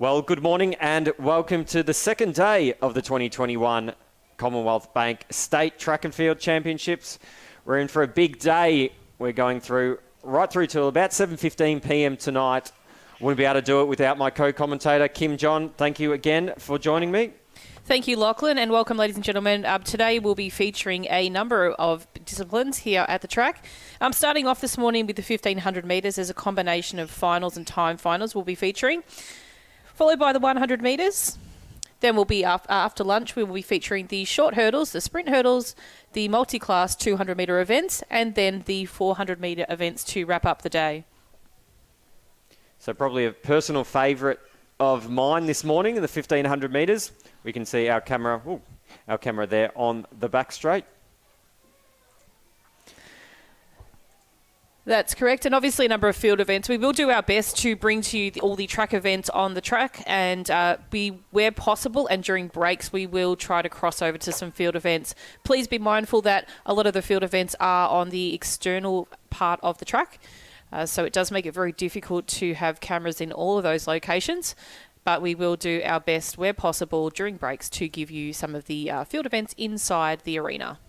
Well, good morning and welcome to the second day of the 2021 Commonwealth Bank State Track and Field Championships. We're in for a big day. We're going right through till about 7:15 p.m. tonight. Wouldn't be able to do it without my co-commentator, Kim John. Thank you again for joining me. Thank you, Lachlan, and welcome, ladies and gentlemen. Today we'll be featuring a number of disciplines here at the track. Starting off this morning with the 1,500 metres. There's a combination of finals and time finals we'll be featuring, followed by the 100 metres. Then we'll be after lunch, we will be featuring the short hurdles, the sprint hurdles, the multi-class 200-metre events, and then the 400-metre events to wrap up the day. So probably a personal favourite of mine this morning in the 1,500 metres. We can see our camera there on the back straight. That's correct, and obviously a number of field events. We will do our best to bring to you all the track events on the track, and where possible and during breaks we will try to cross over to some field events. Please be mindful that a lot of the field events are on the external part of the track, so it does make it very difficult to have cameras in all of those locations, but we will do our best where possible during breaks to give you some of the field events inside the arena.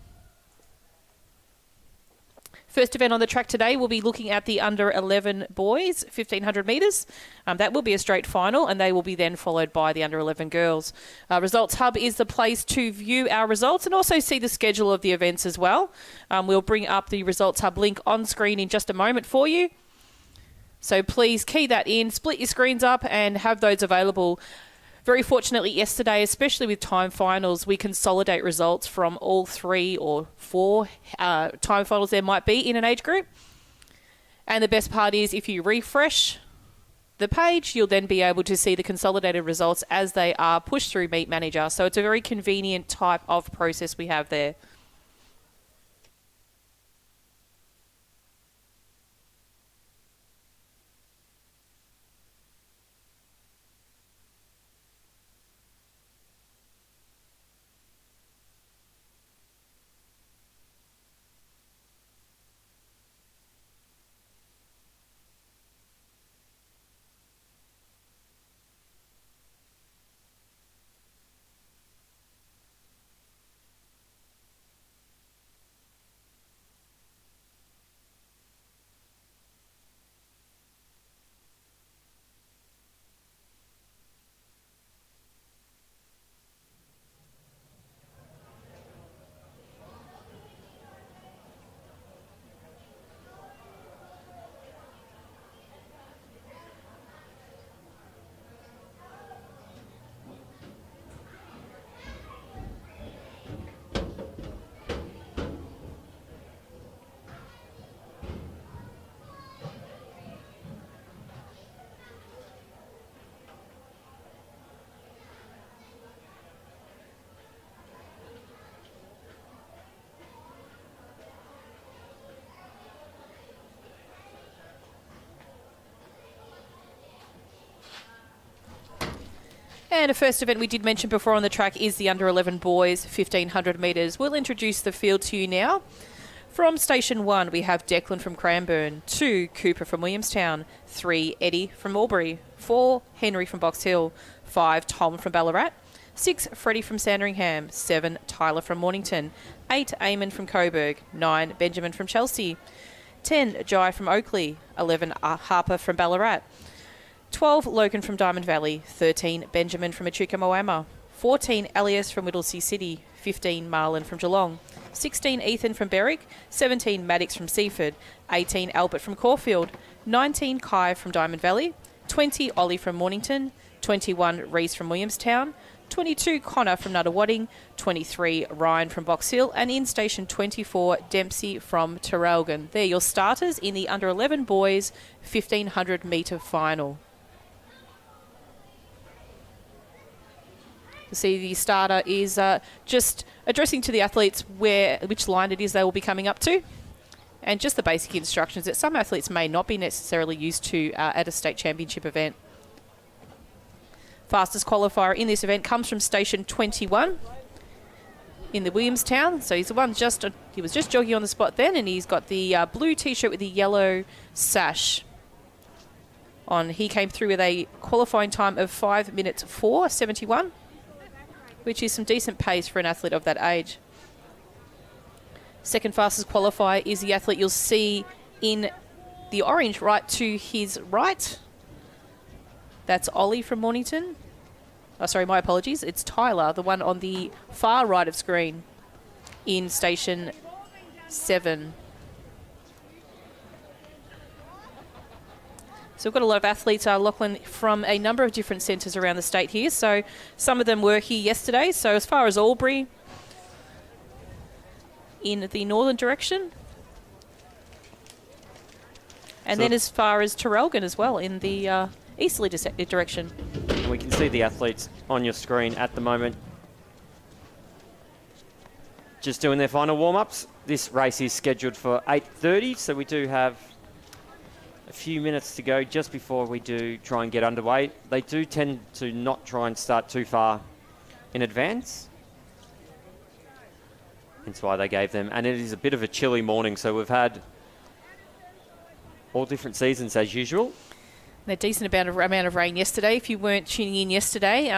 First event on the track today, we'll be looking at the under 11 boys, 1,500 metres. That will be a straight final, and they will be then followed by the under 11 girls. Results Hub is the place to view our results and also see the schedule of the events as well. We'll bring up the Results Hub link on screen in just a moment for you. So please key that in, split your screens up and have those available. Very fortunately yesterday, especially with time finals, we consolidate results from all 3 or 4 time finals there might be in an age group. And the best part is if you refresh the page, you'll then be able to see the consolidated results as they are pushed through Meet Manager. So it's a very convenient type of process we have there. And a first event we did mention before on the track is the under 11 boys 1,500 metres. We'll introduce the field to you now. From station 1, we have Declan from Cranbourne, 2, Cooper from Williamstown, 3, Eddie from Albury, 4, Henry from Box Hill, 5, Tom from Ballarat, 6, Freddie from Sandringham, 7, Tyler from Mornington, 8, Eamon from Coburg, 9, Benjamin from Chelsea, 10, Jai from Oakley, 11, Harper from Ballarat, 12, Logan from Diamond Valley, 13, Benjamin from Echuca Moama, 14, Elias from Whittlesea City, 15, Marlon from Geelong, 16, Ethan from Berwick, 17, Maddox from Seaford, 18, Albert from Caulfield, 19, Kai from Diamond Valley, 20, Ollie from Mornington, 21, Reese from Williamstown, 22, Connor from Nuttawading, 23, Ryan from Box Hill, and in station 24, Dempsey from Terrelgan. They're your starters in the under 11 boys 1,500 metre final. See, the starter is just addressing to the athletes which line it is they will be coming up to, and just the basic instructions that some athletes may not be necessarily used to at a state championship event. Fastest qualifier in this event comes from station 21 in the Williamstown. So he's the one he was just jogging on the spot then, and he's got the blue t-shirt with the yellow sash. He came through with a qualifying time of 5 minutes 4:71, which is some decent pace for an athlete of that age. Second fastest qualifier is the athlete you'll see in the orange right to his right. That's Ollie from Mornington. Oh, sorry, my apologies. It's Tyler, the one on the far right of screen in station 7. So we've got a lot of athletes, Lachlan, from a number of different centres around the state here. So some of them were here yesterday. So as far as Albury, in the northern direction. And then as far as Terrelgan as well, in the easterly direction. And we can see the athletes on your screen at the moment. Just doing their final warm-ups. This race is scheduled for 8:30, so we do have a few minutes to go just before we do try and get underway. They do tend to not try and start too far in advance. That's why they gave them. And it is a bit of a chilly morning, so we've had all different seasons as usual. A decent amount of rain yesterday. If you weren't tuning in yesterday,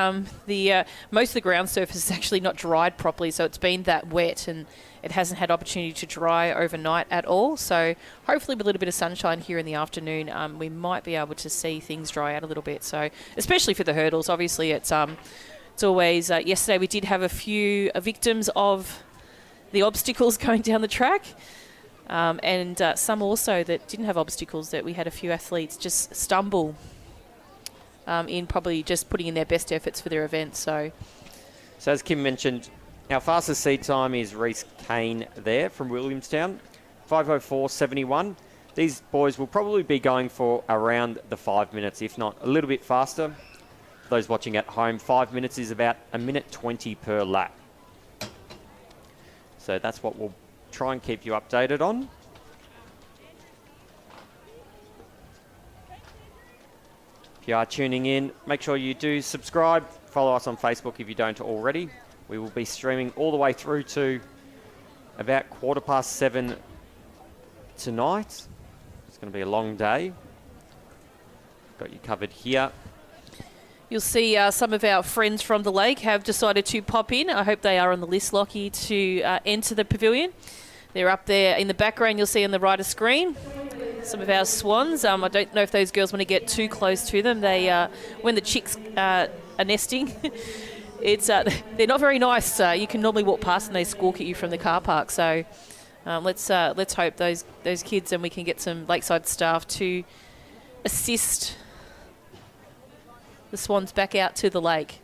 most of the ground surface is actually not dried properly, so it's been that wet and it hasn't had opportunity to dry overnight at all. So hopefully with a little bit of sunshine here in the afternoon, we might be able to see things dry out a little bit. So especially for the hurdles, obviously it's always, yesterday we did have a few victims of the obstacles going down the track. And some also that didn't have obstacles, that we had a few athletes just stumble in probably just putting in their best efforts for their event. So as Kim mentioned, our fastest seed time is Reece Kane there from Williamstown, 5:04.71. These boys will probably be going for around the 5 minutes, if not a little bit faster. For those watching at home, 5 minutes is about 1:20 per lap. So that's what we'll try and keep you updated on. If you are tuning in, make sure you do subscribe. Follow us on Facebook if you don't already. We will be streaming all the way through to about 7:15 tonight. It's going to be a long day. Got you covered here. you'll see some of our friends from the lake have decided to pop in. I hope they are on the list, Lockie, to enter the pavilion. They're up there in the background, you'll see on the right of screen. Some of our swans. I don't know if those girls want to get too close to them. They, when the chicks are nesting, they're not very nice. You can normally walk past and they squawk at you from the car park. So let's hope those kids, and we can get some lakeside staff to assist the swans back out to the lake.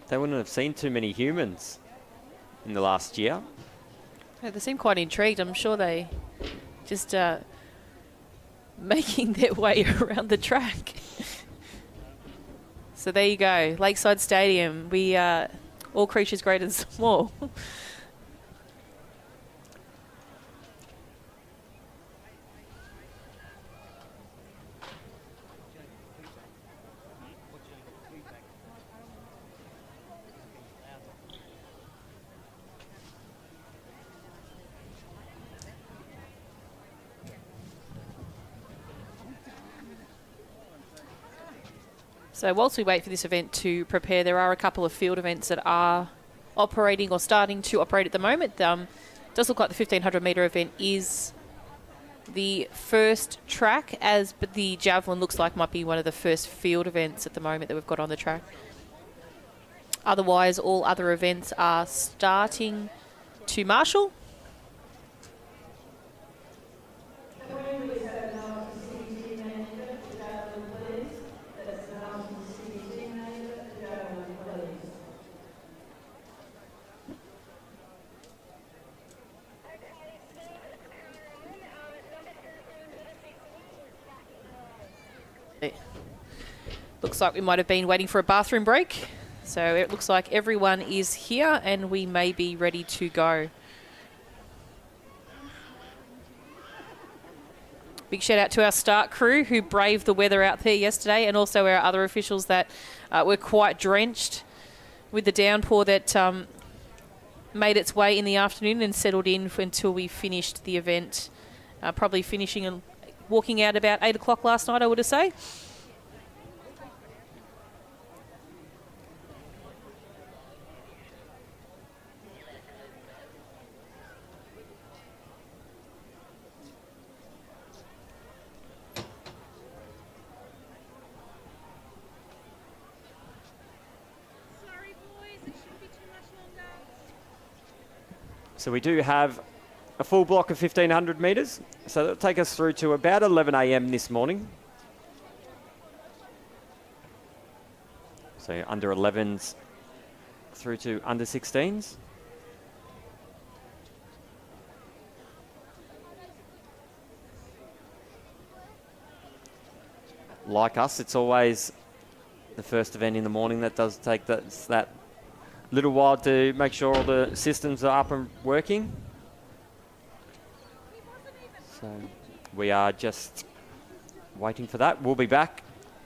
They wouldn't have seen too many humans in the last year. Yeah, they seem quite intrigued. I'm sure they just making their way around the track. So there you go, Lakeside Stadium. We all creatures great and small. So whilst we wait for this event to prepare, there are a couple of field events that are operating or starting to operate at the moment. It does look like the 1500 metre event is the first track, but the javelin looks like might be one of the first field events at the moment that we've got on the track. Otherwise, all other events are starting to marshal. Looks like we might have been waiting for a bathroom break. So it looks like everyone is here and we may be ready to go. Big shout out to our start crew who braved the weather out there yesterday, and also our other officials that were quite drenched with the downpour that made its way in the afternoon and settled in until we finished the event. Probably finishing walking out about 8 o'clock last night, I would say. So we do have a full block of 1,500 metres. So that'll take us through to about 11 a.m. this morning. So under 11s through to under 16s. Like us, it's always the first event in the morning that does take that little while to make sure all the systems are up and working. So we are just waiting for that. We'll be back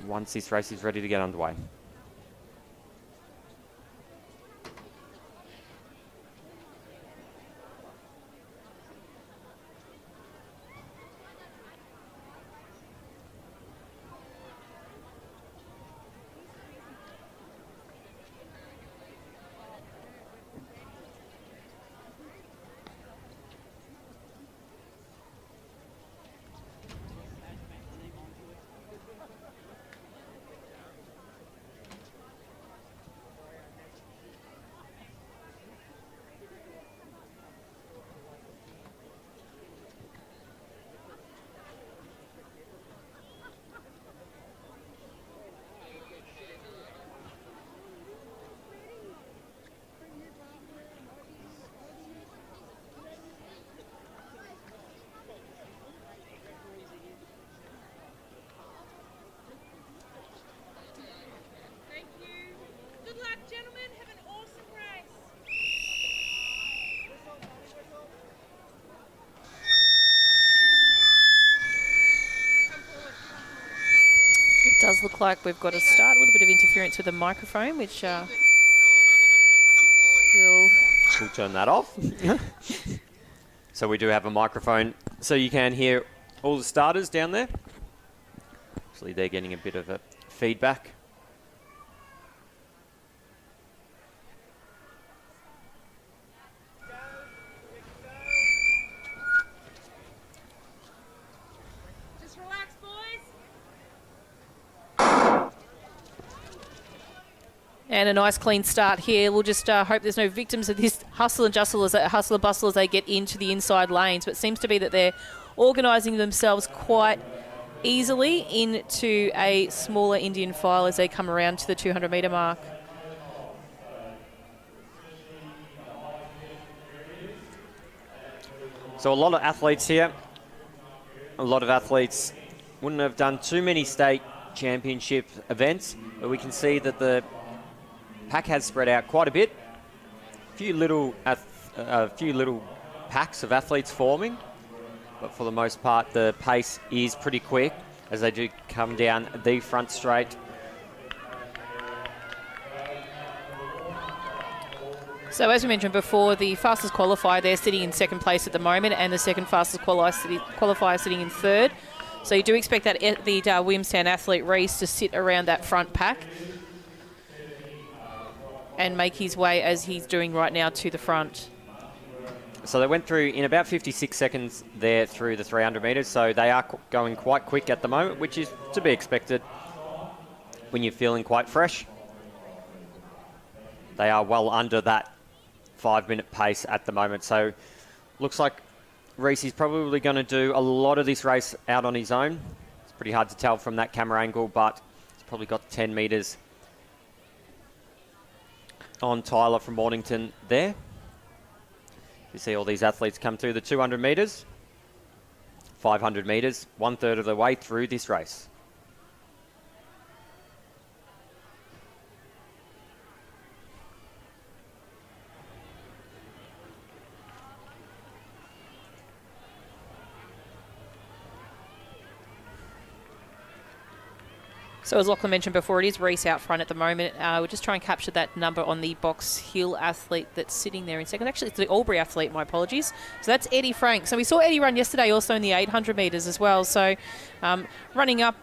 once this race is ready to get underway. Does look like we've got to start. A little bit of interference with the microphone, which we'll turn that off. So we do have a microphone, so you can hear all the starters down there. Actually, they're getting a bit of a feedback. And a nice clean start here. We'll just hope there's no victims of this hustle and bustle as they get into the inside lanes. But it seems to be that they're organising themselves quite easily into a smaller Indian file as they come around to the 200 metre mark. So a lot of athletes here. A lot of athletes wouldn't have done too many state championship events, but we can see that the pack has spread out quite a bit. A few little packs of athletes forming, but for the most part the pace is pretty quick as they do come down the front straight. So as we mentioned before, the fastest qualifier, they're sitting in second place at the moment, and the second fastest qualifier sitting in third. So you do expect that the Williamstown athlete Reese to sit around that front pack and make his way, as he's doing right now, to the front. So they went through in about 56 seconds there through the 300 metres, so they are going quite quick at the moment, which is to be expected when you're feeling quite fresh. They are well under that 5-minute pace at the moment, so looks like Reese is probably going to do a lot of this race out on his own. It's pretty hard to tell from that camera angle, but he's probably got 10 metres on Tyler from Mornington there. You see all these athletes come through the 200 metres, 500 metres, 1/3 of the way through this race. So as Lachlan mentioned before, it is Reese out front at the moment. We'll just try and capture that number on the Box Hill athlete that's sitting there in second. Actually, it's the Albury athlete, my apologies. So that's Eddie Frank. So we saw Eddie run yesterday also in the 800 metres as well. So running up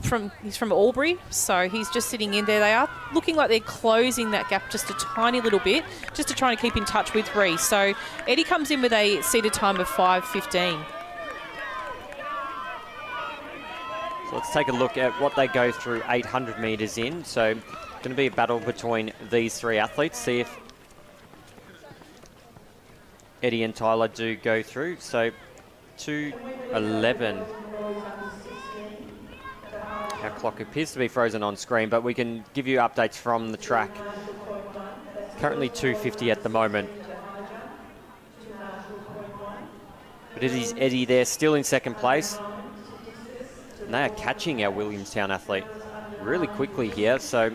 he's from Albury. So he's just sitting in there. They are looking like they're closing that gap just a tiny little bit, just to try and keep in touch with Reese. So Eddie comes in with a seated time of 5:15. So let's take a look at what they go through 800 metres in. So going to be a battle between these three athletes. See if Eddie and Tyler do go through. So 2:11. Our clock appears to be frozen on screen, but we can give you updates from the track. Currently 2:50 at the moment. But it is Eddie there, still in second place. And they are catching our Williamstown athlete really quickly here. So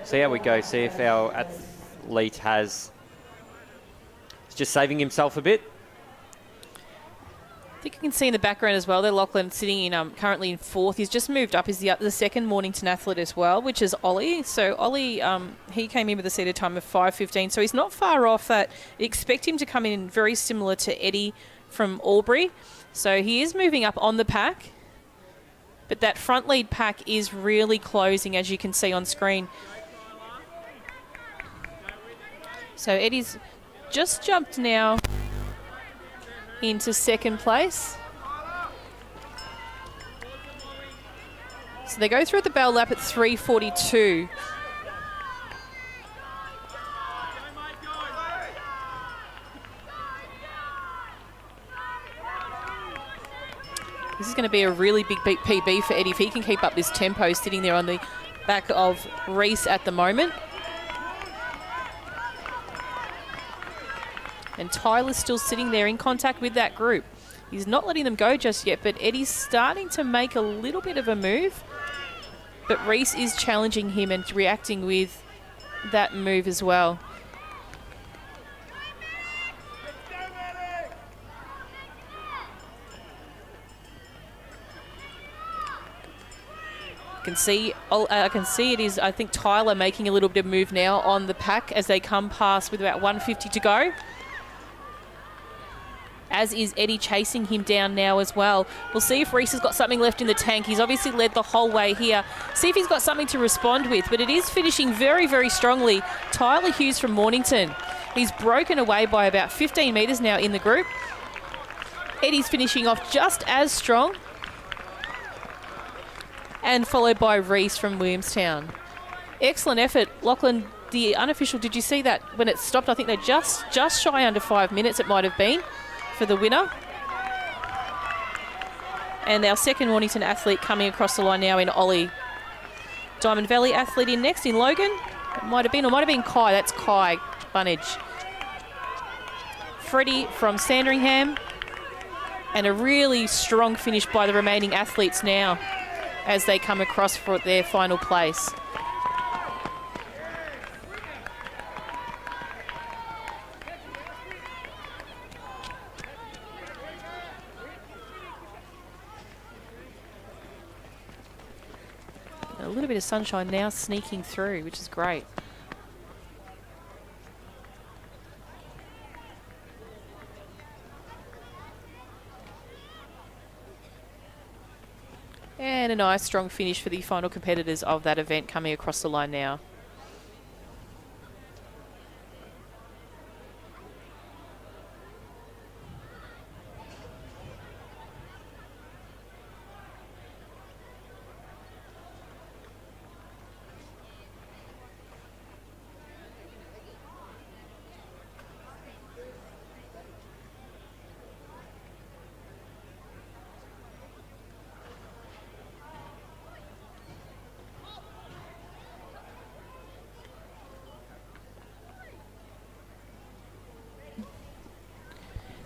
see how we go. See if our athlete is just saving himself a bit. I think you can see in the background as well, there Lachlan sitting in currently in fourth. He's just moved up. He's the second Mornington athlete as well, which is Ollie. So Ollie, he came in with a seated time of 5:15. So he's not far off that. Expect him to come in very similar to Eddie from Albury. So he is moving up on the pack. But that front lead pack is really closing, as you can see on screen. So Eddie's just jumped now into second place. So they go through the bell lap at 3:42. This is going to be a really big PB for Eddie if he can keep up this tempo, sitting there on the back of Reese at the moment. And Tyler's still sitting there in contact with that group. He's not letting them go just yet, but Eddie's starting to make a little bit of a move. But Reese is challenging him and reacting with that move as well. I can see it is, I think, Tyler making a little bit of move now on the pack as they come past with about 150 to go. As is Eddie chasing him down now as well. We'll see if Reese has got something left in the tank. He's obviously led the whole way here. See if he's got something to respond with, but it is finishing very, very strongly. Tyler Hughes from Mornington. He's broken away by about 15 metres now in the group. Eddie's finishing off just as strong. And followed by Reese from Williamstown. Excellent effort. Lachlan, the unofficial, did you see that when it stopped? I think they're just shy under 5 minutes it might have been for the winner. And our second Mornington athlete coming across the line now in Ollie. Diamond Valley athlete in next in Logan. It might have been Kai. That's Kai Bunnage. Freddie from Sandringham. And a really strong finish by the remaining athletes now as they come across for their final place. A little bit of sunshine now sneaking through, which is great. And a nice strong finish for the final competitors of that event coming across the line now.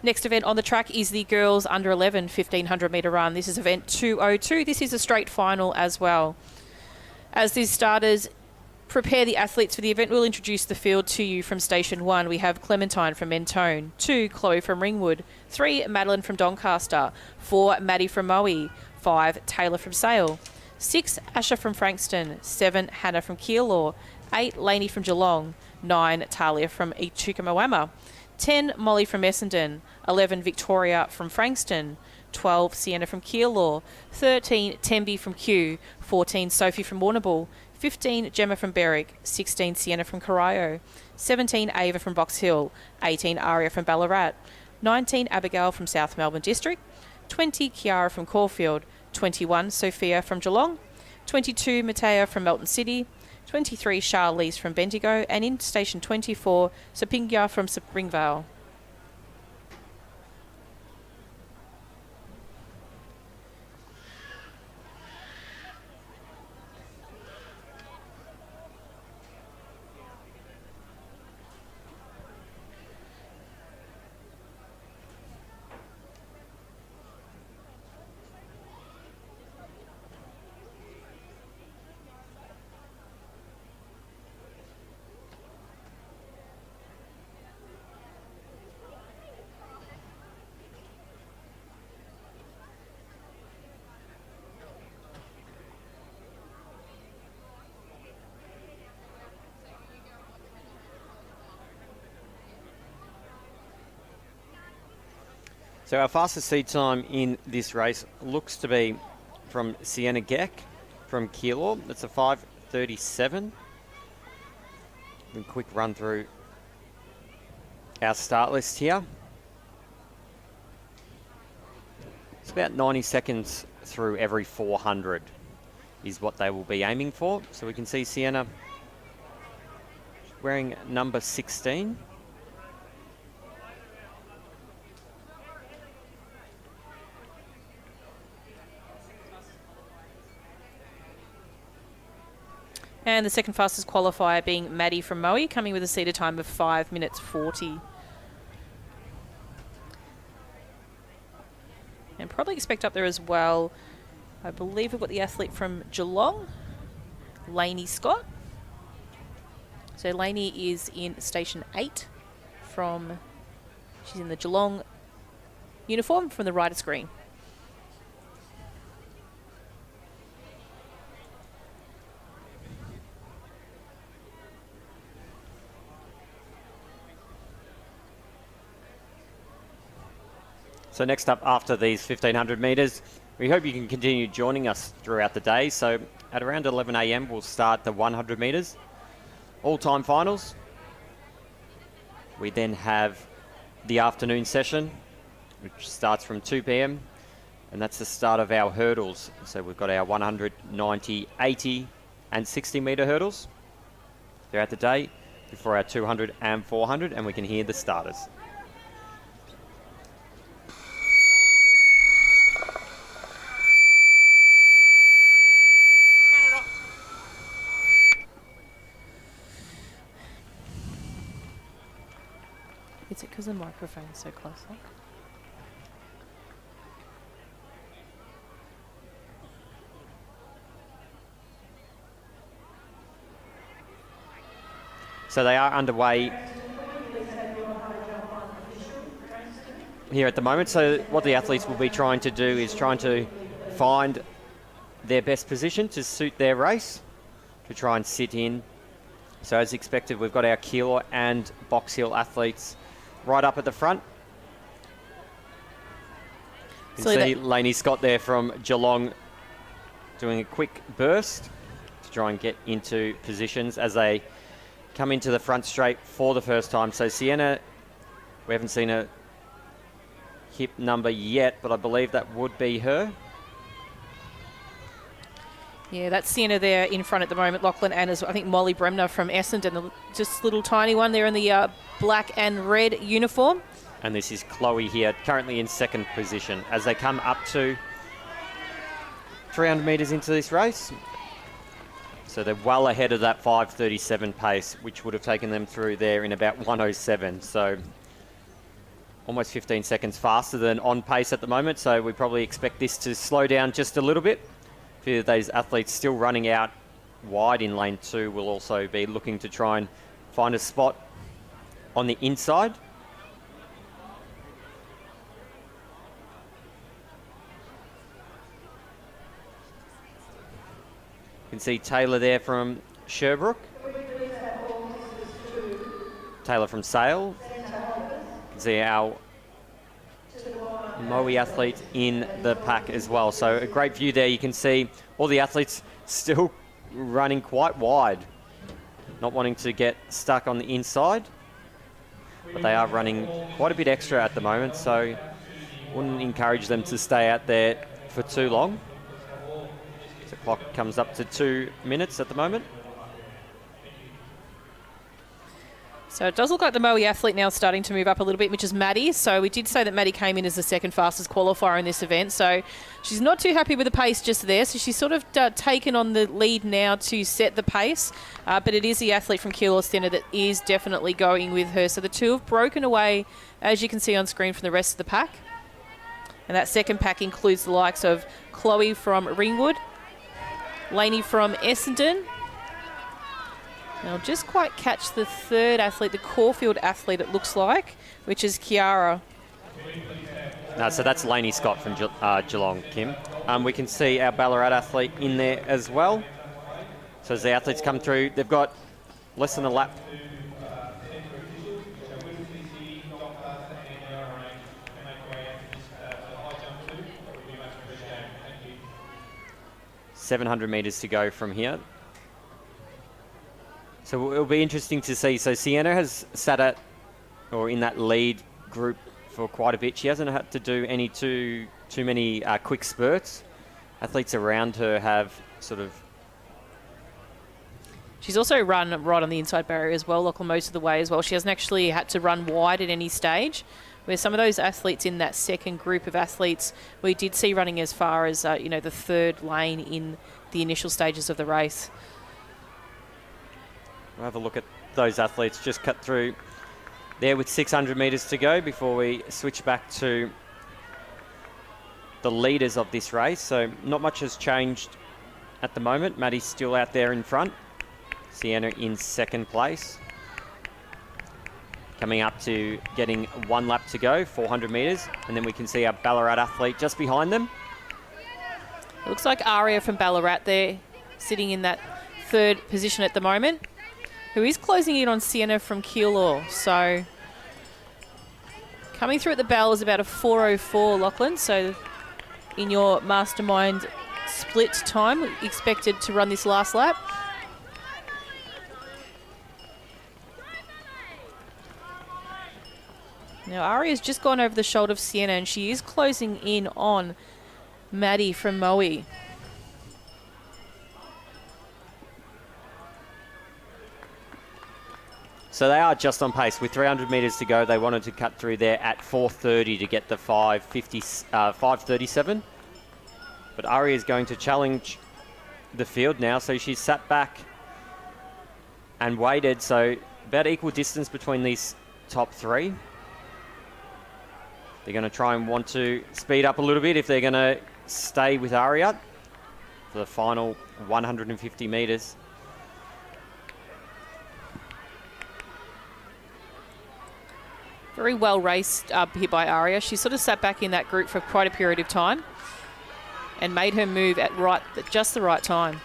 Next event on the track is the girls under 11 1500 metre run. This is event 202. This is a straight final as well. As these starters prepare the athletes for the event, we'll introduce the field to you from station 1. We have Clementine from Mentone, 2 Chloe from Ringwood, 3 Madeline from Doncaster, 4 Maddie from Moe, 5 Taylor from Sale, 6, Asher from Frankston. 7, Hannah from Keilor. 8, Lainey from Geelong. 9, Talia from Echukamawama. 10, Molly from Essendon. 11, Victoria from Frankston. 12, Sienna from Keilor. 13, Tembi from Kew. 14, Sophie from Warrnambool. 15, Gemma from Berwick. 16, Sienna from Corio. 17, Ava from Box Hill. 18, Aria from Ballarat. 19, Abigail from South Melbourne District. 20, Kiara from Caulfield. 21, Sophia from Geelong. 22, Matea from Melton City. 23, Charlize from Bendigo. And in Station 24, Sapingya from Springvale. So our fastest seed time in this race looks to be from Sienna Geck from Keilor. That's a 5:37. A quick run through our start list here. It's about 90 seconds through every 400 is what they will be aiming for. So we can see Sienna wearing number 16. And the second fastest qualifier being Maddie from Moe, coming with a seated time of 5 minutes 40. And probably expect up there as well, I believe we've got the athlete from Geelong, Lainey Scott. So Lainey is in Station 8 she's in the Geelong uniform from the rider screen. So next up after these 1,500 metres, we hope you can continue joining us throughout the day. So at around 11 a.m. we'll start the 100 metres, all-time finals. We then have the afternoon session, which starts from 2 p.m. and that's the start of our hurdles. So we've got our 100, 90, 80 and 60 metre hurdles throughout the day before our 200 and 400, and we can hear the starters. Is it because the microphone's so close up? So they are underway here at the moment. So what the athletes will be trying to do is trying to find their best position to suit their race, to try and sit in. So as expected, we've got our Keilor and Box Hill athletes right up at the front. You can see Lainey Scott there from Geelong doing a quick burst to try and get into positions as they come into the front straight for the first time. So Sienna, we haven't seen a hip number yet, but I believe that would be her. Yeah, that's Sienna there in front at the moment, Lachlan, and I think Molly Bremner from Essendon, just little tiny one there in the black and red uniform. And this is Chloe here, currently in second position as they come up to 300 metres into this race. So they're well ahead of that 5:37 pace, which would have taken them through there in about 1:07. So almost 15 seconds faster than on pace at the moment. So we probably expect this to slow down just a little bit. A few of those athletes still running out wide in lane 2 will also be looking to try and find a spot on the inside. can see Taylor there from Sherbrooke. Taylor from Sale. You can see our Moe athlete in the pack as well. So a great view there. You can see all the athletes still running quite wide, not wanting to get stuck on the inside, but they are running quite a bit extra at the moment, so wouldn't encourage them to stay out there for too long. The clock comes up to 2 minutes at the moment. So it does look like the Moe athlete now starting to move up a little bit, which is Maddie. So we did say that Maddie came in as the second fastest qualifier in this event. So she's not too happy with the pace just there. So she's sort of taken on the lead now to set the pace. But it is the athlete from Keilor Centre that is definitely going with her. So the two have broken away, as you can see on screen, from the rest of the pack. And that second pack includes the likes of Chloe from Ringwood, Lainey from Essendon. Now, just quite catch the third athlete, the Caulfield athlete, it looks like, which is Kiara. No, so that's Lainey Scott from Geelong, Kim. We can see our Ballarat athlete in there as well. So as the athletes come through, they've got less than a lap. $700 metres to go from here. So it'll be interesting to see. So Sienna has sat at, or in that lead group for quite a bit. She hasn't had to do any too many quick spurts. Athletes around her have sort of... She's also run right on the inside barrier as well, Lachlan, most of the way as well. She hasn't actually had to run wide at any stage, where some of those athletes in that second group of athletes we did see running as far as, the third lane in the initial stages of the race. We'll have a look at those athletes just cut through there with 600 metres to go before we switch back to the leaders of this race. So not much has changed at the moment. Maddie's still out there in front. Sienna in second place. Coming up to getting 1 lap to go, 400 metres. And then we can see our Ballarat athlete just behind them. It looks like Aria from Ballarat there, sitting in that third position at the moment, who is closing in on Sienna from Keilor. So coming through at the bell is about a 4:04, Lachlan. So in your mastermind split time, expected to run this last lap. Now Aria's just gone over the shoulder of Sienna, and she is closing in on Maddie from Moe. So they are just on pace. With 300 metres to go, they wanted to cut through there at 4:30 to get the 5:37. But Aria is going to challenge the field now, so she's sat back and waited. So about equal distance between these top three. They're going to try and want to speed up a little bit if they're going to stay with Aria for the final 150 metres. Very well raced here by Aria. She sort of sat back in that group for quite a period of time and made her move at just the right time.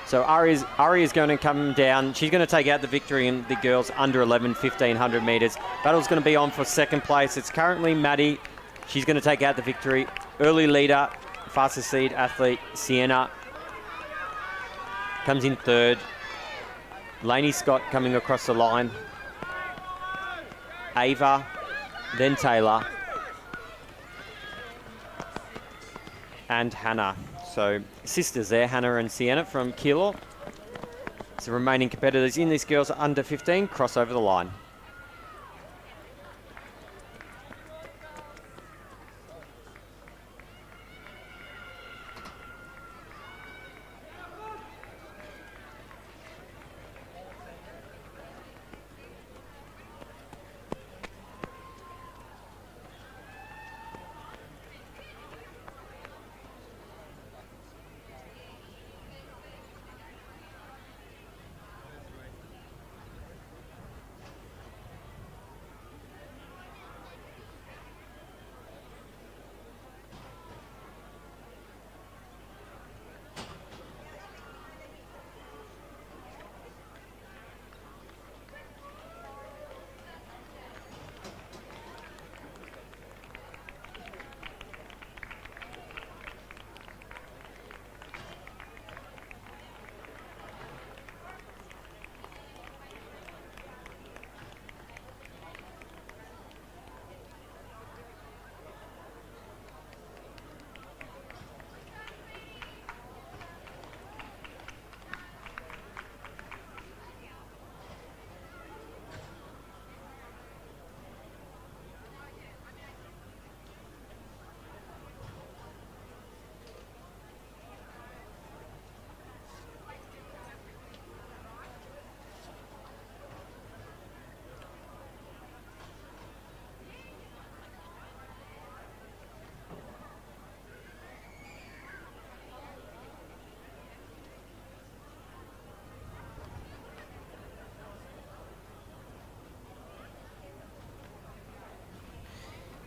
So Aria's going to come down. She's going to take out the victory in the girls under 11, 1,500 metres. Battle's going to be on for second place. It's currently Maddie. She's going to take out the victory. Early leader, fastest seed athlete, Sienna, comes in third. Lainey Scott coming across the line. Ava, then Taylor. And Hannah. So sisters there, Hannah and Sienna from Keilor. So remaining competitors in this girls under 15 cross over the line.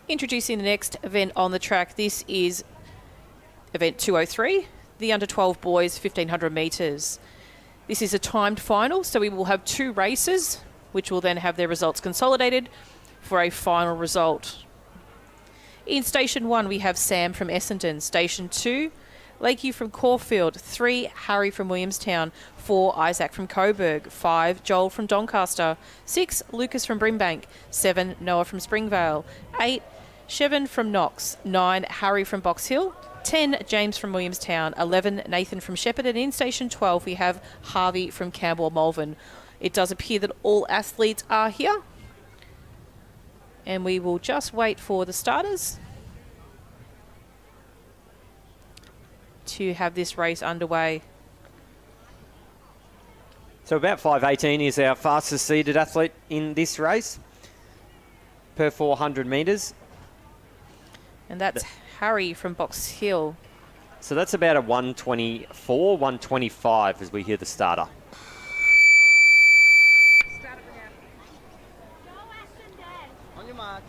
Introducing the next event on the track. This is event 203, the under 12 boys 1500 metres. This is a timed final, so we will have 2 races, which will then have their results consolidated for a final result. In Station 1, we have Sam from Essendon. Station 2, Lakey from Caulfield. 3, Harry from Williamstown. 4, Isaac from Coburg. 5, Joel from Doncaster. 6, Lucas from Brimbank. 7, Noah from Springvale. 8, Shevin from Knox. 9, Harry from Box Hill. 10, James from Williamstown. 11, Nathan from Shepherd. And in Station 12, we have Harvey from Campbell Malvern. It does appear that all athletes are here. And we will just wait for the starters to have this race underway. So about 5:18 is our fastest seeded athlete in this race per 400 metres. And that's Harry from Box Hill. So that's about a 124, 125 as we hear the starter. On your mark.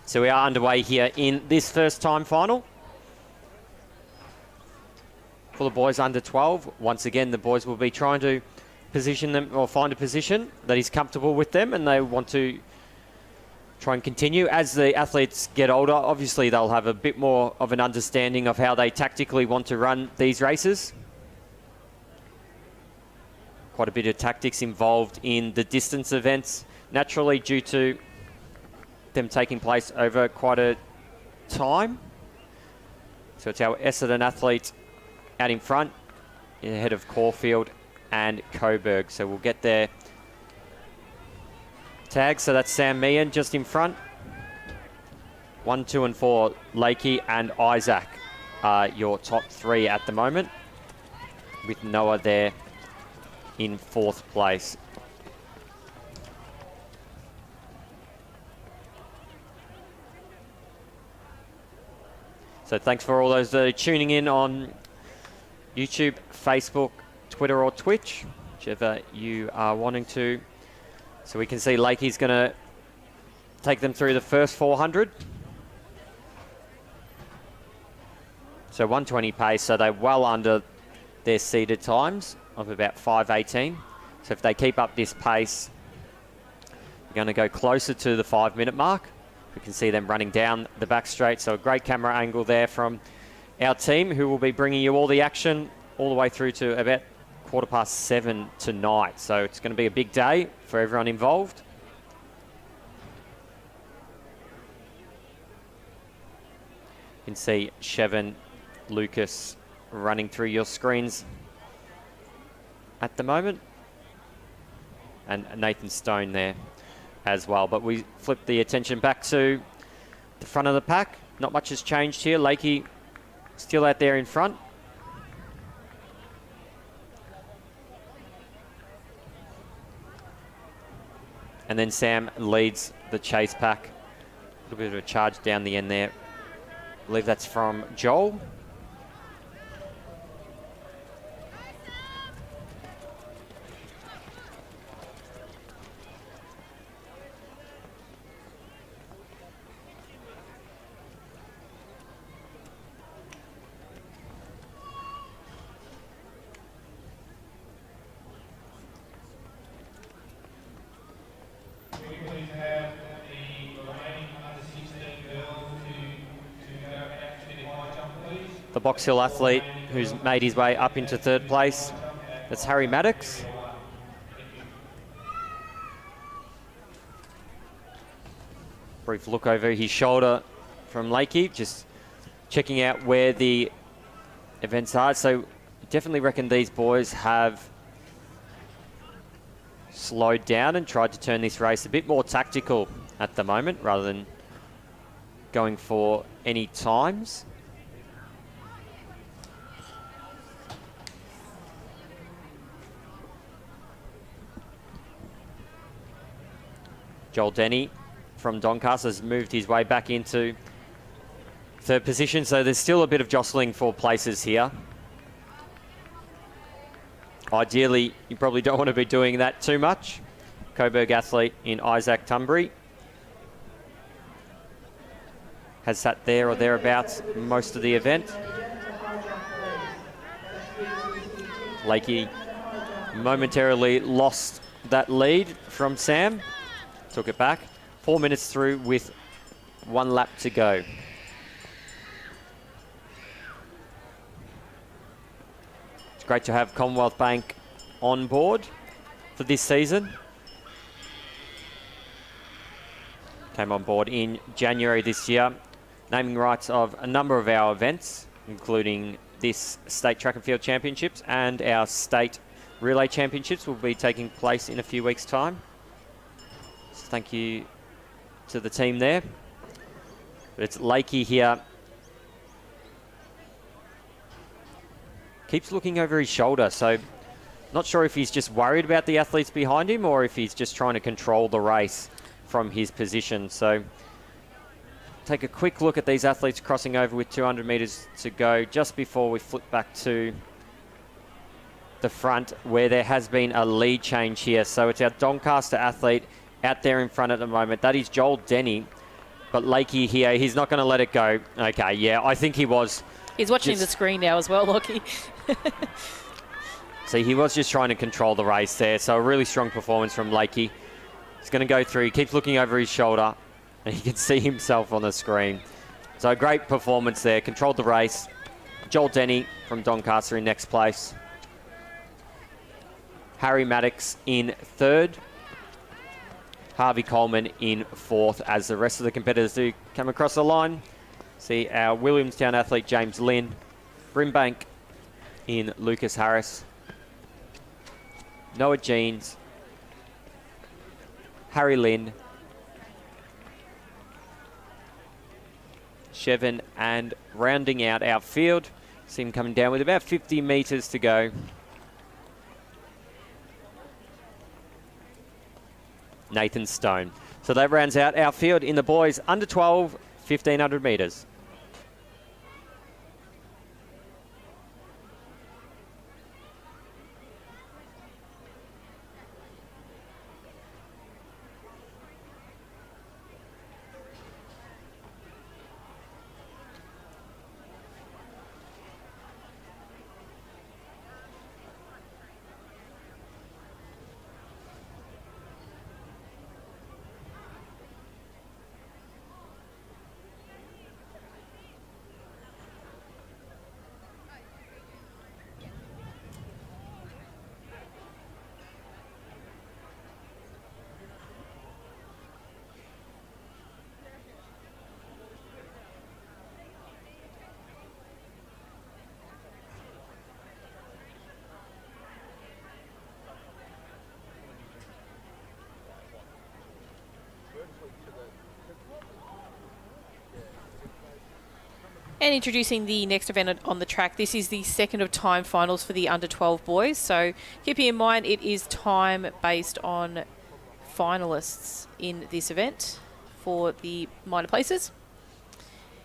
So we are underway here in this first time final for the boys under 12. Once again, the boys will be trying to position them or find a position that is comfortable with them, and they want to try and continue. As the athletes get older, obviously they'll have a bit more of an understanding of how they tactically want to run these races. Quite a bit of tactics involved in the distance events, naturally due to them taking place over quite a time. So it's our Essendon athletes out in front, ahead of Caulfield and Coburg. So we'll get their tags. So that's Sam Meehan just in front. 1, 2 and 4, Lakey and Isaac are your top 3 at the moment, with Noah there in 4th place. So thanks for all those that are tuning in on YouTube, Facebook, Twitter or Twitch, whichever you are wanting to. So we can see Lakey's going to take them through the first 400. So 120 pace, so they're well under their seeded times of about 5:18. So if they keep up this pace, they're going to go closer to the 5-minute mark. We can see them running down the back straight. So a great camera angle there from our team, who will be bringing you all the action all the way through to about 7:15 tonight. So it's going to be a big day for everyone involved. You can see Shevin, Lucas running through your screens at the moment. And Nathan Stone there as well. But we flip the attention back to the front of the pack. Not much has changed here. Lakey still out there in front. And then Sam leads the chase pack. A little bit of a charge down the end there. I believe that's from Joel. The Box Hill athlete who's made his way up into 3rd place. That's Harry Maddox. Brief look over his shoulder from Lakey, just checking out where the events are. So definitely reckon these boys have slowed down and tried to turn this race a bit more tactical at the moment rather than going for any times. Joel Denny from Doncaster has moved his way back into 3rd position, so there's still a bit of jostling for places here. Ideally, you probably don't want to be doing that too much. Coburg athlete in Isaac Tunbury has sat there or thereabouts most of the event. Lakey momentarily lost that lead from Sam. Took it back. 4 minutes through with 1 lap to go. It's great to have Commonwealth Bank on board for this season. Came on board in January this year, naming rights of a number of our events, including this State Track and Field Championships and our State Relay Championships will be taking place in a few weeks' time. So thank you to the team there. But it's Lakey here. Keeps looking over his shoulder, so not sure if he's just worried about the athletes behind him or if he's just trying to control the race from his position. So take a quick look at these athletes crossing over with 200 metres to go just before we flip back to the front where there has been a lead change here. So it's our Doncaster athlete out there in front at the moment. That is Joel Denny. But Lakey here, he's not going to let it go. Okay, yeah, I think he was. He's watching the screen now as well, Lockie. See, he was just trying to control the race there. So a really strong performance from Lakey. He's going to go through. He keeps looking over his shoulder. And he can see himself on the screen. So a great performance there. Controlled the race. Joel Denny from Doncaster in next place. Harry Maddox in third. Harvey Coleman in fourth as the rest of the competitors do come across the line. See our Williamstown athlete James Lynn. Brimbank in Lucas Harris. Noah Jeans. Harry Lynn. Chevin, and rounding out our field. See him coming down with about 50 metres to go. Nathan Stone. So that rounds out our field in the boys under 12, 1,500 metres. And introducing the next event on the track. This is the second of time finals for the under 12 boys. So keeping in mind it is time based on finalists in this event for the minor places.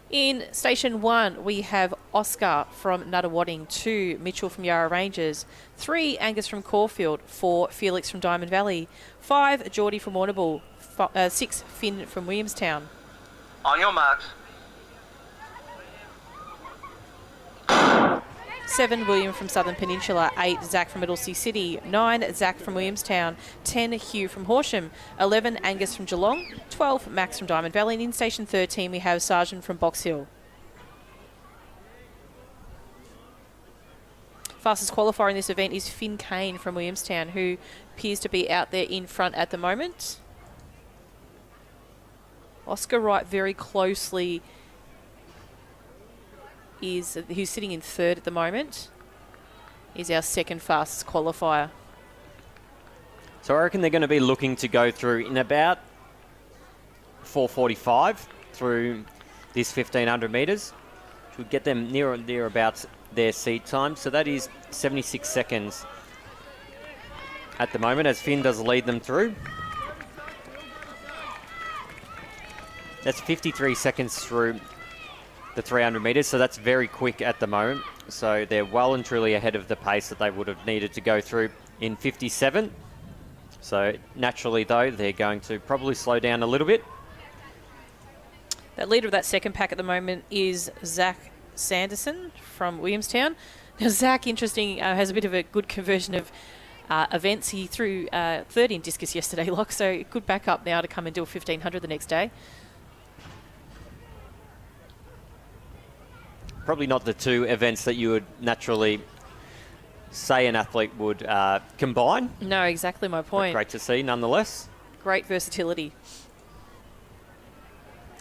In Station 1, we have Oscar from Nuttawading, 2 Mitchell from Yarra Rangers, 3 Angus from Caulfield, 4 Felix from Diamond Valley, 5 Geordie from Warrnambool, 6 Finn from Williamstown. On your marks. 7 William from Southern Peninsula, 8 Zach from Middlesea City, 9 Zach from Williamstown, 10 Hugh from Horsham, 11 Angus from Geelong, 12 Max from Diamond Valley, and in Station 13 we have Sargent from Box Hill. Fastest qualifier in this event is Finn Kane from Williamstown, who appears to be out there in front at the moment. Oscar Wright very closely who's sitting in third at the moment, is our second fastest qualifier. So I reckon they're going to be looking to go through in about 4:45 through this 1,500 metres, which would get them near about their seat time. So that is 76 seconds at the moment as Finn does lead them through. That's 53 seconds through the 300 metres, so that's very quick at the moment. So they're well and truly ahead of the pace that they would have needed to go through in 57. So naturally, though, they're going to probably slow down a little bit. That leader of that second pack at the moment is Zach Sanderson from Williamstown. Now, Zach, interesting, has a bit of a good conversion of events. He threw 30 in discus yesterday, Locke, so good backup now to come and do a 1500 the next day. Probably not the two events that you would naturally say an athlete would combine. No, exactly my point. But great to see, nonetheless. Great versatility.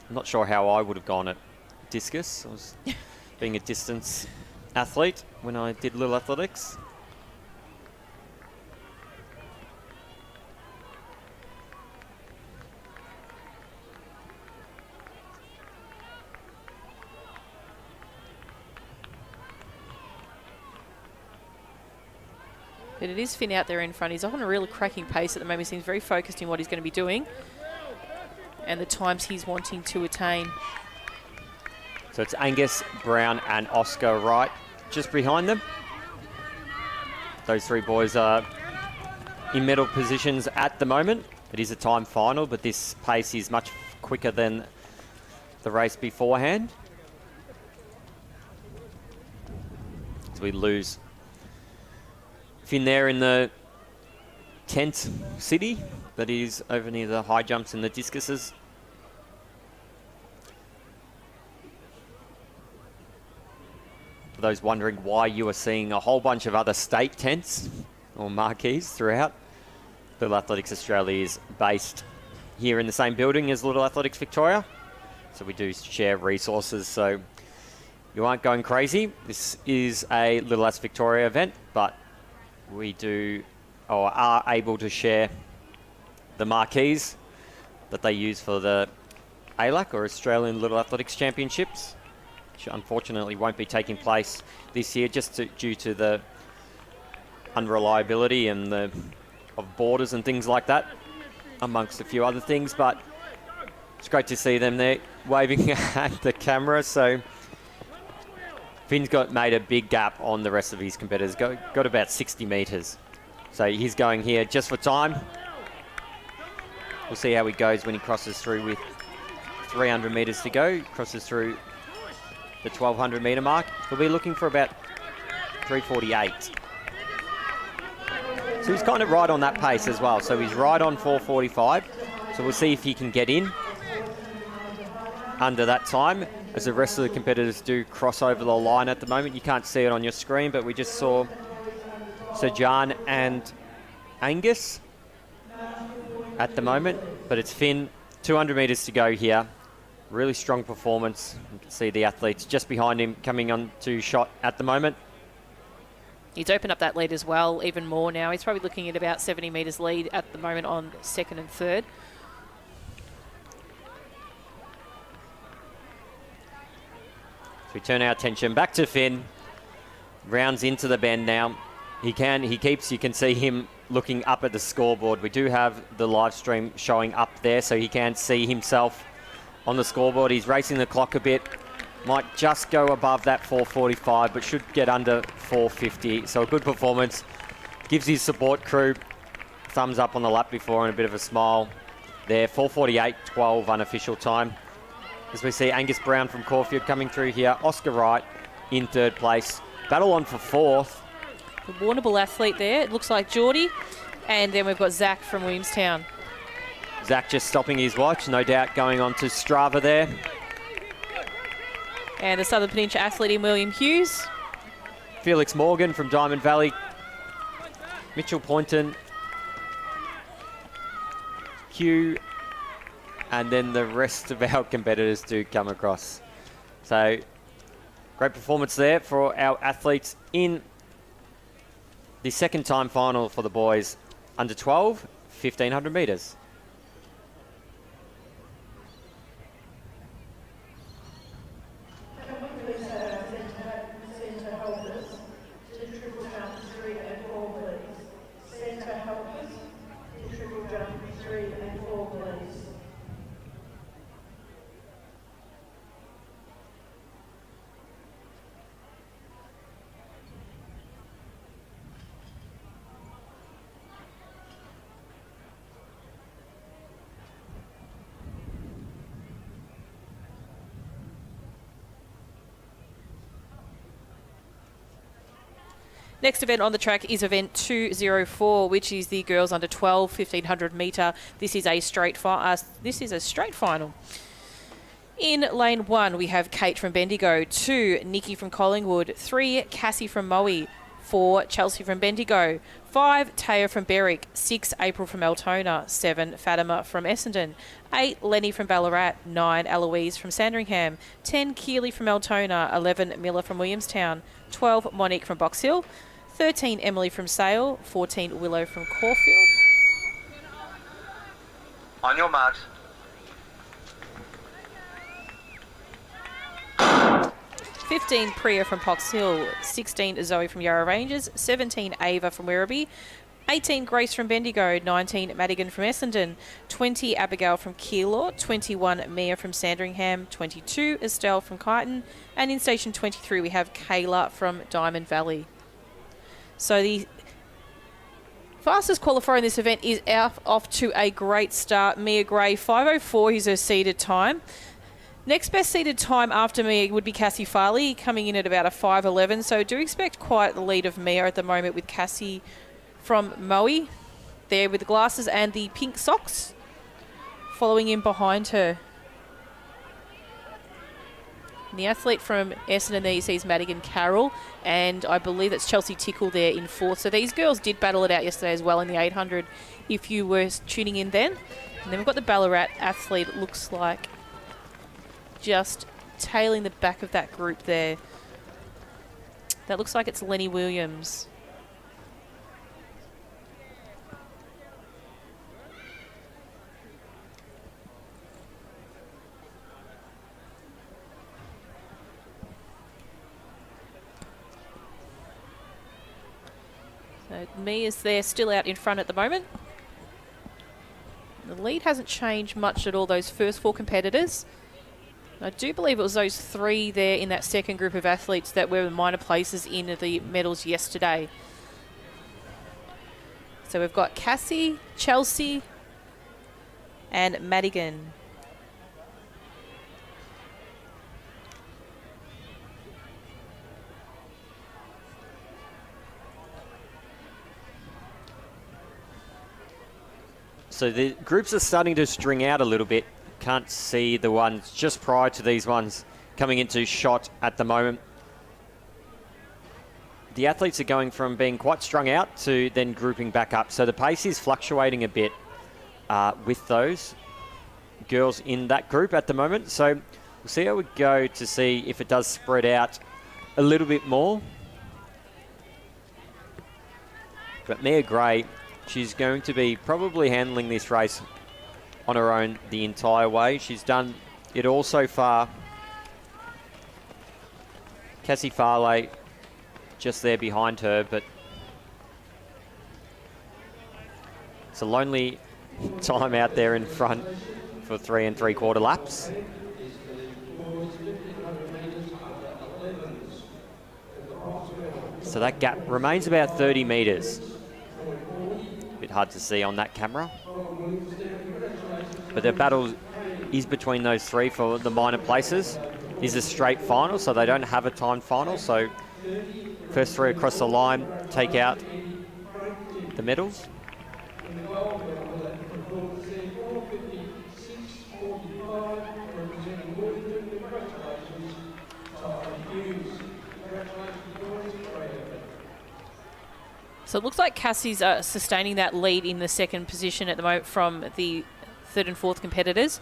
I'm not sure how I would have gone at discus. I was being a distance athlete when I did little athletics. But it is Finn out there in front. He's on a really cracking pace at the moment. He seems very focused in what he's going to be doing and the times he's wanting to attain. So it's Angus, Brown and Oscar Wright just behind them. Those three boys are in medal positions at the moment. It is a time final, but this pace is much quicker than the race beforehand. As we lose Finn there in the tent city that is over near the high jumps and the discuses. For those wondering why you are seeing a whole bunch of other state tents or marquees throughout, Little Athletics Australia is based here in the same building as Little Athletics Victoria. So we do share resources, so you aren't going crazy. This is a Little Athletics Victoria event, but we do or are able to share the marquees that they use for the ALAC or Australian Little Athletics Championships, which unfortunately won't be taking place this year just due to the unreliability and of borders and things like that, amongst a few other things. But it's great to see them there waving at the camera. So Finn's made a big gap on the rest of his competitors, got about 60 metres. So he's going here just for time. We'll see how he goes when he crosses through with 300 metres to go. Crosses through the 1200 metre mark. He'll be looking for about 3:48. So he's kind of right on that pace as well. So he's right on 4:45. So we'll see if he can get in under that time, as the rest of the competitors do cross over the line at the moment. You can't see it on your screen, but we just saw Sir John and Angus at the moment. But it's Finn, 200 metres to go here. Really strong performance. You can see the athletes just behind him coming on to shot at the moment. He's opened up that lead as well, even more now. He's probably looking at about 70 metres lead at the moment on second and third. We turn our attention back to Finn. Rounds into the bend now. You can see him looking up at the scoreboard. We do have the live stream showing up there, so he can see himself on the scoreboard. He's racing the clock a bit. Might just go above that 4:45, but should get under 4:50. So a good performance. Gives his support crew thumbs up on the lap before and a bit of a smile there. 4:48.12 unofficial time. As we see Angus Brown from Caulfield coming through here. Oscar Wright in third place. Battle on for fourth. The Warrnambool athlete there. It looks like Geordie. And then we've got Zach from Williamstown. Zach just stopping his watch. No doubt going on to Strava there. And the Southern Peninsula athlete in William Hughes. Felix Morgan from Diamond Valley. Mitchell Poynton. Hugh. And then the rest of our competitors do come across. So, great performance there for our athletes in the second time final for the boys under 12, 1500 metres. Next event on the track is event 204, which is the girls under 12 1500 metre. This is a straight final. In lane 1, we have Kate from Bendigo, 2, Nikki from Collingwood, 3, Cassie from Moe, 4, Chelsea from Bendigo, 5, Taya from Berwick, 6, April from Altona, 7, Fatima from Essendon, 8, Lenny from Ballarat, 9, Eloise from Sandringham, 10, Keely from Altona, 11, Miller from Williamstown, 12, Monique from Box Hill, 13, Emily from Sale, 14, Willow from Caulfield. On your marks. 15, Priya from Box Hill, 16, Zoe from Yarra Ranges, 17, Ava from Werribee, 18, Grace from Bendigo, 19, Madigan from Essendon, 20, Abigail from Keilor, 21, Mia from Sandringham, 22, Estelle from Kyneton, and in station 23 we have Kayla from Diamond Valley. So the fastest qualifier in this event is off to a great start. Mia Gray, 5:04 is her seeded time. Next best seeded time after Mia would be Cassie Farley, coming in at about a 5:11. So do expect quite the lead of Mia at the moment, with Cassie from Moe there with the glasses and the pink socks following in behind her. And the athlete from Essendon there you see is Madigan Carroll, and I believe that's Chelsea Tickle there in 4th. So these girls did battle it out yesterday as well in the 800 if you were tuning in then. And then we've got the Ballarat athlete, it looks like, just tailing the back of that group there. That looks like it's Lenny Williams. So Mia's there still out in front at the moment. The lead hasn't changed much at all, those first 4 competitors. I do believe it was those 3 there in that second group of athletes that were minor places in the medals yesterday. So we've got Cassie, Chelsea, and Madigan. So the groups are starting to string out a little bit. Can't see the ones just prior to these ones coming into shot at the moment. The athletes are going from being quite strung out to then grouping back up. So the pace is fluctuating a bit with those girls in that group at the moment. So we'll see how we go to see if it does spread out a little bit more. But Mia Gray, she's going to be probably handling this race on her own the entire way. She's done it all so far. Cassie Farley just there behind her, but it's a lonely time out there in front for 3 3/4 laps. So that gap remains about 30 metres. Bit hard to see on that camera. But the battle is between those 3 for the minor places. It is a straight final, so they don't have a timed final. So first 3 across the line take out the medals. So it looks like Cassie's sustaining that lead in the second position at the moment from the 3rd and 4th competitors.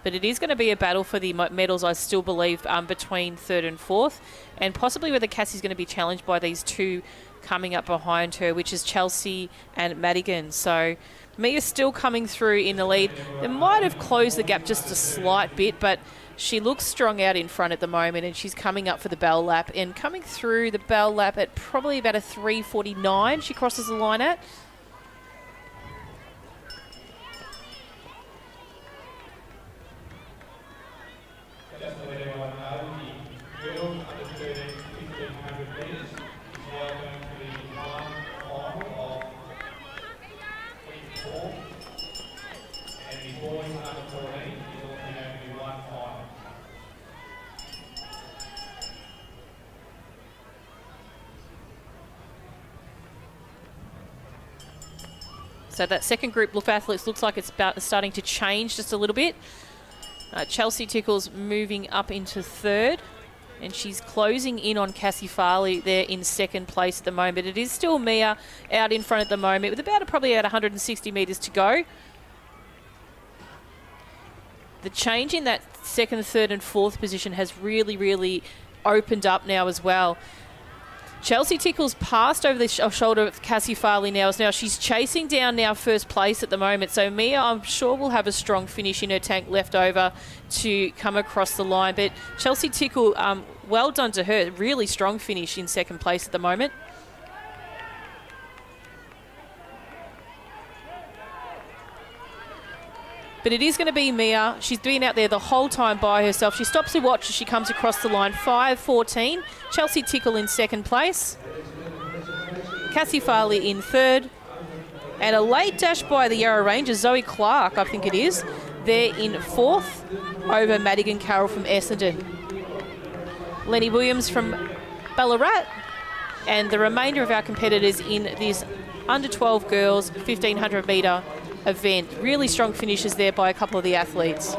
But it is going to be a battle for the medals, I still believe, between 3rd and 4th. And possibly whether Cassie's going to be challenged by these 2 coming up behind her, which is Chelsea and Madigan. So Mia's still coming through in the lead. They might have closed the gap just a slight bit, but she looks strong out in front at the moment, and she's coming up for the bell lap. And coming through the bell lap at probably about a 3:49 she crosses the line at. So that second group of athletes looks like it's starting to change just a little bit. Chelsea Tickle's moving up into third, and she's closing in on Cassie Farley there in second place at the moment. It is still Mia out in front at the moment with probably about 160 metres to go. The change in that second, third and fourth position has really, really opened up now as well. Chelsea Tickle's passed over the shoulder of Cassie Farley now. She's chasing down now first place at the moment. So Mia, I'm sure, will have a strong finish in her tank left over to come across the line. But Chelsea Tickle, well done to her. Really strong finish in second place at the moment. But it is going to be Mia. She's been out there the whole time by herself. She stops to watch as she comes across the line. 5:14. Chelsea Tickle in second place. Cassie Farley in third. And a late dash by the Yarra Rangers, Zoe Clark, I think it is. They're in fourth over Madigan Carroll from Essendon. Lenny Williams from Ballarat. And the remainder of our competitors in this under 12 girls 1,500 metre event. Really strong finishes there by a couple of the athletes.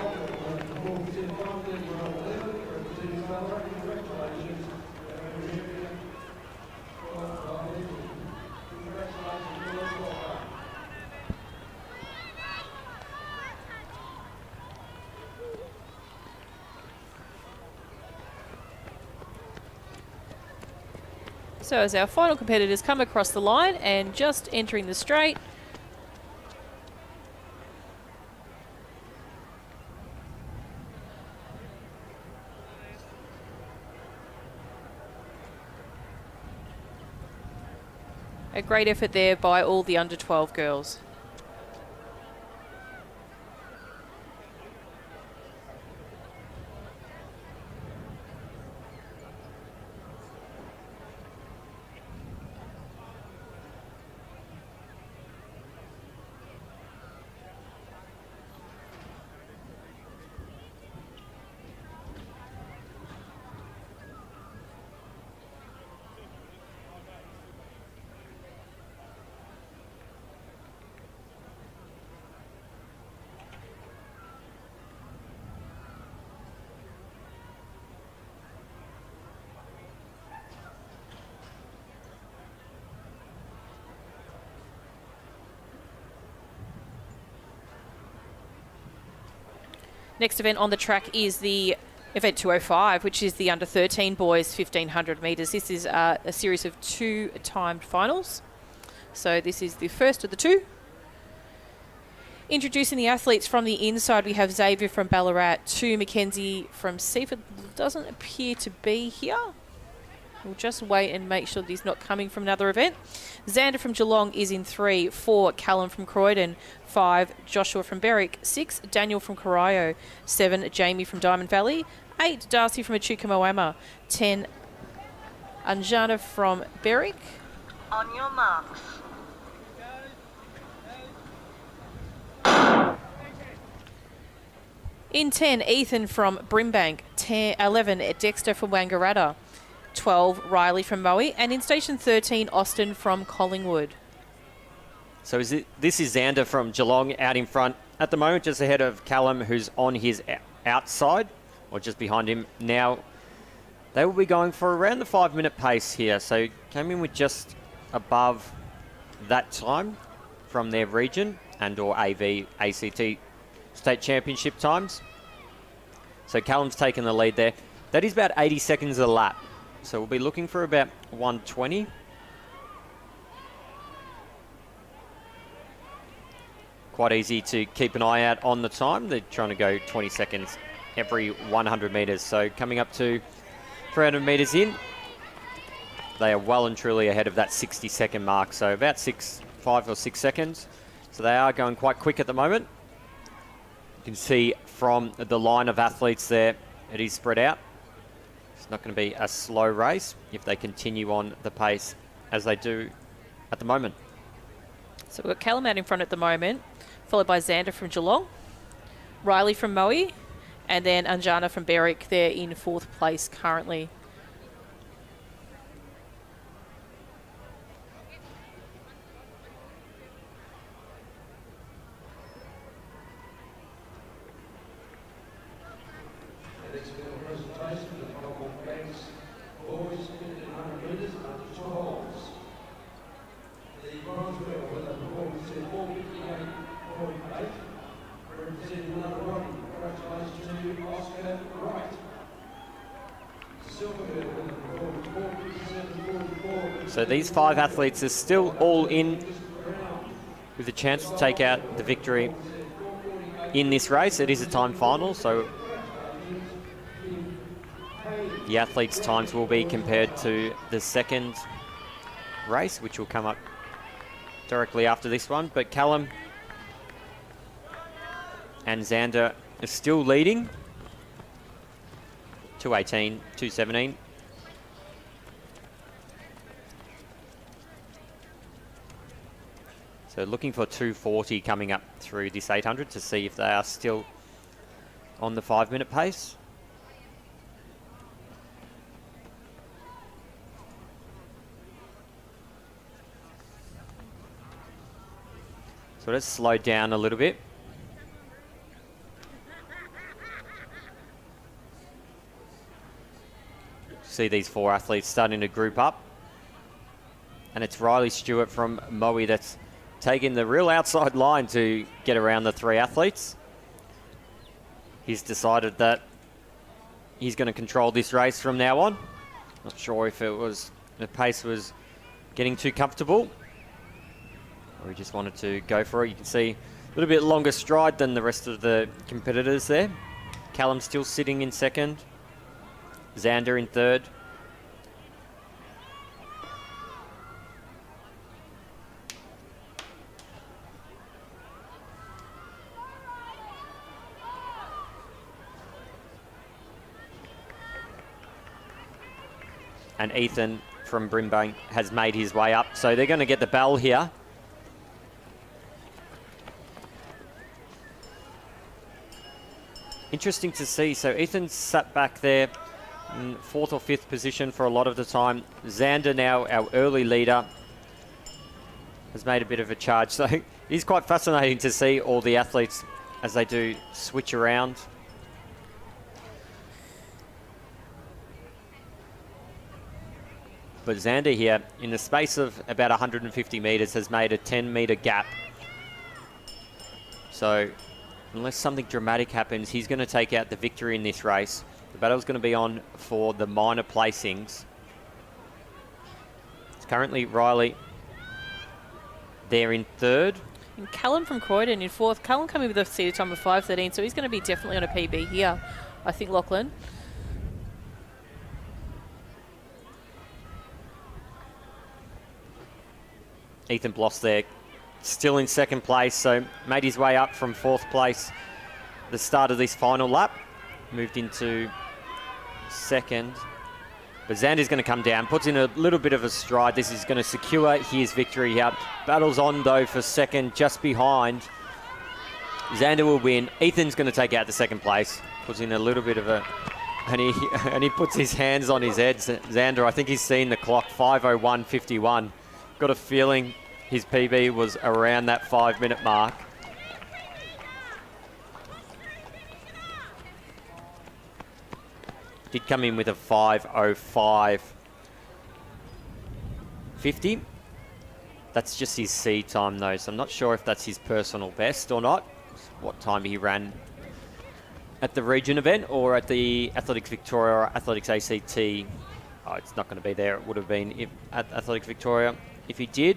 So as our final competitors come across the line and just entering the straight, a great effort there by all the under 12 girls. Next event on the track is the event 205, which is the under 13 boys 1,500 metres. This is a series of two timed finals. So this is the first of the two. Introducing the athletes from the inside, we have Xavier from Ballarat, 2 Mackenzie from Seaford. Doesn't appear to be here. We'll just wait and make sure that he's not coming from another event. Xander from Geelong is in 3, 4 Callum from Croydon, 5 Joshua from Berwick, 6 Daniel from Corio, 7 Jamie from Diamond Valley, 8 Darcy from Echuca Moama, 10 Anjana from Berwick. On your marks. In 10, Ethan from Brimbank, 11 Dexter from Wangaratta, 12 Riley from Moe, and in station 13 Austin from Collingwood. So this is Xander from Geelong out in front at the moment, just ahead of Callum, who's on his outside or just behind him. Now they will be going for around the 5-minute pace here, so came in with just above that time from their region and or ACT state championship times. So Callum's taken the lead there. That is about 80 seconds a lap. So we'll be looking for about 120. Quite easy to keep an eye out on the time. They're trying to go 20 seconds every 100 metres. So coming up to 300 metres in, they are well and truly ahead of that 60-second mark. So about 5 or 6 seconds. So they are going quite quick at the moment. You can see from the line of athletes there, it is spread out. It's not going to be a slow race if they continue on the pace as they do at the moment. So we've got Callum out in front at the moment, followed by Xander from Geelong, Riley from Moe, and then Anjana from Berwick. They're in 4th place currently. So these 5 athletes are still all in with a chance to take out the victory in this race. It is a time final, so the athletes' times will be compared to the second race, which will come up directly after this one. But Callum and Xander are still leading. 2:18, 2:17. So looking for 2:40 coming up through this 800 to see if they are still on the 5-minute pace. So let's slow down a little bit. See these 4 athletes starting to group up. And it's Riley Stewart from Moe that's taking the real outside line to get around the 3 athletes. He's decided that he's going to control this race from now on. Not sure if the pace was getting too comfortable, or he just wanted to go for it. You can see a little bit longer stride than the rest of the competitors there. Callum still sitting in second. Xander in third. And Ethan from Brimbank has made his way up. So they're going to get the bell here. Interesting to see. So Ethan sat back there in 4th or 5th position for a lot of the time. Xander, now our early leader, has made a bit of a charge. So it's quite fascinating to see all the athletes as they do switch around. But Xander here, in the space of about 150 metres, has made a 10-metre gap. So unless something dramatic happens, he's going to take out the victory in this race. The battle's going to be on for the minor placings. It's currently Riley there in third. And Callum from Croydon in fourth. Callum coming with a seated time of 5:13, so he's going to be definitely on a PB here, I think, Lachlan. Ethan Bloss there, still in second place, so made his way up from 4th place the start of this final lap. Moved into second. But Xander's going to come down, puts in a little bit of a stride. This is going to secure his victory here. Battles on, though, for second, just behind. Xander will win. Ethan's going to take out the second place. Puts in a little bit of a... And he puts his hands on his head. Xander, I think he's seen the clock, 5:01.51. Got a feeling his PB was around that 5-minute mark. Did come in with a 5:05.50. That's just his C time though, so I'm not sure if that's his personal best or not. What time he ran at the region event or at the Athletics Victoria or Athletics ACT. Oh, it's not going to be there. It would have been at Athletics Victoria if he did.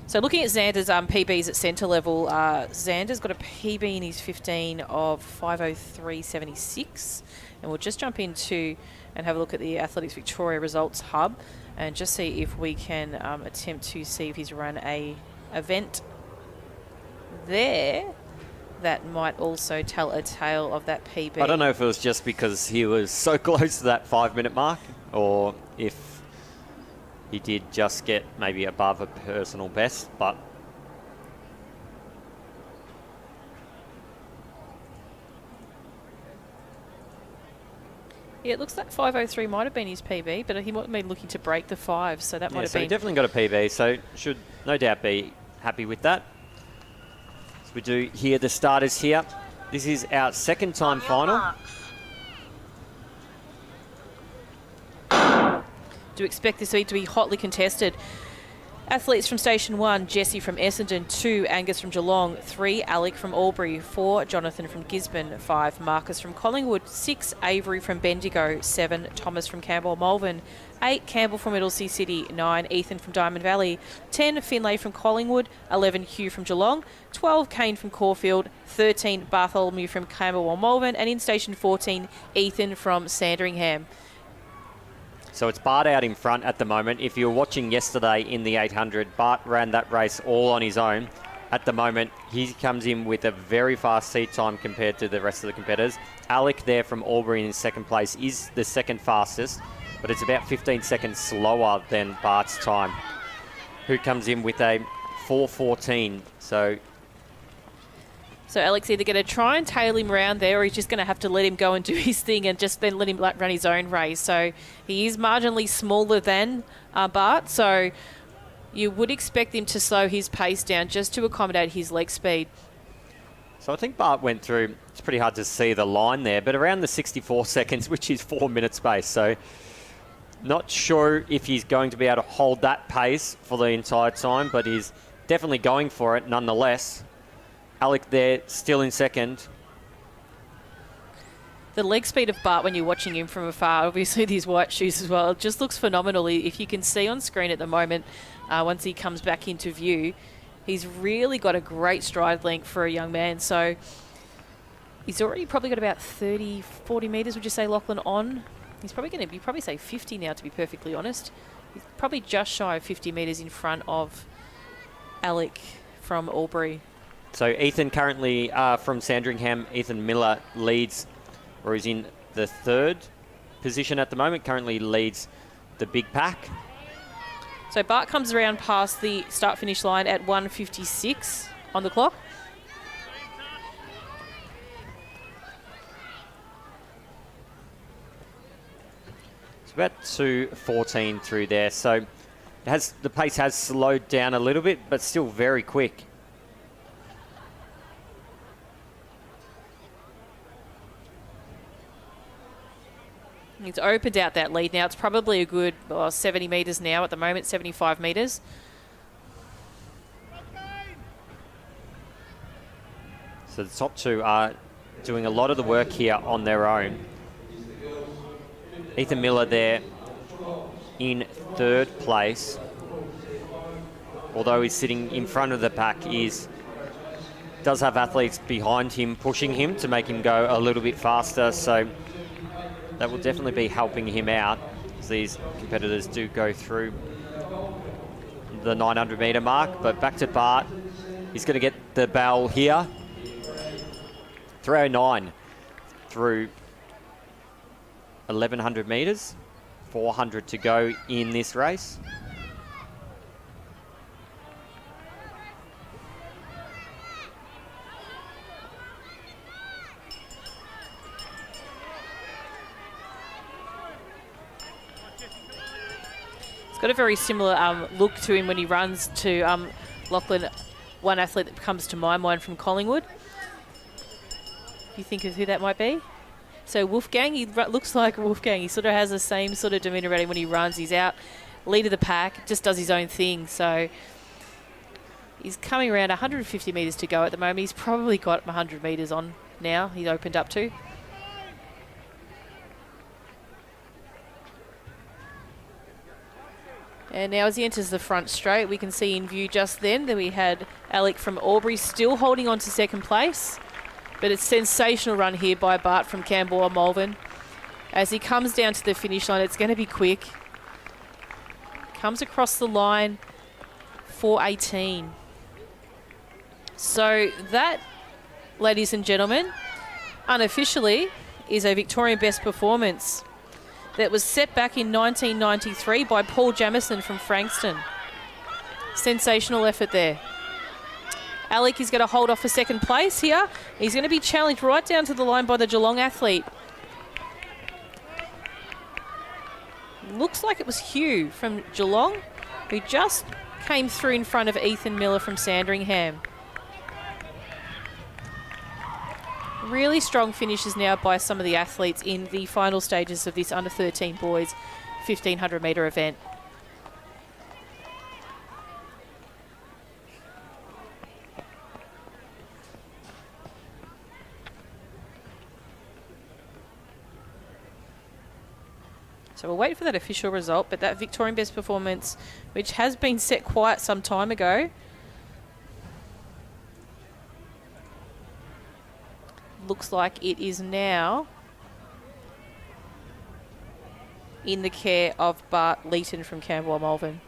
So looking at Xander's PBs at centre level, Xander's got a PB in his 15 of 5:03.76. And we'll just jump into and have a look at the Athletics Victoria Results Hub and just see if we can attempt to see if he's run a event there that might also tell a tale of that PB. I don't know if it was just because he was so close to that 5-minute mark or if he did just get maybe above a personal best, but yeah, it looks like 5:03 might have been his PB, but he might have been looking to break the 5, so that might have so been... he definitely got a PB, so should no doubt be happy with that. So we do hear the starters here. This is our second time final. Do expect this heat to be hotly contested. Athletes from Station 1, Jesse from Essendon. 2, Angus from Geelong. 3, Alec from Albury. 4, Jonathan from Gisborne. 5, Marcus from Collingwood. 6, Avery from Bendigo. 7, Thomas from Campbell Malvern. 8, Campbell from Middlesea City. 9, Ethan from Diamond Valley. 10, Finlay from Collingwood. 11, Hugh from Geelong. 12, Kane from Caulfield. 13, Bartholomew from Campbell Malvern. And in Station 14, Ethan from Sandringham. So it's Bart out in front at the moment. If you were watching yesterday in the 800, Bart ran that race all on his own. At the moment, he comes in with a very fast seat time compared to the rest of the competitors. Alec there from Albury in second place is the second fastest, but it's about 15 seconds slower than Bart's time, who comes in with a 4:14. So Alex either going to try and tail him around there, or he's just going to have to let him go and do his thing and just then let him run his own race. So he is marginally smaller than Bart, so you would expect him to slow his pace down just to accommodate his leg speed. So I think Bart went through, it's pretty hard to see the line there, but around the 64 seconds, which is 4 minutes pace. So not sure if he's going to be able to hold that pace for the entire time, but he's definitely going for it nonetheless. Alec there, still in second. The leg speed of Bart when you're watching him from afar, obviously these white shoes as well, it just looks phenomenal. If you can see on screen at the moment, once he comes back into view, he's really got a great stride length for a young man. So he's already probably got about 30, 40 metres, would you say, Lachlan, on? He's probably going to be, say 50 now, to be perfectly honest. He's probably just shy of 50 metres in front of Alec from Albury. So Ethan currently from Sandringham, Ethan Miller leads, or is in the third position at the moment, currently leads the big pack. So Bart comes around past the start-finish line at 1:56 on the clock. It's about 2:14 through there, so the pace has slowed down a little bit, but still very quick. It's opened out that lead now. It's probably a good 70 metres now at the moment, 75 metres. So the top two are doing a lot of the work here on their own. Ethan Miller there in third place. Although he's sitting in front of the pack, does have athletes behind him pushing him to make him go a little bit faster. So that will definitely be helping him out as these competitors do go through the 900 metre mark. But back to Bart. He's going to get the bell here. 3:09 through 1,100 metres. 400 to go in this race. Got a very similar look to him when he runs to Lachlan, one athlete that comes to my mind from Collingwood. You think of who that might be? So Wolfgang, he looks like Wolfgang. He sort of has the same sort of demeanour about him when he runs. He's out, lead of the pack, just does his own thing. So he's coming around 150 metres to go at the moment. He's probably got 100 metres on now. He's opened up to. And now as he enters the front straight, we can see in view just then that we had Alec from Albury still holding on to second place. But it's a sensational run here by Bart from Campbell or Malvern. As he comes down to the finish line, it's going to be quick. Comes across the line, 4:18. So that, ladies and gentlemen, unofficially is a Victorian best performance that was set back in 1993 by Paul Jamieson from Frankston. Sensational effort there. Alec is going to hold off for second place here. He's going to be challenged right down to the line by the Geelong athlete. Looks like it was Hugh from Geelong who just came through in front of Ethan Miller from Sandringham. Really strong finishes now by some of the athletes in the final stages of this under-13 boys 1500 metre event. So we'll wait for that official result, but that Victorian best performance, which has been set quite some time ago, looks like it is now in the care of Bart Leeton from Camberwell Malvern.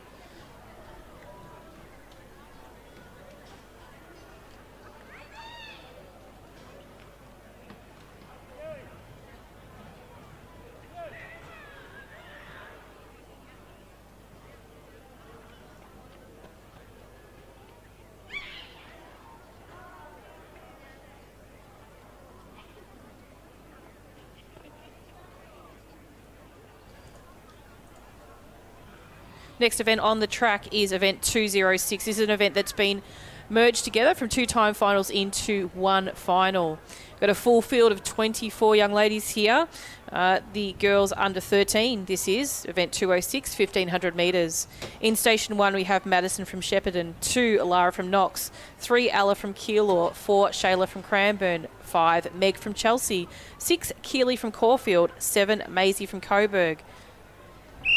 Next event on the track is event 206. This is an event that's been merged together from 2 time finals into 1 final. Got a full field of 24 young ladies here. The girls under 13, this is event 206, 1500 metres. In station 1, we have Madison from Shepparton, 2 Lara from Knox, 3 Ella from Keilor, 4 Shayla from Cranbourne, 5 Meg from Chelsea, 6 Keeley from Caulfield, 7 Maisie from Coburg,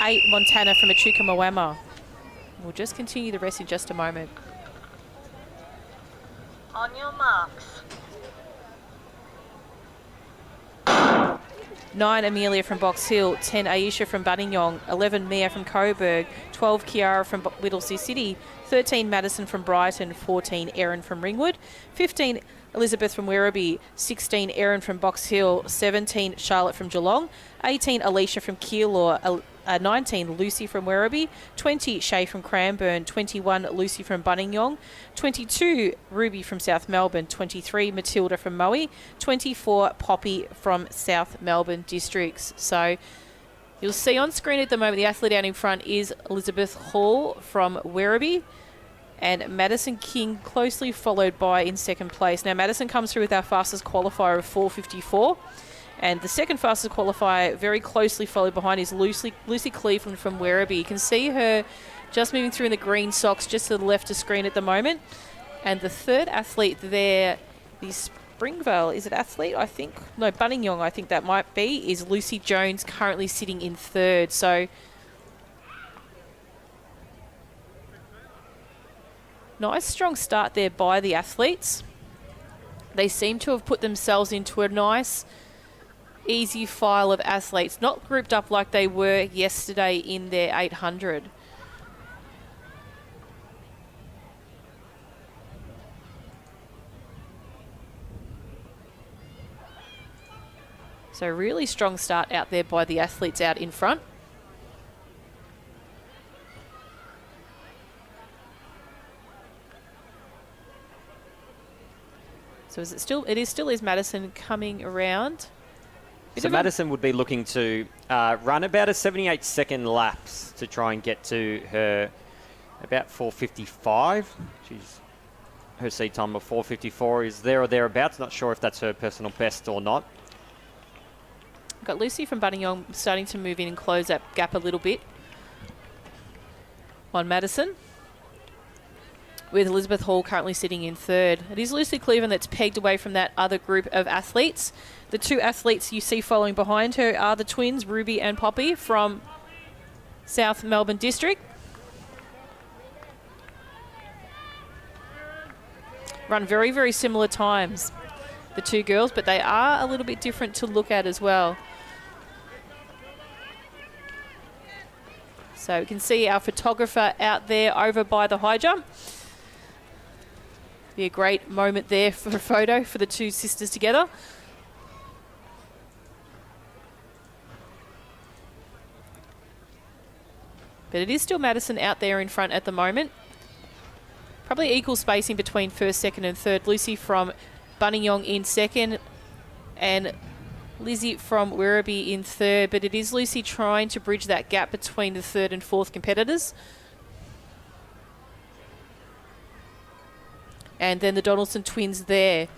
8 Montana from Echuca Moama. We'll just continue the rest in just a moment. On your marks. 9 Amelia from Box Hill, 10 Aisha from Buninyong, 11 Mia from Coburg, 12 Kiara from Whittlesea City, 13 Madison from Brighton, 14 Erin from Ringwood, 15 Elizabeth from Werribee, 16 Erin from Box Hill, 17 Charlotte from Geelong, 18 Alicia from Keilor, 19 Lucy from Werribee, 20 Shay from Cranbourne, 21 Lucy from Buninyong, 22 Ruby from South Melbourne, 23 Matilda from Moe, 24 Poppy from South Melbourne districts. So you'll see on screen at the moment the athlete out in front is Elizabeth Hall from Werribee, and Madison King closely followed by in second place. Now Madison comes through with our fastest qualifier of 4:54. And the second fastest qualifier, very closely followed behind, is Lucy Cleveland from Werribee. You can see her just moving through in the green socks just to the left of screen at the moment. And the third athlete there, the Springvale, is it athlete? I think, no, Buninyong, I think that might be, is Lucy Jones, currently sitting in third. So nice strong start there by the athletes. They seem to have put themselves into a nice easy file of athletes, not grouped up like they were yesterday in their 800. So really strong start out there by the athletes out in front. So is it still? It is still is Madison coming around. So Madison would be looking to run about a 78-second lapse to try and get to her about 4:55. Her seed time of 4:54 is there or thereabouts. Not sure if that's her personal best or not. Got Lucy from Buninyong starting to move in and close that gap a little bit on Madison, with Elizabeth Hall currently sitting in third. It is Lucy Cleveland that's pegged away from that other group of athletes. The 2 athletes you see following behind her are the twins, Ruby and Poppy, from South Melbourne District. Run very, very similar times, the 2 girls, but they are a little bit different to look at as well. So you can see our photographer out there over by the high jump. Be a great moment there for a photo for the 2 sisters together. But it is still Madison out there in front at the moment. Probably equal spacing between first, second and third. Lucy from Buninyong in second and Lizzie from Werribee in third. But it is Lucy trying to bridge that gap between the third and fourth competitors. And then the Donaldson twins there,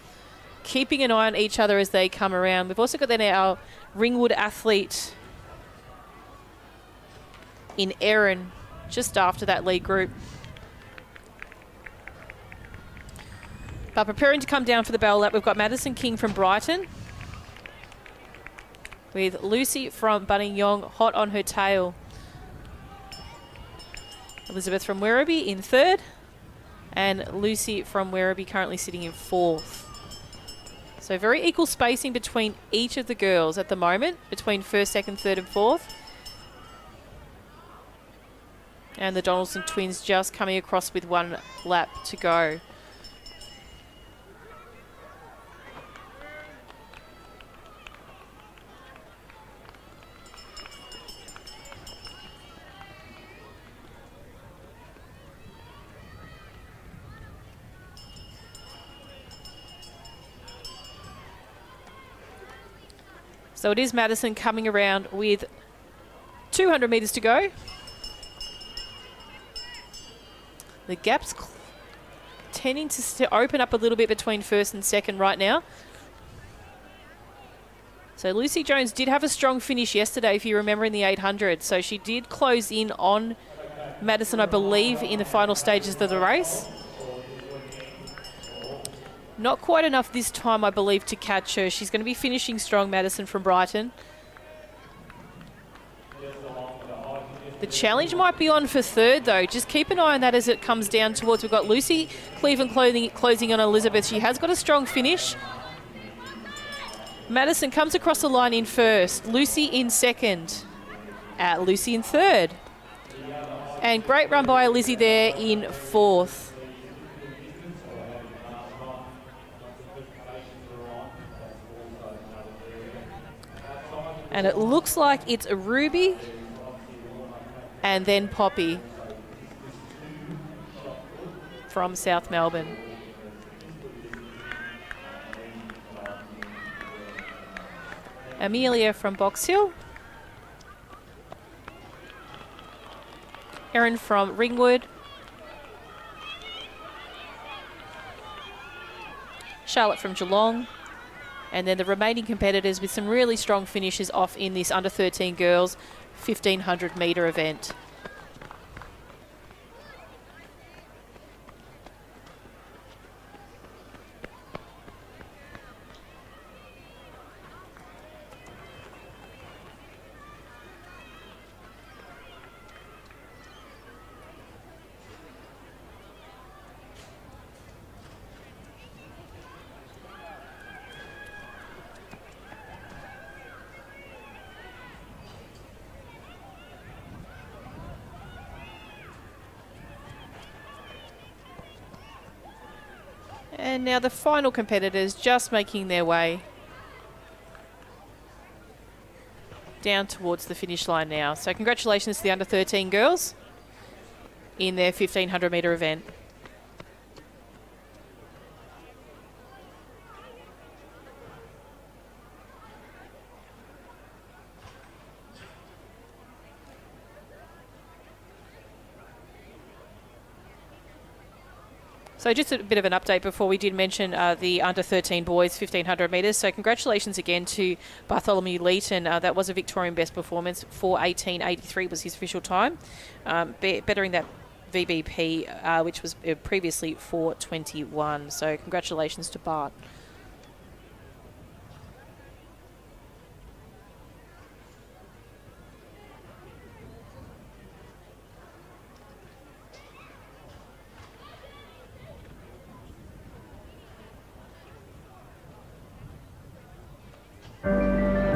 keeping an eye on each other as they come around. We've also got then our Ringwood athlete in Erin just after that lead group. But preparing to come down for the bell lap, we've got Madison King from Brighton with Lucy from Buninyong hot on her tail. Elizabeth from Werribee in third, and Lucy from Werribee currently sitting in fourth. So very equal spacing between each of the girls at the moment, between first, second, third and fourth. And the Donaldson twins just coming across with one lap to go. So it is Madison coming around with 200 metres to go. The gap's tending to open up a little bit between first and second right now. So Lucy Jones did have a strong finish yesterday, if you remember, in the 800. So she did close in on Madison, I believe, in the final stages of the race. Not quite enough this time, I believe, to catch her. She's going to be finishing strong, Madison from Brighton. The challenge might be on for third, though. Just keep an eye on that as it comes down towards. We've got Lucy Cleveland closing on Elizabeth. She has got a strong finish. Madison comes across the line in first. Lucy in second. Lucy in third. And great run by Lizzie there in fourth. And it looks like it's a Ruby and then Poppy from South Melbourne. Amelia from Box Hill. Erin from Ringwood. Charlotte from Geelong. And then the remaining competitors with some really strong finishes off in this under 13 girls 1500 metre event. And now the final competitors just making their way down towards the finish line now. So congratulations to the under 13 girls in their 1500 metre event. So just a bit of an update before we did mention the under 13 boys 1500 metres. So congratulations again to Bartholomew Leeton. That was a Victorian best performance. 4:18.83 was his official time, bettering that VBP, which was previously 4:21. So congratulations to Bart.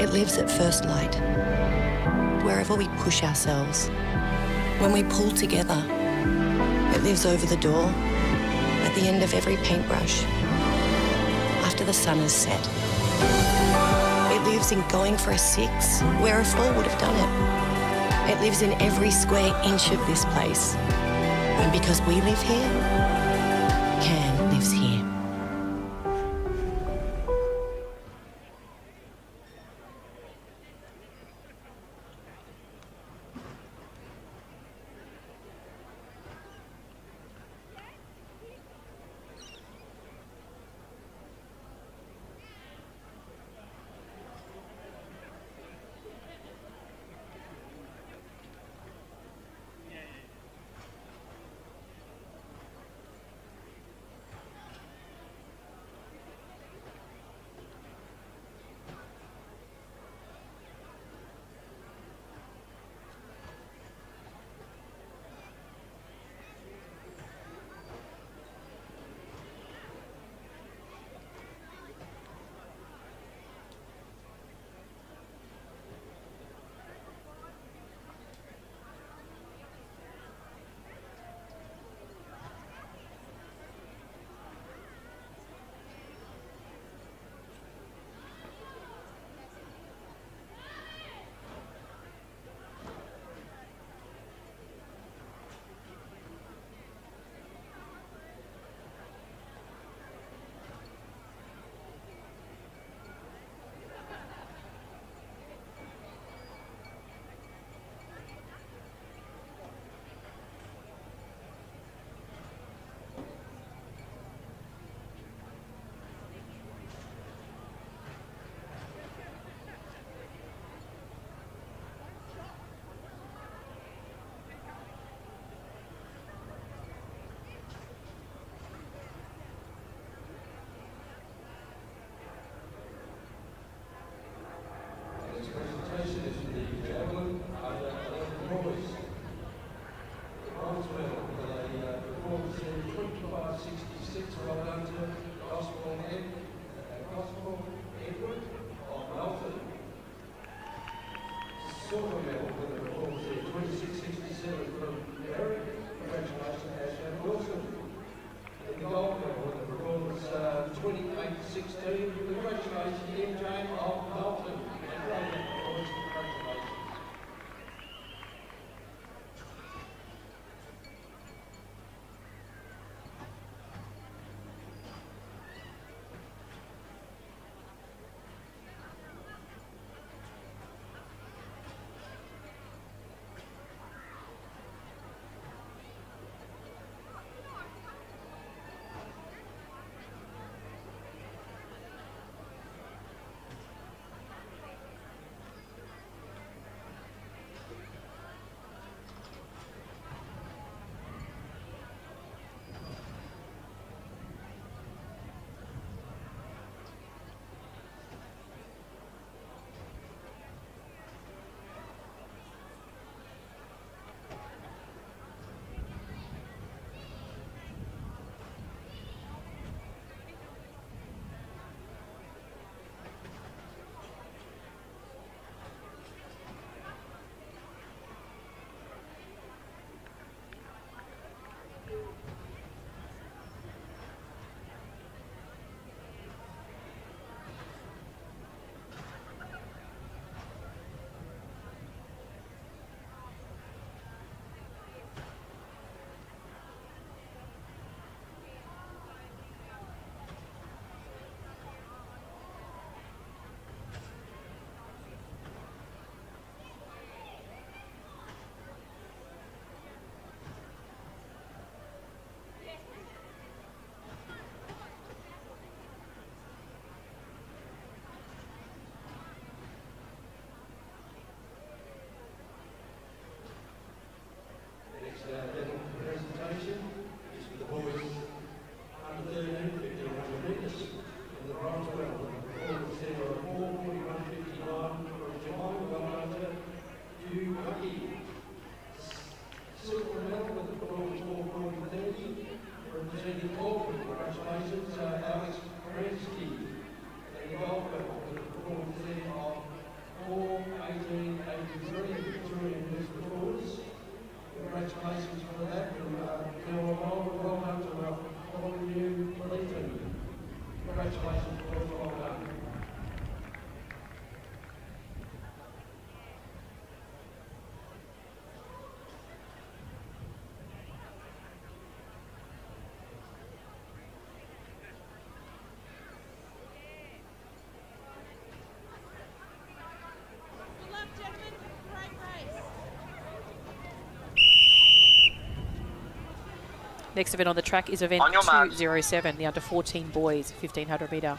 It lives at first light, wherever we push ourselves. When we pull together, it lives over the door, at the end of every paintbrush, after the sun has set. It lives in going for a 6, where a 4 would have done it. It lives in every square inch of this place. And because we live here, Can lives here. silver medal with the performance there, 26.67 from Eric. Congratulations, Ashley Wilson. And the gold medal with the performance 28.16. Congratulations, MJ of Dalton. And great performance, congratulations. Presentation is for the boys under 13, 1500 metres. And the bronze medal with the performance there of 4:41.59 from Geelong, well done to Bucky. Silver medal with the performance 4:40.30 representing Auckland. Congratulations, Alex Kransky. And the gold medal with the performance there of 4:18.83 Victorian best performance. Congratulations for that, and well done to all of you, Wellington. Congratulations, boys, well done. Good luck, gentlemen. Great race. Next event on the track is event On your marks. 207, the under 14 boys 1500 metre.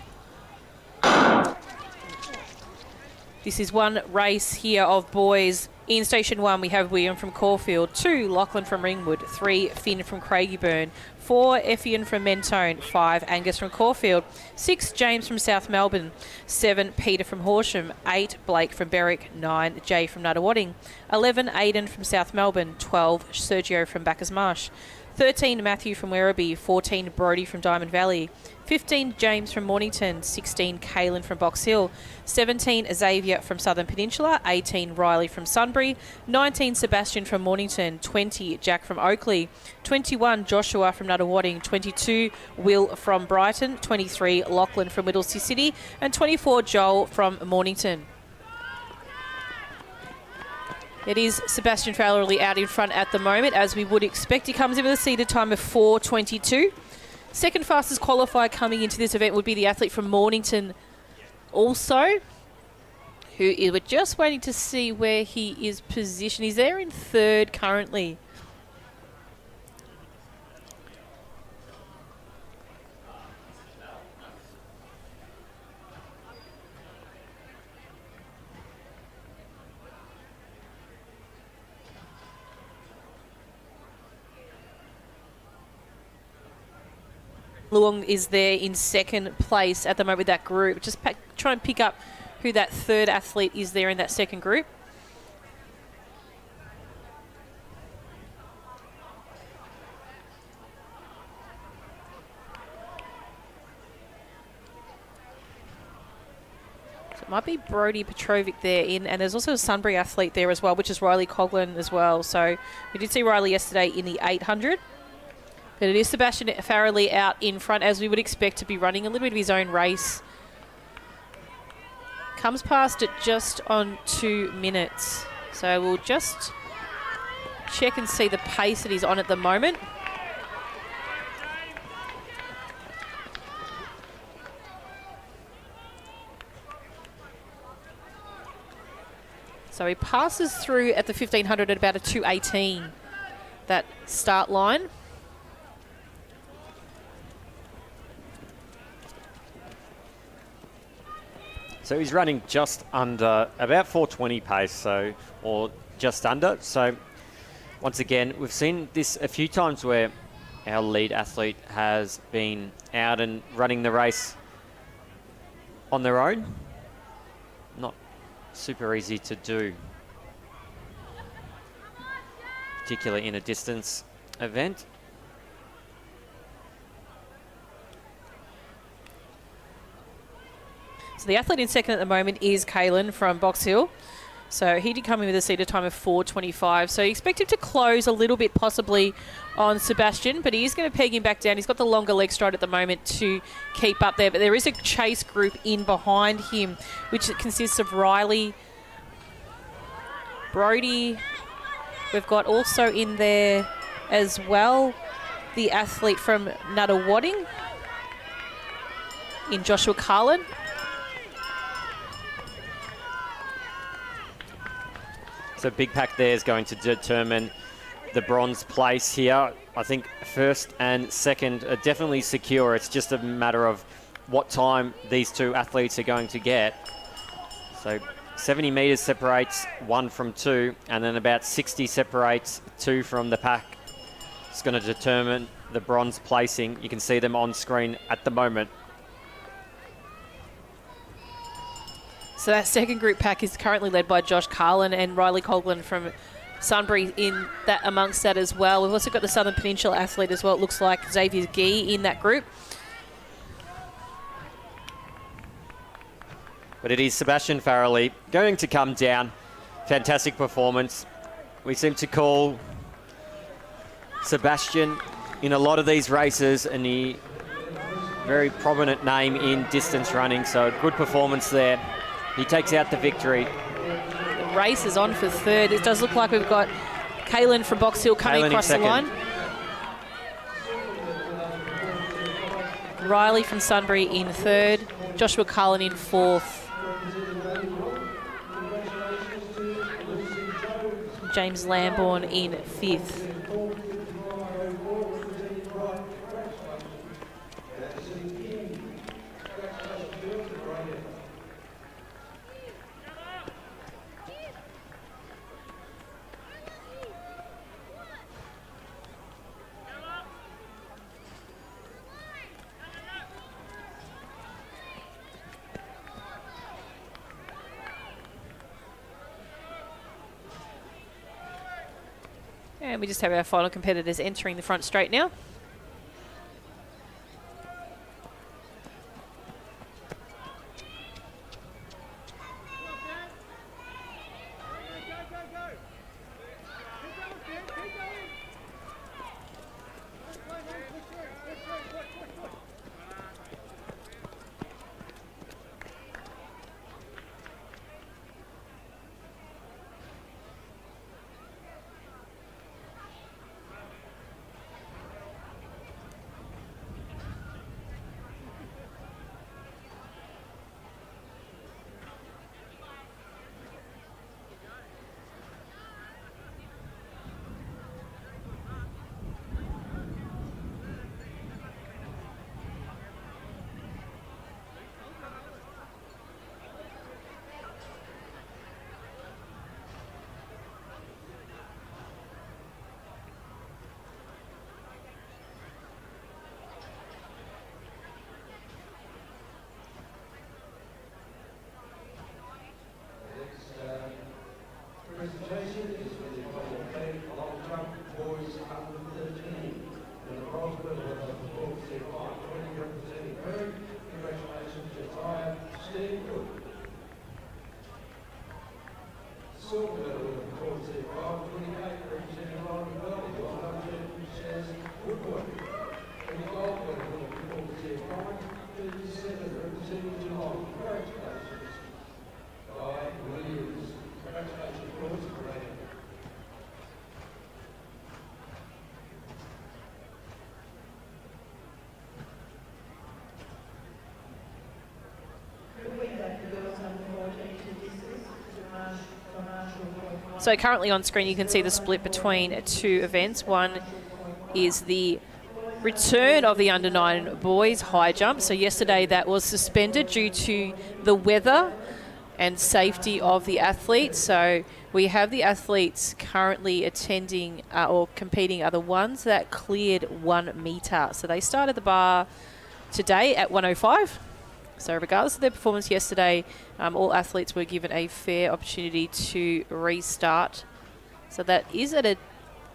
This is one race here of boys. In station 1, we have William from Caulfield, 2 Lachlan from Ringwood, 3 Finn from Craigieburn, 4 Effian from Mentone, 5 Angus from Caulfield, 6 James from South Melbourne, 7 Peter from Horsham, 8 Blake from Berwick, 9 Jay from Nuttawading, 11 Aidan from South Melbourne, 12 Sergio from Bacchus Marsh, 13 Matthew from Werribee, 14 Brody from Diamond Valley, 15 James from Mornington, 16 Caelan from Box Hill, 17 Xavier from Southern Peninsula, 18 Riley from Sunbury, 19 Sebastian from Mornington, 20 Jack from Oakley, 21 Joshua from Nuttawading, 22 Will from Brighton, 23 Lachlan from Whittlesea City, and 24 Joel from Mornington. It is Sebastian Fowlerly out in front at the moment, as we would expect. He comes in with a seeded time of 4:22. Second fastest qualifier coming into this event would be the athlete from Mornington also, who we're just waiting to see where he is positioned. He's there in third currently. Luong is there in second place at the moment with that group. Just try and pick up who that third athlete is there in that second group. So Might be Brody Petrovic there and there's also a Sunbury athlete there as well, which is Riley Coughlin as well. So we did see Riley yesterday in the 800. But it is Sebastian Farrelly out in front, as we would expect to be running a little bit of his own race. Comes past it just on 2 minutes. So we'll just check and see the pace that he's on at the moment. So he passes through at the 1500 at about a 2:18, that start line. So he's running just under, about 4:20 pace, so, or just under. So once again, we've seen this a few times where our lead athlete has been out and running the race on their own. Not super easy to do, particularly in a distance event. So the athlete in second at the moment is Kalen from Box Hill. So he did come in with a seated time of 4:25. So you expect him to close a little bit possibly on Sebastian, but he is going to peg him back down. He's got the longer leg stride at the moment to keep up there. But there is a chase group in behind him, which consists of Riley, Brody. We've got also in there as well the athlete from Nuttawading in Joshua Carlin. So Big Pack there is going to determine the bronze place here. I think first and second are definitely secure. It's just a matter of what time these two athletes are going to get. So 70 metres separates 1 from 2, and then about 60 separates 2 from the pack. It's going to determine the bronze placing. You can see them on screen at the moment. So that second group pack is currently led by Josh Carlin and Riley Coughlin from Sunbury in that amongst that as well. We've also got the Southern Peninsula athlete as well. It looks like Xavier Gee in that group. But it is Sebastian Farrelly going to come down. Fantastic performance. We seem to call Sebastian in a lot of these races, and he very prominent name in distance running. So good performance there. He takes out the victory. The race is on for third. It does look like we've got Kalen from Box Hill coming across the line. Riley from Sunbury in third. Joshua Carlin in fourth. James Lambourne in fifth. And we just have our final competitors entering the front straight now. silver medal winner for Tour C 528, representing Ryan Burley, well known as Woodward. And the gold medal winner for Tour C 537, representing Geelong. Congratulations, Guy Williams. Congratulations, boys. Great. So currently on screen you can see the split between two events. One is the return of the under-9 boys high jump. So yesterday that was suspended due to the weather and safety of the athletes. So we have the athletes currently attending or competing are the ones that cleared 1 metre. So they started the bar today at 105. So regardless of their performance yesterday, all athletes were given a fair opportunity to restart. So that is at a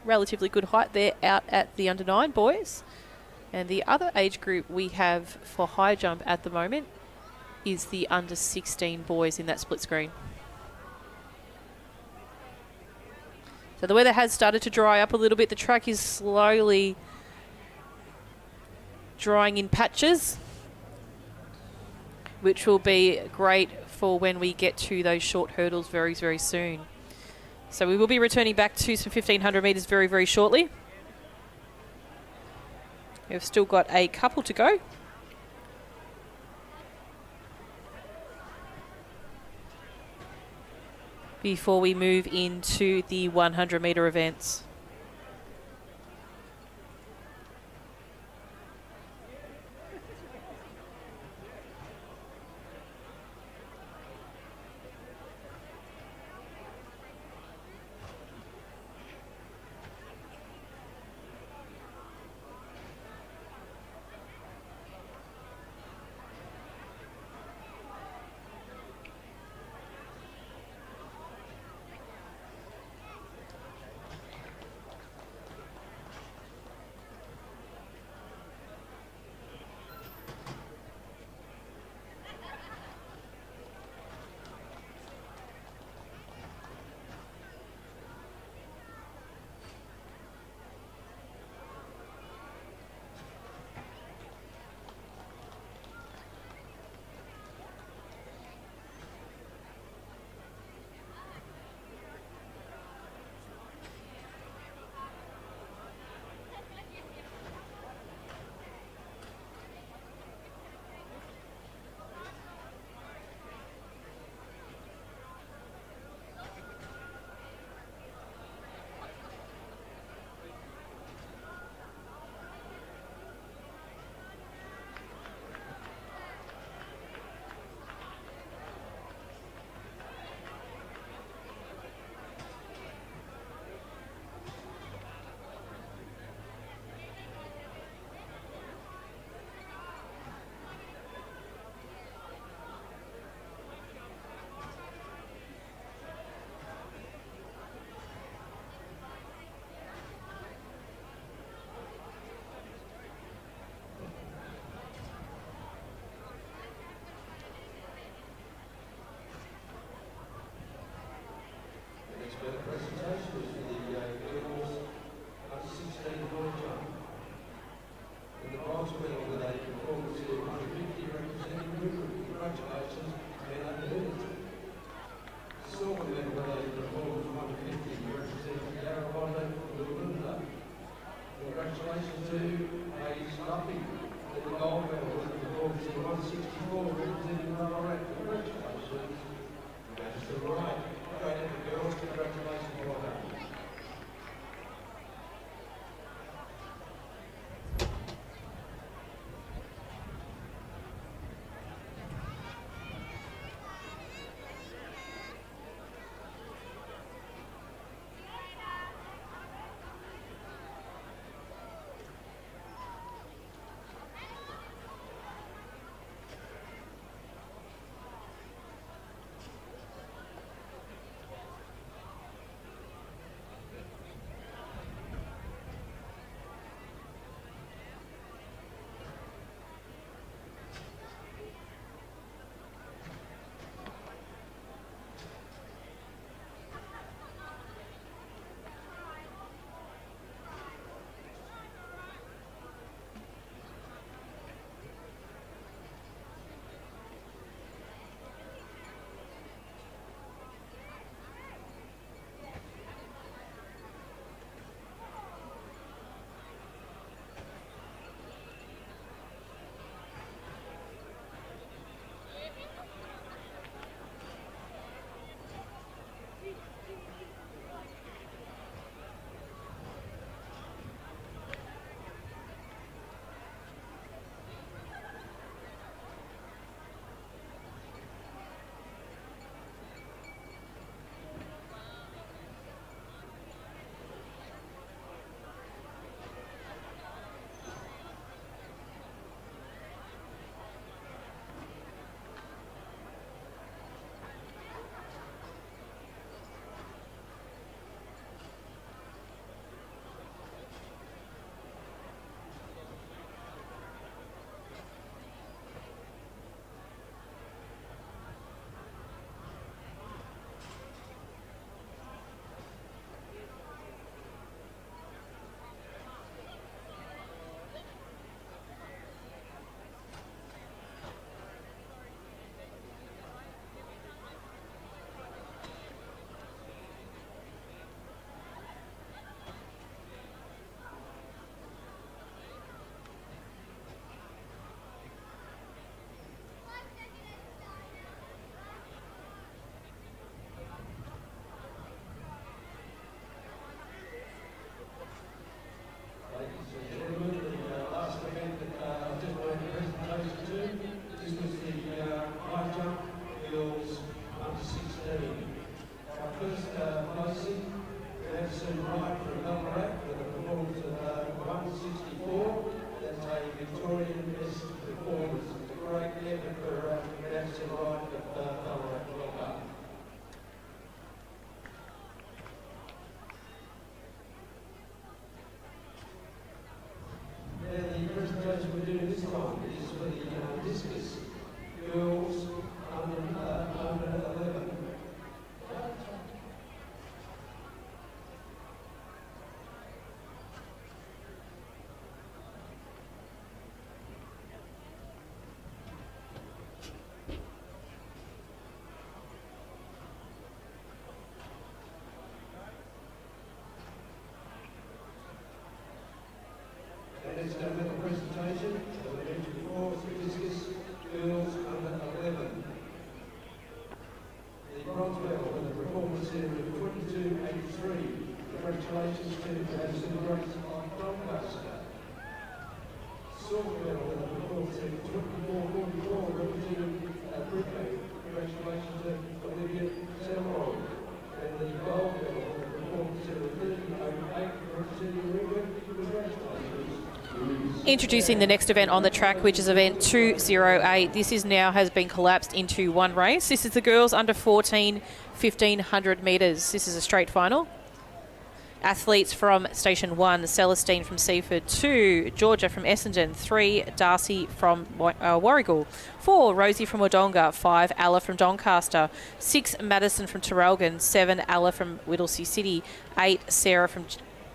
relatively good height there out at the under-9 boys. And the other age group we have for high jump at the moment is the under-16 boys in that split screen. So the weather has started to dry up a little bit. The track is slowly drying in patches, which will be great for when we get to those short hurdles very, very soon. So we will be returning back to some 1,500 metres very, very shortly. We've still got a couple to go. Before we move into the 100 metre events. bronze medal in the performance in 22.83. Congratulations to Madison Grace Doncaster. Silver medal in the performance in 24.44, representing Britain. Congratulations to LAVic. And the gold medal in the performance in 30.08, representing England. Congratulations. Introducing the next event on the track, which is event 208. This is now has been collapsed into one race. This is the girls under 14, 1500 metres. This is a straight final. Athletes from Station 1, Celestine from Seaford. 2, Georgia from Essendon. 3, Darcy from Warragul. 4, Rosie from Wodonga. 5, Ella from Doncaster. 6, Madison from Terrelgan. 7, Ella from Whittlesea City. 8, Sarah from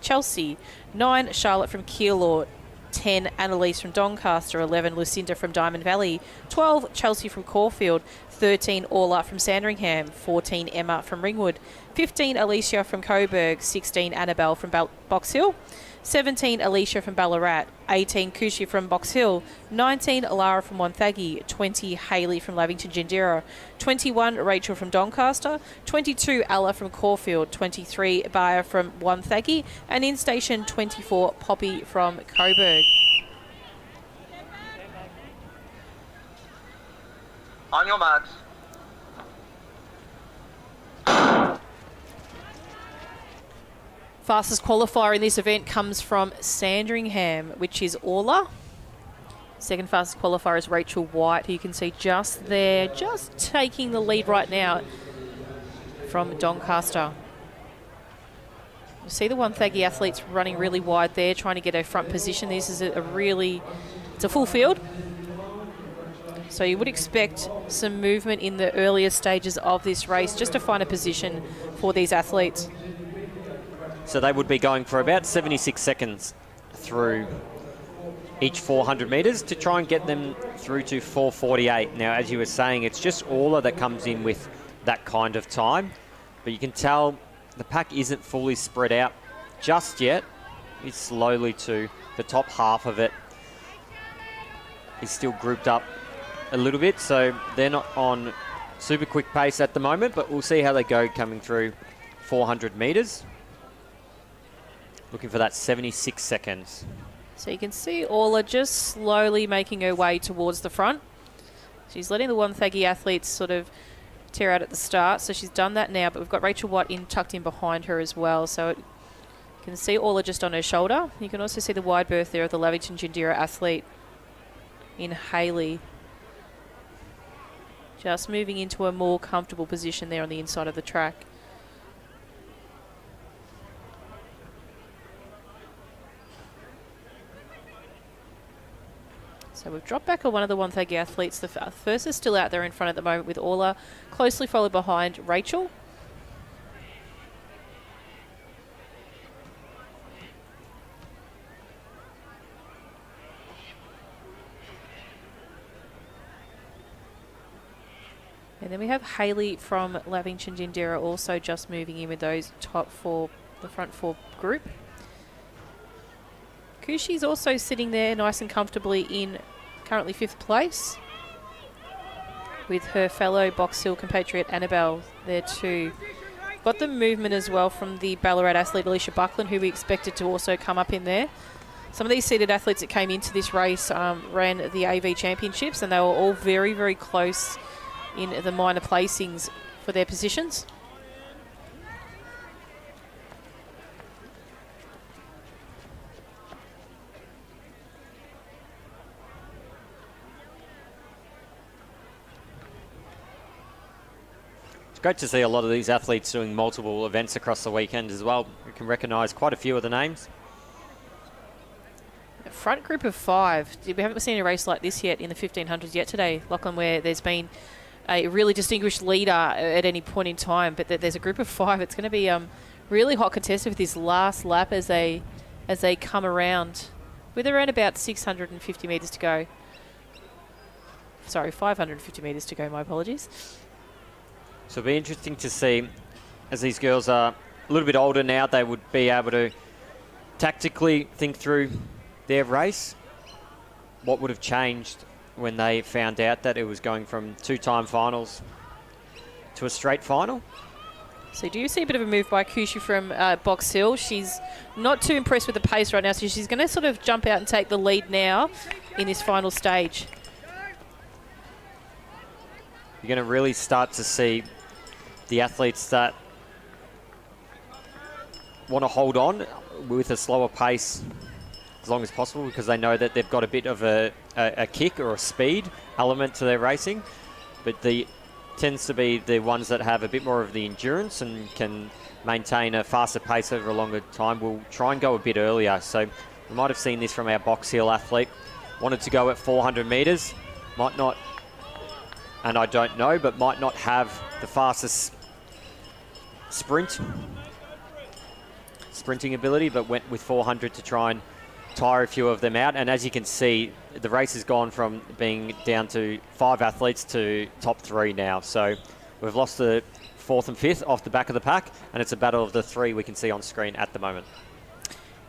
Chelsea. 9, Charlotte from Keilor. 10, Annalise from Doncaster. 11, Lucinda from Diamond Valley. 12, Chelsea from Caulfield. 13, Orla from Sandringham. 14, Emma from Ringwood. 15, Alicia from Coburg. 16, Annabelle from Box Hill. 17, Alicia from Ballarat. 18, Kushi from Box Hill. 19, Alara from Wonthaggi. 20, Hayley from Lavington Gindera. 21, Rachel from Doncaster. 22, Ella from Caulfield. 23, Bayer from Wonthaggi. And in station 24, Poppy from Coburg. On your marks. Fastest qualifier in this event comes from Sandringham, which is Orla. Second fastest qualifier is Rachel White, who you can see just there, just taking the lead right now from Doncaster. You see the Wonthaggi athletes running really wide there, trying to get a front position. This is it's a full field. So you would expect some movement in the earlier stages of this race just to find a position for these athletes. So they would be going for about 76 seconds through each 400 metres to try and get them through to 4:48. Now, as you were saying, it's just Orla that comes in with that kind of time. But you can tell the pack isn't fully spread out just yet. It's slowly to the top half of it is still grouped up a little bit. So they're not on super quick pace at the moment, but we'll see how they go coming through 400 metres. Looking for that 76 seconds. So you can see Orla just slowly making her way towards the front. She's letting the Wonthaggi athletes sort of tear out at the start. So she's done that now, but we've got Rachel White tucked in behind her as well. So you can see Orla just on her shoulder. You can also see the wide berth there of the Lavington Gindera athlete in Hayley. Just moving into a more comfortable position there on the inside of the track. So we've dropped back on one of the Wonthaggi athletes. The first is still out there in front at the moment with Orla, closely followed behind Rachel. And then we have Hayley from Lavington Gindera also just moving in with those top four, the front four group. Kushi's also sitting there nice and comfortably in currently 5th place with her fellow Box Hill compatriot Annabelle there too. Got the movement as well from the Ballarat athlete Alicia Buckland, who we expected to also come up in there. Some of these seeded athletes that came into this race ran the AV Championships, and they were all very, very close in the minor placings for their positions. Great to see a lot of these athletes doing multiple events across the weekend as well. You can recognise quite a few of the names. A front group of 5. We haven't seen a race like this yet in the 1500s yet today, Lachlan, where there's been a really distinguished leader at any point in time, but there's a group of 5. It's going to be really hot contested with this last lap as they come around with around about 650 metres to go. Sorry, 550 metres to go, my apologies. So it'll be interesting to see, as these girls are a little bit older now, they would be able to tactically think through their race. What would have changed when they found out that it was going from 2-time finals to a straight final. So do you see a bit of a move by Kushi from Box Hill? She's not too impressed with the pace right now, so she's going to sort of jump out and take the lead now in this final stage. You're going to really start to see the athletes that want to hold on with a slower pace as long as possible, because they know that they've got a bit of a kick or a speed element to their racing. But the tends to be the ones that have a bit more of the endurance and can maintain a faster pace over a longer time will try and go a bit earlier. So we might have seen this from our Box Hill athlete. Wanted to go at 400 metres. Might not, and I don't know, but might not have the fastest sprinting ability, but went with 400 to try and tire a few of them out. And as you can see, the race has gone from being down to 5 athletes to top 3 now. So we've lost the 4th and 5th off the back of the pack, and it's a battle of the 3 we can see on screen at the moment.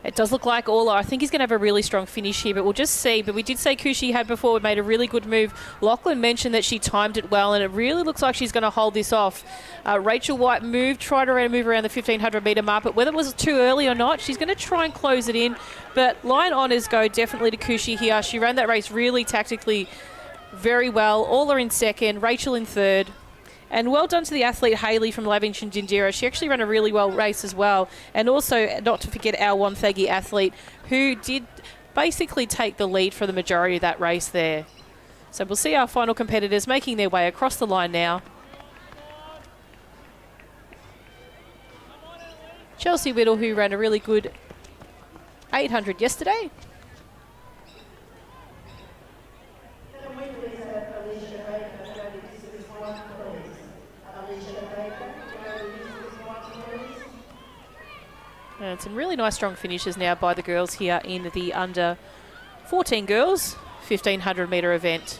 It does look like Orla. I think he's going to have a really strong finish here, but we'll just see. But we did say Kushi had before made a really good move. Lachlan mentioned that she timed it well, and it really looks like she's going to hold this off. Rachel White tried to move around the 1,500 metre mark, but whether it was too early or not, she's going to try and close it in. But line honours go definitely to Kushi here. She ran that race really tactically very well. Orla in second, Rachel in third. And well done to the athlete Hayley from LAVic and Jindira. She actually ran a really well race as well. And also, not to forget our Wonthaggi athlete, who did basically take the lead for the majority of that race there. So we'll see our final competitors making their way across the line now. Chelsea Whittle, who ran a really good 800 yesterday. And some really nice strong finishes now by the girls here in the under 14 girls 1,500 metre event.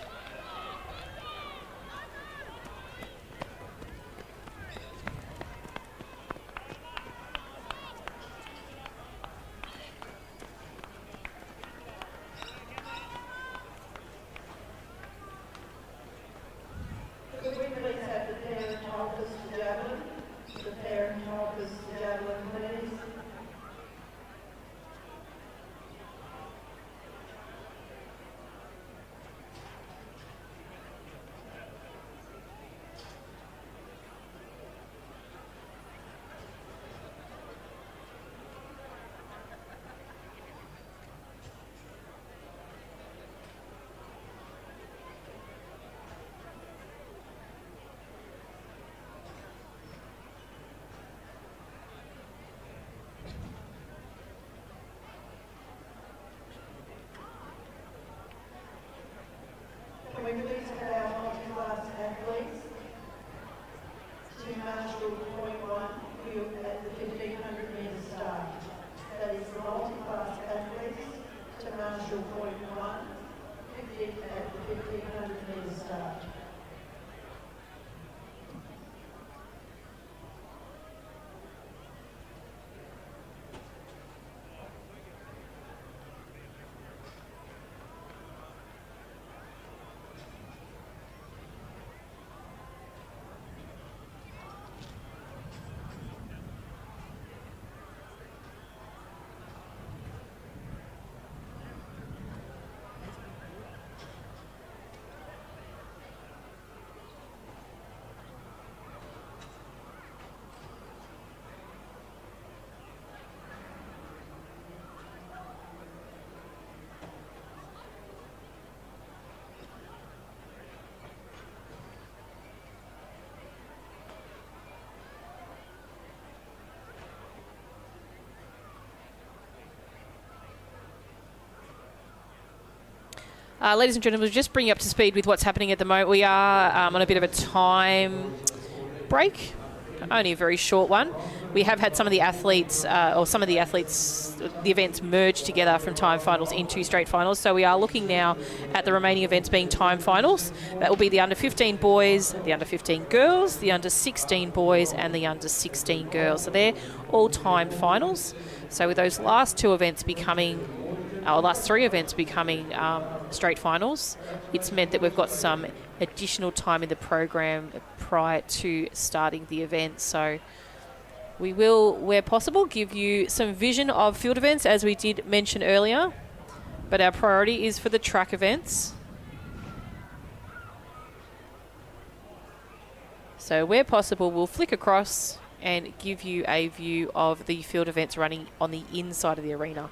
Ladies and gentlemen, we'll just bring you up to speed with what's happening at the moment. We are on a bit of a time break, only a very short one. We have had some of the athletes, the events merged together from time finals into straight finals. So we are looking now at the remaining events being time finals. That will be the under 15 boys, the under 15 girls, the under 16 boys, and the under 16 girls. So they're all time finals. So with those last 2 events becoming, last 3 events becoming straight finals. It's meant that we've got some additional time in the program prior to starting the event. So we will, where possible, give you some vision of field events, as we did mention earlier. But our priority is for the track events. So where possible, we'll flick across and give you a view of the field events running on the inside of the arena.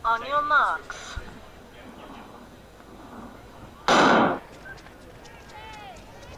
On your marks.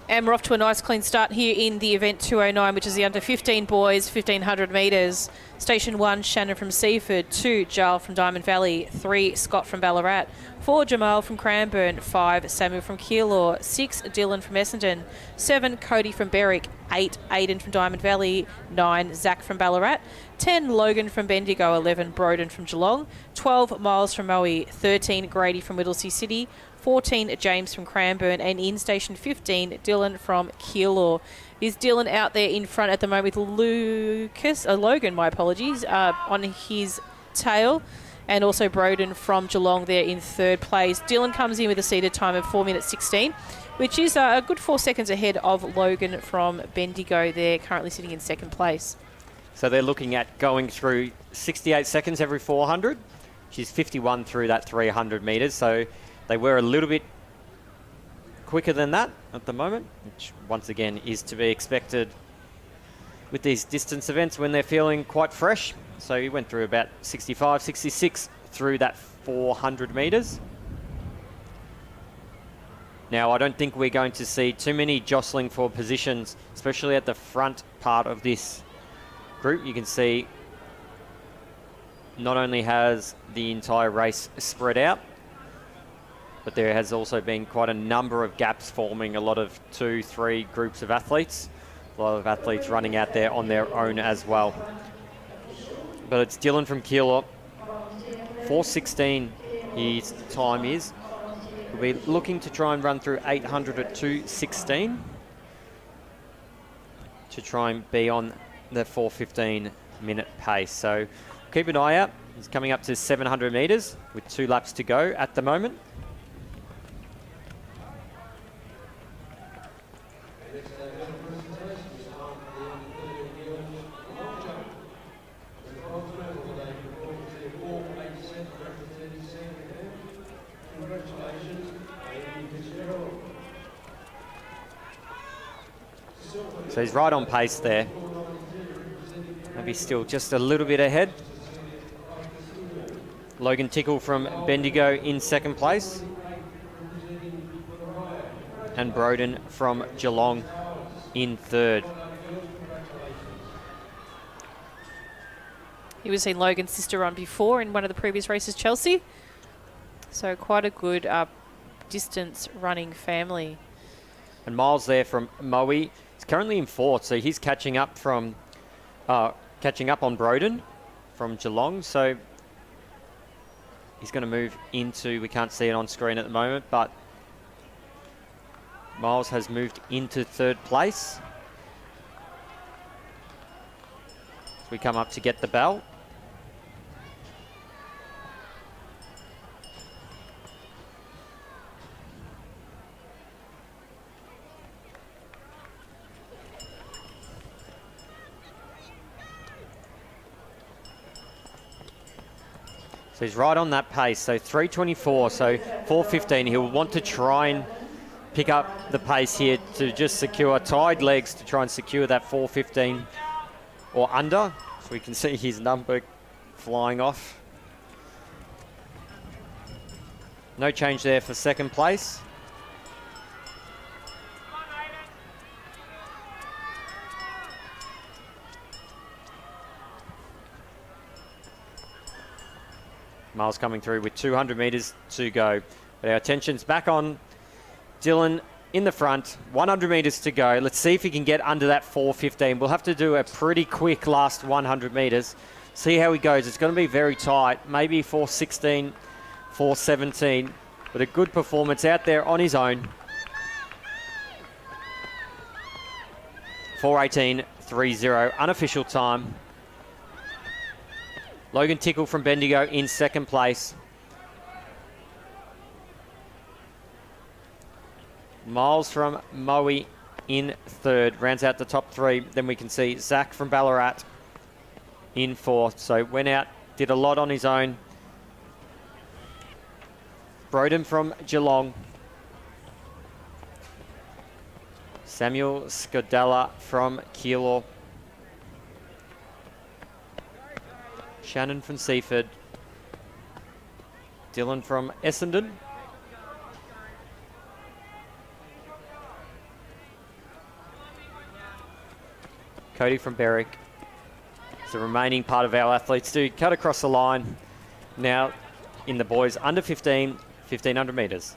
And we're off to a nice clean start here in the event 209, which is the under 15 boys, 1500 metres. Station 1, Shannon from Seaford. 2, Jarl from Diamond Valley. 3, Scott from Ballarat. 4, Jamal from Cranbourne. 5, Samuel from Keilor. 6, Dylan from Essendon. 7, Cody from Berwick. 8, Aidan from Diamond Valley. 9, Zach from Ballarat. 10, Logan from Bendigo. 11, Broden from Geelong. 12, Miles from Moe. 13, Grady from Whittlesea City. 14, James from Cranbourne, and in station 15, Dylan from Keilor. Is Dylan out there in front at the moment with Logan, my apologies, on his tail, and also Broden from Geelong there in third place. Dylan comes in with a seated time of 4 minutes 16, which is a good 4 seconds ahead of Logan from Bendigo there, currently sitting in second place. So they're looking at going through 68 seconds every 400. She's 51 through that 300 metres, so they were a little bit quicker than that at the moment, which once again is to be expected with these distance events when they're feeling quite fresh. So he went through about 65, 66 through that 400 metres. Now, I don't think we're going to see too many jostling for positions, especially at the front part of this group. You can see not only has the entire race spread out, but there has also been quite a number of gaps forming, a lot of 2-3 groups of athletes. A lot of athletes running out there on their own as well. But it's Dylan from Keilor. 4:16 his time is. We'll be looking to try and run through 800 at 2:16 to try and be on the 4:15 minute pace. So keep an eye out. He's coming up to 700 metres with 2 laps to go at the moment. So he's right on pace there. Maybe still just a little bit ahead. Logan Tickle from Bendigo in second place. And Broden from Geelong in third. He was seen Logan's sister run before in one of the previous races, Chelsea. So quite a good distance running family. And Miles there from Moe. He's currently in fourth, so he's catching up on Broden from Geelong. So he's going to move into, we can't see it on screen at the moment, but Miles has moved into third place. So we come up to get the bell. So he's right on that pace. So 3:24, so 4:15. He'll want to try and pick up the pace here to just secure tied legs to try and secure that 4:15 or under. So we can see his number flying off. No change there for second place. Miles coming through with 200 metres to go. But our attention's back on Dylan in the front. 100 metres to go. Let's see if he can get under that 4:15. We'll have to do a pretty quick last 100 metres. See how he goes. It's going to be very tight. Maybe 4:16, 4:17. But a good performance out there on his own. 4:18.30, unofficial time. Logan Tickle from Bendigo in second place. Miles from Moe in third, rounds out the top three. Then we can see Zach from Ballarat in fourth. So went out, did a lot on his own. Broden from Geelong. Samuel Scodella from Keilor. Shannon from Seaford. Dylan from Essendon. Cody from Berwick. It's the remaining part of our athletes to cut across the line. Now in the boys under 15, 1,500 metres.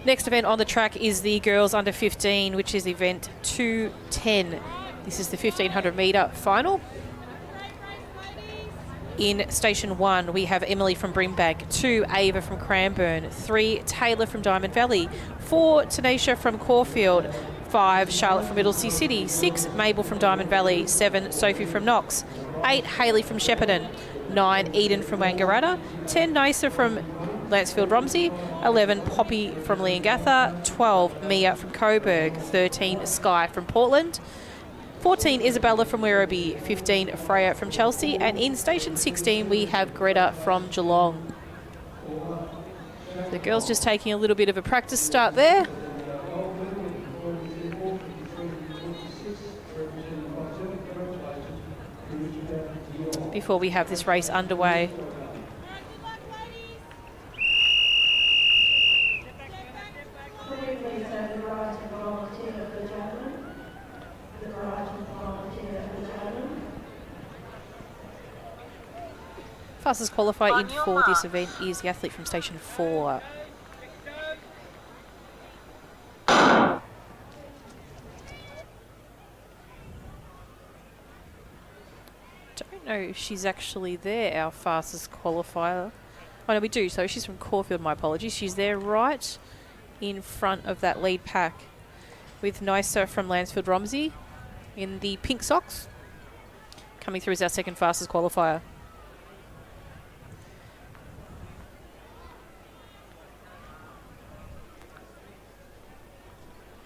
Next event on the track is the girls under 15, which is event 210. This is the 1,500 metre final. In station 1, we have Emily from Brimbank, 2, Ava from Cranbourne, 3, Taylor from Diamond Valley, 4, Tanisha from Caulfield, 5, Charlotte from Middlesea City, 6, Mabel from Diamond Valley, 7, Sophie from Knox, 8, Hayley from Shepparton, 9, Eden from Wangaratta, 10, Nisa from Lancefield Romsey, 11, Poppy from Leongatha, 12, Mia from Coburg, 13, Sky from Portland, 14, Isabella from Werribee, 15, Freya from Chelsea, and in station 16 we have Greta from Geelong. The girls just taking a little bit of a practice start there. Before we have this race underway. Fastest qualifier in for this event is the athlete from station 4. Don't know if she's actually there, our fastest qualifier. Oh no, we do. So she's from Caulfield, my apologies. She's there right in front of that lead pack with Nisa from Lancefield Romsey in the pink socks. Coming through as our second fastest qualifier.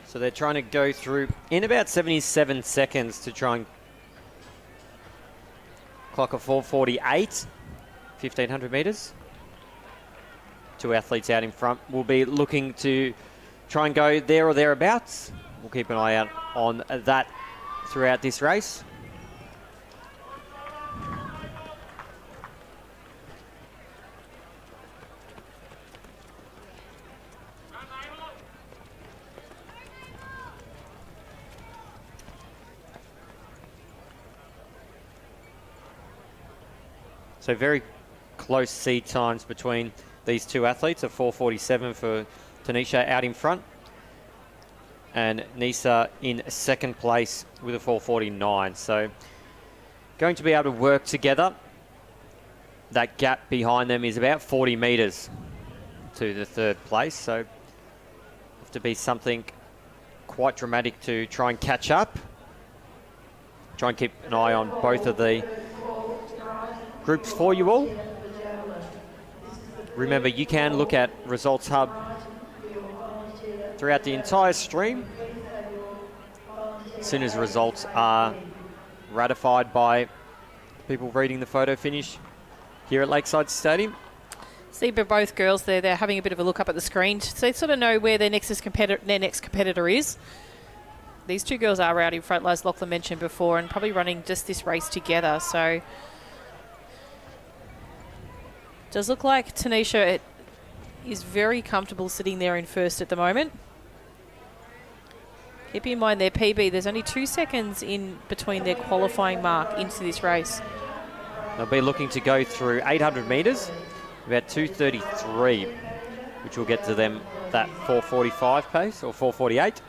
So they're trying to go through in about 77 seconds to try and clock a 4:48, 1,500 metres. Two athletes out in front will be looking to try and go there or thereabouts. We'll keep an eye out on that throughout this race. So very close seed times between these two athletes, a 4:47 for Tanisha out in front and Nisa in second place with a 4:49. So going to be able to work together. That gap behind them is about 40 metres to the third place. So have to be something quite dramatic to try and catch up. Try and keep an eye on both of the groups for you all. Remember, you can look at Results Hub throughout the entire stream. as soon as results are ratified by people reading the photo finish here at Lakeside Stadium. See both girls there, they're having a bit of a look up at the screen so they sort of know where their next competitor is. These two girls are out in front, as Lachlan mentioned before, and probably running just this race together. So does look like Tanisha is very comfortable sitting there in first at the moment. Keep in mind their PB, there's only 2 seconds in between their qualifying mark into this race. They'll be looking to go through 800 metres, about 2:33, which will get to them that 4:45 pace, or 4:48.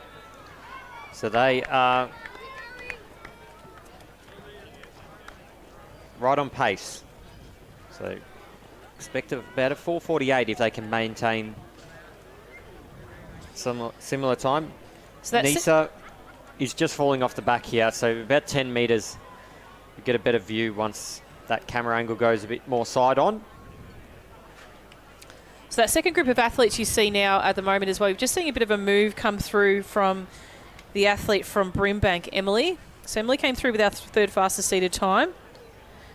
So they are right on pace. So expect about a 4:48 if they can maintain some similar time. So Nisa is just falling off the back here, so about 10 metres. You get a better view once that camera angle goes a bit more side on. So that second group of athletes you see now at the moment as well, we've just seen a bit of a move come through from the athlete from Brimbank, Emily. So Emily came through with our third fastest seated time.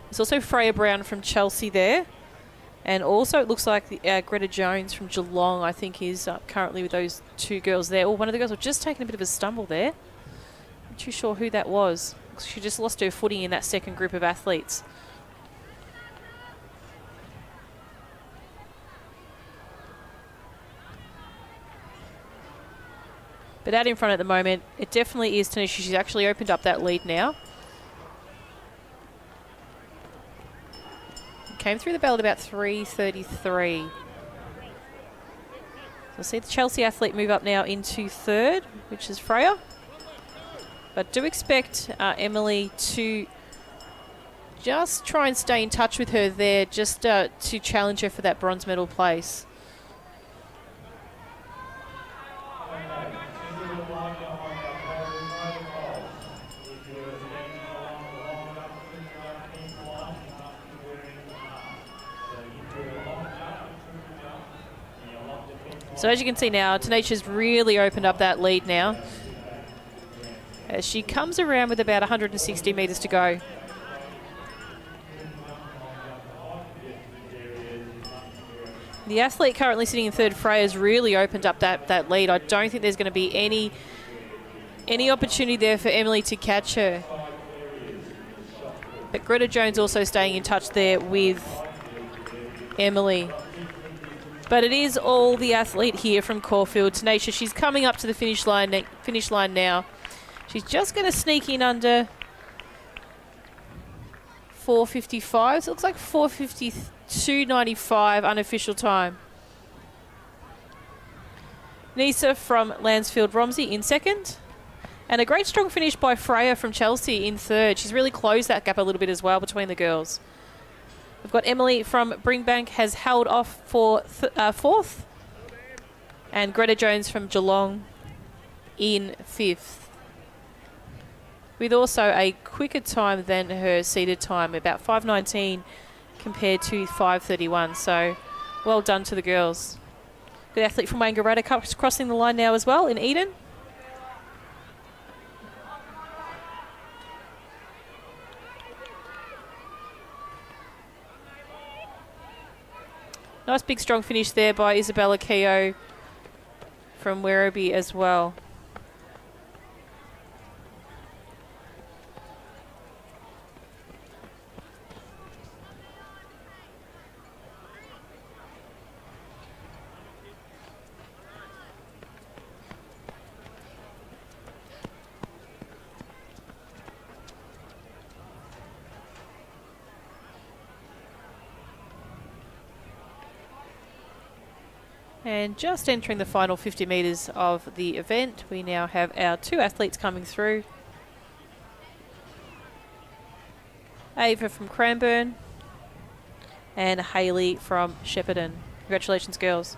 There's also Freya Brown from Chelsea there. And also it looks like Greta Jones from Geelong, I think, is currently with those two girls there. Oh, one of the girls was just taking a bit of a stumble there. Not too sure who that was. She just lost her footing in that second group of athletes. But out in front at the moment, it definitely is Tanisha. She's actually opened up that lead now. Came through the bell at about 3:33. So see the Chelsea athlete move up now into third, which is Freya. But do expect Emily to just try and stay in touch with her there, just to challenge her for that bronze medal place. So as you can see now, Tanisha's really opened up that lead now, as she comes around with about 160 metres to go. The athlete currently sitting in third, Freya's really opened up that lead. I don't think there's going to be any opportunity there for Emily to catch her. But Greta Jones also staying in touch there with Emily. But it is all the athlete here from Caulfield. Tanisha, she's coming up to the finish line now. She's just going to sneak in under 4:55. So it looks like 4:52.95 unofficial time. Nisa from Lansfield Romsey in second. And a great strong finish by Freya from Chelsea in third. She's really closed that gap a little bit as well between the girls. We've got Emily from Brimbank has held off for fourth. And Greta Jones from Geelong in fifth. With also a quicker time than her seated time, about 5:19 compared to 5:31. So well done to the girls. Good athlete from Wangaratta crossing the line now as well in Eden. Nice big strong finish there by Isabella Keogh from Werribee as well. And just entering the final 50 metres of the event, we now have our two athletes coming through. Ava from Cranbourne and Hayley from Shepparton. Congratulations, girls.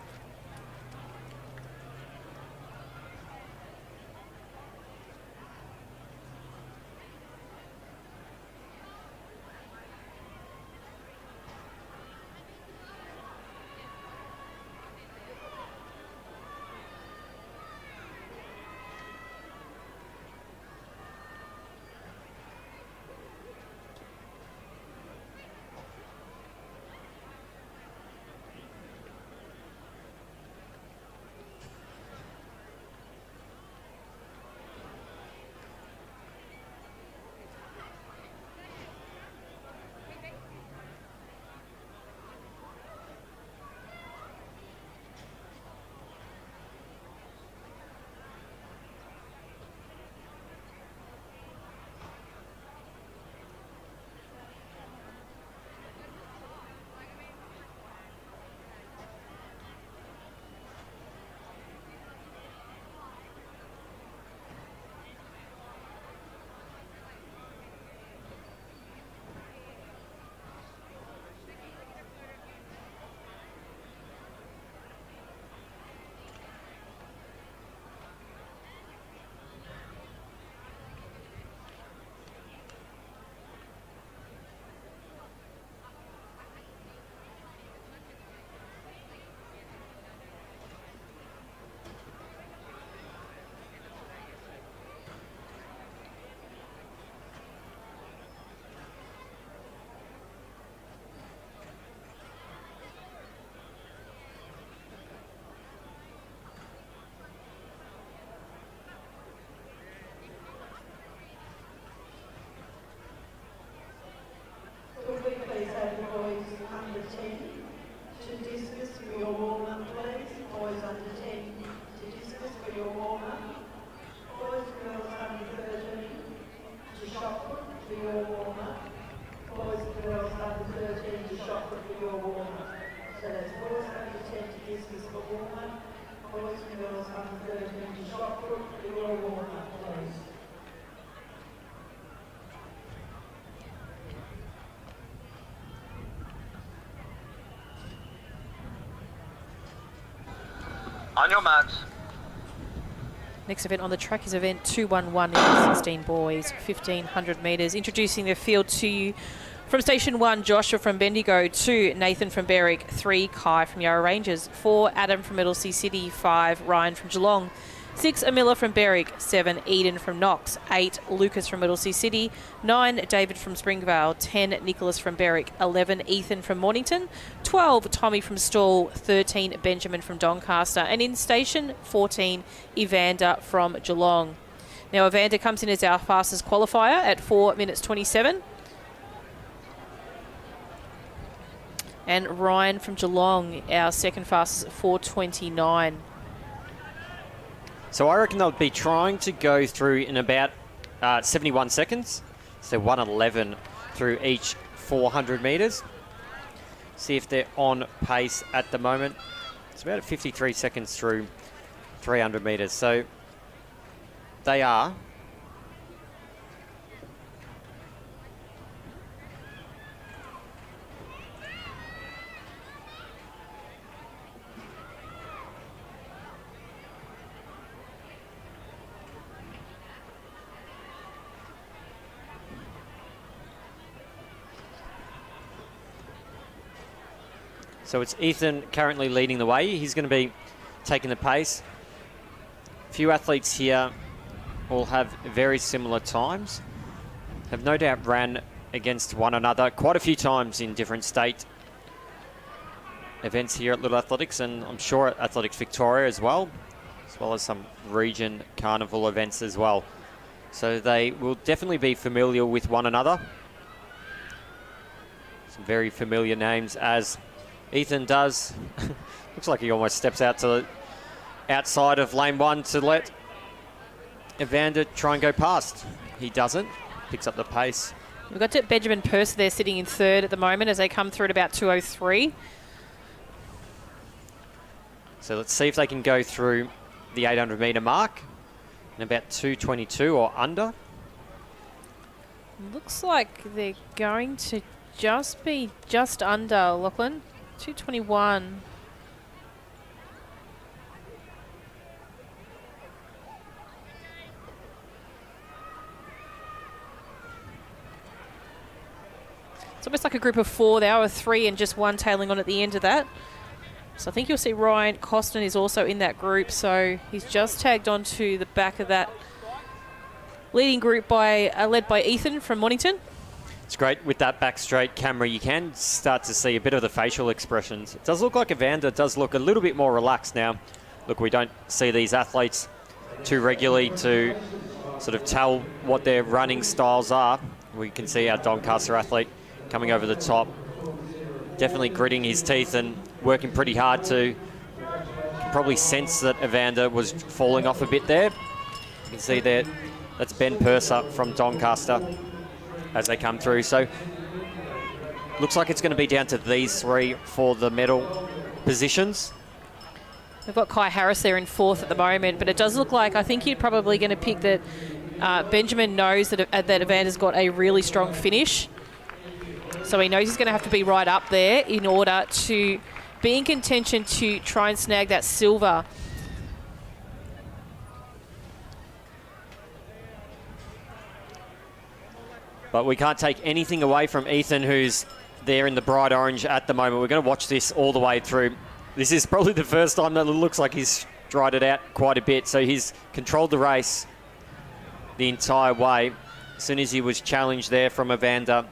your warmer. Boys and girls under 13 to shot put for your warmer. Boys and girls under 13 to shot put for your warmer. So that's boys under 10 to discus for warmer. Boys and girls under 13 to shot put for your warmer, please. On your marks. Next event on the track is event 211 in 16 boys, 1500 metres. Introducing the field to you from Station 1, Joshua from Bendigo. 2, Nathan from Berwick. 3, Kai from Yarra Ranges. 4, Adam from Middlesea City. 5, Ryan from Geelong. 6, Amila from Berwick. 7, Eden from Knox. 8, Lucas from Middlesea City. 9, David from Springvale. 10, Nicholas from Berwick. 11, Ethan from Mornington. 12, Tommy from Stawell. 13, Benjamin from Doncaster. And in Station 14, Evander from Geelong. Now, Evander comes in as our fastest qualifier at 4 minutes 27. And Ryan from Geelong, our second fastest at 4:29. So I reckon they'll be trying to go through in about 71 seconds. So 1:11 through each 400 metres. See if they're on pace at the moment. It's about 53 seconds through 300 metres. So they are. So it's Ethan currently leading the way. He's going to be taking the pace. A few athletes here all have very similar times. Have no doubt ran against one another quite a few times in different state events here at Little Athletics, and I'm sure at Athletics Victoria as well as some region carnival events as well. So they will definitely be familiar with one another. Some very familiar names as Ethan does. Looks like he almost steps out to the outside of lane 1 to let Evander try and go past. He doesn't. Picks up the pace. We've got Benjamin Purser there sitting in third at the moment as they come through at about 2:03. So let's see if they can go through the 800 metre mark in about 2:22 or under. Looks like they're going to be just under, Lachlan. 2:21. It's almost like a group of 4 there, or 3 and just 1 tailing on at the end of that. So I think you'll see Ryan Costin is also in that group. So he's just tagged onto the back of that leading group led by Ethan from Mornington. It's great with that back straight camera. You can start to see a bit of the facial expressions. It does look like Evander does look a little bit more relaxed now. Look, we don't see these athletes too regularly to sort of tell what their running styles are. We can see our Doncaster athlete coming over the top, definitely gritting his teeth and working pretty hard to probably sense that Evander was falling off a bit there. You can see there, that's Ben Purser from Doncaster as they come through. So looks like it's going to be down to these 3 for the medal positions. We've got Kai Harris there in 4th at the moment, but it does look like, I think you're probably going to pick that Benjamin knows that Evander's got a really strong finish. So he knows he's going to have to be right up there in order to be in contention to try and snag that silver. But we can't take anything away from Ethan, who's there in the bright orange at the moment. We're going to watch this all the way through. This is probably the first time that it looks like he's strided out quite a bit. So he's controlled the race the entire way. As soon as he was challenged there from Evander,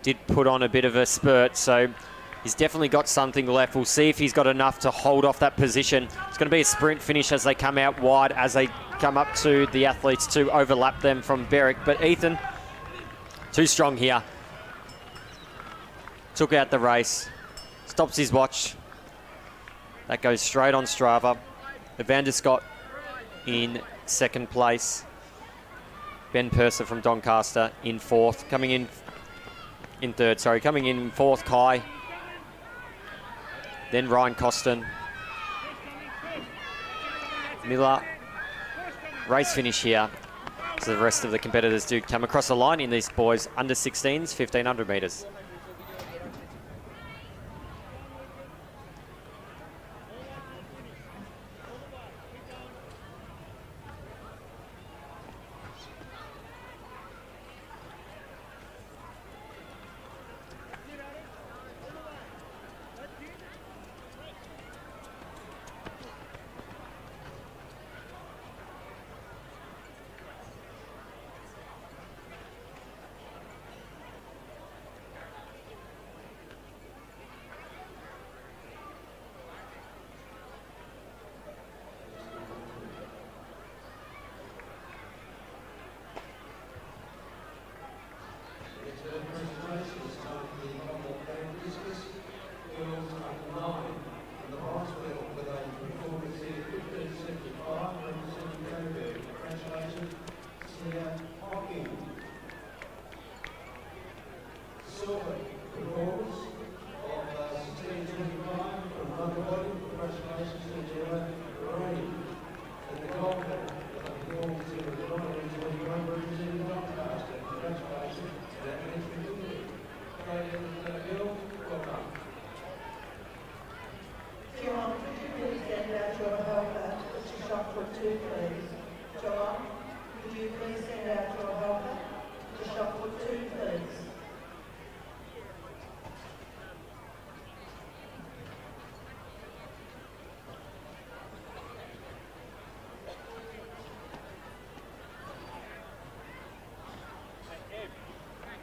did put on a bit of a spurt. So he's definitely got something left. We'll see if he's got enough to hold off that position. It's going to be a sprint finish as they come out wide, as they come up to the athletes to overlap them from Berwick. But Ethan, too strong here. Took out the race. Stops his watch. That goes straight on Strava. Evander Scott in second place. Ben Purser from Doncaster in fourth. Coming in third, coming in fourth, Kai. Then Ryan Costin. Miller. Race finish here. So the rest of the competitors do come across the line in these boys under 16s, 1500 metres.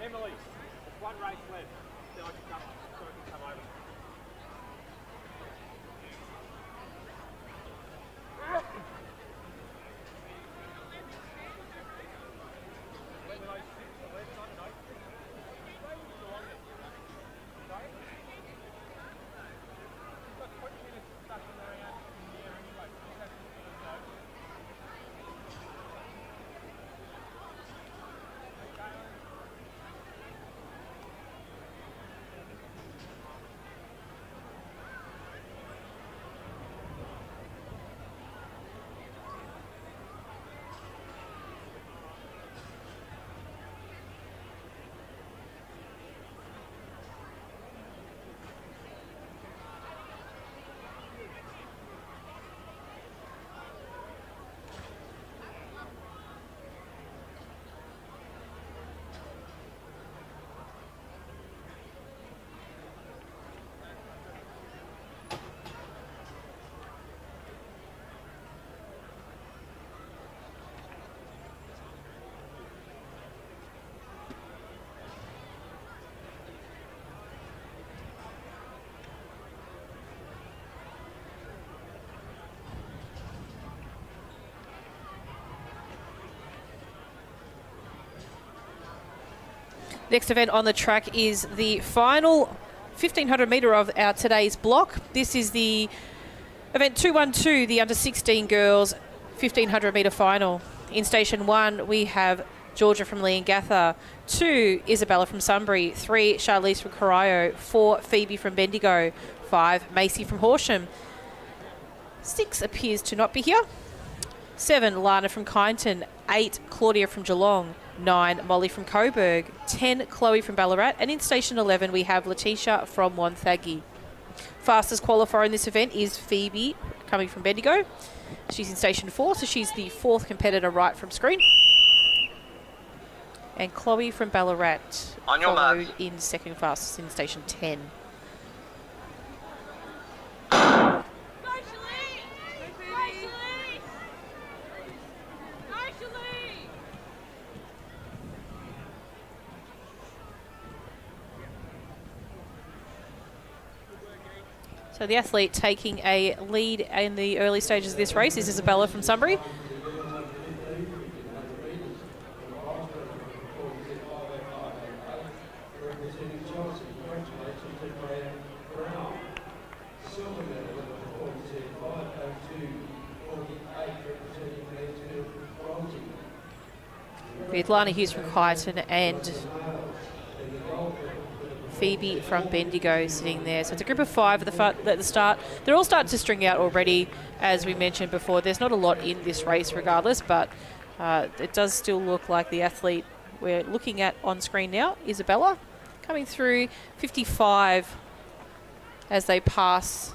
Emily, one race left. So I can come over. Next event on the track is the final 1500 metre of our today's block. This is the event 212, the under 16 girls 1500 metre final. In station 1, we have Georgia from Leongatha, 2, Isabella from Sunbury, 3, Charlize from Corio, 4, Phoebe from Bendigo, 5, Macy from Horsham, 6 appears to not be here, 7, Lana from Kyneton, 8, Claudia from Geelong, 9, Molly from Coburg, 10, Chloe from Ballarat, and in station 11 we have Letitia from Wonthaggi. Fastest qualifier in this event is Phoebe, coming from Bendigo. She's in station 4, so she's the 4th competitor right from screen. And Chloe from Ballarat On your followed mark. in second fastest in station 10. So the athlete taking a lead in the early stages of this race is Isabella from Sunbury. with Lana Hughes from Kyneton and Phoebe from Bendigo sitting there. So it's a group of 5 at the start. They're all starting to string out already, as we mentioned before. There's not a lot in this race regardless, but it does still look like the athlete we're looking at on screen now, Isabella, coming through 55 as they pass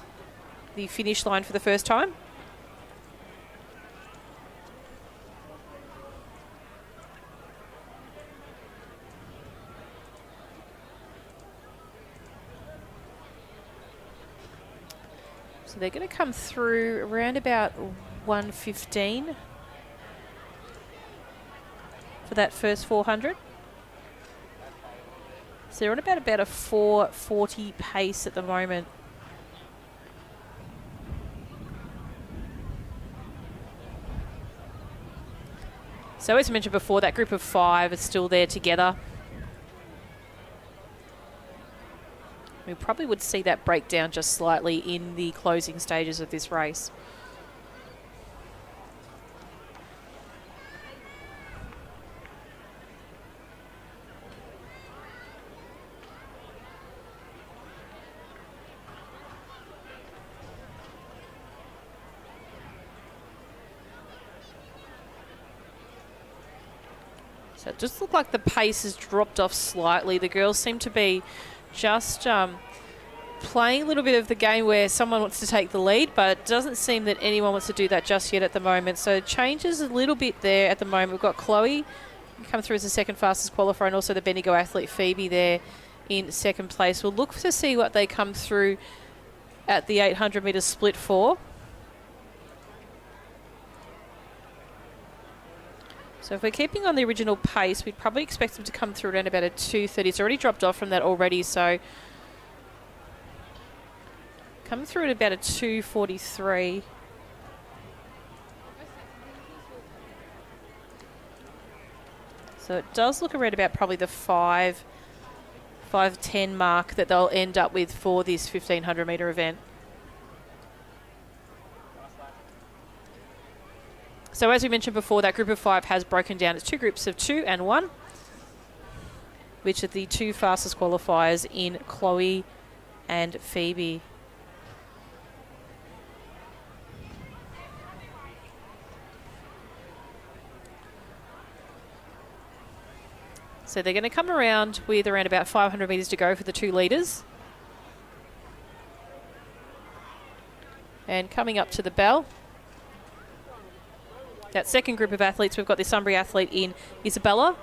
the finish line for the first time. So they're going to come through around about 1:15 for that first 400. So they're on about a 4:40 pace at the moment. So as I mentioned before, that group of 5 is still there together. We probably would see that break down just slightly in the closing stages of this race. So it just looked like the pace has dropped off slightly. The girls seem to be just playing a little bit of the game where someone wants to take the lead, but it doesn't seem that anyone wants to do that just yet at the moment. So it changes a little bit there at the moment. We've got Chloe come through as the second fastest qualifier, and also the Bendigo athlete Phoebe there in second place. We'll look to see what they come through at the 800 metre split for. So if we're keeping on the original pace, we'd probably expect them to come through around about a 2:30. It's already dropped off from that already, so coming through at about a 2:43. So it does look around about probably the 5:10 mark that they'll end up with for this 1,500 metre event. So as we mentioned before, that group of 5 has broken down. It's 2 groups of 2 and 1, which are the 2 fastest qualifiers in Chloe and Phoebe. So they're going to come around with around about 500 metres to go for the 2 leaders. And coming up to the bell, that second group of athletes, we've got the Sunbury athlete in Isabella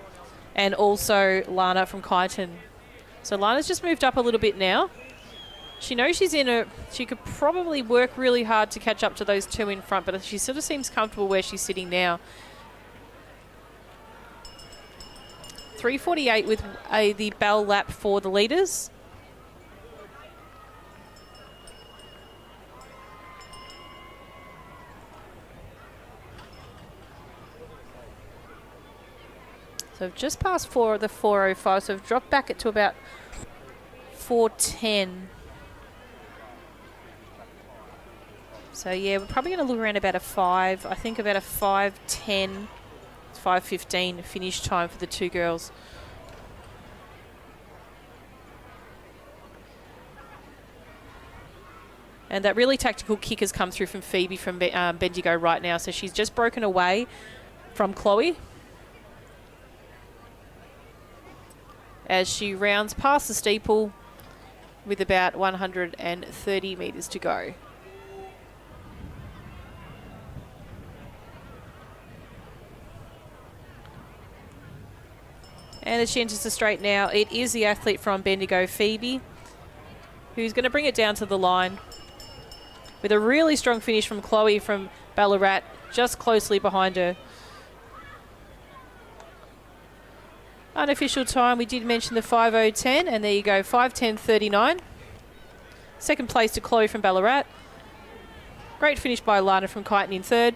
and also Lana from Kyneton. So Lana's just moved up a little bit now. She knows she's she could probably work really hard to catch up to those 2 in front, but she sort of seems comfortable where she's sitting now. 3:48 with the bell lap for the leaders. So just past the 4:05, so I've dropped back it to about 4:10. So yeah, we're probably going to look around about a 5. I think about a 5:10, 5:15 finish time for the 2 girls. And that really tactical kick has come through from Phoebe from Bendigo right now. So she's just broken away from Chloe as she rounds past the steeple with about 130 metres to go. And as she enters the straight now, it is the athlete from Bendigo, Phoebe, who's going to bring it down to the line with a really strong finish from Chloe from Ballarat, just closely behind her. Unofficial time, we did mention the 5:10, and there you go, 5:10:39. Second place to Chloe from Ballarat. Great finish by Lana from Kyneton in third.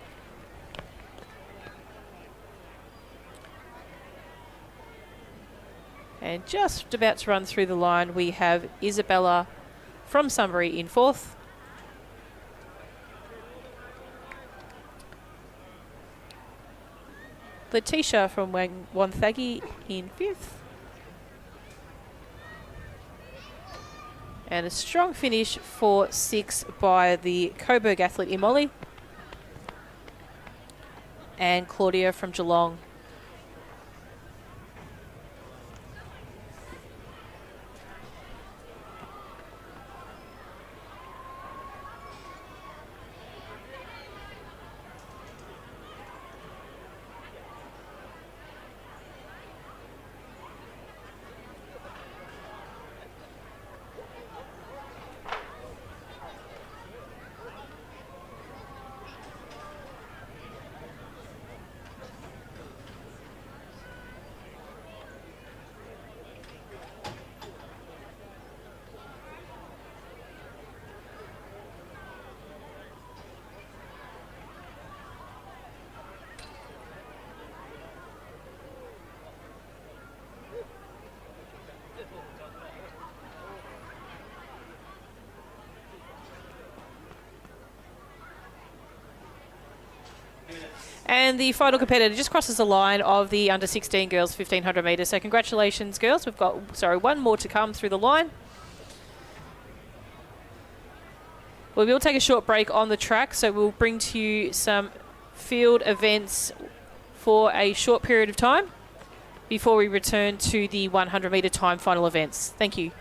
And just about to run through the line, we have Isabella from Sunbury in fourth. Letitia from Wonthaggi in 5th. And a strong finish for 6 by the Coburg athlete Imoli. And Claudia from Geelong. And the final competitor just crosses the line of the under 16 girls 1500 metres. So congratulations, girls. We've got, one more to come through the line. We will take a short break on the track, so we'll bring to you some field events for a short period of time before we return to the 100 metre time final events. Thank you.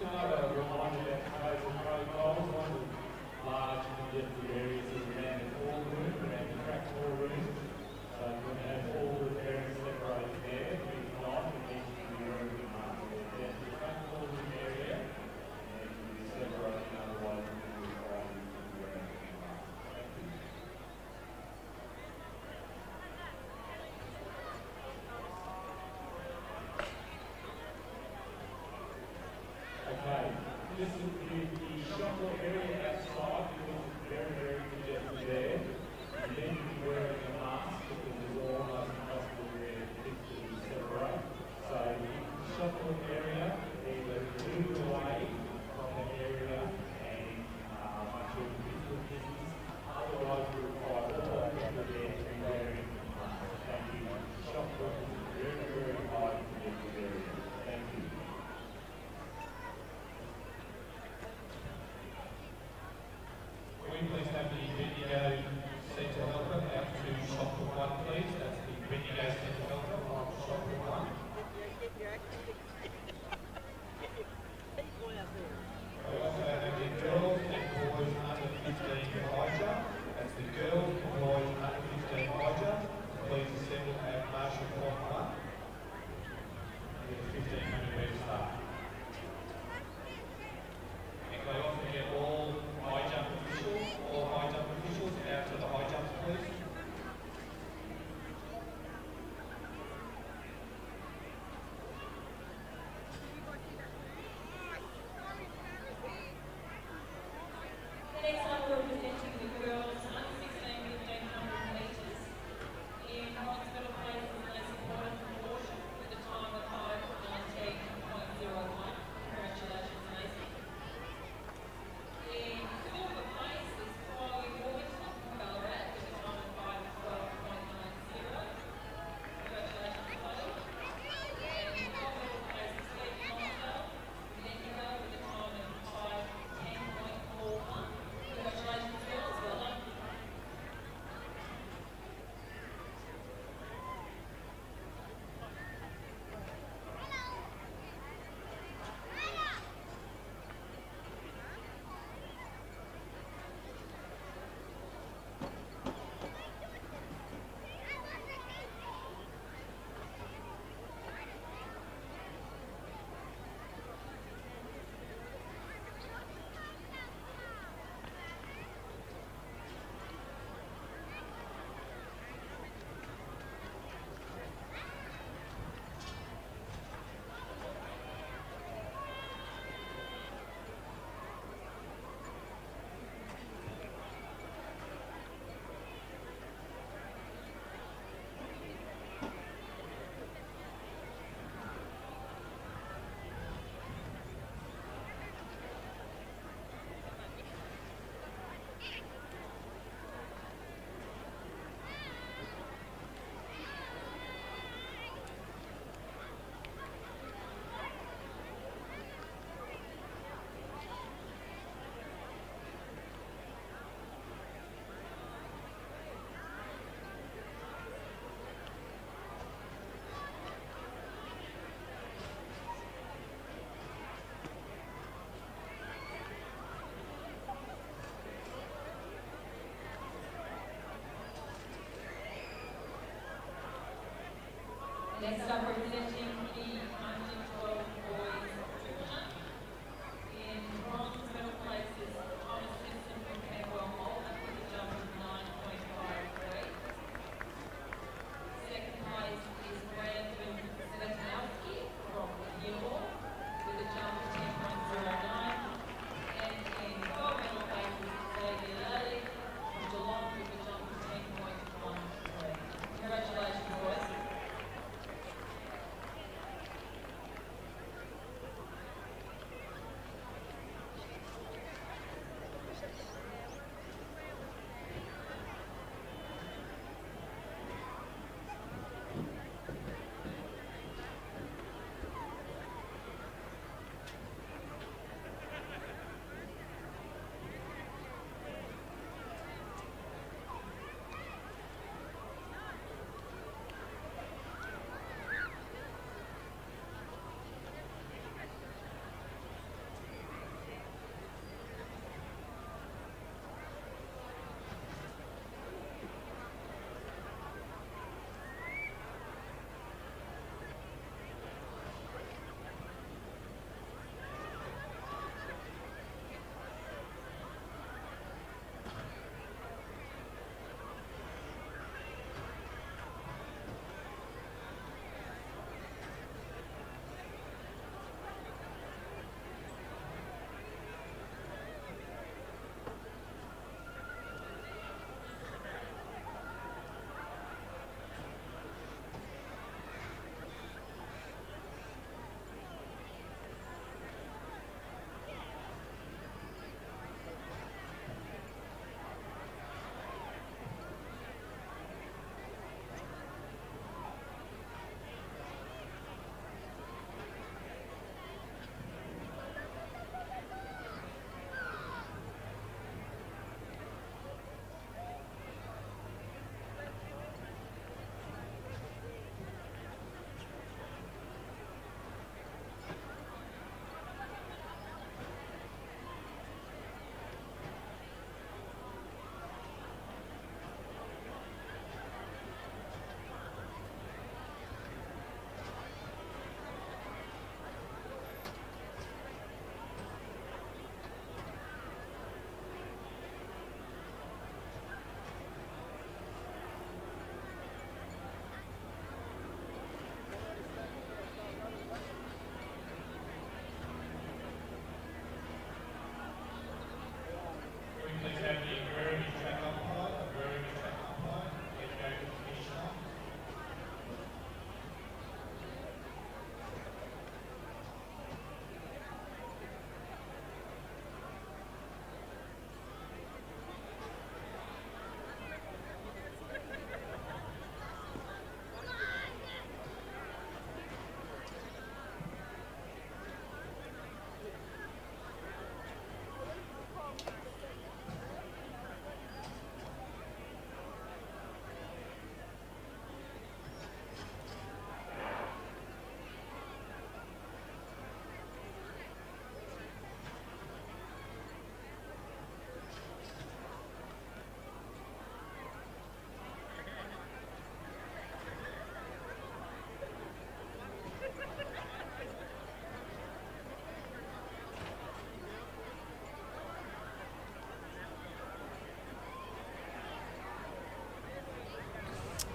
another reminder that COVID protocols, one of the large congested areas is around the call room, around the track call room. So we're going to have all the parents separated there. If not, we need to be wearing the mask. There's the track call room area, and we'll be separating, otherwise we'll be required to be wearing the mask. Thank you. Okay, just the shopper area outside, because it's very, very congested there. You need to be wearing a mask because it's almost impossible to wear it to separate. So the shopper area, either move away from the area and to a different distance. Otherwise, we require all our people there to be wearing a mask. Thank you. Shopper is a very, very high congested area. Thank you. Will you please have the video centre helper out to shopper 1, please? That's the video centre helper on shopper 1.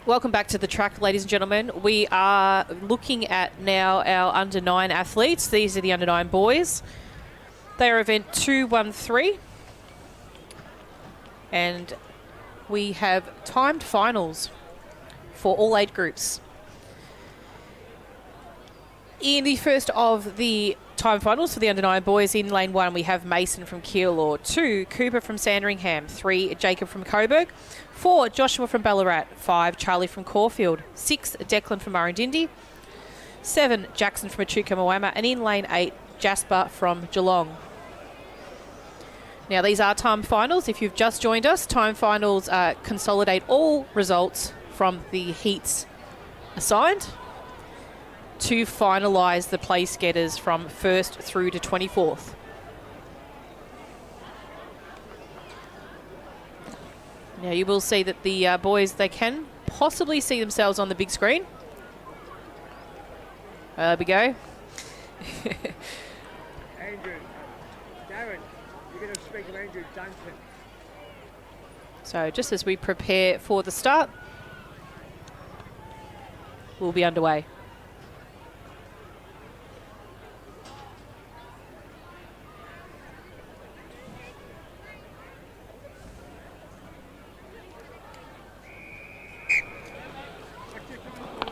Welcome back to the track, ladies and gentlemen. We are looking at now our under-9 athletes. These are the under-9 boys. They are event 213. And we have timed finals for all 8 groups. In the first of the time finals for the under-9 boys, in lane 1 we have Mason from Keilor, 2 Cooper from Sandringham, 3 Jacob from Coburg, 4 Joshua from Ballarat, 5 Charlie from Caulfield, 6 Declan from Murrindindi, 7 Jackson from Echuca Moama, and in lane 8 Jasper from Geelong. Now these are time finals. If you've just joined us, time finals consolidate all results from the heats assigned to finalise the place getters from 1st through to 24th. Now you will see that the boys, they can possibly see themselves on the big screen. There we go. Andrew, Darren, you're going to speak of Andrew Duncan. So just as we prepare for the start, we'll be underway.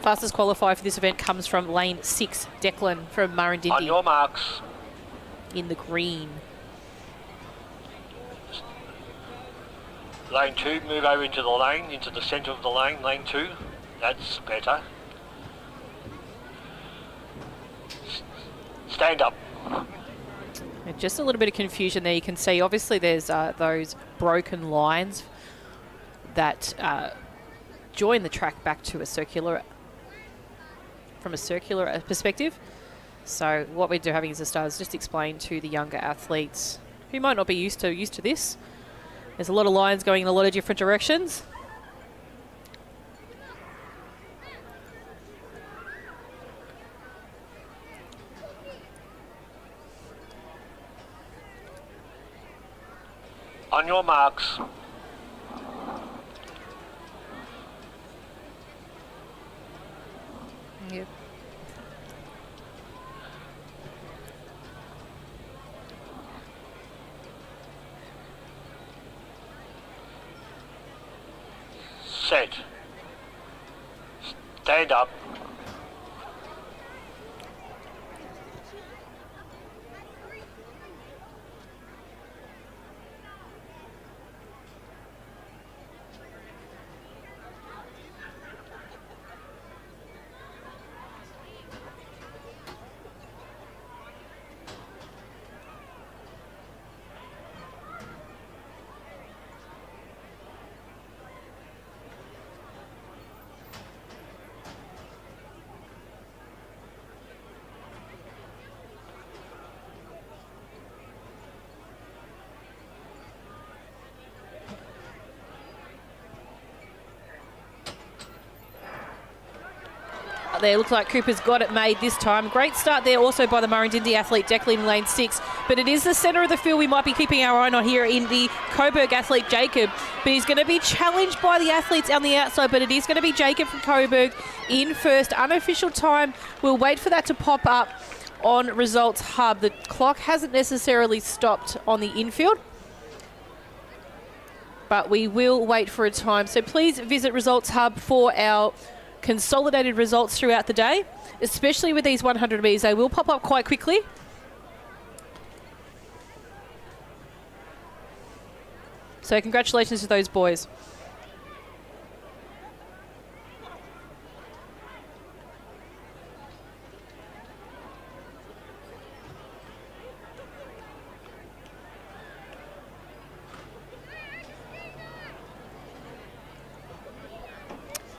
Fastest qualifier for this event comes from lane 6, Declan from On Murrindindi your marks. in the green. Lane 2, move over into the lane, into the centre of the lane, lane 2. That's better. Stand up. And just a little bit of confusion there. You can see obviously there's those broken lines that join the track back to a circular, from a circular perspective. So what we're having as a start is just explain to the younger athletes who might not be used to this. There's a lot of lines going in a lot of different directions. On your marks. Yep. Set. Stand up. There, looks like Cooper's got it made this time. Great start there also by the Murrindindi athlete Declan in lane 6. But it is the centre of the field we might be keeping our eye on here in the Coburg athlete Jacob. But he's going to be challenged by the athletes on the outside. But it is going to be Jacob from Coburg in first. Unofficial time. We'll wait for that to pop up on Results Hub. The clock hasn't necessarily stopped on the infield, but we will wait for a time. So please visit Results Hub for our consolidated results throughout the day, especially with these 100 metres. They will pop up quite quickly. So congratulations to those boys.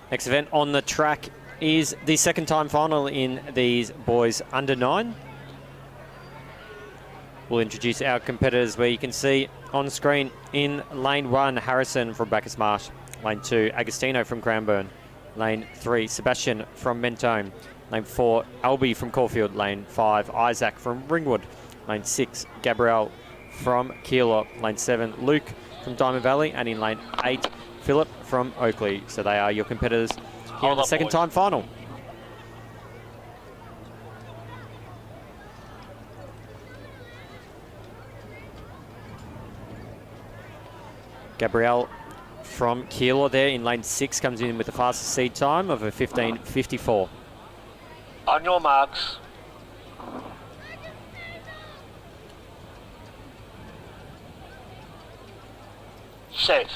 Next event on the track is the second time final in these boys under 9. We'll introduce our competitors where you can see on screen in lane 1, Harrison from Bacchus Marsh. Lane 2, Agostino from Cranbourne. Lane 3, Sebastian from Mentone. Lane 4, Albie from Caulfield. Lane 5, Isaac from Ringwood. Lane 6, Gabrielle from Keilor. Lane 7, Luke from Diamond Valley. And in lane 8, Phillip from Oakley. So they are your competitors here in Hold the on, second boys. time final. Gabrielle from Keilor there in lane 6 comes in with the fastest seed time of a 15:54. On your marks. Set.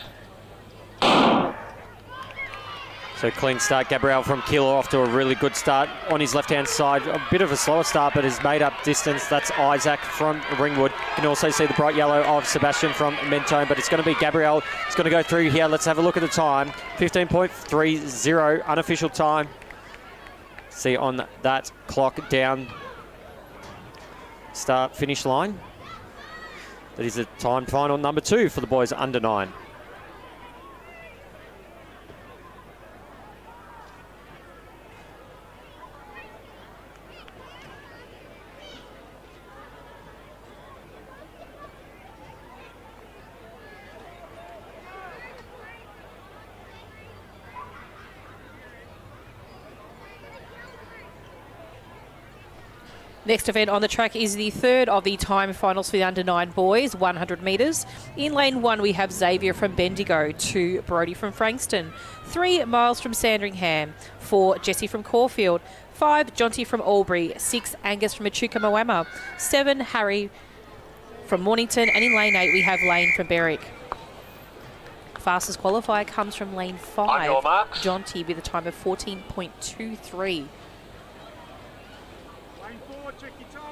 So clean start. Gabrielle from Keilor off to a really good start on his left-hand side. A bit of a slower start, but has made up distance. That's Isaac from Ringwood. You can also see the bright yellow of Sebastian from Mentone, but it's going to be Gabrielle. It's going to go through here. Let's have a look at the time. 15.30, unofficial time. See on that clock down start finish line. That is the time final number 2 for the boys under 9. Next event on the track is the third of the time finals for the under 9 boys, 100 metres. In lane 1, we have Xavier from Bendigo, 2 Brody from Frankston, 3 Miles from Sandringham, 4 Jesse from Caulfield, 5 Jonty from Albury, 6 Angus from Echuca Moama, 7 Harry from Mornington, and in lane 8 we have Lane from Berwick. Fastest qualifier comes from lane 5, On your marks. Jonty with a time of 14.23. Lane 4, check your toes.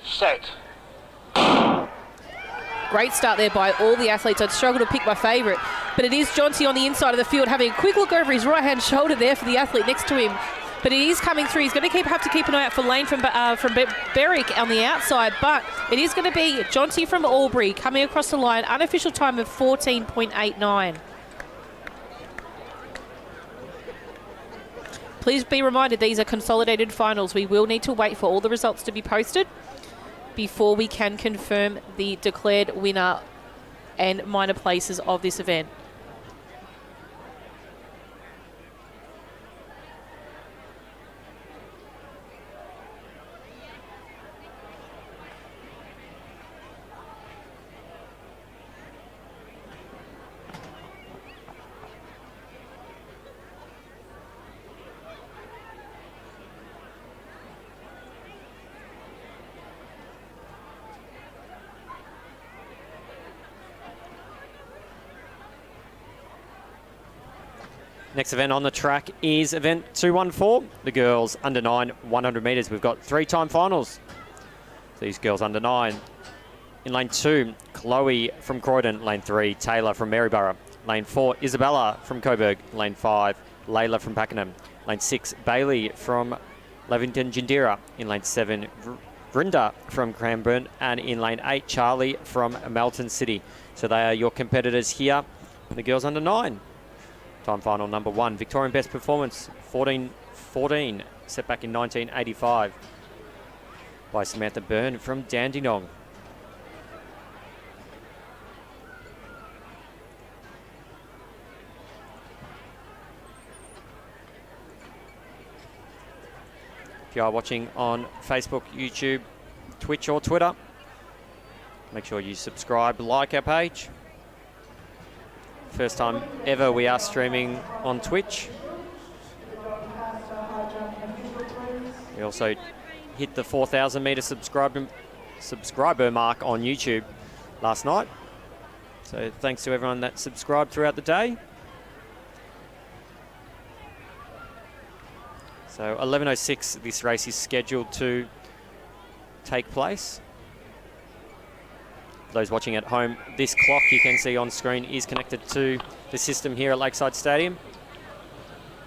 Set. Great start there by all the athletes. I'd struggle to pick my favourite, but it is Jonty on the inside of the field having a quick look over his right-hand shoulder there for the athlete next to him. But it is coming through. He's going to have to keep an eye out for Lane from Berwick on the outside, but it is going to be Jonty from Albury coming across the line. Unofficial time of 14.89. Please be reminded these are consolidated finals. We will need to wait for all the results to be posted before we can confirm the declared winner and minor places of this event. Next event on the track is event 214, the girls under 9 100 metres. We've got 3 time finals. These girls under 9. In lane 2, Chloe from Croydon. Lane 3, Taylor from Maryborough. Lane 4, Isabella from Coburg. Lane 5, Layla from Pakenham. Lane 6, Bailey from Lavington Jindira. In lane 7, Vrinda from Cranbourne. And in lane 8, Charlie from Melton City. So they are your competitors here, the girls under 9. Time final number 1, Victorian best performance, 14-14, set back in 1985 by Samantha Byrne from Dandenong. If you are watching on Facebook, YouTube, Twitch or Twitter, make sure you subscribe, like our page. First time ever we are streaming on Twitch. We also hit the 4,000 metre subscriber mark on YouTube last night. So thanks to everyone that subscribed throughout the day. So 11:06 this race is scheduled to take place. For those watching at home, this clock you can see on screen is connected to the system here at Lakeside Stadium.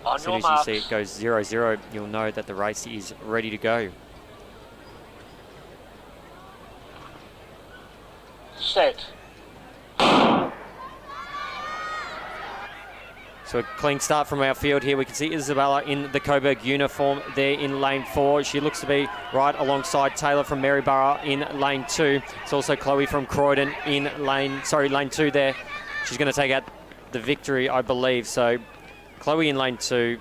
On As soon your as you marks. see it goes 0-0, you'll know that the race is ready to go. Set. So a clean start from our field here. We can see Isabella in the Coburg uniform there in lane 4. She looks to be right alongside Taylor from Maryborough in lane 2. It's also Chloe from Croydon in lane 2 there. She's going to take out the victory, I believe. So Chloe in lane 2,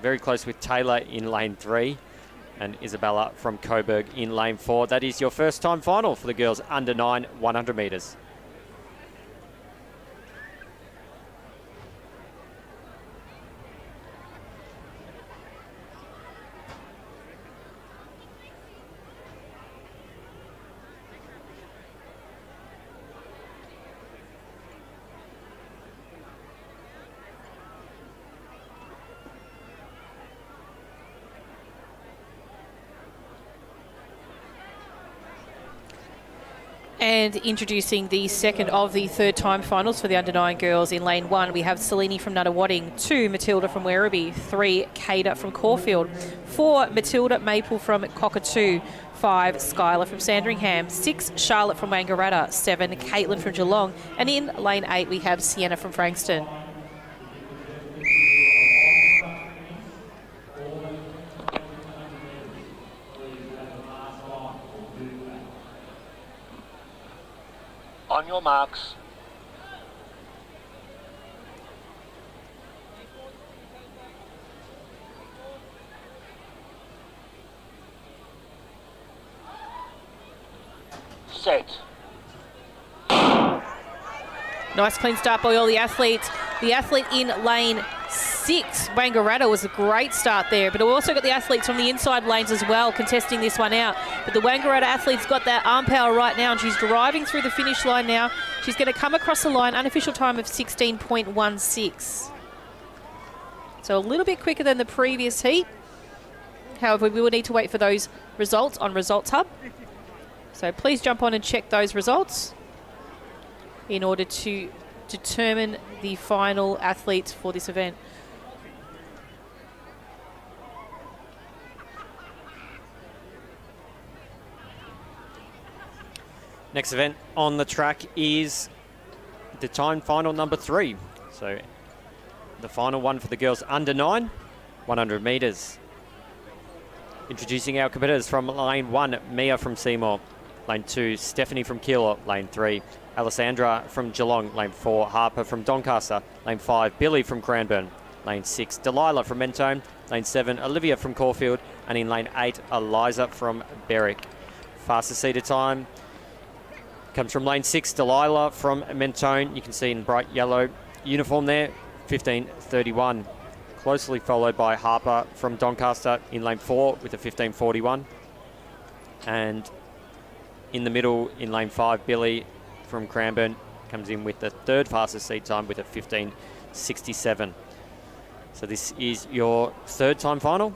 very close with Taylor in lane 3, and Isabella from Coburg in lane 4. That is your first time final for the girls under 9 100 metres. And introducing the second of the third time finals for the under 9 girls. In lane 1, we have Selene from Nunawading, 2 Matilda from Werribee, 3 Cada from Caulfield, 4 Matilda Maple from Cockatoo, 5 Skylar from Sandringham, 6 Charlotte from Wangaratta, 7 Caitlin from Geelong, and in lane 8 we have Sienna from Frankston. On your marks. Set. Nice clean start by all the athletes. The athlete in lane 6, Wangaratta, was a great start there, but we also got the athletes from the inside lanes as well contesting this one out. But the Wangaratta athlete's got that arm power right now, and she's driving through the finish line now. She's going to come across the line, unofficial time of 16.16. So a little bit quicker than the previous heat. However, we will need to wait for those results on Results Hub. So please jump on and check those results in order to determine the final athletes for this event. Next event on the track is the time final number 3. So the final one for the girls under 9, 100 metres. Introducing our competitors from lane 1, Mia from Seymour. Lane 2, Stephanie from Keilor. Lane 3, Alessandra from Geelong. Lane 4, Harper from Doncaster. Lane 5, Billy from Cranbourne. Lane 6, Delilah from Mentone. Lane 7, Olivia from Caulfield. And in lane 8, Eliza from Berwick. Fastest seater time comes from lane 6, Delilah from Mentone. You can see in bright yellow uniform there, 15:31. Closely followed by Harper from Doncaster in lane 4 with a 15:41. And in the middle, in lane 5, Billy from Cranbourne comes in with the third fastest seat time with a 15:67. So this is your third time final.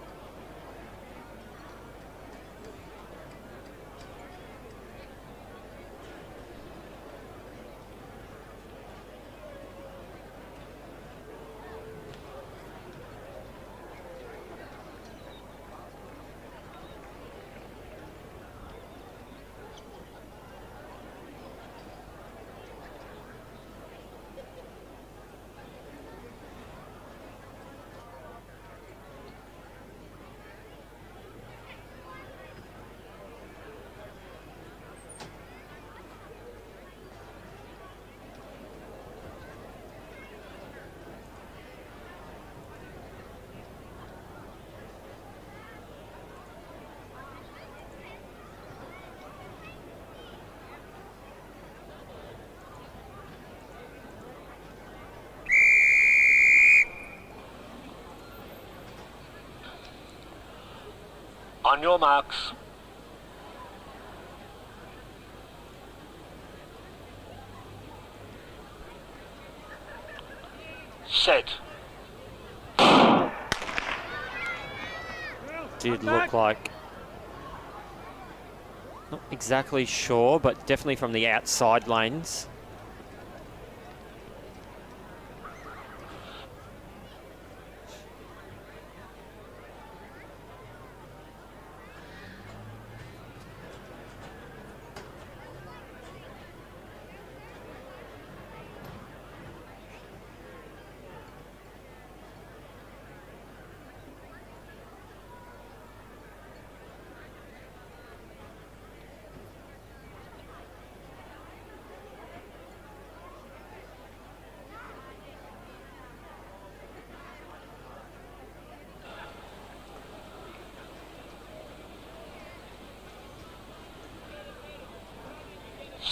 On your marks. Set. Did look like, not exactly sure, but definitely from the outside lanes.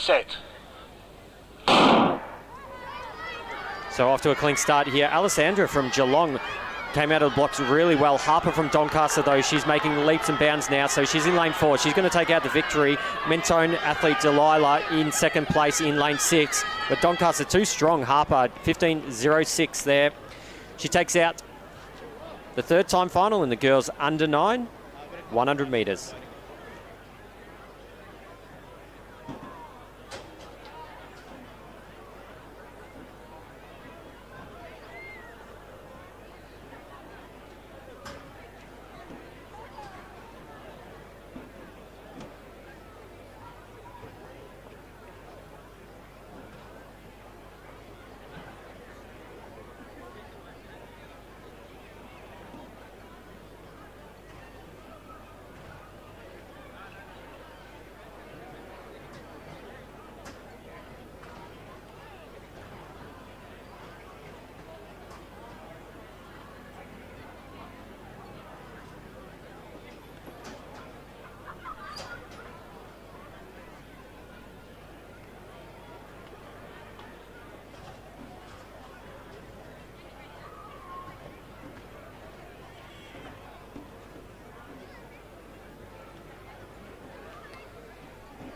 set. So off to a clean start here. Alessandra from Geelong came out of the blocks really well. Harper from Doncaster, though, she's making leaps and bounds now, so she's in lane 4. She's going to take out the victory. Mentone athlete Delilah in second place in lane 6. But Doncaster too strong. Harper, 15.06 there. She takes out the third time final in the girls under 9, 100 metres.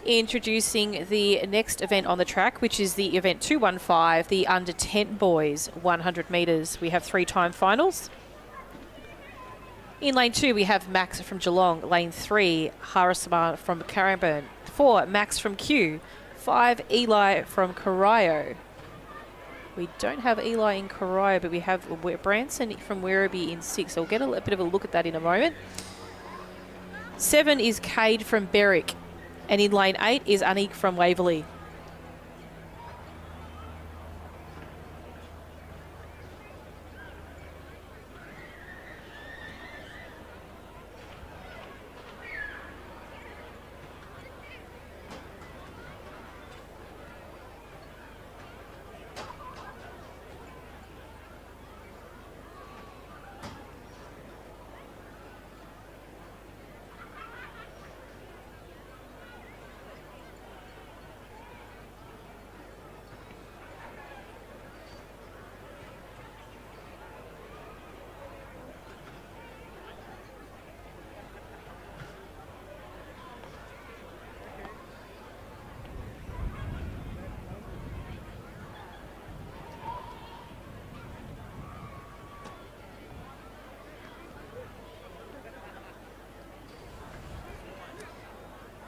Introducing the next event on the track, which is the event 215, the under 10 boys 100 metres. We have 3-time finals. In lane 2, we have Max from Geelong. Lane 3, Harrismar from Cranbourne. 4, Max from Kew. 5, Eli from Corio. We don't have Eli in Corio, but we have Branson from Werribee in 6. So we'll get a bit of a look at that in a moment. 7 is Cade from Berwick. And in lane 8 is Anik from Waverley.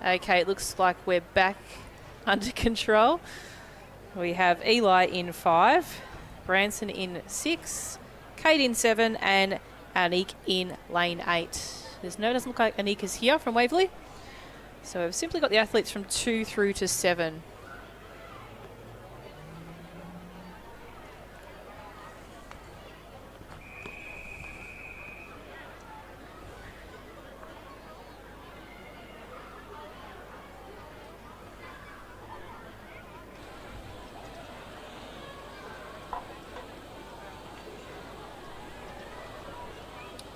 Okay, it looks like we're back under control. We have Eli in 5, Branson in 6, Kate in 7, and Anik in lane 8. Doesn't look like Anik is here from Waverley. So we've simply got the athletes from 2 through to 7.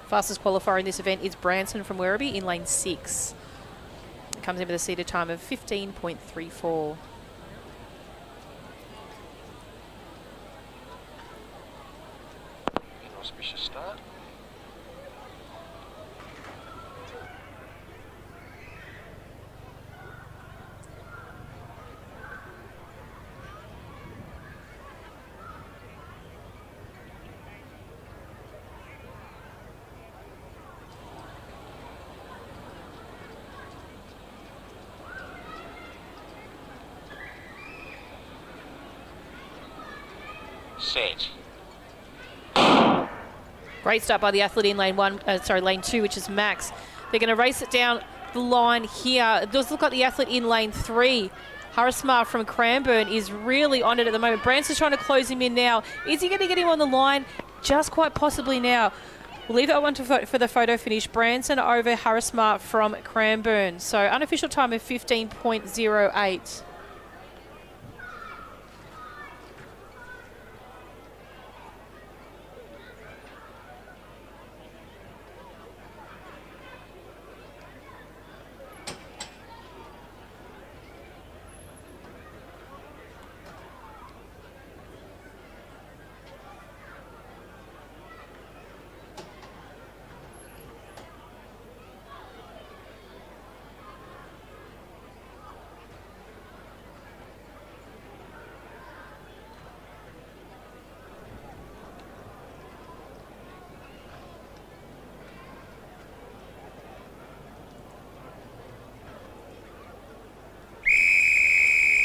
Fastest qualifier in this event is Branson from Werribee in lane 6. It comes in with a seated time of 15.34. Auspicious start. Set. Great start by the athlete in lane 2, which is Max. They're going to race it down the line here. It does look like the athlete in lane 3, Harrismar from Cranbourne, is really on it at the moment. Branson's trying to close him in now. Is he going to get him on the line? Just quite possibly now. We'll leave that one for the photo finish. Branson over Harrismar from Cranbourne. So unofficial time of 15.08.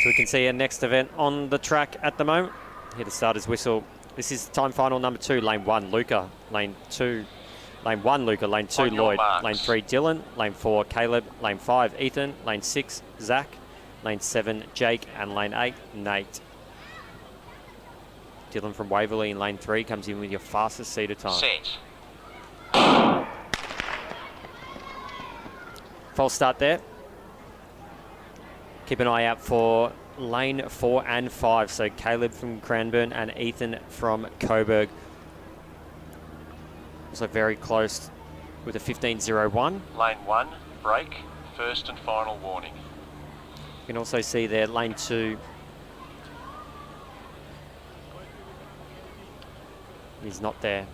So we can see our next event on the track at the moment. Hear the starter's whistle. This is time final number 2, lane 1, Luca. Lane 1, Luca. Lane 2, Lloyd. Lane 3, Dylan. Lane 4, Caleb. Lane 5, Ethan. Lane 6, Zach. Lane 7, Jake. And lane 8, Nate. Dylan from Waverley in lane 3 comes in with your fastest seater time. Set. False start there. Keep an eye out for lane 4 and 5. So Caleb from Cranbourne and Ethan from Coburg. Also very close with a 15.01. Lane 1, break, first and final warning. You can also see there lane 2 is not there.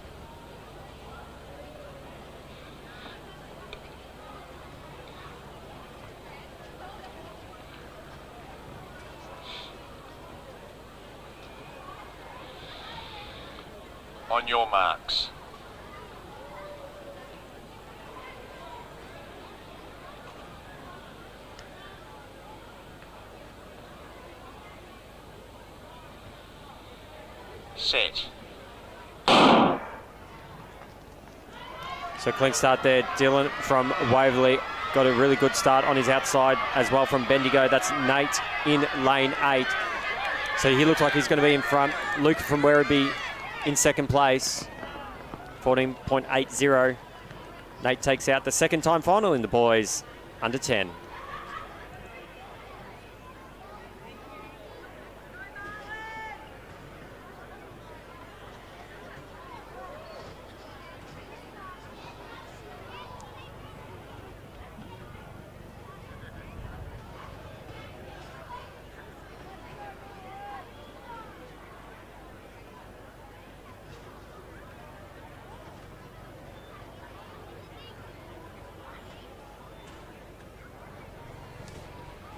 On your marks. Set. So clean start there. Dylan from Waverley got a really good start on his outside as well from Bendigo. That's Nate in lane 8. So he looks like he's going to be in front. Luke from Werribee in second place, 14.80. Nate takes out the second time final in the boys under 10.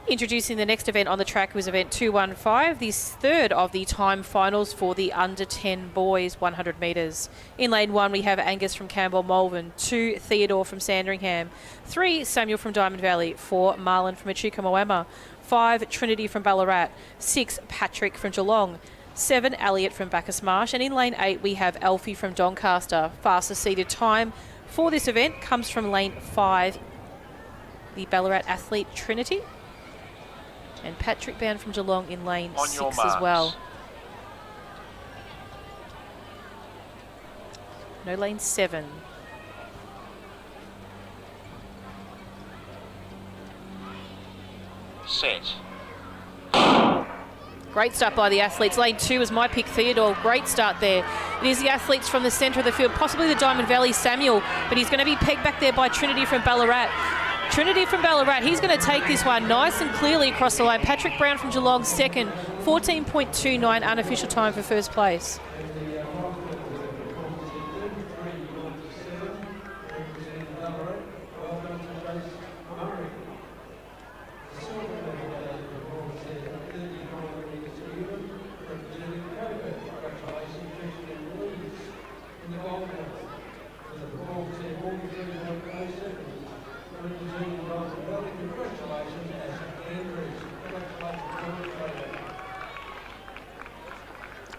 Introducing the next event on the track was event 215, the third of the time finals for the under 10 boys 100 metres. In lane 1 we have Angus from Campbell Malvern, 2 Theodore from Sandringham, 3 Samuel from Diamond Valley, 4 Marlon from Echuca Moama, 5 Trinity from Ballarat, 6 Patrick from Geelong, 7 Elliot from Bacchus Marsh, and in lane 8 we have Alfie from Doncaster. Fastest seated time for this event comes from lane 5, the Ballarat athlete Trinity. And Patrick bound from Geelong in lane 6 as well. No lane 7. Set. Great start by the athletes. Lane 2 was my pick, Theodore. Great start there. It is the athletes from the centre of the field, possibly the Diamond Valley Samuel, but he's going to be pegged back there by Trinity from Ballarat. Trinity from Ballarat, he's going to take this one nice and clearly across the line. Patrick Brown from Geelong second, 14.29 unofficial time for first place.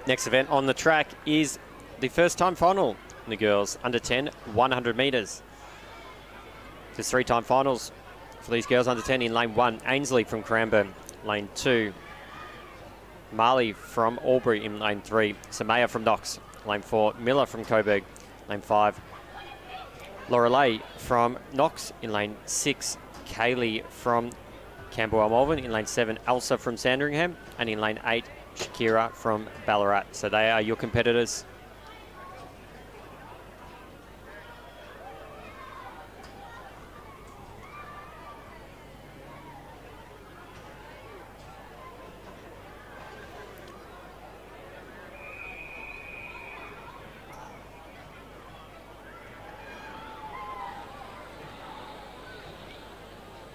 Next event on the track is the first time final in the girls under 10 100 metres. There's 3 time finals for these girls under 10 in lane 1, Ainsley from Cranbourne. Lane 2, Marley from Albury in lane 3, Samaya from Knox. Lane 4, Miller from Coburg. Lane 5, Lorelei from Knox in lane 6, Kaylee from Camberwell Malvern in lane 7, Elsa from Sandringham, and in lane 8, Shakira from Ballarat. So they are your competitors.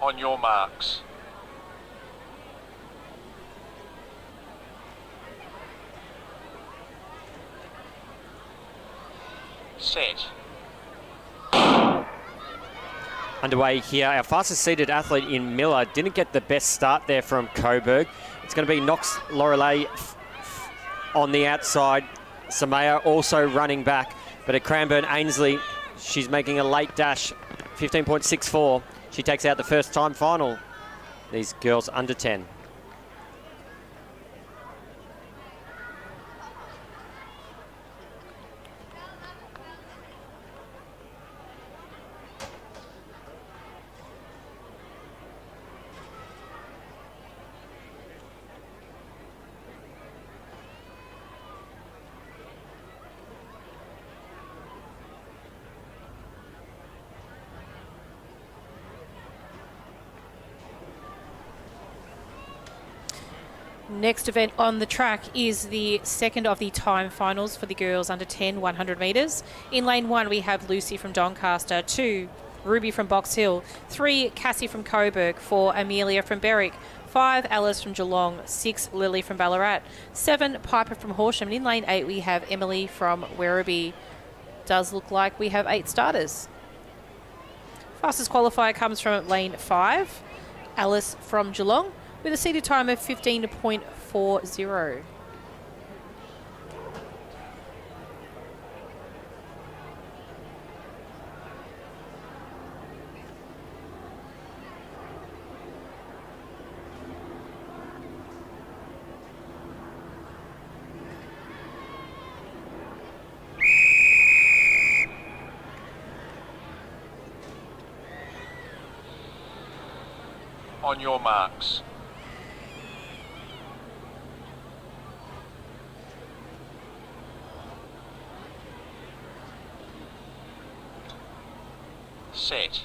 On your marks. Set. underway here. Our fastest seated athlete in Miller didn't get the best start there from Coburg. It's going to be Knox Lorelei on the outside. Samaya also running back, but at Cranbourne, Ainsley, she's making a late dash, 15.64. She takes out the first time final. These girls under 10. Next event on the track is the second of the time finals for the girls under 10 100 metres. In lane 1 we have Lucy from Doncaster, 2 Ruby from Box Hill, 3 Cassie from Coburg, 4 Amelia from Berwick, 5 Alice from Geelong, 6 Lily from Ballarat, 7 Piper from Horsham, and in lane 8 we have Emily from Werribee. Does look like we have 8 starters. Fastest qualifier comes from lane 5, Alice from Geelong, with a seated time of 15.40. On your marks. Set.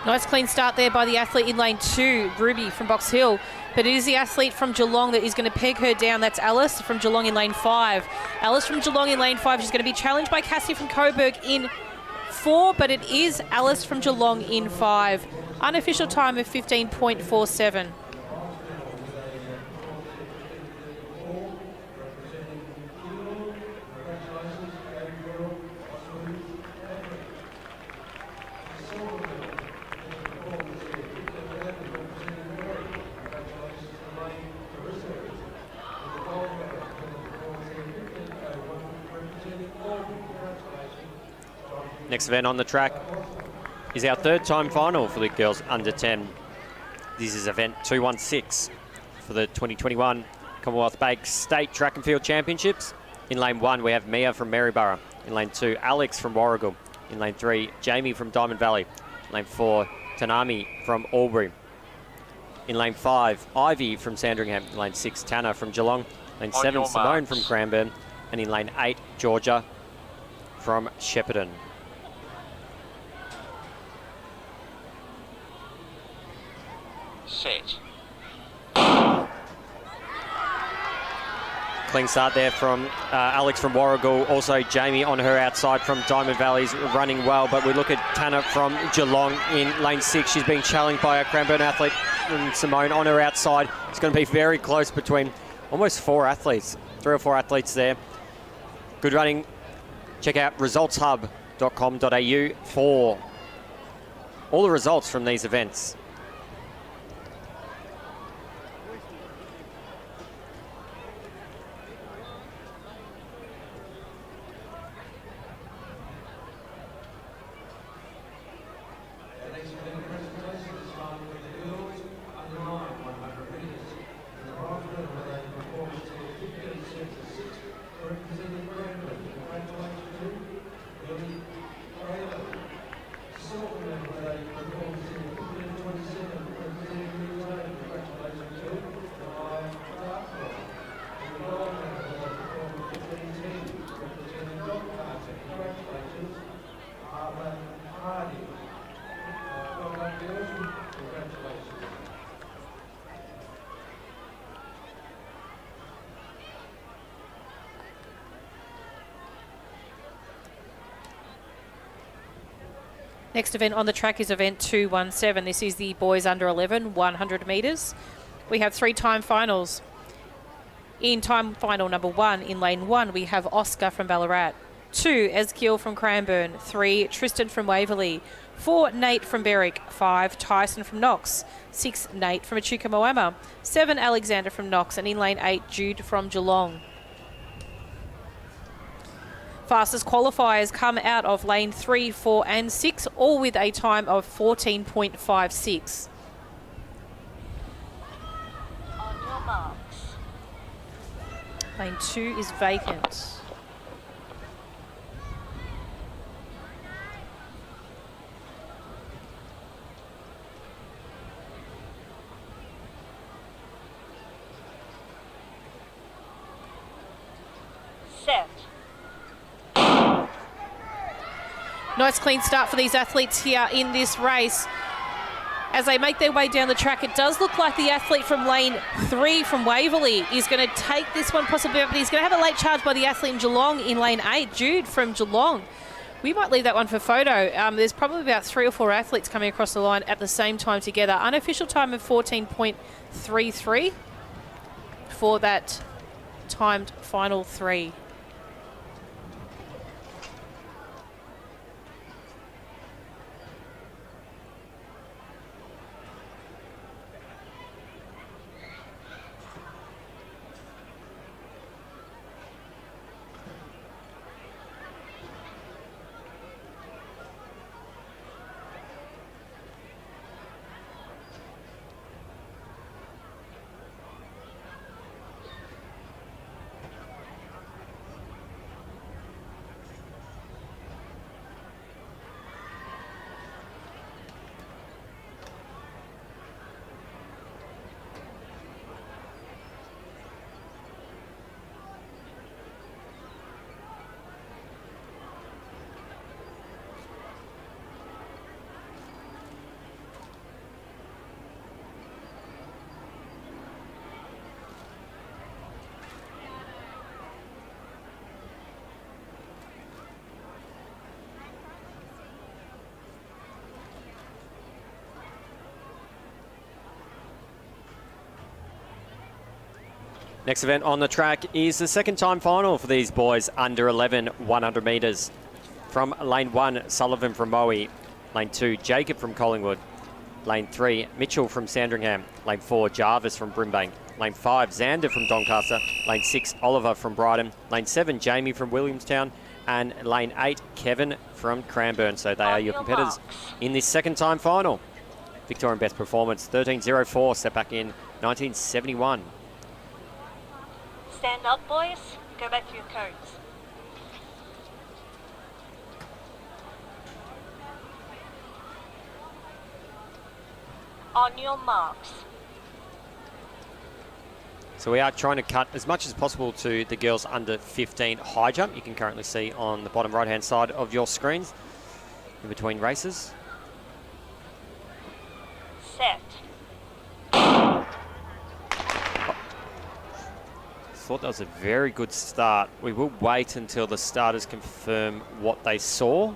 Nice clean start there by the athlete in lane 2, Ruby from Box Hill. But it is the athlete from Geelong that is going to peg her down. That's Alice from Geelong in lane 5. Alice from Geelong in lane 5. She's going to be challenged by Cassie from Coburg in 4, but it is Alice from Geelong in 5. Unofficial time of 15.47. Next event on the track is our third time final for the girls under 10. This is event 216 for the 2021 Commonwealth Bank State Track and Field Championships. In lane 1 we have Mia from Maryborough. In lane 2 Alex from Warragul. In lane 3 Jamie from Diamond Valley. In lane 4 Tanami from Albury. In lane 5 Ivy from Sandringham. In lane 6 Tanner from Geelong. Lane 7 Simone from Cranbourne. And in lane 8 Georgia from Shepparton. Set. Clean start there from Alex from Warragul. Also Jamie on her outside from Diamond Valley's running well. But we look at Tanner from Geelong in lane 6. She's being challenged by a Cranbourne athlete, and Simone on her outside. It's going to be very close between almost 4 athletes. 3 or 4 athletes there. Good running. Check out resultshub.com.au for all the results from these events. Next event on the track is event 217. This is the boys under 11, 100 metres. We have 3 time finals. In time final number 1, in lane 1, we have Oscar from Ballarat, 2, Ezekiel from Cranbourne. 3, Tristan from Waverley. 4, Nate from Berwick. 5, Tyson from Knox. 6, Nate from Echuca Moama. 7, Alexander from Knox. And in lane 8, Jude from Geelong. Fastest qualifiers come out of lane 3, 4 and 6, all with a time of 14.56. On your marks. Lane 2 is vacant. Set. Nice clean start for these athletes here in this race. As they make their way down the track, it does look like the athlete from lane 3 from Waverley is going to take this one possibly, but he's going to have a late charge by the athlete in Geelong in lane 8, Jude from Geelong. We might leave that one for photo. There's probably about 3 or 4 athletes coming across the line at the same time together. Unofficial time of 14.33 for that timed final 3. Next event on the track is the second time final for these boys under 11 100 metres. From lane 1, Sullivan from Moe. Lane 2, Jacob from Collingwood. Lane 3, Mitchell from Sandringham. Lane 4, Jarvis from Brimbank. Lane 5, Xander from Doncaster. Lane 6, Oliver from Brighton. Lane 7, Jamie from Williamstown. And lane 8, Kevin from Cranbourne. So they are your competitors in this second time final. Victorian best performance, 13.04, set back in 1971. Stand up, boys. Go back to your coats. On your marks. So we are trying to cut as much as possible to the girls under 15 high jump. You can currently see on the bottom right-hand side of your screens in between races. Set. Thought that was a very good start. We will wait until the starters confirm what they saw.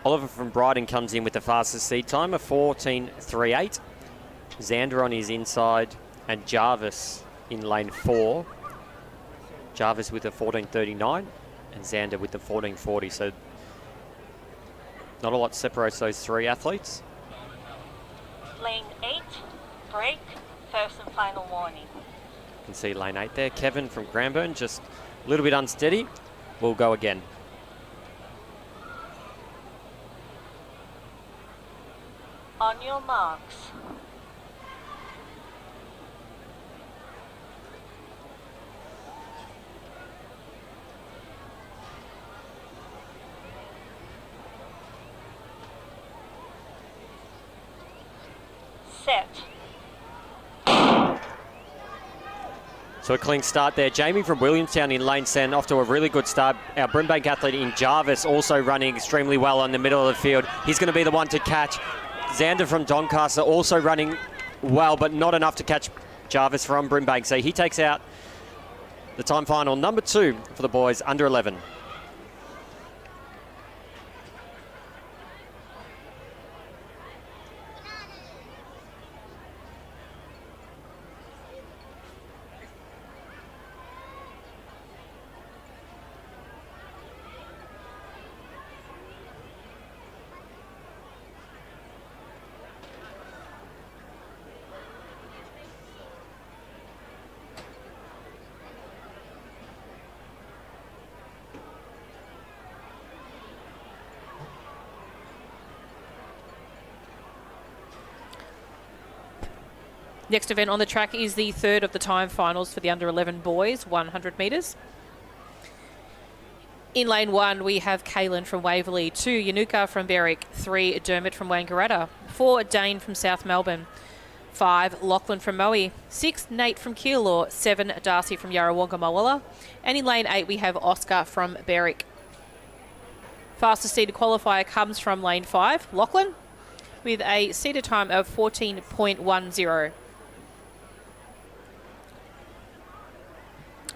Oliver from Brighton comes in with the fastest seed time of 14.38. Xander on his inside and Jarvis in lane 4. Jarvis with a 14.39 and Xander with the 14.40. So not a lot separates those 3 athletes. Lane 8, break. First and final warning. You can see lane 8 there. Kevin from Cranbourne, just a little bit unsteady. We'll go again. On your marks. Set. So a clean start there. Jamie from Williamstown in lane 10 off to a really good start. Our Brimbank athlete in Jarvis also running extremely well on the middle of the field. He's going to be the one to catch. Xander from Doncaster also running well, but not enough to catch Jarvis from Brimbank. So he takes out the time final number 2 for the boys under 11. Next event on the track is the third of the time finals for the under 11 boys, 100 metres. In lane 1, we have Kaylin from Waverley, 2 Yanuka from Berwick, 3 Dermot from Wangaratta, 4 Dane from South Melbourne, 5 Lachlan from Moe, 6 Nate from Keilor, 7 Darcy from Yarrawonga Moala, and in lane 8 we have Oscar from Berwick. Fastest seeded qualifier comes from lane 5, Lachlan, with a seeded time of 14.10.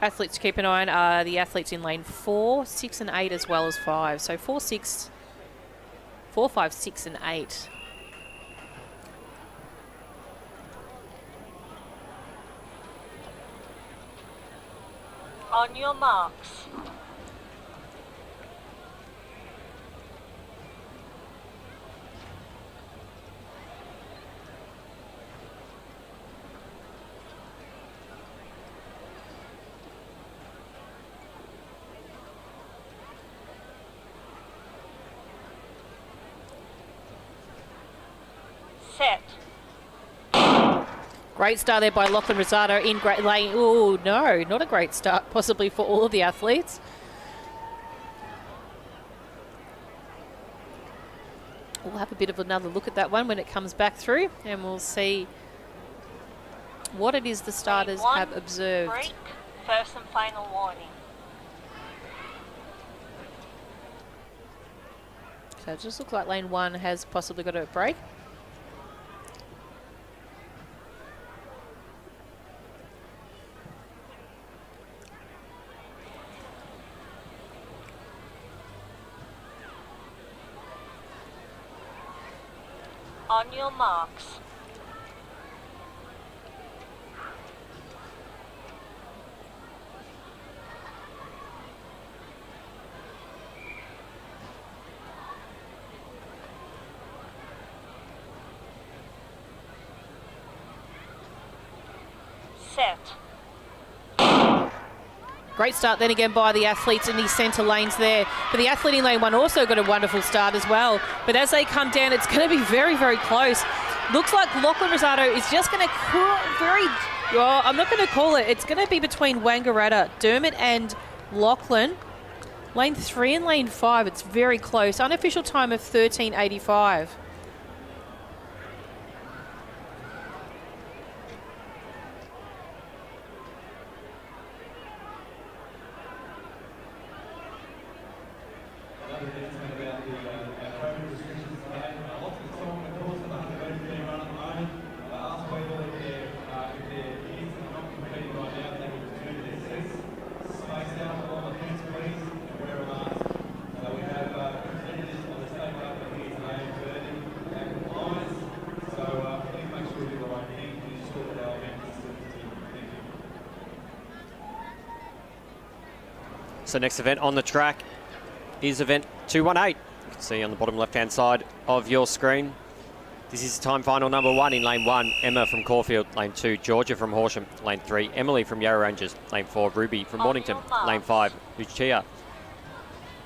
Athletes to keep an eye on are the athletes in lane 4, 6 and 8 as well as 5. So 4, 5, 6 and 8. On your marks. Set. Great start there by Lachlan Rosado in great lane. Oh, no, not a great start, possibly for all of the athletes. We'll have a bit of another look at that one when it comes back through, and we'll see what it is the starters Lane 1, have observed. Break. First and final warning. So it just looks like lane 1 has possibly got a break. On your marks. Set. Great start then again by the athletes in the centre lanes there. But the athlete in lane 1 also got a wonderful start as well. But as they come down, it's going to be very, very close. Looks like Lachlan Rosado is just going to I'm not going to call it. It's going to be between Wangaratta, Dermot and Lachlan. Lane 3 and lane 5, it's very close. Unofficial time of 13.85. So next event on the track is event 218. You can see on the bottom left-hand side of your screen. This is time final number 1 in lane 1, Emma from Caulfield. Lane 2, Georgia from Horsham. Lane 3, Emily from Yarra Rangers. Lane 4, Ruby from Mornington. Lane 5, Lucia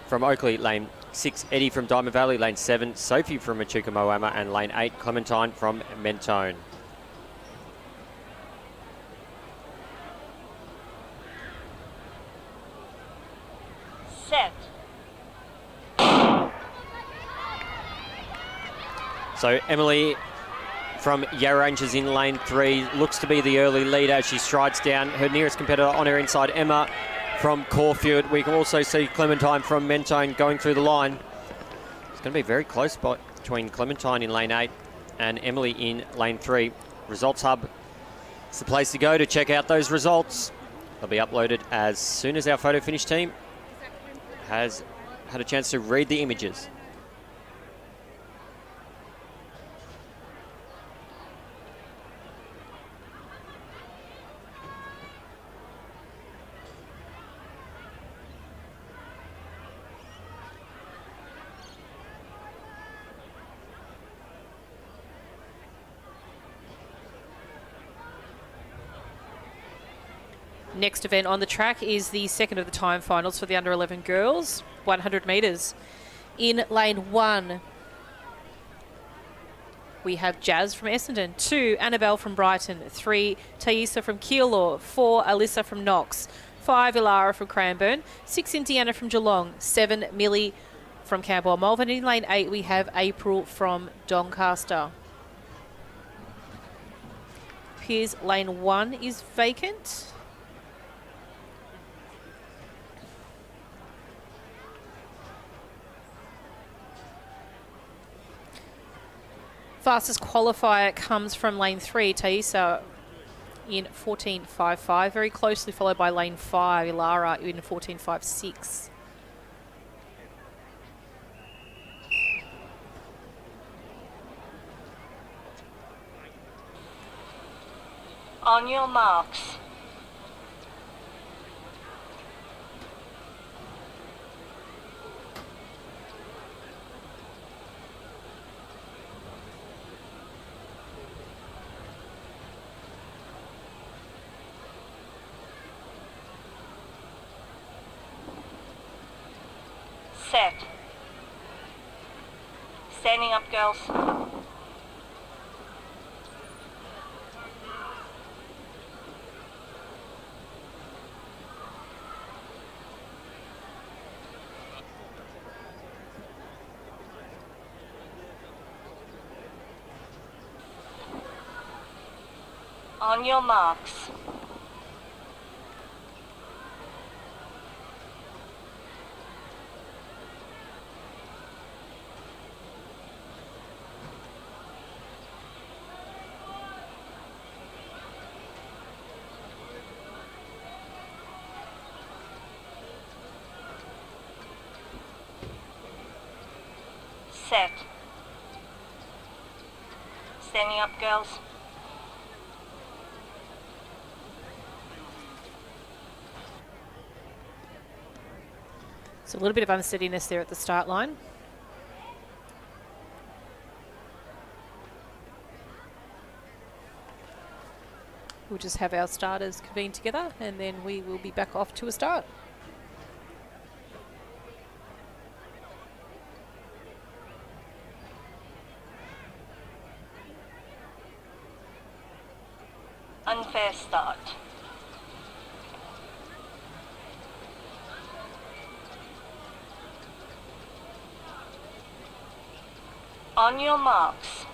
from Oakley. Lane 6, Eddie from Diamond Valley. Lane 7, Sophie from Echuca Moama. And lane 8, Clementine from Mentone. Set. So Emily from Yarra Rangers in lane 3 looks to be the early leader as she strides down. Her nearest competitor on her inside, Emma from Caulfield. We can also see Clementine from Mentone going through the line. It's going to be very close between Clementine in lane 8 and Emily in lane 3. Results Hub is the place to go to check out those results. They'll be uploaded as soon as our photo finish team has had a chance to read the images. Next event on the track is the second of the time finals for the under 11 girls, 100 metres. In lane 1, we have Jazz from Essendon. 2, Annabelle from Brighton. 3, Taisa from Keilor. 4, Alyssa from Knox. 5, Ilara from Cranbourne. 6, Indiana from Geelong. 7, Millie from Camberwell Malvern. In lane 8, we have April from Doncaster. Appears lane 1 is vacant. Fastest qualifier comes from lane 3, Taisa in 14.55, very closely followed by lane 5, Ilara in 14.56. On your marks. Set. Standing up, girls. On your marks. Set. Standing up, girls. So a little bit of unsteadiness there at the start line. We'll just have our starters convene together and then we will be back off to a start. Unfair start. On your marks.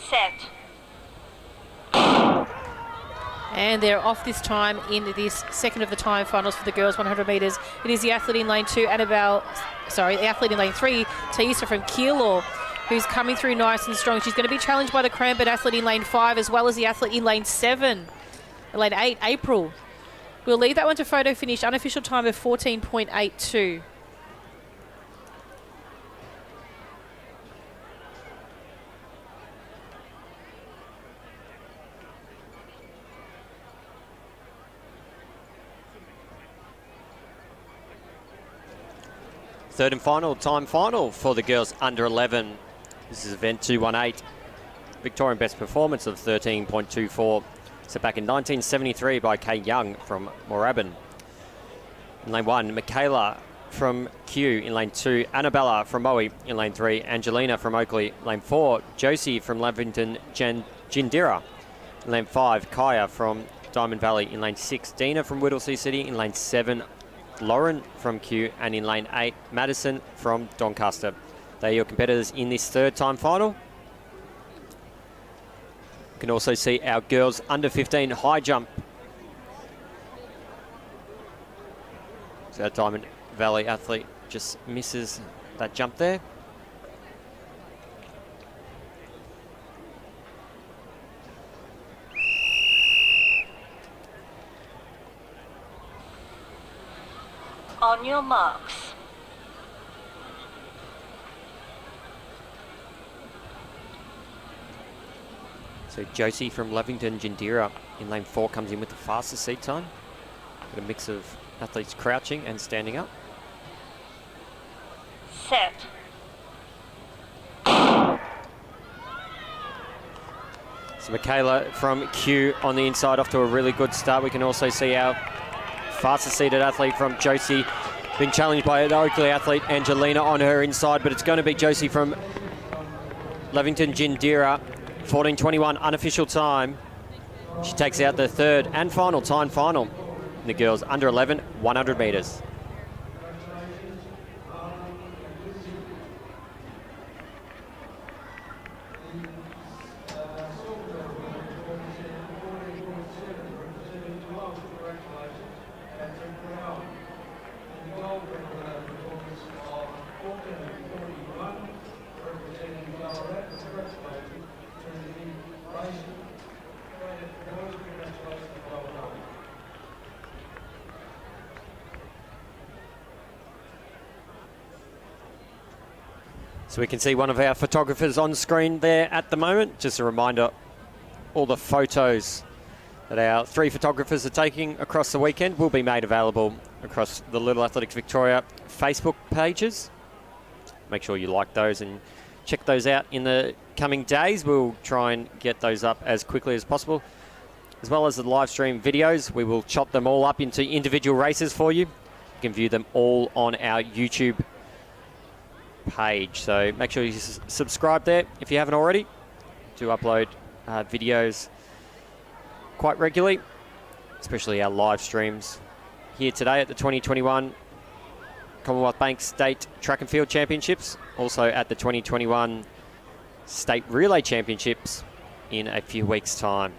Set. And they're off this time in this second of the time finals for the girls 100 metres. It is the athlete in lane 2, the athlete in lane 3, Taisa from Keilor, who's coming through nice and strong. She's going to be challenged by the Cranbourne athlete in lane 5 as well as the athlete in lane 7. Lane 8, April. We'll leave that one to photo finish. Unofficial time of 14.82. Third and final time final for the girls under 11. This is event 218. Victorian best performance of 13.24. Set back in 1973 by Kay Young from Moorabbin. In lane 1, Michaela from Kew. In lane 2, Annabella from Moe. In lane 3, Angelina from Oakley. Lane 4, Josie from Lavington Jindira. In lane 5, Kaya from Diamond Valley. In lane 6, Dina from Whittlesea City. In lane 7, Lauren from Kew, and in lane 8, Madison from Doncaster. They are your competitors in this third time final. You can also see our girls under 15 high jump. So our Diamond Valley athlete just misses that jump there. On your marks. So Josie from Lavington Jindira in lane 4 comes in with the fastest seat time. Got a mix of athletes crouching and standing up. Set. So Michaela from Q on the inside, off to a really good start. We can also see our fastest seated athlete from Josie being challenged by the Oakley athlete Angelina on her inside, but it's going to be Josie from Levington Jindira, 14:21 unofficial time. She takes out the third and final time final in the girls under 11 100 metres. So we can see one of our photographers on screen there at the moment. Just a reminder, all the photos that our 3 photographers are taking across the weekend will be made available across the Little Athletics Victoria Facebook pages. Make sure you like those and check those out in the coming days. We'll try and get those up as quickly as possible. As well as the live stream videos, we will chop them all up into individual races for you. You can view them all on our YouTube page. So make sure you subscribe there if you haven't already. Do upload videos quite regularly, especially our live streams here today at the 2021 Commonwealth Bank State Track and Field Championships, also at the 2021 State Relay Championships in a few weeks' time.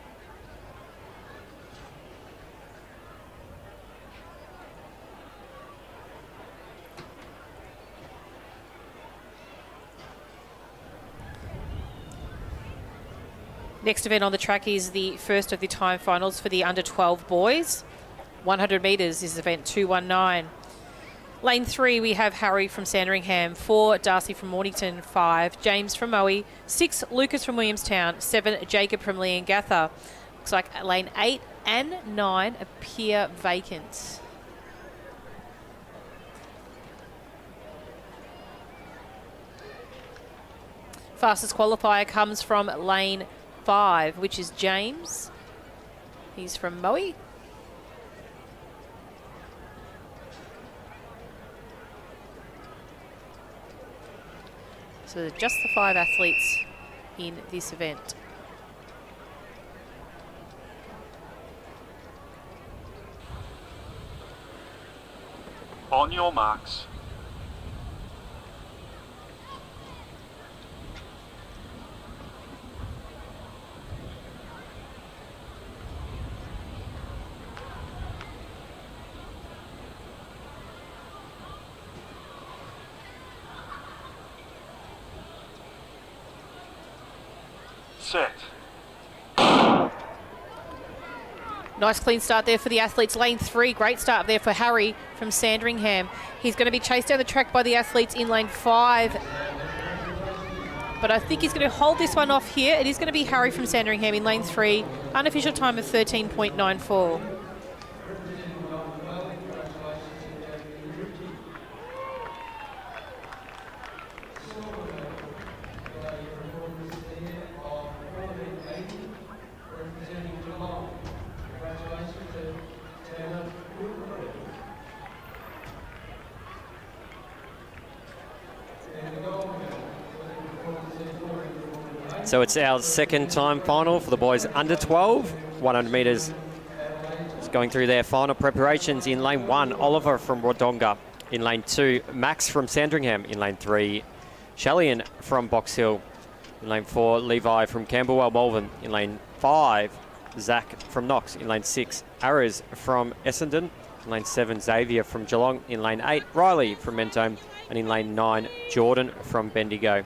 Next event on the track is the first of the time finals for the under 12 boys. 100 metres is event 219. Lane 3, we have Harry from Sandringham, 4, Darcy from Mornington, 5, James from Moe, 6, Lucas from Williamstown, 7, Jacob from Leongatha. Looks like lane 8 and 9 appear vacant. Fastest qualifier comes from lane 5, which is James. He's from Moe. So just the 5 athletes in this event. On your marks. Set. Nice clean start there for the athletes. Lane 3, great start there for Harry from Sandringham. He's going to be chased down the track by the athletes in lane 5. But I think he's going to hold this one off here. It is going to be Harry from Sandringham in lane 3. Unofficial time of 13.94. So it's our second time final for the boys under 12, 100 metres. It's going through their final preparations. In lane 1, Oliver from Wodonga. In lane 2, Max from Sandringham. In lane 3, Shellian from Box Hill. In lane 4, Levi from Camberwell Malvern. In lane 5, Zach from Knox. In lane 6, Aras from Essendon. In lane 7, Xavier from Geelong. In lane 8, Riley from Mentone. And in lane 9, Jordan from Bendigo.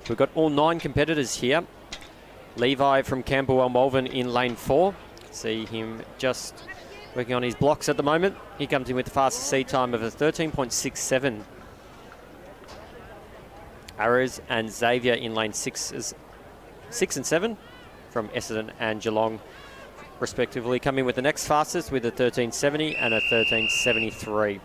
We've got all 9 competitors here. Levi from Camberwell Malvern in lane 4. See him just working on his blocks at the moment. He comes in with the fastest seed time of a 13.67. Aras and Xavier in lane 6 and 7 from Essendon and Geelong respectively. Come in with the next fastest with a 13.70 and a 13.73.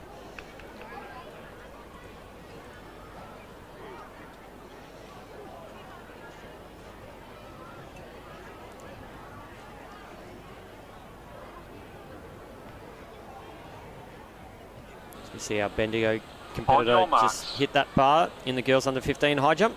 You see our Bendigo On competitor your marks. just hit that bar in the girls under 15 high jump.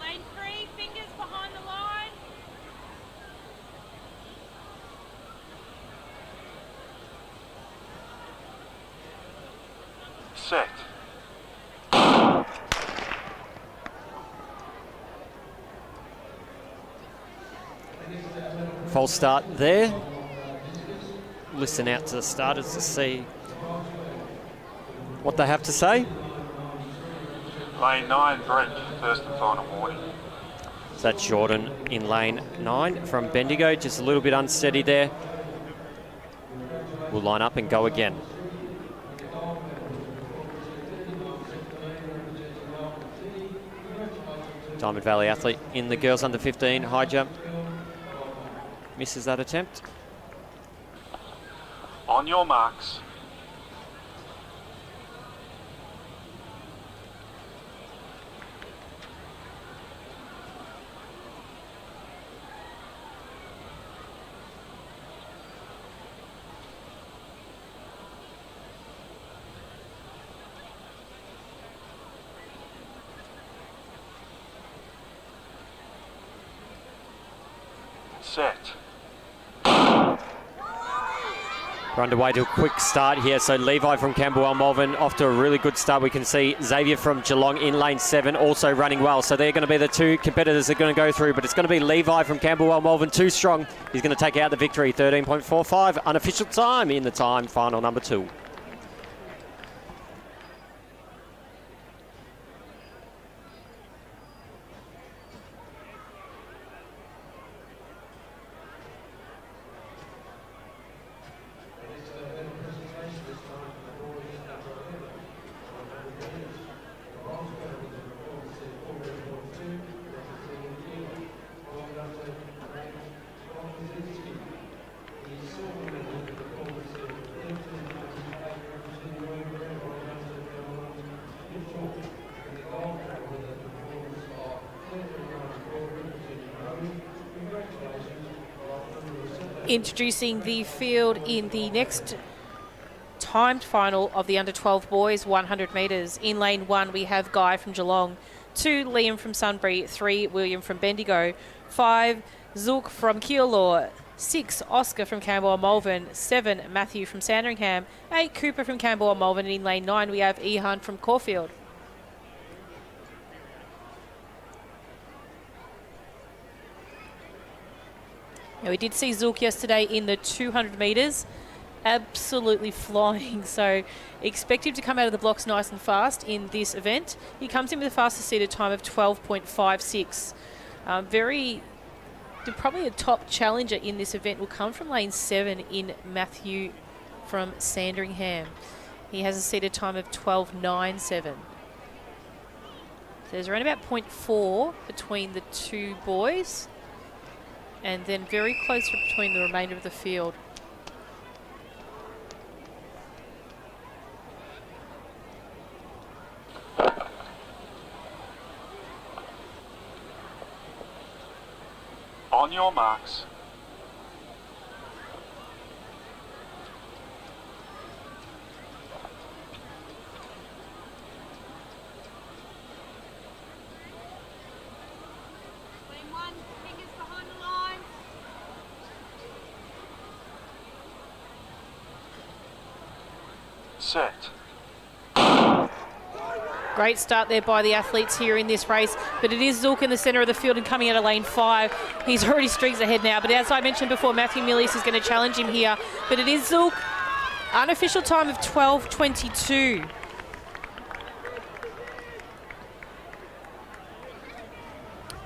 Lane 3, fingers behind the line. Set. False start there. Listen out to the starters to see what they have to say. Lane 9, Brent, first and final warning. So that's Jordan in lane 9 from Bendigo, just a little bit unsteady there. We'll line up and go again. Diamond Valley athlete in the girls under 15 high jump. Misses that attempt. On your marks. Set. We're underway to a quick start here. So Levi from Camberwell Malvern off to a really good start. We can see Xavier from Geelong in lane 7 also running well. So they're going to be the two competitors that are going to go through. But it's going to be Levi from Camberwell Malvern, too strong. He's going to take out the victory. 13.45 unofficial time in the time final number 2. Introducing the field in the next timed final of the under-12 boys 100 metres. In lane 1 we have Guy from Geelong, 2 Liam from Sunbury, 3 William from Bendigo, 5 Zook from Keilor, 6 Oscar from Camberwell Malvern, 7 Matthew from Sandringham, 8 Cooper from Camberwell Malvern, and in lane 9 we have Ehan from Caulfield. Now, we did see Zook yesterday in the 200 metres, absolutely flying. So expect him to come out of the blocks nice and fast in this event. He comes in with a fastest seated time of 12.56. Probably a top challenger in this event will come from lane 7 in Matthew from Sandringham. He has a seated time of 12.97. So there's around about 0.4 between the two boys, and then very close between the remainder of the field. On your marks. Lane 1, fingers behind the line. Set. Great start there by the athletes here in this race, but it is Zook in the centre of the field and coming out of lane 5. He's already streaks ahead now, but as I mentioned before, Matthew Millius is going to challenge him here, but it is Zook. Unofficial time of 12.22.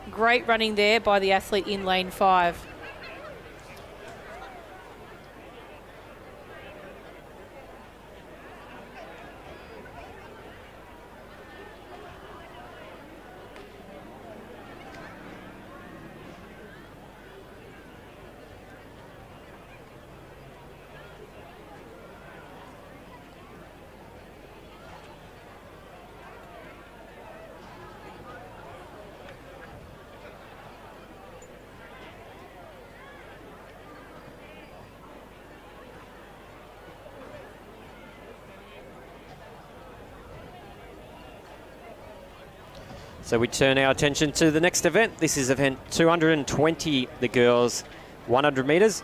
Great running there by the athlete in lane 5. So we turn our attention to the next event. This is event 220, the girls 100 metres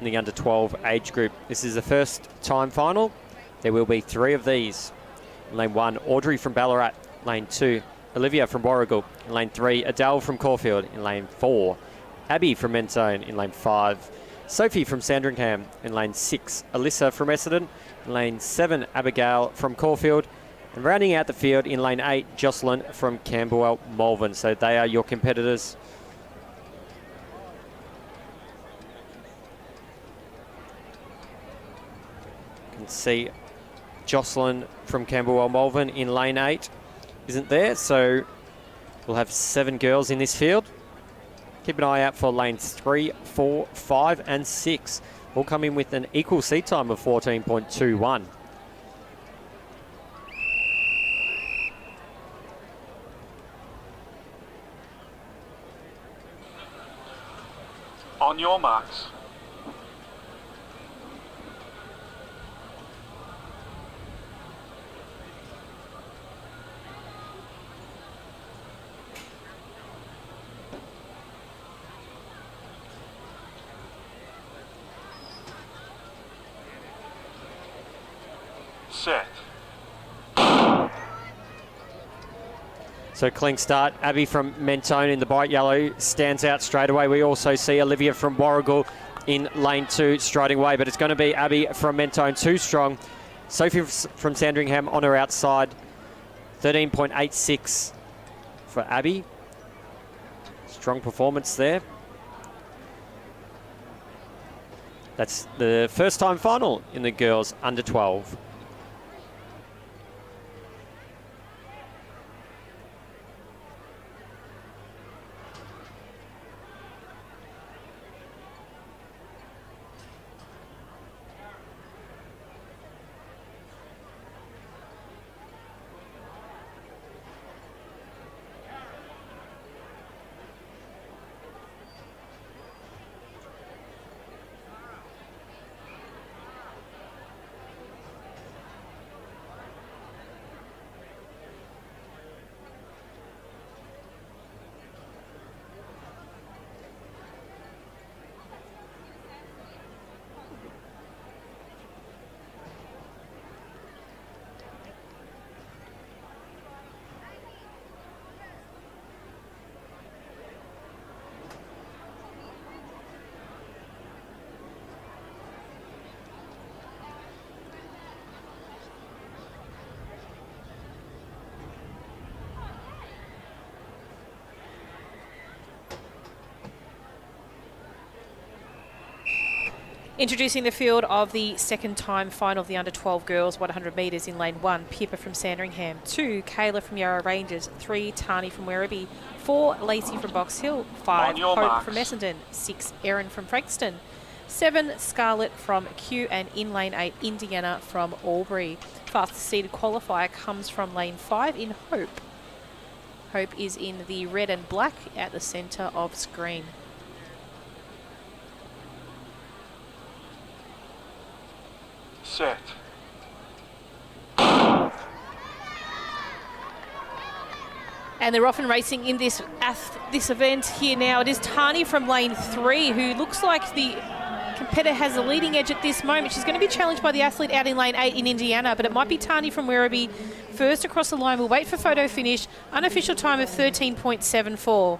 in the under 12 age group. This is the first time final. There will be 3 of these. In lane 1, Audrey from Ballarat. Lane 2, Olivia from Warragul. In lane 3, Adele from Caulfield. In lane 4, Abby from Mentone. In lane 5, Sophie from Sandringham. In lane 6, Alyssa from Essendon. In lane 7, Abigail from Caulfield. And rounding out the field in lane 8, Jocelyn from Camberwell, Malvern. So they are your competitors. You can see Jocelyn from Camberwell, Malvern in lane 8 isn't there. So we'll have 7 girls in this field. Keep an eye out for lanes 3, 4, 5 and 6. All come in with an equal seat time of 14.21. On your marks. Set. So clean start. Abby from Mentone in the bright yellow stands out straight away. We also see Olivia from Warragul in lane 2 striding away, but it's going to be Abby from Mentone, too strong. Sophie from Sandringham on her outside. 13.86 for Abby. Strong performance there. That's the first time final in the girls under 12. Introducing the field of the second time final of the under 12 girls 100 metres in lane 1, Pippa from Sandringham. 2, Kayla from Yarra Rangers. 3, Tani from Werribee. 4, Lacey from Box Hill. 5, Hope marks. from Essendon. 6, Erin from Frankston. 7, Scarlett from Kew, and in lane 8, Indiana from Albury. Fastest seeded qualifier comes from lane 5 in Hope. Hope is in the red and black at the centre of screen. Set. And they're often racing in this event here now. It is Tani from lane 3, who looks like the competitor has a leading edge at this moment. She's going to be challenged by the athlete out in lane 8 in Indiana, but it might be Tani from Werribee first across the line. We'll wait for photo finish. Unofficial time of 13.74.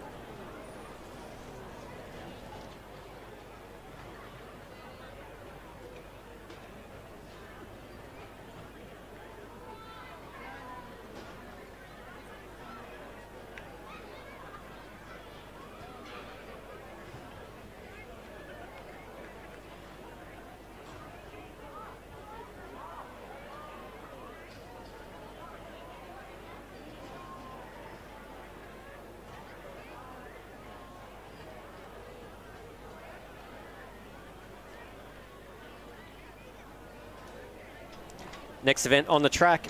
Next event on the track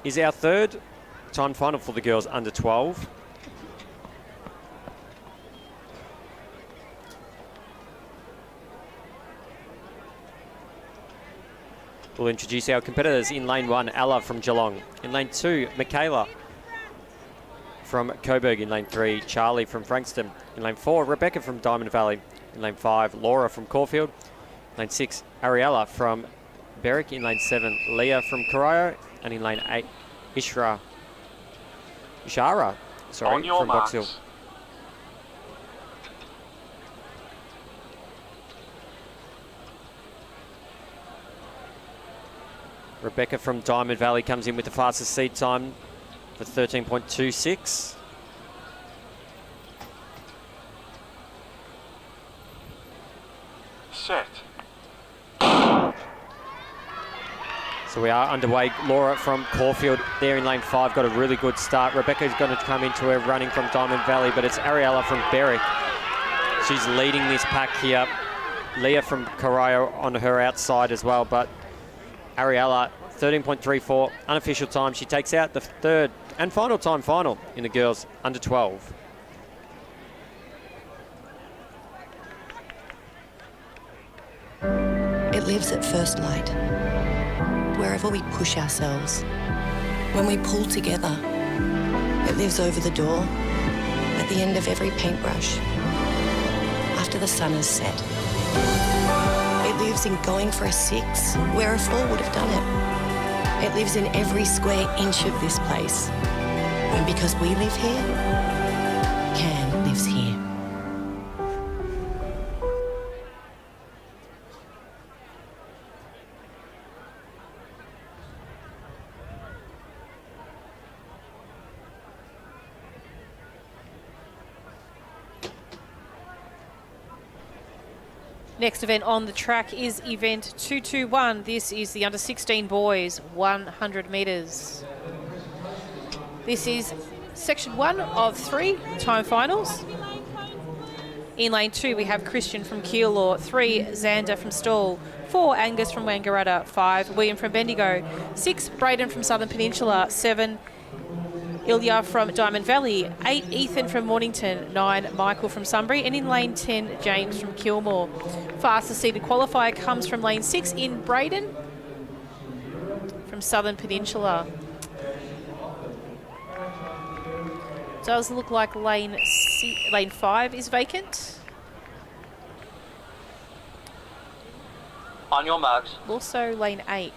is our third time final for the girls under 12. We'll introduce our competitors. In lane 1, Ella from Geelong. In lane 2, Michaela from Coburg. In lane 3, Charlie from Frankston. In lane 4, Rebecca from Diamond Valley. In lane 5, Laura from Caulfield. Lane 6, Ariella from Berwick. In lane 7, Leah from Corio. And in lane 8, Ishara, On your from Box marks. Hill. Rebecca from Diamond Valley comes in with the fastest seed time for 13.26. Set. So we are underway. Laura from Caulfield there in lane 5 got a really good start. Rebecca's going to come into her running from Diamond Valley, but it's Ariella from Berwick. She's leading this pack here. Leah from Corio on her outside as well, but Ariella, 13.34, unofficial time. She takes out the third and final time final in the girls under 12. It lives at first light, wherever we push ourselves. When we pull together, it lives over the door, at the end of every paintbrush, after the sun has set. It lives in going for a 6, where a 4 would have done it. It lives in every square inch of this place. And because we live here, Can lives here. Next event on the track is event 221. This is the under 16 boys 100 metres. This is section 1 of 3 time finals. In lane 2 we have Christian from Keilor, 3 Xander from Stawell, 4 Angus from Wangaratta, 5 William from Bendigo, 6 Braden from Southern Peninsula, 7 Ilya from Diamond Valley, 8 Ethan from Mornington, 9 Michael from Sunbury, and in lane 10 James from Kilmore. Fastest seeded qualifier comes from lane 6 in Braden from Southern Peninsula. Does look like lane 5 is vacant. On your marks. Also lane 8.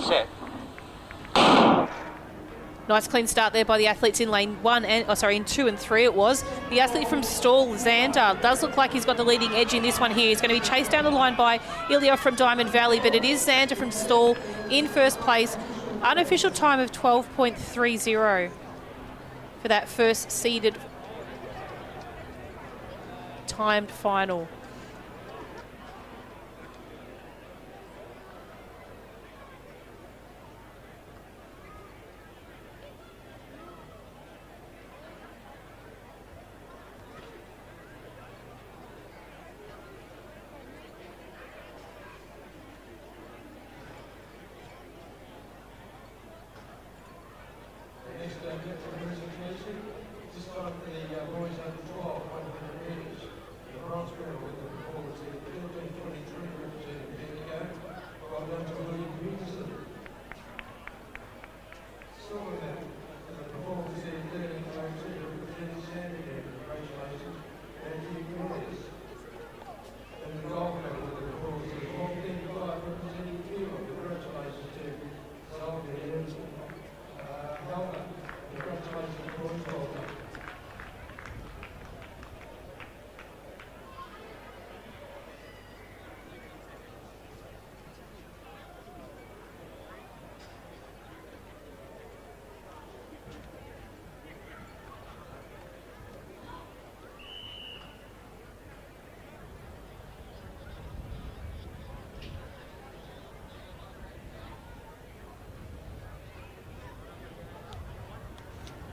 Set. Nice clean start there by the athletes in lane 1 and in 2 and 3 it was. The athlete from Stawell, Xander, does look like he's got the leading edge in this one here. He's going to be chased down the line by Ilya from Diamond Valley, but it is Xander from Stawell in first place. Unofficial time of 12.30 for that first seeded timed final.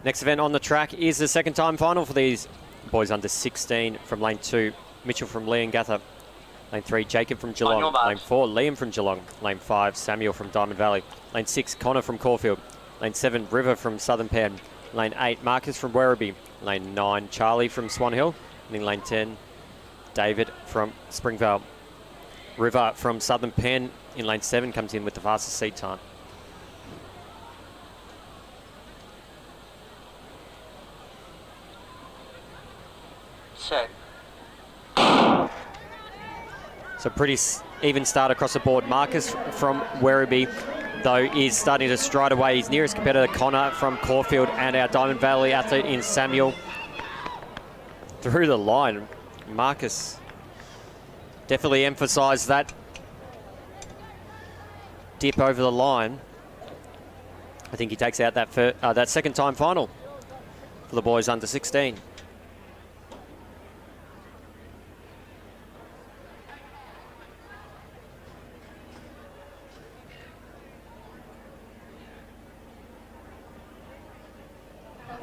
Next event on the track is the second time final for these boys under 16 from lane 2. Mitchell from Leongatha Lane 3, Jacob from On your Geelong. mark. Lane 4, Liam from Geelong. Lane 5, Samuel from Diamond Valley. Lane 6, Connor from Caulfield. Lane 7, River from Southern Penn. Lane 8, Marcus from Werribee. Lane 9, Charlie from Swan Hill. And in lane 10, David from Springvale. River from Southern Penn in lane 7 comes in with the fastest seed time. Set. So pretty even start across the board. Marcus from Werribee, though, is starting to stride away. His nearest competitor, Connor from Caulfield, and our Diamond Valley athlete in Samuel. Through the line, Marcus definitely emphasised that dip over the line. I think he takes out that second time final for the boys under 16.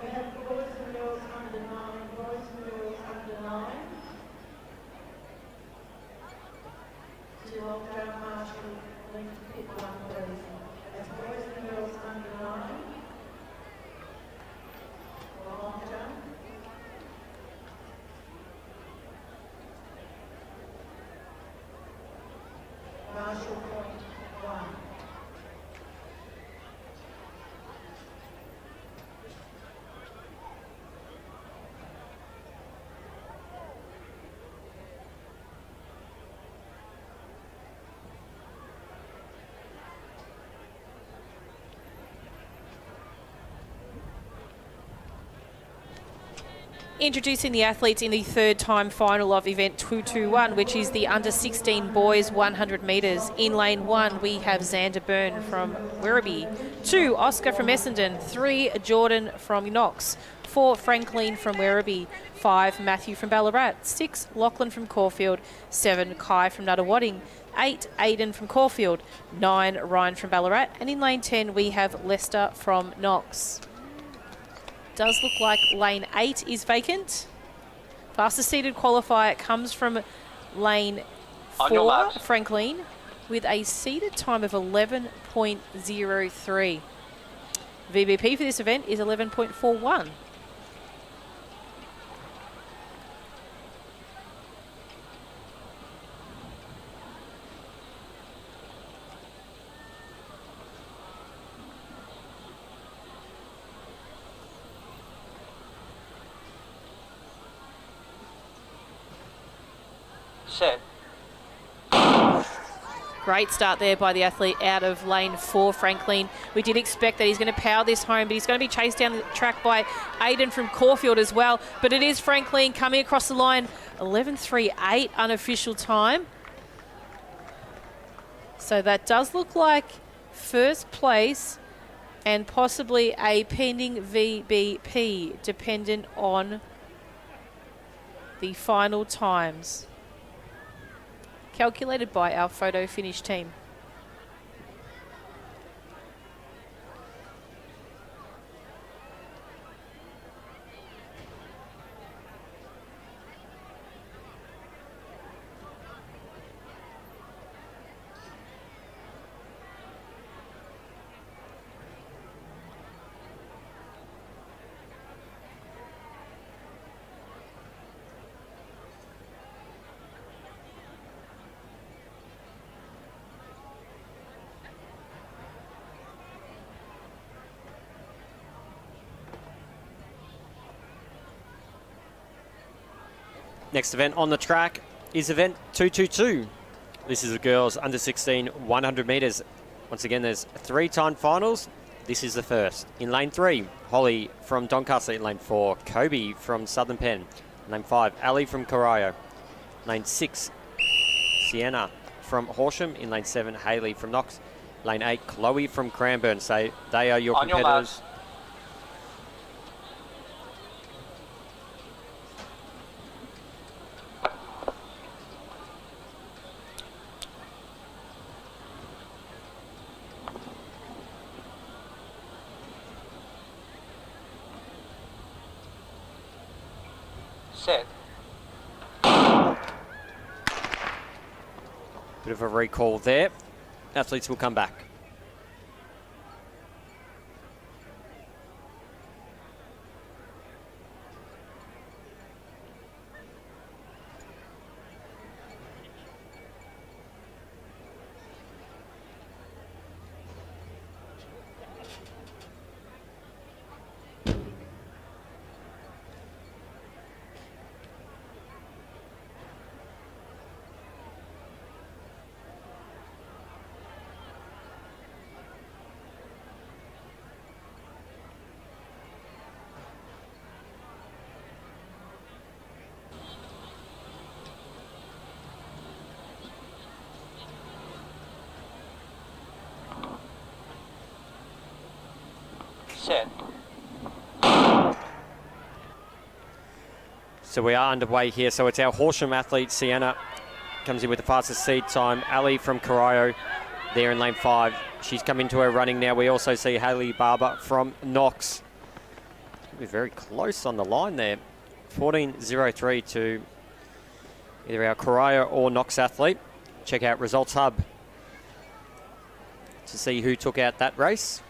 We have boys and girls under 9, boys and girls under 9. To lockdown marshal, link pit 1, please. That's boys and girls under 9. For lockdown. Marshal point 1. Introducing the athletes in the third time final of event 221, which is the under 16 boys 100 metres. In lane 1, we have Xander Byrne from Werribee. 2, Oscar from Essendon. 3, Jordan from Knox. 4, Franklin from Werribee. 5, Matthew from Ballarat. 6, Lachlan from Caulfield. 7, Kai from Nuttawading. 8, Aidan from Caulfield. 9, Ryan from Ballarat. And in lane 10, we have Lester from Knox. Does look like lane 8 is vacant. Fastest seeded qualifier comes from lane 4, Franklin, with a seeded time of 11.03. VBP for this event is 11.41. Set. Great start there by the athlete out of lane 4, Franklin. We did expect that he's going to power this home, but he's going to be chased down the track by Aidan from Caulfield as well. But it is Franklin coming across the line, 11.38 unofficial time. So that does look like first place and possibly a pending VBP, dependent on the final times. Calculated by our photo finish team. Next event on the track is event 222. This is the girls under 16 100 metres. Once again, there's 3 time finals. This is the first. In lane 3, Holly from Doncaster. In lane 4, Kobe from Southern Penn. In lane 5, Ali from Corio. Lane 6, Sienna from Horsham. In lane 7, Hayley from Knox. Lane 8, Chloe from Cranbourne. So they are your competitors. Set. Bit of a recall there. Athletes will come back. Set. So we are underway here. So it's our Horsham athlete, Sienna, comes in with the fastest seed time. Ali from Corio there in lane 5. She's come into her running now. We also see Hayley Barber from Knox. We're very close on the line there. 14.03 to either our Corio or Knox athlete. Check out Results Hub to see who took out that race.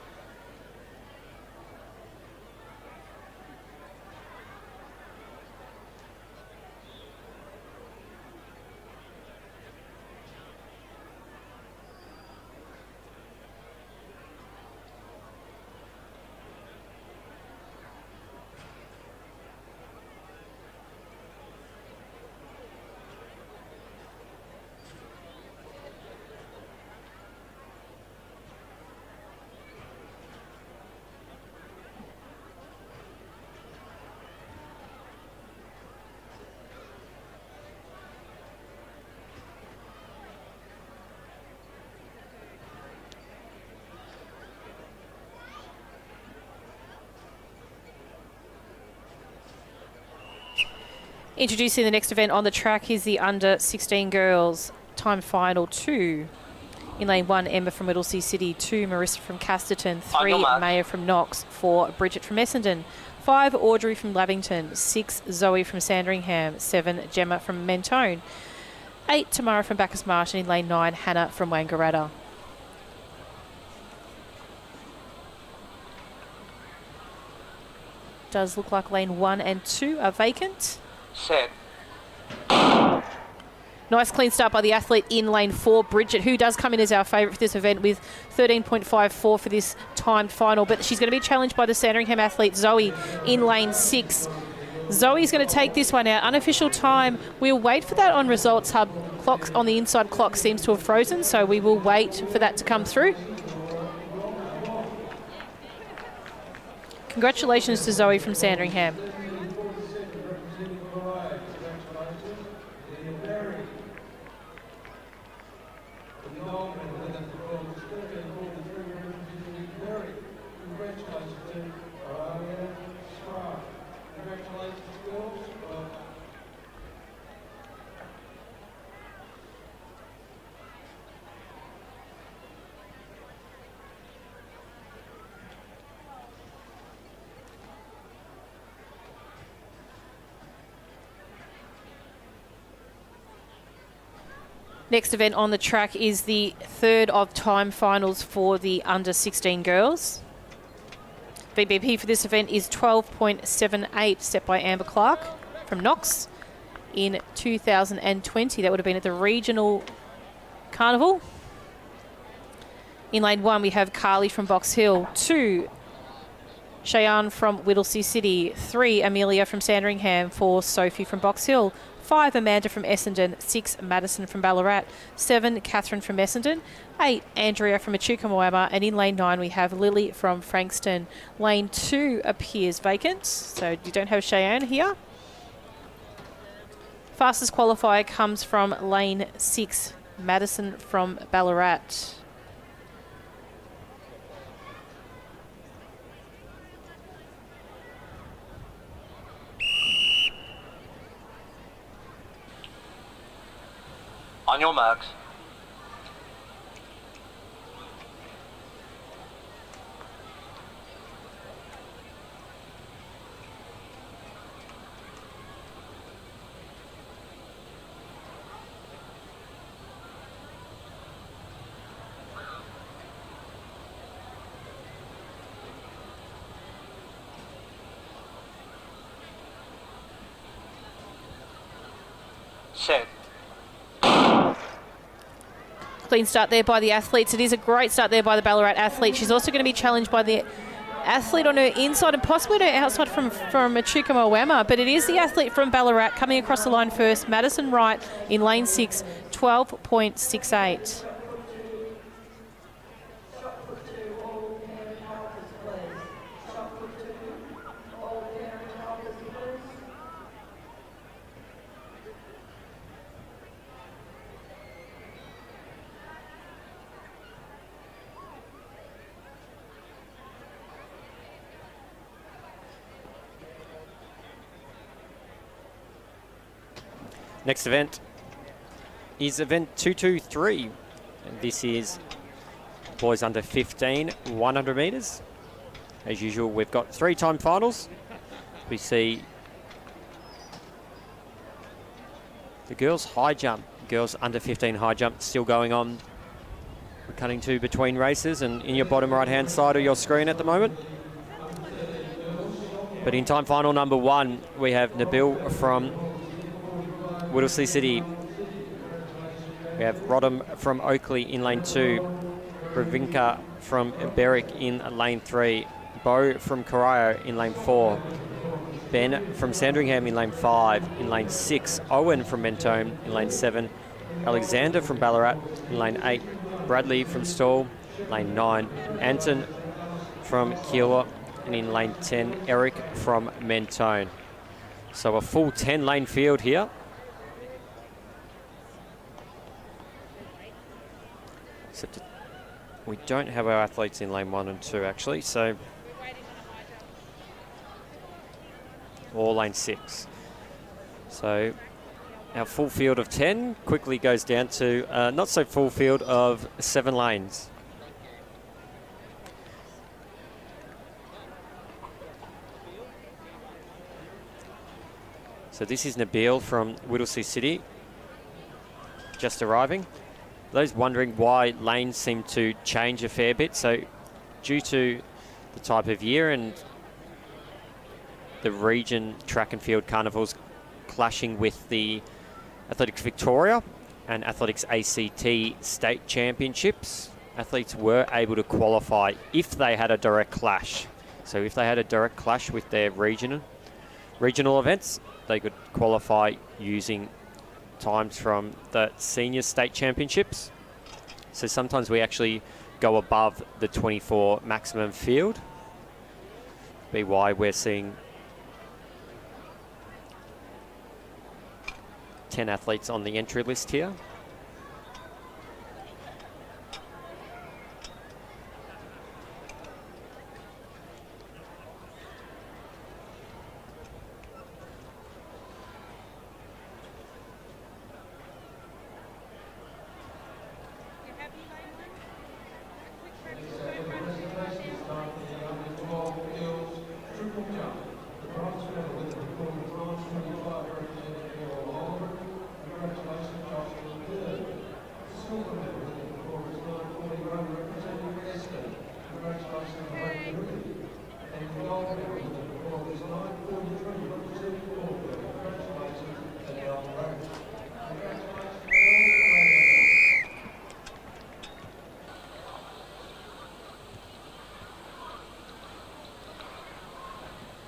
Introducing the next event on the track is the under 16 girls time final 2. In lane 1, Emma from Whittlesea City, 2, Marissa from Casterton, 3, Maya from Knox, 4, Bridget from Essendon, 5, Audrey from Lavington, 6, Zoe from Sandringham, 7, Gemma from Mentone, 8, Tamara from Bacchus Marsh, and in lane 9, Hannah from Wangaratta. Does look like lane 1 and 2 are vacant. Set. Nice clean start by the athlete in lane 4, Bridget, who does come in as our favourite for this event with 13.54 for this timed final. But she's going to be challenged by the Sandringham athlete, Zoe, in lane 6. Zoe's going to take this one out. Unofficial time. We'll wait for that on Results Hub. Clock on the inside clock seems to have frozen, so we will wait for that to come through. Congratulations to Zoe from Sandringham. Next event on the track is the third of time finals for the under 16 girls. VBP for this event is 12.78, set by Amber Clark from Knox in 2020. That would have been at the Regional Carnival. In lane 1, we have Carly from Box Hill, 2, Cheyenne from Whittlesea City, 3, Amelia from Sandringham, 4, Sophie from Box Hill, 5, Amanda from Essendon, 6, Madison from Ballarat, 7, Catherine from Essendon, 8, Andrea from Echuca-Moama, and in lane 9 we have Lily from Frankston. Lane 2 appears vacant, so you don't have Cheyenne here. Fastest qualifier comes from lane 6, Madison from Ballarat. On your marks. set. Clean start there by the athletes. It is a great start there by the Ballarat athlete. She's also going to be challenged by the athlete on her inside and possibly on her outside from Machuka Moama. But it is the athlete from Ballarat coming across the line first. Madison Wright in lane 6, 12.68. Next event is event 223. And this is boys under 15, 100 metres. As usual, we've got 3-time finals. We see the girls high jump, girls under 15 high jump still going on. We're cutting to between races and in your bottom right-hand side of your screen at the moment. But in time final number 1, we have Nabil from Whittlesea City. We have Rodham from Oakley in lane 2. Ravinka from Berwick in lane 3. Bo from Corio in lane 4. Ben from Sandringham in lane 5. In lane 6, Owen from Mentone in lane 7. Alexander from Ballarat in lane 8. Bradley from Stawell, lane 9. Anton from Kiowa, and in lane 10, Eric from Mentone. So a full 10-lane field here. Except we don't have our athletes in lane 1 and 2 actually, so or lane 6. So our full field of 10 quickly goes down to not so full field of 7 lanes. So this is Nabil from Whittlesea City, just arriving. Those wondering why lanes seem to change a fair bit, so due to the type of year and the region track and field carnivals clashing with the Athletics Victoria and Athletics ACT state championships, athletes were able to qualify if they had a direct clash. So if they had a direct clash with their regional events, they could qualify using times from the senior state championships. So sometimes we actually go above the 24 maximum field. Be why we're seeing 10 athletes on the entry list here.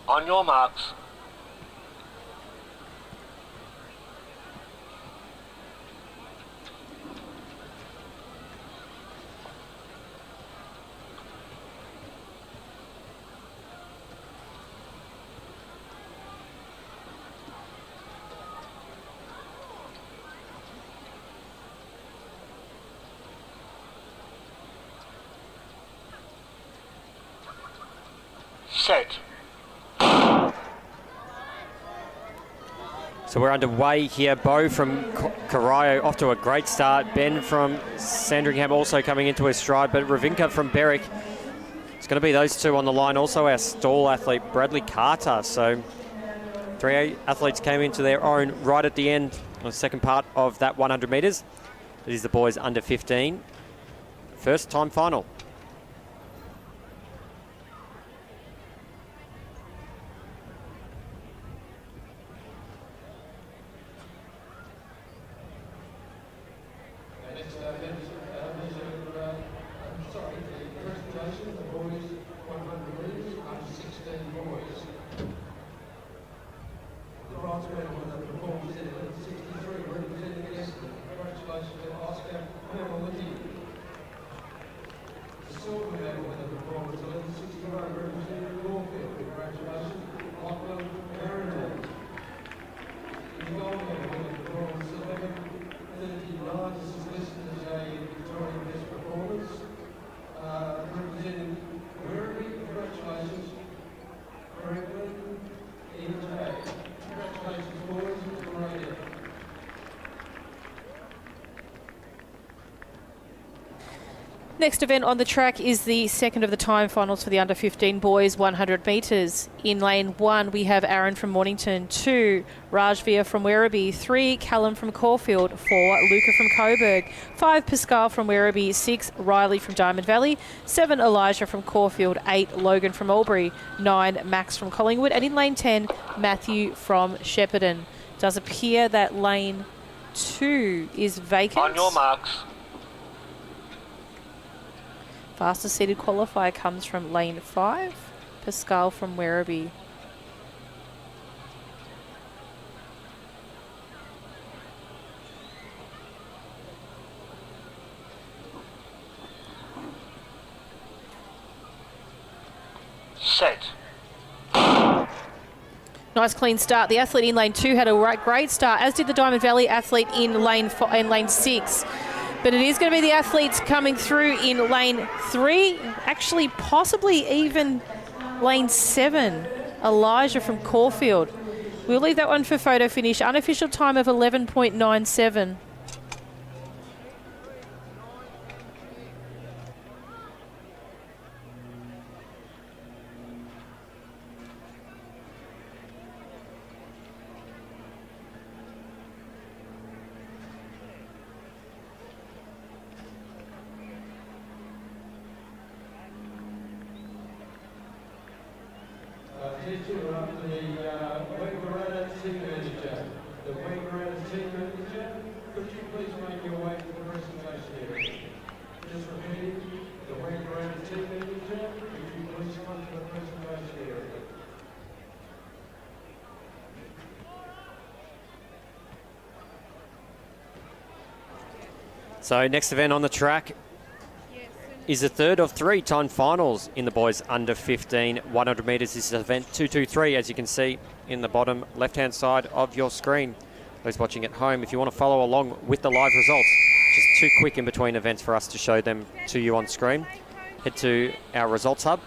On your marks. Set. So we're underway here. Bo from Corio off to a great start. Ben from Sandringham also coming into his stride, but Ravinka from Berwick. It's going to be those two on the line. Also our stall athlete, Bradley Carter. So 3 athletes came into their own right at the end on the second part of that 100 metres. It is the boys under 15. First time final. 65 representing Caulfield. Congratulations, Lachlan Aaron. In the gold medal winner performance 11:39. This is listed as a Victorian best performance. Representing Werribee, congratulations, Franklin E.J. Congratulations, boys. It's a great effort. Next event on the track is the second of the time finals for the under 15 boys 100 metres. In lane 1 we have Aaron from Mornington, 2 Rajveer from Werribee, 3 Callum from Caulfield, 4 Luca from Coburg, 5 Pascal from Werribee, 6 Riley from Diamond Valley, 7 Elijah from Caulfield, 8 Logan from Albury, 9 Max from Collingwood, and in lane 10 Matthew from Shepparton. It does appear that lane 2 is vacant. On your marks. Fastest seated qualifier comes from lane 5, Pascal from Werribee. Set. Nice clean start. The athlete in lane 2 had a great start, as did the Diamond Valley athlete in lane 6. But it is going to be the athletes coming through in lane 3, actually possibly even lane 7, Elijah from Caulfield. We'll leave that one for photo finish. Unofficial time of 11.97. Teacher up to the Wangaratta team manager. The Wangaratta team manager, could you please make your way to the presentation area? Just repeating, the Wangaratta team manager, could you please come to the presentation area? So next event on the track is the third of 3 time finals in the boys under 15 100 metres. This is event 223, as you can see in the bottom left-hand side of your screen. Those watching at home, if you want to follow along with the live results, just too quick in between events for us to show them to you on screen. Head to our results hub.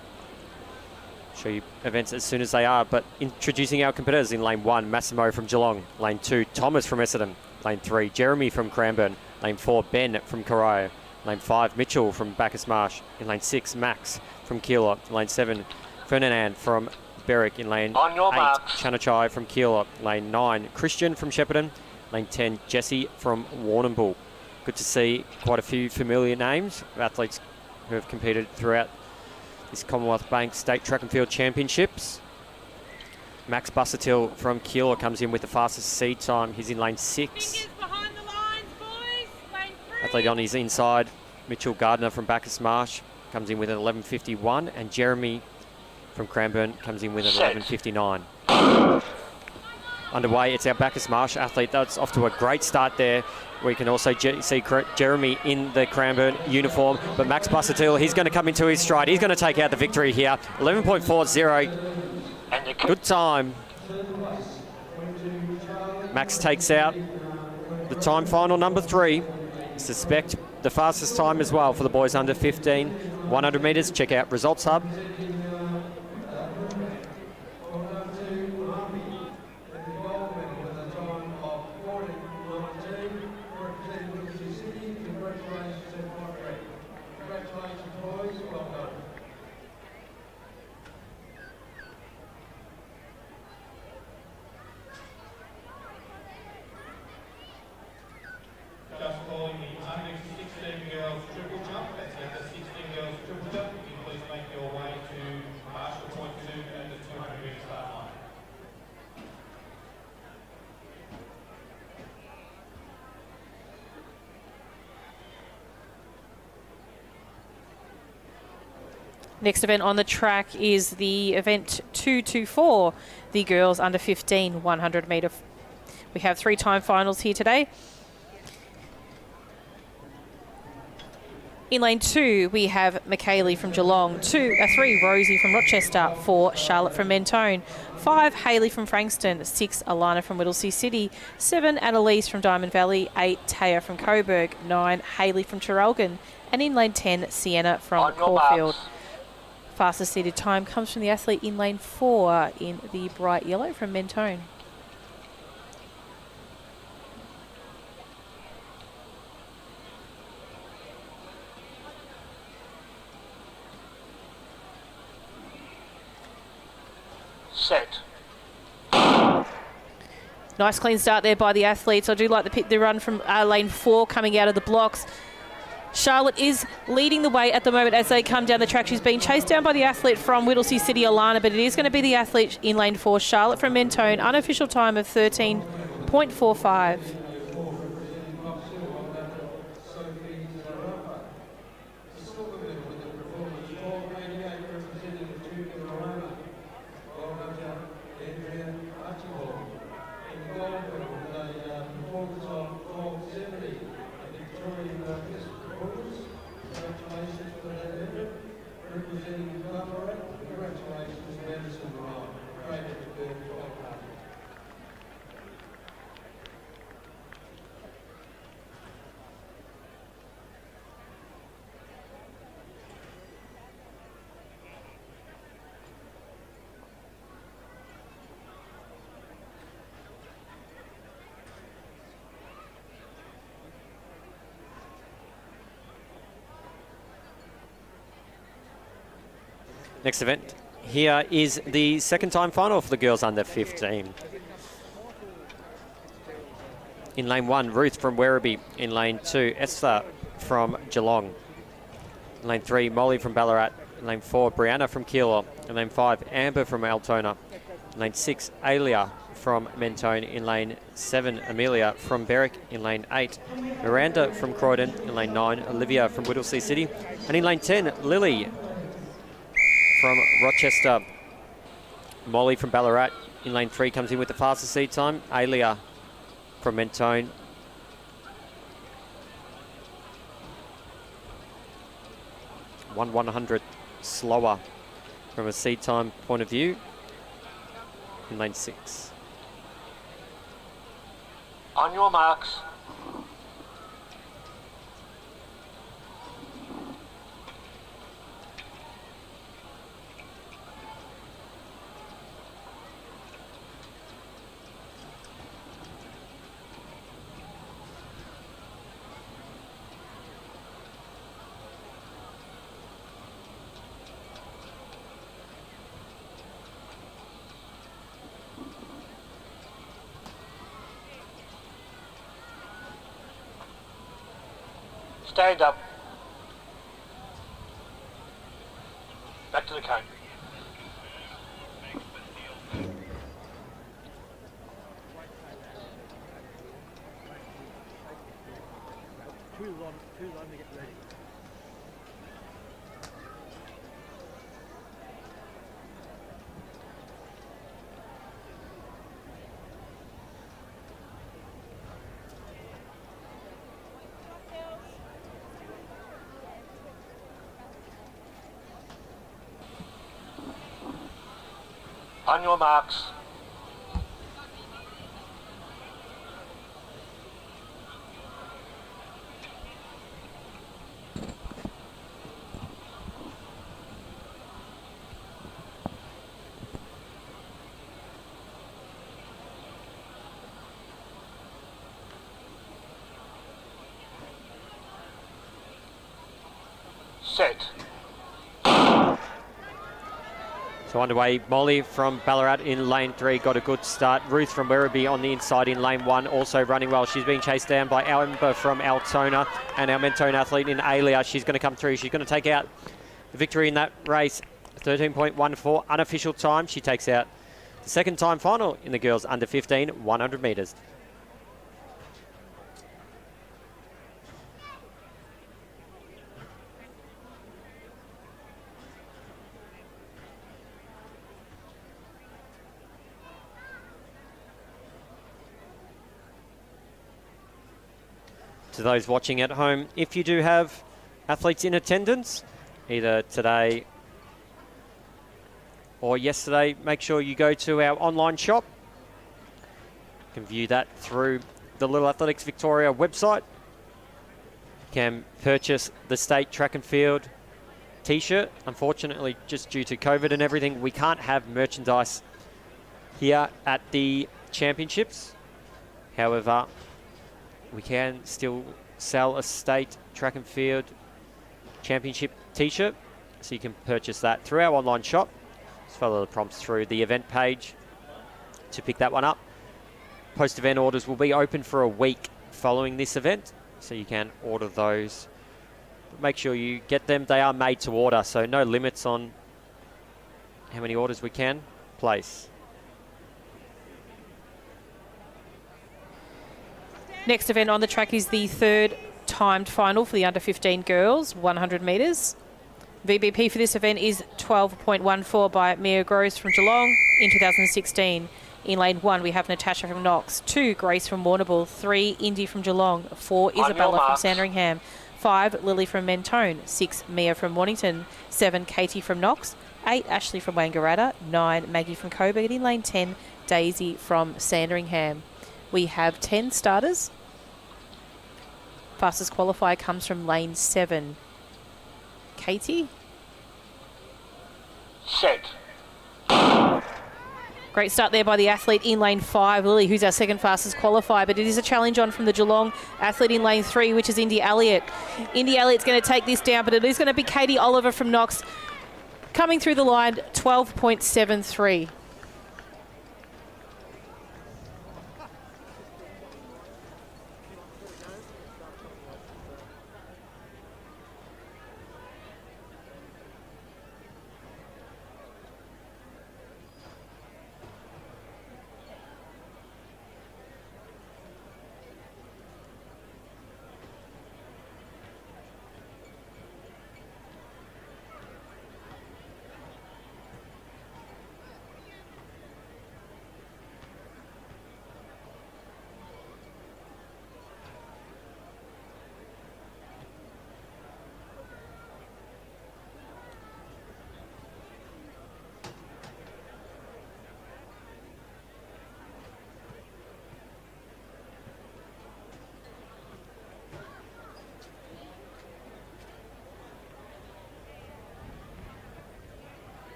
Show you events as soon as they are, but introducing our competitors in lane 1, Massimo from Geelong. Lane 2, Thomas from Essendon. Lane 3, Jeremy from Cranbourne. Lane 4, Ben from Corio. Lane 5, Mitchell from Bacchus Marsh. In lane 6, Max from Keilor. In lane 7, Ferdinand from Berwick. In lane 8, Chanachai from Keilor. Lane 9, Christian from Shepparton. Lane 10, Jesse from Warrnambool. Good to see quite a few familiar names of athletes who have competed throughout this Commonwealth Bank State Track and Field Championships. Max Busuttil from Keilor comes in with the fastest seed time. He's in lane 6. Athlete on his inside, Mitchell Gardner from Bacchus Marsh comes in with an 11.51, and Jeremy from Cranbourne comes in with an 11.59. Underway, it's our Bacchus Marsh athlete. That's off to a great start there. We can also see Jeremy in the Cranbourne uniform, but Max Busuttil, he's going to come into his stride. He's going to take out the victory here. 11.40. Good time. Max takes out the time final number 3. Suspect the fastest time as well for the boys under 15 100 metres. Check out Results Hub. Next event on the track is the event 224, the girls under 15 100 metre. We have 3 time finals here today. In lane 2, we have Michaeli from Geelong. 3, Rosie from Rochester. 4, Charlotte from Mentone. 5, Hayley from Frankston. 6, Alana from Whittlesea City. 7, Annalise from Diamond Valley. 8, Taya from Coburg. 9, Hayley from Traralgon. And in lane 10, Sienna from Caulfield. Fastest seated time comes from the athlete in lane 4 in the bright yellow from Mentone. Set. Nice clean start there by the athletes. I do like the run from lane 4 coming out of the blocks. Charlotte is leading the way at the moment as they come down the track. She's being chased down by the athlete from Whittlesea City, Alana, but it is going to be the athlete in lane 4, Charlotte from Mentone. Unofficial time of 13.45. Next event here is the second time final for the girls under 15. In lane 1, Ruth from Werribee. In lane 2, Esther from Geelong. In lane 3, Molly from Ballarat. In lane 4, Brianna from Keilor. In lane 5, Amber from Altona. In lane 6, Alia from Mentone. In lane 7, Amelia from Berwick. In lane 8, Miranda from Croydon. In lane 9, Olivia from Whittlesea City. And in lane 10, Lily from Rochester. Molly from Ballarat. In lane 3 comes in with the fastest seed time. Alia from Mentone. One 100 slower from a seed time point of view in lane 6. On your marks. Stand up. Back to the cone. Too long to get ready. On your marks. Set. So underway, Molly from Ballarat in lane 3 got a good start. Ruth from Werribee on the inside in lane 1 also running well. She's being chased down by Amber from Altona and our Mentone athlete in Alia. She's going to come through. She's going to take out the victory in that race. 13.14 unofficial time. She takes out the second time final in the girls under 15 100 metres. To those watching at home, if you do have athletes in attendance, either today or yesterday, make sure you go to our online shop. You can view that through the Little Athletics Victoria website. You can purchase the state track and field t-shirt. Unfortunately, just due to COVID and everything, we can't have merchandise here at the championships. However, we can still sell a state track and field championship t-shirt, so you can purchase that through our online shop. Just follow the prompts through the event page to pick that one up. Post-event orders will be open for a week following this event, so you can order those. But make sure you get them. They are made to order, so no limits on how many orders we can place. Next event on the track is the third timed final for the under 15 girls, 100 metres. VBP for this event is 12.14 by Mia Gross from Geelong in 2016. In lane 1, we have Natasha from Knox, 2, Grace from Warrnambool, 3, Indy from Geelong, 4, Isabella from Sandringham, 5, Lily from Mentone, 6, Mia from Mornington, 7, Katie from Knox, 8, Ashley from Wangaratta, 9, Maggie from Coburg. In lane 10, Daisy from Sandringham. We have 10 starters. Fastest qualifier comes from lane 7. Katie? Set. Great start there by the athlete in lane 5, Lily, who's our second fastest qualifier, but it is a challenge on from the Geelong athlete in lane 3, which is Indy Elliott. Indy Elliott's going to take this down, but it is going to be Katie Oliver from Knox coming through the line, 12.73.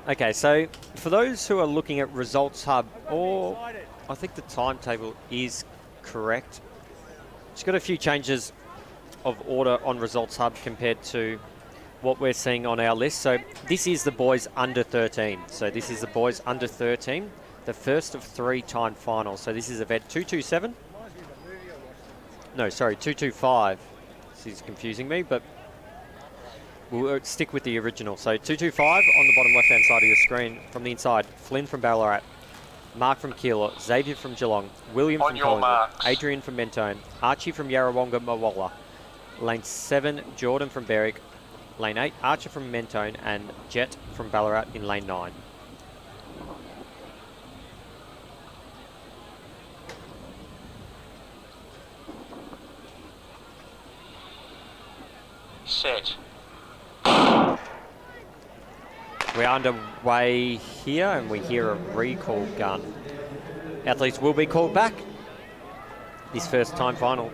Okay, so for those who are looking at Results Hub, or I think the timetable is correct. Just got a few changes of order on Results Hub compared to what we're seeing on our list. So this is the boys under 13. So this is the boys under 13, the first of 3 timed finals. So this is event 227. No, sorry, 225. This is confusing me, but we'll stick with the original. So 225 on the bottom left-hand side of your screen. From the inside, Flynn from Ballarat, Mark from Keilor, Xavier from Geelong, William from Collingwood, Adrian from Mentone, Archie from Yarrawonga Mawala, lane 7, Jordan from Berwick, lane 8, Archer from Mentone, and Jet from Ballarat in lane 9. Set. We're underway here and we hear a recall gun. Athletes will be called back. This first time final.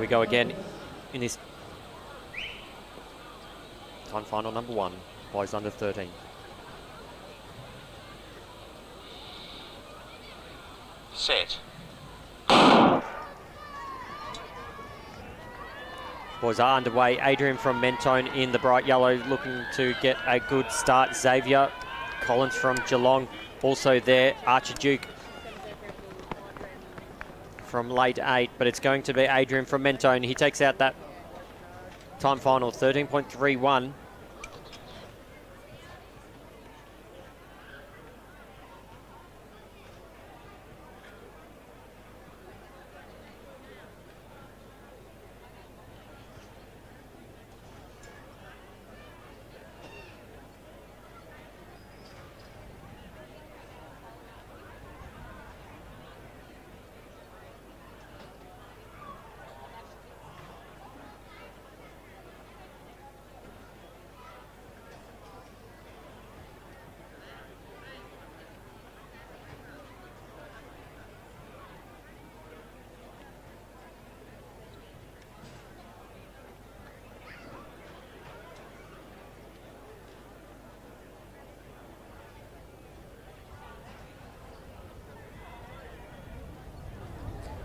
go again in this time final number 1, boys under 13. Set. Boys are underway. Adrian from Mentone in the bright yellow looking to get a good start. Xavier Collins from Geelong also there. Archer Duke from late 8, but it's going to be Adrian from Mentone. He takes out that time final, 13.31.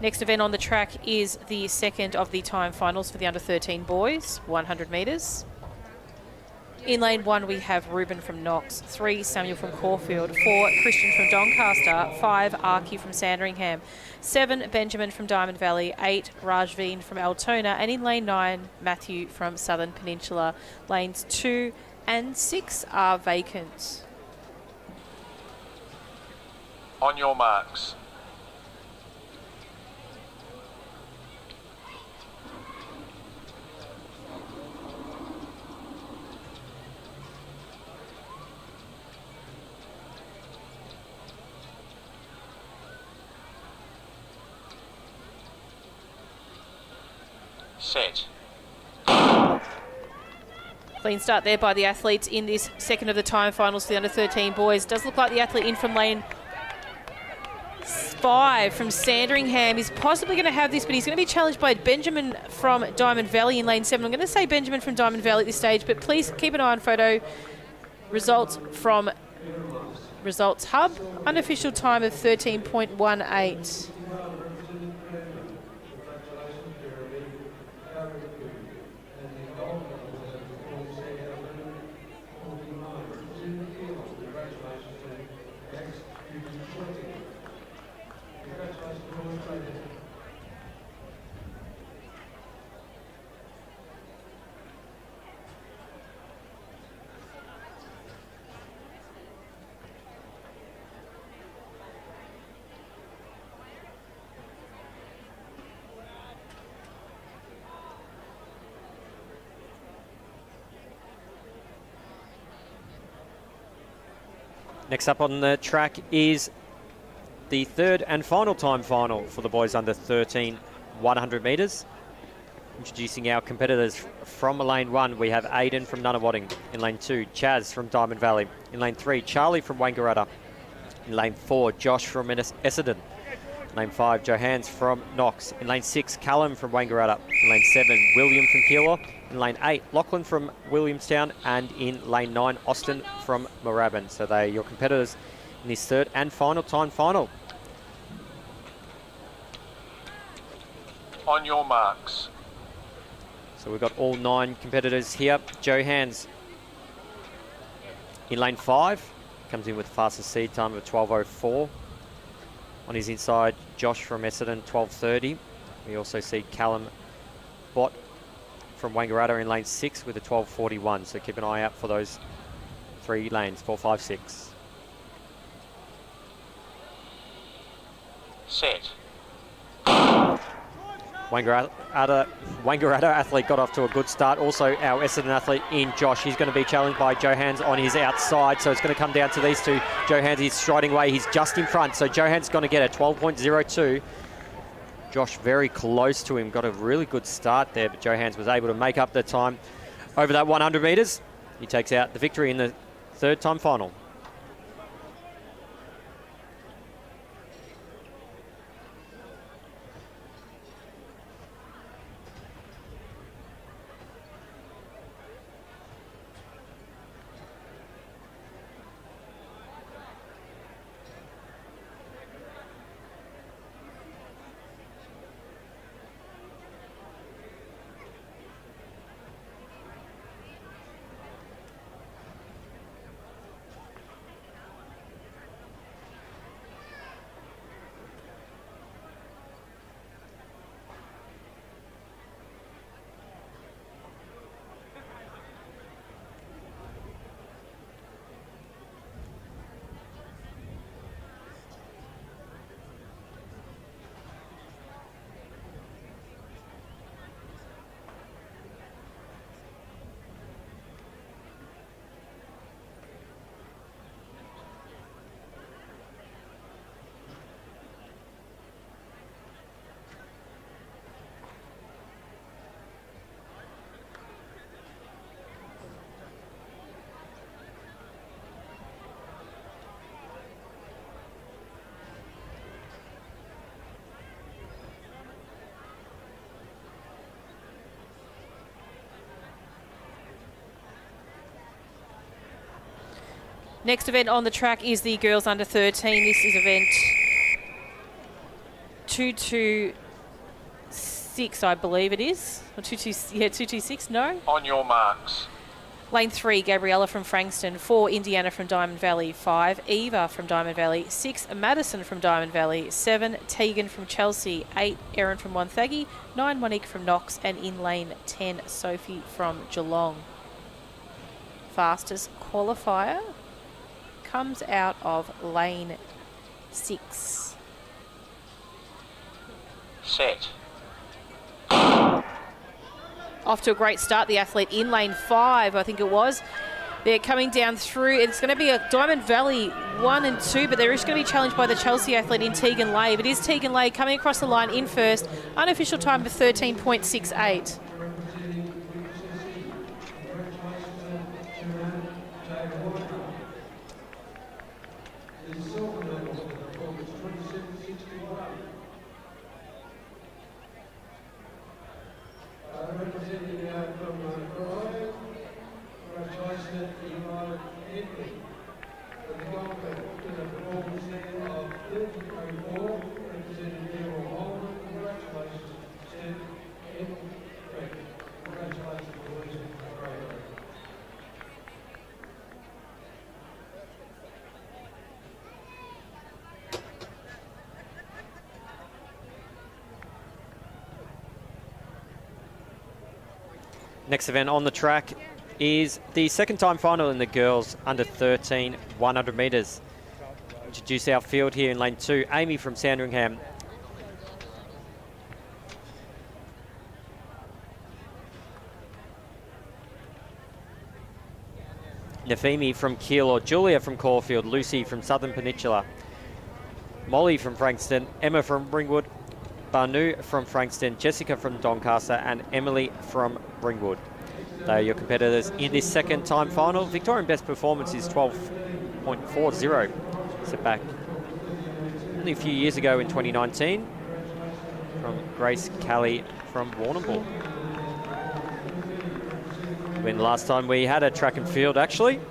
Next event on the track is the second of the time finals for the under 13 boys, 100 metres. In lane 1, we have Ruben from Knox, 3, Samuel from Caulfield, 4, Christian from Doncaster, 5, Arky from Sandringham, 7, Benjamin from Diamond Valley, 8, Rajveen from Altona, and in lane 9, Matthew from Southern Peninsula. Lanes 2 and 6 are vacant. On your marks. Set. Clean start there by the athletes in this second of the time finals for the under 13 boys. Does look like the athlete in from lane 5 from Sandringham is possibly going to have this, but he's going to be challenged by Benjamin from Diamond Valley in lane 7. I'm going to say Benjamin from Diamond Valley at this stage, but please keep an eye on photo results from Results Hub. Unofficial time of 13.18. Next up on the track is the third and final time final for the boys under 13, 100 metres. Introducing our competitors from lane 1, we have Aiden from Nunawading. In lane 2, Chaz from Diamond Valley. In lane 3, Charlie from Wangaratta. In lane 4, Josh from Essendon. In lane 5, Johans from Knox. In lane 6, Callum from Wangaratta. In lane 7, William from Keilor. In lane 8, Lachlan from Williamstown. And in lane 9, Austin from Moorabbin. So they are your competitors in this third and final time final. On your marks. So we've got all 9 competitors here. Johans in lane 5. Comes in with fastest seed time of 12.04. On his inside, Josh from Essendon, 12.30. We also see Callum Bott from Wangaratta in lane 6 with a 12.41. So keep an eye out for those 3 lanes, 4, 5, 6. Set. Wangaratta athlete got off to a good start. Also our Essendon athlete in Josh. He's going to be challenged by Johans on his outside. So it's going to come down to these two. Johans is striding away. He's just in front. So Johans going to get a 12.02. Josh very close to him. Got a really good start there. But Johans was able to make up the time over that 100 metres. He takes out the victory in the third time final. Next event on the track is the girls under 13. This is event 226, I believe it is. Or 226, no? On your marks. Lane 3, Gabriella from Frankston. 4, Indiana from Diamond Valley. 5, Eva from Diamond Valley. 6, Madison from Diamond Valley. 7, Tegan from Chelsea. 8, Erin from Wonthaggi. 9, Monique from Knox. And in lane 10, Sophie from Geelong. Fastest qualifier comes out of lane 6. Set. Off to a great start, the athlete in lane 5, I think it was. They're coming down through. It's going to be a Diamond Valley 1 and 2, but they're just going to be challenged by the Chelsea athlete in Tegan Lave. It is Tegan Lave coming across the line in first. Unofficial time of 13.68. Representing from Croydon, congratulations to United Henry. The welcome to the performance there of 30.4, representing General Holman. Congratulations to Henry. Congratulations to Lucy Croydon. Next event on the track is the second time final in the girls under 13 100 metres. Introduce our field here in lane 2. Amy from Sandringham. Nafimi from Keilor, Julia from Caulfield, Lucy from Southern Peninsula, Molly from Frankston, Emma from Ringwood, Banu from Frankston, Jessica from Doncaster, and Emily from Ringwood. They are your competitors in this second time final. Victorian best performance is 12.40. Set back only a few years ago in 2019 from Grace Kelly from Warrnambool. When last time we had a track and field, actually.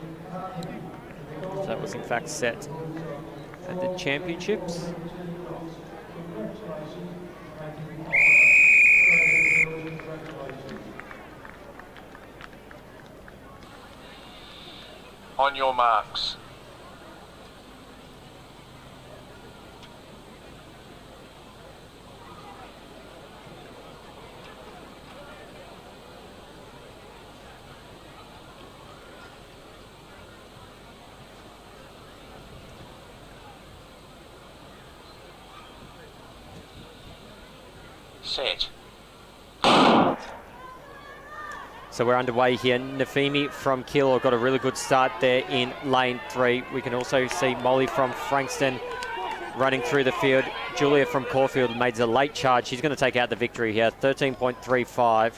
So that was in fact set at the championships. On your marks. Set. So we're underway here. Nafimi from Keilor got a really good start there in lane 3. We can also see Molly from Frankston running through the field. Julia from Caulfield made a late charge. She's going to take out the victory here, 13.35.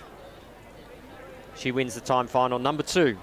She wins the time final, number 2.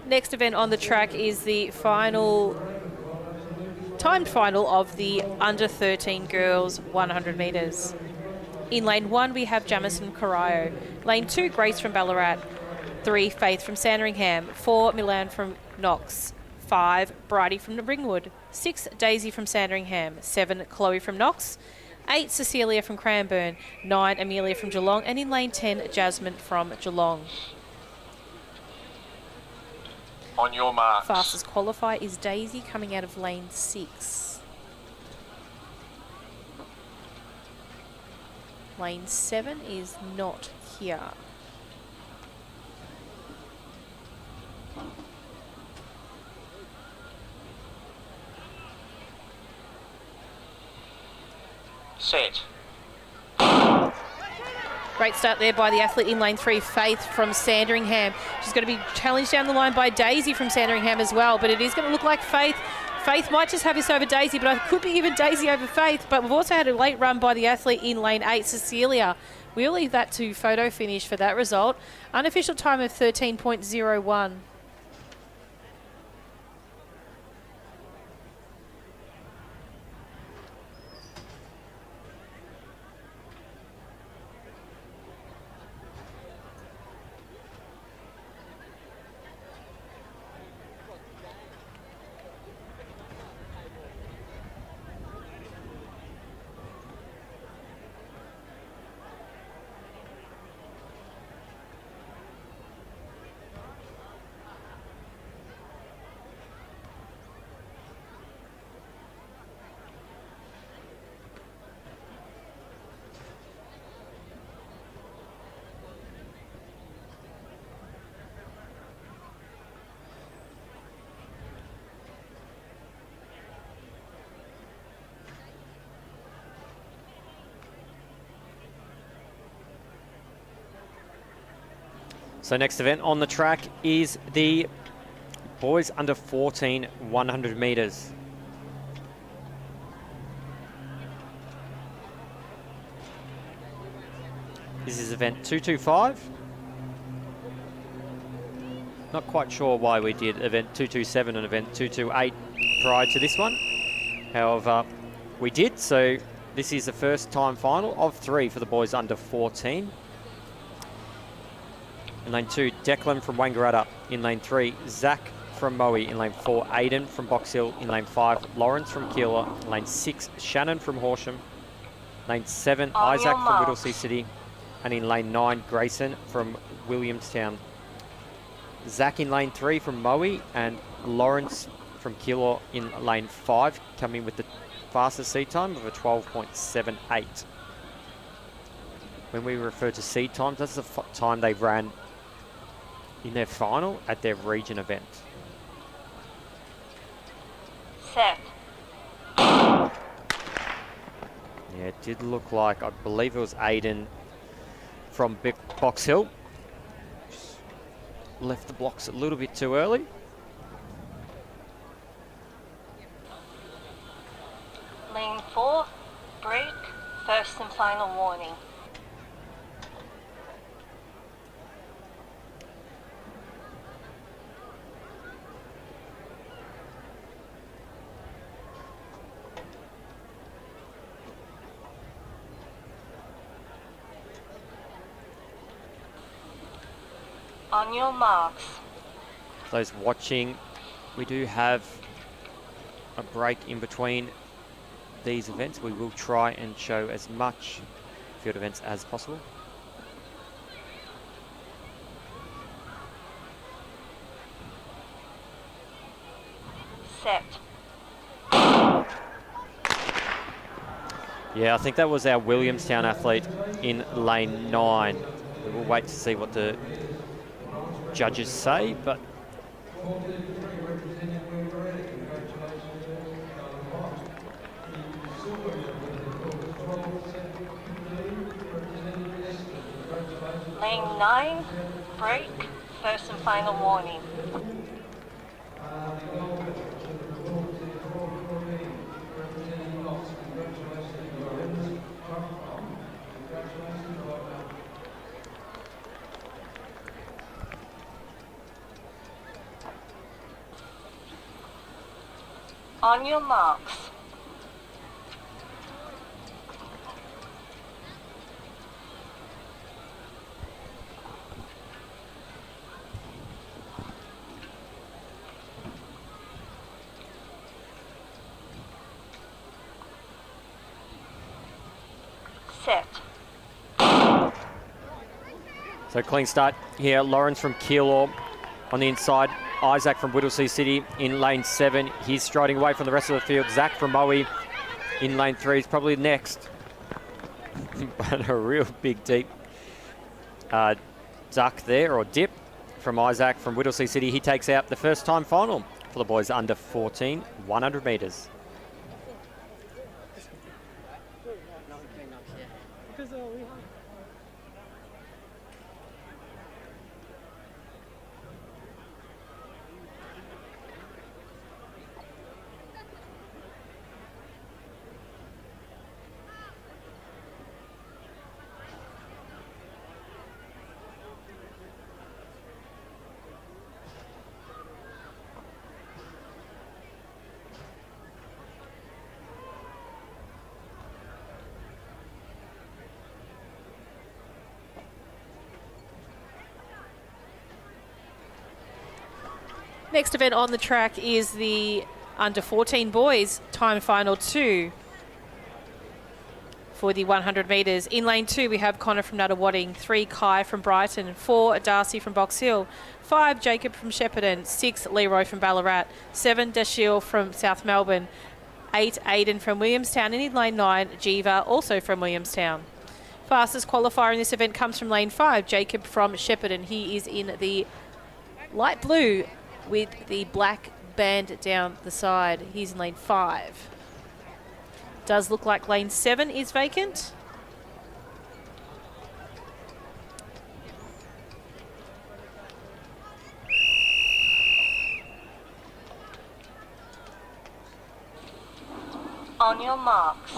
Next event on the track is the final, timed final of the under 13 girls 100 metres. In lane 1 we have Jamison Corayo. Lane 2, Grace from Ballarat. 3, Faith from Sandringham. 4, Milan from Knox. 5, Bridie from Ringwood. 6, Daisy from Sandringham. 7, Chloe from Knox. 8, Cecilia from Cranbourne. 9, Amelia from Geelong. And in lane 10, Jasmine from Geelong. On your marks. Fastest qualifier is Daisy coming out of lane 6. Lane 7 is not here. set. Great start there by the athlete in lane 3, Faith from Sandringham. She's going to be challenged down the line by Daisy from Sandringham as well, but it is going to look like Faith might just have this over Daisy, but it could be even Daisy over Faith. But we've also had a late run by the athlete in lane 8, Cecilia. We'll leave that to photo finish for that result. Unofficial time of 13.01. So next event on the track is the boys under 14 100 metres. This is event 225. Not quite sure why we did event 227 and event 228 prior to this one. However, we did, so this is the first time final of 3 for the boys under 14. In lane 2, Declan from Wangaratta. In lane 3, Zach from Moe. In lane 4, Aiden from Box Hill. In lane 5, Lawrence from Keilor. In lane 6, Shannon from Horsham. Lane 7, Isaac from Whittlesea City. And in lane 9, Grayson from Williamstown. Zach in lane 3 from Moe, and Lawrence from Keilor in lane 5, coming with the fastest seed time of a 12.78. When we refer to seed times, that's the time they ran in their final at their region event. Set. Yeah, it did look like, I believe it was Aiden from Box Hill. Just left the blocks a little bit too early. Lane 4, break, first and final warning. On your marks. For those watching, we do have a break in between these events. We will try and show as much field events as possible. Set. Yeah, I think that was our Williamstown athlete in lane 9. We will wait to see what the judges say, but Lane 9, break, first and final warning. On your marks. Set. so clean start here. Lawrence from Keilor on the inside. Isaac from Whittlesea City in lane 7. He's striding away from the rest of the field. Zach from Moe in lane 3 is probably next. But a real big deep duck there, or dip, from Isaac from Whittlesea City. He takes out the first time final for the boys under 14, 100 metres. Next event on the track is the under 14 boys time final 2 for the 100 metres. In lane 2, we have Connor from Nuttawading, 3 Kai from Brighton, 4 Darcy from Box Hill, 5 Jacob from Shepparton, 6 Leroy from Ballarat, 7 Dashiell from South Melbourne, 8 Aiden from Williamstown, and in lane 9, Jiva, also from Williamstown. Fastest qualifier in this event comes from lane 5, Jacob from Shepparton. He is in the light blue with the black band down the side. He's in lane 5. Does look like lane 7 is vacant. On your marks.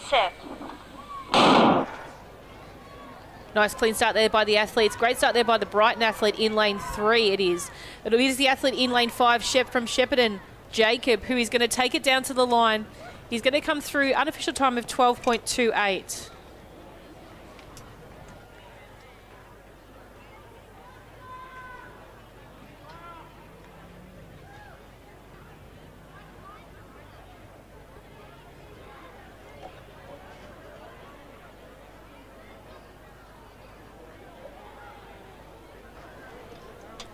Set. Nice clean start there by the athletes. Great start there by the Brighton athlete in lane 3 it is. It is the athlete in lane 5, Shep from Shepparton, Jacob, who is going to take it down to the line. He's going to come through unofficial time of 12.28.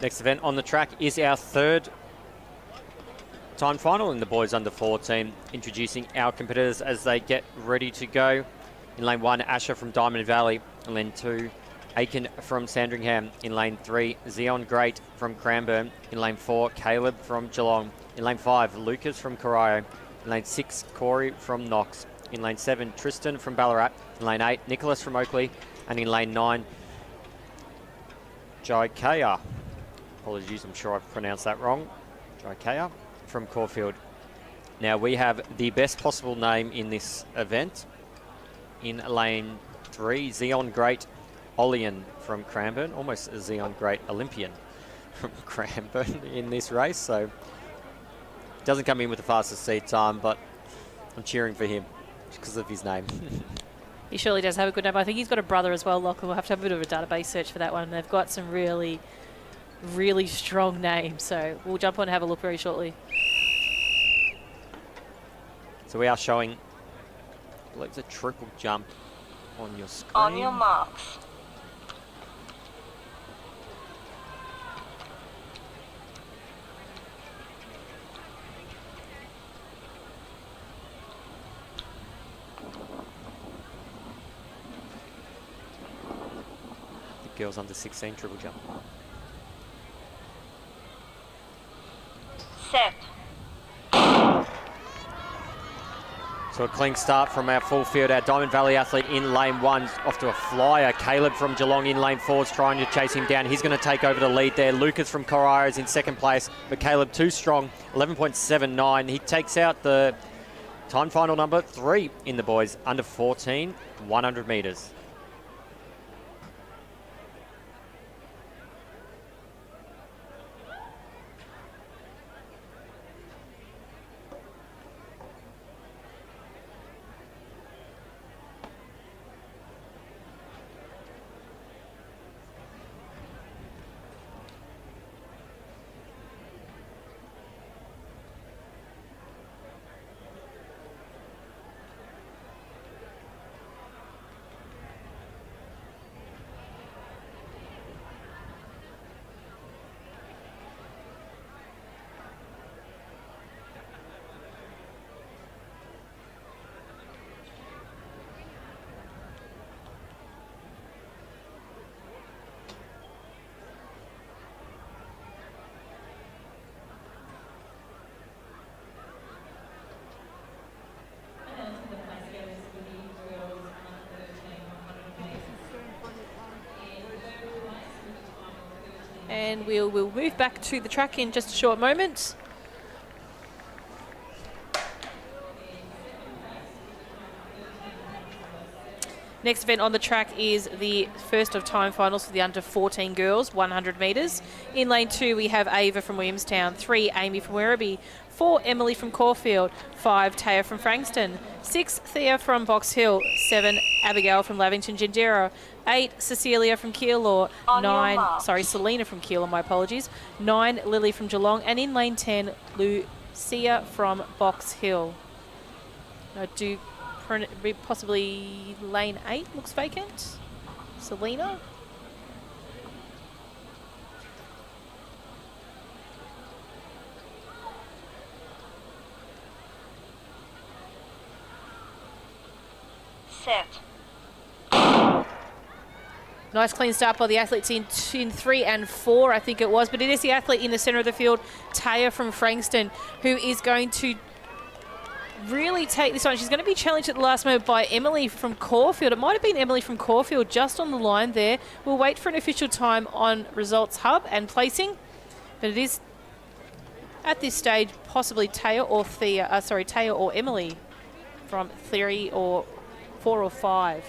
Next event on the track is our third time final in the boys under 14. Introducing our competitors as they get ready to go. In lane 1, Asher from Diamond Valley. In lane 2, Aiken from Sandringham. In lane 3, Zion Great from Cranbourne. In lane 4, Caleb from Geelong. In lane 5, Lucas from Corio. In lane 6, Corey from Knox. In lane 7, Tristan from Ballarat. In lane 8, Nicholas from Oakley. And in lane 9, Jaikaya. Apologies, I'm sure I've pronounced that wrong. Jaikaya from Caulfield. Now we have the best possible name in this event. In lane 3, Zion Great Olian from Cranbourne. Almost a Zion Great Olympian from Cranbourne in this race. So doesn't come in with the fastest seed time, but I'm cheering for him because of his name. He surely does have a good name. I think he's got a brother as well, Lachlan. We'll have to have a bit of a database search for that one. They've got some really strong names, so we'll jump on and have a look very shortly. So we are showing, I believe, it's a triple jump on your screen. On your marks. The girls under 16 triple jump. Set. So a clean start from our full field. Our Diamond Valley athlete in lane 1 off to a flyer. Caleb from Geelong in lane 4 is trying to chase him down. He's going to take over the lead there. Lucas from Corio is in second place, but Caleb too strong, 11.79. He takes out the time final number 3 in the boys under 14, 100 metres. And we'll move back to the track in just a short moment. Next event on the track is the first of time finals for the under 14 girls, 100 metres. In lane 2, we have Ava from Williamstown, 3, Amy from Werribee, 4, Emily from Caulfield, 5, Taya from Frankston, 6, Thea from Box Hill, 7, Abigail from Lavington Gendera, 8, Cecilia from Keilor, 9, Selena from Keilor, my apologies, 9, Lily from Geelong, and in lane 10, Lucia from Box Hill. I do possibly lane 8 looks vacant. Selena. Set. Nice clean start by the athletes in 3 and 4, I think it was. But it is the athlete in the centre of the field, Taya from Frankston, who is going to really take this on. She's going to be challenged at the last moment by Emily from Caulfield. It might have been Emily from Caulfield just on the line there. We'll wait for an official time on Results Hub and placing. But it is, at this stage, possibly Taya or Emily from 3 or 4 or 5.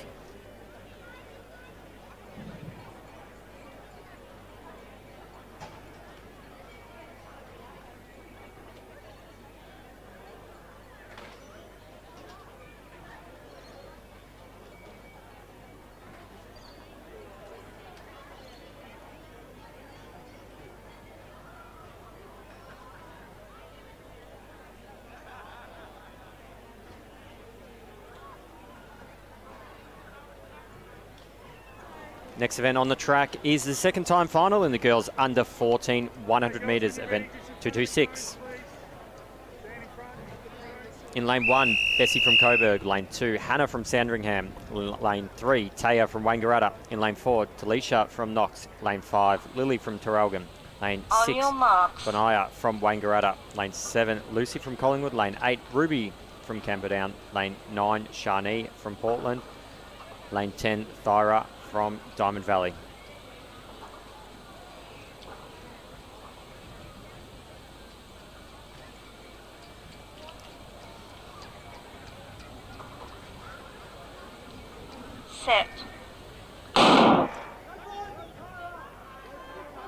Next event on the track is the second time final in the girls under 14 100 metres, event 226. In lane 1, Bessie from Coburg. Lane 2, Hannah from Sandringham. Lane 3, Taya from Wangaratta. In lane 4, Talisha from Knox. Lane 5, Lily from Terrelgan. Lane 6, Benaya from Wangaratta. Lane 7, Lucy from Collingwood. Lane 8, Ruby from Camperdown. Lane 9, Shani from Portland. Lane 10, Thyra from Diamond Valley. Set.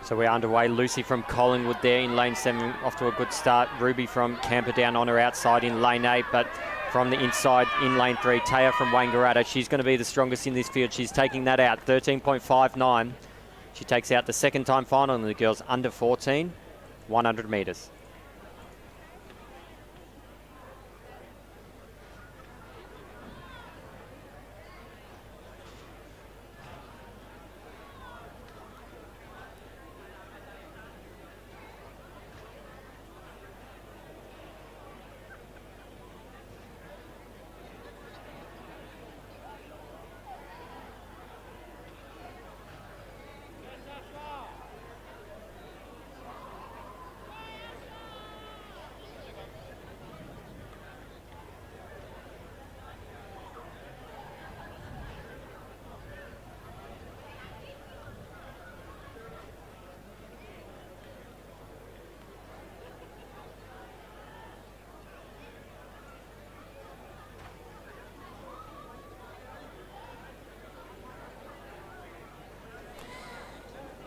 So we're underway. Lucy from Collingwood there in lane 7, off to a good start. Ruby from Camperdown on her outside in lane 8, but from the inside in lane 3, Taya from Wangaratta. She's going to be the strongest in this field. She's taking that out, 13.59. She takes out the second time final in the girls under 14, 100 metres.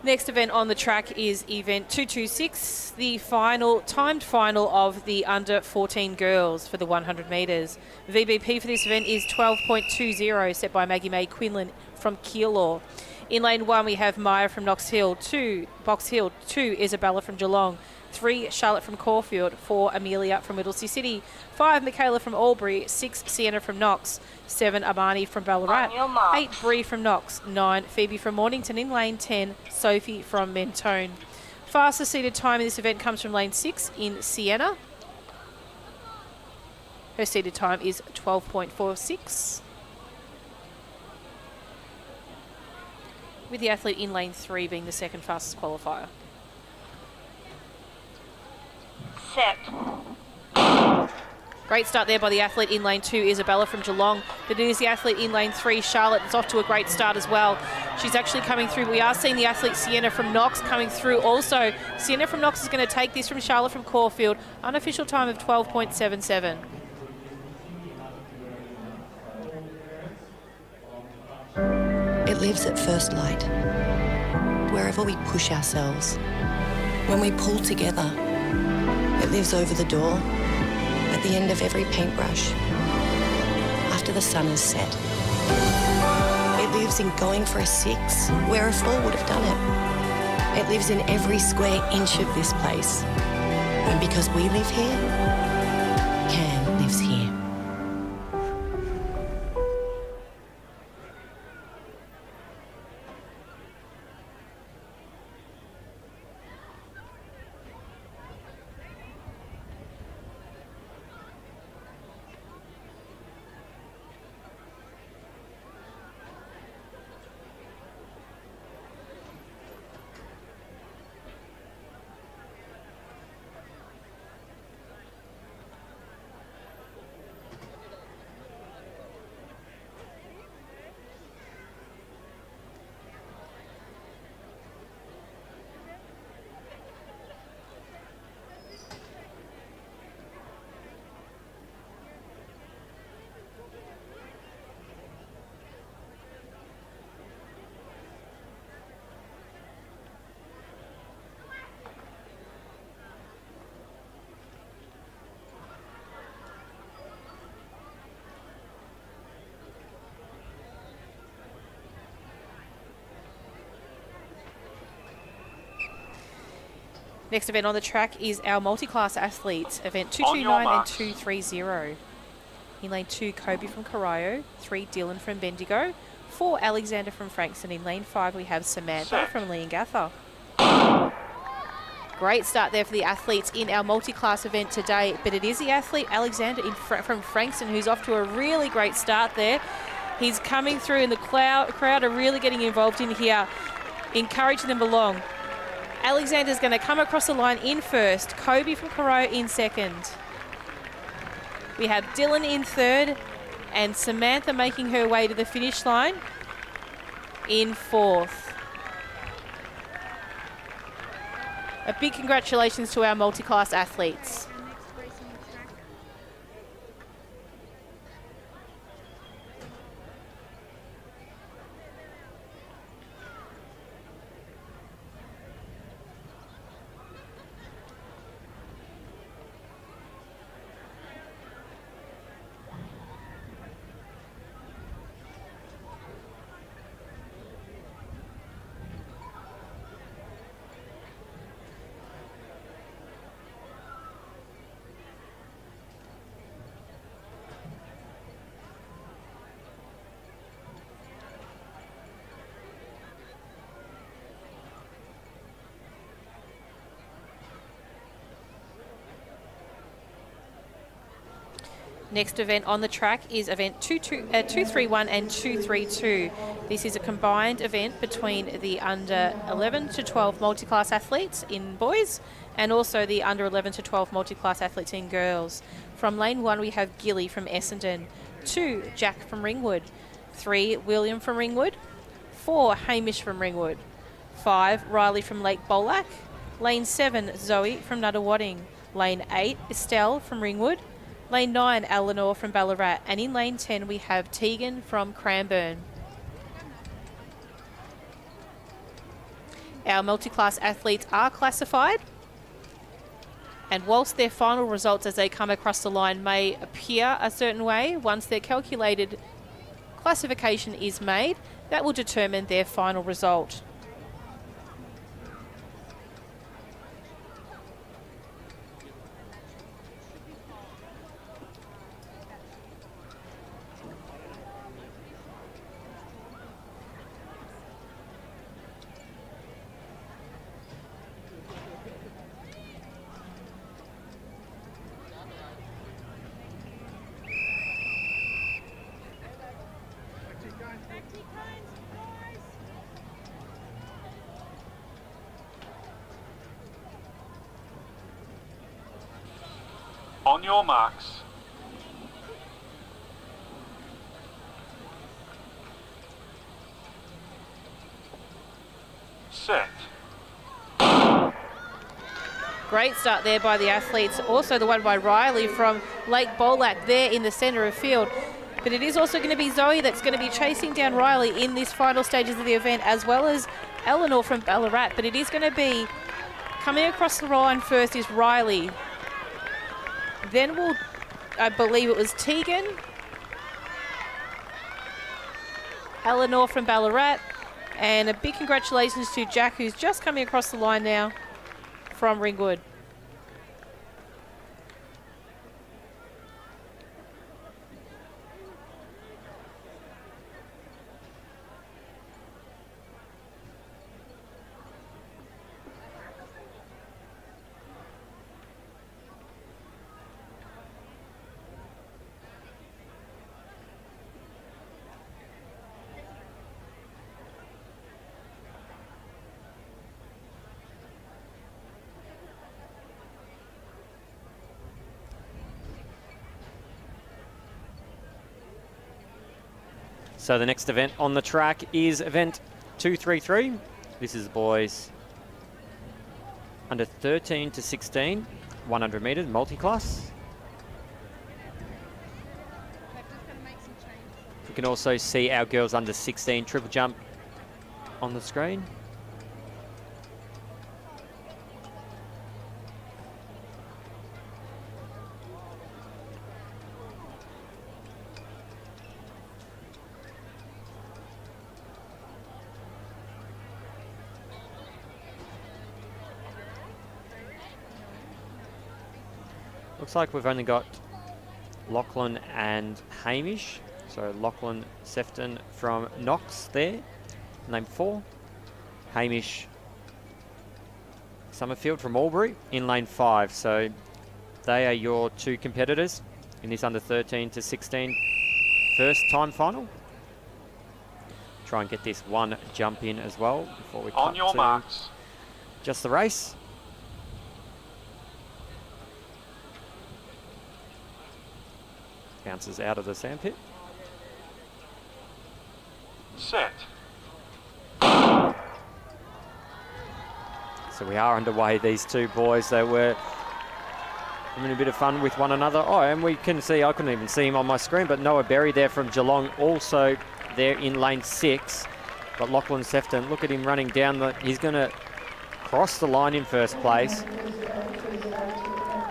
Next event on the track is event 226, the timed final of the under 14 girls for the 100 metres. VBP for this event is 12.20, set by Maggie May Quinlan from Keilor. In lane 1, we have Maya from Box Hill, 2 Isabella from Geelong, 3 Charlotte from Caulfield, 4 Amelia from Middlesea City, 5 Michaela from Albury, 6 Sienna from Knox, 7 Amani from Ballarat, 8 Bree from Knox, 9 Phoebe from Mornington. In lane 10, Sophie from Mentone. Fastest seated time in this event comes from lane 6 in Sienna. Her seated time is 12.46. With the athlete in lane 3 being the second fastest qualifier. Set. Great start there by the athlete in lane 2, Isabella from Geelong. But it is the athlete in lane 3, Charlotte. It's off to a great start as well. She's actually coming through. We are seeing the athlete Sienna from Knox coming through also. Sienna from Knox is going to take this from Charlotte from Caulfield. Unofficial time of 12.77. lives at first light, wherever we push ourselves. When we pull together, it lives over the door, at the end of every paintbrush, after the sun has set. It lives in going for a 6, where a 4 would have done it. It lives in every square inch of this place. And because we live here, Cam lives here. Next event on the track is our multi-class athletes, event 229 and 230. In lane 2, Kobe from Corio, 3, Dylan from Bendigo, 4, Alexander from Frankston. In lane 5, we have Samantha from Leongatha. Great start there for the athletes in our multi-class event today, but it is the athlete Alexander from Frankston who's off to a really great start there. He's coming through and the crowd are really getting involved in here, encouraging them along. Alexander's going to come across the line in first. Kobe from Corio in second. We have Dylan in third and Samantha making her way to the finish line in fourth. A big congratulations to our multi-class athletes. Next event on the track is event 231 and 232. This is a combined event between the under 11 to 12 multi-class athletes in boys and also the under 11 to 12 multi-class athletes in girls. From lane 1 we have Gilly from Essendon, 2 Jack from Ringwood, 3 William from Ringwood, 4 Hamish from Ringwood, 5 Riley from Lake Bolac, lane 7 Zoe from Nuttawading, lane 8 Estelle from Ringwood, lane 9, Eleanor from Ballarat. And in lane 10, we have Tegan from Cranbourne. Our multi-class athletes are classified. And whilst their final results as they come across the line may appear a certain way, once their calculated classification is made, that will determine their final result. On your marks. Set. Great start there by the athletes. Also the one by Riley from Lake Bolac there in the centre of field. But it is also going to be Zoe that's going to be chasing down Riley in these final stages of the event, as well as Eleanor from Ballarat. But it is going to be coming across the line first is Riley. Then I believe it was Tegan, Eleanor from Ballarat, and a big congratulations to Jack, who's just coming across the line now from Ringwood. So the next event on the track is event 233. This is boys under 13 to 16, 100 metres, multi-class. You can also see our girls under 16 triple jump on the screen. Looks like we've only got Lachlan and Hamish. So Lachlan Sefton from Knox there, lane 4. Hamish Summerfield from Albury in lane 5. So they are your two competitors in this under 13 to 16 first time final. Try and get this one jump in as well before we On your marks. Just the race. Bounces out of the sandpit. Set. So we are underway, these two boys. They were having a bit of fun with one another. Oh, and we can see, I couldn't even see him on my screen, but Noah Berry there from Geelong also there in lane 6. But Lachlan Sefton, look at him running down he's going to cross the line in first place.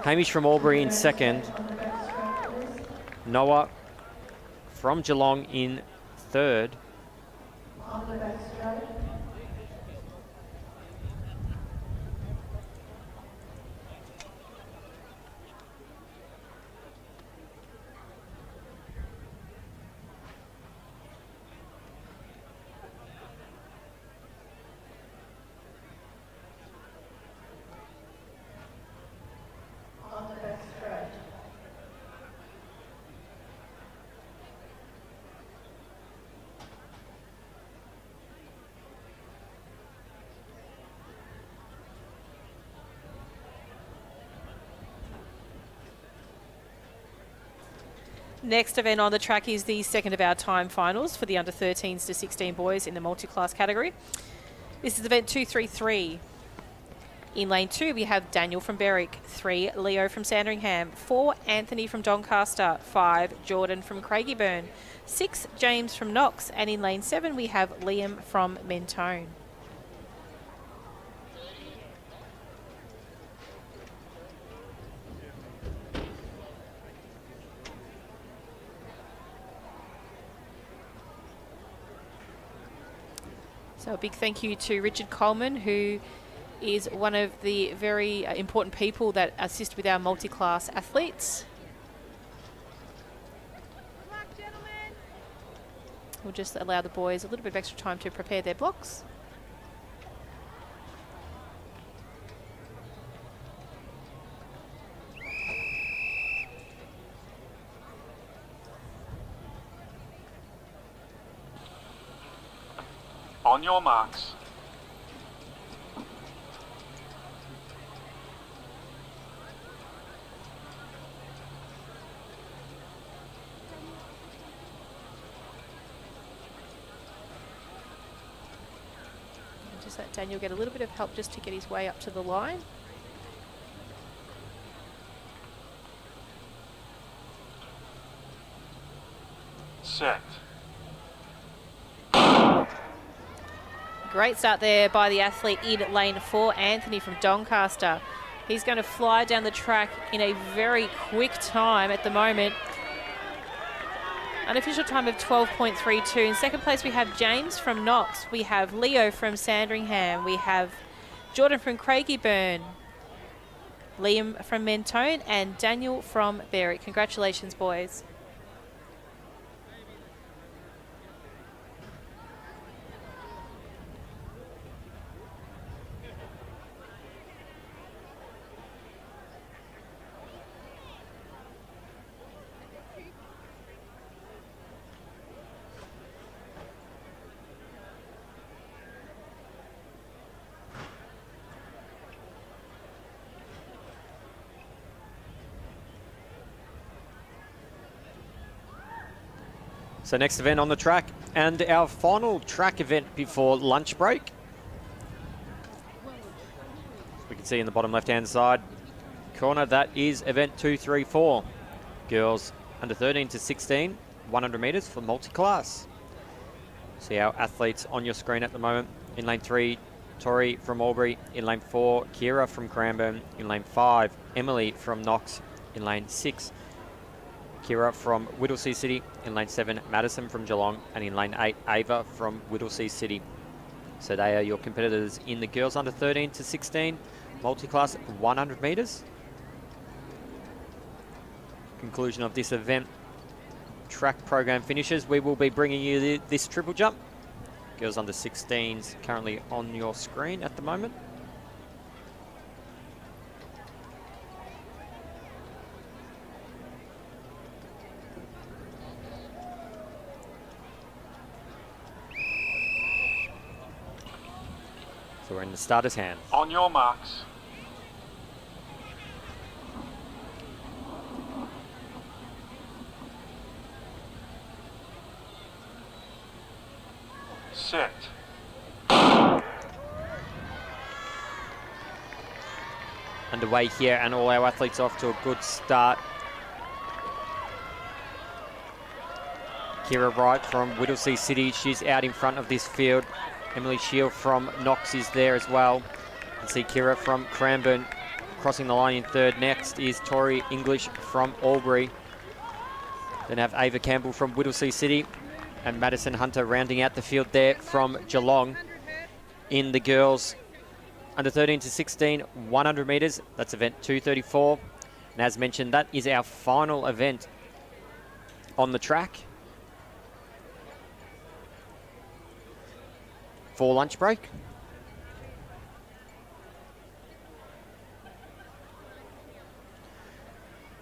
Hamish from Albury in second. Noah from Geelong in third. Next event on the track is the second of our time finals for the under 13s to 16 boys in the multi-class category. This is event 233. In lane 2, we have Daniel from Berwick, 3, Leo from Sandringham, 4, Anthony from Doncaster, 5, Jordan from Craigieburn, 6, James from Knox, and in lane 7, we have Liam from Mentone. So a big thank you to Richard Coleman, who is one of the very important people that assist with our multi-class athletes. Good luck, gentlemen. We'll just allow the boys a little bit of extra time to prepare their blocks. On your marks. Just let Daniel get a little bit of help just to get his way up to the line. Set. Great start there by the athlete in lane 4, Anthony from Doncaster. He's going to fly down the track in a very quick time at the moment. Unofficial time of 12.32. In second place, we have James from Knox. We have Leo from Sandringham. We have Jordan from Craigieburn, Liam from Mentone, and Daniel from Berwick. Congratulations, boys. So next event on the track, and our final track event before lunch break. We can see in the bottom left-hand side corner, that is event 234. Girls under 13 to 16, 100 metres for multi-class. See our athletes on your screen at the moment. In lane 3, Tori from Albury. In lane 4, Kira from Cranbourne. In lane 5, Emily from Knox. In lane 6, Kira from Whittlesea City. In lane 7, Madison from Geelong. And in lane 8, Ava from Whittlesea City. So they are your competitors in the girls under 13 to 16 multi-class 100 metres. Conclusion of this event, track program finishes. We will be bringing you this triple jump. Girls under 16s currently on your screen at the moment. So we're in the starter's hand. On your marks. Set. Underway here, and all our athletes off to a good start. Kira Wright from Whittlesea City, she's out in front of this field. Emily Shield from Knox is there as well. You can see Kira from Cranbourne crossing the line in third. Next is Tori English from Albury. Then have Ava Campbell from Whittlesea City and Madison Hunter rounding out the field there from Geelong. In the girls under 13 to 16, 100 metres. That's event 234. And as mentioned, that is our final event on the track for lunch break.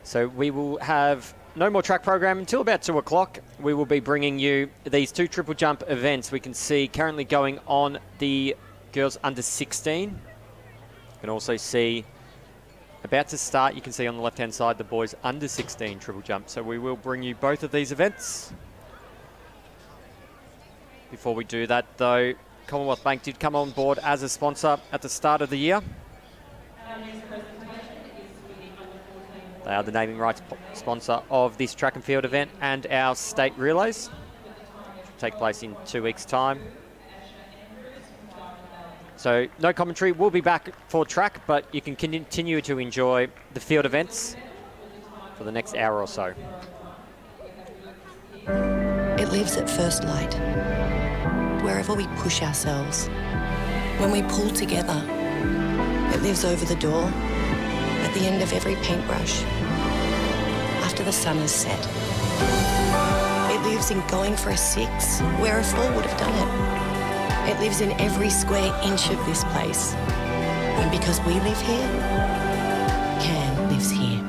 So we will have no more track program until about 2 o'clock. We will be bringing you these two triple jump events. We can see currently going on the girls under 16. You can also see about to start, you can see on the left hand side the boys under 16 triple jump. So we will bring you both of these events. Before we do that though, Commonwealth Bank did come on board as a sponsor at the start of the year. They are the naming rights sponsor of this track and field event and our state relays, which will take place in 2 weeks' time. So no commentary, we'll be back for track, but you can continue to enjoy the field events for the next hour or so. It lives at first light, wherever we push ourselves. When we pull together, it lives over the door, at the end of every paintbrush, after the sun has set. It lives in going for a 6, where a 4 would have done it. It lives in every square inch of this place. And because we live here, Can lives here.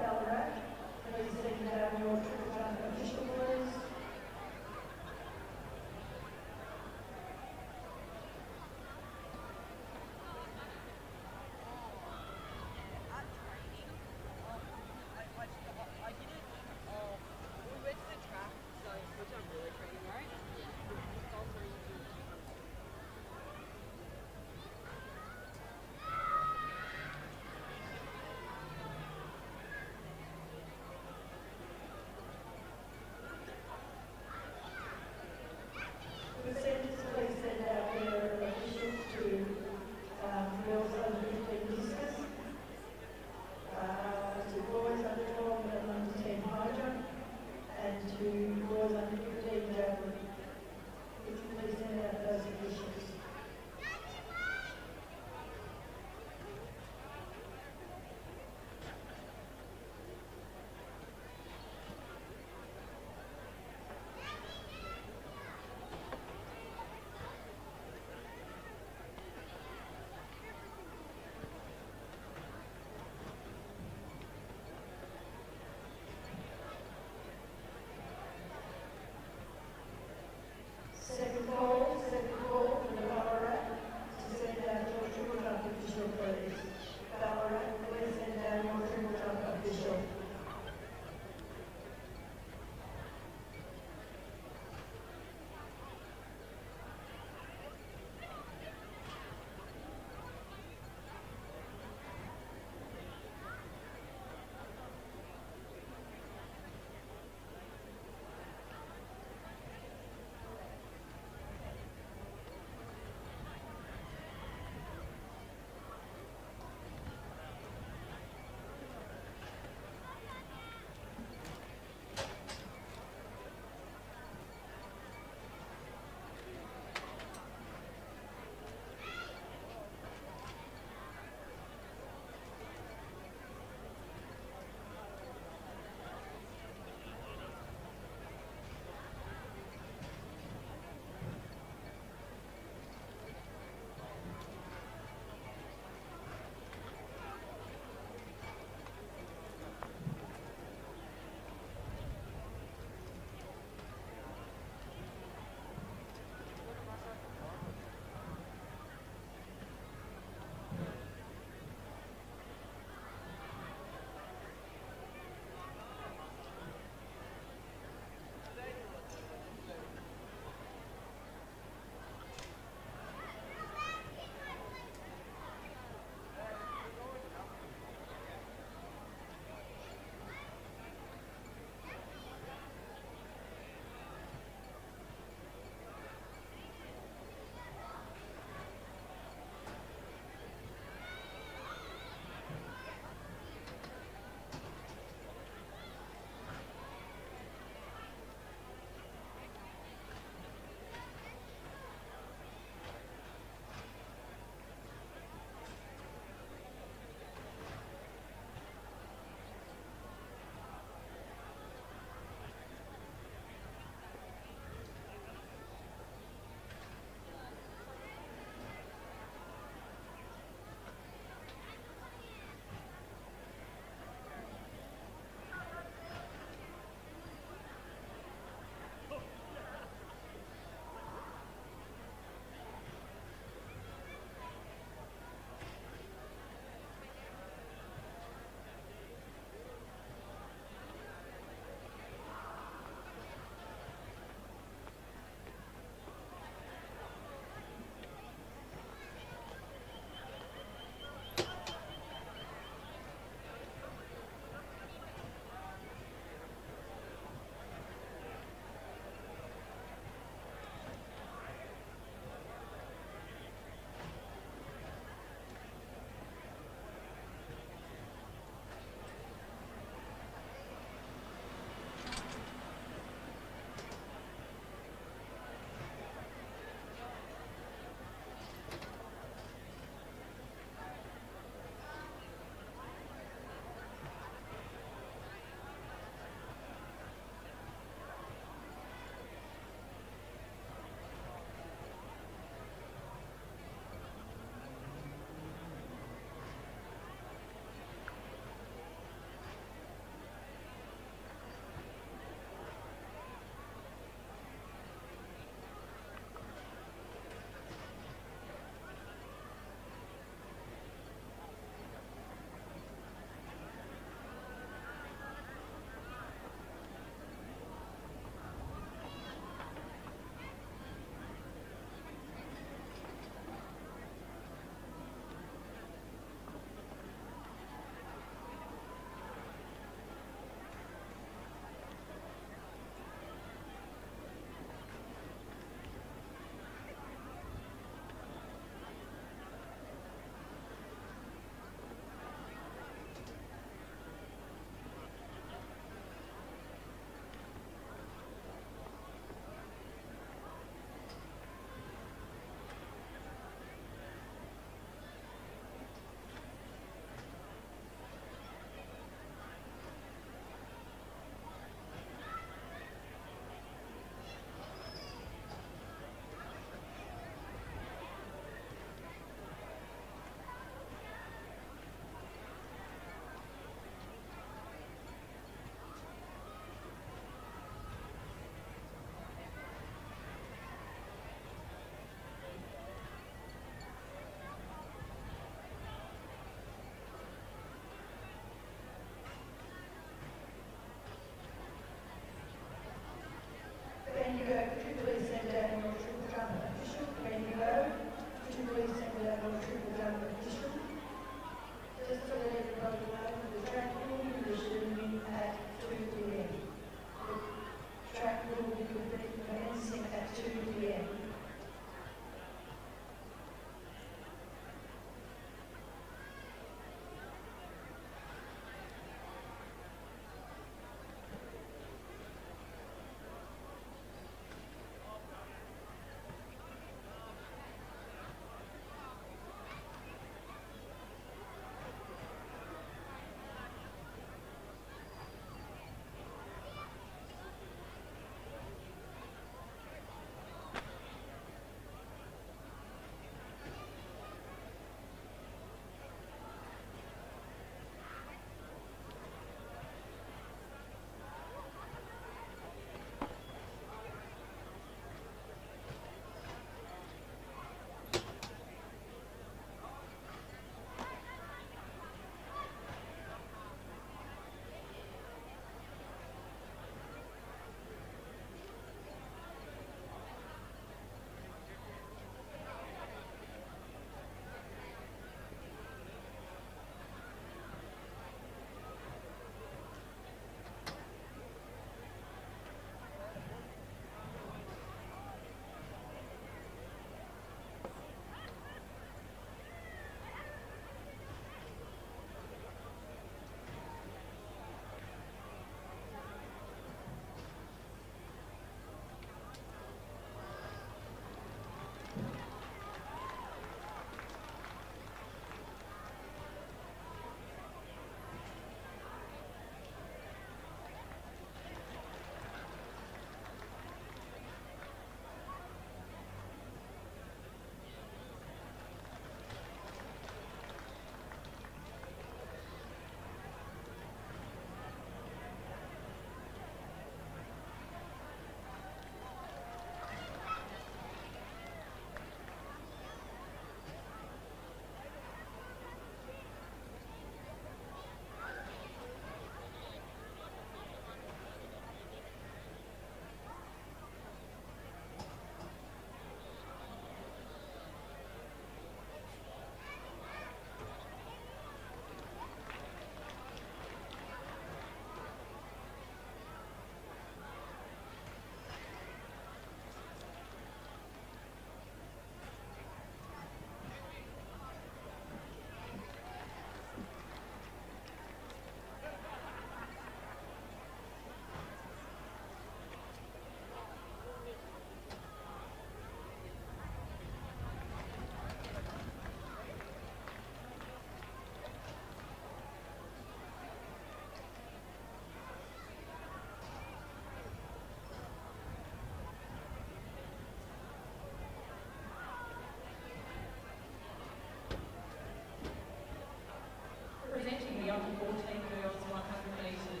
under 14 girls 100 metres.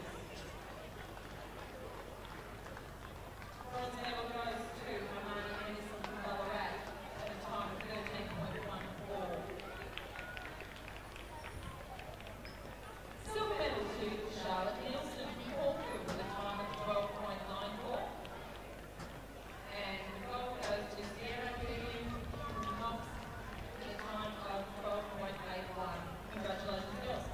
Bronze medal goes to Amani Anderson from Ballarat at a time of 13.14. Silver medal to Charlotte Nielsen from Caulfield with a time of 12.94. And the gold goes to Sierra William from Knox with a time of 12.81. Congratulations, girls.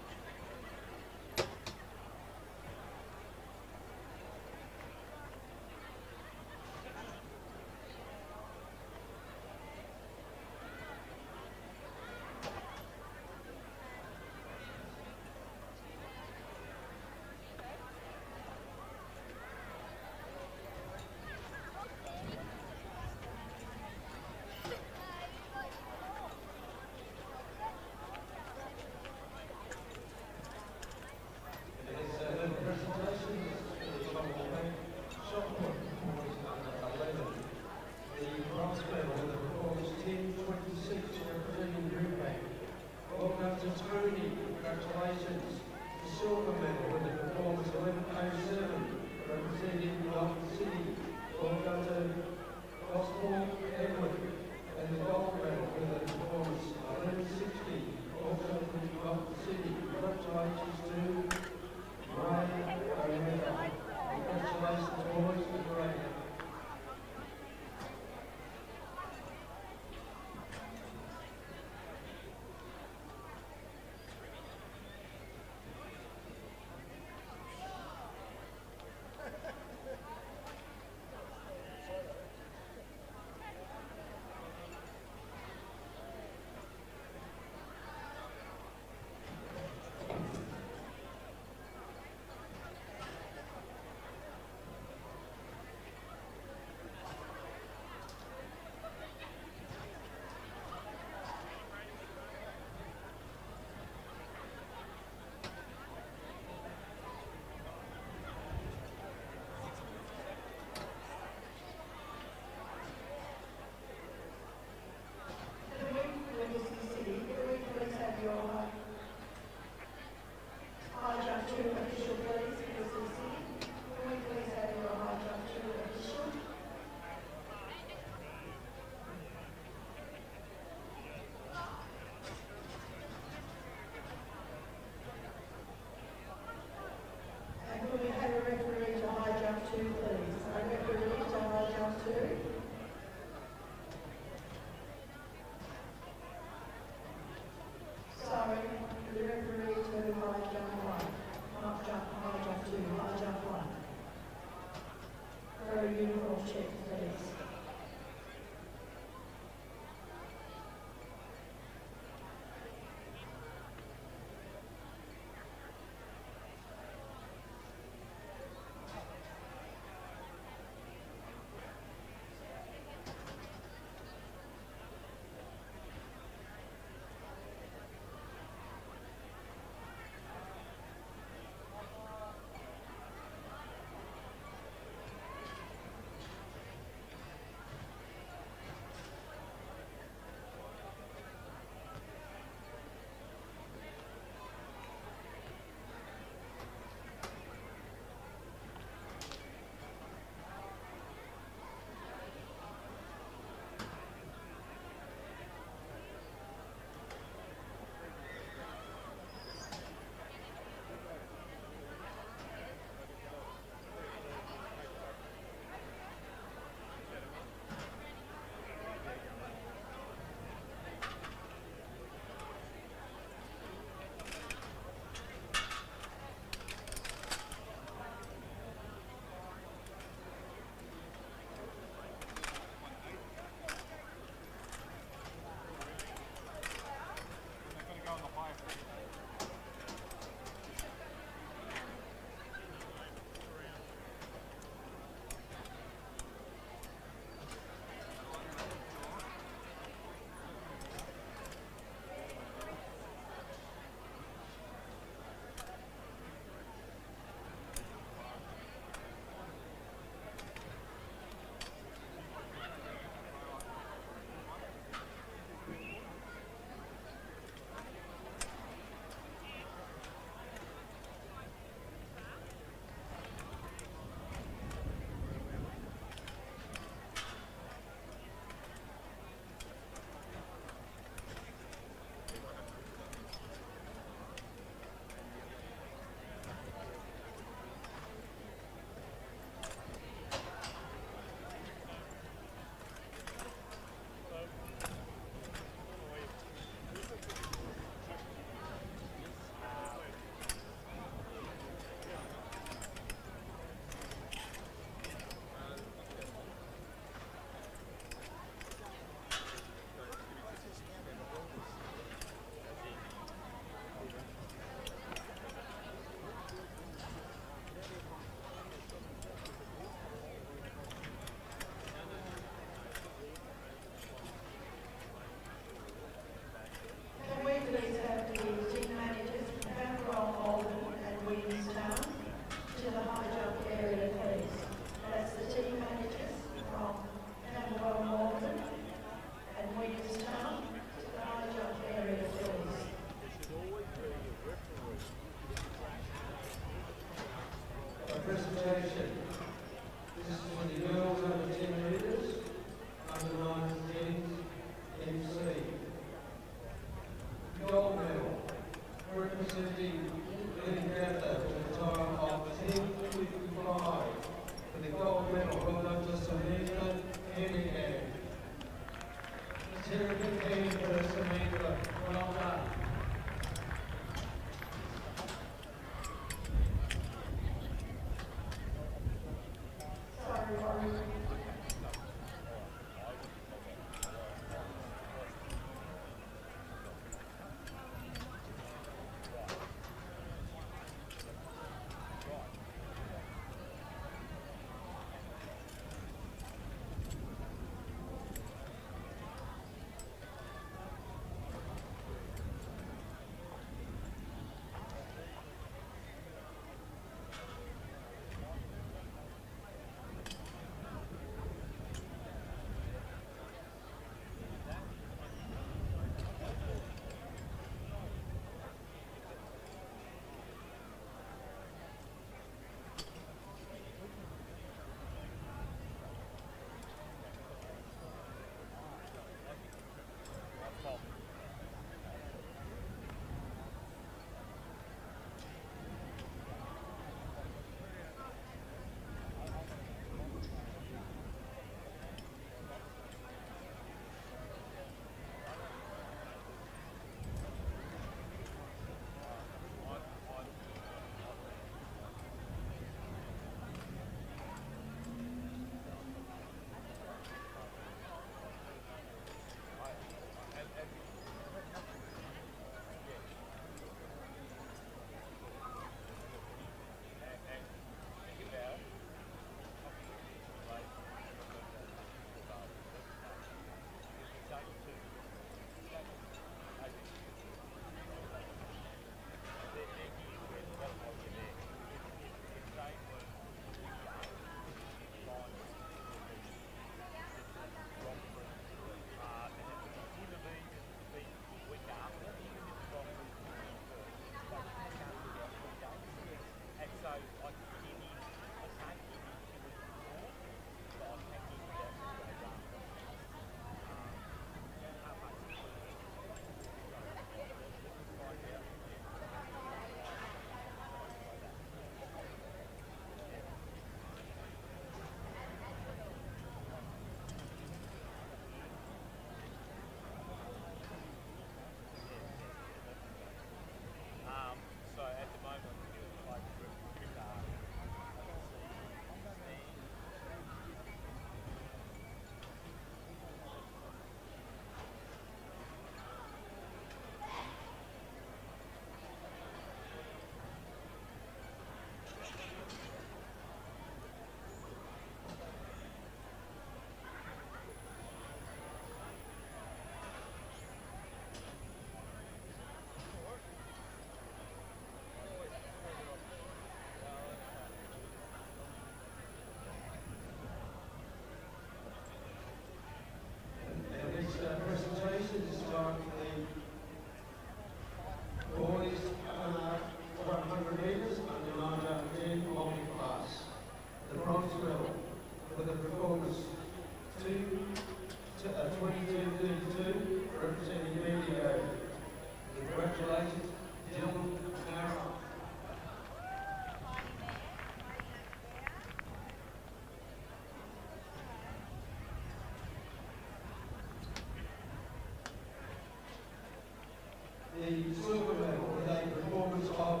the silver medal with a performance of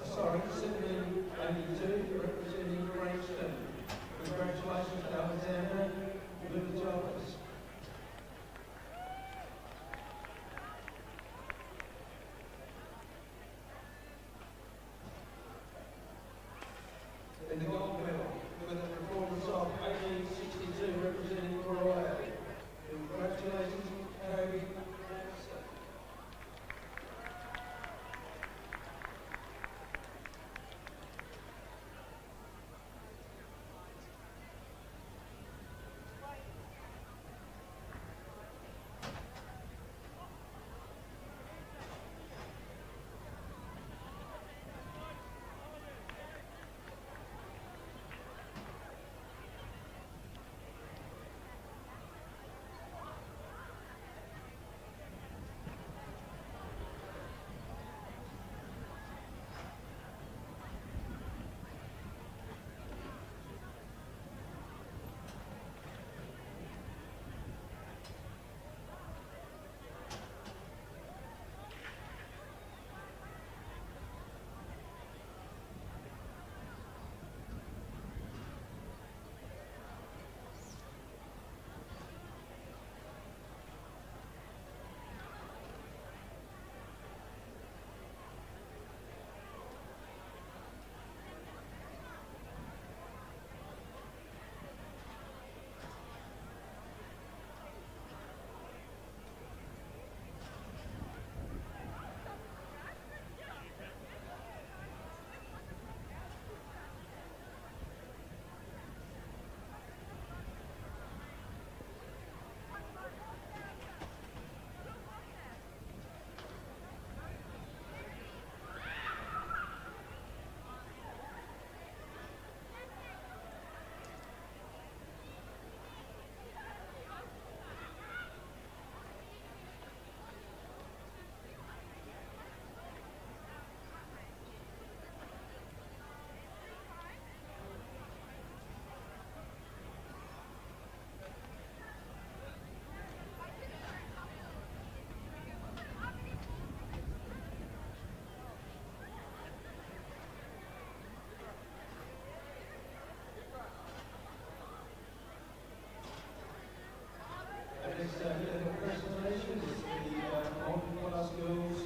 1782, representing Frankston. Congratulations to Alexander LAVicTVLive. And the gold medal with a performance of 1862, representing Korea. Congratulations, Toby. Congratulations, the multi-class girls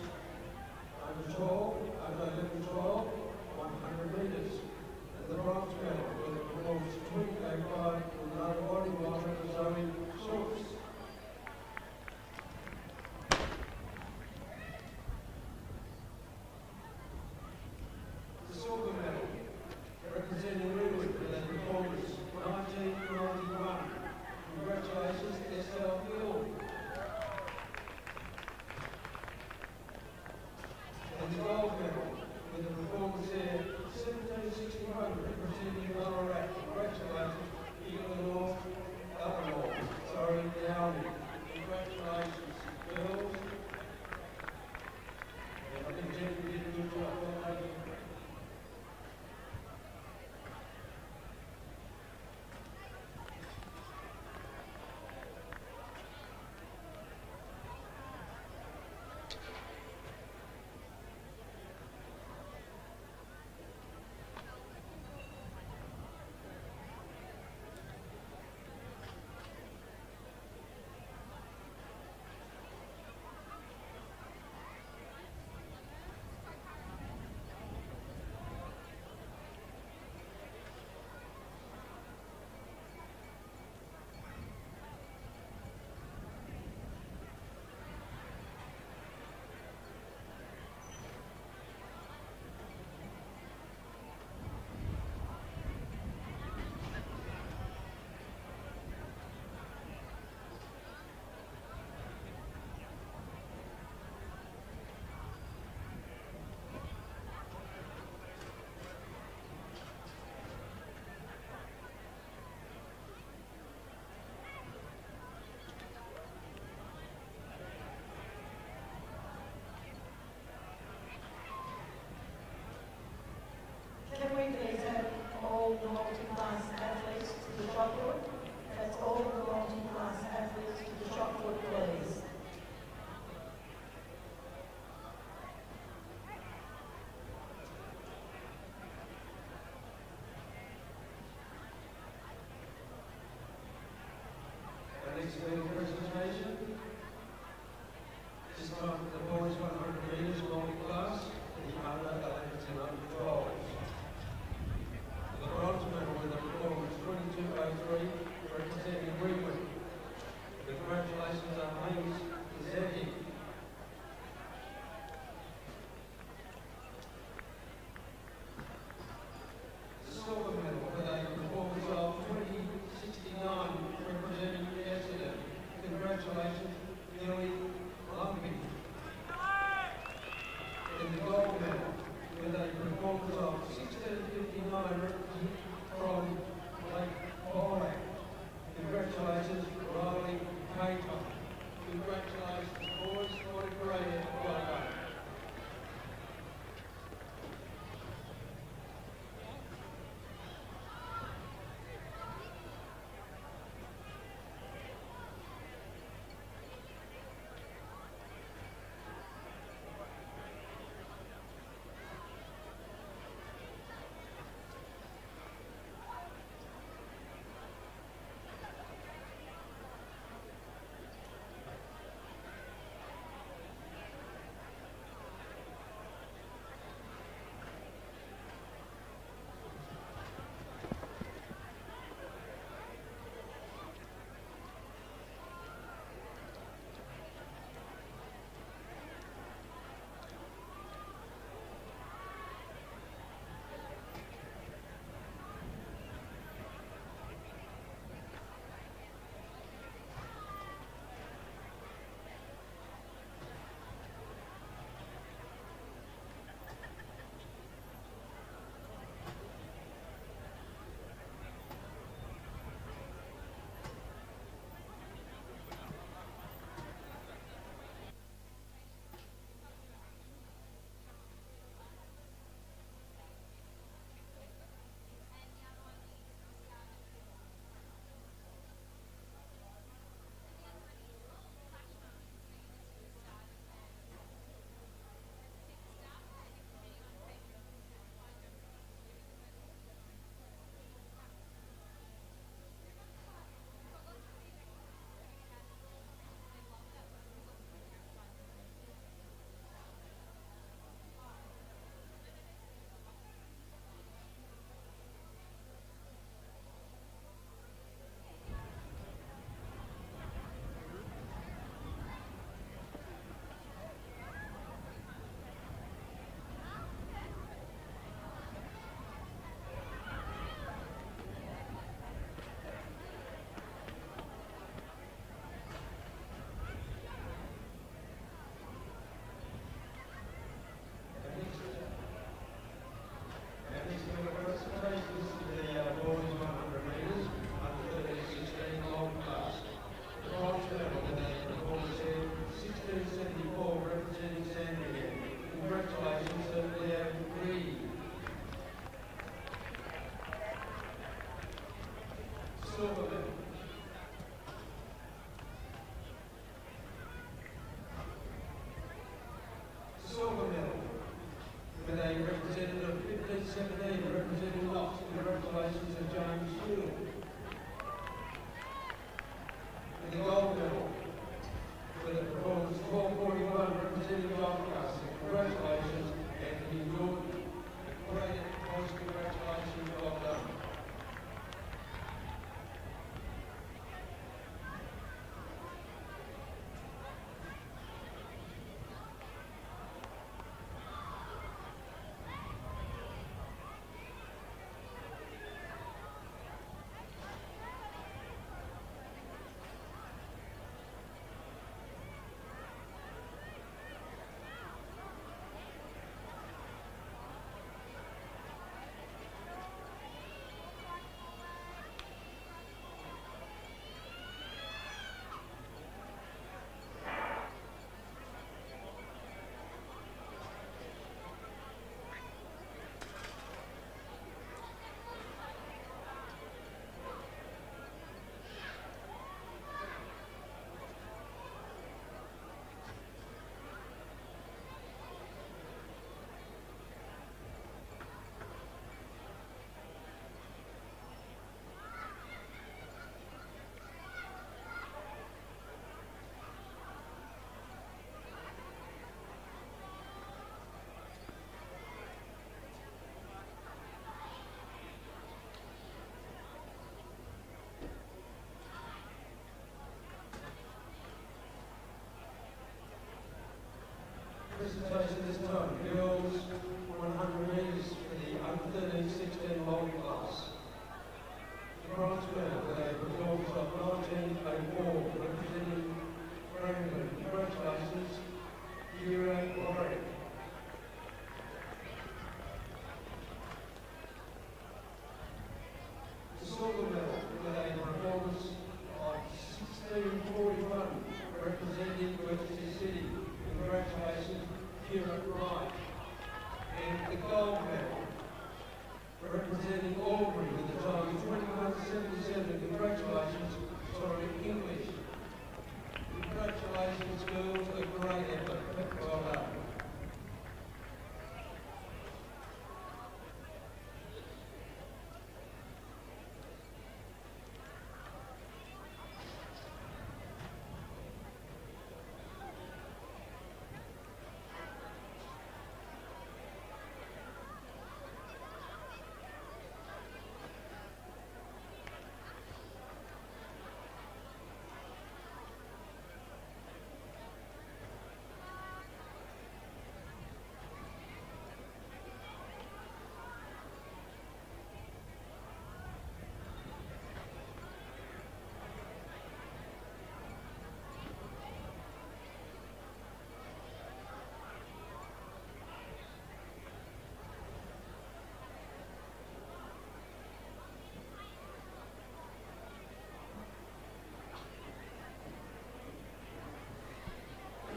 under 12, under 11, 12, 100 metres. And the bronze medal with a performance of 20.85 with another body while representing Schultz. The silver medal representing Ridley with a performance 1991. Congratulations, SL Hill. ladies' medal presentation. This time for the boys 100 metres multi-class, the under 11s and under 12s. The bronze medal winner performance 22.03, representing Greenwood. Congratulations on Hayes Zetti. The silver medal with a performance of 20.69, representing Essendon. Congratulations, Nearly Lumpy.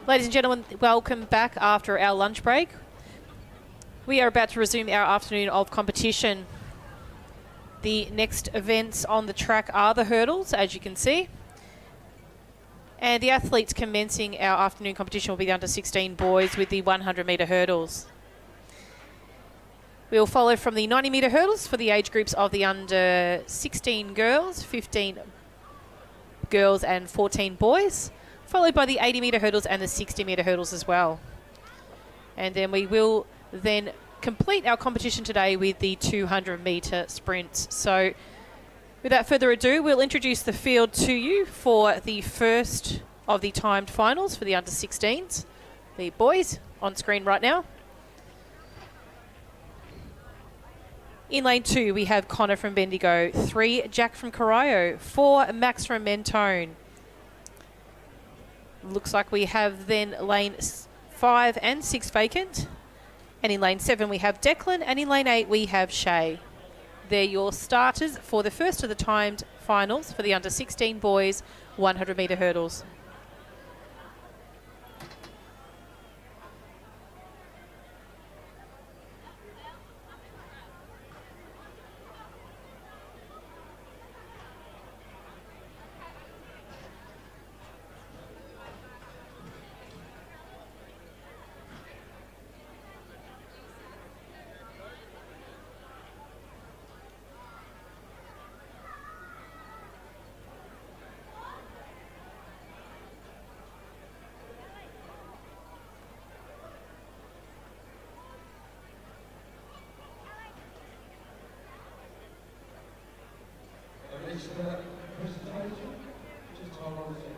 Ladies and gentlemen, welcome back after our lunch break. We are about to resume our afternoon of competition. The next events on the track are the hurdles, as you can see. And the athletes commencing our afternoon competition will be the under 16 boys with the 100 metre hurdles. We will follow from the 90 metre hurdles for the age groups of the under 16 girls, 15 girls and 14 boys, followed by the 80 metre hurdles and the 60 metre hurdles as well. And then we will then complete our competition today with the 200 metre sprints. So without further ado, we'll introduce the field to you for the first of the timed finals for the under 16s. The boys on screen right now. In lane 2, we have Connor from Bendigo, 3, Jack from Corio, 4, Max from Mentone. Looks like we have then lane 5 and 6 vacant. And in lane 7, we have Declan, and in lane 8, we have Shay. They're your starters for the first of the timed finals for the under 16 boys 100 metre hurdles. Presentation, just hold on a second.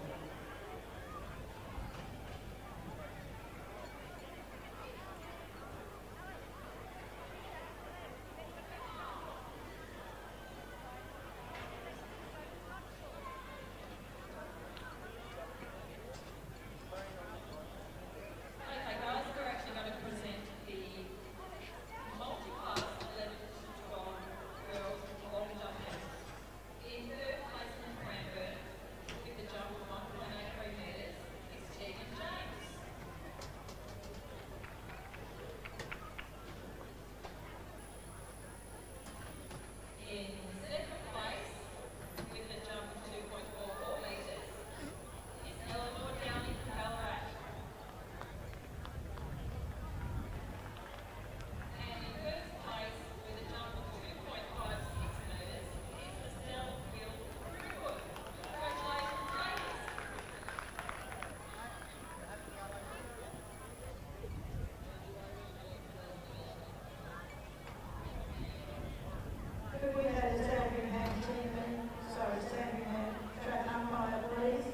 Could we have a Sandringham team, sorry, Sandringham track umpire, please?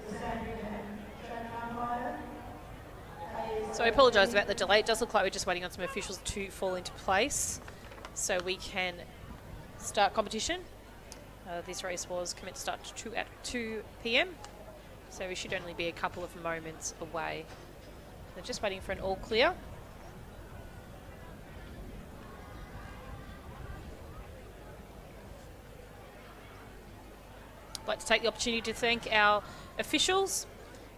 The Sandringham track umpire. So I apologise about the delay. It does look like we're just waiting on some officials to fall into place so we can start competition. This race was meant to start at 2 p.m, so we should only be a couple of moments away. They're just waiting for an all clear. I'd like to take the opportunity to thank our officials,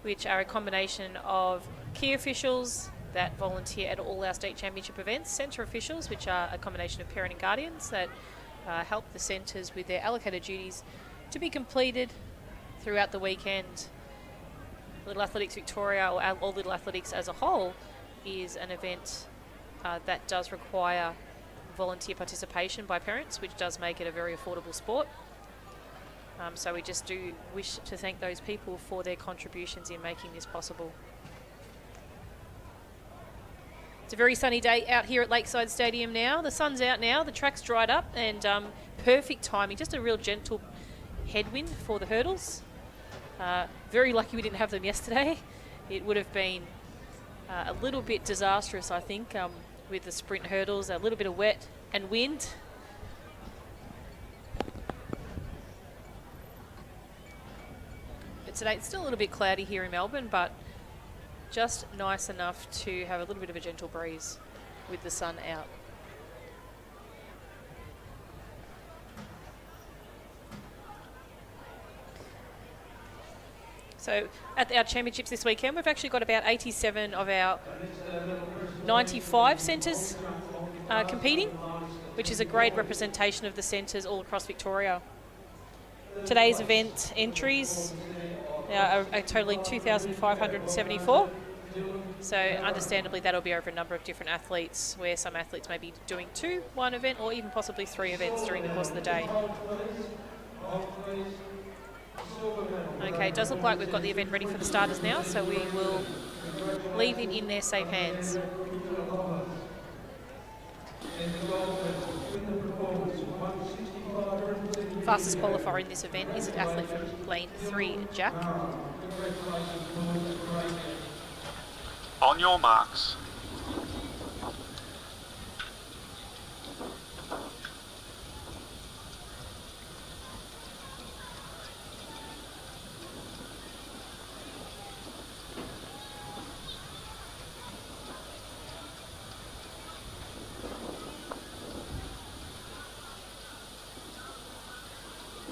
which are a combination of key officials that volunteer at all our state championship events, centre officials, which are a combination of parent and guardians that help the centres with their allocated duties to be completed throughout the weekend. Little Athletics Victoria, or All Little Athletics as a whole, is an event that does require volunteer participation by parents, which does make it a very affordable sport. So we just do wish to thank those people for their contributions in making this possible. It's a very sunny day out here at Lakeside Stadium now. The sun's out now, the track's dried up, and perfect timing. Just a real gentle headwind for the hurdles. Very lucky we didn't have them yesterday. It would have been a little bit disastrous, I think, with the sprint hurdles, a little bit of wet and wind. But today it's still a little bit cloudy here in Melbourne, but just nice enough to have a little bit of a gentle breeze with the sun out. So at our championships this weekend, we've actually got about 87 of our 95 centres competing, which is a great representation of the centres all across Victoria. Today's event entries are totaling 2,574. So understandably, that'll be over a number of different athletes, where some athletes may be doing one event, or even possibly 3 events during the course of the day. Okay, it does look like we've got the event ready for the starters now, so we will leave it in their safe hands. Fastest qualifier in this event is an athlete from lane 3, Jack. On your marks.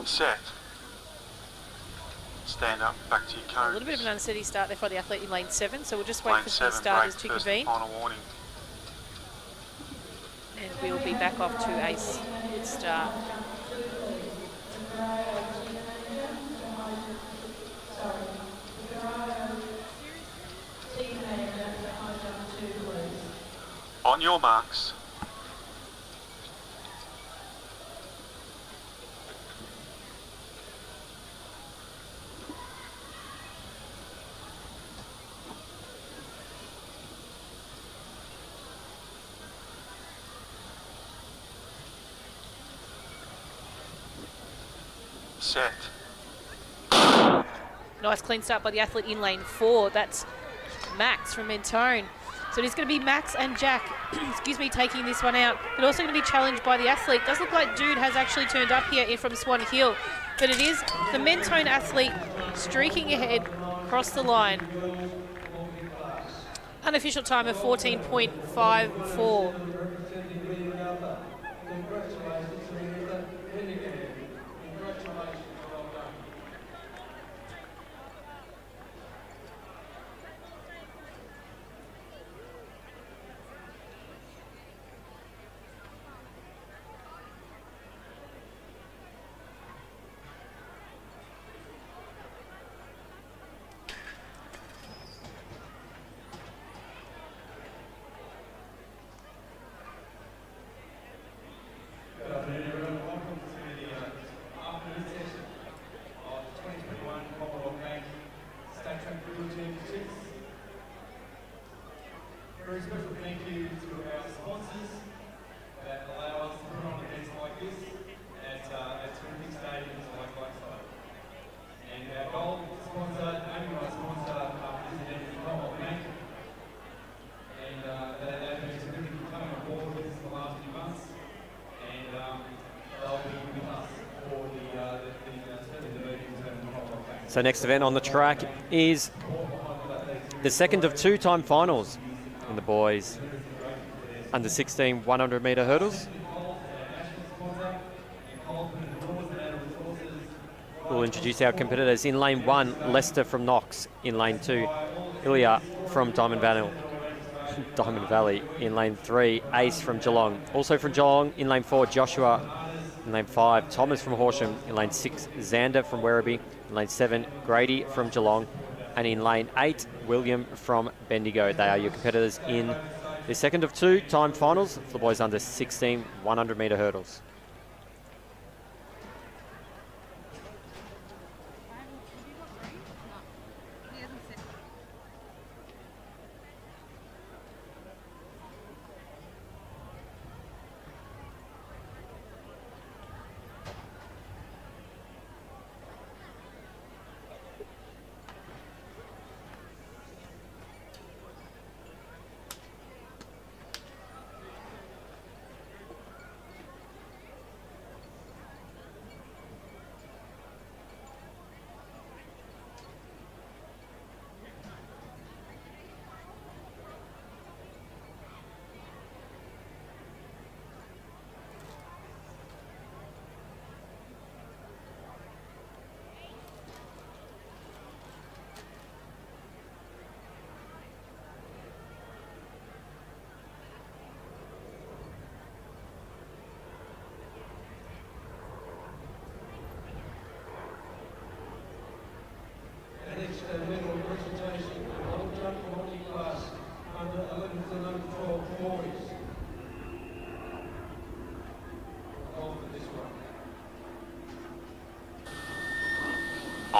Set. Stand up, back to your cones. A little bit of an unsteady start there for the athlete in lane 7, so we'll just wait for the starters to first convene. Final warning. And we'll be back off to a good start. On your marks. Set. Nice clean start by the athlete in lane 4. That's Max from Mentone. So it is going to be Max and Jack, excuse me, taking this one out. But also going to be challenged by the athlete. Does look like Dude has actually turned up here in from Swan Hill. But it is the Mentone athlete streaking ahead across the line. Unofficial time of 14.54. Very special thank you to our sponsors that allow us to put on events like this at terrific stadiums like Lakeside. And our goal to sponsor, only one sponsor this event is Commonwealth Bank. And they've been terrific coming on board with us the last few months. And they'll be with us for certainly the meetings and Commonwealth Bank. So next event on the track is the second of 2 time finals in the boys under 16 100 metre hurdles. We'll introduce our competitors. In lane 1, Lester from Knox. In lane 2, Ilya from Diamond Valley. In lane 3, Ace from Geelong. Also from Geelong, in lane 4, Joshua. In lane 5, Thomas from Horsham. In lane 6, Xander from Werribee. In lane 7, Grady from Geelong. And in lane 8, William from Bendigo. They are your competitors in the second of 2 time finals for the boys under 16 100 metre hurdles.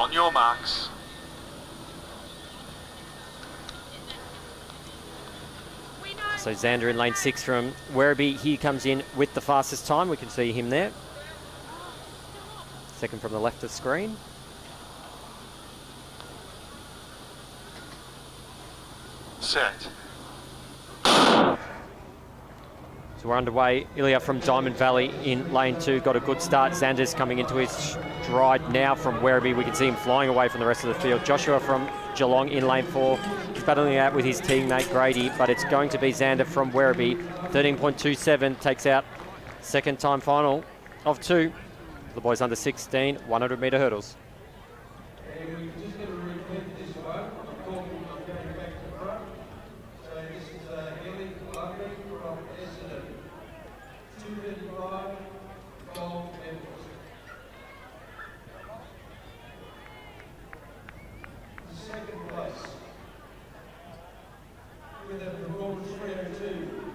On your marks. So Xander in lane 6 from Werribee. He comes in with the fastest time. We can see him there. Second from the left of screen. Set. So we're underway. Ilya from Diamond Valley in lane 2 got a good start. Xander's coming into his stride now from Werribee. We can see him flying away from the rest of the field. Joshua from Geelong in lane 4. He's battling out with his teammate Grady, but it's going to be Xander from Werribee. 13.27 takes out second time final of 2. The boys under 16, 100 metre hurdles. And we're just going to repeat this one. I'm talking, I'm going back to front. So this is LAVic from Essendon. 235 gold medals. The second place with a performance 302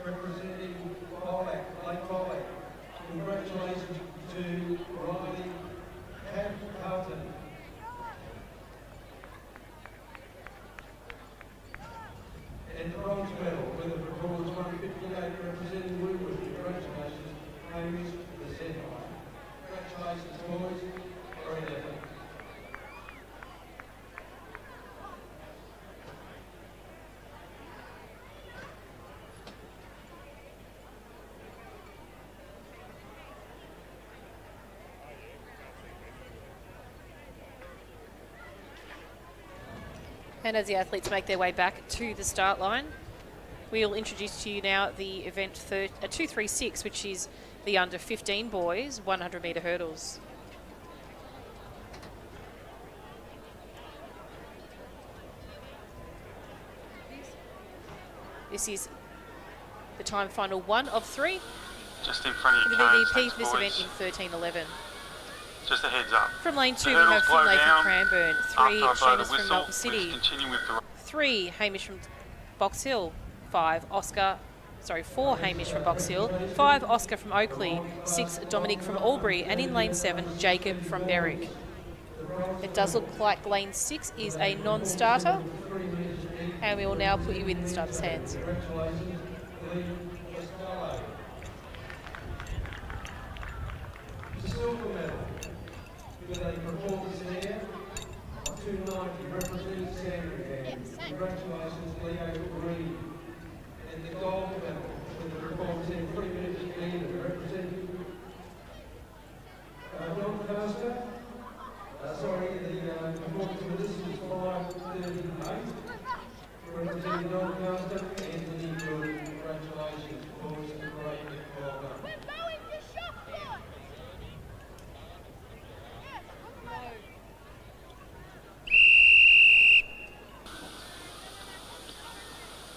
representing Colac, Lake Colac. Congratulations to Riley Carlton. And the bronze medal with a performance 158 representing Woodward. Congratulations, Hamish the centre. Congratulations, boys. Great effort. And as the athletes make their way back to the start line, we'll introduce to you now the event 236, which is the under 15 boys 100 metre hurdles. This is the time final 1 of 3 Just in front of for your the cones, VVP thanks, for this boys. event in 13.11. Just a heads up. From lane 2, The we hurdles have blow Finlay down. from Cranbourne, 3 After I blow the Seamus from whistle, Melbourne we City, just continue with the 3 Hamish from Box Hill, 4 Hamish from Box Hill, 5 Oscar from Oakley, 6 Dominic from Albury, and in lane 7 Jacob from Berwick. It does look like lane 6 is a non-starter, and we will now put you in the starter's hands. The silver medal with a performance there of 290 representing Sandringham. Congratulations, Leo Green. And the gold medal with a performance in 3 minutes even representing Doncaster. The performance for this is 5:38 representing Doncaster. Anthony Good. Congratulations, boys, and great well done. We're going to shop put.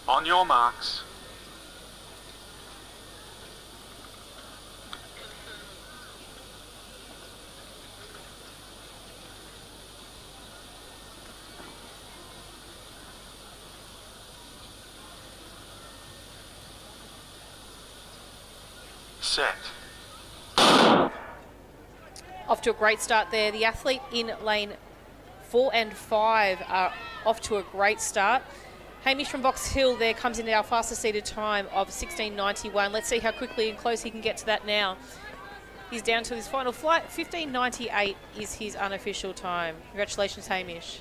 On your marks. Set. Off to a great start there. The athlete in lane 4 and 5 are off to a great start. Hamish from Box Hill there comes into our fastest seated time of 16.91. Let's see how quickly and close he can get to that now. He's down to his final flight. 15.98 is his unofficial time. Congratulations, Hamish.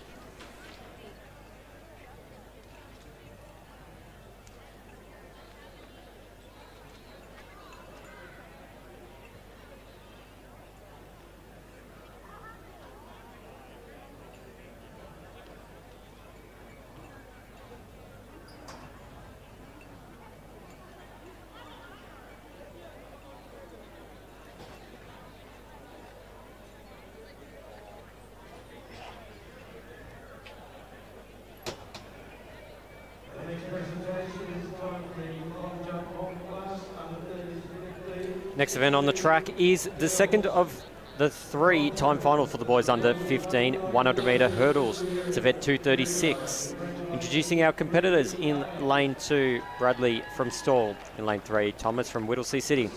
Next event on the track is the second of the 3 time final for the boys under 15 100 metre hurdles. It's event 236. Introducing our competitors in lane 2, Bradley from Stawell. In lane 3, Thomas from Whittlesea City.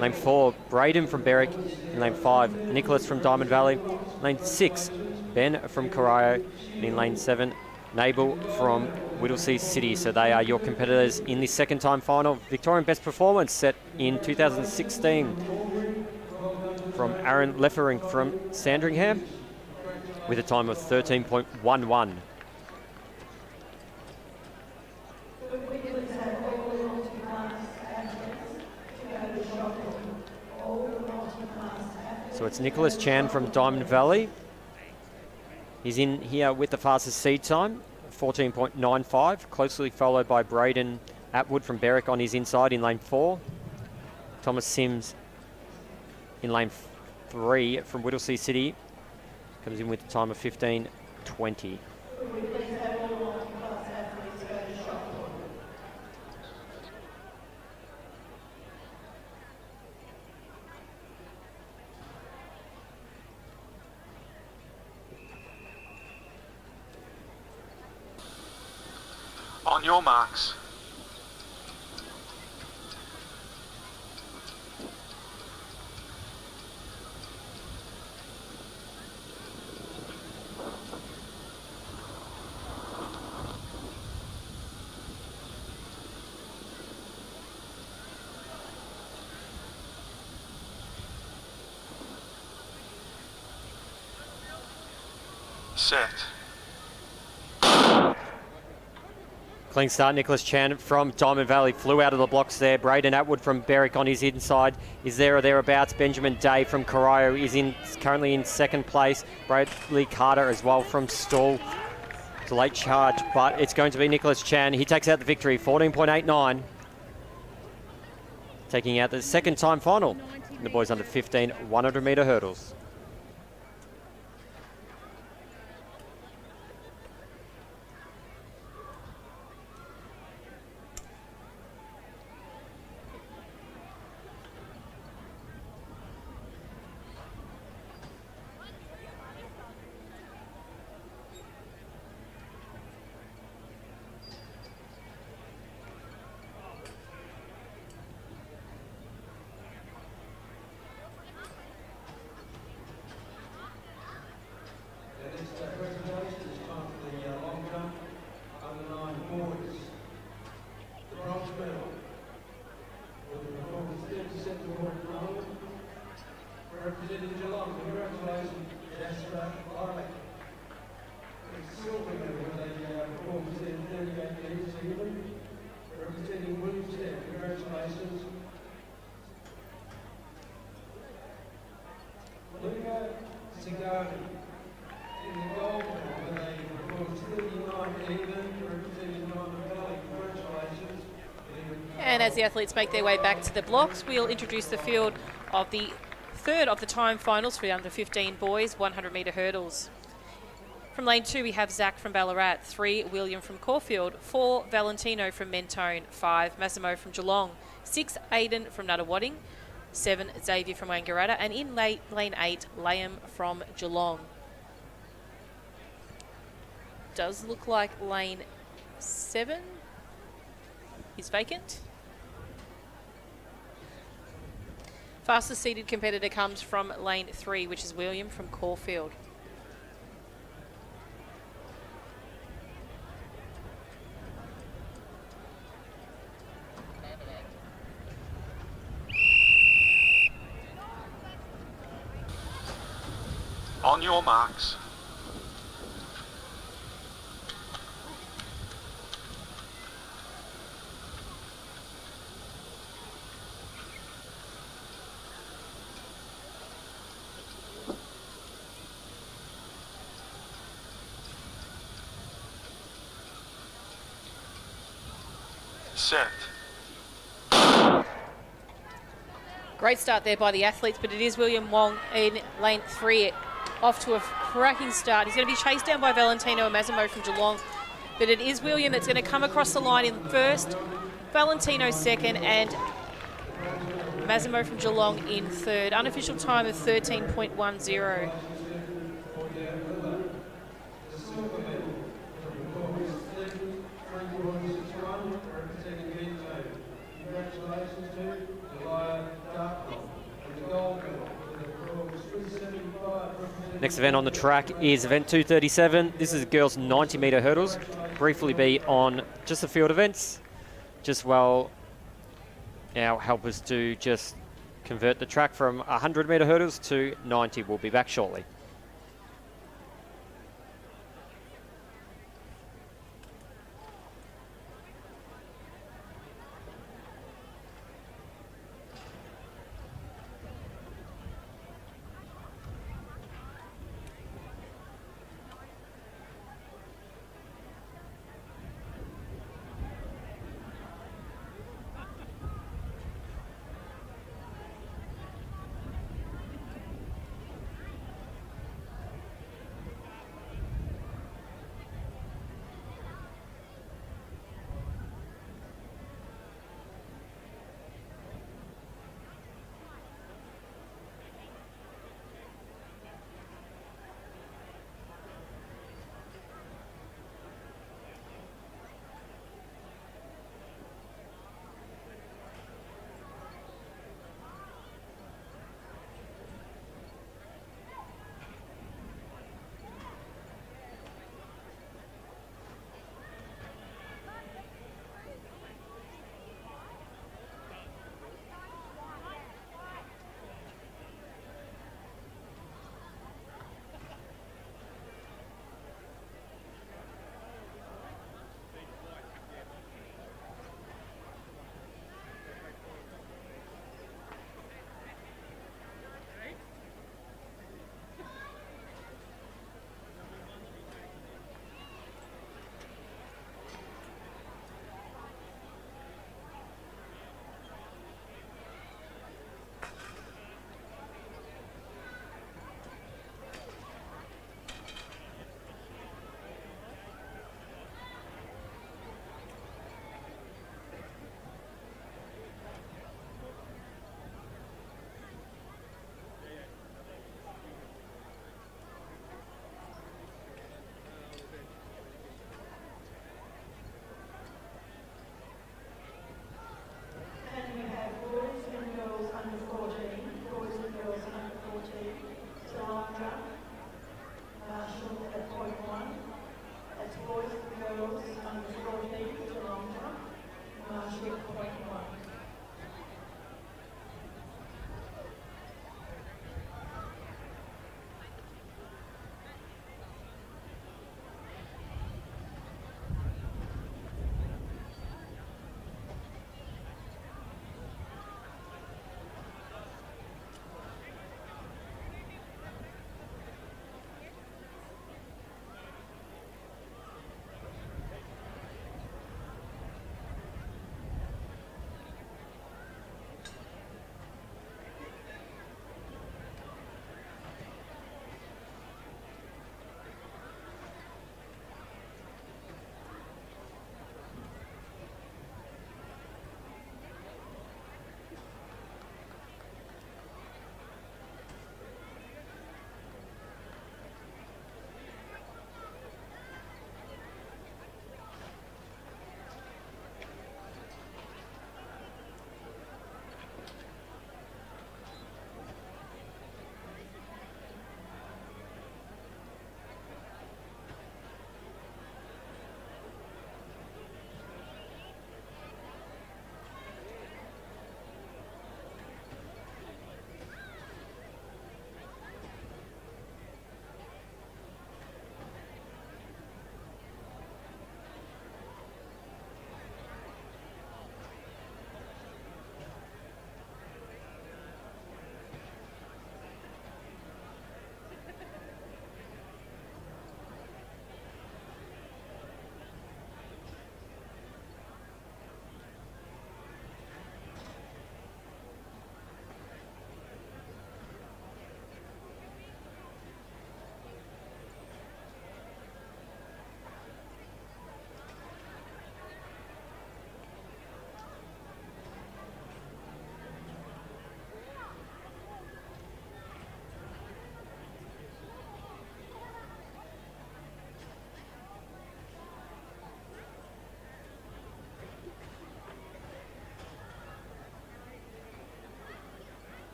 Lane 4, Braden from Berwick. In lane 5, Nicholas from Diamond Valley. Lane Lane 6, Ben from Corio. And in lane 7, Nabel from Whittlesea City. So they are your competitors in the second time final. Victorian best performance set in 2016 from Aaron Leffering from Sandringham with a time of 13.11. So it's Nicholas Chan from Diamond Valley. He's in here with the fastest seed time, 14.95, closely followed by Braden Atwood from Berwick on his inside in lane 4. Thomas Sims in lane 3 from Whittlesea City comes in with a time of 15.20. On your marks. Set. Clean start, Nicholas Chan from Diamond Valley flew out of the blocks there. Braden Atwood from Berwick on his inside is there or thereabouts. Benjamin Day from Corio is currently in second place. Bradley Carter as well from Stall. It's a late charge, but it's going to be Nicholas Chan. He takes out the victory, 14.89. Taking out the second time final in the boys under 15 100 metre hurdles. Representing Geelong, congratulations, Jasper LAVic. Silver medal when they performed 38 years England. Representing Williamstown, congratulations. Luca Sigari in the gold medal when they performed 39 England. Representing Diamond Valley, congratulations. And as the athletes make their way back to the blocks, we'll introduce the field of the third of the time finals for the under 15 boys 100 metre hurdles. From lane 2 we have Zach from Ballarat, 3 William from Caulfield, 4 Valentino from Mentone, 5 Massimo from Geelong, 6 Aidan from Nuttawading, 7 Xavier from Wangaratta, and in lane 8 Liam from Geelong. Does look like lane 7 is vacant. Fastest seeded competitor comes from lane 3, which is William from Caulfield. On your marks. Set. Great start there by the athletes, but it is William Wong in lane 3, off to a cracking start. He's going to be chased down by Valentino and Massimo from Geelong, but it is William that's going to come across the line in first, Valentino second, and Massimo from Geelong in third. Unofficial time of 13.10. Congratulations to Elijah Dartmouth and the gold medal with a 375 representing Next event on the track is event 237. This is girls 90 metre hurdles. Briefly be on just the field events. Just while our helpers to just convert the track from 100 metre hurdles to 90. We'll be back shortly.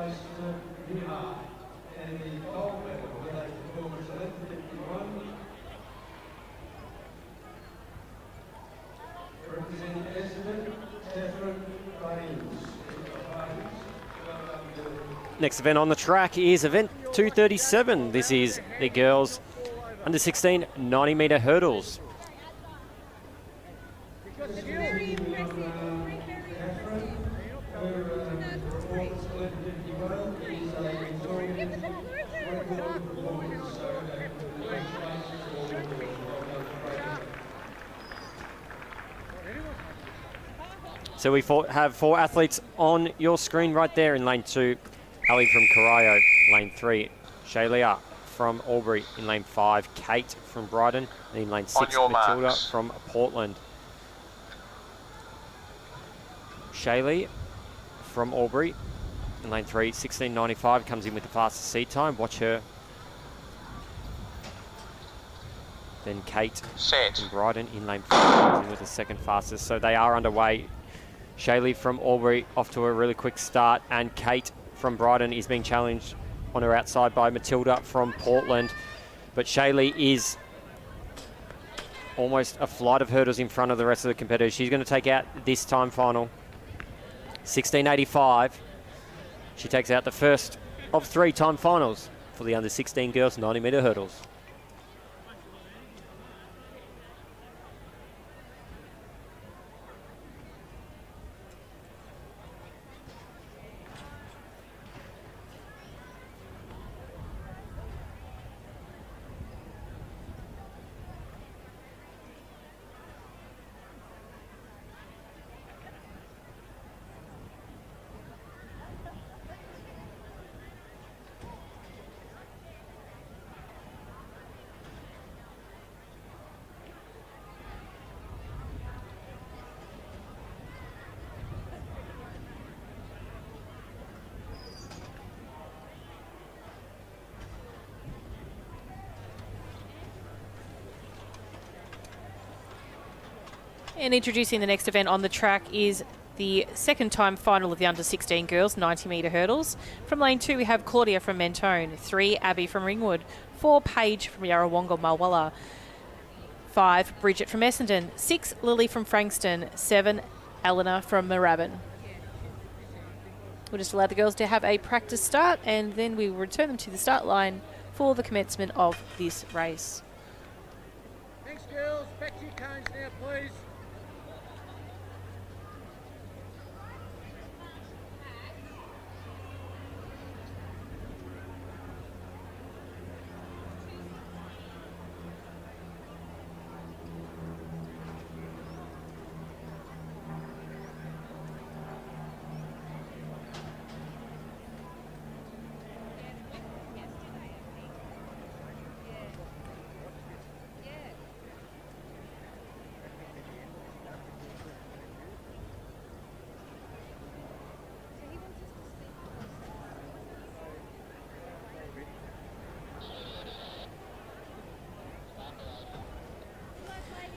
race to Mihar. And the gold medal related performance 11:51. Representing Essendon, Catherine Baines. Next event on the track is event 237. This is the girls under 16 90-metre hurdles. So we have 4 athletes on your screen right there. In lane 2, Ali from Corio. Lane 3, Shaylia from Albury. In lane 5, Kate from Brighton. And in lane 6, Matilda from Portland. Shaylee from Albury. In lane 3, 16.95, comes in with the fastest seed time. Watch her. Then Kate from Brighton in lane 4 comes in with the second fastest. So they are underway. Shaylee from Albury off to a really quick start, and Kate from Brighton is being challenged on her outside by Matilda from Portland. But Shaylee is almost a flight of hurdles in front of the rest of the competitors. She's going to take out this time final, 16.85. She takes out the first of 3 time finals for the under 16 girls 90-metre hurdles. And introducing the next event on the track is the second time final of the under 16 girls 90-metre hurdles. From lane 2 we have Claudia from Mentone, 3 Abby from Ringwood, 4 Paige from Yarrawonga Mulwala, 5 Bridget from Essendon, 6 Lily from Frankston, 7 Eleanor from Moorabbin. We'll just allow the girls to have a practice start, and then we will return them to the start line for the commencement of this race. Thanks, girls. Back to your cones now, please.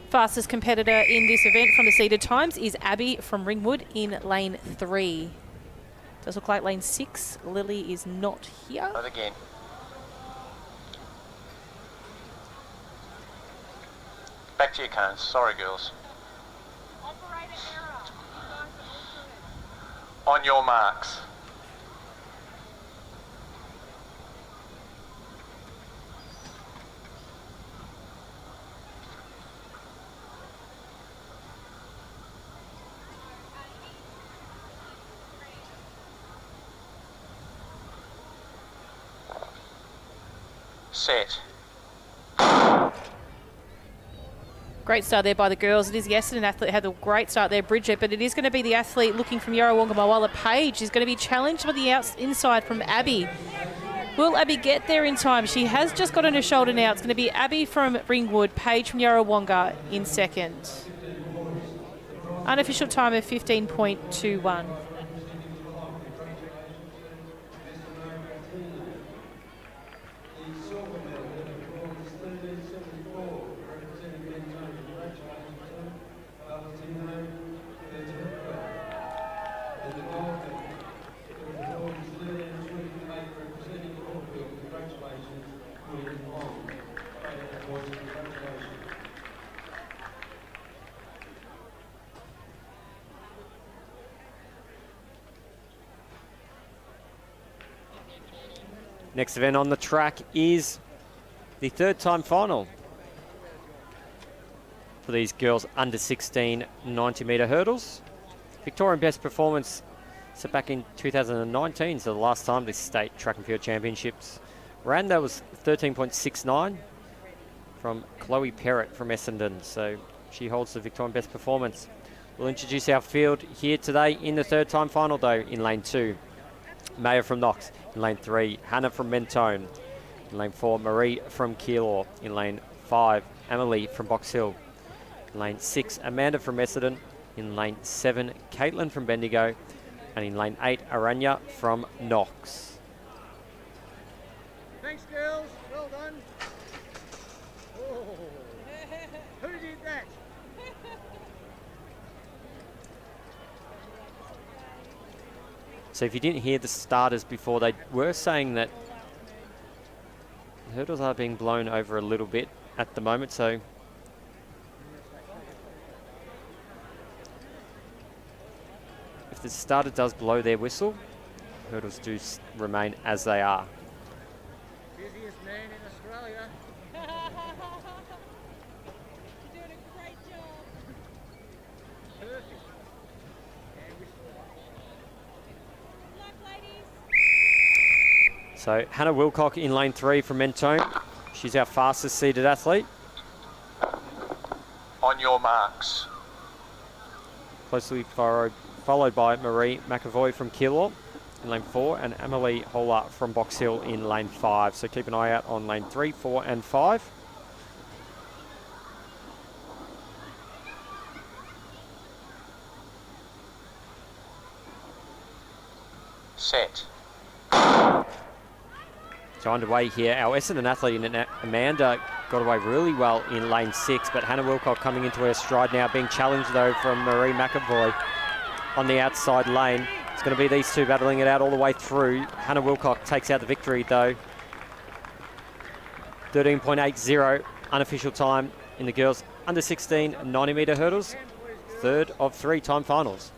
Fastest competitor in this event from the seeded times is Abby from Ringwood in lane 3. Does look like lane 6. Lily is not here. Not again. Back to your cones. Sorry, girls. Operator error. You guys are On your marks. Set. Great start there by the girls. It is the Essendon athlete had a great start there, Bridget, but it is going to be the athlete looking from Yarrawonga Mulwala, Paige, is going to be challenged on the inside from Abby. Will Abby get there in time? She has just got on her shoulder now. It's going to be Abby from Ringwood, Paige from Yarrawonga in second. Unofficial time of 15.21. Next event on the track is the third time final for these girls under 16 90-metre hurdles. Victorian best performance set back in 2019, so the last time the state track and field championships ran. That was 13.69 from Chloe Perrott from Essendon, so she holds the Victorian best performance. We'll introduce our field here today in the third time final though. In lane 2, Maya from Knox. In lane 3, Hannah from Mentone. In lane 4, Marie from Keilor. In lane 5, Emily from Box Hill. In lane 6, Amanda from Essendon. In lane 7, Caitlin from Bendigo. And in lane 8, Aranya from Knox. Thanks, girls. Well done. Oh. Who did that? So if you didn't hear the starters before, they were saying that the hurdles are being blown over a little bit at the moment, so if the starter does blow their whistle, hurdles do remain as they are. Busiest man in Australia. You're doing a great job. Perfect. Good luck, ladies. So Hannah Wilcock in lane 3 from Mentone. She's our fastest seeded athlete. On your marks. Closely followed by Marie McAvoy from Keilor in lane 4 and Emily Holler from Box Hill in lane 5. So keep an eye out on lane 3, 4 and 5. Set. So underway here, our Essendon athlete Amanda got away really well in lane 6, but Hannah Wilcock coming into her stride now, being challenged though from Marie McAvoy on the outside lane. It's going to be these two battling it out all the way through. Hannah Wilcock takes out the victory though. 13.80 unofficial time in the girls under 16 90-metre hurdles. Third of 3 time finals.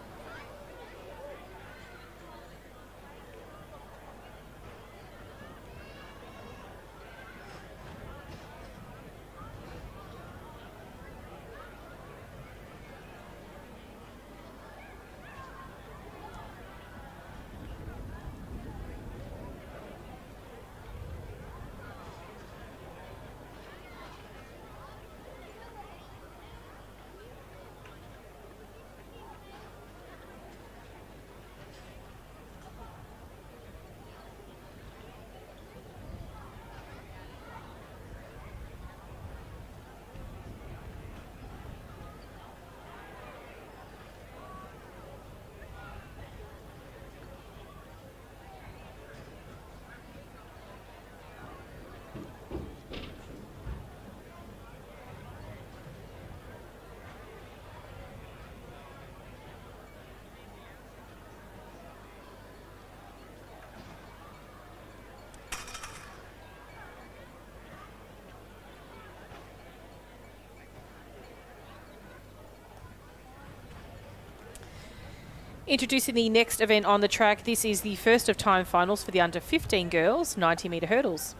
Introducing the next event on the track, this is the first of time finals for the under 15 girls 90-metre hurdles.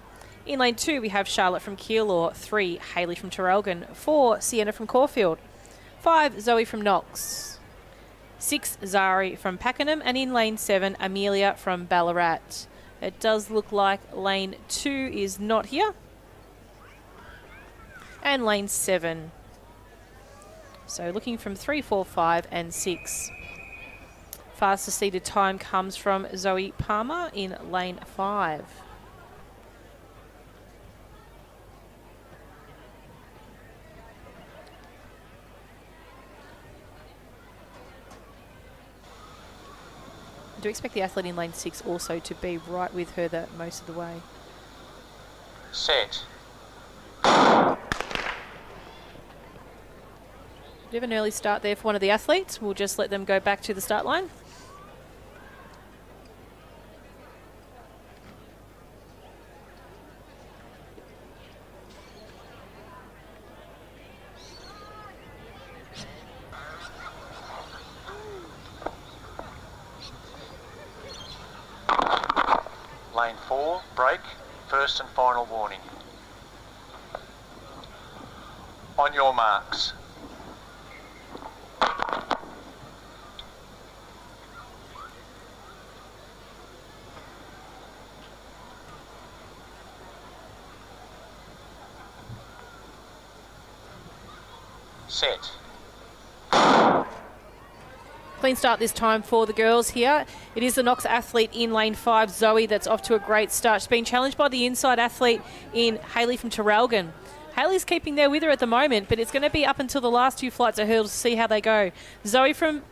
In lane 2 we have Charlotte from Keilor, 3 Hayley from Traralgon, 4 Sienna from Caulfield, 5 Zoe from Knox, 6 Zari from Pakenham, and in lane 7 Amelia from Ballarat. It does look like lane 2 is not here, and lane 7. So looking from 3, 4, 5 and 6. Fastest seeded time comes from Zoe Palmer in lane 5. I do expect the athlete in lane 6 also to be right with her most of the way. Set. Bit of an early start there for one of the athletes. We'll just let them go back to the start line. lane 4, break, first and final warning. On your marks. Set. Clean start this time for the girls here. It is the Knox athlete in lane 5, Zoe, that's off to a great start. She's been challenged by the inside athlete in Hayley from Terrelgan. Hayley's keeping there with her at the moment, but it's going to be up until the last 2 flights of hurdles to see how they go. Zoe from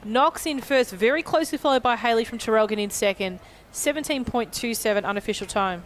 Knox in first, very closely followed by Hayley from Terrelgan in second. 17.27 unofficial time.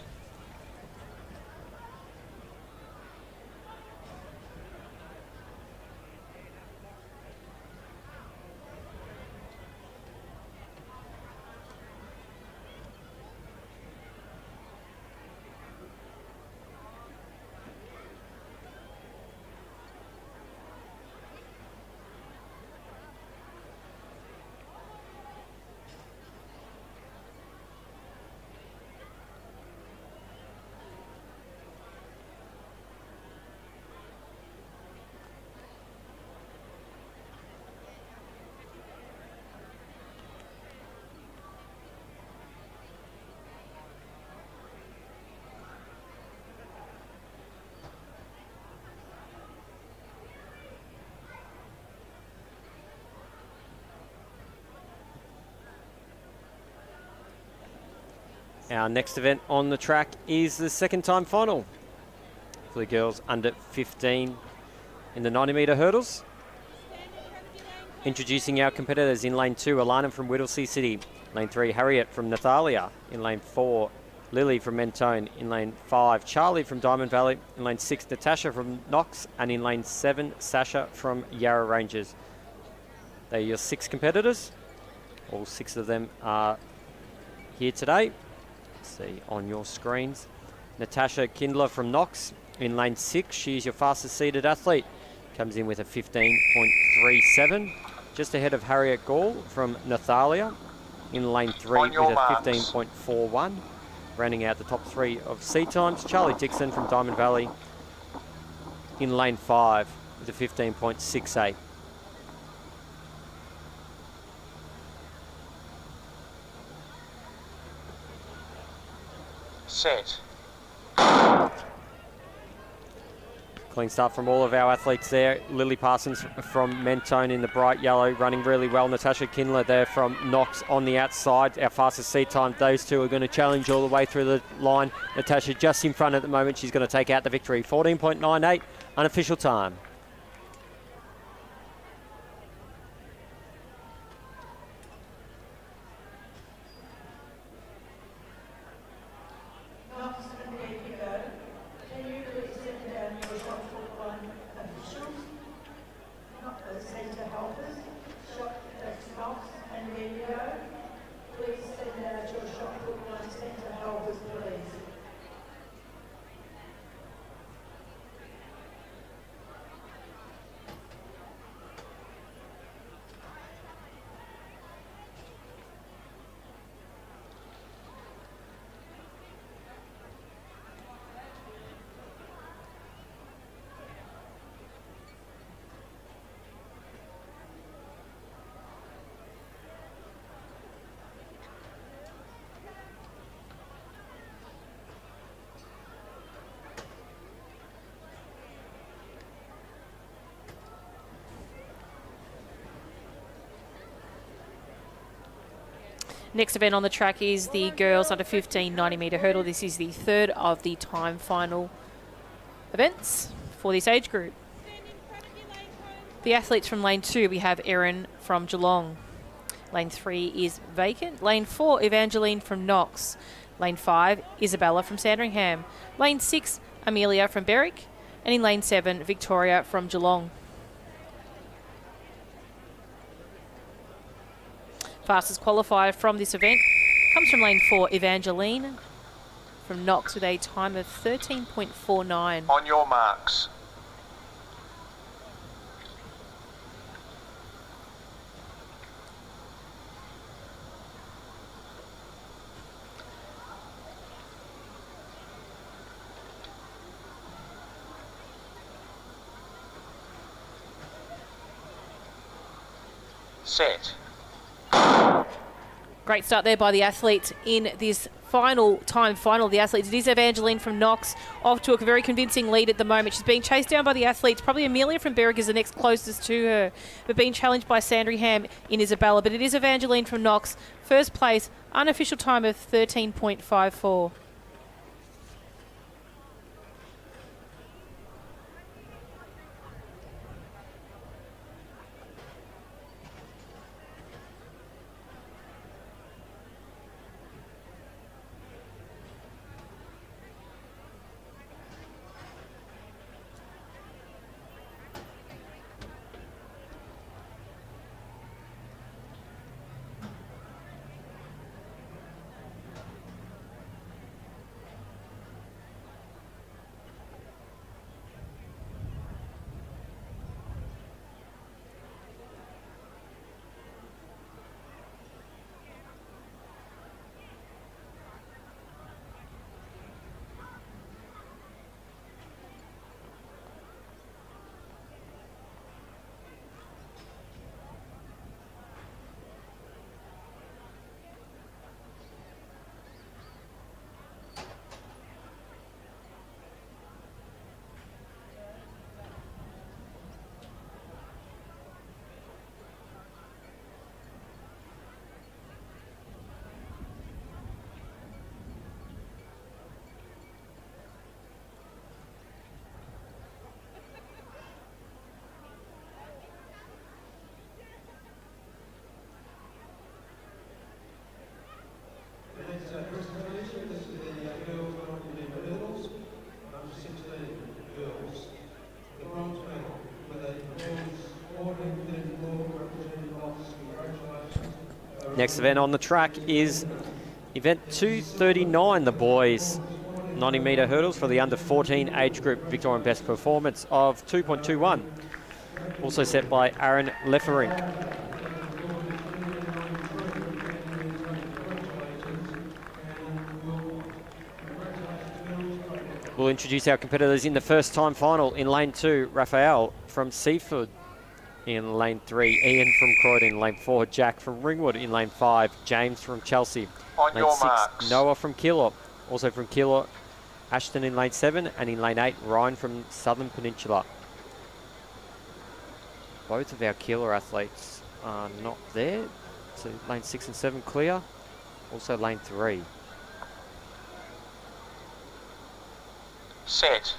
Our next event on the track is the second time final for the girls under 15 in the 90-metre hurdles. Introducing our competitors in lane 2, Alana from Whittlesea City. Lane 3, Harriet from Nathalia. In lane 4, Lily from Mentone. In lane 5, Charlie from Diamond Valley. In lane 6, Natasha from Knox. And in lane 7, Sasha from Yarra Ranges. They're your 6 competitors. All 6 of them are here today. See on your screens. Natasha Kindler from Knox in lane 6. She's your fastest seated athlete. Comes in with a 15.37. Just ahead of Harriet Gall from Nathalia in lane 3 with a 15.41. Rounding out the top 3 of C times. Charlie Dixon from Diamond Valley in lane 5 with a 15.68. Set. Clean start from all of our athletes there. Lily Parsons from Mentone in the bright yellow, running really well. Natasha Kindler there from Knox on the outside, our fastest seat time. Those two are going to challenge all the way through the line. Natasha just in front at the moment. She's going to take out the victory. 14.98 unofficial time. Next event on the track is the girls under 15 90-metre hurdle. This is the third of the time final events for this age group. The athletes from lane 2, we have Erin from Geelong. Lane 3 is vacant. Lane 4, Evangeline from Knox. Lane 5, Isabella from Sandringham. Lane 6, Amelia from Berwick. And in lane 7, Victoria from Geelong. Fastest qualifier from this event comes from lane 4, Evangeline from Knox with a time of 13.49. On your marks. Set. Great start there by the athletes in this final. The athletes. It is Evangeline from Knox off to a very convincing lead at the moment. She's being chased down by the athletes. Probably Amelia from Berwick is the next closest to her, but being challenged by Sandringham in Isabella. But it is Evangeline from Knox. First place, unofficial time of 13.54. Next event on the track is event 239, the boys 90-metre hurdles for the under 14 age group. Victorian best performance of 2.21. Also set by Aaron Lefferink. We'll introduce our competitors in the first time final. In lane 2, Raphael from Seaford. In lane 3, Ian from Croydon. In lane 4, Jack from Ringwood. In lane 5, James from Chelsea. On lane your 6, marks. Noah from Keilor. Also from Keilor, Ashton in lane 7. And in lane 8, Ryan from Southern Peninsula. Both of our Keilor athletes are not there. So lane 6 and 7 clear. Also lane 3. Set.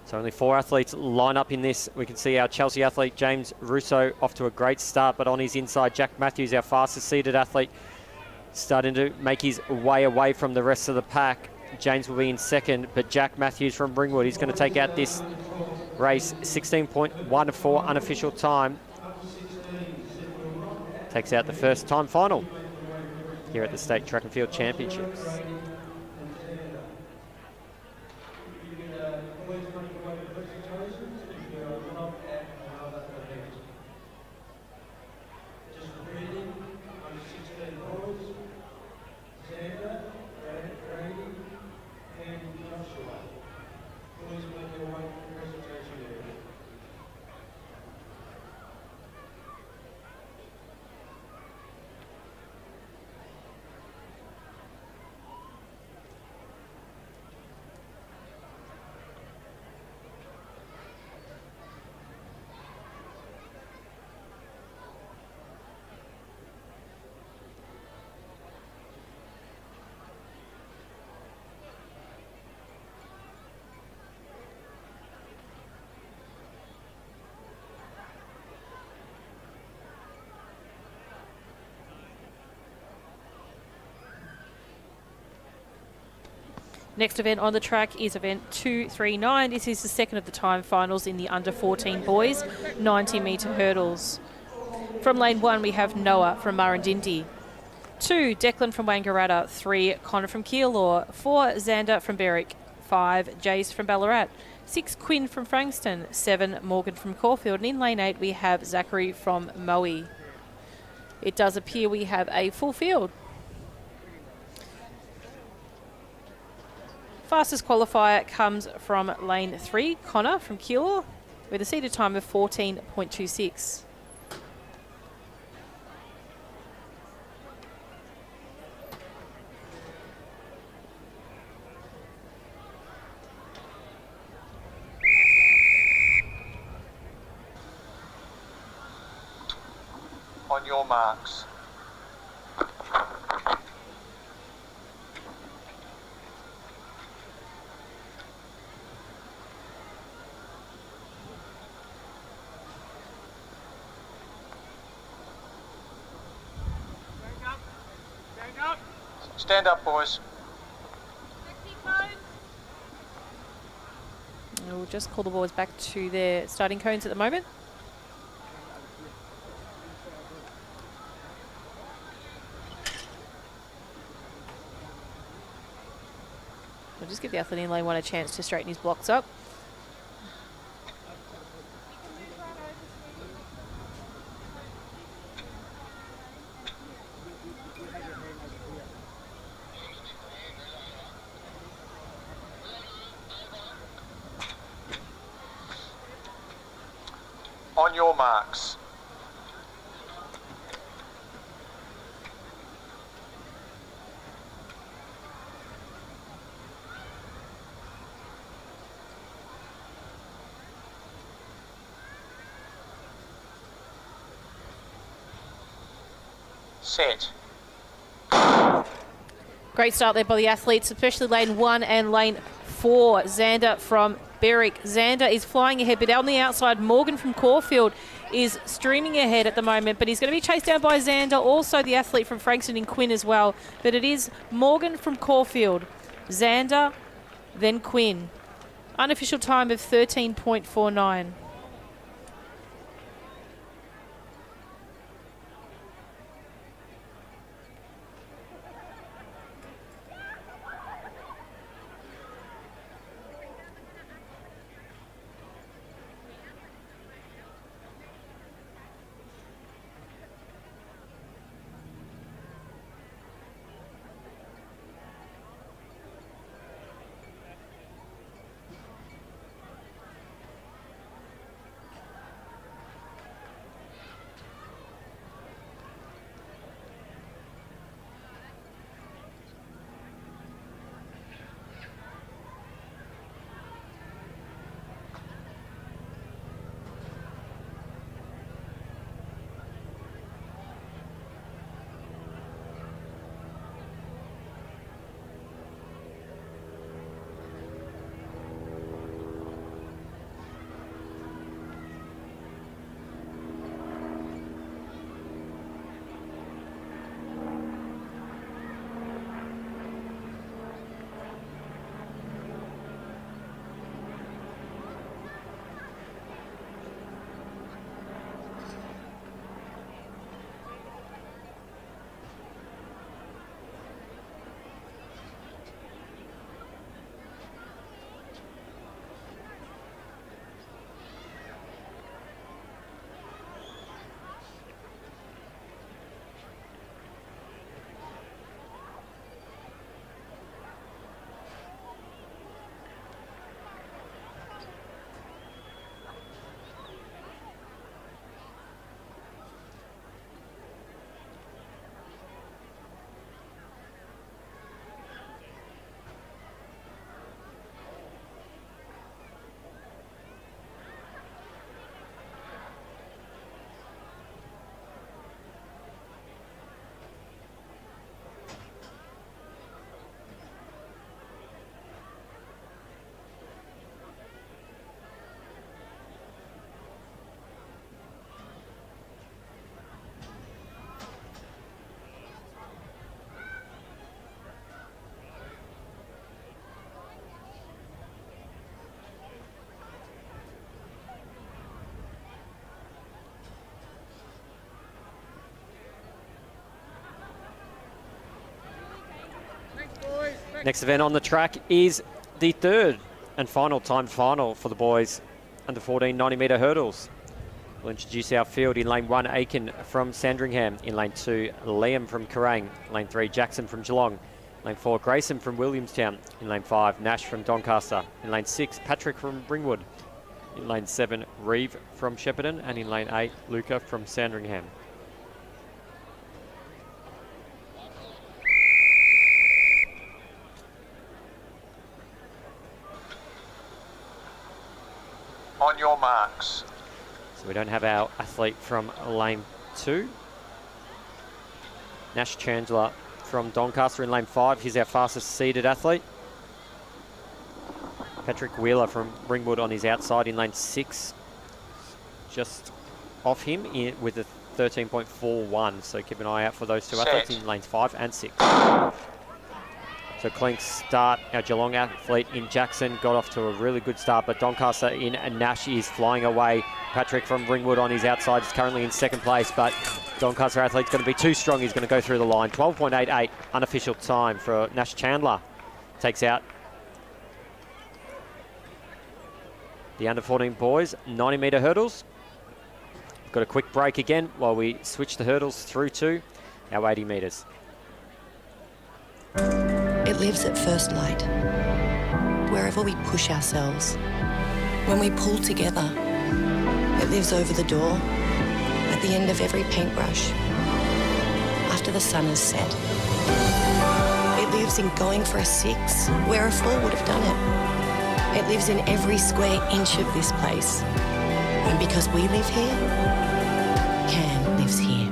So only 4 athletes line up in this. We can see our Chelsea athlete, James Russo, off to a great start, but on his inside, Jack Matthews, our fastest seated athlete, starting to make his way away from the rest of the pack. James will be in second, but Jack Matthews from Ringwood, he's going to take out this race. 16.14 unofficial time. Takes out the first time final here at the State Track and Field Championships. Next event on the track is event 239. This is the second of the time finals in the under 14 boys 90-metre hurdles. From lane 1 we have Noah from Murrindindi. 2, Declan from Wangaratta. 3, Connor from Keilor. 4, Xander from Berwick. 5, Jace from Ballarat. 6, Quinn from Frankston. 7, Morgan from Caulfield. And in lane 8 we have Zachary from Moe. It does appear we have a full field. Fastest qualifier comes from lane 3, Connor from Keilor. with a seated time of 14.26. On your marks. Stand up, boys. We'll just call the boys back to their starting cones at the moment. We'll just give the athlete in lane 1 a chance to straighten his blocks up. On your marks. Set. Great start there by the athletes, especially lane 1 and lane 4. Xander from Berwick. Xander is flying ahead, but on the outside, Morgan from Caulfield is streaming ahead at the moment, but he's going to be chased down by Xander, also the athlete from Frankston and Quinn as well. But it is Morgan from Caulfield, Xander, then Quinn. Unofficial time of 13.49. Next event on the track is the third and final timed final for the boys under 14 90-metre hurdles. We'll introduce our field. In lane 1, Aiken from Sandringham. In lane 2, Liam from Kerrang. Lane 3, Jackson from Geelong. Lane 4, Grayson from Williamstown. In lane 5, Nash from Doncaster. In lane 6, Patrick from Ringwood. In lane 7, Reeve from Shepparton. And in lane 8, Luca from Sandringham. On your marks. So we don't have our athlete from lane 2. Nash Chandler from Doncaster in lane 5. He's our fastest seeded athlete. Patrick Wheeler from Ringwood on his outside in lane 6. Just off him with a 13.41. So keep an eye out for those two athletes in lanes 5 and 6. So clean start. Our Geelong athlete in Jackson got off to a really good start, but Doncaster in and Nash is flying away. Patrick from Ringwood on his outside is currently in second place, but Doncaster athlete's going to be too strong. He's going to go through the line. 12.88 unofficial time for Nash Chandler. Takes out the under 14 boys, 90 metre hurdles. Got a quick break again while we switch the hurdles through to our 80 metres. It lives at first light, wherever we push ourselves. When we pull together, it lives over the door, at the end of every paintbrush, after the sun has set. It lives in going for a 6, where a 4 would have done it. It lives in every square inch of this place. And because we live here, Cam lives here.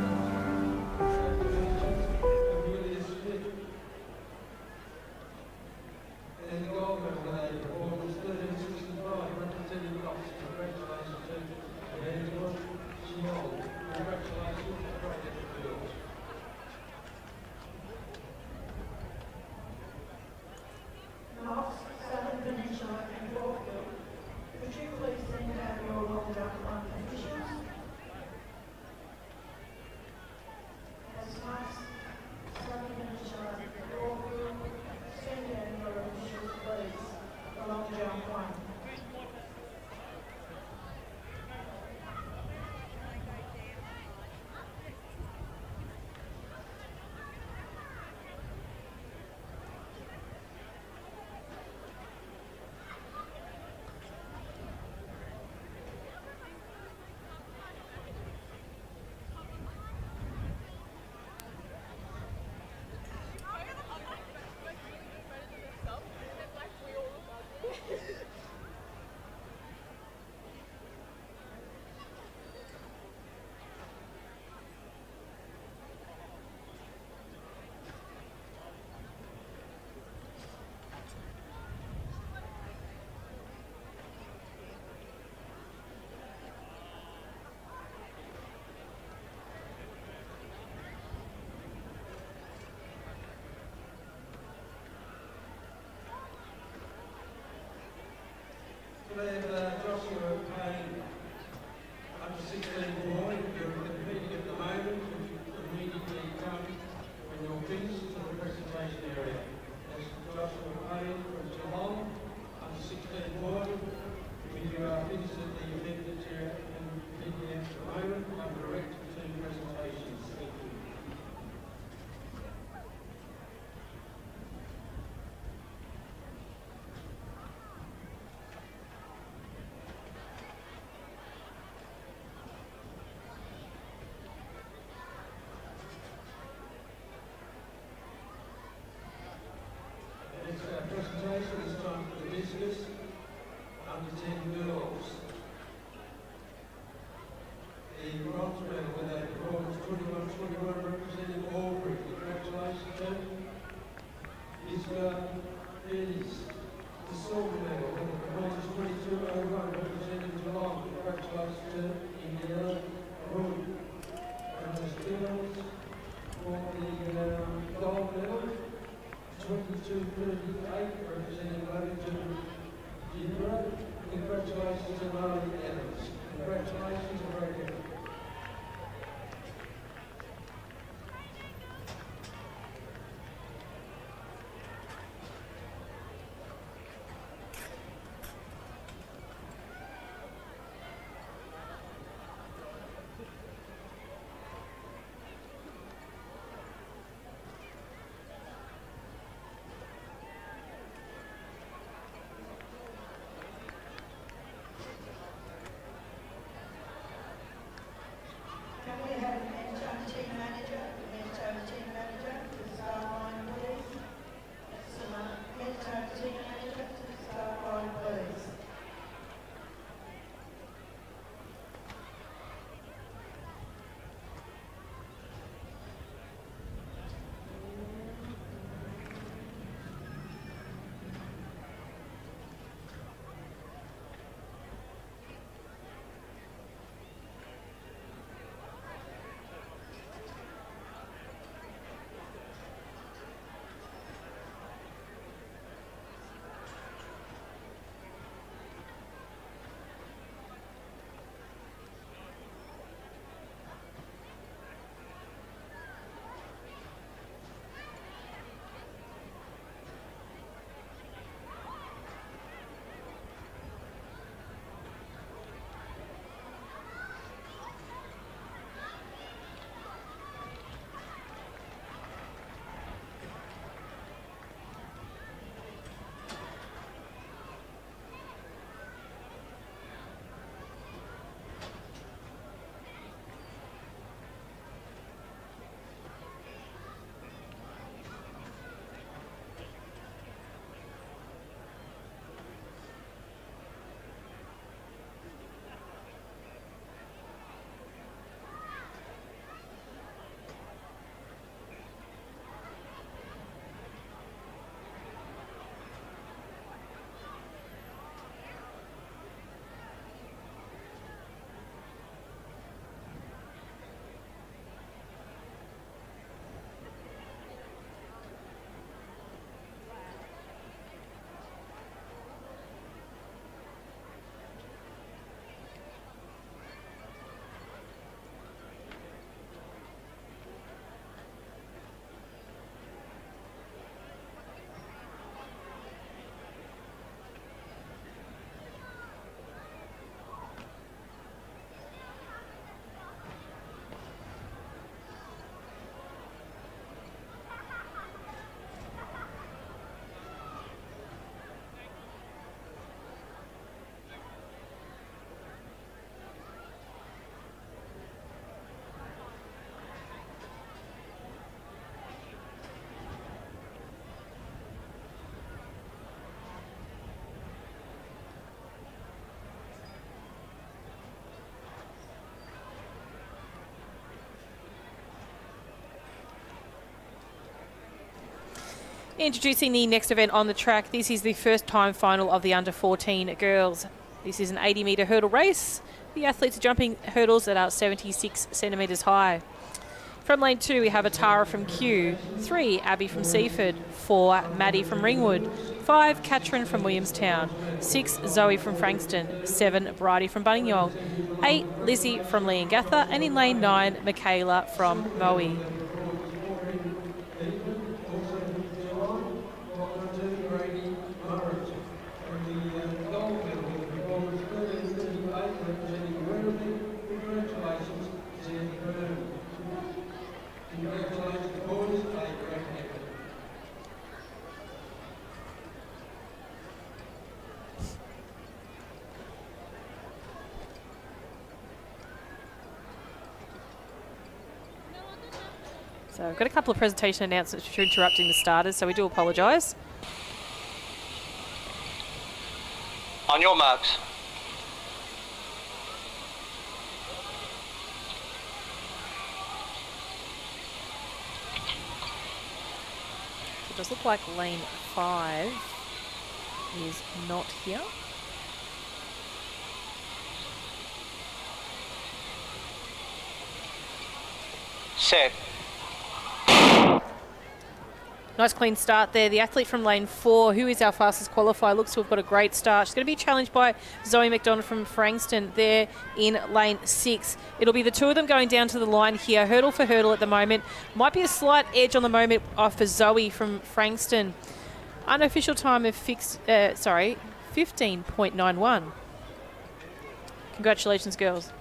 Joshua Payne, under 16 boy, you're competing at the moment. Immediately come when you're finished to the presentation area. That's Joshua Payne from Geelong, under 16 boy. When you are finished at the event that you're competing at the moment, I'm direct to presentations. Thank you. Presentation is time for the discus, under 10 girls. The bronze medal with a performance 21-21 representing Albury. Congratulations to Isla Ellis. The silver medal with a performance 22-01 representing Geelong. Congratulations to Indiana Rood. And the stills for the gold medal. 22-38 representing LAVicTVLive. Congratulations to Marley Evans. Congratulations to Ray. Introducing the next event on the track. This is the first time final of the under 14 girls. This is an 80-metre hurdle race. The athletes are jumping hurdles that are 76 centimetres high. From lane 2, we have a Tara from Kew, 3, Abby from Seaford, 4, Maddie from Ringwood, 5, Katrin from Williamstown, 6, Zoe from Frankston, 7, Bridie from Buninyong, 8, Lizzie from Leongatha, and in lane 9, Michaela from Moe. So we've got a couple of presentation announcements for interrupting the starters, so we do apologise. On your marks. It does look like lane 5 is not here. Set. Nice clean start there. The athlete from lane 4, who is our fastest qualifier, looks to have got a great start. She's going to be challenged by Zoe McDonald from Frankston there in lane 6. It'll be the two of them going down to the line here, hurdle for hurdle at the moment. Might be a slight edge on the moment for Zoe from Frankston. Unofficial time of 15.91. Congratulations, girls.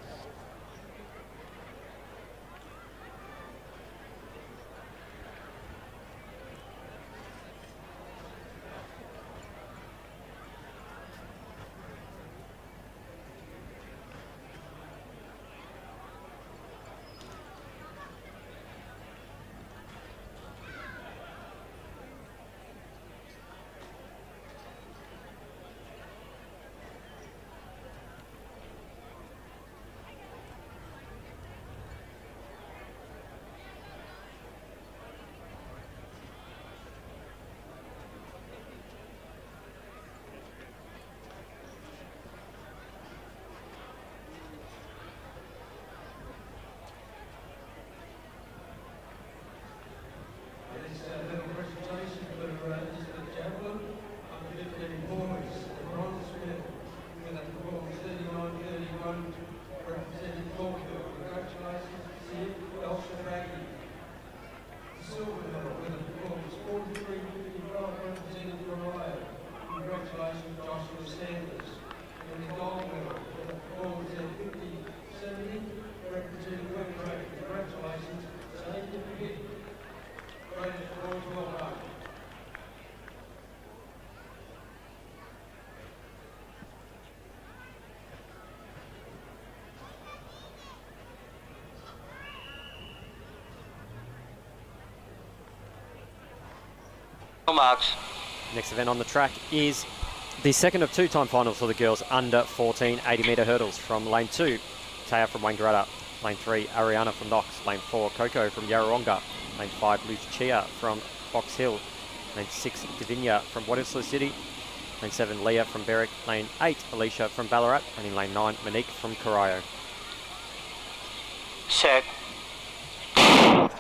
Marks. Next event on the track is the second of two time finals for the girls under 14 80-metre hurdles. From lane 2, Taya from Wangaratta. Lane 3, Ariana from Knox. Lane 4, Coco from Yarrawonga. Lane 5, Lucia from Box Hill. Lane 6, Davinia from Waterslow City. Lane 7, Leah from Berwick. Lane 8, Alicia from Ballarat. And in lane 9, Monique from Corio. Set. So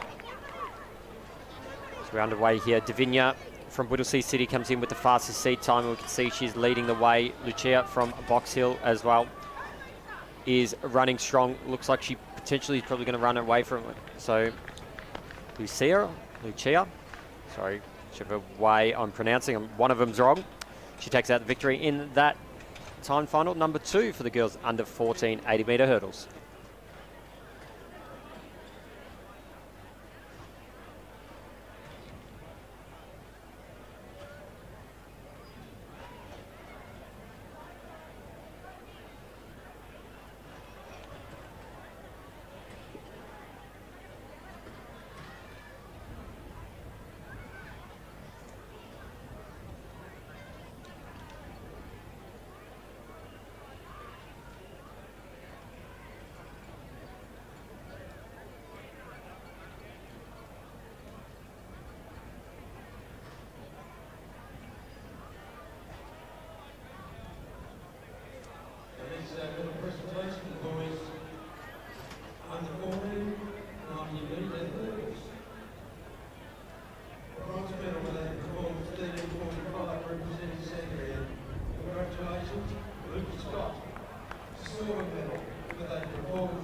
we're underway here. Davinia from Whittlesea City comes in with the fastest seed time. We can see she's leading the way. Lucia from Box Hill as well is running strong. Looks like she potentially is probably going to run away from it. So Lucia, sorry, whichever way I'm pronouncing them, one of them's wrong. She takes out the victory in that time final, number 2 for the girls under 14 80-metre hurdles.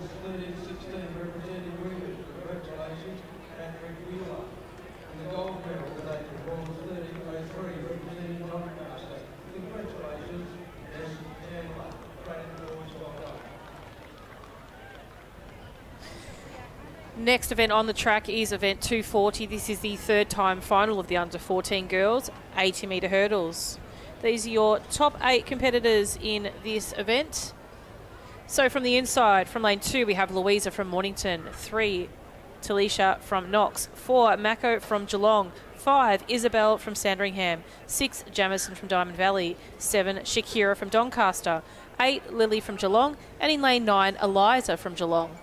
boys 13-16 representing women. Congratulations, Patrick Wheeler. And the gold medal today for boys 13-03 representing Doncaster. Congratulations, Nancy Chandler. Great boys, well done. Next event on the track is event 240. This is the third time final of the under 14 girls 80 metre hurdles. These are your top 8 competitors in this event. So from the inside, from lane 2, we have Louisa from Mornington, 3, Talisha from Knox, 4, Mako from Geelong, 5, Isabel from Sandringham, 6, Jamison from Diamond Valley, 7, Shakira from Doncaster, 8, Lily from Geelong, and in lane 9, Eliza from Geelong.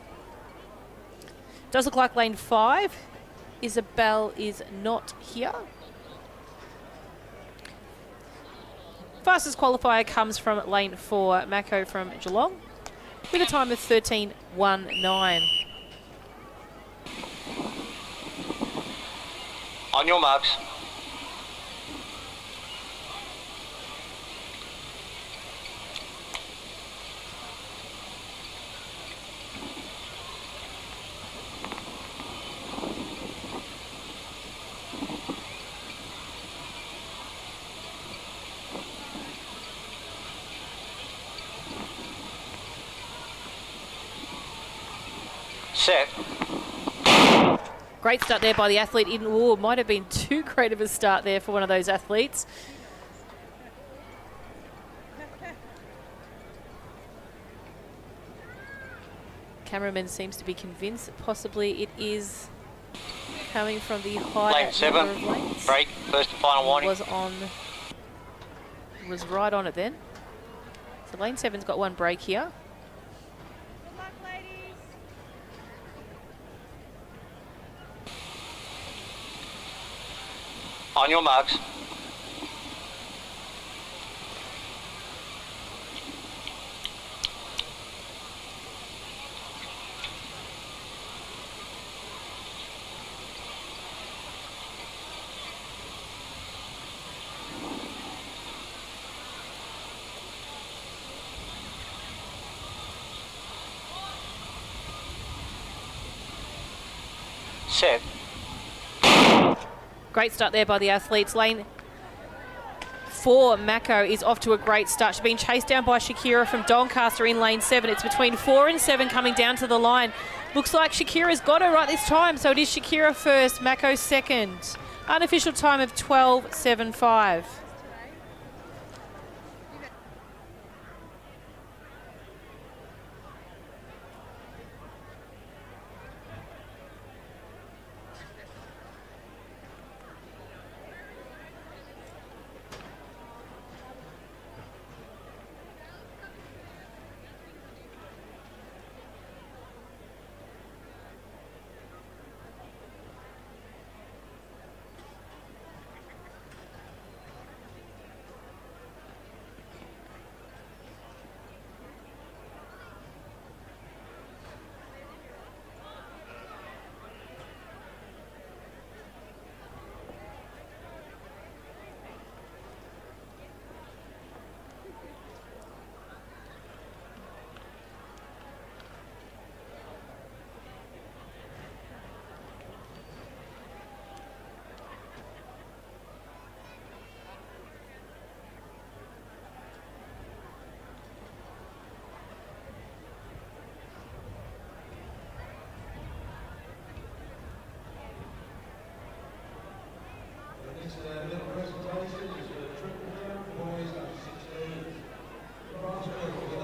Does look like lane 5, Isabel is not here. Fastest qualifier comes from lane 4, Mako from Geelong, with a time of 13:19. On your marks. Set. Great start there by the athlete. Might have been too great of a start there for one of those athletes. Cameraman seems to be convinced that possibly it is coming from the high Lane 7, lanes. break, first and final warning. Was right on it then. So lane 7's got one break here. Good luck, ladies. On your marks. Set. Great start there by the athletes. Lane 4, Mako, is off to a great start. She's been chased down by Shakira from Doncaster in lane 7. It's between 4 and 7 coming down to the line. Looks like Shakira's got her right this time, so it is Shakira first, Mako second. Unofficial time of 12:75.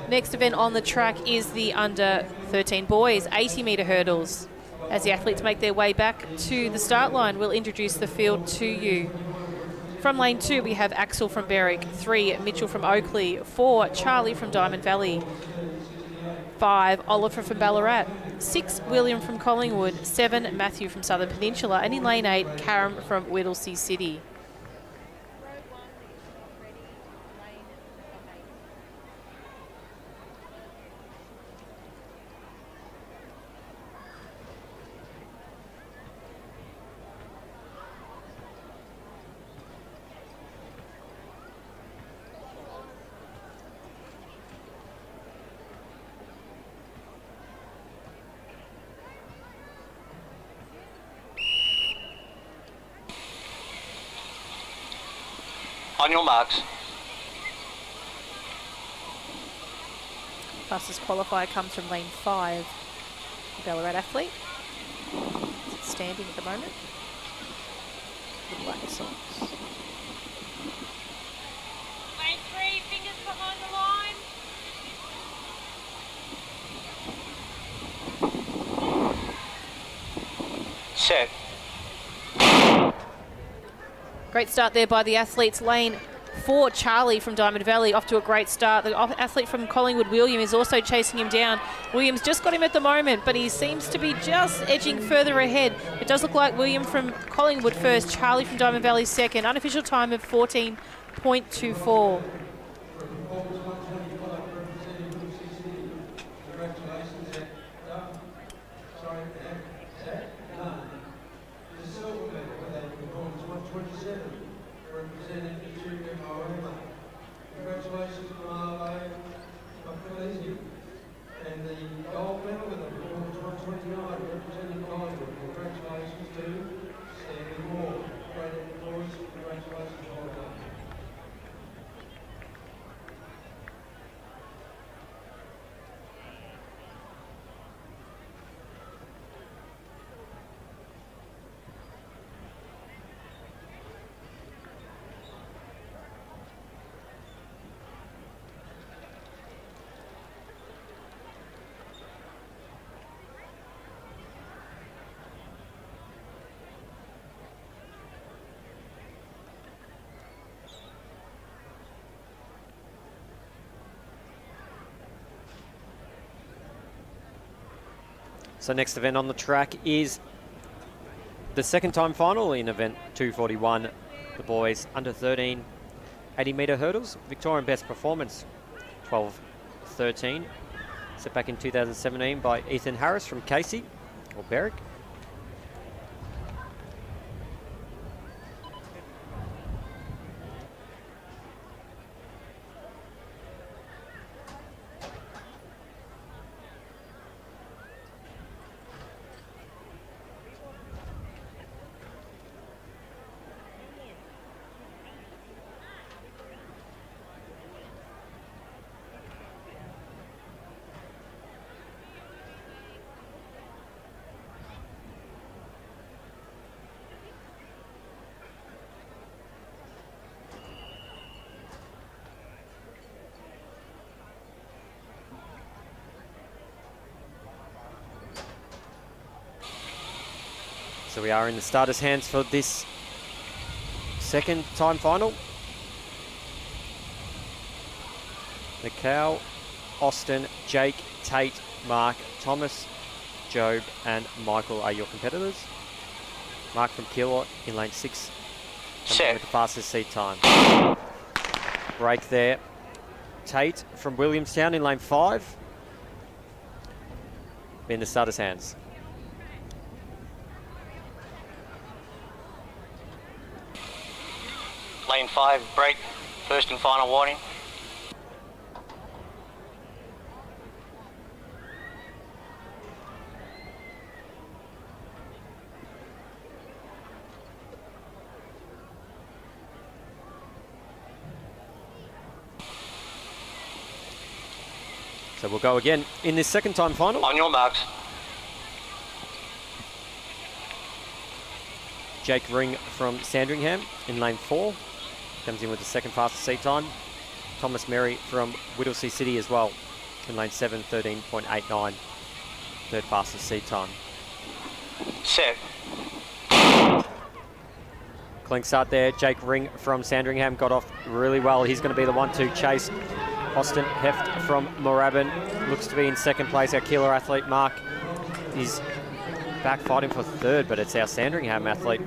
Next event on the track is the under 13 boys 80 metre hurdles. As the athletes make their way back to the start line, we'll introduce the field to you. From lane 2, we have Axel from Berwick, 3, Mitchell from Oakley, 4, Charlie from Diamond Valley, 5, Oliver from Ballarat, 6, William from Collingwood, 7, Matthew from Southern Peninsula, and in lane 8, Karam from Whittlesea City. On your marks. Fastest qualifier comes from lane 5. Ballarat athlete. It's standing at the moment. The black socks. Lane 3, fingers behind the line. Set. Great start there by the athletes. Lane 4, Charlie from Diamond Valley, off to a great start. The athlete from Collingwood, William, is also chasing him down. William's just got him at the moment, but he seems to be just edging further ahead. It does look like William from Collingwood first, Charlie from Diamond Valley second. Unofficial time of 14.24. Congratulations from LA, and the gold medal in the performance 129 representing Collingwood. Congratulations to Stanley Moore. Great applause. Congratulations, well done. So next event on the track is the second time final in event 241. The boys under 13 80-metre hurdles. Victorian best performance 12:13. Set back in 2017 by Ethan Harris from Casey or Berwick. So we are in the starters' hands for this second time final. Nicole, Austin, Jake, Tate, Mark, Thomas, Job and Michael are your competitors. Mark from Keilor in lane 6. With the fastest seat time. Break there. Tate from Williamstown in lane 5. In the starters' hands. Lane 5, break, first and final warning. So we'll go again in this second time final. On your marks. Jake Ring from Sandringham in lane 4. Comes in with the second fastest seat time. Thomas Merry from Whittlesea City as well in lane 7, 13.89. Third fastest seat time. Set. Clean start there. Jake Ring from Sandringham got off really well. He's going to be the one to chase. Austin Heft from Moorabbin looks to be in second place. Our Keilor athlete Mark is back fighting for third, but it's our Sandringham athlete.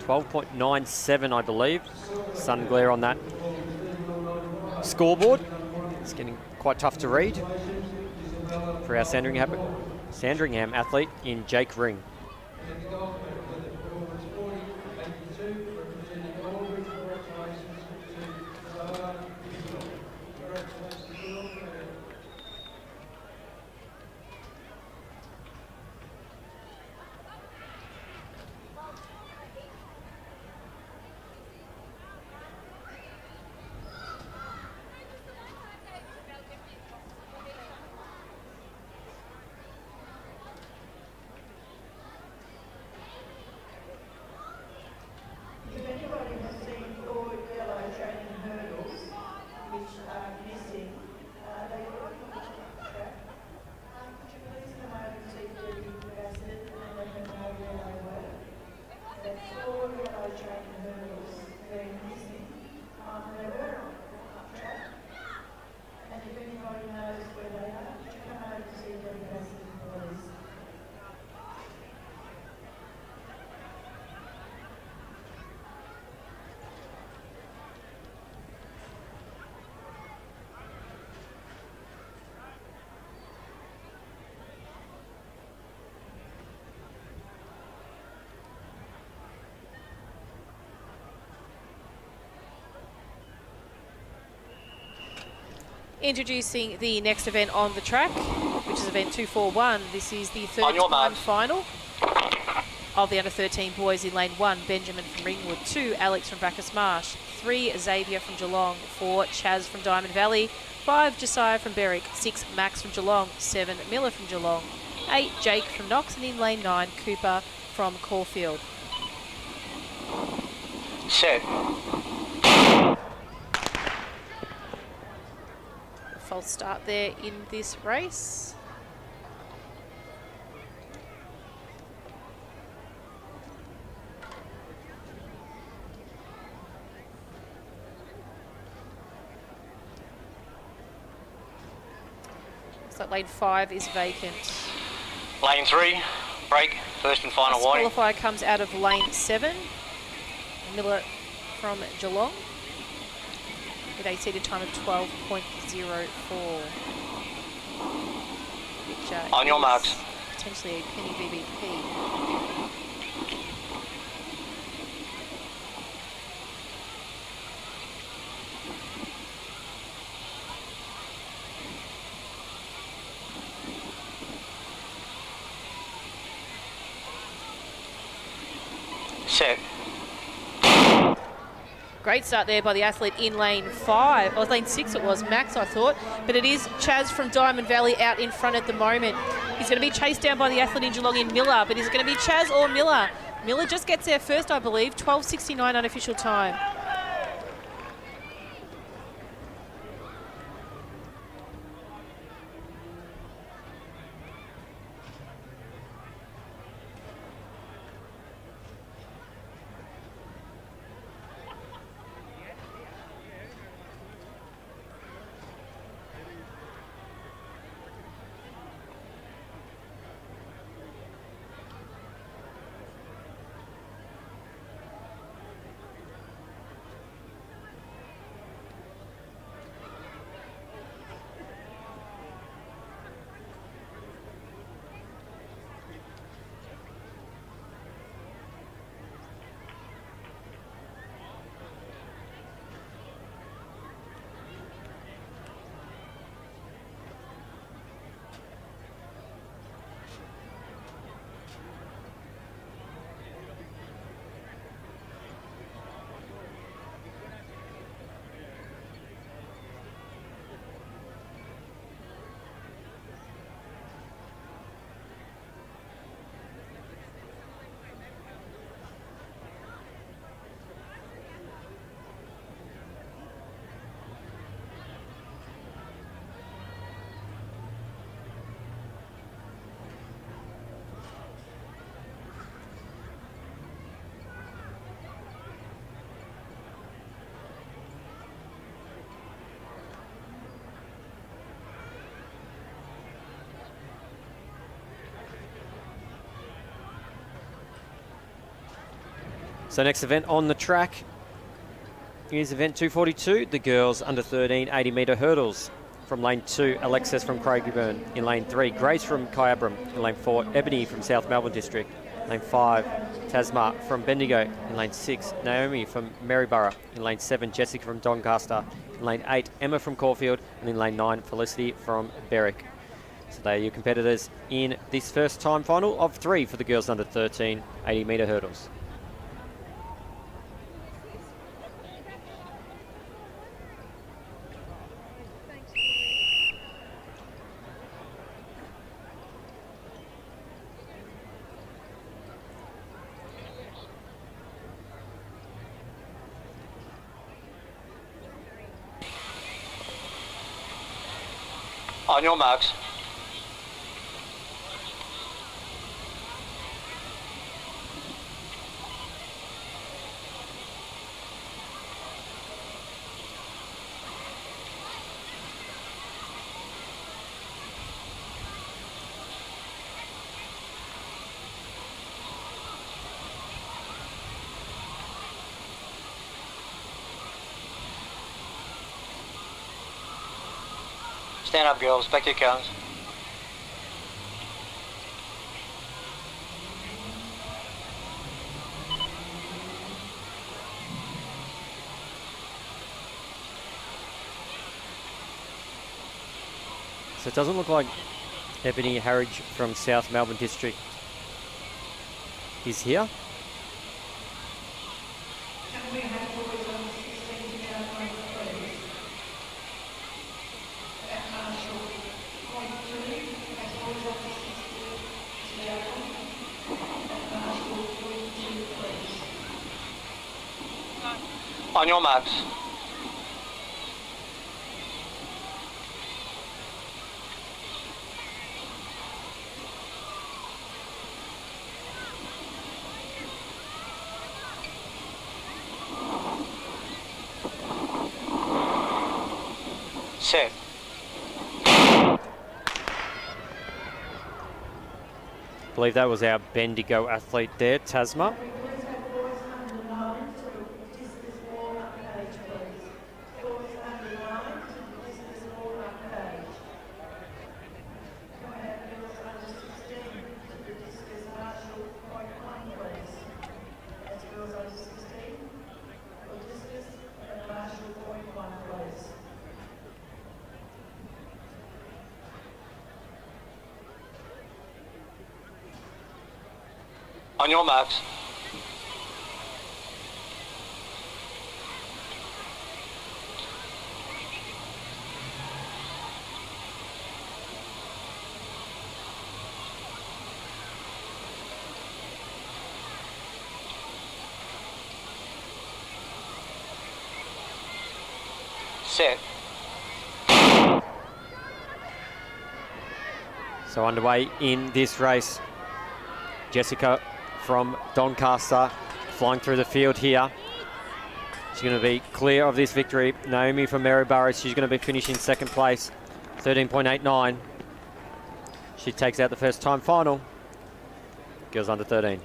12.97, I believe. Sun glare on that scoreboard. It's getting quite tough to read for our Sandringham athlete in Jake Ring. Introducing the next event on the track, which is event 241. This is the third time marks. final of the under-13 boys in lane 1, Benjamin from Ringwood, 2, Alex from Bacchus Marsh, 3, Xavier from Geelong, 4, Chaz from Diamond Valley, 5, Josiah from Berwick, 6, Max from Geelong, 7, Miller from Geelong, 8, Jake from Knox, and in lane 9, Cooper from Caulfield. Set. False start there in this race. Looks like lane 5 is vacant. Lane 3, break, first and final warning. Qualifier comes out of lane 7. Miller from Geelong with a seated time of 12.04. Which on your is marks. Potentially a penny VBP. Set. Great start there by the athlete in lane 5, or lane 6 it was, Max I thought, but it is Chaz from Diamond Valley out in front at the moment. He's going to be chased down by the athlete in Geelong in Miller, but is it going to be Chaz or Miller? Miller just gets there first, I believe, 12:69 unofficial time. So next event on the track is event 242, the girls under 13 80-metre hurdles. From lane 2, Alexis from Craigieburn. In lane 3, Grace from Kyabram. In lane 4, Ebony from South Melbourne District. Lane 5, Tasma from Bendigo. In lane 6, Naomi from Maryborough. In lane 7, Jessica from Doncaster. In lane 8, Emma from Caulfield. And in lane 9, Felicity from Berwick. So they are your competitors in this first time final of 3 for the girls under 13 80-metre hurdles. On your marks. Stand up, girls. Back to your cones. So it doesn't look like Ebony Harridge from South Melbourne District is here. Can we have boys on 16 to go home, please? At Marshall, point 2, has boys on 16 to go home. At Marshall, point 2, please. On your marks. Set. I believe that was our Bendigo athlete there, Tasma. Please have boys under 9 to the discus warm-up page, please. Boys under 9 to the discus warm-up page. Can we have girls under 16 to the discus Marshall point 1, please? That's girls under 16 for discus and Marshall point 1, please. On your marks. Set. So underway in this race. Jessica from Doncaster flying through the field here. She's going to be clear of this victory. Naomi from Maryborough, she's going to be finishing second place, 13.89. She takes out the first time final. Girls under 13.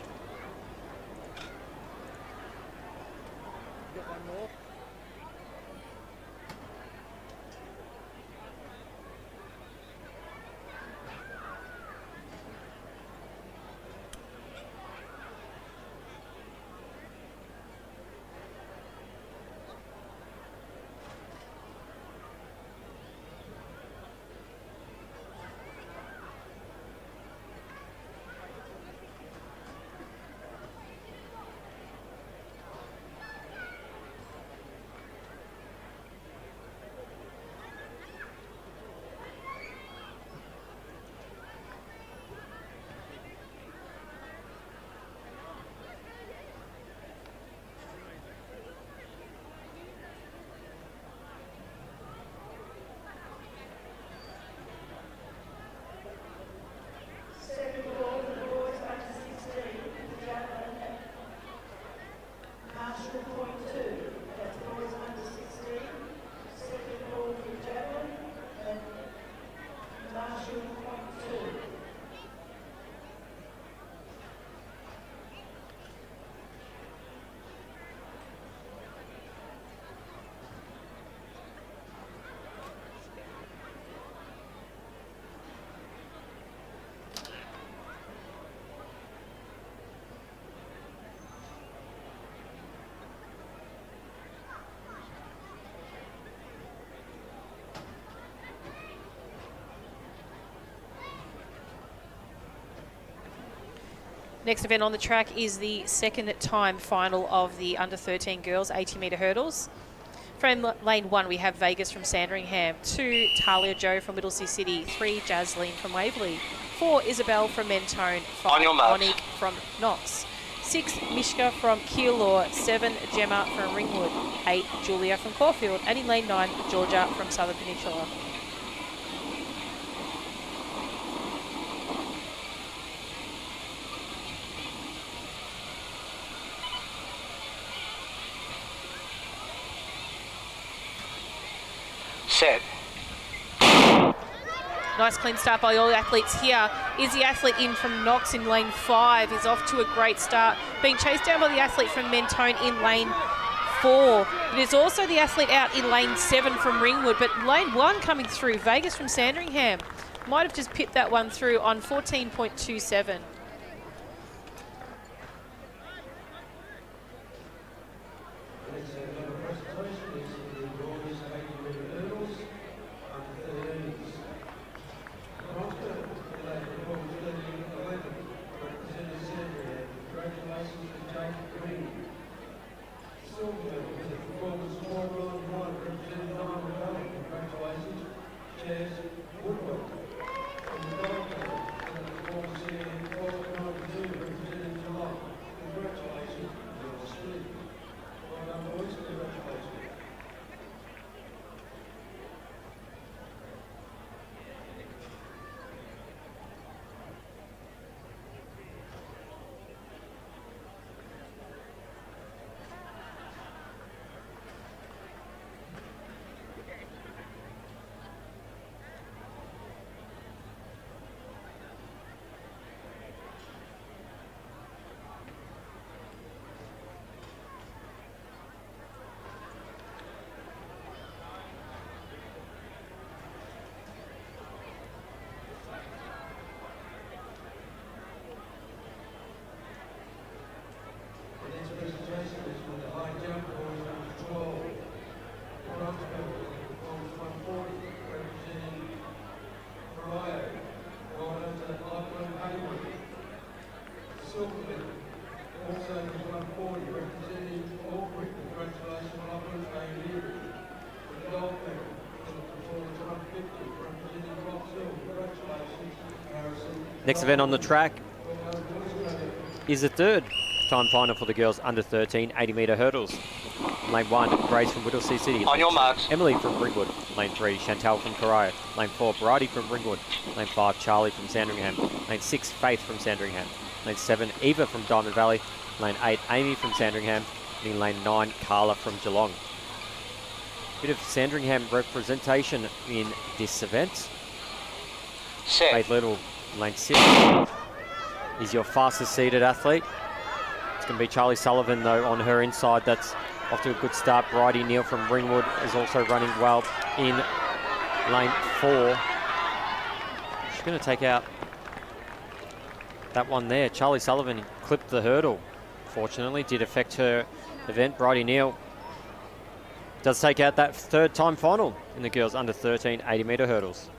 Second ball for the boys under 16, javelin at Marshall point 2. That's boys under 16. Second ball for javelin at Marshall point 2. Next event on the track is the second time final of the under 13 girls 80 metre hurdles. From lane 1 we have Vegas from Sandringham, 2 Talia Joe from Middlesea City, 3 Jasleen from Waverley, 4 Isabel from Mentone, 5 Monique from Knox, 6 Mishka from Keilor, 7 Gemma from Ringwood, 8 Julia from Caulfield, and in lane 9 Georgia from Southern Peninsula. Set. Nice clean start by all the athletes here. Is the athlete in from Knox in lane 5. Is off to a great start. Being chased down by the athlete from Mentone in lane 4. It is also the athlete out in lane 7 from Ringwood. But lane 1 coming through, Vegas from Sandringham. Might have just pipped that one through on 14.27. Next event on the track is the third time final for the girls under 13 80-metre hurdles. Lane 1, Grace from Whittlesea City. On your marks. Emily from Ringwood. Lane 3, Chantal from Corio. Lane 4, Bridie from Ringwood. Lane 5, Charlie from Sandringham. Lane 6, Faith from Sandringham. Lane 7, Eva from Diamond Valley. Lane 8, Amy from Sandringham. And in lane 9, Carla from Geelong. Bit of Sandringham representation in this event. Set. Faith Little, lane 6, is your fastest seated athlete. It's going to be Charlie Sullivan, though, on her inside. That's off to a good start. Bridie Neal from Ringwood is also running well in lane 4. She's going to take out that one there. Charlie Sullivan clipped the hurdle. Fortunately, did affect her event. Bridie Neal does take out that third time final in the girls under 13 80-metre hurdles.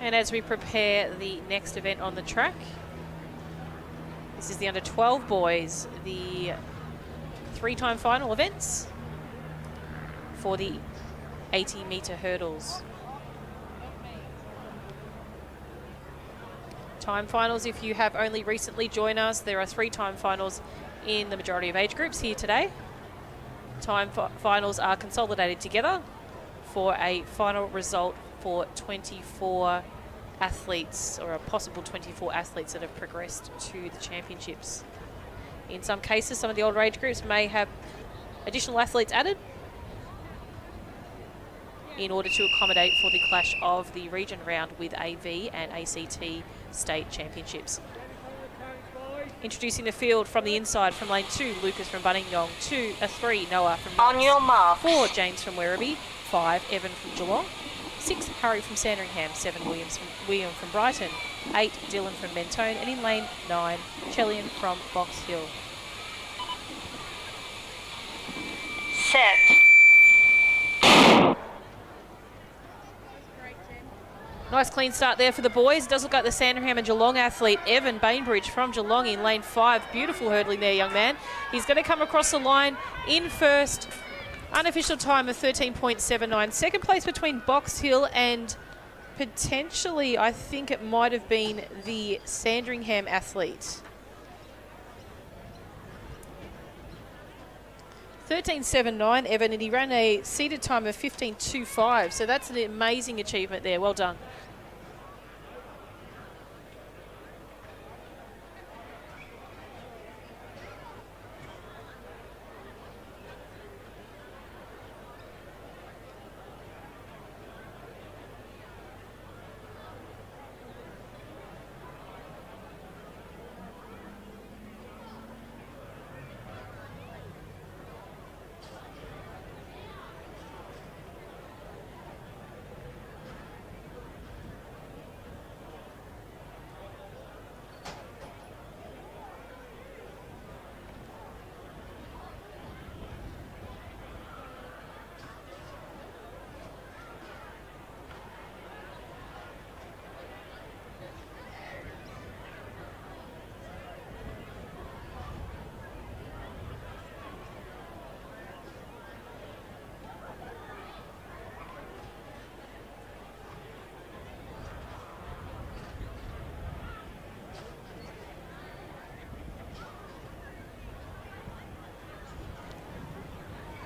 And as we prepare the next event on the track, this is the under 12 boys, the 3-time final events for the 80-metre hurdles. Time finals, if you have only recently joined us, there are 3 time finals in the majority of age groups here today. Time finals are consolidated together for a final result for 24 athletes, or a possible 24 athletes that have progressed to the championships. In some cases, some of the older age groups may have additional athletes added in order to accommodate for the clash of the region round with AV and ACT state championships. Introducing the field from the inside, from lane 2, Lucas from Bunningyong. 3, Noah from On your mark. 4, James from Werribee. 5, Evan from Geelong. 6, Harry from Sandringham. 7, William from Brighton. 8, Dylan from Mentone. And in lane 9, Chellian from Box Hill. Set. Nice clean start there for the boys. It does look like the Sandringham and Geelong athlete, Evan Bainbridge from Geelong, in lane 5. Beautiful hurdling there, young man. He's going to come across the line in first. Unofficial time of 13.79. Second place between Box Hill and potentially, I think it might have been the Sandringham athlete. 13.79, Evan, and he ran a seated time of 15.25. So that's an amazing achievement there. Well done.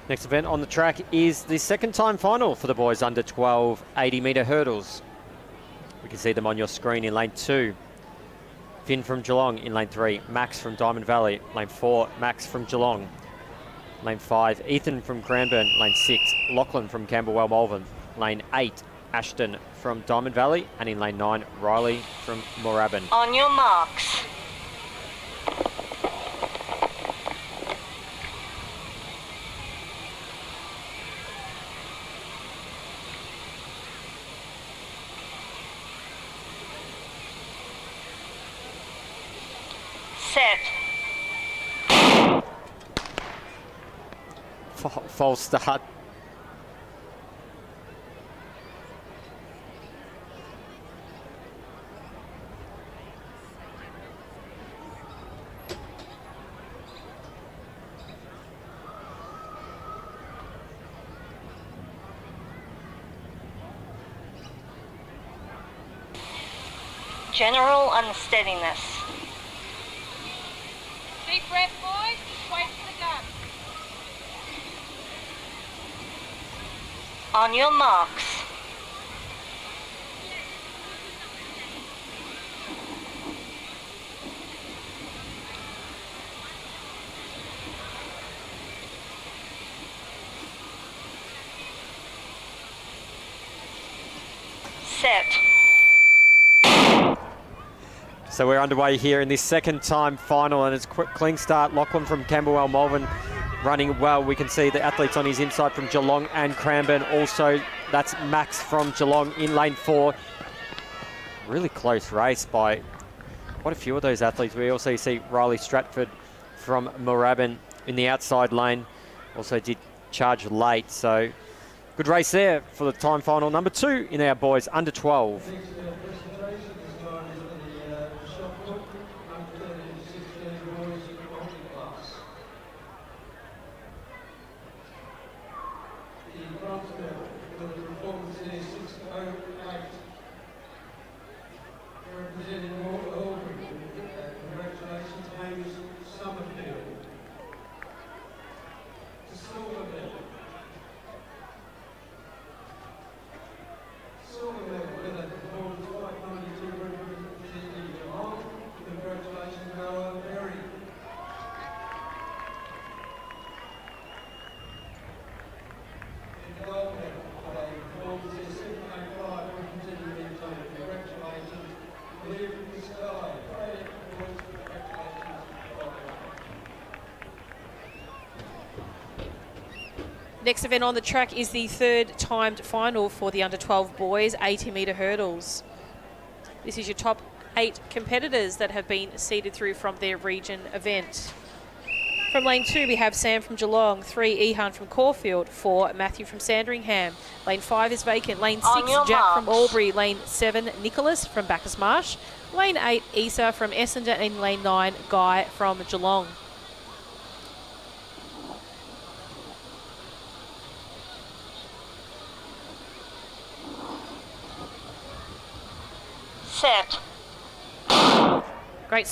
Next event on the track is the second time final for the boys under 12 80-metre hurdles. We can see them on your screen in lane 2. Finn from Geelong in lane 3. Max from Diamond Valley. Lane 4, Max from Geelong. Lane 5, Ethan from Cranbourne. Lane 6, Lachlan from Camberwell Malvern. Lane 8, Ashton from Diamond Valley. And in lane 9, Riley from Moorabbin. On your marks. Set. False start. General unsteadiness. Deep breath, boys. Just wait for the gun. On your marks. Set. So we're underway here in this second time final, and it's a quick clean start. Lachlan from Camberwell Malvern running well. We can see the athletes on his inside from Geelong and Cranbourne. Also, that's Max from Geelong in lane 4. Really close race by quite a few of those athletes. We also see Riley Stratford from Moorabbin in the outside lane. Also did charge late, so good race there for the time final number 2 in our boys under 12. Next event on the track is the third timed final for the under 12 boys 80-metre hurdles. This is your top 8 competitors that have been seeded through from their region event. From lane 2 we have Sam from Geelong, 3 Ehan from Caulfield, 4 Matthew from Sandringham. Lane 5 is vacant. Lane 6 Jack from Albury. Lane 7 Nicholas from Bacchus Marsh. Lane 8 Isa from Essendon, and lane 9 Guy from Geelong. Set. Great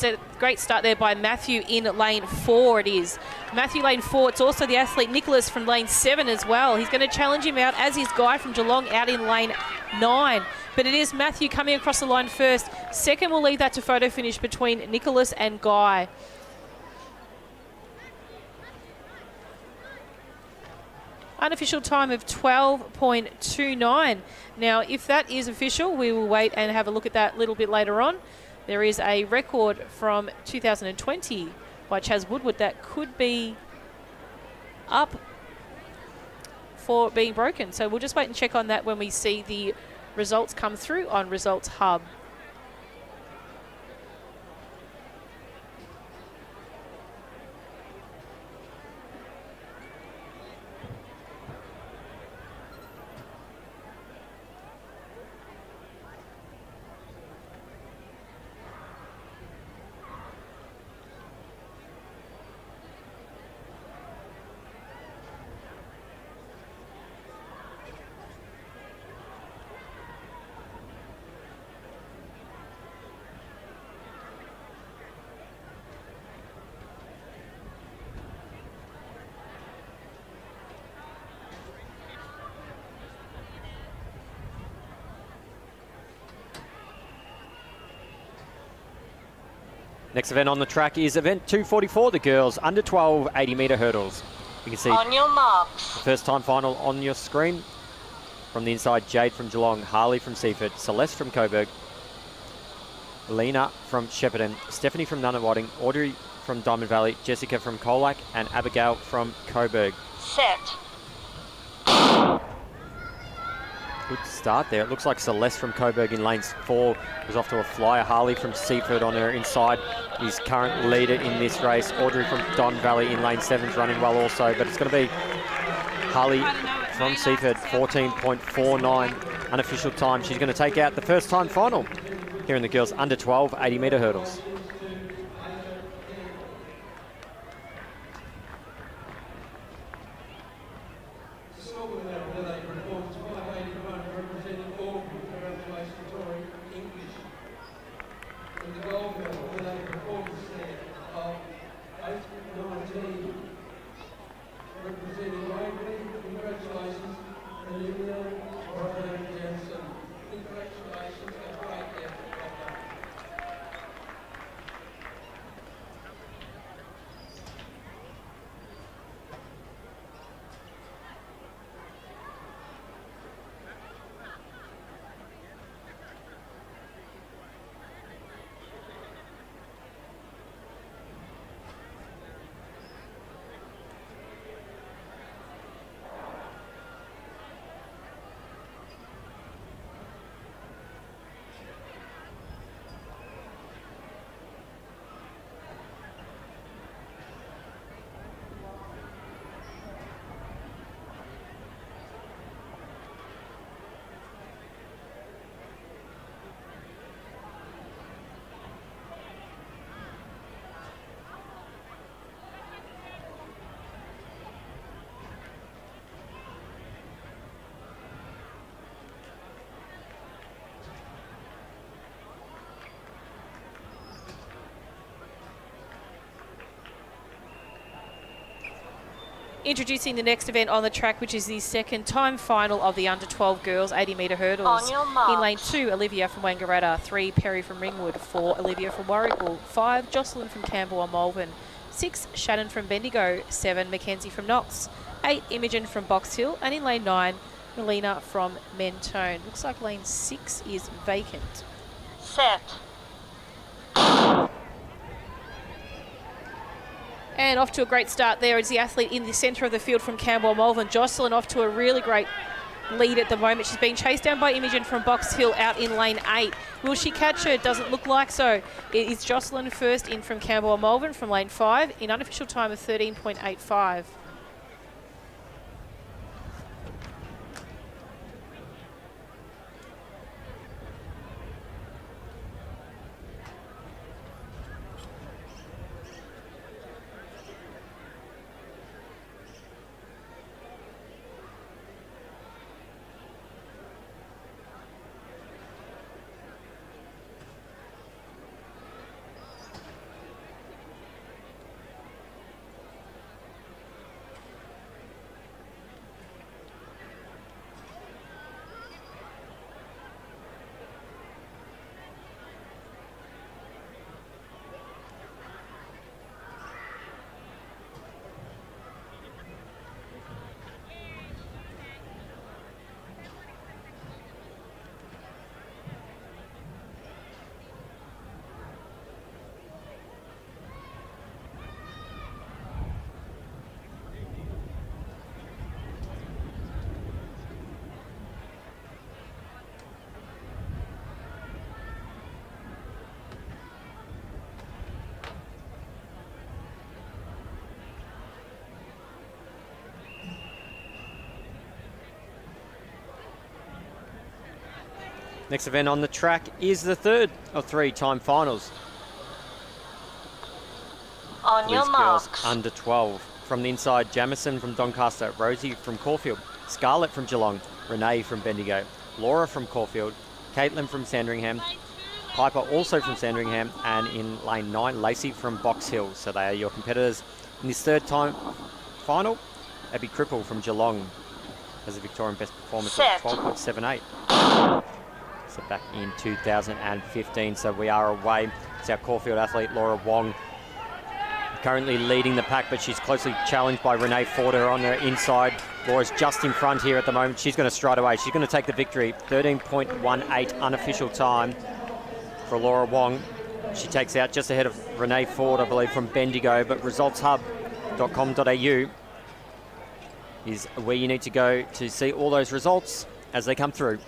start there by Matthew in lane 4 it is. Matthew lane 4, it's also the athlete Nicholas from lane 7 as well. He's going to challenge him out, as is Guy from Geelong out in lane 9. But it is Matthew coming across the line first. Second, we'll leave that to photo finish between Nicholas and Guy. Unofficial time of 12.29. Now, if that is official, we will wait and have a look at that a little bit later on. There is a record from 2020 by Chaz Woodward that could be up for being broken. So we'll just wait and check on that when we see the results come through on Results Hub. Next event on the track is event 244, the girls under 12 80-metre hurdles. You can see On your marks. the first time final on your screen. From the inside, Jade from Geelong, Harley from Seaford, Celeste from Coburg, Lena from Shepparton, Stephanie from Nunawading, Audrey from Diamond Valley, Jessica from Colac, and Abigail from Coburg. Set. Good start there. It looks like Celeste from Coburg in lanes 4 was off to a flyer. Harley from Seaford on her inside is current leader in this race. Audrey from Don Valley in lane 7 is running well also, but it's going to be Harley from Seaford, 14.49 unofficial time. She's going to take out the first time final here in the girls under 12 80-metre hurdles. Introducing the next event on the track, which is the second time final of the under 12 girls 80-metre hurdles. On your marks. In lane 2, Olivia from Wangaratta, 3, Perry from Ringwood, 4, Olivia from Warragul, 5, Jocelyn from Campbell on Malvern, 6, Shannon from Bendigo, 7, Mackenzie from Knox, 8, Imogen from Box Hill, and in lane 9, Melina from Mentone. Looks like lane 6 is vacant. Set. And off to a great start there is the athlete in the centre of the field from Campbell Malvern. Jocelyn off to a really great lead at the moment. She's being chased down by Imogen from Box Hill out in lane 8. Will she catch her? Doesn't look like so. It is Jocelyn first in from Campbell Malvern from lane 5 in unofficial time of 13.85. Next event on the track is the third of 3 time finals. On your These girls marks. under 12. From the inside, Jamison from Doncaster, Rosie from Caulfield, Scarlett from Geelong, Renee from Bendigo, Laura from Caulfield, Caitlin from Sandringham, Piper also from Sandringham, and in lane 9, Lacey from Box Hill. So they are your competitors in this third time final. Abby Cripple from Geelong has a Victorian best performance Set. of 12.78. set back in 2015. So we are away. It's our Caulfield athlete, Laura Wong, currently leading the pack, but she's closely challenged by Renee Forder on the inside. Laura's just in front here at the moment. She's going to stride away. She's going to take the victory. 13.18 unofficial time for Laura Wong. She takes out just ahead of Renee Ford, I believe, from Bendigo, but resultshub.com.au is where you need to go to see all those results as they come through.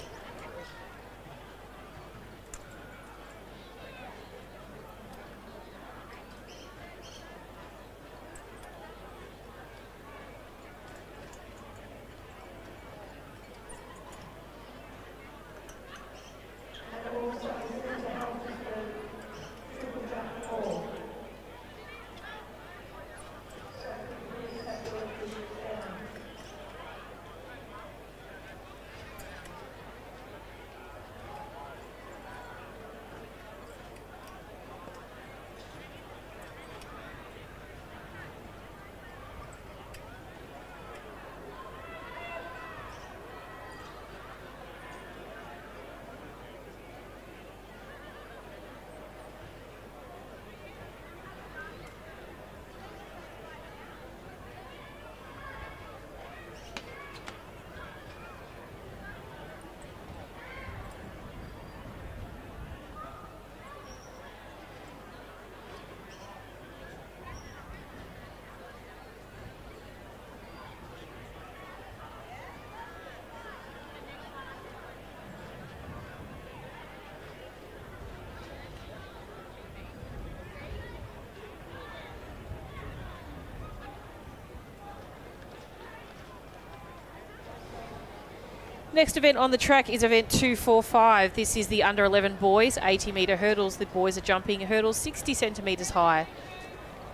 Next event on the track is event 245. This is the under 11 boys 80 metre hurdles. The boys are jumping hurdles 60 centimetres high.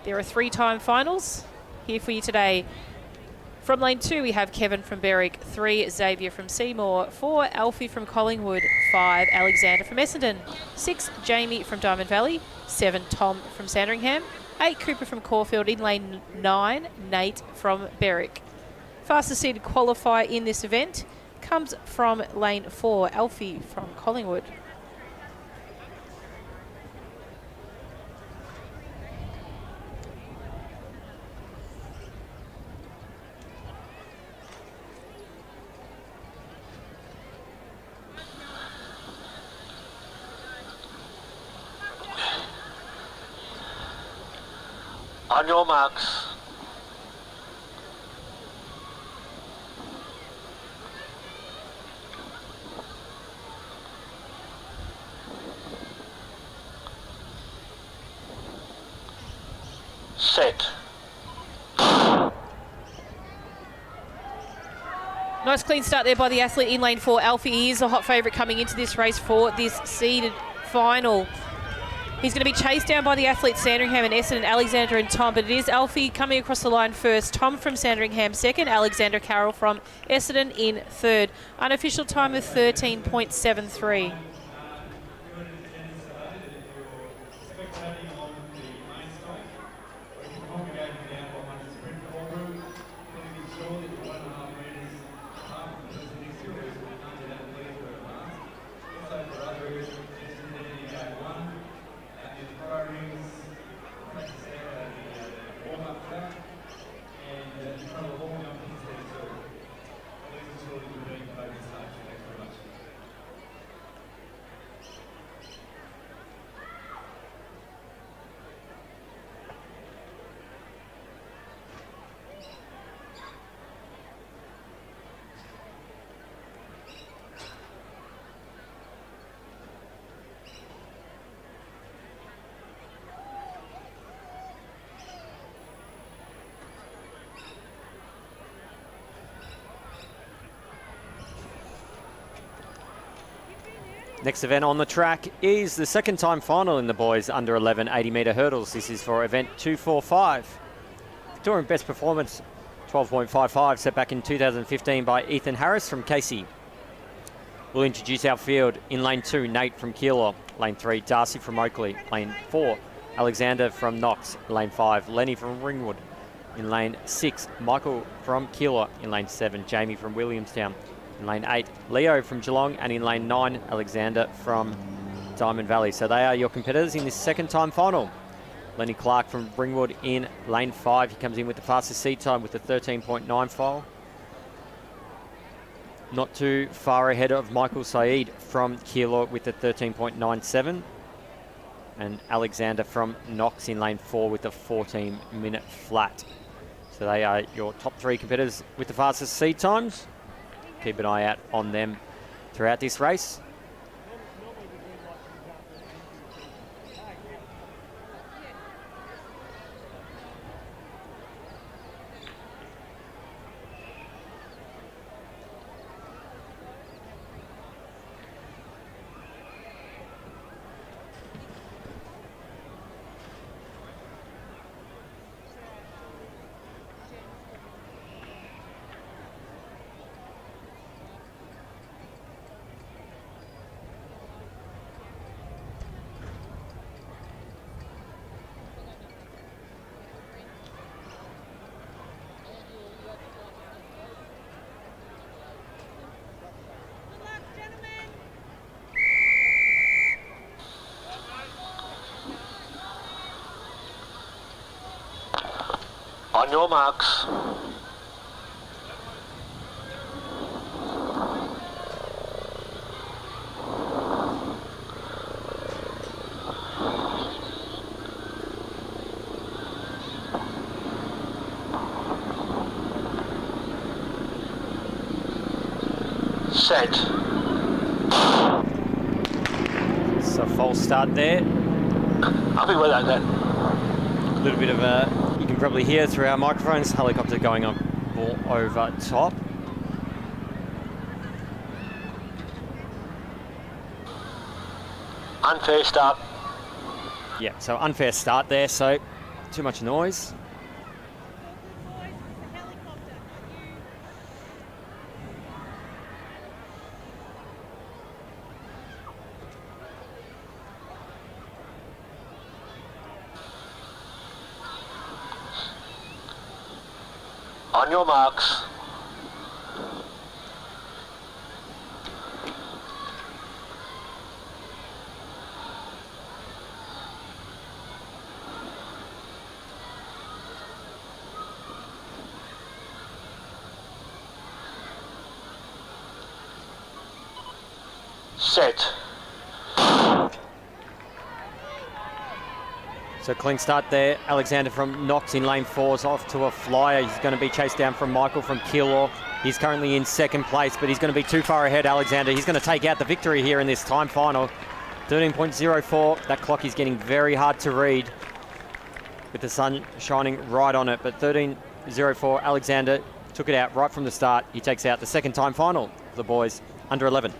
There are 3-time finals here for you today. From lane 2 we have Kevin from Berwick, 3 Xavier from Seymour, 4 Alfie from Collingwood, 5 Alexander from Essendon, 6 Jamie from Diamond Valley, 7 Tom from Sandringham, 8 Cooper from Caulfield. In lane 9 Nate from Berwick. Fastest seeded qualifier in this event comes from lane 4, Alfie from Collingwood. On your marks. Set. Nice clean start there by the athlete in lane 4. Alfie, he is a hot favourite coming into this race for this seeded final. He's going to be chased down by the athletes Sandringham and Essendon, Alexander and Tom, but it is Alfie coming across the line first. Tom from Sandringham second, Alexander Carroll from Essendon in third. Unofficial time of 13.73. Next event on the track is the second time final in the boys under 11 80 metre hurdles. This is for event 245. Victorian best performance 12.55 set back in 2015 by Ethan Harris from Casey. We'll introduce our field. In lane 2, Nate from Keilor. Lane 3, Darcy from Oakley. Lane 4, Alexander from Knox. Lane 5, Lenny from Ringwood. In lane 6, Michael from Keilor. In lane 7, Jamie from Williamstown. In lane 8, Leo from Geelong. And in lane 9, Alexander from Diamond Valley. So they are your competitors in this second time final. Lenny Clark from Ringwood in lane 5. He comes in with the fastest seed time with the 13.9 file. Not too far ahead of Michael Saeed from Keilor with the 13.97. And Alexander from Knox in lane 4 with the 14-minute flat. So they are your top 3 competitors with the fastest seed times. Keep an eye out on them throughout this race. On your marks. Set. It's a false start there. Happy with that then. A little bit of a, you can probably hear through our microphones, helicopter going up all over top. Unfair start. Yeah, so unfair start there, so too much noise. On your marks. Set. So clean start there. Alexander from Knox in lane 4 is off to a flyer. He's going to be chased down from Michael from Keilor. He's currently in second place, but he's going to be too far ahead, Alexander. He's going to take out the victory here in this time final. 13.04. That clock is getting very hard to read with the sun shining right on it. But 13.04, Alexander took it out right from the start. He takes out the second time final for the boys under 11.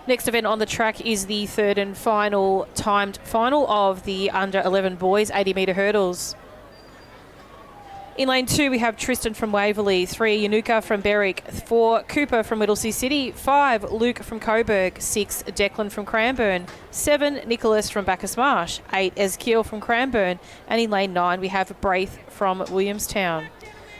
Next event on the track is the third and final timed final of the under 11 boys 80 metre hurdles. In lane 2 we have Tristan from Waverley, 3 Yanuka from Berwick, 4 Cooper from Whittlesea City, 5 Luke from Coburg, 6 Declan from Cranbourne, 7 Nicholas from Bacchus Marsh, 8 Ezekiel from Cranbourne, and in lane 9 we have Braith from Williamstown.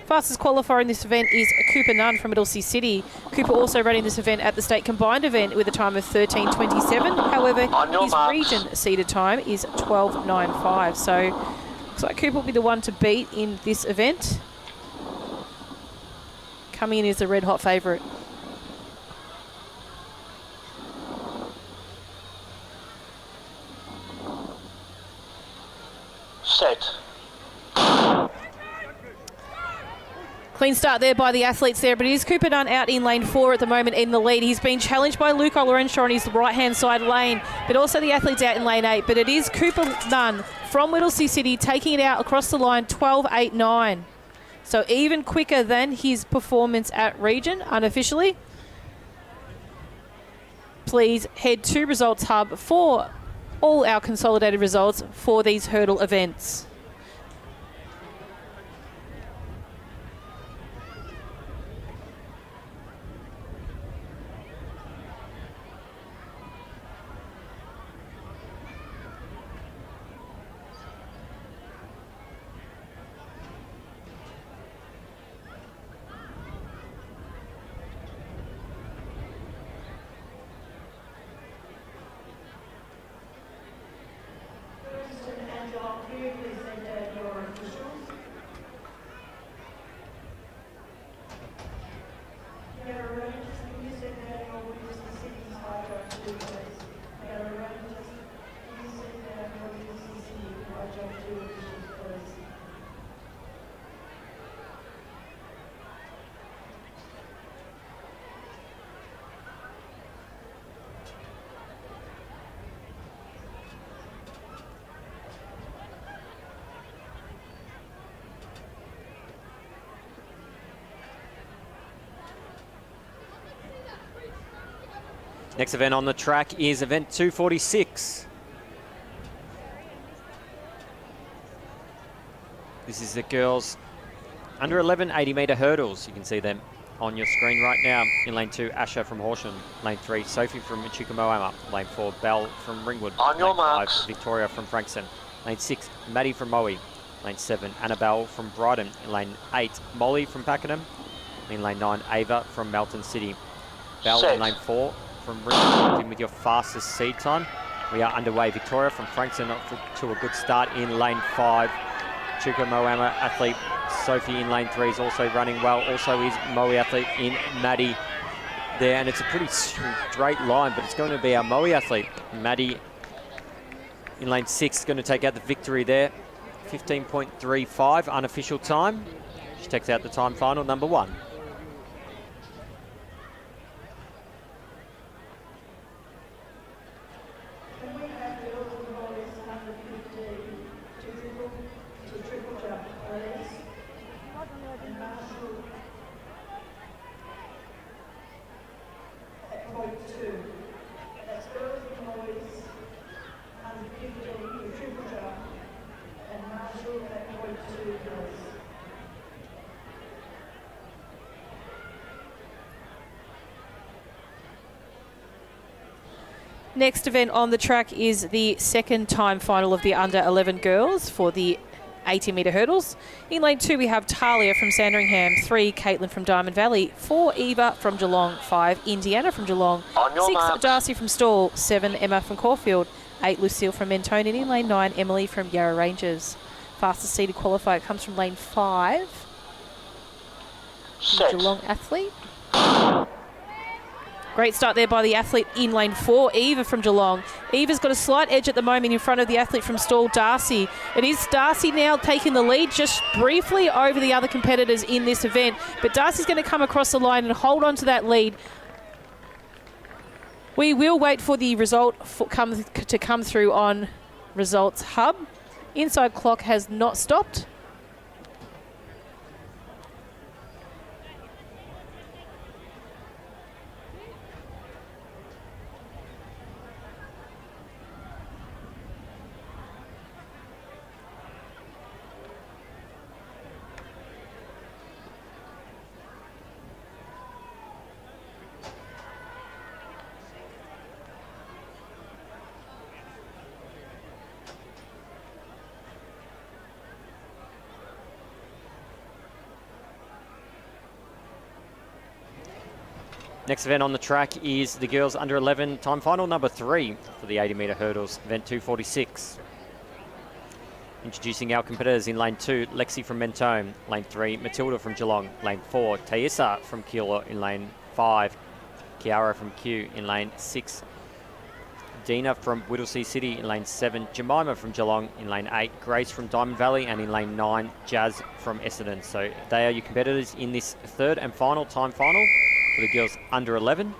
Fastest qualifier in this event is Cooper Nunn from Middlesea City. Cooper also running this event at the state combined event with a time of 13:27. However, his region seeded time is 12:95. So looks like Cooper will be the one to beat in this event. Coming in as the red hot favourite. Set. Clean start there by the athletes there, but it is Cooper Nunn out in lane 4 at the moment in the lead. He's been challenged by Luke Olorenshaw on his right-hand side lane, but also the athletes out in lane 8. But it is Cooper Nunn from Whittlesea City taking it out across the line, 12:8.9. So even quicker than his performance at region, unofficially. Please head to Results Hub for all our consolidated results for these hurdle events. Next event on the track is event 246. This is the girls under 11 80-metre hurdles. You can see them on your screen right now. In lane 2, Asha from Horsham. Lane 3, Sophie from Chickamoama. Lane 4, Belle from Ringwood. On your lane 5, marks. Victoria from Frankston. Lane 6, Maddie from Moe. Lane 7, Annabelle from Brighton. In lane 8, Molly from Pakenham. In lane 9, Ava from Melton City. Belle Set. in lane 4 from Ringwood in with your fastest seed time. We are underway. Victoria from Frankston up to a good start in lane 5. Chickamoama athlete Sophie in lane 3 is also running well. Also is Moe athlete in Maddie there, and it's a pretty straight line, but it's going to be our Moe athlete Maddie in lane 6 going to take out the victory there. 15.35 unofficial time. She takes out the time final number 1. Next event on the track is the second time final of the under 11 girls for the 80-metre hurdles. In lane 2 we have Talia from Sandringham, 3 Caitlin from Diamond Valley, 4 Eva from Geelong, 5 Indiana from Geelong, 6 Darcy from Stawell, 7 Emma from Caulfield, 8 Lucille from Mentone, and in lane 9 Emily from Yarra Rangers. Fastest seeded qualifier comes from lane 5. Geelong athlete. Great start there by the athlete in lane 4, Eva from Geelong. Eva's got a slight edge at the moment in front of the athlete from Stawell, Darcy. It is Darcy now taking the lead just briefly over the other competitors in this event. But Darcy's going to come across the line and hold on to that lead. We will wait for the result to come through on Results Hub. Inside clock has not stopped. Next event on the track is the girls under 11 time final number 3 for the 80 metre hurdles, event 246. Introducing our competitors in lane 2, Lexi from Mentone. Lane 3, Matilda from Geelong. Lane 4, Taissa from Keilor. In lane 5, Kiara from Kew. In lane 6, Dina from Whittlesea City. In lane 7, Jemima from Geelong. In lane 8, Grace from Diamond Valley. And in lane 9, Jazz from Essendon. So they are your competitors in this third and final time final for the girls under 11.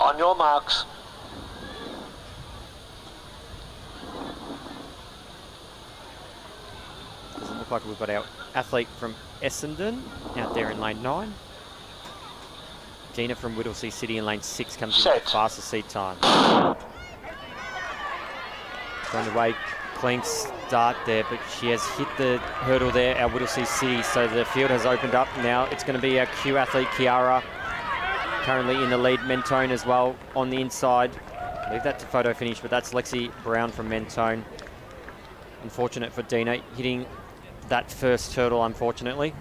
On your marks. Doesn't look like we've got our athlete from Essendon out there in lane 9. Gina from Whittlesea City in lane 6 comes in with the fastest seat time. Going away, clean start there, but she has hit the hurdle there, our Whittlesea City, so the field has opened up. Now it's going to be our Q athlete, Kiara, currently in the lead. Mentone as well on the inside. Leave that to photo finish, but that's Lexi Brown from Mentone. Unfortunate for Dina, hitting that first hurdle, unfortunately.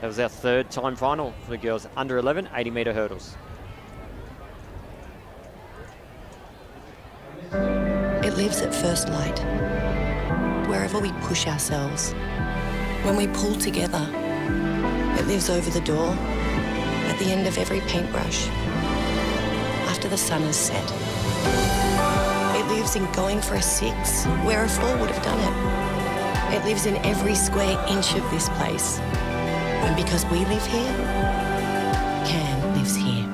That was our third time final for the girls under 11 80 metre hurdles. It lives at first light, wherever we push ourselves. When we pull together, it lives over the door, at the end of every paintbrush, after the sun has set. It lives in going for a 6, where a 4 would have done it. It lives in every square inch of this place. And because we live here, Cam lives here.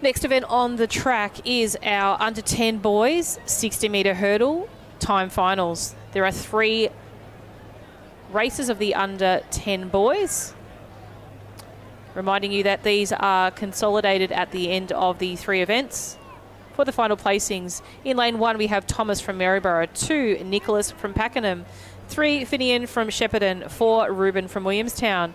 Next event on the track is our under 10 boys 60 metre hurdle time finals. There are 3 races of the under 10 boys. Reminding you that these are consolidated at the end of the 3 events. For the final placings, in lane 1 we have Thomas from Maryborough, 2 Nicholas from Pakenham, 3 Finian from Shepparton, 4 Ruben from Williamstown,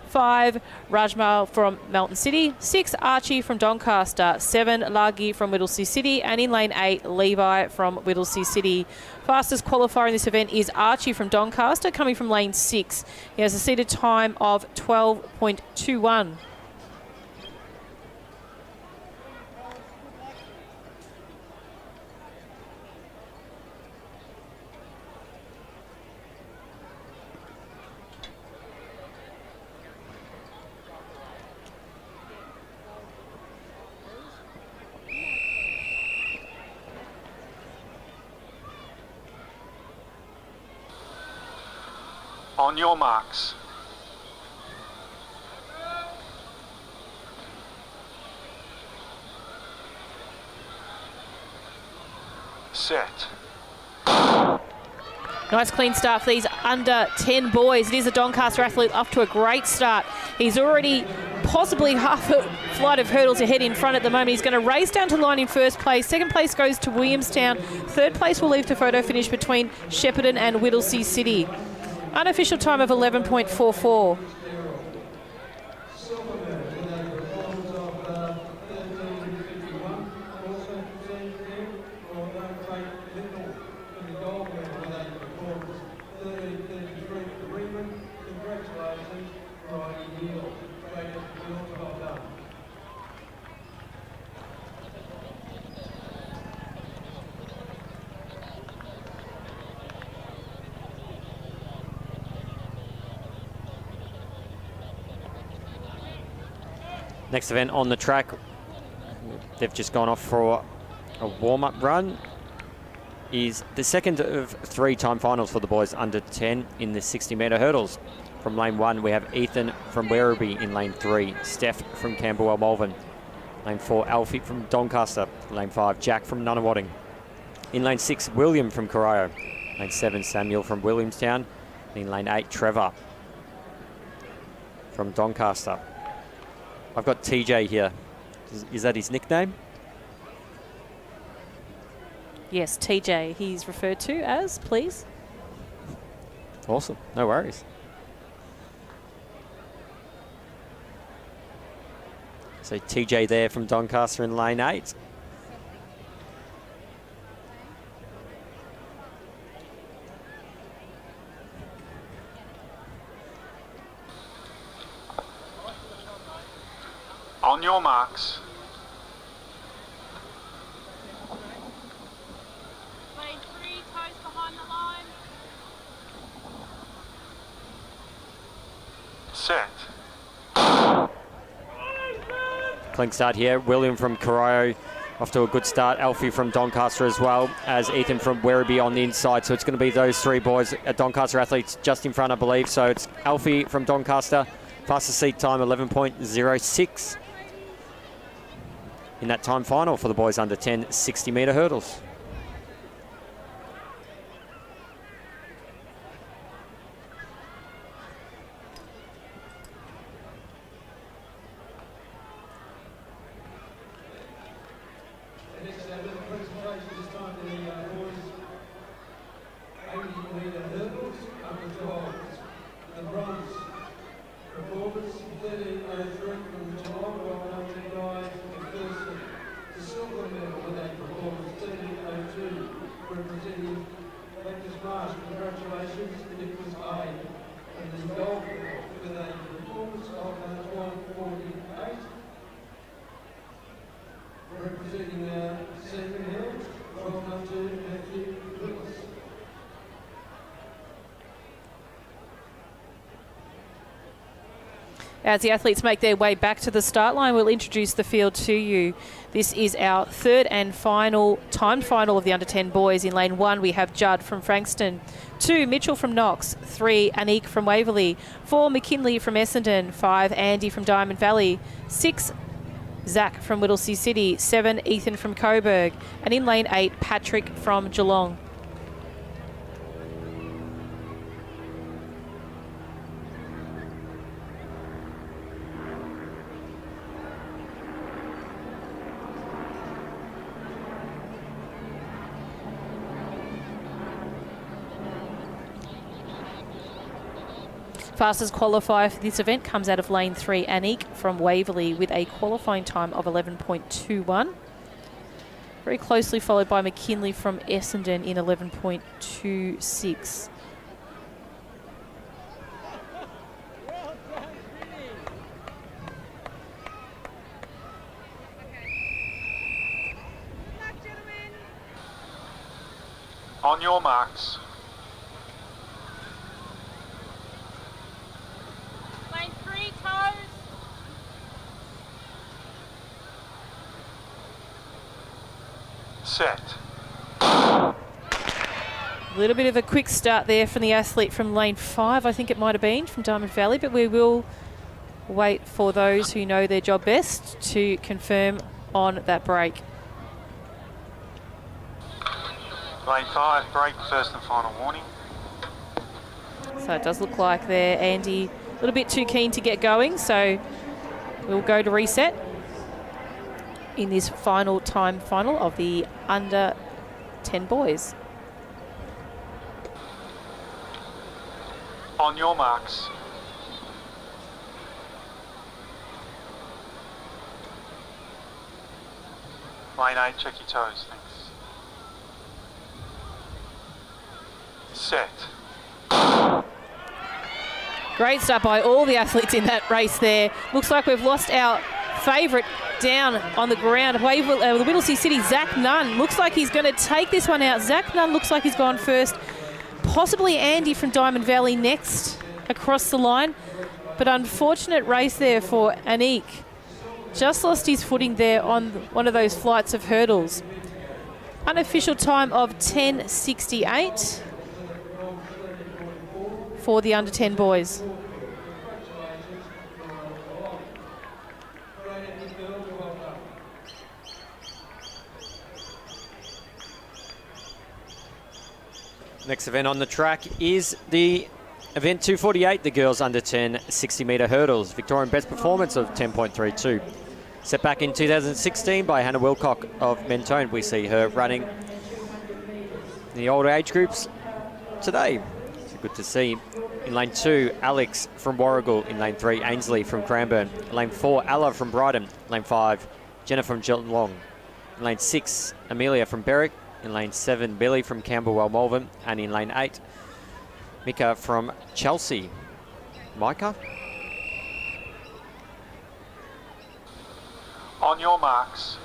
5 Rajmal from Melton City, 6 Archie from Doncaster, 7 Lagi from Whittlesea City, and in lane 8 Levi from Whittlesea City. Fastest qualifier in this event is Archie from Doncaster, coming from lane 6. He has a seated time of 12.21. On your marks. Set. Nice clean start for these under 10 boys. It is a Doncaster athlete off to a great start. He's already possibly half a flight of hurdles ahead in front at the moment. He's going to race down to the line in first place. Second place goes to Williamstown. Third place will leave to photo finish between Shepparton and Whittlesea City. Unofficial time of 11.44. Next event on the track, they've just gone off for a warm-up run, is the second of 3 time finals for the boys under 10 in the 60-metre hurdles. From lane 1, we have Ethan from Werribee in lane 3, Steph from Camberwell Malvern. Lane 4, Alfie from Doncaster. Lane 5, Jack from Nunawading. In lane 6, William from Corio. Lane 7, Samuel from Williamstown. In lane 8, Trevor from Doncaster. I've got TJ here. Is that his nickname? Yes, TJ. He's referred to as, please. Awesome. No worries. So TJ there from Doncaster in lane 8. On your marks. Lane 3, toes behind the line. Set. Clean start here. William from Corio off to a good start. Alfie from Doncaster as well as Ethan from Werribee on the inside. So it's going to be those 3 boys, Doncaster athletes just in front, I believe. So it's Alfie from Doncaster, fastest seat time 11.06 in that time final for the boys under 10 60-metre hurdles. As the athletes make their way back to the start line, we'll introduce the field to you. This is our third and final timed final of the under 10 boys. In lane 1, we have Judd from Frankston. 2, Mitchell from Knox. 3, Anik from Waverley. 4, McKinley from Essendon. 5, Andy from Diamond Valley. 6, Zach from Whittlesea City. 7, Ethan from Coburg. And in lane 8, Patrick from Geelong. Fastest qualifier for this event comes out of lane 3, Anik from Waverley, with a qualifying time of 11.21. Very closely followed by McKinley from Essendon in 11.26. On your marks. Lane 3, toes. Set. A little bit of a quick start there from the athlete from lane 5, I think it might have been, from Diamond Valley, but we will wait for those who know their job best to confirm on that break. Lane 5, break, first and final warning. So it does look like there, Andy, a little bit too keen to get going, so we'll go to reset in this final of the under 10 boys. On your marks. Lane 8, check your toes, thanks. Set. Great start by all the athletes in that race there. Looks like we've lost our favourite down on the ground. The Whittlesea City, Zach Nunn. Looks like he's going to take this one out. Zach Nunn looks like he's gone first. Possibly Andy from Diamond Valley next across the line. But unfortunate race there for Anik. Just lost his footing there on one of those flights of hurdles. Unofficial time of 10:68 for the under 10 boys. Next event on the track is the event 248, the girls under 10 60-metre hurdles. Victorian best performance of 10.32. Set back in 2016 by Hannah Wilcock of Mentone. We see her running in the older age groups today. So good to see. In lane 2, Alex from Warragul. In lane 3, Ainsley from Cranbourne. In lane 4, Ella from Brighton. Lane 5, Jenna from Geelong. In lane 6, Amelia from Berwick. In lane 7, Billy from Camberwell Malvern. And in lane 8, Mika from Chelsea. Micah? On your marks.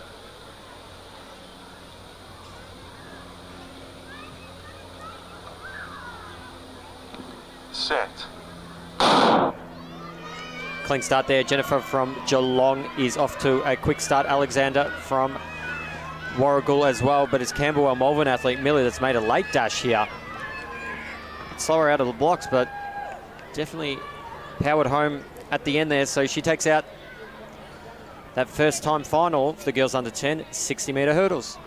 Set. Clean start there. Jennifer from Geelong is off to a quick start. Alexander from Warragul as well, but it's Camberwell Malvern athlete Millie that's made a late dash here. Slower out of the blocks, but definitely powered home at the end there. So she takes out that first time final for the girls under 10 60-metre hurdles.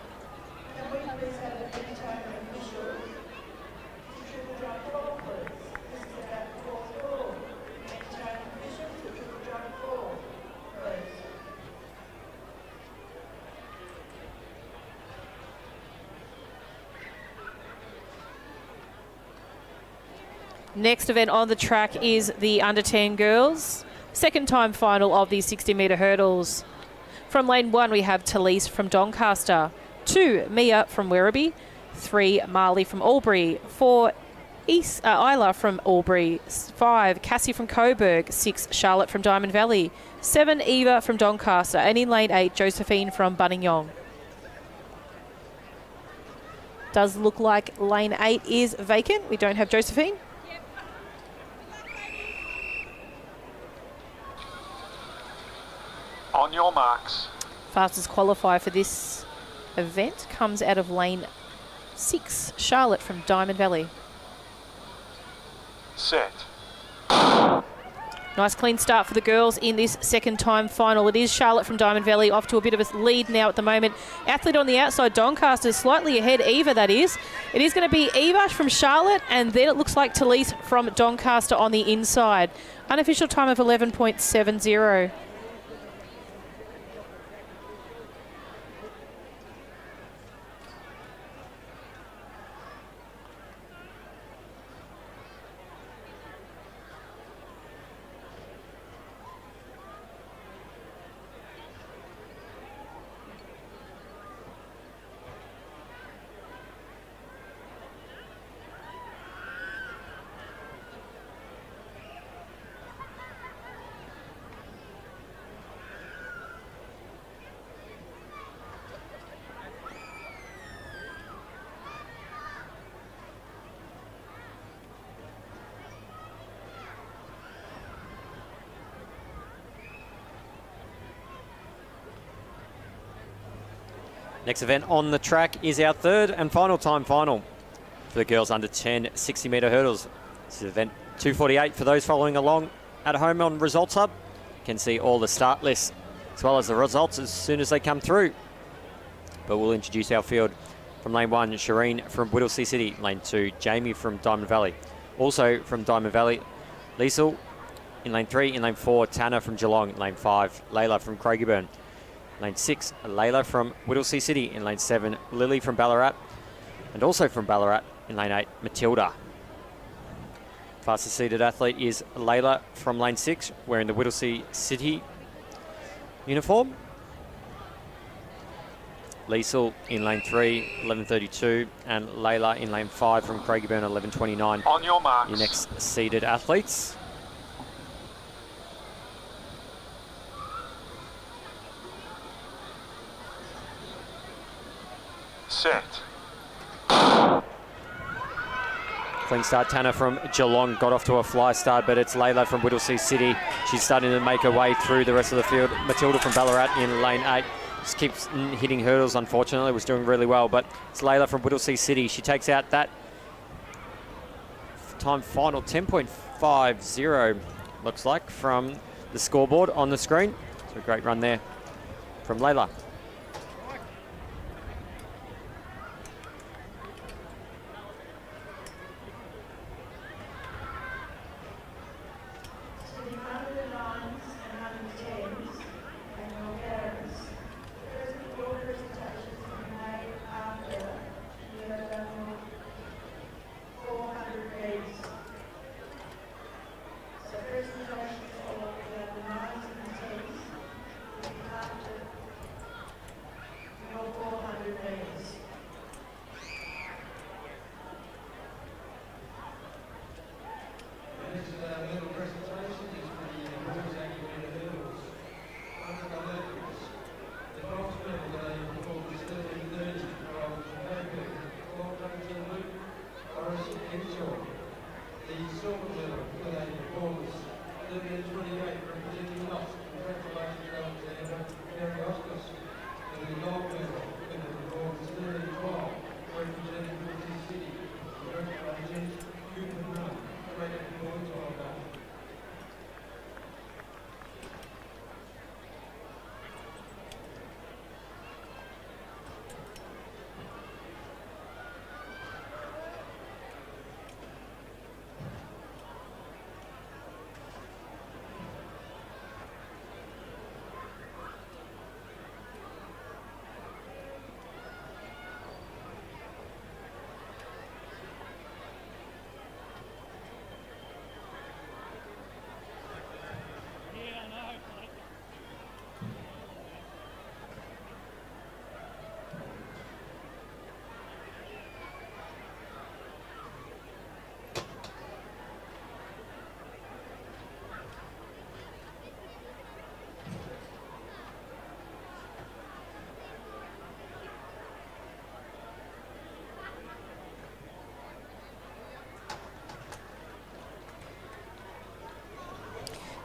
Next event on the track is the under 10 girls. Second time final of the 60-metre hurdles. From lane 1, we have Talise from Doncaster. 2, Mia from Werribee. 3, Marley from Albury. 4, Isla from Albury. 5, Cassie from Coburg. 6, Charlotte from Diamond Valley. 7, Eva from Doncaster. And in lane 8, Josephine from Buninyong. Does look like lane 8 is vacant. We don't have Josephine. On your marks. Fastest qualifier for this event comes out of lane 6, Charlotte from Diamond Valley. Set. Nice clean start for the girls in this second time final. It is Charlotte from Diamond Valley off to a bit of a lead now at the moment. Athlete on the outside, Doncaster, slightly ahead, Eva that is. It is going to be Eva from Charlotte, and then it looks like Talise from Doncaster on the inside. Unofficial time of 11.70. Next event on the track is our third and final time final for the girls under 10 60-metre hurdles. This is event 248 for those following along at home on Results Hub. You can see all the start lists as well as the results as soon as they come through. But we'll introduce our field. From lane 1, Shireen from Whittlesea City. Lane 2, Jamie from Diamond Valley. Also from Diamond Valley, Liesl in lane 3. In lane 4, Tanner from Geelong. In lane 5, Layla from Craigieburn. Lane 6, Layla from Whittlesea City. In lane 7, Lily from Ballarat. And also from Ballarat in lane 8, Matilda. Fastest seated athlete is Layla from lane 6, wearing the Whittlesea City uniform. Liesl in lane 3, 11:32, and Layla in lane 5 from Craigieburn, 11:29. On your marks. Your next seeded athletes. Set. Clean start. Tanner from Geelong got off to a fly start, but it's Layla from Whittlesea City. She's starting to make her way through the rest of the field. Matilda from Ballarat in lane 8. Just keeps hitting hurdles, unfortunately. Was doing really well, but it's Layla from Whittlesea City. She takes out that time final 10.50, looks like, from the scoreboard on the screen. So a great run there from Layla.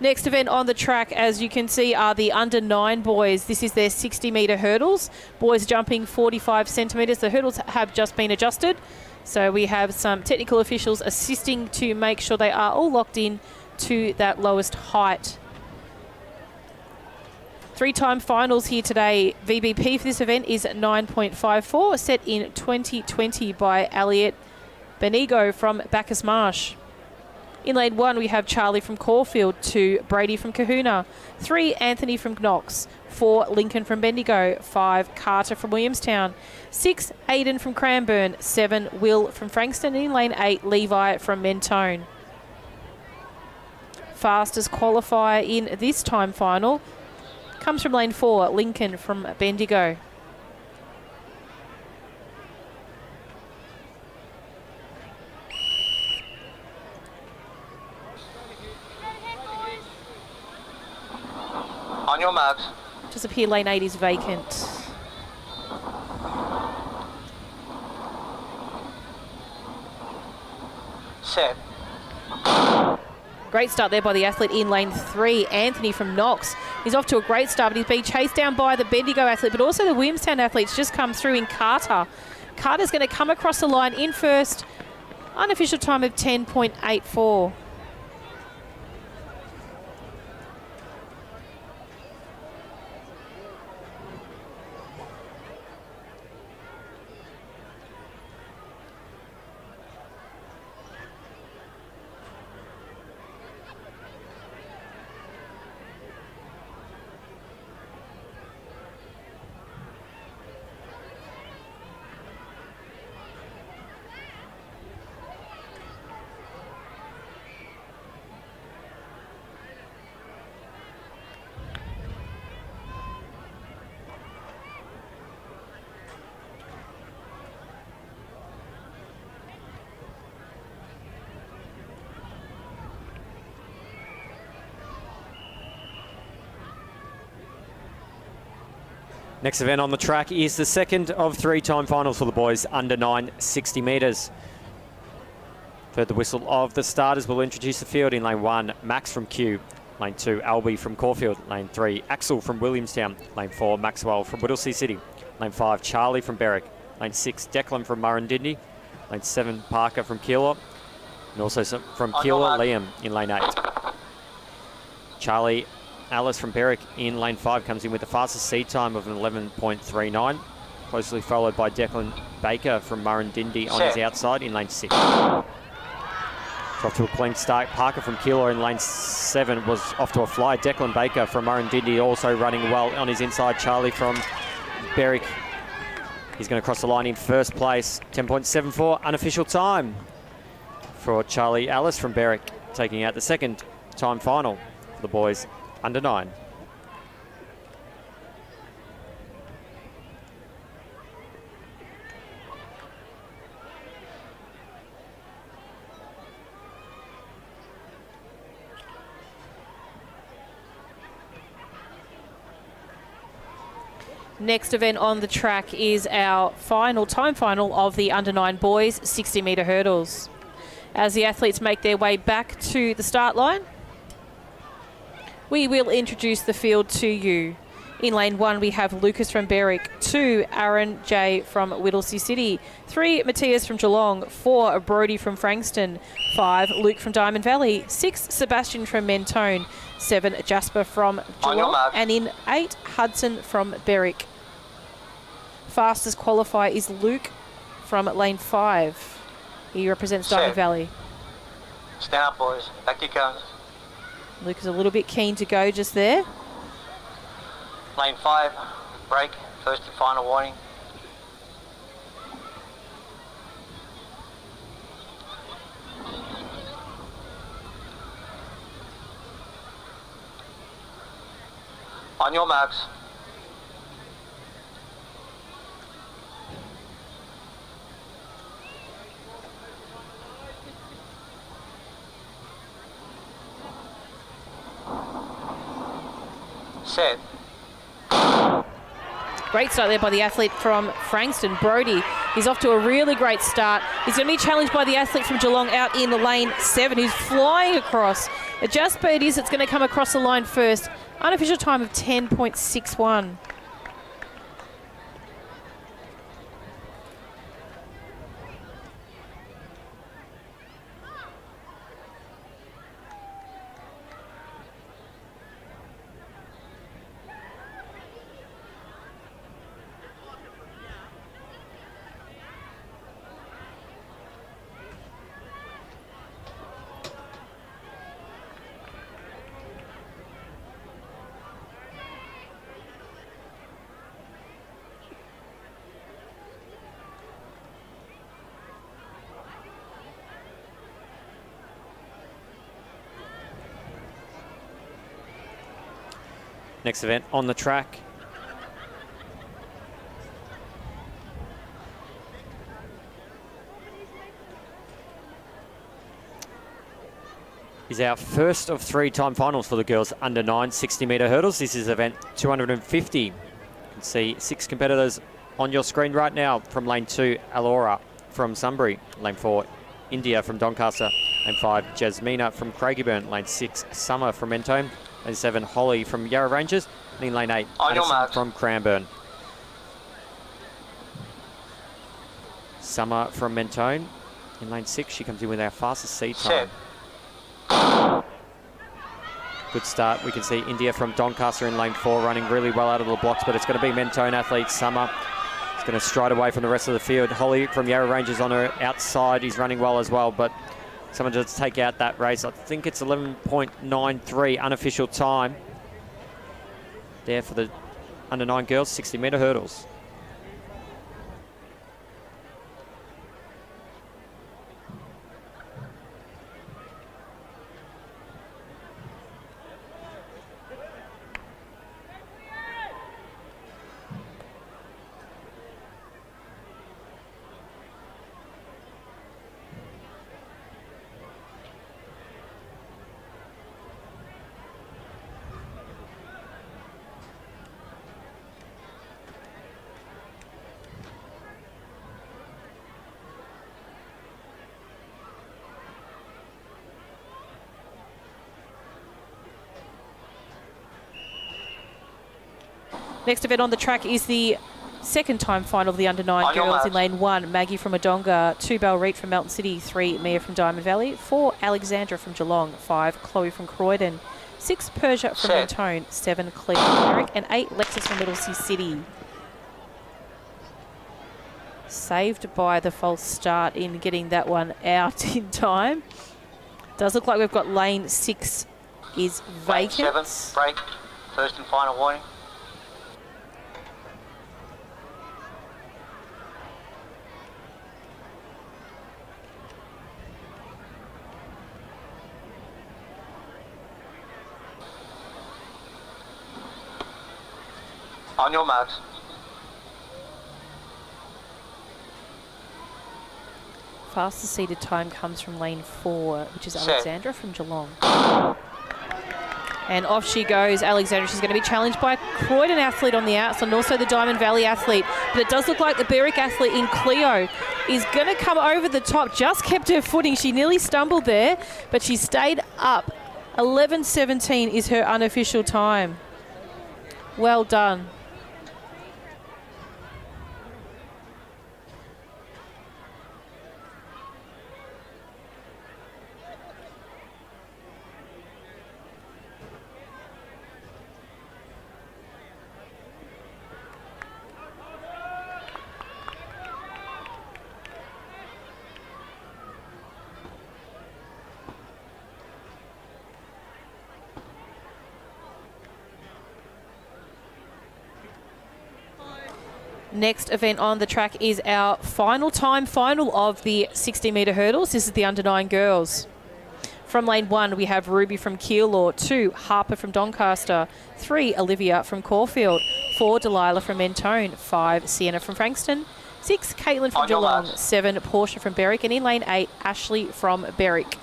Next event on the track, as you can see, are the under 9 boys. This is their 60-metre hurdles. Boys jumping 45 centimetres. The hurdles have just been adjusted. So we have some technical officials assisting to make sure they are all locked in to that lowest height. 3-time finals here today. VBP for this event is 9.54, set in 2020 by Elliot Benigo from Bacchus Marsh. In lane 1, we have Charlie from Caulfield, 2, Brady from Kahuna, 3, Anthony from Knox, 4, Lincoln from Bendigo, 5, Carter from Williamstown, 6, Aidan from Cranbourne, 7, Will from Frankston, and in lane 8, Levi from Mentone. Fastest qualifier in this time final comes from lane 4, Lincoln from Bendigo. On your marks. Does appear lane 8 is vacant. Set. Great start there by the athlete in lane 3, Anthony from Knox. He's off to a great start, but he's being chased down by the Bendigo athlete, but also the Williamstown athletes just come through in Carter. Carter's going to come across the line in first. Unofficial time of 10.84. Next event on the track is the second of 3 time finals for the boys under 9 60 metres. Heard the whistle of the starters. We'll introduce the field. In lane 1, Max from Kew. Lane 2, Albie from Caulfield. Lane 3, Axel from Williamstown. Lane 4, Maxwell from Whittlesea City. Lane 5, Charlie from Berwick. Lane 6, Declan from Murrindindi. Lane 7, Parker from Keilor. And also from Keilor, Liam in lane 8. Charlie Alice from Berwick in lane 5 comes in with the fastest seed time of an 11.39. Closely followed by Declan Baker from Murrindindi on his outside in lane 6. Off to a clean start. Parker from Keilor in lane 7 was off to a fly. Declan Baker from Murrindindi also running well on his inside. Charlie from Berwick. He's going to cross the line in first place. 10.74 unofficial time for Charlie Alice from Berwick, taking out the second time final for the boys under 9. Next event on the track is our time final of the under 9 boys 60 metre hurdles. As the athletes make their way back to the start line, we will introduce the field to you. In lane 1, we have Lucas from Berwick. 2, Aaron J from Whittlesea City. 3, Matthias from Geelong. 4, Brody from Frankston. 5, Luke from Diamond Valley. 6, Sebastian from Mentone. 7, Jasper from Geelong. And in 8, Hudson from Berwick. Fastest qualifier is Luke from lane 5. He represents Diamond Valley. Stand up, boys. Back to your cars. Luke is a little bit keen to go just there. Lane 5, break, first and final warning. On your marks. Set. Great start there by the athlete from Frankston, Brody. He's off to a really great start. He's going to be challenged by the athlete from Geelong out in the lane 7, who's flying across. Jasper it is that's going to come across the line first. Unofficial time of 10.61. Next event on the track is our first of 3 time finals for the girls under 9 60 metre hurdles. This is event 250. You can see 6 competitors on your screen right now. From lane 2, Alora from Sunbury. Lane 4, India from Doncaster. Lane 5, Jasmina from Craigieburn. Lane 6, Summer from Mentone. Lane 7, Holly from Yarra Rangers. And in lane 8, Addison from Cranbourne. Summer from Mentone in lane 6. She comes in with our fastest seed Set. time. Good start. We can see India from Doncaster in lane 4 running really well out of the blocks, but it's going to be Mentone athlete Summer. It's going to stride away from the rest of the field. Holly from Yarra Rangers on her outside. He's running well as well, but someone just take out that race. I think it's 11.93 unofficial time there for the under 9 girls 60-metre hurdles. Next event on the track is the second time final of the under 9 girls in lane 1. Maggie from Wodonga, 2 Balreet from Melton City, 3 Mia from Diamond Valley, 4 Alexandra from Geelong, 5 Chloe from Croydon, 6 Persia from Mentone, 7 Claire from Merrick, and 8 Lexus from Middlesea City. Saved by the false start in getting that one out in time. Does look like we've got lane 6 is vacant. Lane 7, break, first and final warning. On your marks. Fastest seated time comes from lane 4, which is Alexandra from Geelong. And off she goes, Alexandra. She's going to be challenged by a Croydon athlete on the outside and also the Diamond Valley athlete. But it does look like the Berwick athlete in Cleo is going to come over the top. Just kept her footing. She nearly stumbled there, but she stayed up. 11:17 is her unofficial time. Well done. Next event on the track is our final of the 60-metre hurdles. This is the under 9 girls. From lane 1, we have Ruby from Keilor, 2 Harper from Doncaster, 3 Olivia from Caulfield, 4 Delilah from Mentone, 5 Sienna from Frankston, 6 Caitlin from Geelong, 7 Portia from Berwick, and in lane 8 Ashley from Berwick.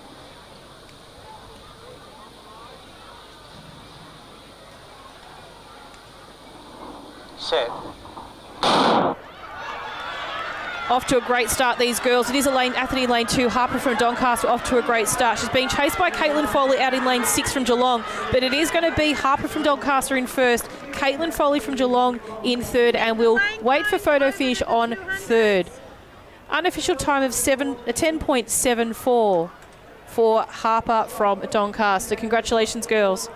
Set. Off to a great start, these girls. It is a lane, athlete in lane 2, Harper from Doncaster, off to a great start. She's being chased by Caitlin Foley out in lane 6 from Geelong, but it is going to be Harper from Doncaster in first, Caitlin Foley from Geelong in third, and we'll wait for photo finish on third. Unofficial time of 10.74 for Harper from Doncaster. Congratulations, girls.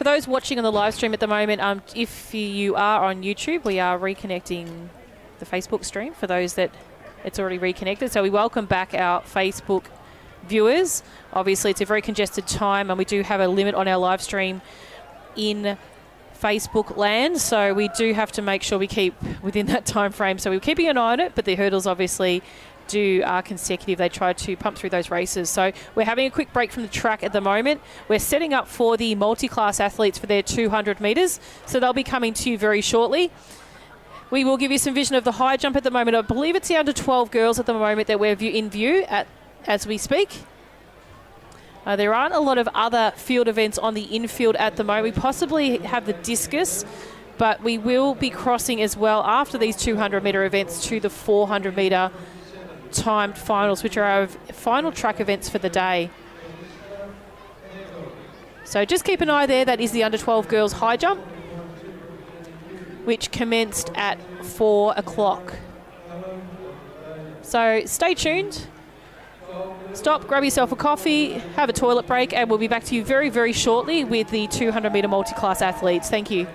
those watching on the live stream at the moment, if you are on YouTube, we are reconnecting the Facebook stream for those that it's already reconnected. So we welcome back our Facebook viewers. Obviously, it's a very congested time, and we do have a limit on our live stream in Facebook land, so we do have to make sure we keep within that time frame. So we're keeping an eye on it, but the hurdles obviously are consecutive. They try to pump through those races. So we're having a quick break from the track at the moment. We're setting up for the multi-class athletes for their 200 metres, so they'll be coming to you very shortly. We will give you some vision of the high jump at the moment. I believe it's the under 12 girls at the moment that we're in view as we speak. There aren't a lot of other field events on the infield at the moment. We possibly have the discus, but we will be crossing as well after these 200-metre events to the 400-metre timed finals, which are our final track events for the day. So just keep an eye there. That is the under 12 girls high jump, which commenced at 4 o'clock. So stay tuned. Stop, grab yourself a coffee, have a toilet break, and we'll be back to you very, very shortly with the 200-metre multi-class athletes. Thank you.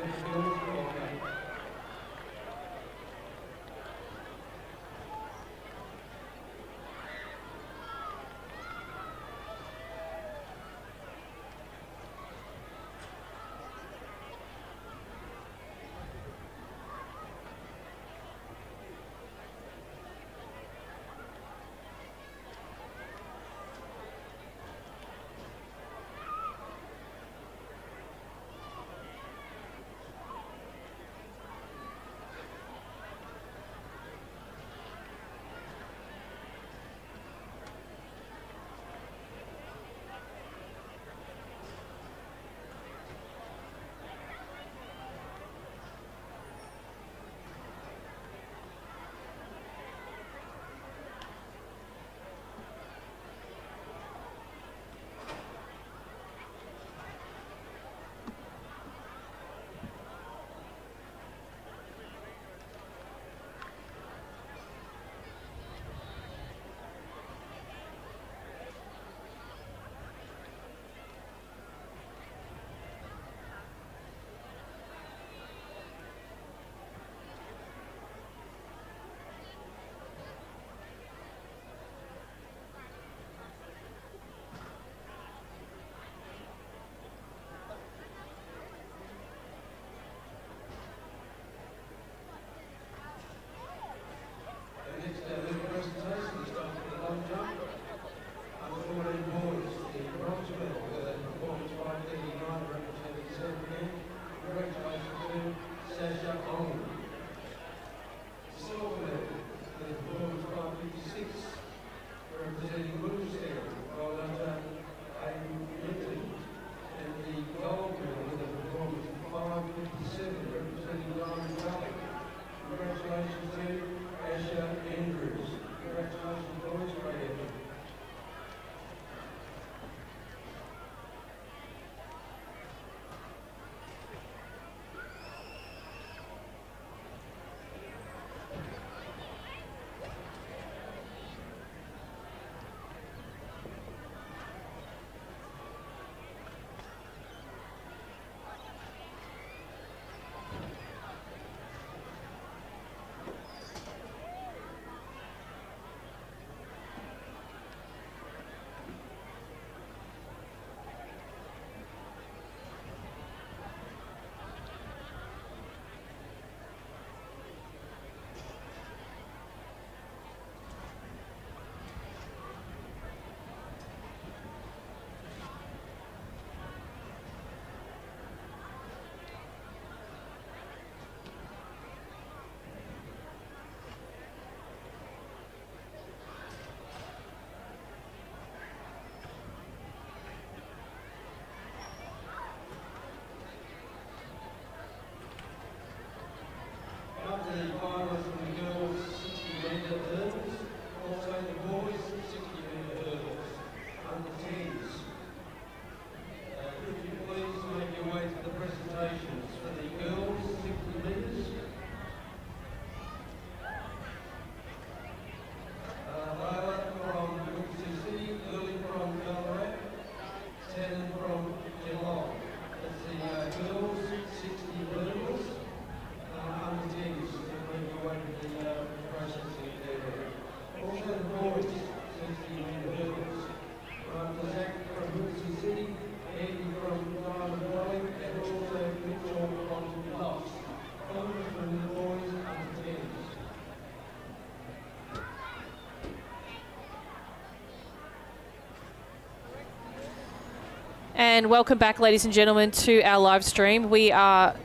And welcome back, ladies and gentlemen, to our live stream. We are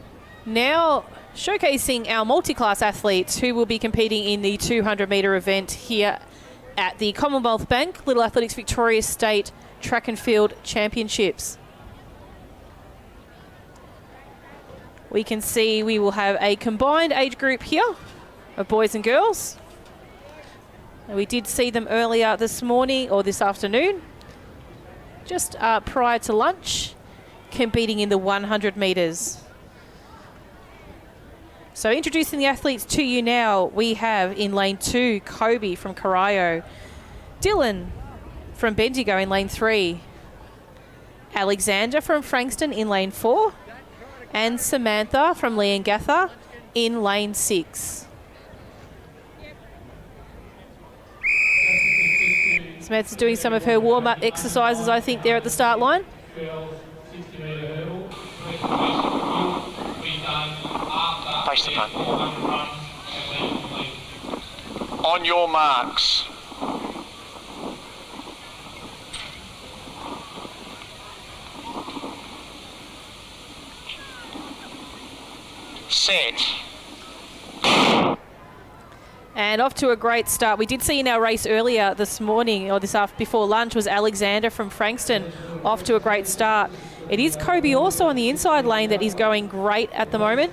now showcasing our multi-class athletes who will be competing in the 200-metre event here at the Commonwealth Bank Little Athletics Victoria State Track and Field Championships. We can see we will have a combined age group here of boys and girls. And we did see them earlier this morning or this afternoon, just prior to lunch, competing in the 100 metres. So introducing the athletes to you now, we have in lane 2, Kobe from Corio, Dylan from Bendigo in lane 3, Alexander from Frankston in lane 4, and Samantha from Leongatha in lane 6. Samantha's doing some of her warm-up exercises, I think, there at the start line. Face the front. On your marks. Set. And off to a great start. We did see in our race earlier this morning, or before lunch, was Alexander from Frankston off to a great start. It is Kobe also on the inside lane that is going great at the moment.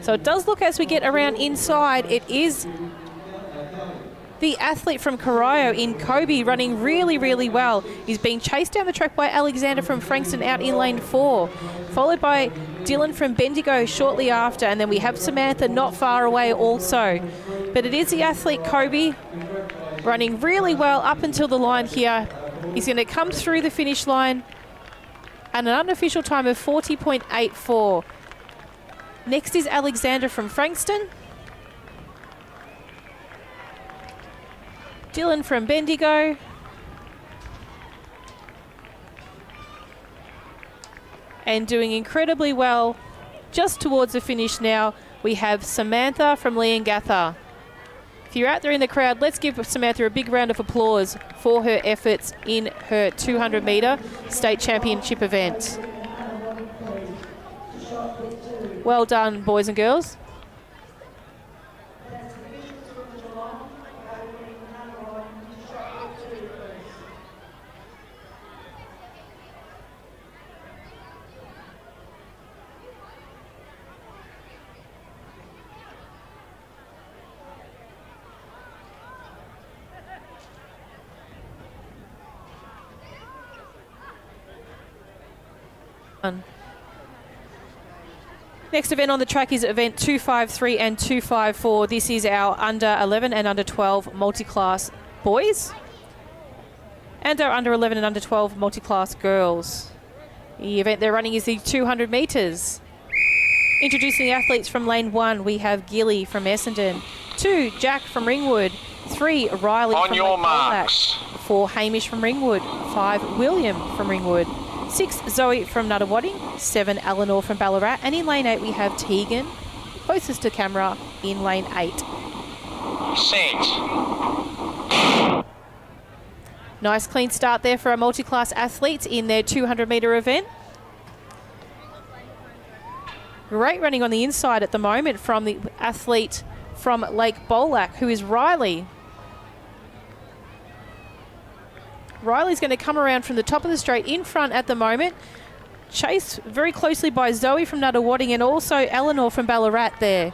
So it does look, as we get around inside, it is the athlete from Corio in Kobe running really, really well. He's being chased down the track by Alexander from Frankston out in lane 4, followed by Dylan from Bendigo shortly after, and then we have Samantha not far away also. But it is the athlete Kobe running really well up until the line here. He's going to come through the finish line at an unofficial time of 40.84. Next is Alexander from Frankston. Dylan from Bendigo. And doing incredibly well just towards the finish now, we have Samantha from Leongatha. If you're out there in the crowd, let's give Samantha a big round of applause for her efforts in her 200-metre state championship event. Well done, boys and girls. Next event on the track is event 253 and 254. This is our under 11 and under 12 multi-class boys and our under 11 and under 12 multi-class girls. The event they're running is the 200 metres. Introducing the athletes from lane 1, we have Gilly from Essendon, 2, Jack from Ringwood, 3, Riley On from your Lake marks. Colac, 4, Hamish from Ringwood, 5, William from Ringwood, 6, Zoe from Nuttawading, 7, Eleanor from Ballarat, and in lane 8 we have Tegan, closest to camera, in lane 8. Set. Nice clean start there for our multi-class athletes in their 200-metre event. Great running on the inside at the moment from the athlete from Lake Bolac, who is Riley. Riley's going to come around from the top of the straight in front at the moment. Chased very closely by Zoe from Nuttawading and also Eleanor from Ballarat there.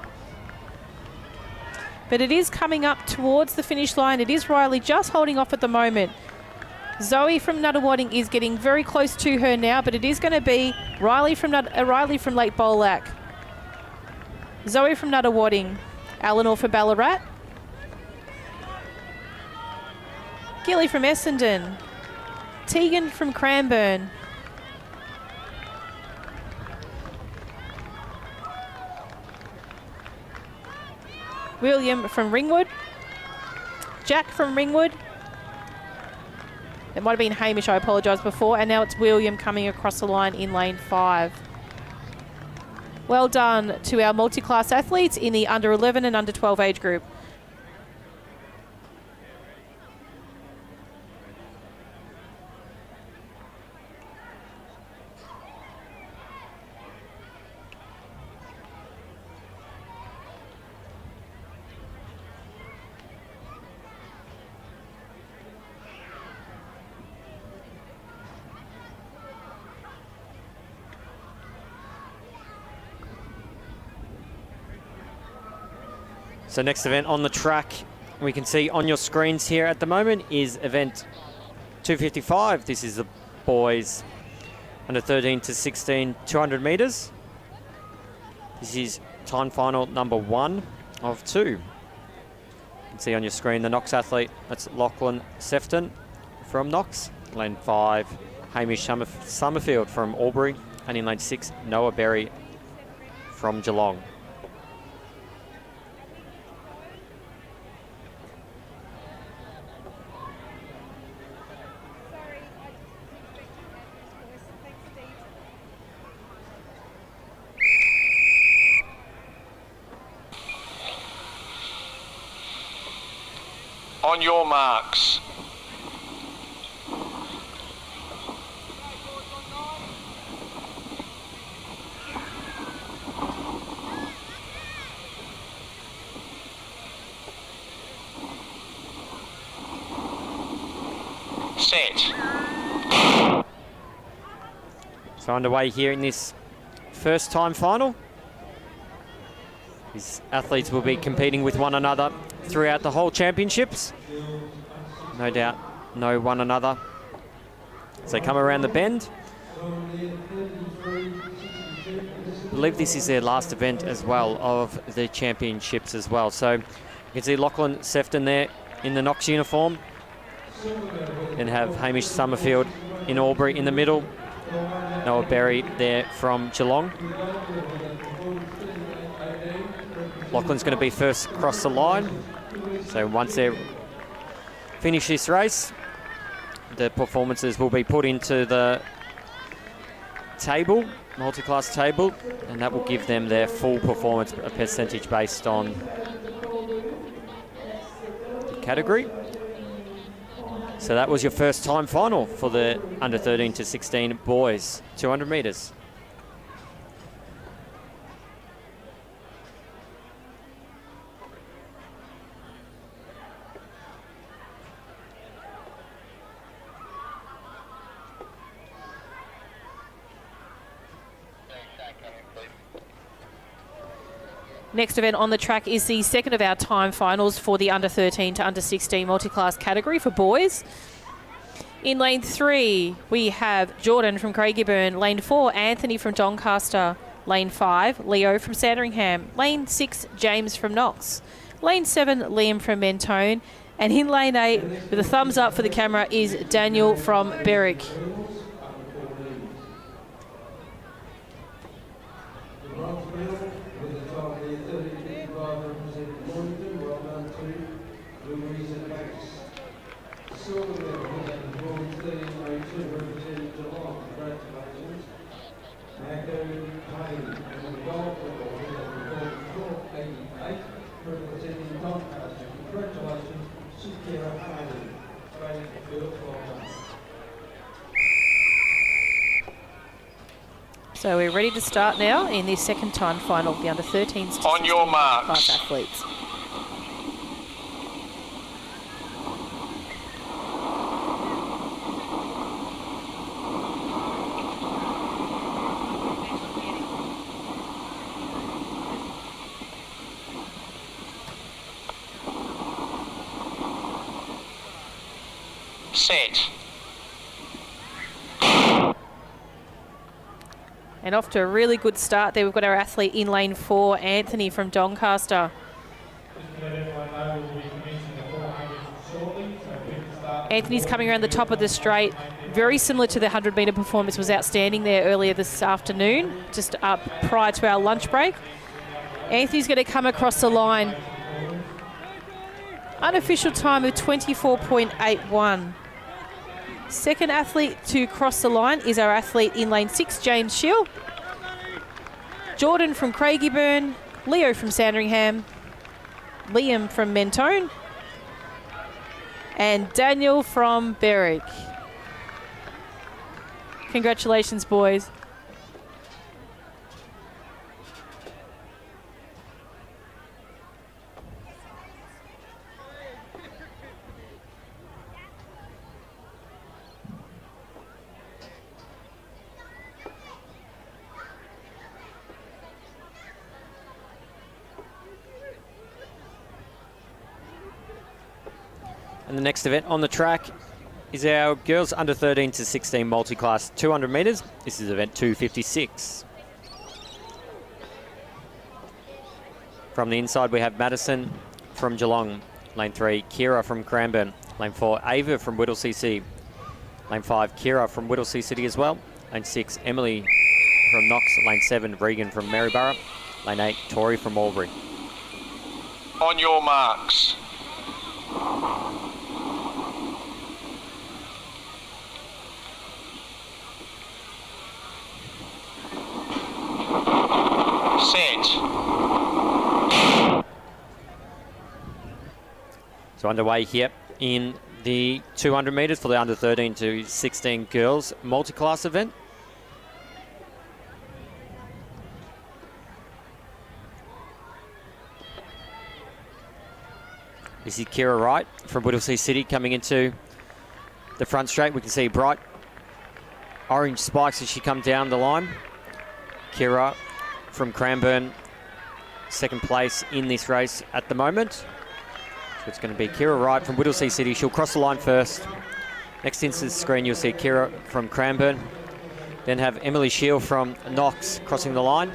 But it is coming up towards the finish line. It is Riley just holding off at the moment. Zoe from Nuttawading is getting very close to her now, but it is going to be Riley from Lake Bolac. Zoe from Nuttawading. Eleanor from Ballarat. Gilly from Essendon. Tegan from Cranbourne. William from Ringwood. Jack from Ringwood. It might have been Hamish, I apologise, before. And now it's William coming across the line in lane 5. Well done to our multi-class athletes in the under 11 and under 12 age group. So next event on the track, we can see on your screens here at the moment is event 255. This is the boys under 13 to 16, 200 metres. This is time final number 1 of 2. You can see on your screen the Knox athlete, that's Lachlan Sefton from Knox. Lane 5, Hamish Summerfield from Albury. And in lane 6, Noah Berry from Geelong. On your marks. Set. So underway here in this first time final. These athletes will be competing with one another throughout the whole championships. No doubt know one another as they come around the bend. I believe this is their last event as well of the championships as well. So you can see Lachlan Sefton there in the Knox uniform. Then have Hamish Summerfield in Albury in the middle. Noah Berry there from Geelong. Lachlan's going to be first across the line. So once they finish this race, the performances will be put into the table, multi-class table, and that will give them their full performance percentage based on the category. So that was your first time final for the under 13 to 16 boys, 200 metres. Next event on the track is the second of our time finals for the under 13 to under 16 multi-class category for boys. In lane 3, we have Jordan from Craigieburn. Lane 4, Anthony from Doncaster. Lane 5, Leo from Sandringham. Lane 6, James from Knox. Lane 7, Liam from Mentone. And in lane 8, with a thumbs up for the camera, is Daniel from Berwick. So we're ready to start now in the second time final of the under 13s to On your marks. class athletes. Set. And off to a really good start there. We've got our athlete in lane 4, Anthony from Doncaster. Anthony's coming around the top of the straight. Very similar to the 100-metre performance, was outstanding there earlier this afternoon, just up prior to our lunch break. Anthony's going to come across the line. Unofficial time of 24.81. Second athlete to cross the line is our athlete in lane 6, James Shield. Jordan from Craigieburn, Leo from Sandringham, Liam from Mentone, and Daniel from Berwick. Congratulations, boys. And the next event on the track is our girls under 13 to 16 multi-class 200 metres. This is event 256. From the inside, we have Madison from Geelong. Lane 3, Kira from Cranbourne. Lane 4, Ava from Whittlesea City. Lane 5, Kira from Whittlesea City as well. Lane 6, Emily from Knox. Lane 7, Regan from Maryborough. Lane 8, Tori from Albury. On your marks. Set. So underway here in the 200 metres for the under 13 to 16 girls multi-class event. This is Kira Wright from Whittlesea City coming into the front straight. We can see bright orange spikes as she comes down the line. Kira from Cranbourne, second place in this race at the moment. So it's going to be Kira Wright from Whittlesea City. She'll cross the line first. Next into the screen, you'll see Kira from Cranbourne. Then have Emily Shield from Knox crossing the line.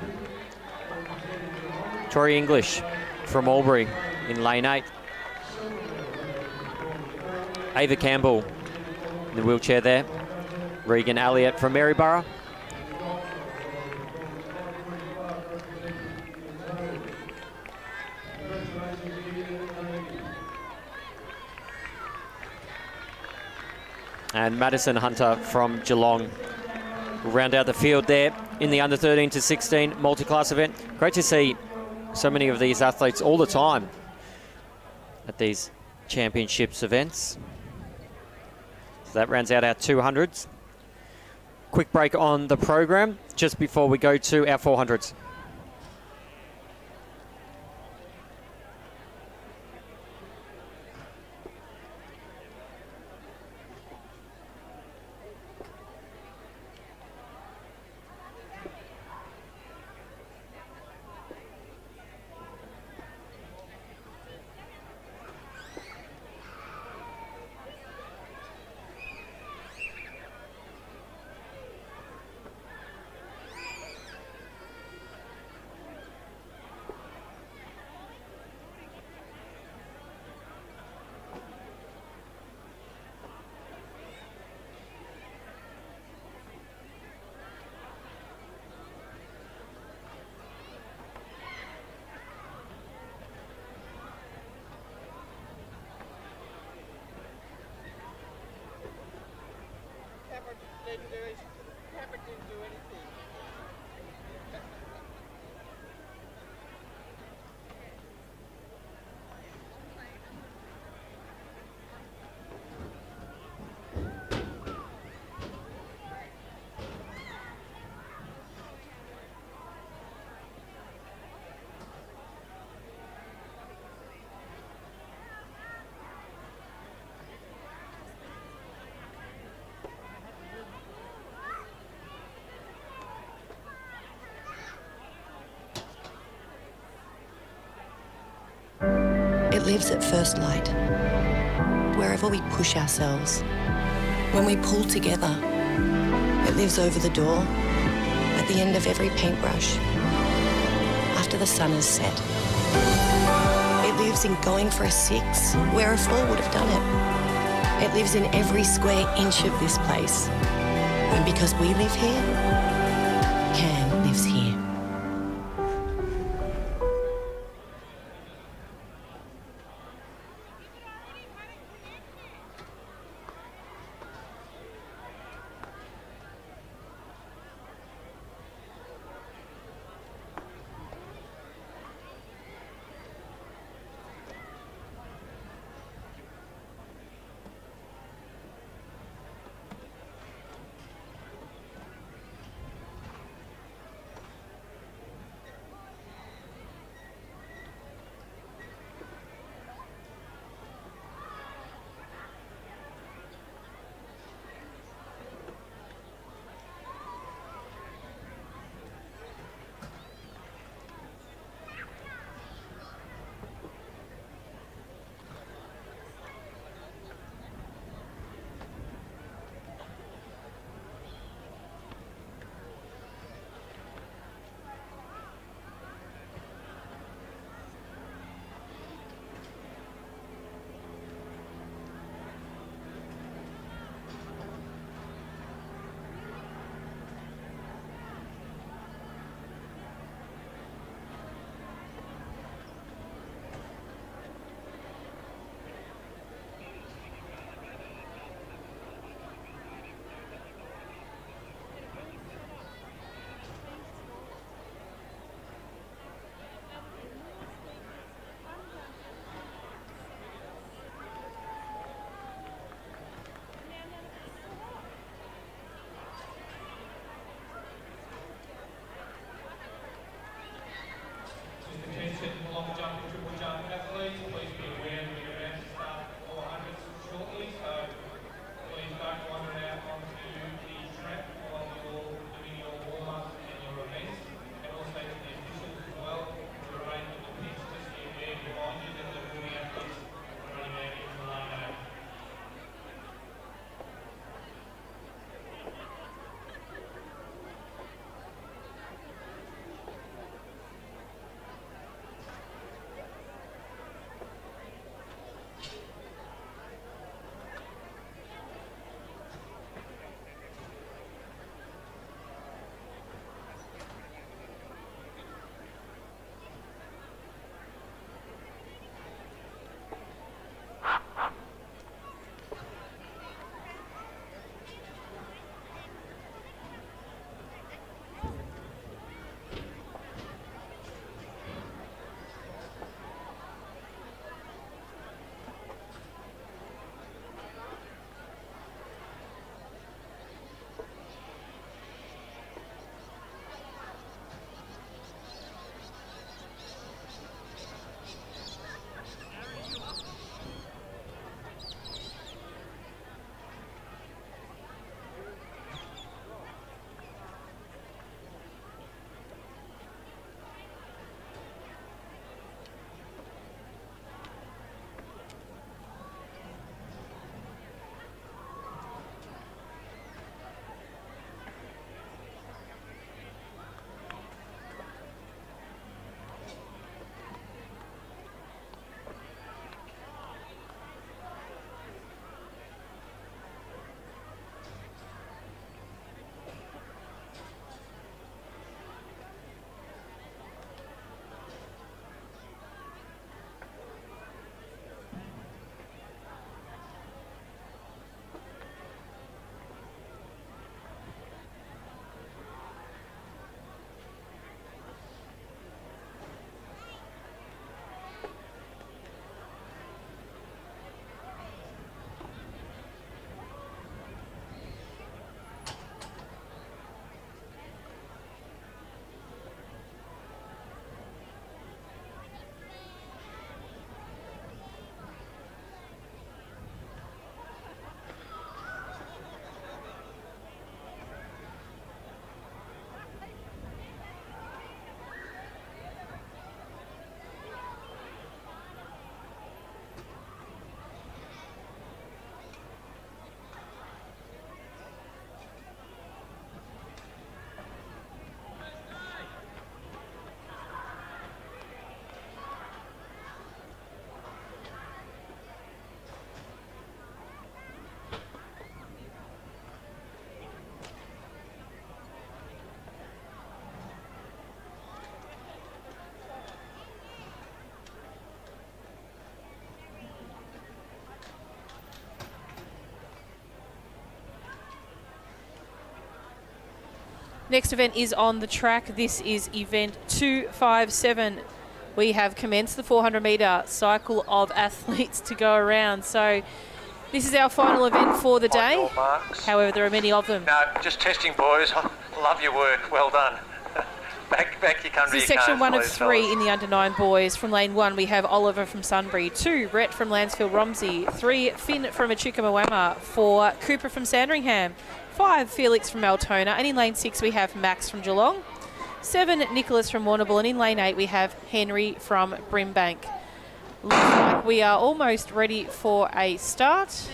Tori English from Albury in lane 8. Ava Campbell in the wheelchair there. Regan Elliott from Maryborough. And Madison Hunter from Geelong will round out the field there in the under 13 to 16 multi-class event. Great to see so many of these athletes all the time at these championships events. So that rounds out our 200s. Quick break on the program just before we go to our 400s. It lives at first light, wherever we push ourselves. When we pull together, it lives over the door, at the end of every paintbrush, after the sun has set. It lives in going for a 6, where a 4 would have done it. It lives in every square inch of this place. And because we live here, Can lives here. Next event is on the track. This is event 257. We have commenced the 400-metre cycle of athletes to go around. So this is our final event for the day. On your marks. However, there are many of them. No, just testing, boys. Love your work. Well done. back you country. This is section 1 of 3 in the under-9 boys. From lane 1, we have Oliver from Sunbury, 2, Rhett from Lansfield Romsey, 3, Finn from Echuca-Moama, 4, Cooper from Sandringham, 5, Felix from Altona, and in lane 6 we have Max from Geelong, 7, Nicholas from Warrnambool, and in lane 8 we have Henry from Brimbank. Looks like we are almost ready for a start.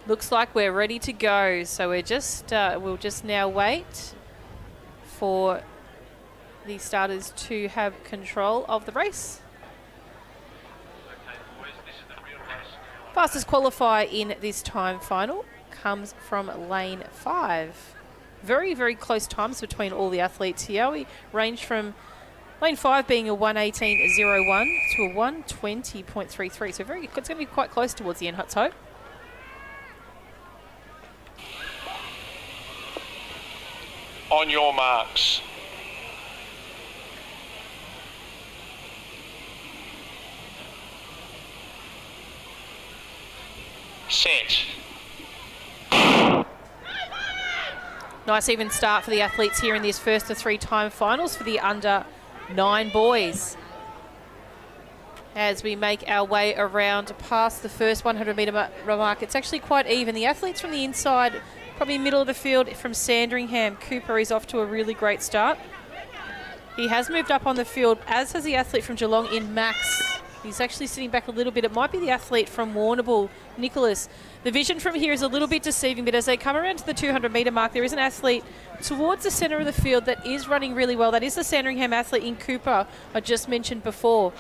Looks like we're ready to go, so we'll just now wait for the starters to have control of the race. Fastest qualifier in this time final comes from lane 5. Very, very close times between all the athletes here. We range from lane 5 being a 1:18.01 to a 1:20.33, so it's going to be quite close towards the end, let's hope. On your marks. Set. Nice even start for the athletes here in this first of 3 time finals for the under-9 boys. As we make our way around past the first 100-metre mark, it's actually quite even. The athletes from the inside, probably middle of the field from Sandringham, Cooper is off to a really great start. He has moved up on the field, as has the athlete from Geelong in Max. He's actually sitting back a little bit. It might be the athlete from Warrnambool, Nicholas. The vision from here is a little bit deceiving, but as they come around to the 200-metre mark, there is an athlete towards the centre of the field that is running really well. That is the Sandringham athlete in Cooper I just mentioned before.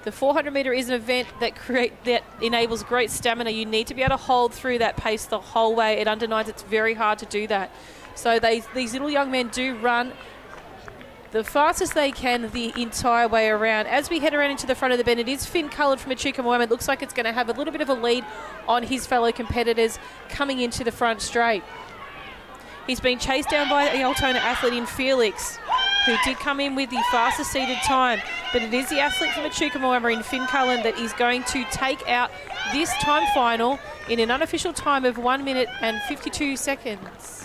The 400-metre is an event that enables great stamina. You need to be able to hold through that pace the whole way. At under-9s, it's very hard to do that. So these little young men do run the fastest they can the entire way around. As we head around into the front of the bend, it is Finn Coloured from Echuca-Moama. It looks like it's going to have a little bit of a lead on his fellow competitors coming into the front straight. He's been chased down by the Altona athlete in Felix, who did come in with the fastest seeded time. But it is the athlete from Echuca-Moama in Finn Cullen that is going to take out this time final in an unofficial time of 1 minute and 52 seconds.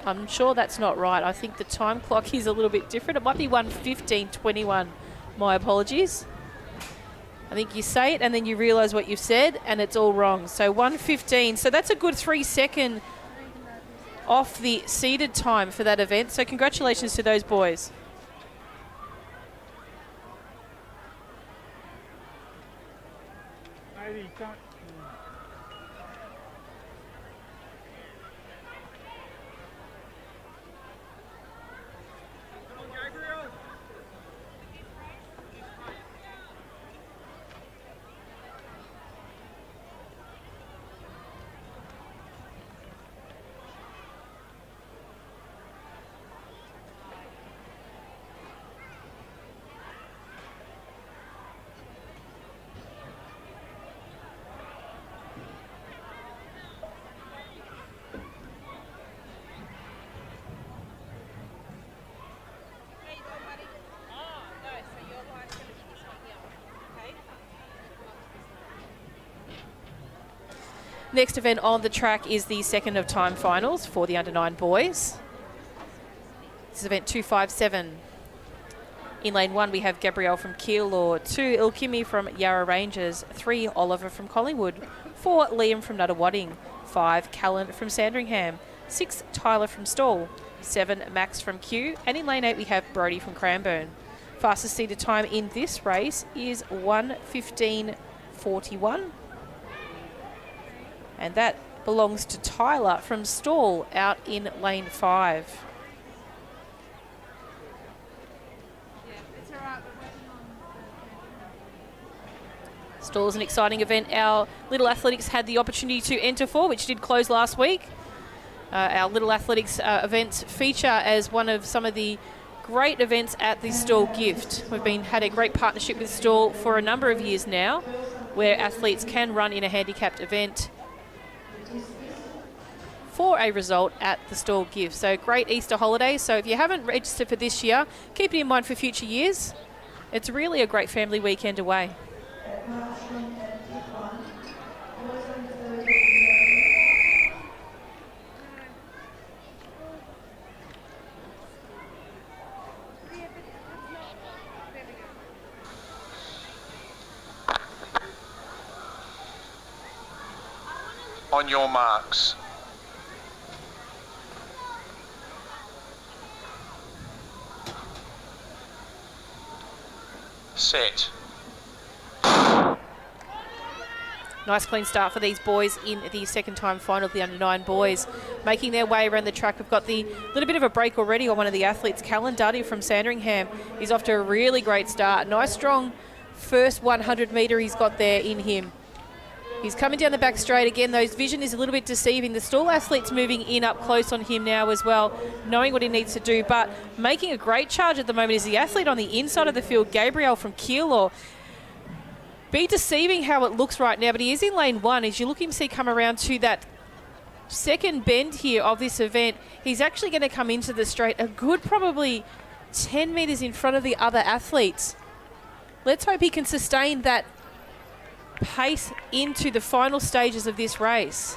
I'm sure that's not right. I think the time clock is a little bit different. It might be 1:15.21. My apologies. I think you say it and then you realise what you've said and it's all wrong. So 1:15. So that's a good 3 second off the seeded time for that event. So congratulations to those boys. Maybe don't. Next event on the track is the second of time finals for the under-9 boys. This is event 257. In lane 1, we have Gabrielle from Keilor, 2, Ilkimi from Yarra Rangers, 3, Oliver from Collingwood, 4, Liam from Nuttawading, 5, Callan from Sandringham, 6, Tyler from Stawell, 7, Max from Q. And in lane 8, we have Brody from Cranbourne. Fastest seated time in this race is 1:15:41. And that belongs to Tyler from Stall out in lane 5. Stall is an exciting event. Our Little Athletics had the opportunity to enter for, which did close last week. Our Little Athletics events feature as one of some of the great events at the Stall Gift. We've had a great partnership with Stall for a number of years now, where athletes can run in a handicapped event for a result at the Stall Gift. So great Easter holiday. So if you haven't registered for this year, keep it in mind for future years. It's really a great family weekend away. On your marks. Set. Nice clean start for these boys in the second time final of the under-9 boys. Making their way around the track, we've got the little bit of a break already on one of the athletes. Callan Duddy from Sandringham is off to a really great start. Nice strong first 100 metre he's got there in him. He's coming down the back straight again. Those vision is a little bit deceiving. The Stall athlete's moving in up close on him now as well, knowing what he needs to do, but making a great charge at the moment is the athlete on the inside of the field, Gabriel from Keilor. Be deceiving how it looks right now, but he is in lane 1. As you look him see come around to that second bend here of this event, he's actually going to come into the straight a good probably 10 metres in front of the other athletes. Let's hope he can sustain that pace into the final stages of this race.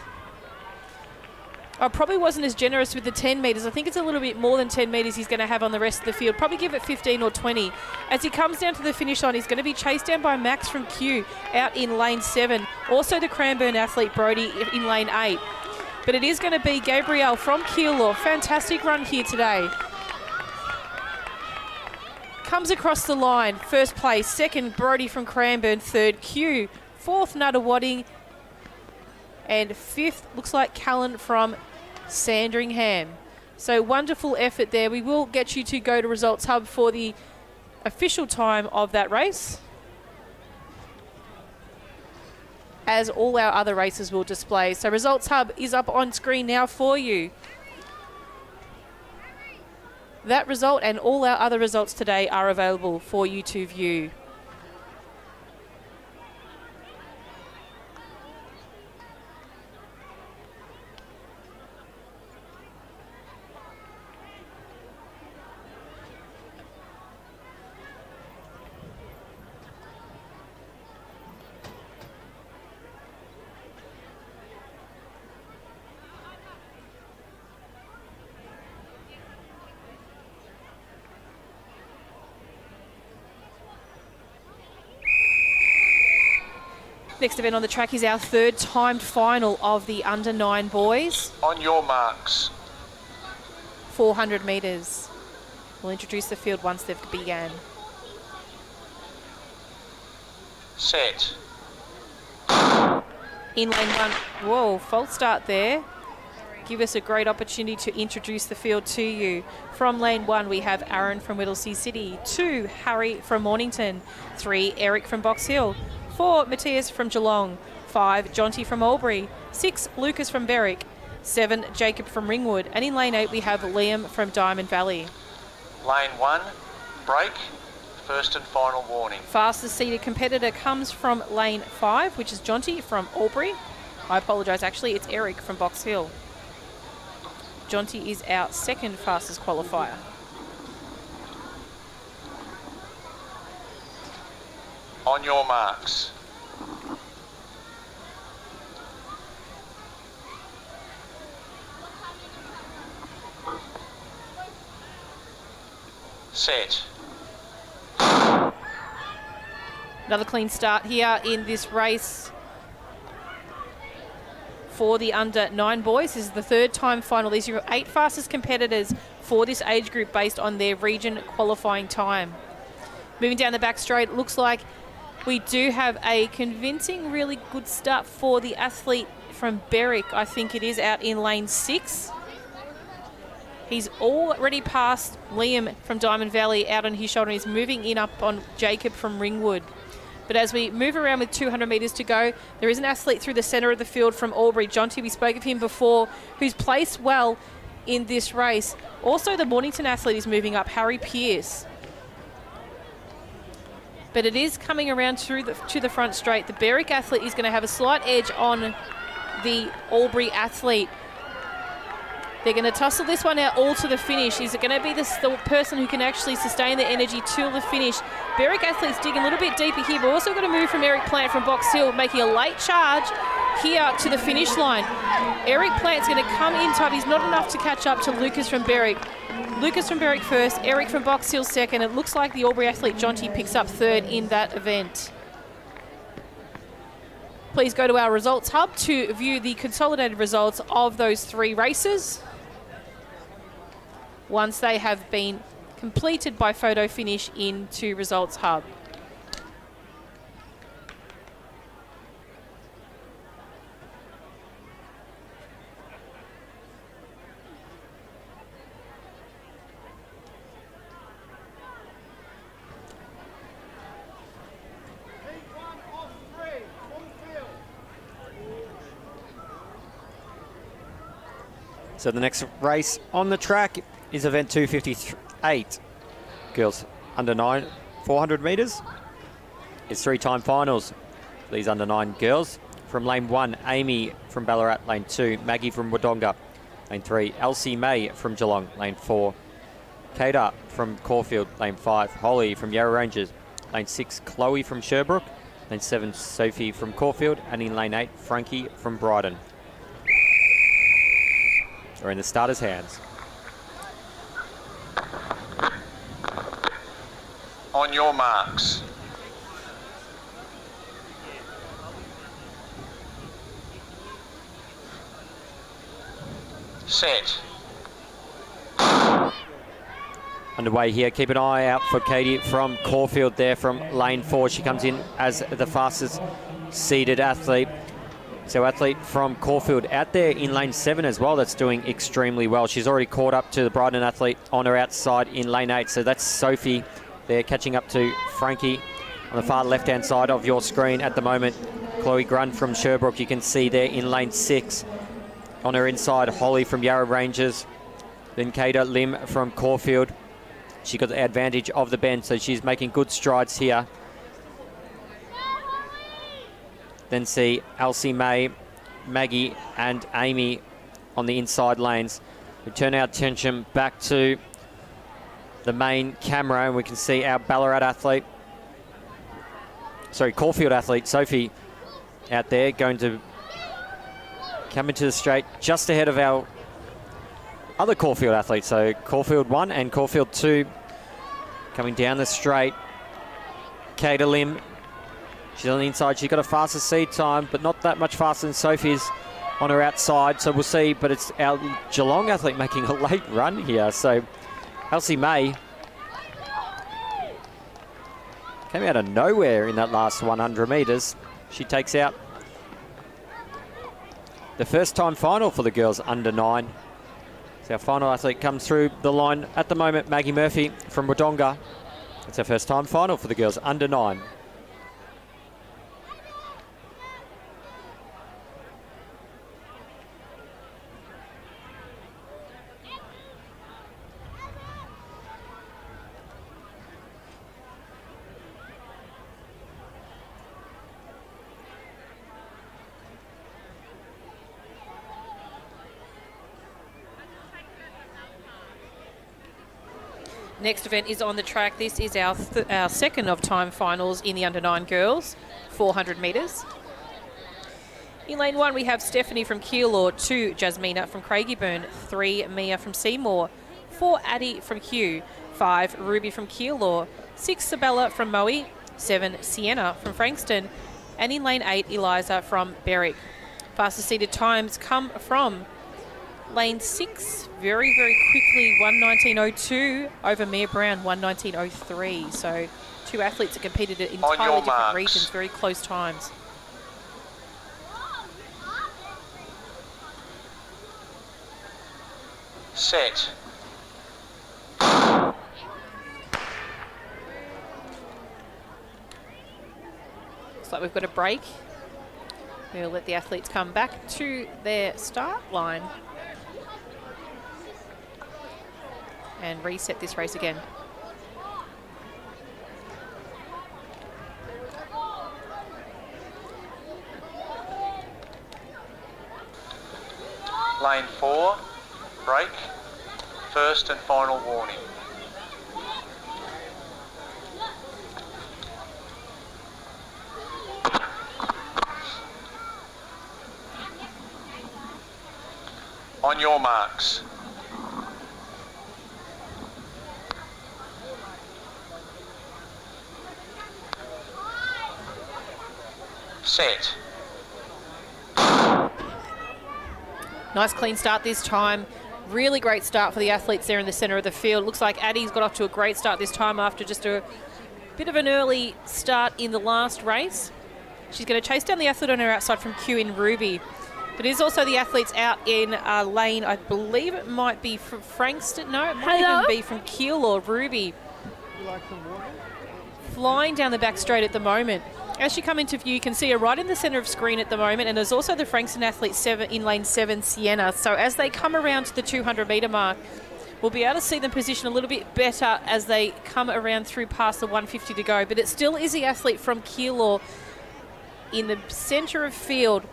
I probably wasn't as generous with the 10 metres. I think it's a little bit more than 10 metres he's going to have on the rest of the field. Probably give it 15 or 20. As he comes down to the finish line, he's going to be chased down by Max from Q out in lane 7. Also the Cranbourne athlete Brody in lane 8. But it is going to be Gabriel from Keilor. Fantastic run here today. Comes across the line. First place. Second, Brody from Cranbourne. Third, Q. Fourth, Nuttawading. And fifth, looks like Callan from Sandringham. So wonderful effort there. We will get you to go to Results Hub for the official time of that race, as all our other races will display. So Results Hub is up on screen now for you. That result and all our other results today are available for you to view. Next event on the track is our third timed final of the under-9 boys. On your marks. 400 metres. We'll introduce the field once they've began. Set. In lane 1. Whoa, false start there. Give us a great opportunity to introduce the field to you. From lane 1, we have Aaron from Whittlesea City. 2, Harry from Mornington. 3, Eric from Box Hill. 4, Matthias from Geelong. 5, Jonty from Albury. 6, Lucas from Berwick. 7, Jacob from Ringwood. And in lane 8, we have Liam from Diamond Valley. Lane 1, break, first and final warning. Fastest seated competitor comes from lane 5, which is Jonty from Albury. I apologise, actually, it's Eric from Box Hill. Jonty is our second fastest qualifier. On your marks. Set. Another clean start here in this race for the under-9 boys. This is the third time final. These are your 8 fastest competitors for this age group based on their region qualifying time. Moving down the back straight, looks like we do have a convincing, really good start for the athlete from Berwick. I think it is out in lane 6. He's already passed Liam from Diamond Valley out on his shoulder. He's moving in up on Jacob from Ringwood. But as we move around with 200 metres to go, there is an athlete through the centre of the field from Albury. Jonty, we spoke of him before, who's placed well in this race. Also, the Mornington athlete is moving up, Harry Pearce. But it is coming around to the front straight. The Berwick athlete is going to have a slight edge on the Albury athlete. They're going to tussle this one out all to the finish. Is it going to be the person who can actually sustain the energy till the finish? Berwick athletes digging a little bit deeper here, but also got to move from Eric Plant from Box Hill, making a late charge here to the finish line. Eric Plant's going to come in tight. He's not enough to catch up to Lucas from Berwick. Lucas from Berwick first, Eric from Box Hill second. It looks like the Albury athlete Jonty picks up third in that event. Please go to our results hub to view the consolidated results of those 3 races once they have been completed by photo finish into Results Hub. So the next race on the track is event 258. Girls under 9, 400 metres. It's 3-time finals. These under 9 girls. From lane 1, Amy from Ballarat. Lane 2, Maggie from Wodonga. Lane 3, Elsie May from Geelong. Lane 4, Kata from Caulfield. Lane 5, Holly from Yarra Ranges. Lane 6, Chloe from Sherbrooke. Lane 7, Sophie from Caulfield. And in lane 8, Frankie from Brighton. Are in the starters' hands. On your marks. Set. Underway here. Keep an eye out for Katie from Caulfield there from lane 4. She comes in as the fastest seeded athlete. So athlete from Caulfield out there in lane 7 as well. That's doing extremely well. She's already caught up to the Brighton athlete on her outside in lane 8. So that's Sophie there catching up to Frankie on the far left-hand side of your screen at the moment. Chloe Grun from Sherbrooke, you can see there in lane 6. On her inside, Holly from Yarra Ranges. Then Kata Lim from Caulfield. She got the advantage of the bend, so she's making good strides here. Then see Elsie May, Maggie and Amy on the inside lanes. We turn our attention back to the main camera and we can see our Caulfield athlete, Sophie, out there going to come into the straight just ahead of our other Caulfield athletes. So Caulfield 1 and Caulfield 2 coming down the straight. Kata Lim, she's on the inside. She got a faster seed time, but not that much faster than Sophie's on her outside. So we'll see, but it's our Geelong athlete making a late run here. So Elsie May came out of nowhere in that last 100 metres. She takes out the first time final for the girls under 9. So our final athlete comes through the line at the moment, Maggie Murphy from Wodonga. It's her first time final for the girls under 9. Next event is on the track. This is our second of time finals in the under 9 girls, 400 metres. In lane 1, we have Stephanie from Keilor, 2 Jasmina from Craigieburn, 3 Mia from Seymour, 4 Addie from Kew, 5 Ruby from Keilor, 6 Sabella from Moe, 7 Sienna from Frankston, and in lane 8, Eliza from Berwick. Fastest seeded times come from Lane 6, very, very quickly, 1:19.02 over Mia Brown, 1:19.03. So 2 athletes that competed at entirely different regions, very close times. Set. Looks like we've got a break. We'll let the athletes come back to their start line and reset this race again. Lane 4, break, first and final warning. On your marks. Set. Nice clean start this time. Really great start for the athletes there in the centre of the field. Looks like Addie's got off to a great start this time after just a bit of an early start in the last race. She's going to chase down the athlete on her outside from Q in Ruby. But it is also the athletes out in lane, I believe it might be from Frankston. No, it might even be from Keel or Ruby. Flying down the back straight at the moment. As she come into view, you can see her right in the centre of screen at the moment, and there's also the Frankston athlete in lane 7, Sienna. So as they come around to the 200-metre mark, we'll be able to see them position a little bit better as they come around through past the 150 to go. But it still is the athlete from Keilor in the centre of field,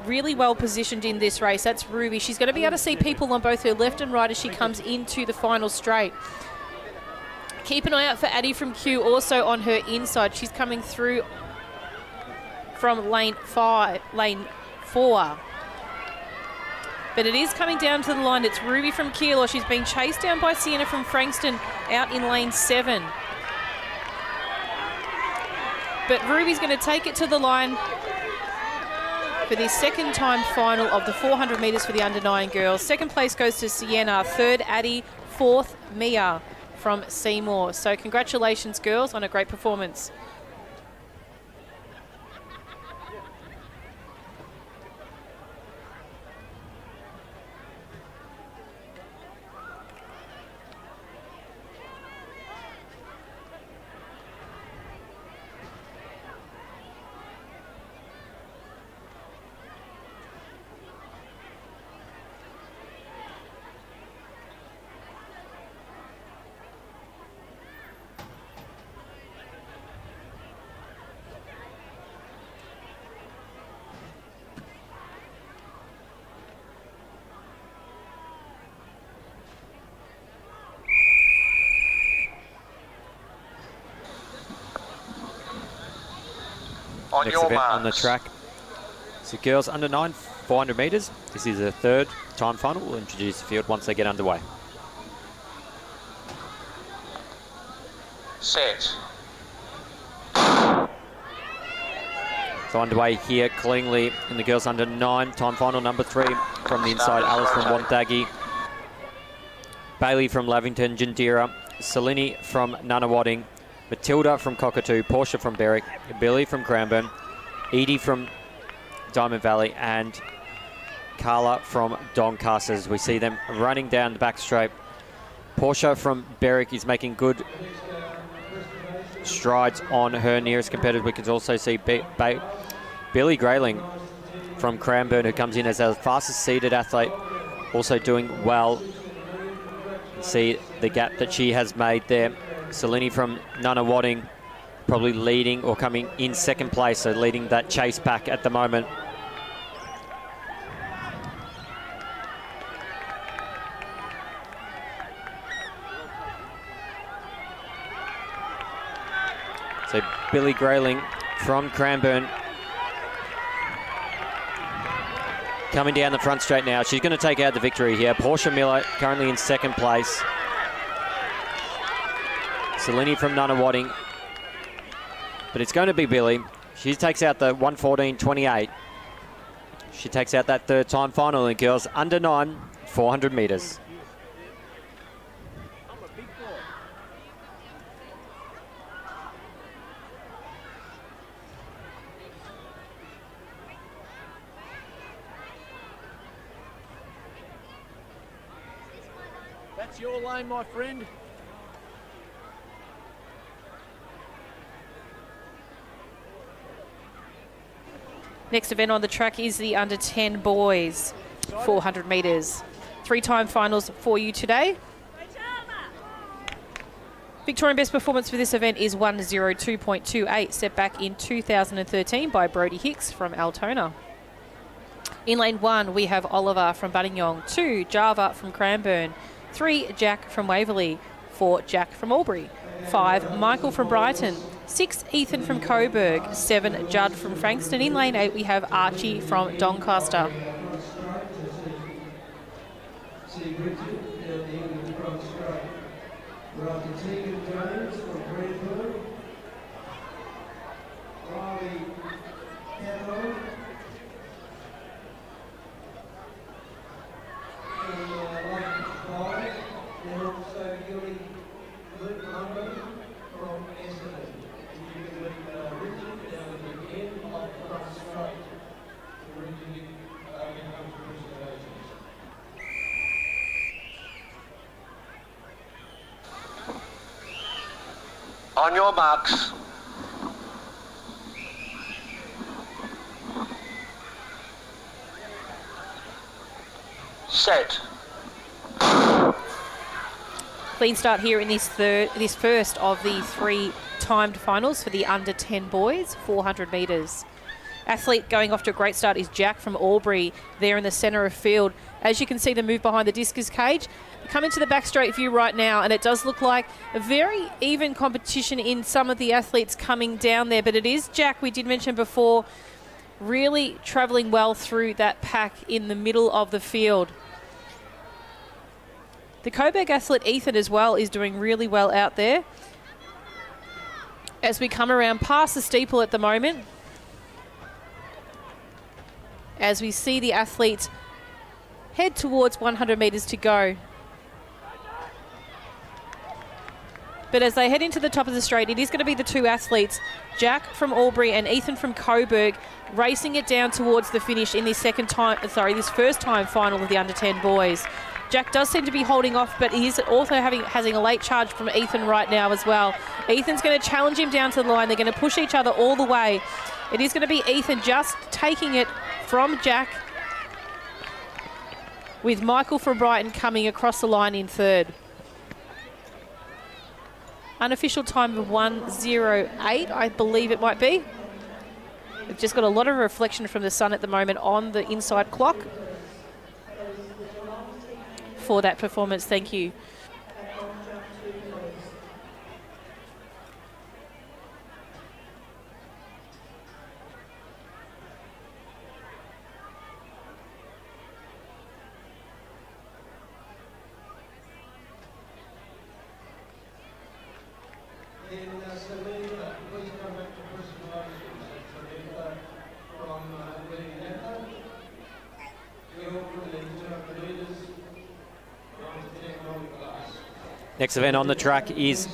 really well positioned in this race. That's Ruby. She's going to be able to see people on both her left and right as she comes into the final straight. Keep an eye out for Addie from Q also on her inside. She's coming through from lane 4. But it is coming down to the line. It's Ruby from Keilor. She's been chased down by Sienna from Frankston out in lane 7. But Ruby's going to take it to the line for the second time final of the 400 metres for the under 9 girls. Second place goes to Sienna, third Addie, fourth Mia from Seymour. So congratulations girls on a great performance. Next event on the track. So girls under 9, 400 metres. This is the third time final. We'll introduce the field once they get underway. Set. So underway here cleanly in the girls under 9 time final number 3 from the inside. Alice from Wonthaggi, Bailey from Lavington, Jandira, Salini from Nunawading, Matilda from Cockatoo, Portia from Berwick, Billy from Cranbourne, Edie from Diamond Valley, and Carla from Doncaster. As we see them running down the back straight. Portia from Berwick is making good strides on her nearest competitor. We can also see Billy Grayling from Cranbourne, who comes in as our fastest seeded athlete, also doing well. See the gap that she has made there. Salini from Nunawading probably leading or coming in second place, so leading that chase pack at the moment. So Billy Grayling from Cranbourne coming down the front straight now. She's going to take out the victory here. Portia Miller currently in second place. Salini from Nunawading. But it's going to be Billy. She takes out the 1:14.28. She takes out that third time final in girls under 9, 400 metres. I'm a big boy. That's your lane, my friend. Next event on the track is the under 10 boys, 400 metres. 3-time finals for you today. Victorian best performance for this event is 1:02.28, set back in 2013 by Brody Hicks from Altona. In lane 1, we have Oliver from Buninyong, 2, Java from Cranbourne, 3, Jack from Waverley, 4, Jack from Albury, 5, Michael from Brighton, 6, Ethan from Coburg, 7, Judd from Frankston. In lane 8, we have Archie from Doncaster. See Richard down the end of the front straight. We're up to Tegan Jones from Redford. Riley Campbell. From Lake 5. And also Gilly Luke Lumber from Essendon. You can leave Richard down at the end of the front straight. So Richard becomes presentations. On your marks. Set. Clean start here in this first of the 3 timed finals for the under 10 boys, 400 metres. Athlete going off to a great start is Jack from Albury there in the centre of field. As you can see, the move behind the discus cage. Come into the back straight view right now, and it does look like a very even competition in some of the athletes coming down there, but it is Jack, we did mention before, really travelling well through that pack in the middle of the field. The Coburg athlete Ethan as well is doing really well out there. As we come around past the steeple at the moment, as we see the athletes head towards 100 metres to go. But as they head into the top of the straight, it is going to be the 2 athletes, Jack from Albury and Ethan from Coburg, racing it down towards the finish in this this first time final of the under 10 boys. Jack does seem to be holding off, but he's also having a late charge from Ethan right now as well. Ethan's going to challenge him down to the line. They're going to push each other all the way. It is going to be Ethan just taking it from Jack, with Michael from Brighton coming across the line in third. Unofficial time of 1:08, I believe it might be. We've just got a lot of reflection from the sun at the moment on the inside clock for that performance. Thank you. Next event on the track is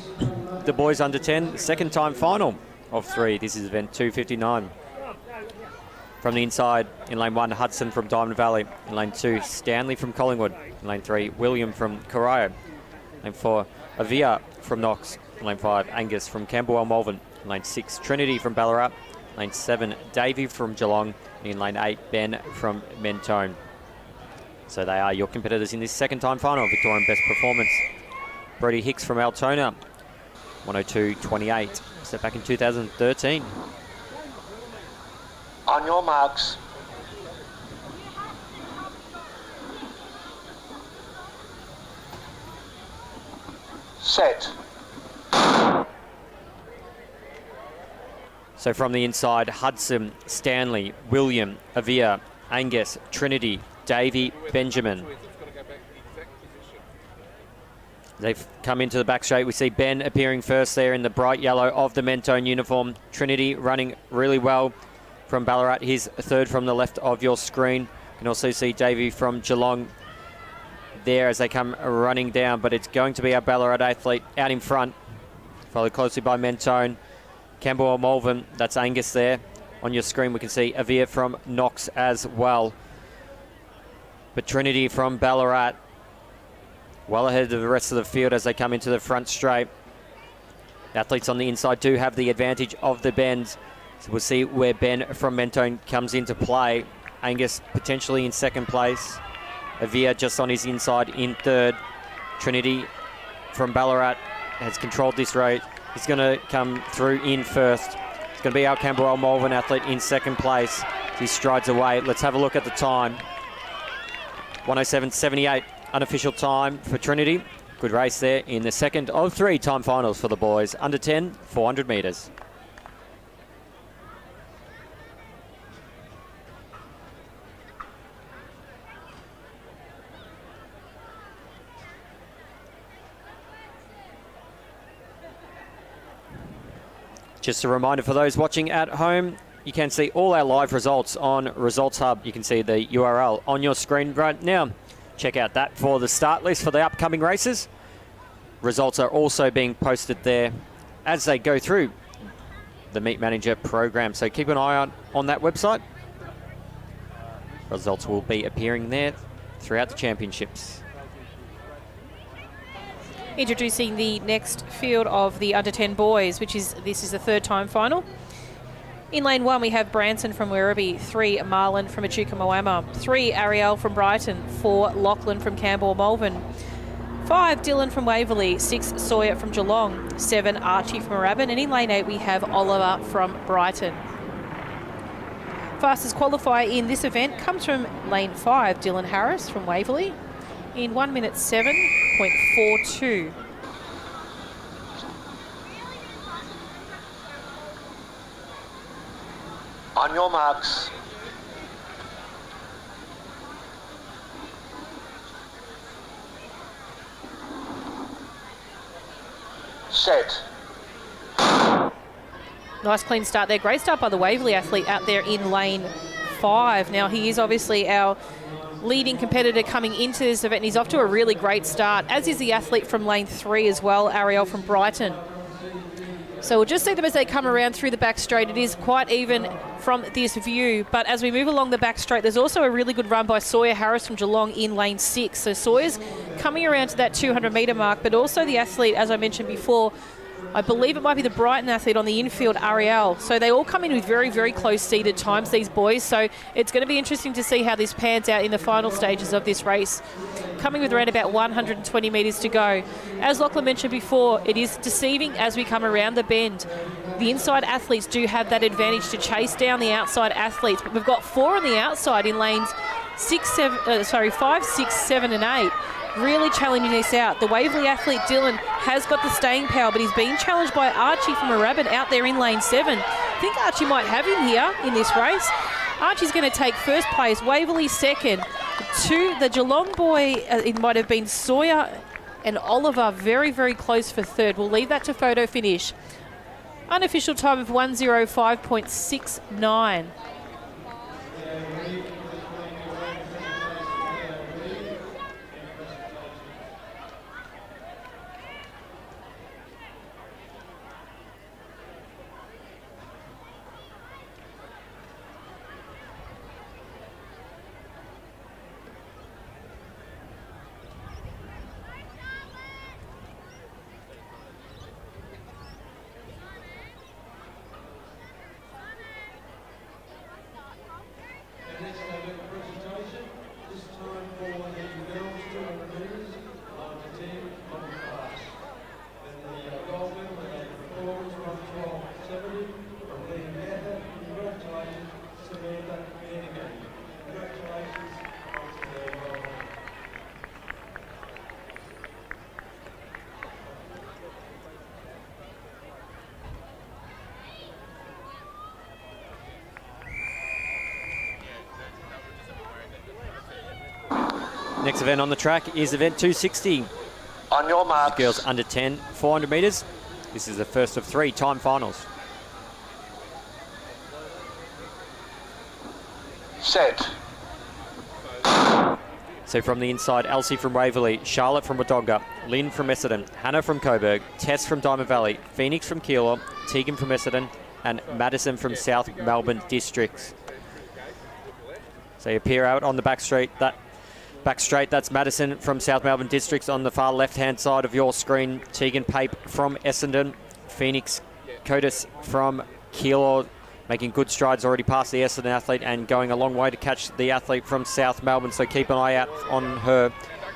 the boys under 10, second time final of 3. This is event 259. From the inside, in lane 1, Hudson from Diamond Valley. In lane 2, Stanley from Collingwood. In lane 3, William from Corio. Lane 4, Avia from Knox. In lane 5, Angus from Camberwell Malvern. In lane 6, Trinity from Ballarat. Lane 7, Davey from Geelong. And in lane 8, Ben from Mentone. So they are your competitors in this second time final. Victorian best performance, Brody Hicks from Altona, 1:02.28, set back in 2013. On your marks. Set. So from the inside, Hudson, Stanley, William, Avia, Angus, Trinity, Davey, Benjamin. They've come into the back straight. We see Ben appearing first there in the bright yellow of the Mentone uniform. Trinity running really well from Ballarat. He's third from the left of your screen. You can also see Davey from Geelong there as they come running down, but it's going to be our Ballarat athlete out in front, followed closely by Mentone. Campbell Malvern, that's Angus there. On your screen we can see Avia from Knox as well. But Trinity from Ballarat, well ahead of the rest of the field as they come into the front straight. Athletes on the inside do have the advantage of the bends. So we'll see where Ben from Mentone comes into play. Angus potentially in second place. Avia just on his inside in third. Trinity from Ballarat has controlled this race. He's going to come through in first. It's going to be our Camberwell Malvern athlete in second place. He strides away. Let's have a look at the time. 1:07.78 unofficial time for Trinity. Good race there in the second of 3 time finals for the boys. Under 10, 400 metres. Just a reminder for those watching at home, you can see all our live results on Results Hub. You can see the URL on your screen right now. Check out that for the start list for the upcoming races. Results are also being posted there as they go through the Meet Manager program. So keep an eye out on that website. Results will be appearing there throughout the championships. Introducing the next field of the under 10 boys, this is the third time final. In lane 1 we have Branson from Werribee, 3 Marlin from Echuca Moama, 3 Ariel from Brighton, 4 Lachlan from Campbell Malvern, 5 Dylan from Waverley, 6 Sawyer from Geelong, 7 Archie from Moorabbin, and in lane 8 we have Oliver from Brighton. Fastest qualifier in this event comes from lane 5, Dylan Harris from Waverley, in 1 minute 7.42. On your marks. Set. Nice clean start there. Great start by the Waverley athlete out there in lane 5. Now he is obviously our leading competitor coming into this event, and he's off to a really great start, as is the athlete from lane 3 as well, Ariel from Brighton. So we'll just see them as they come around through the back straight. It is quite even from this view, but as we move along the back straight, there's also a really good run by Sawyer Harris from Geelong in lane 6. So Sawyer's coming around to that 200 metre mark, but also the athlete, as I mentioned before, I believe it might be the Brighton athlete on the infield, Ariel. So they all come in with very, very close seated times, these boys. So it's going to be interesting to see how this pans out in the final stages of this race. Coming with around about 120 metres to go. As Lachlan mentioned before, it is deceiving as we come around the bend. The inside athletes do have that advantage to chase down the outside athletes, but we've got 4 on the outside in lanes 5, 6, 7 and 8. Really challenging this out. The Waverley athlete Dylan has got the staying power, but he's being challenged by Archie from Moorabbin out there in lane 7. I think Archie might have him here in this race. Archie's going to take first place, Waverley second. To the Geelong boy, it might have been Sawyer and Oliver very, very close for third. We'll leave that to photo finish. Unofficial time of 1:05.69. Next event on the track is event 260. On your mark. Girls under 10, 400 metres. This is the first of 3 time finals. So from the inside, Elsie from Waverley, Charlotte from Wodonga, Lynn from Essendon, Hannah from Coburg, Tess from Diamond Valley, Phoenix from Keilor, Tegan from Essendon, and Madison from South Melbourne Districts. So you appear out on the back straight. Back straight, that's Madison from South Melbourne Districts on the far left-hand side of your screen. Tegan Pape from Essendon, Phoenix Cotis from Keilor, making good strides already past the Essendon athlete and going a long way to catch the athlete from South Melbourne. So keep an eye out on her.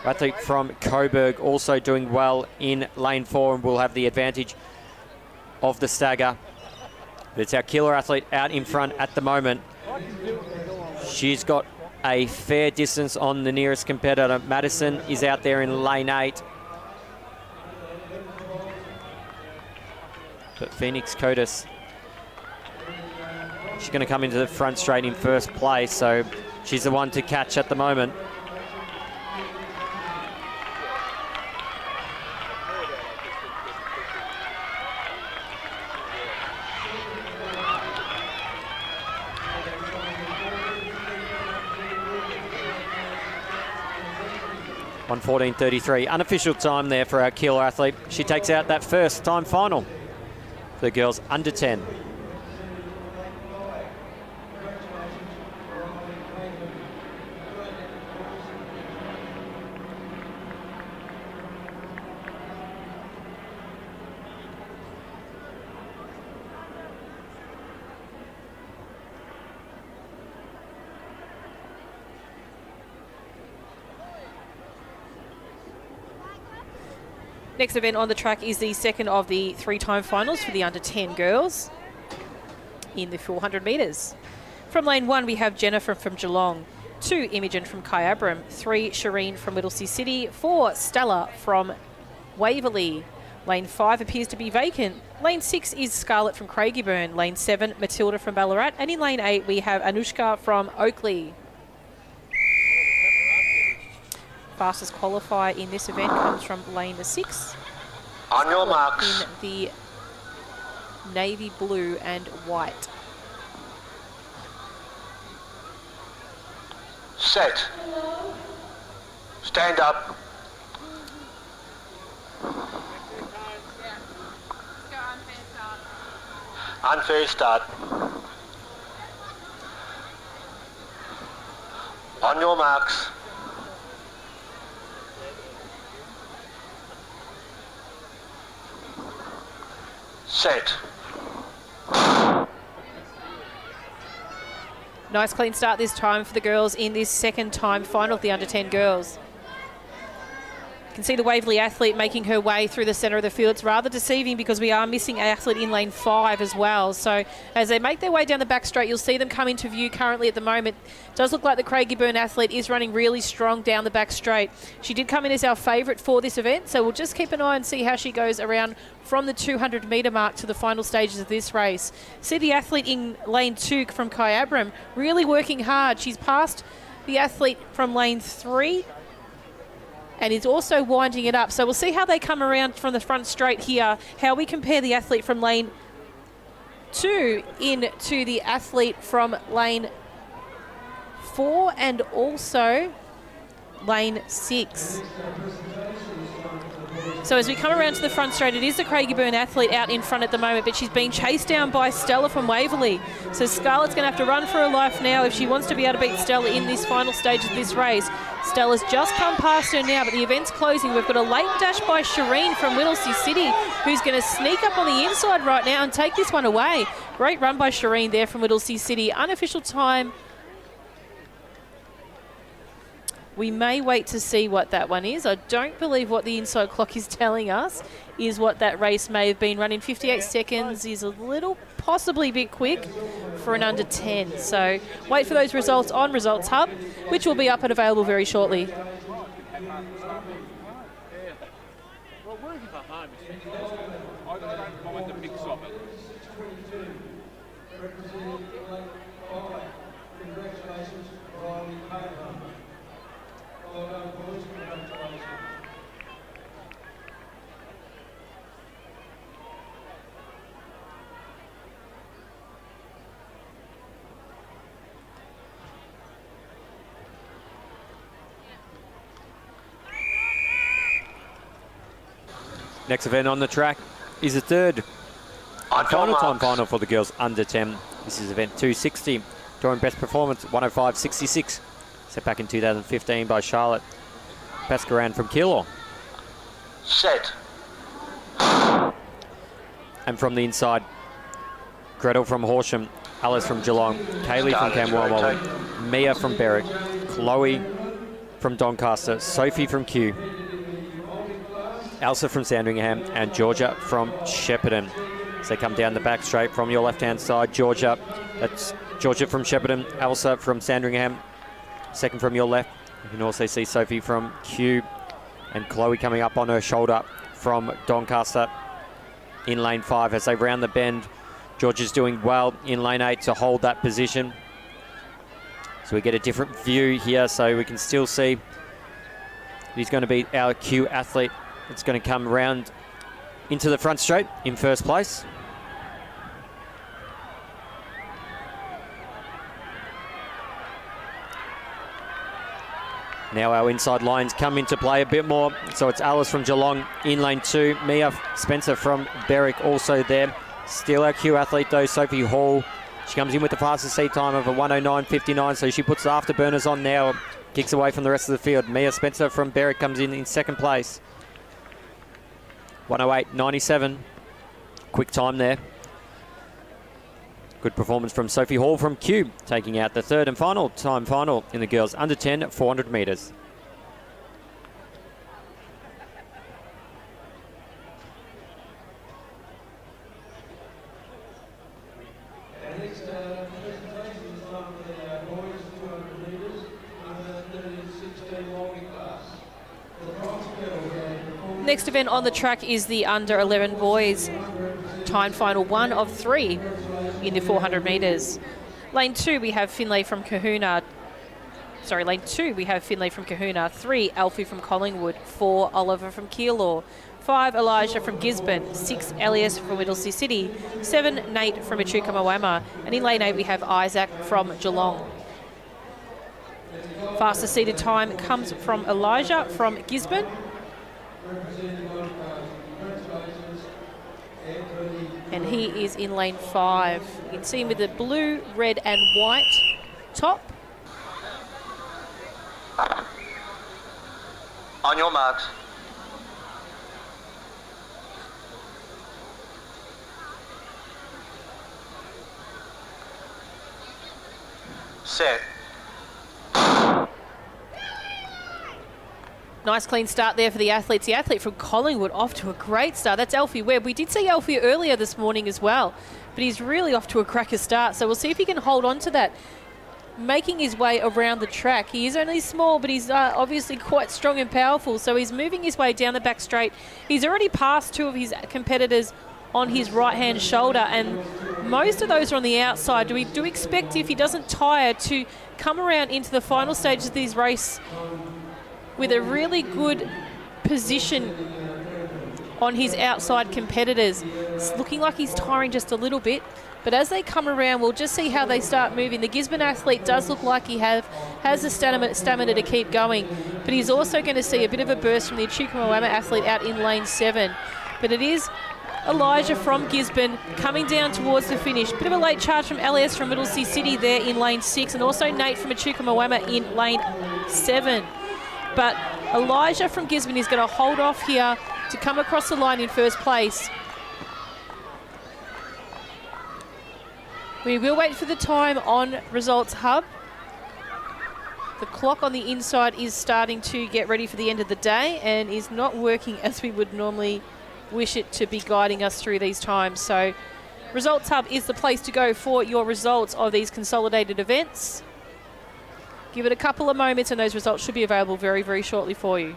Athlete from Coburg also doing well in lane 4 and will have the advantage of the stagger. But it's our Keilor athlete out in front at the moment. She's got a fair distance on the nearest competitor. Madison is out there in lane 8. But Phoenix Cotis, she's going to come into the front straight in first place, so she's the one to catch at the moment. (1:14.33). Unofficial time there for our Keilor athlete. She takes out that first time final for the girls under 10. Next event on the track is the second of the 3-time finals for the under 10 girls in the 400 metres. From lane 1, we have Jennifer from Geelong, 2, Imogen from Kyabram, 3, Shireen from Whittlesea City, 4, Stella from Waverley. Lane 5 appears to be vacant. Lane 6 is Scarlett from Craigieburn. Lane 7, Matilda from Ballarat. And in lane 8, we have Anushka from Oakley. Fastest qualifier in this event comes from lane 6. On your marks. In the navy blue and white. Set. Stand up. Unfair start. On your marks. Set. Nice clean start this time for the girls in this second time final of the under 10 girls. You can see the Waverley athlete making her way through the centre of the field. It's rather deceiving because we are missing an athlete in lane 5 as well. So as they make their way down the back straight, you'll see them come into view currently at the moment. It does look like the Craigieburn athlete is running really strong down the back straight. She did come in as our favourite for this event, so we'll just keep an eye and see how she goes around from the 200 metre mark to the final stages of this race. See the athlete in lane 2 from Kyabram really working hard. She's passed the athlete from lane 3 and is also winding it up. So we'll see how they come around from the front straight here, how we compare the athlete from lane 2 into the athlete from lane 4 and also lane 6. So as we come around to the front straight, it is the Craigieburn athlete out in front at the moment, but she's being chased down by Stella from Waverley. So Scarlett's going to have to run for her life now if she wants to be able to beat Stella in this final stage of this race. Stella's just come past her now, but the event's closing. We've got a late dash by Shireen from Whittlesea City, who's going to sneak up on the inside right now and take this one away. Great run by Shireen there from Whittlesea City. Unofficial time. We may wait to see what that one is. I don't believe what the inside clock is telling us is what that race may have been. Running 58 seconds is a little possibly a bit quick for an under 10. So wait for those results on Results Hub, which will be up and available very shortly. Well, working for home, I don't mind the mix of it. Congratulations, Riley Coburn. Well done, boys. Congratulations. Next event on the track is the third and final time final for the girls under 10. This is event 260. Drawing best performance 105.66. Set back in 2015 by Charlotte Pascaran from Keilor. Set. And from the inside, Gretel from Horsham, Alice from Geelong, Kaylee from Camberwell, Mia from Berwick, Chloe from Doncaster, Sophie from Kew, Elsa from Sandringham, and Georgia from Shepparton. As they come down the back straight from your left-hand side, Georgia, that's Georgia from Shepparton, Elsa from Sandringham, second from your left. You can also see Sophie from Kew, and Chloe coming up on her shoulder from Doncaster in lane 5 as they round the bend. Georgia's doing well in lane 8 to hold that position. So we get a different view here, so we can still see he's going to be our Q athlete. It's going to come round into the front straight in first place. Now our inside lines come into play a bit more. So it's Alice from Geelong in lane 2. Mia Spencer from Berwick also there. Still our Q athlete though, Sophie Hall. She comes in with the fastest seat time of a 109.59, so she puts the afterburners on now. Kicks away from the rest of the field. Mia Spencer from Berwick comes in second place. 108.97. Quick time there. Good performance from Sophie Hall from Kew, taking out the third and final time final in the girls under 10 400 metres. Next event on the track is the under 11 boys. Time final 1 of 3 in the 400 metres. Lane 2 we have Finlay from Kahuna. Lane 2 we have Finlay from Kahuna. 3 Alfie from Collingwood. 4 Oliver from Keilor. 5 Elijah from Gisborne. 6 Elias from Whittlesea City. 7 Nate from Echuca Moama. And in lane 8 we have Isaac from Geelong. Fastest seated time comes from Elijah from Gisborne. And he is in lane 5. You can see him with the blue, red and white top. On your marks. Set. Nice clean start there for the athletes. The athlete from Collingwood off to a great start. That's Alfie Webb. We did see Alfie earlier this morning as well, but he's really off to a cracker start. So we'll see if he can hold on to that, making his way around the track. He is only small, but he's obviously quite strong and powerful. So he's moving his way down the back straight. He's already passed 2 of his competitors on his right-hand shoulder, and most of those are on the outside. We do expect, if he doesn't tire, to come around into the final stages of this race with a really good position on his outside competitors. It's looking like he's tiring just a little bit, but as they come around, we'll just see how they start moving. The Gisborne athlete does look like he has the stamina to keep going, but he's also going to see a bit of a burst from the Echuca Moama athlete out in lane 7. But it is Elijah from Gisborne coming down towards the finish. Bit of a late charge from Elias from Whittlesea City there in lane 6, and also Nate from Echuca Moama in lane 7. But Elijah from Gisborne is going to hold off here to come across the line in first place. We will wait for the time on Results Hub. The clock on the inside is starting to get ready for the end of the day and is not working as we would normally wish it to be guiding us through these times. So Results Hub is the place to go for your results of these consolidated events. Give it a couple of moments and those results should be available very, very shortly for you.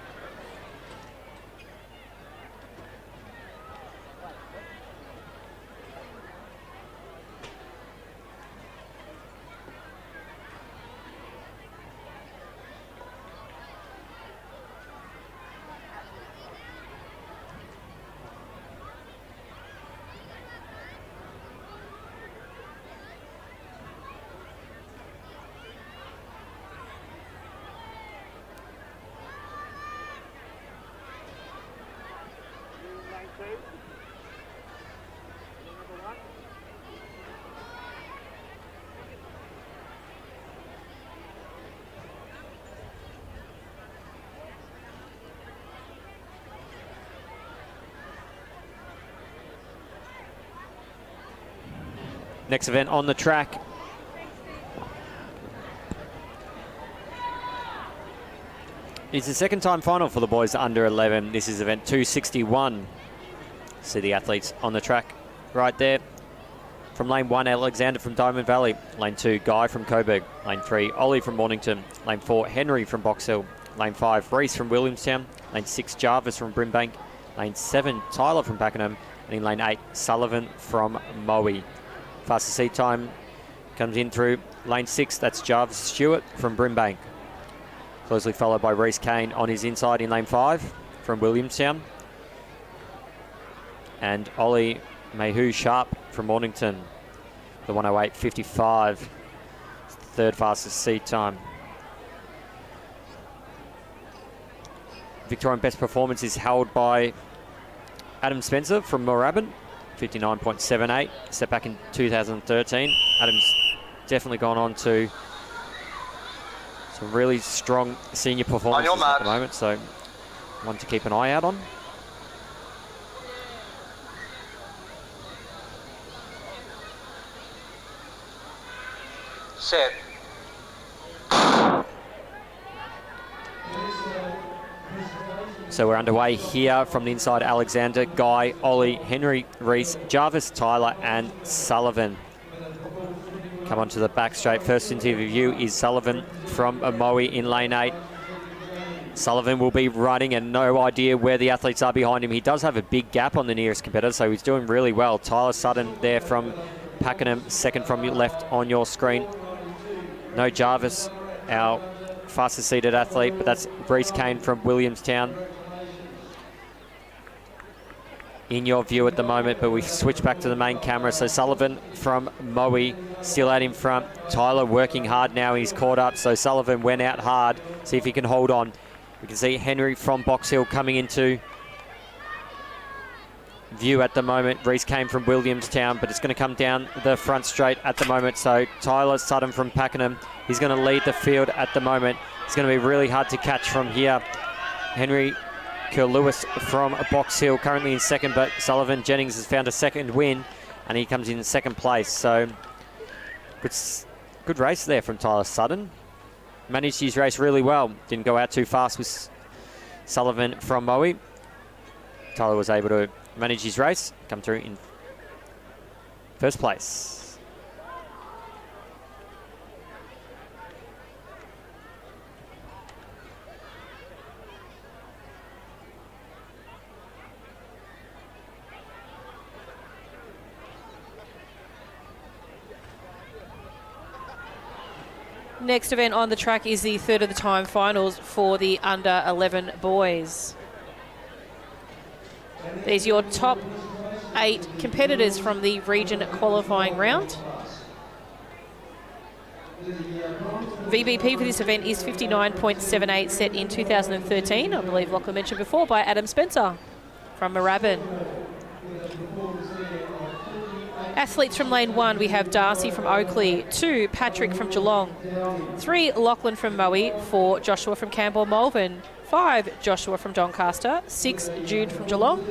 Next event on the track. It's the second time final for the boys under 11. This is event 261. See the athletes on the track right there. From lane 1, Alexander from Diamond Valley. Lane 2, Guy from Coburg. Lane 3, Ollie from Mornington. Lane 4, Henry from Box Hill. Lane 5, Reese from Williamstown. Lane 6, Jarvis from Brimbank. Lane 7, Tyler from Pakenham. And in lane 8, Sullivan from Moe. Fastest seat time comes in through lane 6. That's Jarvis Stewart from Brimbank. Closely followed by Reese Kane on his inside in lane 5 from Williamstown. And Ollie Mayhew Sharp from Mornington. The 108.55. Third fastest seat time. Victorian best performance is held by Adam Spencer from Moorabbin. 59.78. Set back in 2013. Adam's definitely gone on to some really strong senior performances at the moment, so one to keep an eye out on. Set. So we're underway here from the inside. Alexander, Guy, Ollie, Henry, Reese, Jarvis, Tyler and Sullivan. Come onto the back straight. First into view is Sullivan from Moe in lane 8. Sullivan will be running and no idea where the athletes are behind him. He does have a big gap on the nearest competitor, so he's doing really well. Tyler Sutton there from Pakenham, second from your left on your screen. No Jarvis, our fastest seated athlete, but that's Reese Kane from Williamstown in your view at the moment, but we switch back to the main camera. So Sullivan from Moe still out in front. Tyler working hard now, he's caught up, so Sullivan went out hard. See if he can hold on. We can see Henry from Box Hill coming into view at the moment. Reese came from Williamstown, but it's going to come down the front straight at the moment. So Tyler Sutton from Pakenham, he's going to lead the field at the moment. It's going to be really hard to catch from here. Henry Lewis from Box Hill currently in second, but Sullivan Jennings has found a second win and he comes in second place. So good race there from Tyler Sutton. Managed his race really well. Didn't go out too fast with Sullivan from Moe. Tyler was able to manage his race, come through in first place. Next event on the track is the third of the time finals for the under 11 boys. There's your top 8 competitors from the region qualifying round. VBP for this event is 59.78, set in 2013. I believe Lachlan mentioned before, by Adam Spencer from Moorabbin. Athletes from lane 1, we have Darcy from Oakley, 2, Patrick from Geelong, 3, Lachlan from Moe, 4, Joshua from Campbell Malvern, 5, Joshua from Doncaster, 6, Jude from Geelong,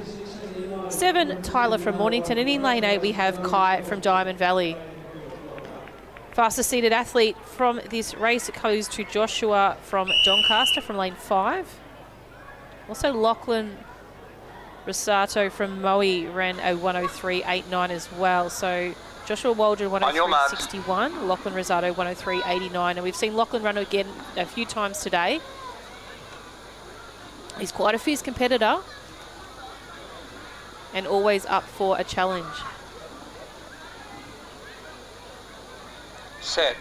7, Tyler from Mornington, and in lane 8 we have Kai from Diamond Valley. Fastest seated athlete from this race goes to Joshua from Doncaster from lane 5. Also Lachlan Rosato from Moe ran a 103.89 as well. So Joshua Waldron 103.61, Lachlan Rosato 103.89, and we've seen Lachlan run again a few times today. He's quite a fierce competitor and always up for a challenge. Set.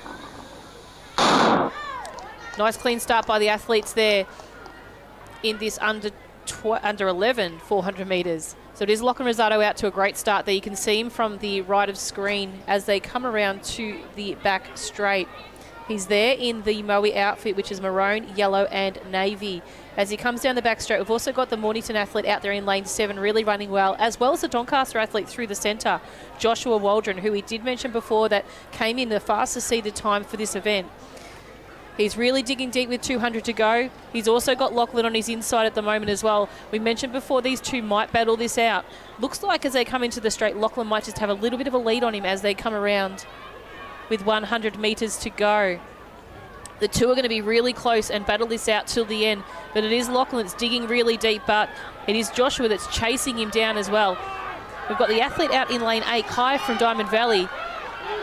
Nice clean start by the athletes there in this under 11 400 metres. So it is Lachlan Rosato out to a great start there. You can see him from the right of screen as they come around to the back straight. He's there in the Moe outfit, which is maroon, yellow and navy. As he comes down the back straight, we've also got the Mornington athlete out there in lane 7 really running well, as well as the Doncaster athlete through the centre, Joshua Waldron, who we did mention before that came in the fastest seeded time for this event. He's really digging deep with 200 to go. He's also got Lachlan on his inside at the moment as well. We mentioned before these two might battle this out. Looks like as they come into the straight, Lachlan might just have a little bit of a lead on him as they come around with 100 metres to go. The two are going to be really close and battle this out till the end. But it is Lachlan that's digging really deep, but it is Joshua that's chasing him down as well. We've got the athlete out in lane 8, Kai from Diamond Valley,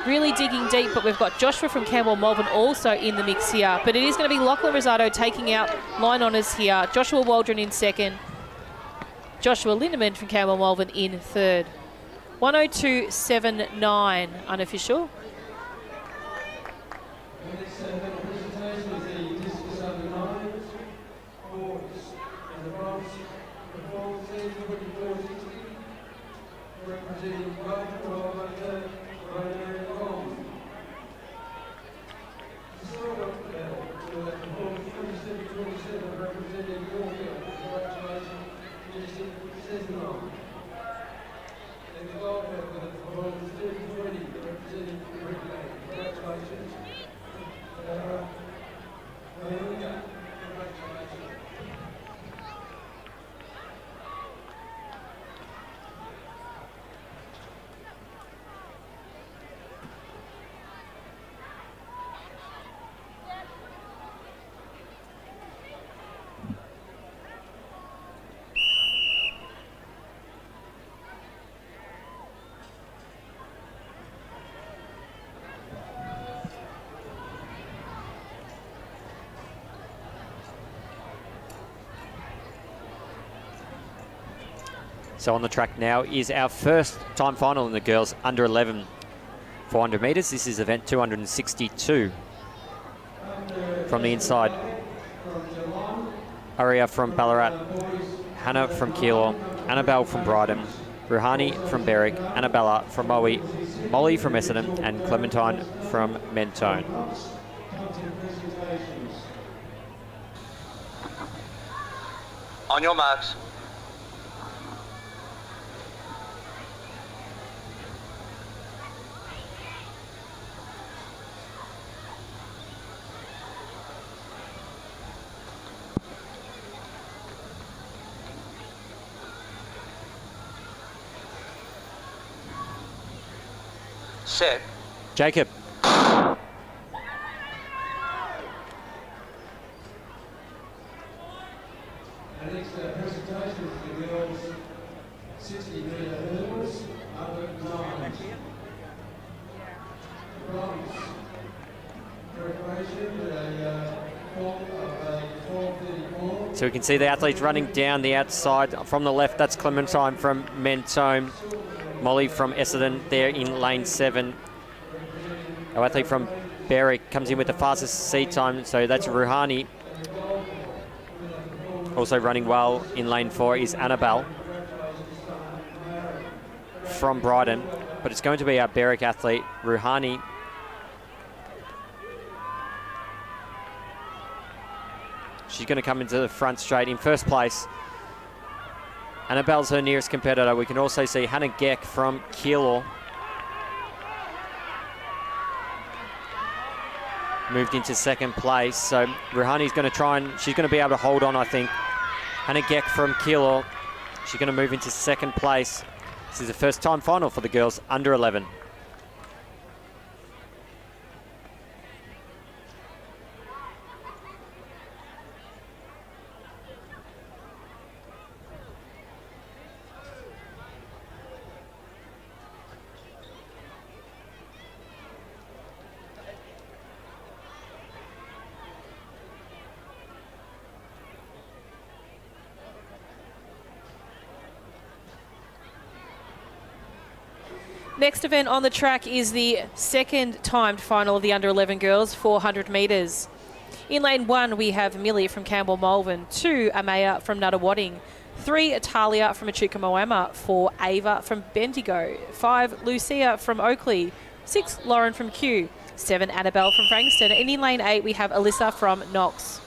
really digging deep, but we've got Joshua from Campbell Malvern also in the mix here. But it is going to be Lachlan Rosado taking out line honours here. Joshua Waldron in second. Joshua Lindemann from Campbell Malvern in third. 102.79 unofficial. So on the track now is our first time final in the girls under 11 400 metres. This is event 262. From the inside, Aria from Ballarat, Hannah from Keilor, Annabelle from Bryden, Ruhani from Berwick, Annabella from Moe, Molly from Essendon, and Clementine from Mentone. On your marks. Set. Jacob. The next presentation is the girls 60-metre hurdles under 9. Bronze. Preparation with a form of a 12:34. So we can see the athletes running down the outside. From the left, that's Clementine from Mentone. Molly from Essendon there in lane 7. Our athlete from Berwick comes in with the fastest seat time, so that's Ruhani. Also running well in lane 4 is Annabelle from Bryden, but it's going to be our Berwick athlete, Ruhani. She's going to come into the front straight in first place. Annabelle's her nearest competitor. We can also see Hannah Geck from Keilor. Moved into second place. So Ruhani's going to try and she's going to be able to hold on, I think. Hannah Geck from Keilor. She's going to move into second place. This is the first time final for the girls under 11. Next event on the track is the second timed final of the under 11 girls, 400 metres. In lane 1, we have Millie from Campbell Malvern, 2 Amaya from Nuttawading, 3 Italia from Echuca Moama, 4 Ava from Bendigo, 5 Lucia from Oakley, 6 Lauren from Kew, 7 Annabelle from Frankston, and in lane 8 we have Alyssa from Knox.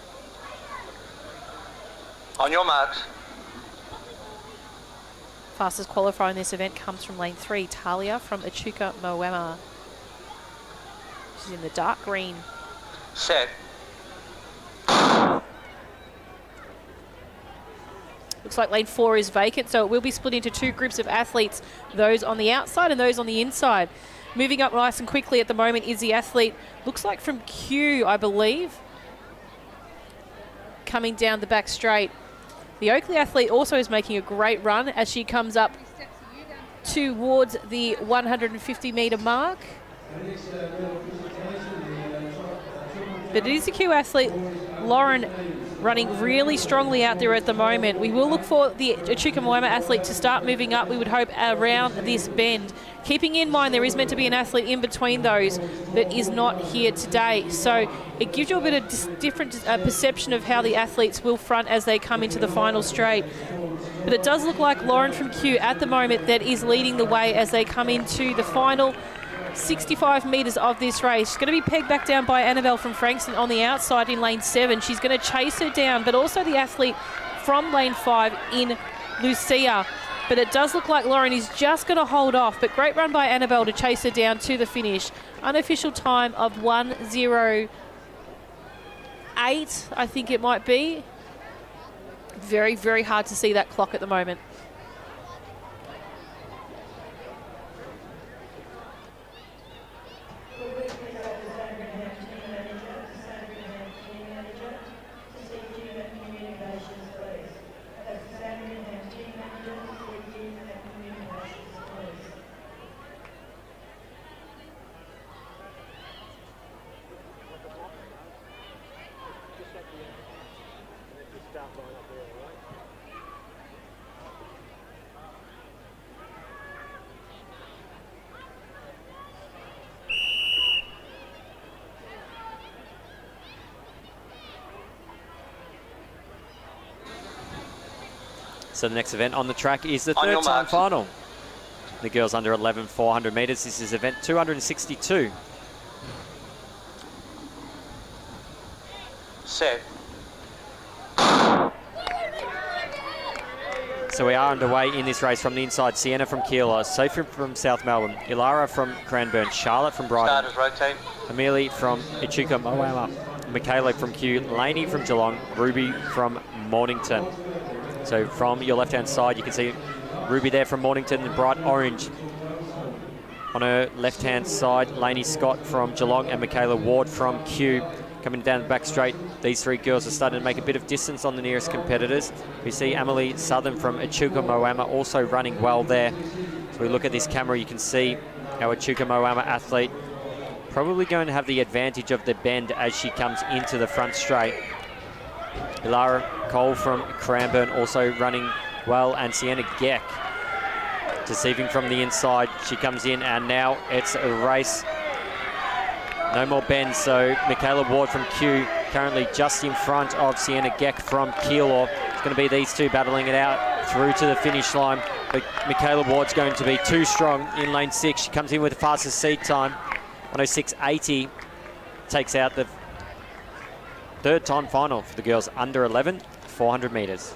On your marks. Fastest qualifier in this event comes from lane 3, Talia from Echuca Moama. She's in the dark green. Set. Looks like lane 4 is vacant, so it will be split into two groups of athletes, those on the outside and those on the inside. Moving up nice and quickly at the moment is the athlete, looks like from Q, I believe, coming down the back straight. The Oakley athlete also is making a great run as she comes up towards the 150 metre mark. But it is the Q athlete, Lauren, running really strongly out there at the moment. We will look for the Echuca Moama athlete to start moving up, we would hope, around this bend. Keeping in mind there is meant to be an athlete in between those that is not here today. So it gives you a bit of different perception of how the athletes will front as they come into the final straight. But it does look like Lauren from Q at the moment that is leading the way as they come into the final 65 metres of this race. She's going to be pegged back down by Annabelle from Frankston on the outside in lane 7. She's going to chase her down, but also the athlete from lane 5 in Lucia. But it does look like Lauren is just going to hold off, but great run by Annabelle to chase her down to the finish. Unofficial time of 1:08, I think it might be. Very, very hard to see that clock at the moment. So the next event on the track is the third time final. The girls under 11, 400 metres. This is event 262. Set. So we are underway in this race from the inside. Sienna from Keilor, Sophie from South Melbourne, Ilara from Cranbourne, Charlotte from Brighton, Starters rotate. Amelie from Echuca Moama, Michaela from Q, Laney from Geelong, Ruby from Mornington. So from your left-hand side, you can see Ruby there from Mornington in bright orange. On her left-hand side, Laney Scott from Geelong and Michaela Ward from Q. Coming down the back straight, these three girls are starting to make a bit of distance on the nearest competitors. We see Amelie Southern from Echuca Moama also running well there. So we look at this camera, you can see our Echuca Moama athlete probably going to have the advantage of the bend as she comes into the front straight. Ilara Cole from Cranbourne also running well, and Sienna Geck deceiving from the inside. She comes in, and now it's a race. No more bends, so Michaela Ward from Q currently just in front of Sienna Geck from Keilor. It's going to be these two battling it out through to the finish line, but Michaela Ward's going to be too strong in lane 6. She comes in with the fastest seed time, 106.80, takes out the third time final for the girls under 11, 400 metres.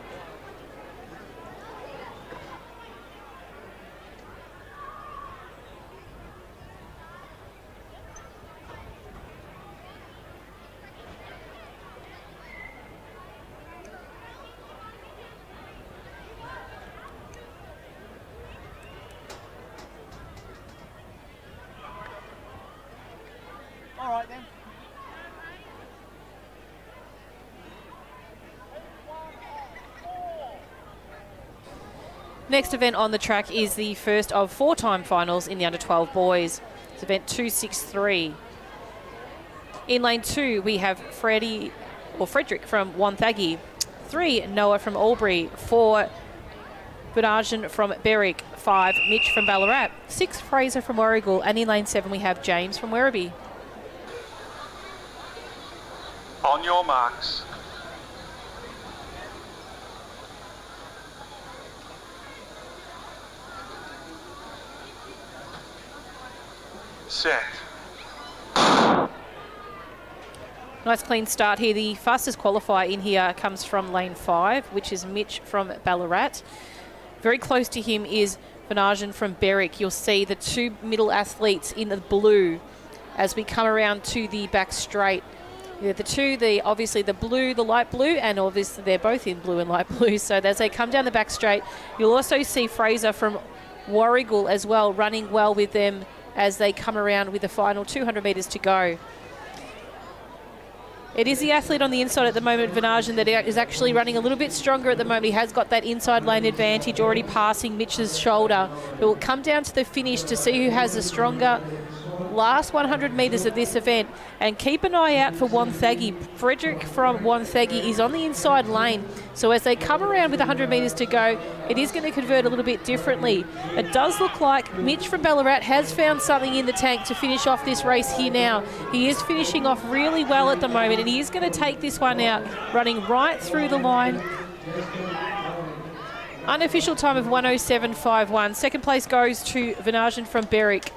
All right then. Next event on the track is the first of 4-time finals in the under-12 boys. It's event 263. In lane 2, we have Frederick from Wonthaggi, 3, Noah from Albury, 4, Bernarden from Berwick, 5, Mitch from Ballarat, 6, Fraser from Warragul, and in lane 7 we have James from Werribee. On your marks. Set. Nice clean start here. The fastest qualifier in here comes from lane 5, which is Mitch from Ballarat. Very close to him is Bernarden from Berwick. You'll see the two middle athletes in the blue as we come around to the back straight. Yeah, the two, obviously the blue, the light blue, and obviously they're both in blue and light blue. So as they come down the back straight, you'll also see Fraser from Warrigal as well, running well with them as they come around with the final 200 metres to go. It is the athlete on the inside at the moment, Vanajan, that is actually running a little bit stronger at the moment. He has got that inside lane advantage, already passing Mitch's shoulder. But we'll come down to the finish to see who has the stronger last 100 metres of this event. And keep an eye out for Wonthaggi. Frederick from Wonthaggi is on the inside lane. So as they come around with 100 metres to go, it is going to convert a little bit differently. It does look like Mitch from Ballarat has found something in the tank to finish off this race here now. He is finishing off really well at the moment, and he is going to take this one out, running right through the line. Unofficial time of 1:07.51. Second place goes to Vanajan from Berwick.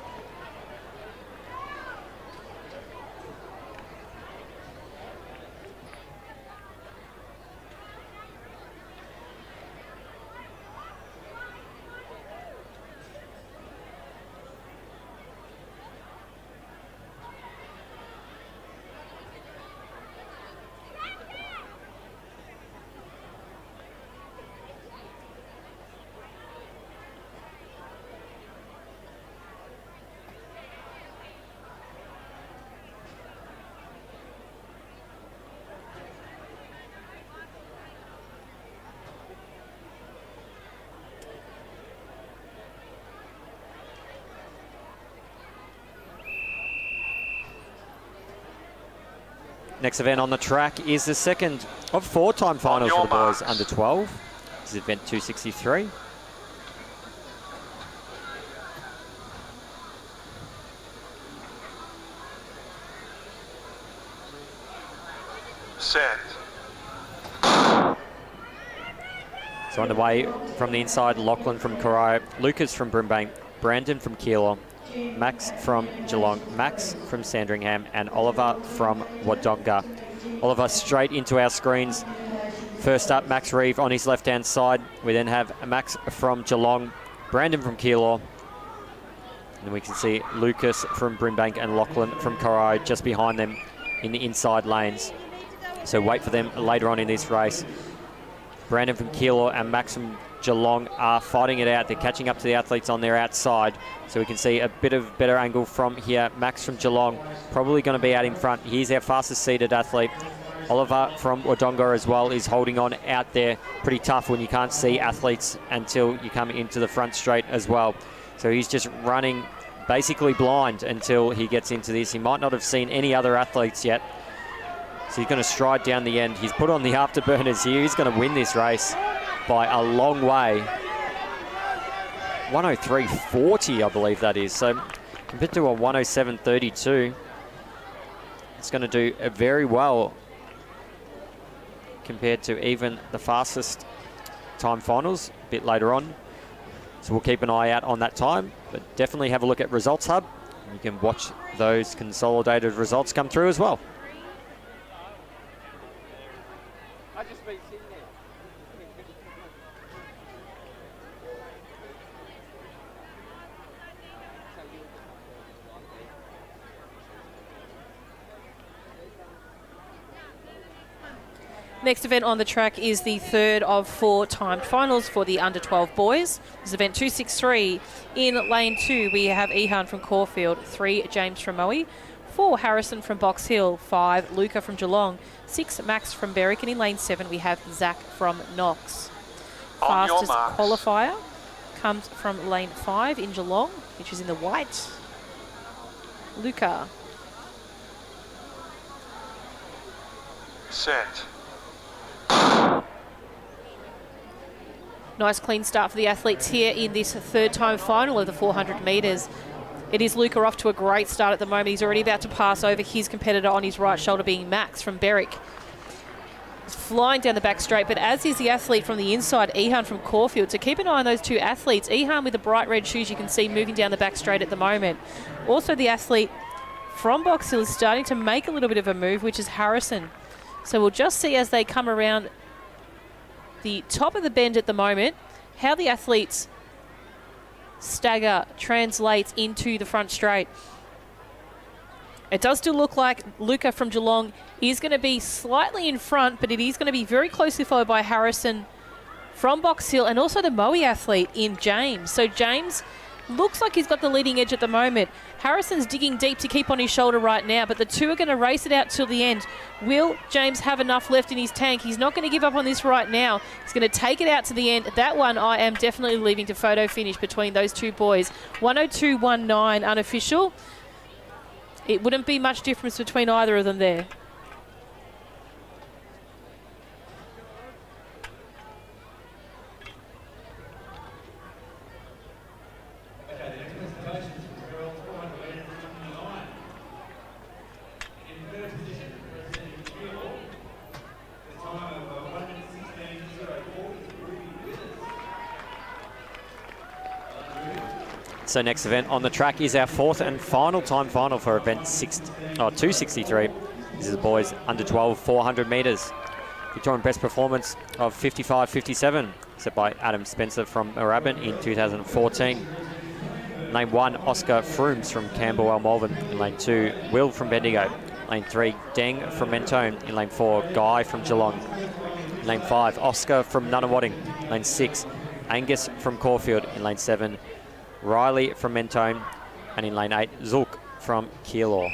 Next event on the track is the second of 4 time finals for the boys under 12. This is event 263. Set. So underway from the inside, Lachlan from Corio, Lucas from Brimbank, Brandon from Keilor, Max from Geelong, Max from Sandringham, and Oliver from Wodonga. Oliver straight into our screens. First up, Max Reeve on his left-hand side. We then have Max from Geelong, Brandon from Keilor, and we can see Lucas from Brimbank and Lachlan from Corio just behind them in the inside lanes. So wait for them later on in this race. Brandon from Keilor and Max from Geelong are fighting it out. They're catching up to the athletes on their outside. So we can see a bit of better angle from here. Max from Geelong probably going to be out in front. He's our fastest seated athlete. Oliver from Wodonga as well is holding on out there. Pretty tough when you can't see athletes until you come into the front straight as well. So he's just running basically blind until he gets into this. He might not have seen any other athletes yet. So he's going to stride down the end. He's put on the afterburners here. He's going to win this race by a long way. 1:03.40, I believe that is. So compared to a 1:07.32, it's going to do very well compared to even the fastest time finals a bit later on. So we'll keep an eye out on that time, but definitely have a look at Results Hub. You can watch those consolidated results come through as well. Next event on the track is the third of 4 timed finals for the under 12 boys. This is event 263. In lane 2, we have Ihan from Caulfield, 3 James from Moe, 4 Harrison from Box Hill, 5 Luca from Geelong, 6 Max from Berwick, and in lane 7 we have Zach from Knox. Fastest qualifier comes from lane 5 in Geelong, which is in the white. Luca. Set. Nice clean start for the athletes here in this third time final of the 400 metres. It is Luca off to a great start at the moment. He's already about to pass over his competitor on his right shoulder, being Max from Berwick. He's flying down the back straight, but as is the athlete from the inside, Ihan from Caulfield. So keep an eye on those two athletes. Ihan with the bright red shoes you can see moving down the back straight at the moment. Also the athlete from Box Hill is starting to make a little bit of a move, which is Harrison. So we'll just see as they come around the top of the bend at the moment, how the athletes stagger translates into the front straight. It does still look like Luca from Geelong is going to be slightly in front, but it is going to be very closely followed by Harrison from Box Hill and also the Moe athlete in James. So James looks like he's got the leading edge at the moment. Harrison's digging deep to keep on his shoulder right now, but the two are going to race it out till the end. Will James have enough left in his tank? He's not going to give up on this right now. He's going to take it out to the end. That one I am definitely leaving to photo finish between those two boys. 102.19 unofficial. It wouldn't be much difference between either of them there. So next event on the track is our fourth and final time final for event 263. This is the boys under 12 400 metres. Victorian best performance of 55.57, set by Adam Spencer from Moorabbin in 2014. Lane 1, Oscar Frooms from Camberwell, Malvern. In lane 2, Will from Bendigo. Lane 3, Deng from Mentone. In lane 4, Guy from Geelong. In lane 5, Oscar from Nunawading. Lane 6, Angus from Caulfield. In lane 7, Riley from Mentone, and in lane 8, Zulk from Keilor.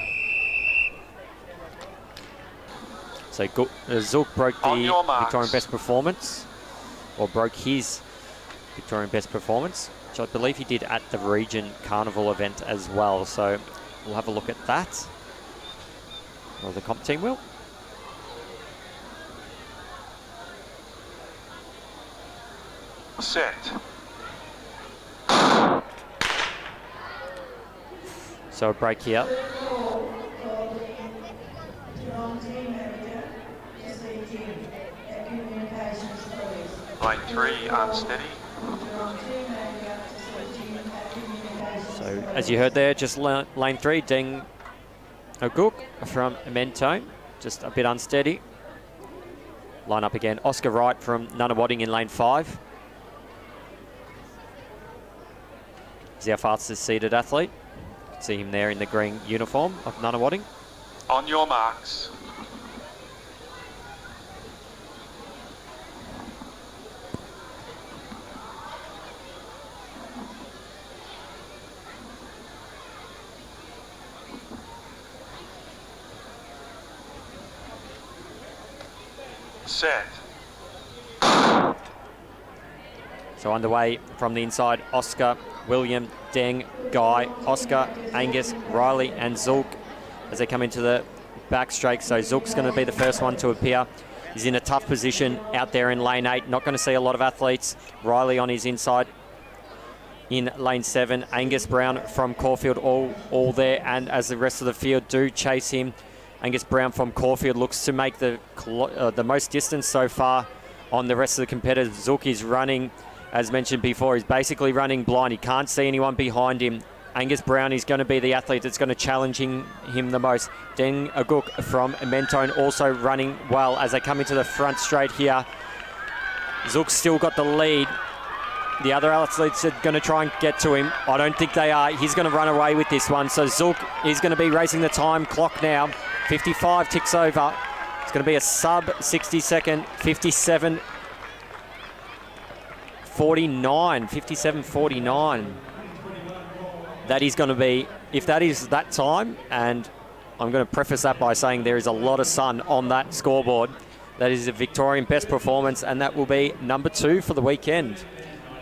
So Zulk broke the Victorian best performance, or broke his Victorian best performance, which I believe he did at the Region Carnival event as well. So we'll have a look at that. Or the comp team will. Set. So a break here. Lane 3, unsteady. So as you heard there, just lane 3, Deng Oguk from Mentone, just a bit unsteady. Line up again, Oscar Wright from Nunawading in lane 5. He's our fastest seated athlete. See him there in the green uniform of Nunawading. On your marks. Set. So underway from the inside, Oscar, William, Deng, Guy, Oscar, Angus, Riley and Zulk as they come into the back straight. So Zulk's going to be the first one to appear. He's in a tough position out there in lane 8. Not going to see a lot of athletes. Riley on his inside in lane 7. Angus Brown from Caulfield all there, and as the rest of the field do chase him, Angus Brown from Caulfield looks to make the most distance so far on the rest of the competitors. Zulk is running, as mentioned before, he's basically running blind. He can't see anyone behind him. Angus Brown is going to be the athlete that's going to challenge him the most. Deng Aguk from Mentone also running well as they come into the front straight here. Zulk's still got the lead. The other athletes are going to try and get to him. I don't think they are. He's going to run away with this one. So Zulk is going to be racing the time clock now. 55 ticks over. It's going to be a sub 60-second, 57.49. That is going to be, if that is that time, and I'm going to preface that by saying there is a lot of sun on that scoreboard. That is a Victorian best performance, and that will be number 2 for the weekend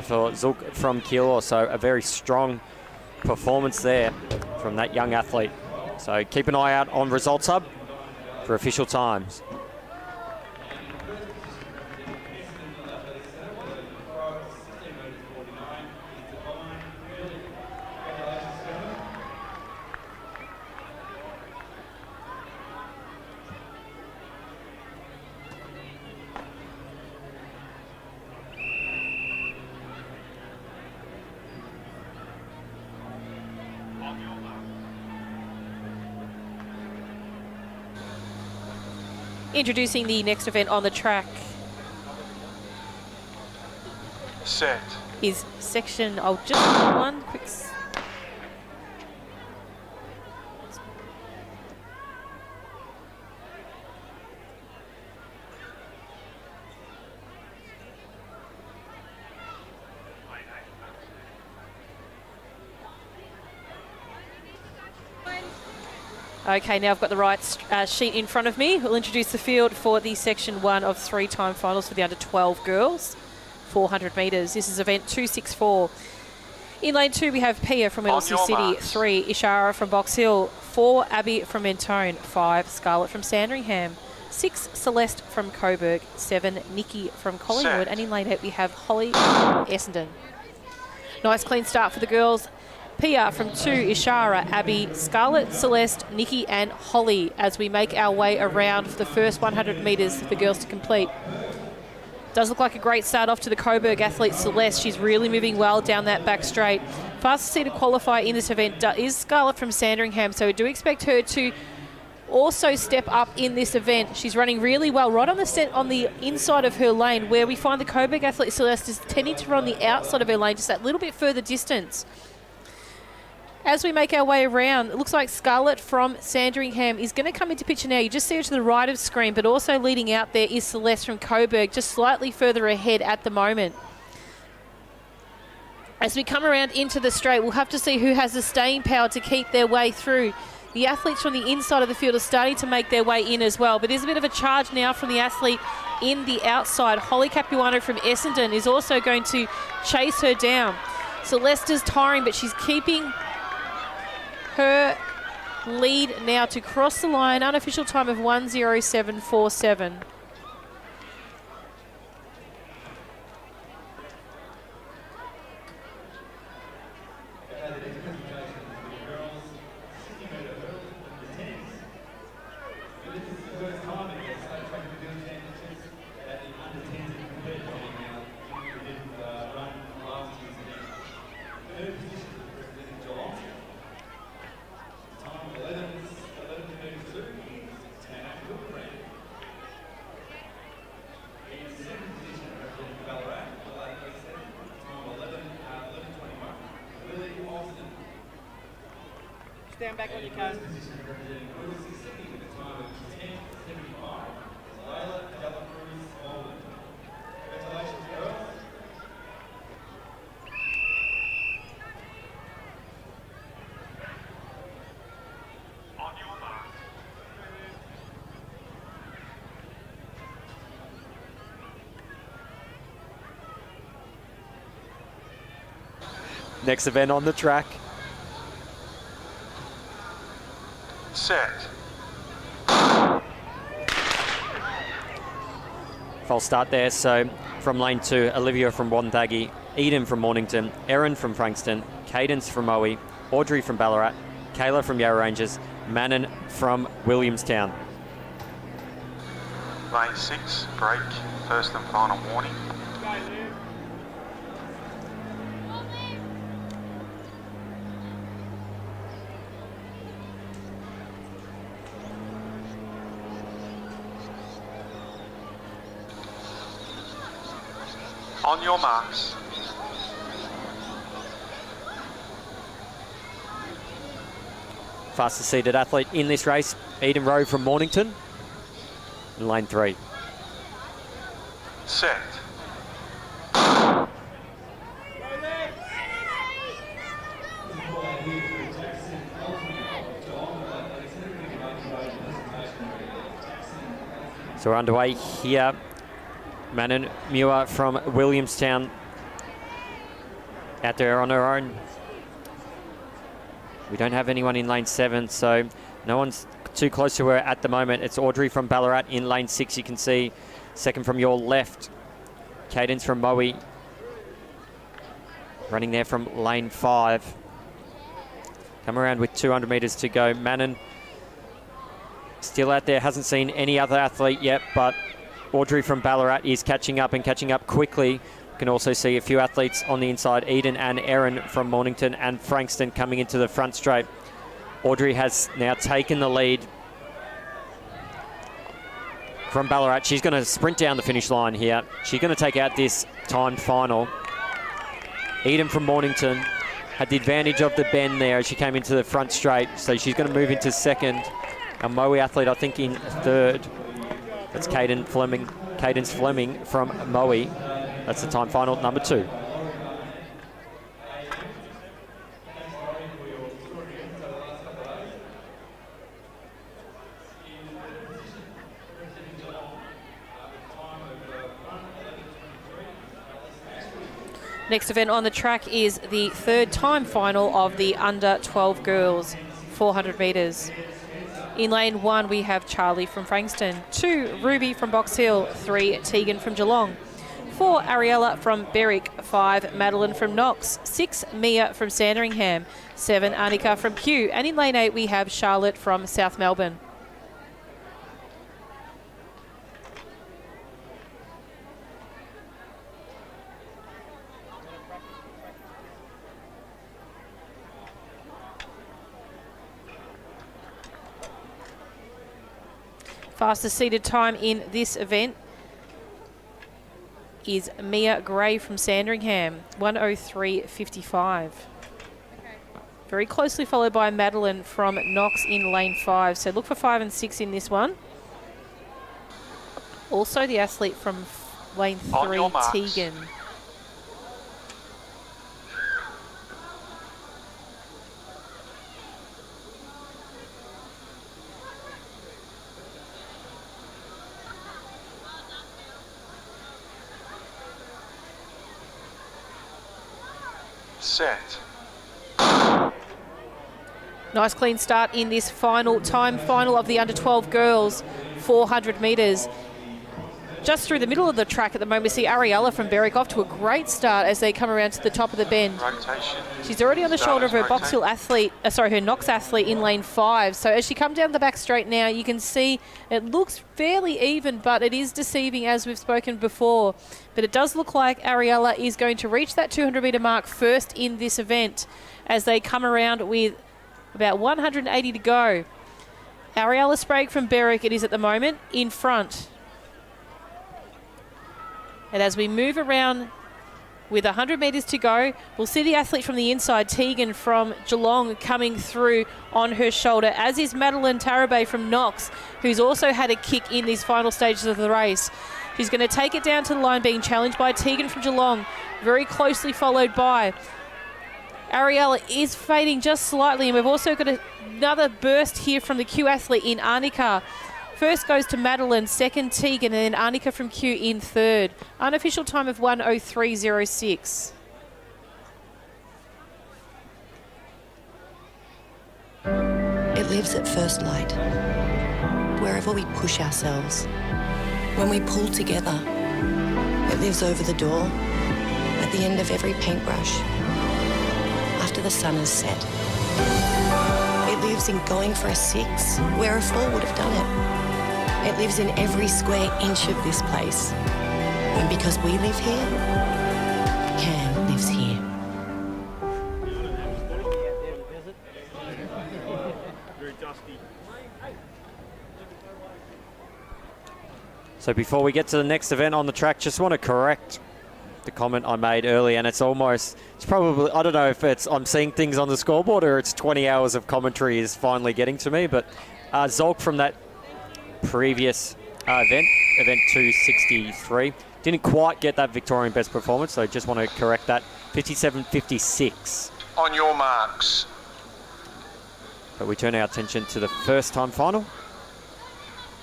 for Zulk from Keilor. So a very strong performance there from that young athlete. So keep an eye out on Results Hub for official times. Introducing the next event on the track Set. is section, I'll just one quick. Okay, now I've got the right sheet in front of me. We'll introduce the field for the Section 1 of 3-time finals for the under-12 girls, 400 metres. This is event 264. In lane 2, we have Pia from Middlesex City, marks. 3, Ishara from Box Hill, 4, Abby from Mentone, 5, Scarlett from Sandringham, 6, Celeste from Coburg, 7, Nikki from Collingwood, Set. and in lane 8 we have Holly from Essendon. Nice clean start for the girls. Pia from 2, Ishara, Abby, Scarlett, Celeste, Nikki and Holly as we make our way around for the first 100 metres for the girls to complete. Does look like a great start off to the Coburg athlete Celeste. She's really moving well down that back straight. Fastest seed to qualify in this event is Scarlett from Sandringham, so we do expect her to also step up in this event. She's running really well right on the inside of her lane, where we find the Coburg athlete Celeste is tending to run the outside of her lane, just that little bit further distance. As we make our way around, it looks like Scarlett from Sandringham is going to come into picture now. You just see her to the right of screen, but also leading out there is Celeste from Coburg, just slightly further ahead at the moment. As we come around into the straight, we'll have to see who has the staying power to keep their way through. The athletes from the inside of the field are starting to make their way in as well, but there's a bit of a charge now from the athlete in the outside. Holly Capuano from Essendon is also going to chase her down. Celeste is tiring, but she's keeping her lead now to cross the line. Unofficial time of 1:07.47. Stand back when you can. Next event on the track. Set. False start there. So from lane 2, Olivia from Wonthaggi, Eden from Mornington, Erin from Frankston, Cadence from Moe, Audrey from Ballarat, Kayla from Yarra Ranges, Manon from Williamstown. Lane 6, break, first and final warning. On your marks. Fastest seated athlete in this race, Eden Rowe from Mornington, in lane 3. Set. So we're underway here. Manon Muir from Williamstown out there on her own. We don't have anyone in lane 7, so no one's too close to her at the moment. It's Audrey from Ballarat in lane 6, you can see. Second from your left, Cadence from Moe. Running there from lane 5. Come around with 200 metres to go. Manon still out there, hasn't seen any other athlete yet, but Audrey from Ballarat is catching up and catching up quickly. You can also see a few athletes on the inside, Eden and Erin from Mornington and Frankston coming into the front straight. Audrey has now taken the lead from Ballarat. She's going to sprint down the finish line here. She's going to take out this timed final. Eden from Mornington had the advantage of the bend there as she came into the front straight, so she's going to move into second. Our Moe athlete, I think, in third. That's Cadence Fleming from Moe. That's the time final, number 2. Next event on the track is the third time final of the under 12 girls, 400 metres. In lane 1, we have Charlie from Frankston, 2, Ruby from Box Hill, 3, Tegan from Geelong, 4, Ariella from Berwick, 5, Madeline from Knox, 6, Mia from Sandringham, 7, Annika from Kew, and in lane 8 we have Charlotte from South Melbourne. Fastest seated time in this event is Mia Gray from Sandringham, 1:03.55. Very closely followed by Madeline from Knox in lane 5. So look for 5 and 6 in this one. Also the athlete from lane 3, Tegan. Set. Nice clean start in this final of the under 12 girls, 400 metres. Just through the middle of the track at the moment, we see Ariella from Berwick off to a great start as they come around to the top of the bend. Rotation. She's already on the shoulder of her Box Hill athlete, her Knox athlete in lane 5. So as she comes down the back straight now, you can see it looks fairly even, but it is deceiving as we've spoken before. But it does look like Ariella is going to reach that 200 metre mark first in this event as they come around with about 180 to go. Ariella Sprague from Berwick, it is at the moment, in front. And as we move around with 100 metres to go, we'll see the athlete from the inside, Tegan from Geelong, coming through on her shoulder, as is Madeline Tarabay from Knox, who's also had a kick in these final stages of the race. She's going to take it down to the line, being challenged by Tegan from Geelong, very closely followed by Ariella is fading just slightly, and we've also got another burst here from the Q athlete in Annika. First goes to Madeline, second Tegan, and then Annika from Q in third. Unofficial time of 1:03.06. It lives at first light, wherever we push ourselves. When we pull together, it lives over the door, at the end of every paintbrush, after the sun has set. It lives in going for a 6, where a 4 would have done it. It lives in every square inch of this place. And because we live here, Cam lives here. Very dusty. So before we get to the next event on the track, just want to correct the comment I made earlier, and it's probably, I don't know if I'm seeing things on the scoreboard or it's 20 hours of commentary is finally getting to me, but Zolk from that previous event 263, didn't quite get that Victorian best performance, so just want to correct that. 57.56. On your marks. But we turn our attention to the first time final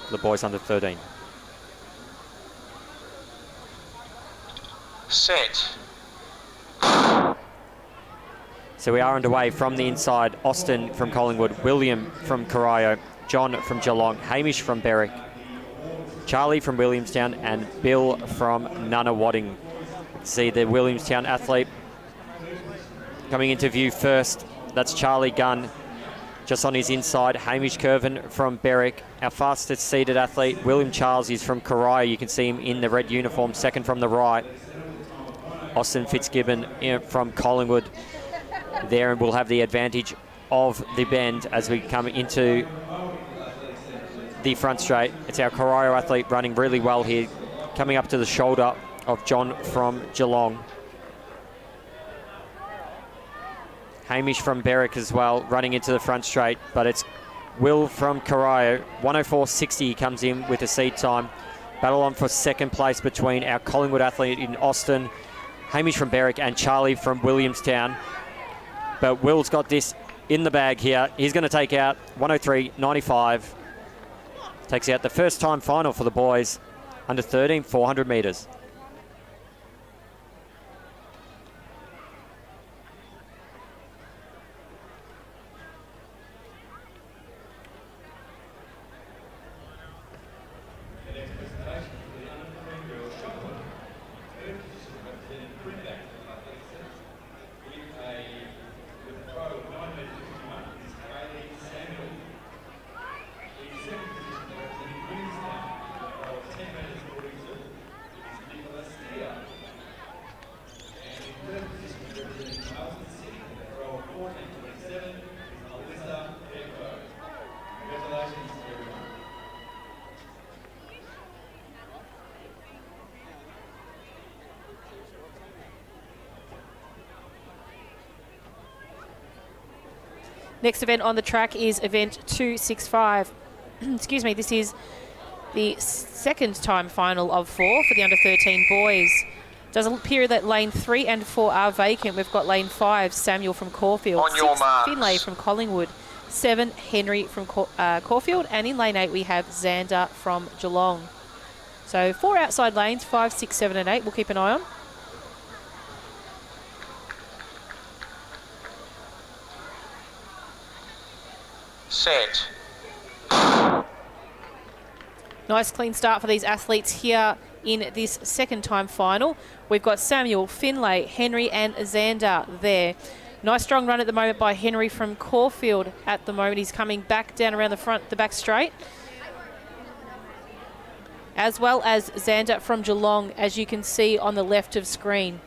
for the boys under 13. Set. So we are underway from the inside. Austin from Collingwood, William from Corio, John from Geelong, Hamish from Berwick, Charlie from Williamstown, and Bill from Nunawading. See the Williamstown athlete coming into view first. That's Charlie Gunn, just on his inside. Hamish Curvin from Berwick. Our fastest seated athlete, William Charles, is from Corio. You can see him in the red uniform, second from the right. Austin Fitzgibbon from Collingwood there, and we'll have the advantage of the bend as we come into the front straight. It's our Corio athlete running really well here, coming up to the shoulder of John from Geelong. Hamish from Berwick as well, running into the front straight, but it's Will from Corio. 1:04.60 comes in with a seed time. Battle on for second place between our Collingwood athlete in Austin, Hamish from Berwick, and Charlie from Williamstown. But Will's got this in the bag here. He's going to take out 1:03.95. Takes out the first time final for the boys under 13, 400 metres. Next event on the track is event 265. Excuse me, this is the second time final of 4 for the under 13 boys. Does appear that lane 3 and 4 are vacant. We've got lane 5, Samuel from Caulfield. On your 6, marks. Finlay from Collingwood. 7, Henry from Caulfield. And in lane 8, we have Xander from Geelong. So 4 outside lanes, 5, 6, 7 and 8. We'll keep an eye on. Set. Nice clean start for these athletes here in this second time final. We've got Samuel, Finlay, Henry and Xander there. Nice strong run at the moment by Henry from Caulfield at the moment. He's coming back down around the front, the back straight. As well as Xander from Geelong, as you can see on the left of screen.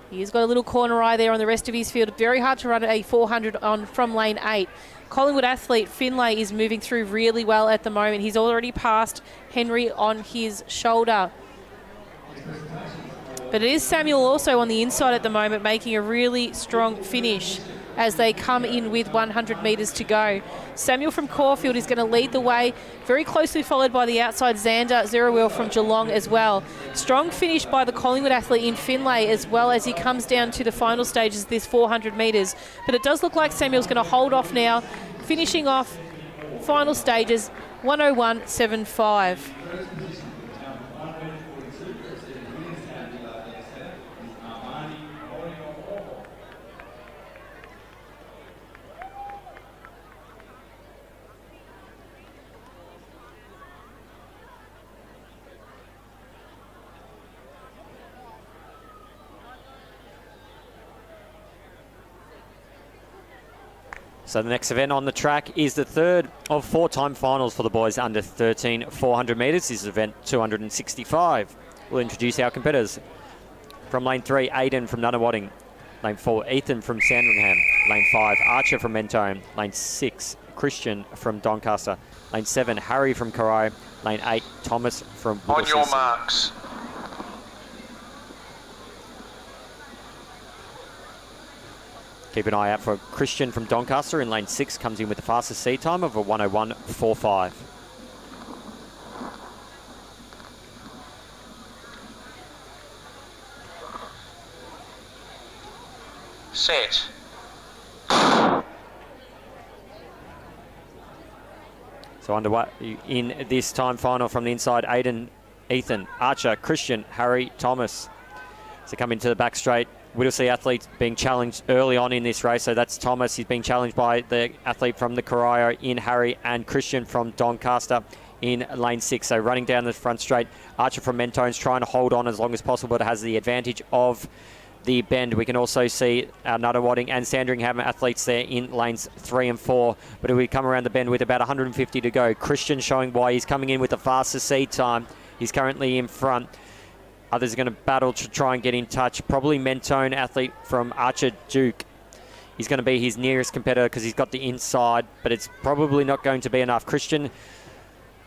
He's got a little corner eye there on the rest of his field. Very hard to run a 400 on from lane 8. Collingwood athlete Finlay is moving through really well at the moment. He's already passed Henry on his shoulder. But it is Samuel also on the inside at the moment, making a really strong finish as they come in with 100 metres to go. Samuel from Caulfield is going to lead the way, very closely followed by the outside Xander Zeruel from Geelong as well. Strong finish by the Collingwood athlete in Finlay as well as he comes down to the final stages, this 400 metres. But it does look like Samuel's going to hold off now, finishing off final stages 101.75. So the next event on the track is the third of 4 time finals for the boys under 13 400 metres. This is event 265. We'll introduce our competitors. From lane 3, Aiden from Nunawading. Lane 4, Ethan from Sandringham. Lane 5, Archer from Mentone. Lane 6, Christian from Doncaster. Lane 7, Harry from Corio. Lane 8, Thomas from On Whittlesea. your marks. Keep an eye out for Christian from Doncaster in lane 6. Comes in with the fastest seed time of a 101.45. Set. So underway in this time final from the inside, Aiden, Ethan, Archer, Christian, Harry, Thomas. So come into the back straight. Whittlesea athlete being challenged early on in this race. So that's Thomas. He's being challenged by the athlete from the Corio in Harry, and Christian from Doncaster in lane 6. So running down the front straight, Archer from Mentone's trying to hold on as long as possible, but has the advantage of the bend. We can also see our Nunawading and Sandringham athletes there in lanes 3 and 4. But we come around the bend with about 150 to go. Christian showing why he's coming in with the fastest seed time. He's currently in front. Others are going to battle to try and get in touch. Probably Mentone athlete from Archer Duke. He's going to be his nearest competitor because he's got the inside, but it's probably not going to be enough. Christian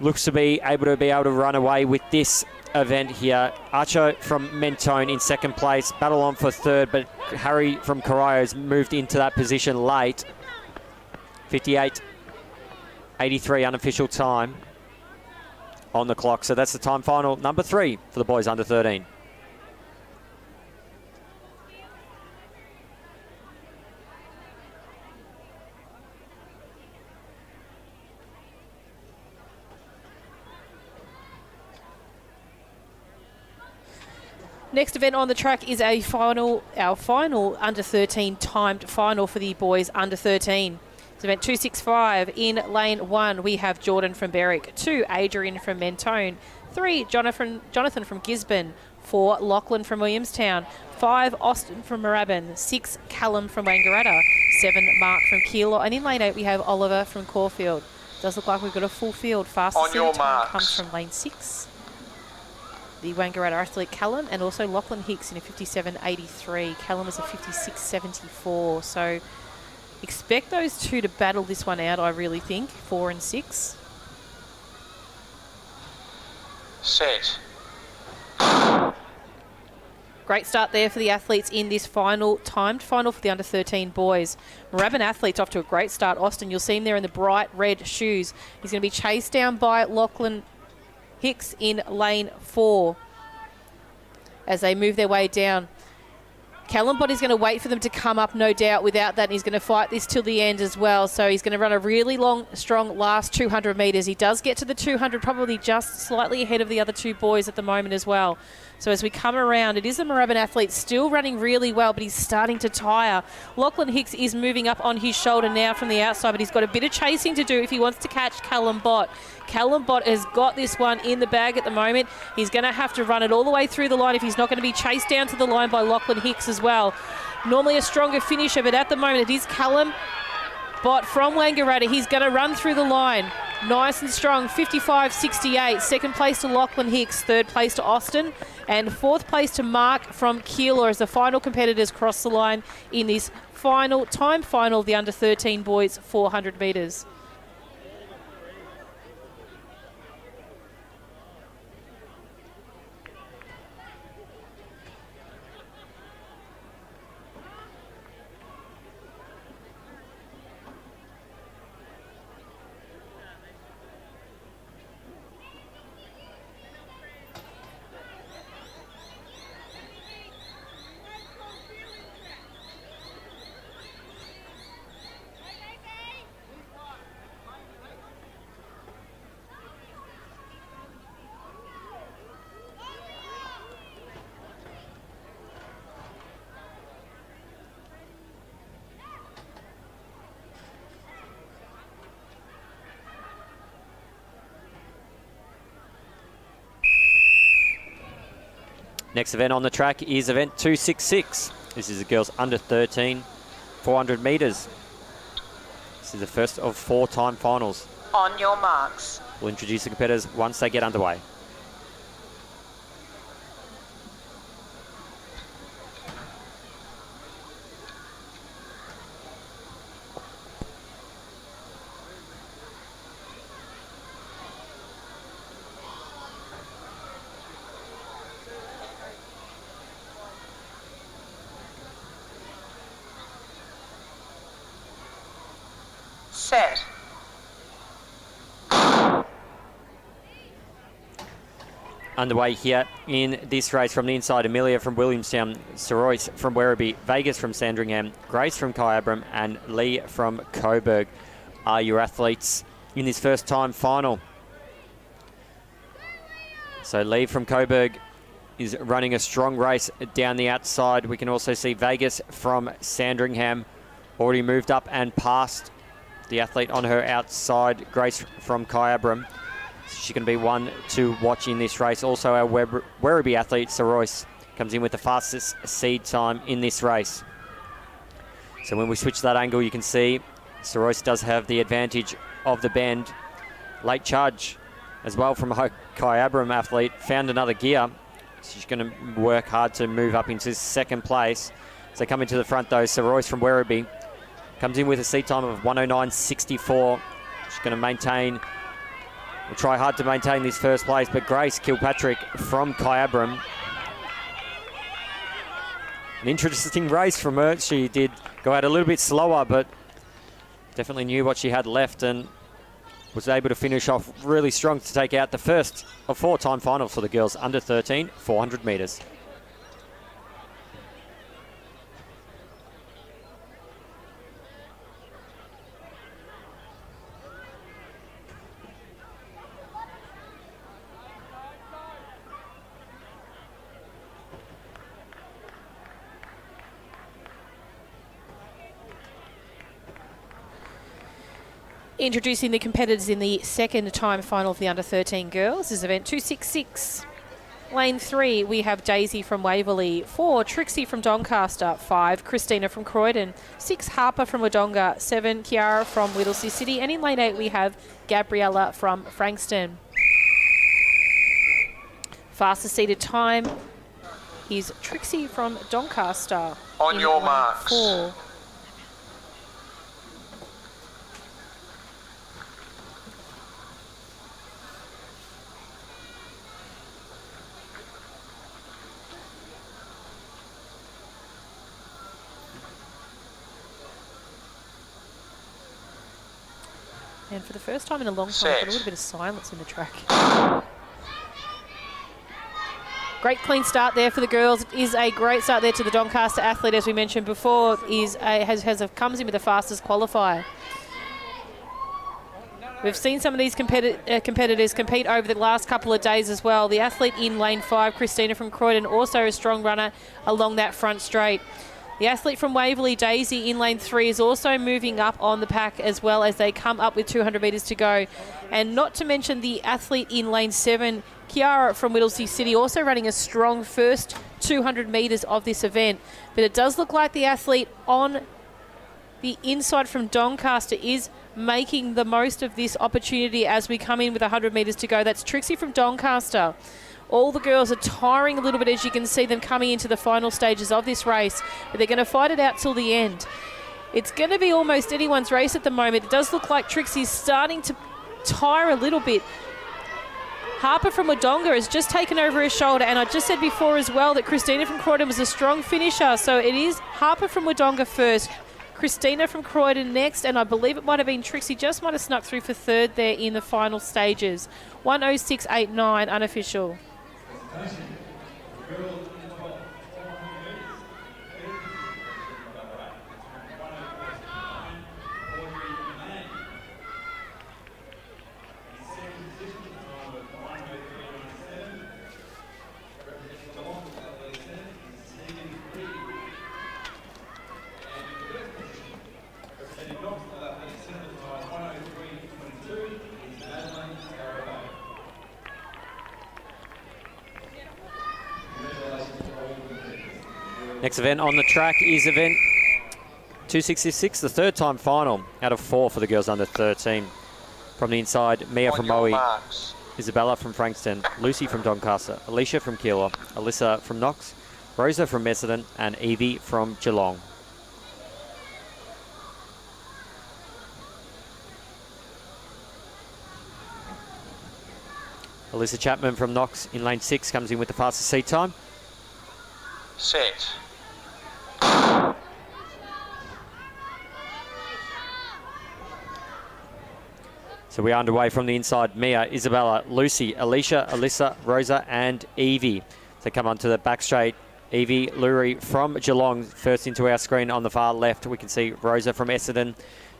looks to be able to run away with this event here. Archer from Mentone in second place. Battle on for third, but Harry from Corio has moved into that position late. 58.83 unofficial time on the clock. So that's the time final number 3 for the boys under 13. Next event on the track is our final under 13 timed final for the boys under 13. It's event 265. In lane 1, we have Jordan from Berwick. 2, Adrian from Mentone. 3, Jonathan from Gisborne. 4, Lachlan from Williamstown. 5, Austin from Moorabbin. 6, Callum from Wangaratta. 7, Mark from Keilor. And in lane 8, we have Oliver from Caulfield. Does look like we've got a full field. Fastest seed time comes from lane 6. The Wangaratta athlete Callum, and also Lachlan Hicks in a 57.83. Callum is a 56.74. So expect those two to battle this one out, I really think, 4 and 6. Set. Great start there for the athletes in this timed final for the under-13 boys. Moorabbin athletes off to a great start. Austin, you'll see him there in the bright red shoes. He's going to be chased down by Lachlan Hicks in lane 4 as they move their way down. Callum Bott is going to wait for them to come up, no doubt, without that. And he's going to fight this till the end as well. So he's going to run a really long, strong last 200 metres. He does get to the 200, probably just slightly ahead of the other two boys at the moment as well. So as we come around, it is the Moorabbin athlete still running really well, but he's starting to tire. Lachlan Hicks is moving up on his shoulder now from the outside, but he's got a bit of chasing to do if he wants to catch Callum Bott. Callum Bott has got this one in the bag at the moment. He's going to have to run it all the way through the line if he's not going to be chased down to the line by Lachlan Hicks as well. Normally a stronger finisher, but at the moment it is Callum Bott from Wangaratta. He's going to run through the line. Nice and strong, 55.68. Second place to Lachlan Hicks. Third place to Austin. And fourth place to Mark from Keilor as the final competitors cross the line in this final of the under-13 boys 400 metres. Next event on the track is event 266. This is the girls under 13, 400 metres. This is the first of 4 time finals. On your marks. We'll introduce the competitors once they get underway. Set. Underway here in this race from the inside, Amelia from Williamstown, Soroyce from Werribee, Vegas from Sandringham, Grace from Kyabram and Lee from Coburg are your athletes in this first time final. So Lee from Coburg is running a strong race down the outside. We can also see Vegas from Sandringham already moved up and passed the athlete on her outside, Grace from Kyabram. She's going to be one to watch in this race. Also, our Werribee athlete, Soroyce, comes in with the fastest seed time in this race. So when we switch that angle, you can see Soroyce does have the advantage of the bend. Late charge as well from a Kyabram athlete. Found another gear. She's going to work hard to move up into second place. As they come into the front, though, Soroyce from Werribee comes in with a seed time of 109.64. She's going to maintain, will try hard to maintain this first place, but Grace Kilpatrick from Kyabram. An interesting race from her. She did go out a little bit slower, but definitely knew what she had left and was able to finish off really strong to take out the first of 4 time finals for the girls under 13, 400 metres. Introducing the competitors in the second time final of the under-13 girls. This is event 266. Lane 3, we have Daisy from Waverley. 4, Trixie from Doncaster. 5, Christina from Croydon. 6, Harper from Wodonga. 7, Kiara from Whittlesea City. And in lane 8, we have Gabriella from Frankston. Fastest seated time is Trixie from Doncaster. On your marks. 4. And for the first time in a long time, Set. I've got a little bit of silence in the track. Great clean start there for the girls. It is a great start there to the Doncaster athlete, as we mentioned before, comes in with the fastest qualifier. We've seen some of these competitors compete over the last couple of days as well. The athlete in lane 5, Christina from Croydon, also a strong runner along that front straight. The athlete from Waverley, Daisy, in lane 3 is also moving up on the pack as well as they come up with 200 metres to go. And not to mention the athlete in lane 7, Kiara from Whittlesea City, also running a strong first 200 metres of this event. But it does look like the athlete on the inside from Doncaster is making the most of this opportunity as we come in with 100 metres to go. That's Trixie from Doncaster. All the girls are tiring a little bit as you can see them coming into the final stages of this race, but they're going to fight it out till the end. It's going to be almost anyone's race at the moment. It does look like Trixie's starting to tire a little bit. Harper from Wodonga has just taken over his shoulder, and I just said before as well that Christina from Croydon was a strong finisher, so it is Harper from Wodonga first, Christina from Croydon next, and I believe it might have been Trixie, just might have snuck through for third there in the final stages. 1:06.89 unofficial. Next event on the track is event 266, the third time final out of 4 for the girls under 13. From the inside, Mia from Moe, Isabella from Frankston, Lucy from Doncaster, Alicia from Keilor, Alyssa from Knox, Rosa from Essendon, and Evie from Geelong. Alyssa Chapman from Knox in lane 6 comes in with the fastest seat time. Set. So we are underway from the inside. Mia, Isabella, Lucy, Alicia, Alyssa, Rosa, and Evie. So come onto the back straight. Evie Lurie from Geelong first into our screen on the far left. We can see Rosa from Essendon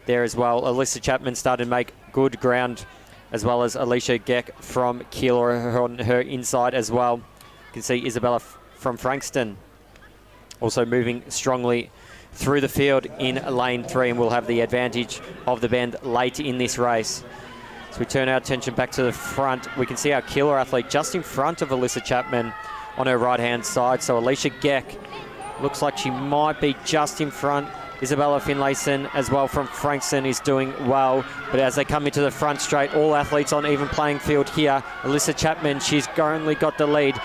there as well. Alyssa Chapman started to make good ground, as well as Alicia Geck from Keilor on her inside as well. You can see Isabella from Frankston also moving strongly through the field in lane 3, and we'll have the advantage of the bend late in this race. So we turn our attention back to the front. We can see our Keilor athlete just in front of Alyssa Chapman on her right-hand side. So Alicia Geck looks like she might be just in front. Isabella Finlayson as well from Frankston is doing well. But as they come into the front straight, all athletes on even playing field here. Alyssa Chapman, she's currently got the lead.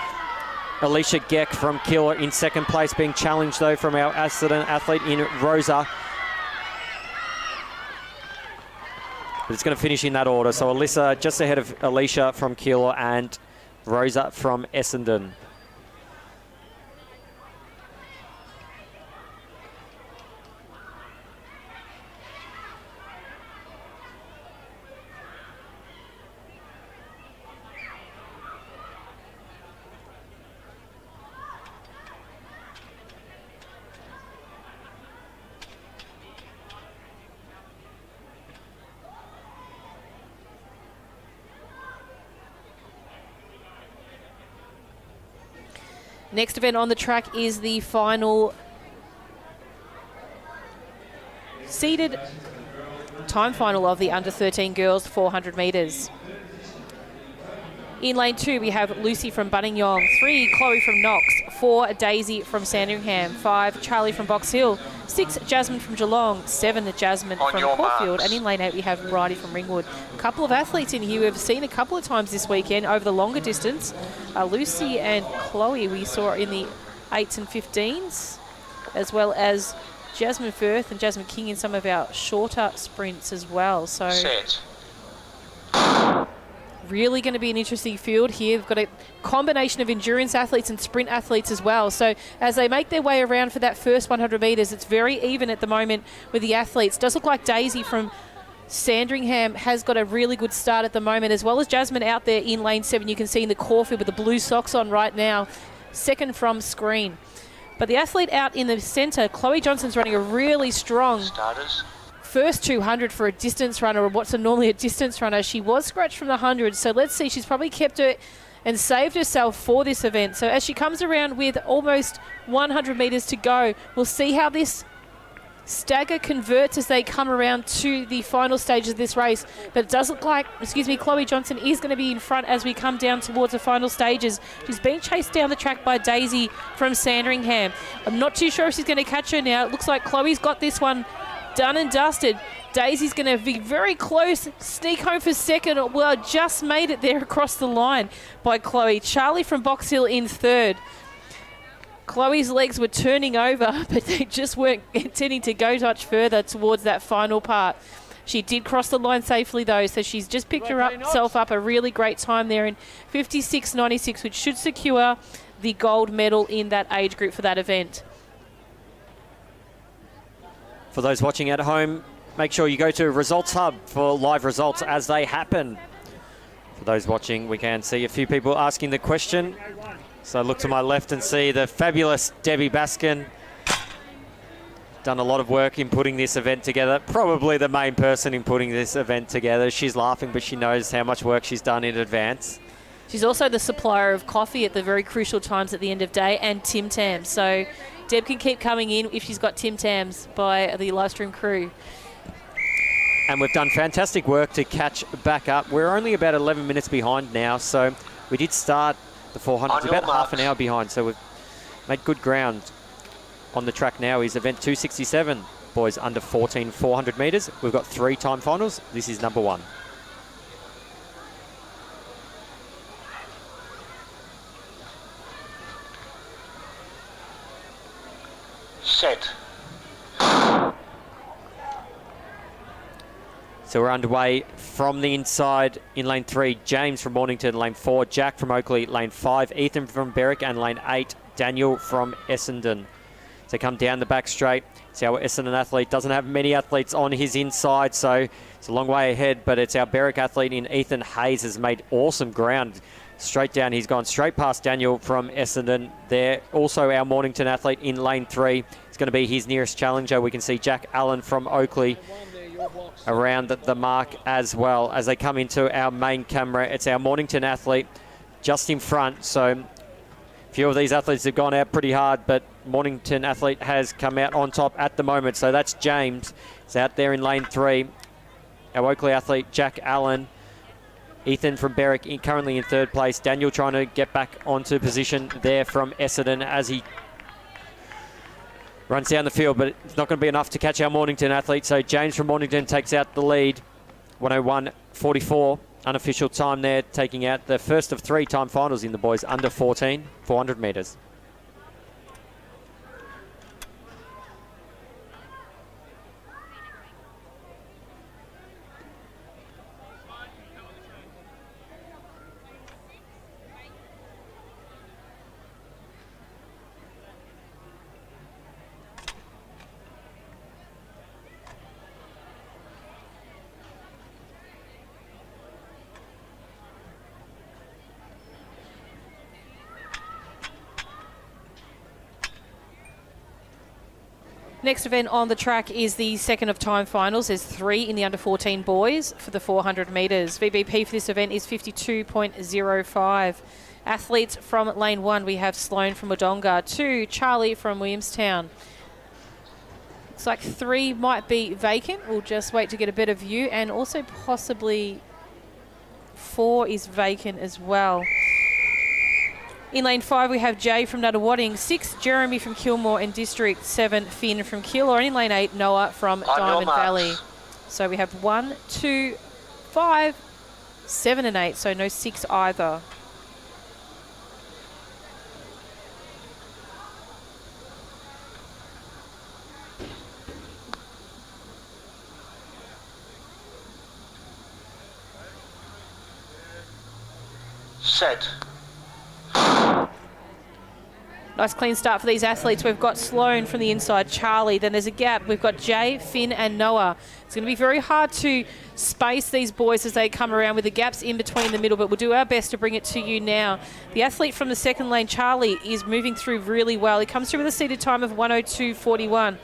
Alicia Geck from Keilor in second place, being challenged though from our Essendon athlete in Rosa. But it's going to finish in that order. So Alyssa just ahead of Alicia from Keilor and Rosa from Essendon. Next event on the track is the final seeded time final of the under 13 girls 400 metres. In lane 2 we have Lucy from Buninyong, 3 Chloe from Knox, 4 Daisy from Sandringham, 5 Charlie from Box Hill, 6 Jasmine from Geelong, 7 Jasmine from Caulfield, and in lane 8 we have Bridie from Ringwood. A couple of athletes in here we've seen a couple of times this weekend over the longer distance. Lucy and Chloe we saw in the 8s and 15s, as well as Jasmine Firth and Jasmine King in some of our shorter sprints as well. So Set. really going to be an interesting field here. We've got a combination of endurance athletes and sprint athletes as well. So as they make their way around for that first 100 metres, it's very even at the moment with the athletes. Does look like Daisy from Sandringham has got a really good start at the moment, as well as Jasmine out there in lane 7. You can see in the Caulfield with the blue socks on right now, second from screen. But the athlete out in the centre, Chloe Johnson's running a really strong Starters. first 200 for a distance runner, or what's normally a distance runner. She was scratched from the 100, so let's see. She's probably kept her and saved herself for this event. So as she comes around with almost 100 metres to go, we'll see how this stagger converts as they come around to the final stages of this race. But it does look like, Chloe Johnson is going to be in front as we come down towards the final stages. She's being chased down the track by Daisy from Sandringham. I'm not too sure if she's going to catch her now. It looks like Chloe's got this one done and dusted. Daisy's going to be very close, sneak home for second. Well, just made it there across the line by Chloe. Charlie from Box Hill in third. Chloe's legs were turning over, but they just weren't intending to go much further towards that final part. She did cross the line safely, though, so she's just picked herself up a really great time there in 56.96, which should secure the gold medal in that age group for that event. For those watching at home, make sure you go to Results Hub for live results as they happen. For those watching, we can see a few people asking the question. So look to my left and see the fabulous Debbie Baskin. Done a lot of work in putting this event together. Probably the main person in putting this event together. She's laughing, but she knows how much work she's done in advance. She's also the supplier of coffee at the very crucial times at the end of day and Tim Tams. So Deb can keep coming in if she's got Tim Tams by the live stream crew. And we've done fantastic work to catch back up. We're only about 11 minutes behind now, so we did start the 400s about half an hour behind, so we've made good ground. On the track now is event 267, boys under 14 400 metres. We've got 3 time finals. This is number 1. Set. So we're underway from the inside in lane 3. James from Mornington, lane 4. Jack from Oakley, lane 5. Ethan from Berwick, and lane 8. Daniel from Essendon. So come down the back straight. See our Essendon athlete doesn't have many athletes on his inside, so it's a long way ahead, but it's our Berwick athlete in Ethan Hayes has made awesome ground. Straight down, he's gone straight past Daniel from Essendon there. Also our Mornington athlete in lane 3. It's going to be his nearest challenger. We can see Jack Allen from Oakley around the mark as well. As they come into our main camera, it's our Mornington athlete just in front. So a few of these athletes have gone out pretty hard, but Mornington athlete has come out on top at the moment. So that's James. It's out there in lane 3. Our Oakley athlete, Jack Allen. Ethan from Berwick currently in third place. Daniel trying to get back onto position there from Essendon as he runs down the field, but it's not going to be enough to catch our Mornington athlete. So James from Mornington takes out the lead. 101.44, unofficial time there, taking out the first of 3 time finals in the boys under 14, 400 metres. Next event on the track is the second of time finals. There's 3 in the under 14 boys for the 400 metres. VBP for this event is 52.05. Athletes from lane 1, we have Sloane from Wodonga. 2, Charlie from Williamstown. Looks like 3 might be vacant. We'll just wait to get a better view. And also possibly 4 is vacant as well. In lane 5, we have Jay from Nuttawading. 6, Jeremy from Kilmore and District. 7, Finn from Kilor. And in lane 8, Noah from Diamond Valley. So we have 1, 2, 5, 7 and 8. So no 6 either. Set. Nice clean start for these athletes. We've got Sloan from the inside, Charlie. Then there's a gap. We've got Jay, Finn and Noah. It's going to be very hard to space these boys as they come around with the gaps in between the middle, but we'll do our best to bring it to you now. The athlete from the second lane, Charlie, is moving through really well. He comes through with a seated time of 1:02.41.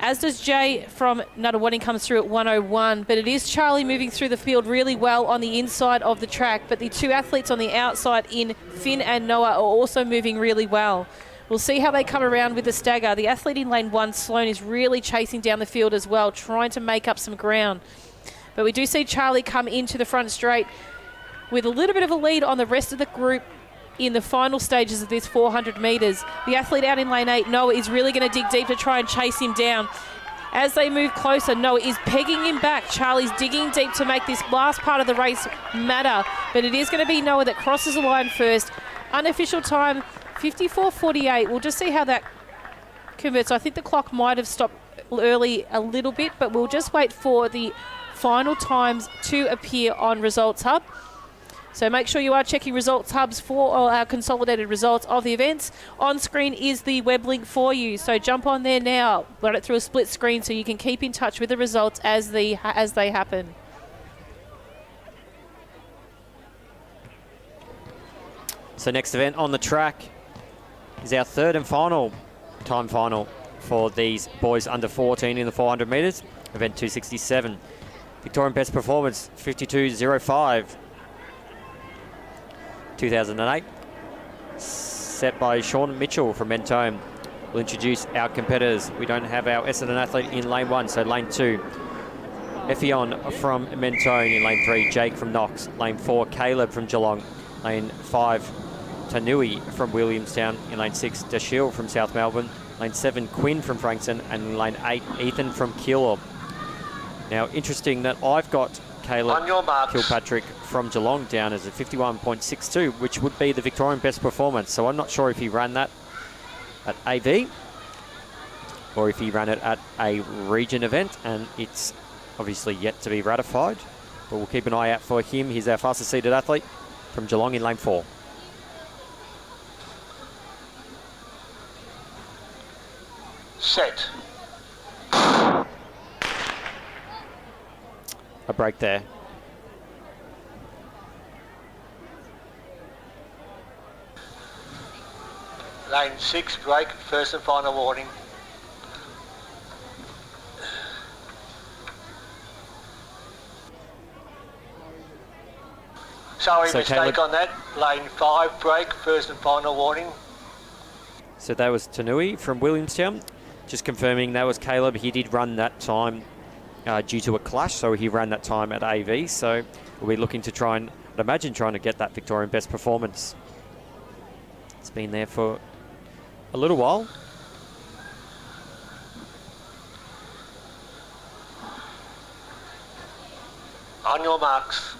As does Jay from Nuttawading, comes through at 1:01. But it is Charlie moving through the field really well on the inside of the track. But the two athletes on the outside in Finn and Noah are also moving really well. We'll see how they come around with the stagger. The athlete in lane 1, Sloan, is really chasing down the field as well, trying to make up some ground. But we do see Charlie come into the front straight with a little bit of a lead on the rest of the group in the final stages of this 400 metres. The athlete out in lane 8, Noah, is really going to dig deep to try and chase him down. As they move closer, Noah is pegging him back. Charlie's digging deep to make this last part of the race matter. But it is going to be Noah that crosses the line first. Unofficial time, 54.48. We'll just see how that converts. I think the clock might have stopped early a little bit, but we'll just wait for the final times to appear on Results Hub. So make sure you are checking Results Hubs for all our consolidated results of the events. On screen is the web link for you. So jump on there now. Run it through a split screen so you can keep in touch with the results as they happen. So next event on the track is our third and final time final for these boys under 14 in the 400 metres. Event 267. Victorian best performance, 52.05. 2008, set by Sean Mitchell from Mentone. We'll introduce our competitors. We don't have our Essendon athlete in lane 1, so lane 2, Effion from Mentone. In lane 3, Jake from Knox. Lane 4, Caleb from Geelong. Lane 5, Tanui from Williamstown. In lane 6, Dashiell from South Melbourne. Lane 7, Quinn from Frankston. And in lane 8, Ethan from Keilor. Now, interesting that I've got Caleb Kilpatrick from Geelong down as a 51.62, which would be the Victorian best performance. So I'm not sure if he ran that at AV or if he ran it at a region event, and it's obviously yet to be ratified. But we'll keep an eye out for him. He's our fastest seated athlete from Geelong in lane 4. Set. A break there. Lane 6, break, first and final warning. Sorry, So mistake Caleb, on that. Lane 5, break, first and final warning. So that was Tanui from Williamstown. Just confirming that was Caleb. He did run that time due to a clash, so he ran that time at AV. So we'll be looking to try and, I'd imagine, trying to get that Victorian best performance. It's been there for a little while. On your marks.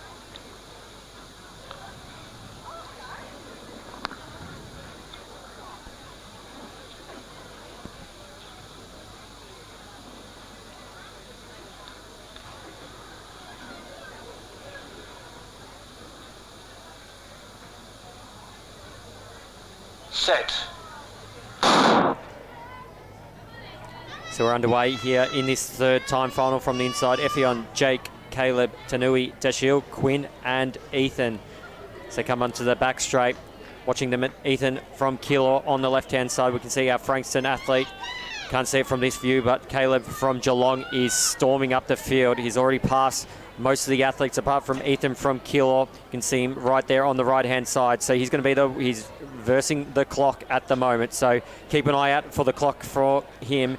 Set. So we're underway here in this third time final from the inside. Effion, Jake, Caleb, Tanui, Dashiell, Quinn and Ethan. So come onto the back straight. Watching them at Ethan from Keilor on the left-hand side. We can see our Frankston athlete. Can't see it from this view, but Caleb from Geelong is storming up the field. He's already passed most of the athletes apart from Ethan from Keilor. You can see him right there on the right-hand side. So he's going to be he's versing the clock at the moment. So keep an eye out for the clock for him.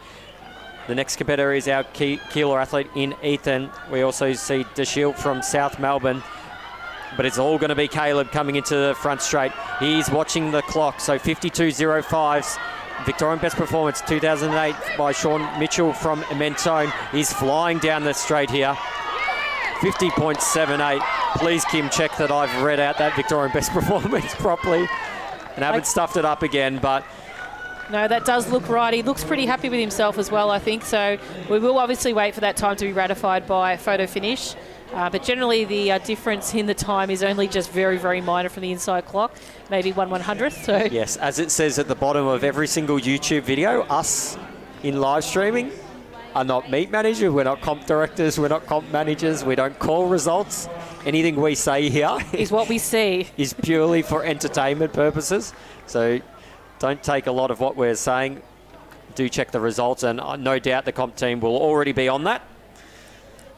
The next competitor is our Keilor athlete in Ethan. We also see Dashiell from South Melbourne. But it's all going to be Caleb coming into the front straight. He's watching the clock. So 52.05's Victorian best performance 2008 by Sean Mitchell from Mentone. He's flying down the straight here. 50.78. Please, Kim, check that I've read out that Victorian best performance properly and haven't stuffed it up again, but no, that does look right. He looks pretty happy with himself as well, I think. So we will obviously wait for that time to be ratified by photo finish. But generally the difference in the time is only just very, very minor from the inside clock, maybe 1/100th. So Yes, as it says at the bottom of every single YouTube video, us in live streaming are not meet managers, we're not comp directors, we're not comp managers, we don't call results. Anything we say here is what we see. Is purely for entertainment purposes. So don't take a lot of what we're saying. Do check the results, and no doubt the comp team will already be on that.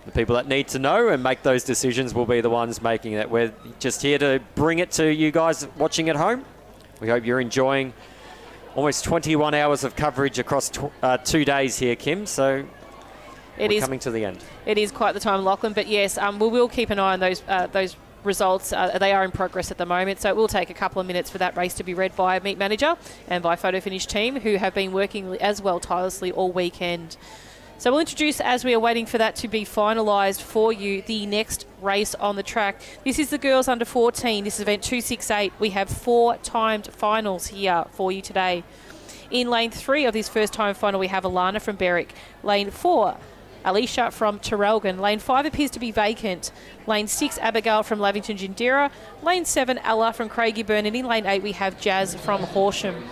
The people that need to know and make those decisions will be the ones making it. We're just here to bring it to you guys watching at home. We hope you're enjoying almost 21 hours of coverage across 2 days here, Kim. So we're coming to the end. It is quite the time, Lachlan. But yes, we will keep an eye on those results. They are in progress at the moment, so it will take a couple of minutes for that race to be read by a meet manager and by photo finish team, who have been working as well tirelessly all weekend. So we'll introduce, as we are waiting for that to be finalised for you, the next race on the track. This is the girls under 14. This is event 268. We have 4 timed finals here for you today. In lane 3 of this first time final, we have Alana from Berwick. Lane 4, Alicia from Terrelgan. Lane 5 appears to be vacant. Lane 6, Abigail from Lavington Jindera. Lane 7, Ella from Craigieburn. And in lane 8, we have Jazz from Horsham.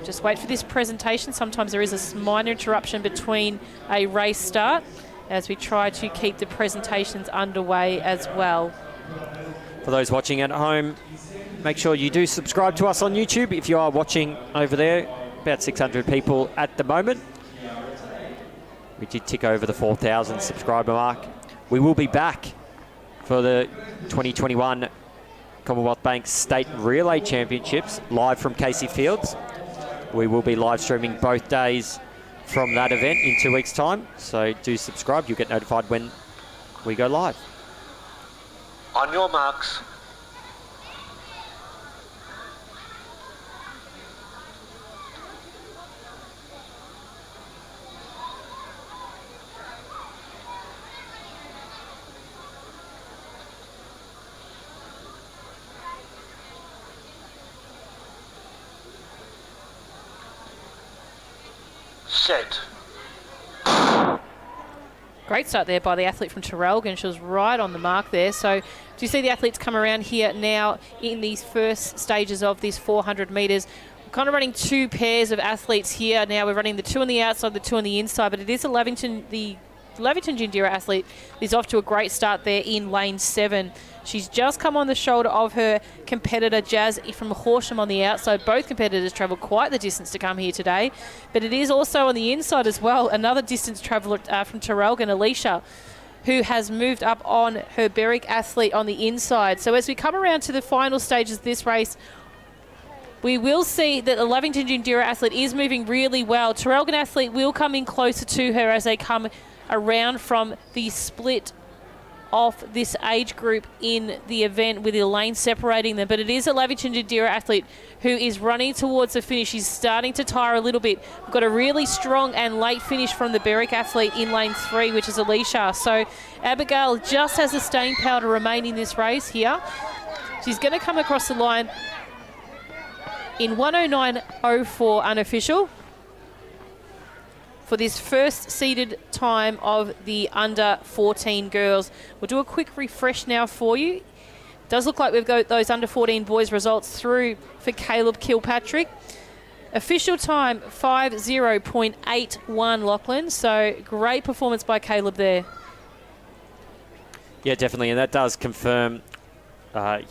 Just wait for this presentation. Sometimes there is a minor interruption between a race start as we try to keep the presentations underway as well. For those watching at home, make sure you do subscribe to us on YouTube. If you are watching over there, about 600 people at the moment. We did tick over the 4,000 subscriber mark. We will be back for the 2021 Commonwealth Bank State Relay Championships live from Casey Fields. We will be live streaming both days from that event in 2 weeks' time. So do subscribe. You'll get notified when we go live. On your marks. Set. Great start there by the athlete from Terrelgan. She was right on the mark there. So do you see the athletes come around here now in these first stages of this 400 metres? We're kind of running 2 pairs of athletes here. Now we're running the 2 on the outside, the 2 on the inside, but it is the Lavington Jindera athlete is off to a great start there in lane 7. She's just come on the shoulder of her competitor, Jazz, from Horsham on the outside. Both competitors travelled quite the distance to come here today. But it is also on the inside as well, another distance traveller from Terrelgan, Alicia, who has moved up on her Berwick athlete on the inside. So as we come around to the final stages of this race, we will see that the Lavington Jindera athlete is moving really well. Terrelgan athlete will come in closer to her as they come around from the split off this age group in the event with the lane separating them. But it is a Lavington Jindera athlete who is running towards the finish. She's starting to tire a little bit. We've got a really strong and late finish from the Berwick athlete in lane 3, which is Alicia. So Abigail just has the staying power to remain in this race here. She's going to come across the line in 109.04 unofficial for this first seeded time of the under 14 girls. We'll do a quick refresh now for you. Does look like we've got those under 14 boys results through for Caleb Kilpatrick. Official time 50.81, Lachlan. So great performance by Caleb there. Yeah, definitely, and that does confirm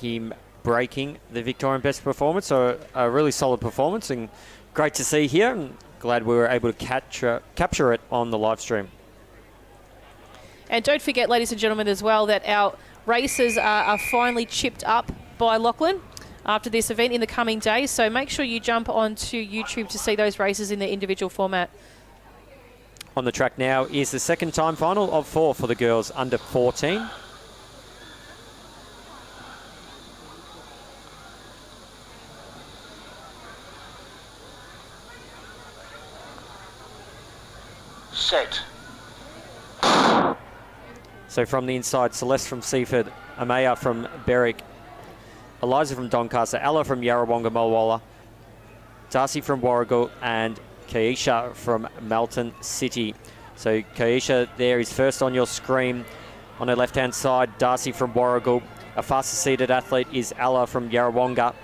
him breaking the Victorian best performance. So a really solid performance and great to see here. And glad we were able to capture it on the live stream. And don't forget, ladies and gentlemen, as well, that our races are finally chipped up by Lachlan after this event in the coming days. So make sure you jump onto YouTube to see those races in their individual format. On the track now is the second time final of 4 for the girls under 14. Set. So from the inside, Celeste from Seaford, Amaya from Berwick, Eliza from Doncaster, Ella from Yarrawonga Mulwala, Darcy from Warragul, and Keisha from Melton City. So Keisha there is first on your screen On her left-hand side, Darcy from Warragul. A faster seated athlete is Ella from Yarrawonga.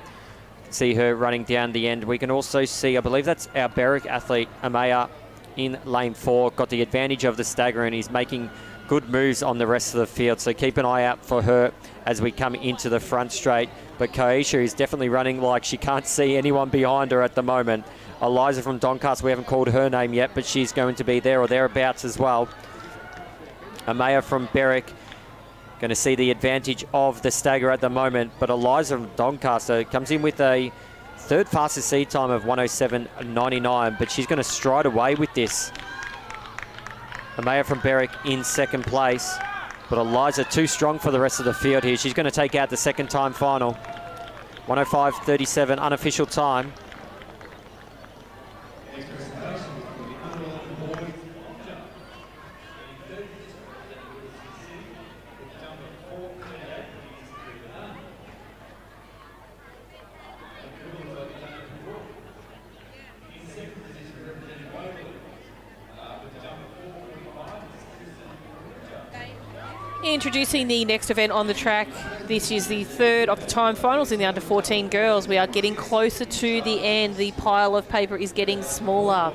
See her running down the end. We can also see, I believe that's our Berwick athlete, Amaya, in lane 4. Got the advantage of the stagger and is making good moves on the rest of the field. So keep an eye out for her as we come into the front straight. But Koisha is definitely running like she can't see anyone behind her at the moment. Eliza from Doncaster, we haven't called her name yet, but she's going to be there or thereabouts as well. Amaya from Berwick going to see the advantage of the stagger at the moment, but Eliza from Doncaster comes in with a third fastest seed time of 107.99, but she's going to stride away with this. Amaya from Berwick in second place, but Eliza too strong for the rest of the field here. She's going to take out the second time final. 105.37 unofficial time. Introducing the next event on the track. This is the third of the time finals in the under 14 girls. We are getting closer to the end. The pile of paper is getting smaller.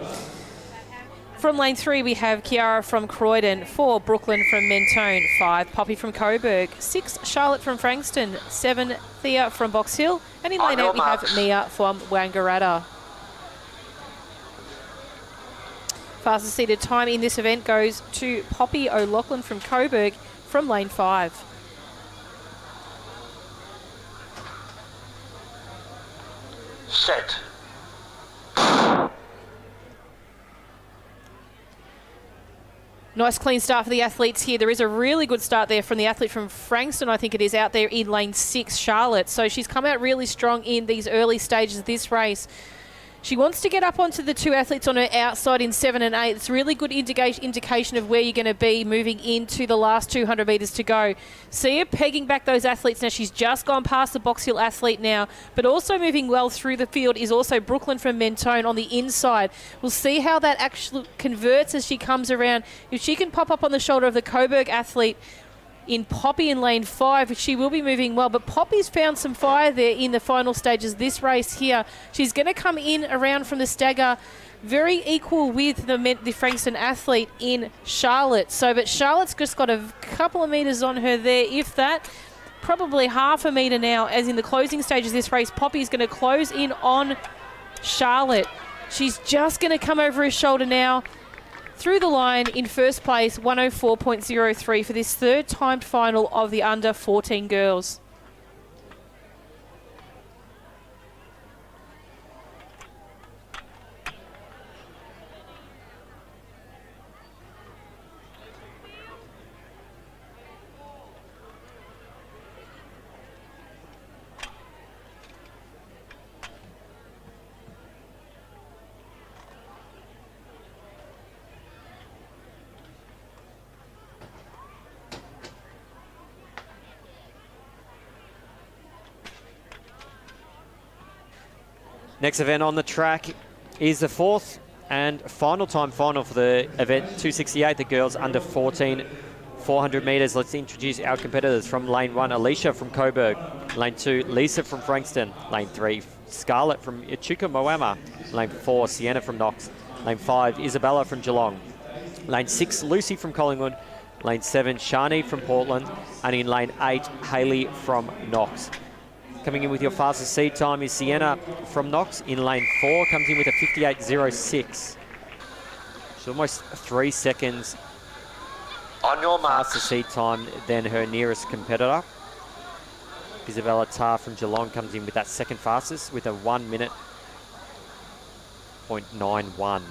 From lane 3, we have Kiara from Croydon, 4, Brooklyn from Mentone, 5, Poppy from Coburg, 6, Charlotte from Frankston, 7, Thea from Box Hill, and in lane 8 we have Mia from Wangaratta. Fastest seated time in this event goes to Poppy O'Loughlin from Coburg from lane 5. Set. Nice clean start for the athletes here. There is a really good start there from the athlete from Frankston, I think it is, out there in lane 6, Charlotte. So she's come out really strong in these early stages of this race. She wants to get up onto the two athletes on her outside in 7 and 8. It's a really good indication of where you're going to be moving into the last 200 metres to go. See her pegging back those athletes now. She's just gone past the Box Hill athlete now, but also moving well through the field is also Brooklyn from Mentone on the inside. We'll see how that actually converts as she comes around. If she can pop up on the shoulder of the Coburg athlete in Poppy in lane 5, she will be moving well, but Poppy's found some fire there in the final stages of this race here. She's going to come in around from the stagger, very equal with the Frankston athlete in Charlotte. So, but Charlotte's just got a couple of metres on her there, if that. Probably half a metre now, as in the closing stages of this race. Poppy's going to close in on Charlotte. She's just going to come over his shoulder now. Through the line in first place, 104.03 for this third timed final of the under 14 girls. Next event on the track is the fourth and final time final for the event 268, the girls under 14, 400 metres. Let's introduce our competitors. From lane 1, Alicia from Coburg. Lane 2, Lisa from Frankston. Lane 3, Scarlett from Echuca Moama. Lane 4, Sienna from Knox. Lane 5, Isabella from Geelong. Lane 6, Lucy from Collingwood. Lane 7, Shani from Portland. And in lane 8, Hayley from Knox. Coming in with your fastest seed time is Sienna from Knox. In lane 4, comes in with a 58.06. She's almost 3 seconds on your mark. Faster seed time than her nearest competitor. Isabella Tarr from Geelong comes in with that second fastest with a 1 minute .91.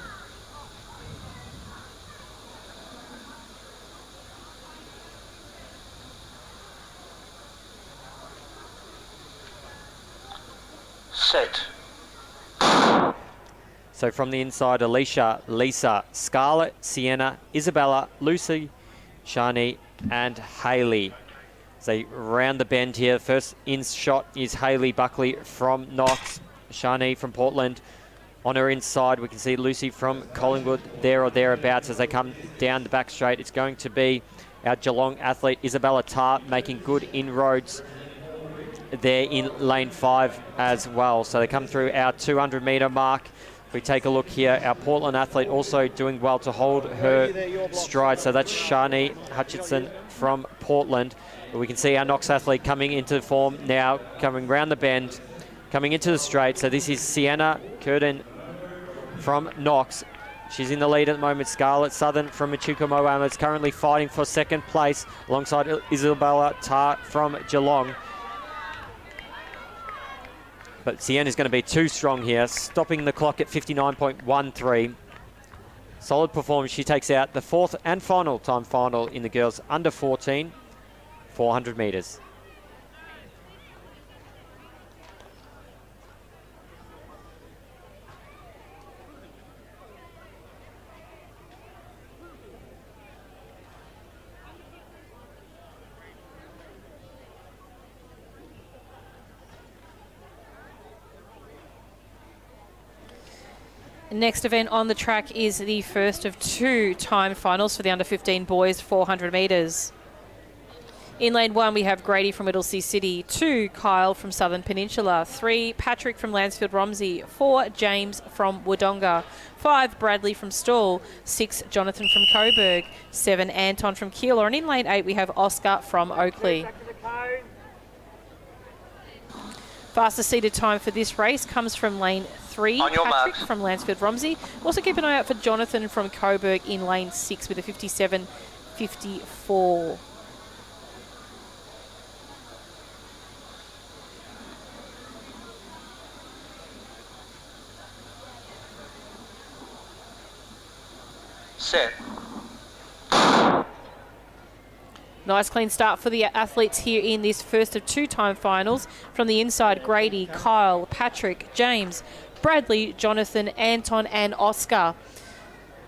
Set. So from the inside, Alicia, Lisa, Scarlett, Sienna, Isabella, Lucy, Shani, and Hayley. As they round the bend here, first in shot is Hayley Buckley from Knox, Shani from Portland. On her inside, we can see Lucy from Collingwood there or thereabouts as they come down the back straight. It's going to be our Geelong athlete Isabella Tarr making good inroads there in lane 5 as well. So they come through our 200-metre mark. If we take a look here, our Portland athlete also doing well to hold her stride. So that's Shani Hutchinson from Portland. But we can see our Knox athlete coming into form now, coming round the bend, coming into the straight. So this is Sienna Curtin from Knox. She's in the lead at the moment. Scarlett Southern from Machuca Moama is currently fighting for second place alongside Isabella Tarr from Geelong. But Sienna's going to be too strong here, stopping the clock at 59.13. Solid performance. She takes out the 4th and final time final in the girls under 14, 400 metres. Next event on the track is the first of 2 time finals for the under 15 boys 400 metres. In lane 1 we have Grady from Whittlesea City, 2 Kyle from Southern Peninsula, 3 Patrick from Lansfield Romsey, 4 James from Wodonga, 5 Bradley from Stawell, 6 Jonathan from Coburg, 7 Anton from Keilor, and in lane 8 we have Oscar from Oakley. Fastest seated time for this race comes from lane 3, Patrick from Lansfield Romsey. Also keep an eye out for Jonathan from Coburg in lane 6 with a 57.54. Set. Nice clean start for the athletes here in this first of 2 time finals. From the inside, Grady, Kyle, Patrick, James, Bradley, Jonathan, Anton and Oscar.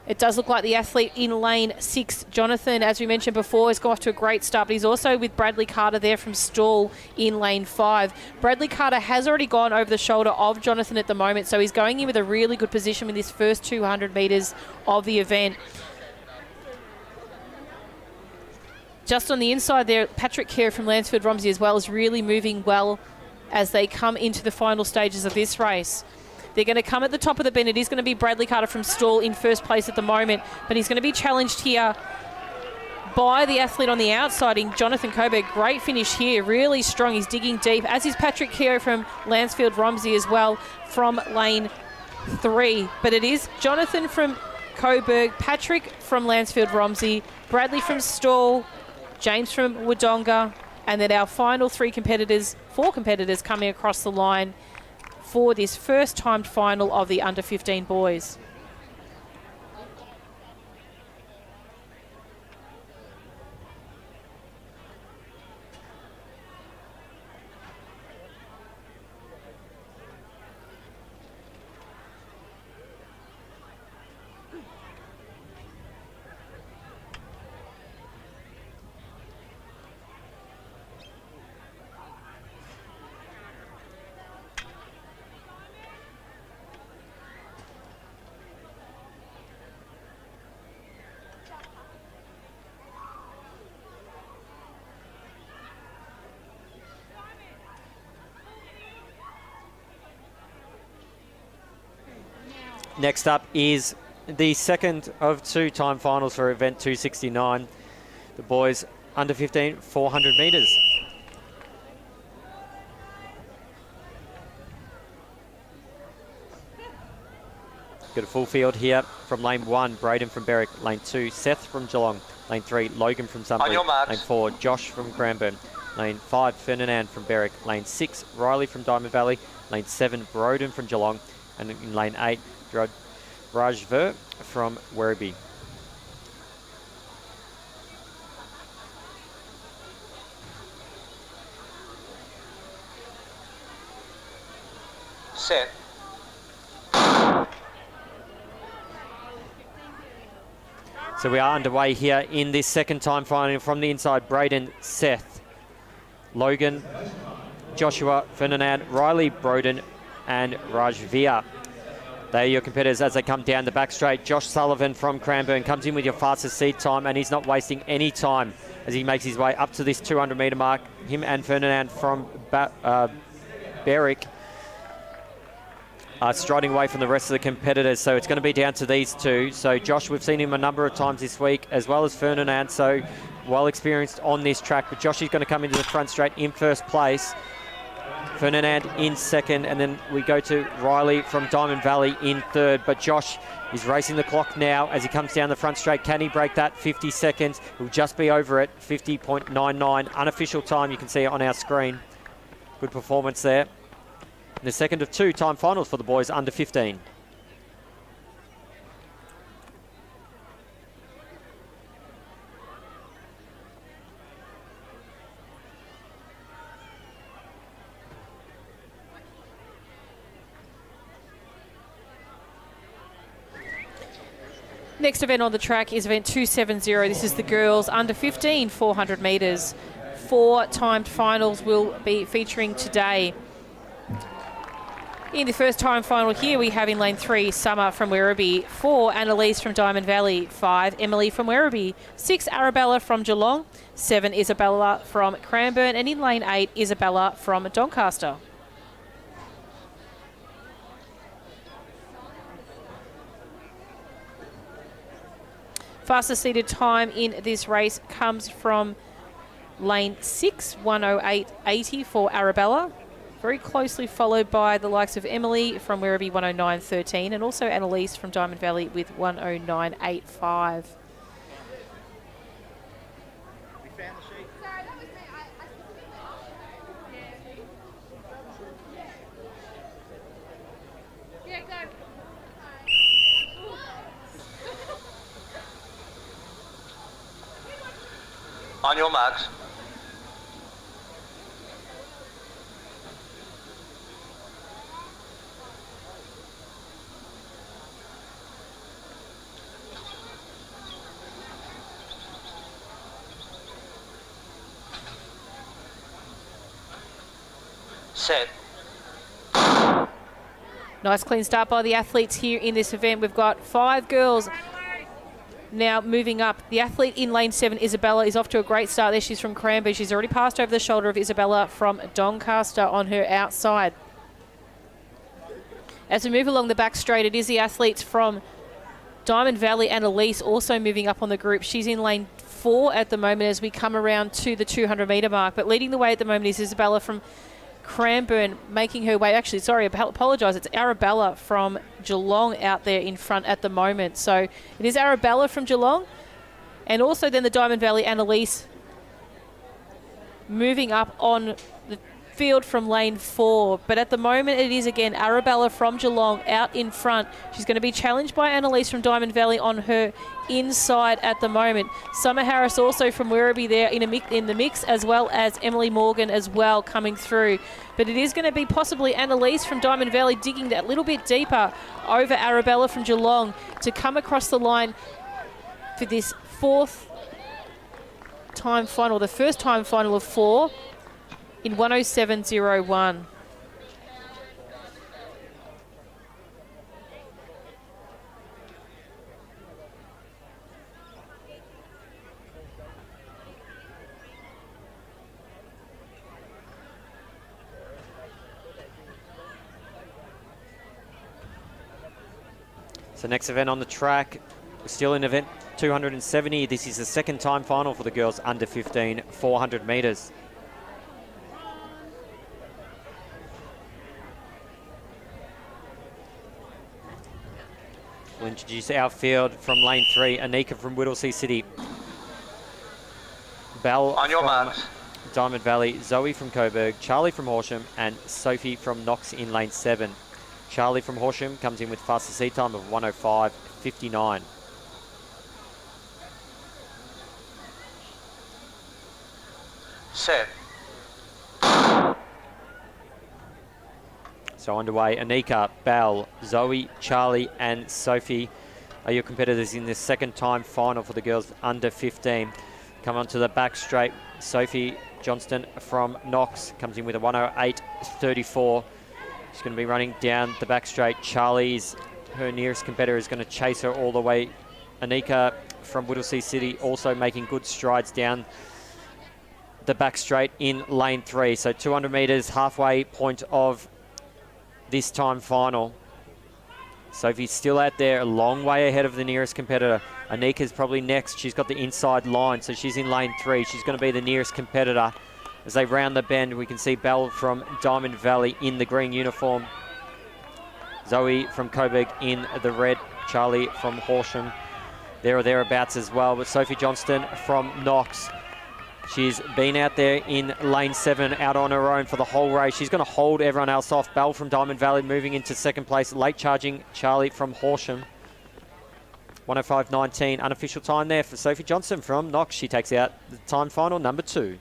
It does look like the athlete in lane 6, Jonathan, as we mentioned before, has got off to a great start, but he's also with Bradley Carter there from Stawell in lane 5. Bradley Carter has already gone over the shoulder of Jonathan at the moment, so he's going in with a really good position with this first 200 metres of the event. Just on the inside there, Patrick Kerr from Lansfield Romsey as well is really moving well as they come into the final stages of this race. They're going to come at the top of the bend. It is going to be Bradley Carter from Stawell in first place at the moment, but he's going to be challenged here by the athlete on the outside in Jonathan Coburg. Great finish here, really strong. He's digging deep, as is Patrick Kerr from Lansfield Romsey as well from lane 3. But it is Jonathan from Coburg, Patrick from Lansfield Romsey, Bradley from Stawell, James from Wodonga, and then our final 4 competitors coming across the line for this first timed final of the under 15 boys. Next up is the second of 2 time finals for event 269. The boys under 15, 400 metres. Got a full field here from lane 1, Braden from Berwick. Lane 2, Seth from Geelong. Lane 3, Logan from Sunbury. Lane 4, Josh from Cranbourne. Lane 5, Ferdinand from Berwick. Lane 6, Riley from Diamond Valley. Lane 7, Broden from Geelong. And in lane 8, Rajver from Werribee. Set. So we are underway here in this second time final. From the inside, Braden, Seth, Logan, Joshua, Ferdinand, Riley, Broden and Rajvir. They are your competitors as they come down the back straight. Josh Sullivan from Cranbourne comes in with your fastest seed time, and he's not wasting any time as he makes his way up to this 200-metre mark. Him and Ferdinand from Berwick are striding away from the rest of the competitors, so it's going to be down to these two. So Josh, we've seen him a number of times this week, as well as Ferdinand, so well experienced on this track. But Josh is going to come into the front straight in first place. Ferdinand in second, and then we go to Riley from Diamond Valley in third. But Josh is racing the clock now as he comes down the front straight. Can he break that 50 seconds? He'll just be over it, 50.99. Unofficial time, you can see it on our screen. Good performance there. The second of two time finals for the boys under 15. Next event on the track is event 270. This is the girls under 15 400 metres. 4 timed finals will be featuring today. In the first time final here, we have in lane 3, Summer from Werribee, 4, Annalise from Diamond Valley, 5, Emily from Werribee, 6, Arabella from Geelong, 7, Isabella from Cranbourne, and in lane 8, Isabella from Doncaster. Fastest seated time in this race comes from lane 6, 108.80 for Arabella. Very closely followed by the likes of Emily from Werribee, 109.13, and also Annalise from Diamond Valley with 109.85. On your marks. Set. Nice clean start by the athletes here in this event. We've got 5 girls now moving up. The athlete in lane 7, Isabella, is off to a great start there. She's from Cranbourne. She's already passed over the shoulder of Isabella from Doncaster on her outside. As we move along the back straight, it is the athletes from Diamond Valley and Elise also moving up on the group. She's in lane 4 at the moment as we come around to the 200-metre mark. But leading the way at the moment is Isabella from Cranbourne, making her way. Actually, sorry, I apologise. It's Arabella from Geelong out there in front at the moment. So it is Arabella from Geelong, and also then the Diamond Valley Annalise moving up on the field from lane 4. But at the moment, it is again Arabella from Geelong out in front. She's going to be challenged by Annalise from Diamond Valley on her inside at the moment. Summer Harris also from Werribee there in the mix, as well as Emily Morgan as well coming through. But it is going to be possibly Annalise from Diamond Valley digging that little bit deeper over Arabella from Geelong to come across the line for this 4th time final, the first time final of 4 in 107.01. So next event on the track, we're still in event 270. This is the second time final for the girls under 15, 400 metres. We'll introduce our field from lane 3, Anika from Whittlesea City. Belle on your from marks. Diamond Valley, Zoe from Coburg, Charlie from Horsham, and Sophie from Knox in lane 7. Charlie from Horsham comes in with fastest seat time of 105.59. Set. So underway, Anika, Belle, Zoe, Charlie, and Sophie are your competitors in this second time final for the girls under 15. Come on to the back straight. Sophie Johnston from Knox comes in with a 108.34. She's going to be running down the back straight. Charlie's her nearest competitor is going to chase her all the way. Anika from Whittlesea City also making good strides down the back straight in lane 3. So 200 metres, halfway point of this time final. Sophie's still out there, a long way ahead of the nearest competitor. Anika's probably next. She's got the inside line, so she's in lane 3. She's going to be the nearest competitor. As they round the bend, we can see Belle from Diamond Valley in the green uniform. Zoe from Coburg in the red. Charlie from Horsham there or thereabouts as well. But Sophie Johnston from Knox, she's been out there in lane 7, out on her own for the whole race. She's going to hold everyone else off. Belle from Diamond Valley moving into second place. Late charging Charlie from Horsham. 105.19 unofficial time there for Sophie Johnston from Knox. She takes out the time final number 2.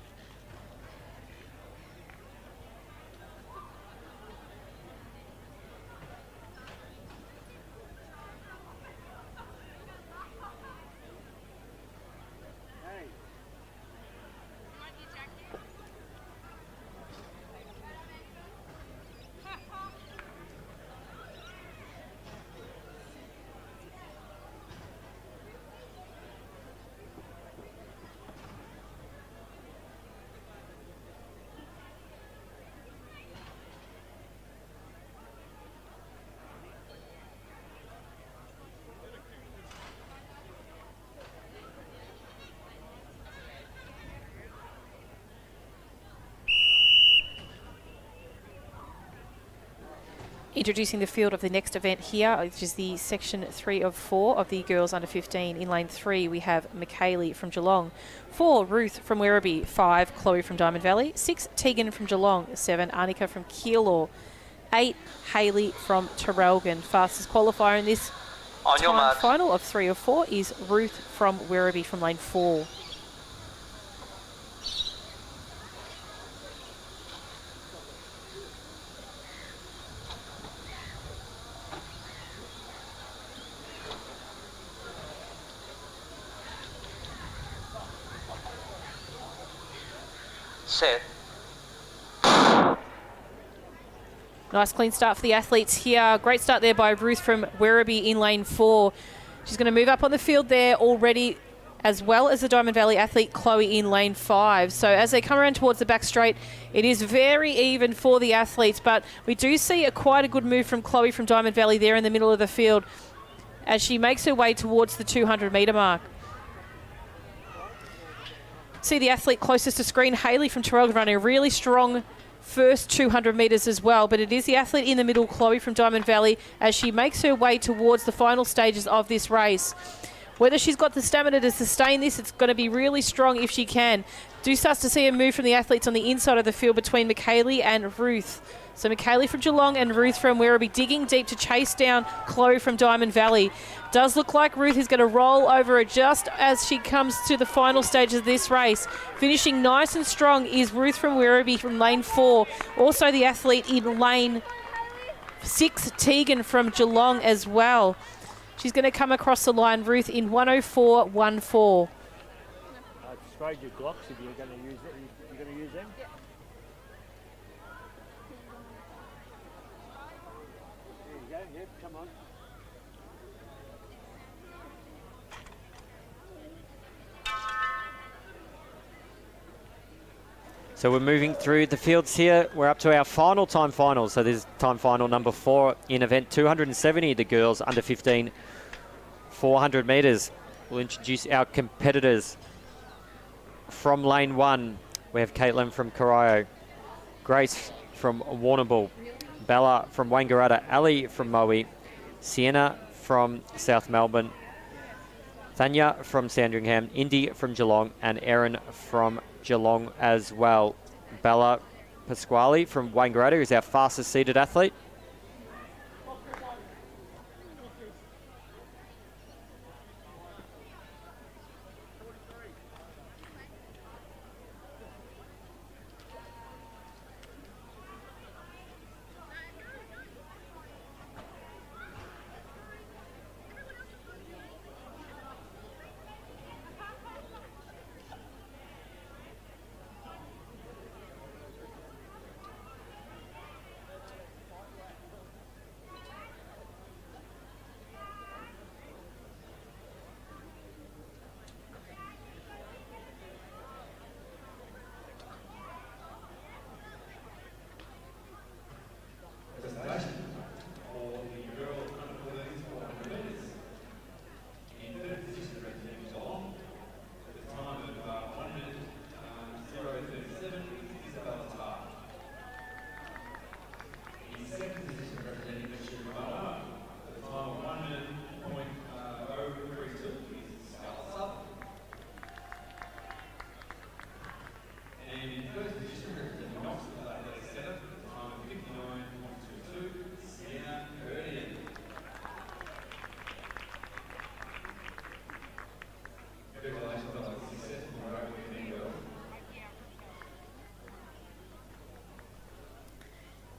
Introducing the field of the next event here, which is the section 3 of 4 of the girls under 15. In lane 3, we have Michaeli from Geelong. 4, Ruth from Werribee. 5, Chloe from Diamond Valley. 6, Tegan from Geelong. 7, Annika from Keilor. 8, Hayley from Terrelgan. Fastest qualifier in this time final of 3 of 4 is Ruth from Werribee from lane 4. Set. Nice clean start for the athletes here. Great start there by Ruth from Werribee in lane 4. She's going to move up on the field there already, as well as the Diamond Valley athlete Chloe in lane 5. So as they come around towards the back straight, it is very even for the athletes, but we do see quite a good move from Chloe from Diamond Valley there in the middle of the field as she makes her way towards the 200 metre mark. See the athlete closest to screen, Hayley from Terrell, running a really strong first 200 metres as well, but it is the athlete in the middle, Chloe from Diamond Valley, as she makes her way towards the final stages of this race. Whether she's got the stamina to sustain this, it's going to be really strong if she can. Do start to see a move from the athletes on the inside of the field between Michaeli and Ruth. So Michaeli from Geelong and Ruth from Werribee digging deep to chase down Chloe from Diamond Valley. Does look like Ruth is going to roll over her just as she comes to the final stages of this race. Finishing nice and strong is Ruth from Werribee from lane 4. Also the athlete in lane 6, Tegan from Geelong as well. She's going to come across the line, Ruth, in 104.14. Trade your Glocks if you're going to use it. You're going to use them? Yeah. There you go. Yep, come on. So we're moving through the fields here. We're up to our final time final. So this is time final number 4 in event 270, the girls under 15, 400 metres. We'll introduce our competitors. From lane 1, we have Caitlin from Corio, Grace from Warrnambool, Bella from Wangaratta, Ali from Moe, Sienna from South Melbourne, Thanya from Sandringham, Indy from Geelong, and Erin from Geelong as well. Bella Pasquale from Wangaratta is our fastest seated athlete.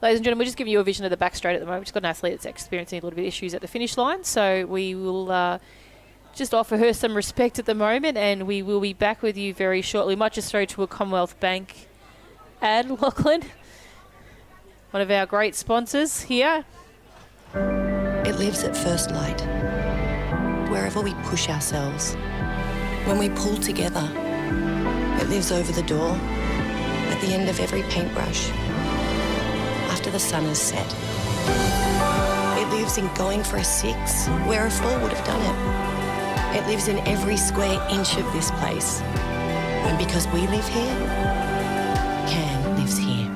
Ladies and gentlemen, we're just giving you a vision of the back straight at the moment. We've just got an athlete that's experiencing a little bit of issues at the finish line, so we will just offer her some respect at the moment, and we will be back with you very shortly. We might just throw to a Commonwealth Bank ad, Lachlan, one of our great sponsors here. It lives at first light, wherever we push ourselves. When we pull together, it lives over the door, at the end of every paintbrush, after the sun has set. It lives in going for a 6, where a 4 would have done it. It lives in every square inch of this place. And because we live here, Cam lives here.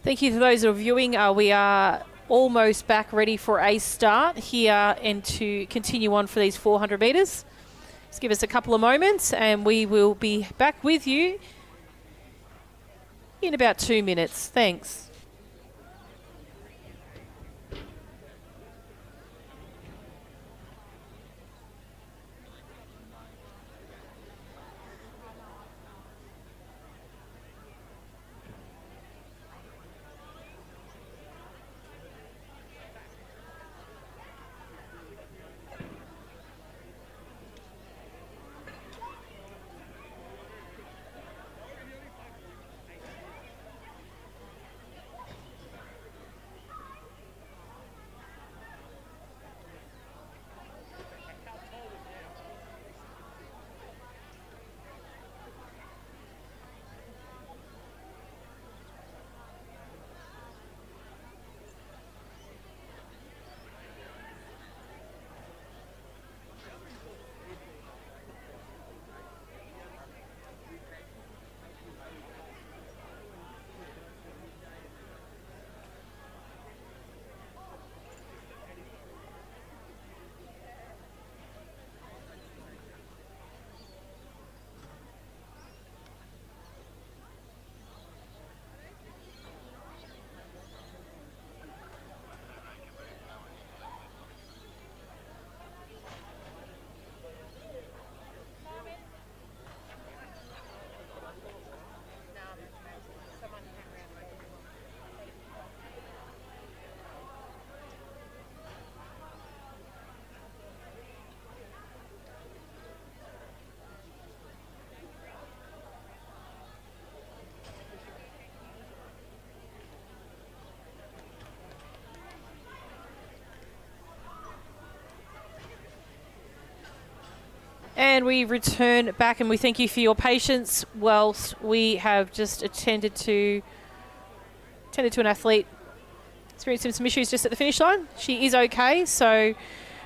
Thank you to those who are viewing. We are almost back ready for a start here and to continue on for these 400 metres. Just give us a couple of moments and we will be back with you in about 2 minutes. Thanks. And we return back, and we thank you for your patience whilst we have just attended to an athlete experiencing some issues just at the finish line. She is okay, so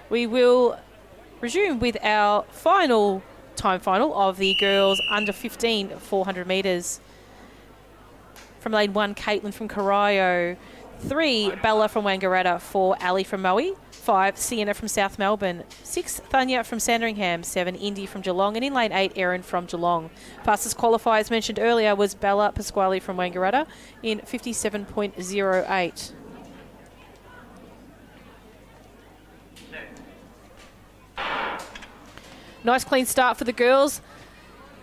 we will resume with our time final of the girls under 15 400 metres. From lane 1, Caitlin from Corio. 3, Bella from Wangaratta. 4, Ali from Moe. 5, Sienna from South Melbourne. 6, Thanya from Sandringham. 7, Indy from Geelong. And in lane 8, Erin from Geelong. Fastest qualifier, as mentioned earlier, was Bella Pasquale from Wangaratta in 57.08. Nice clean start for the girls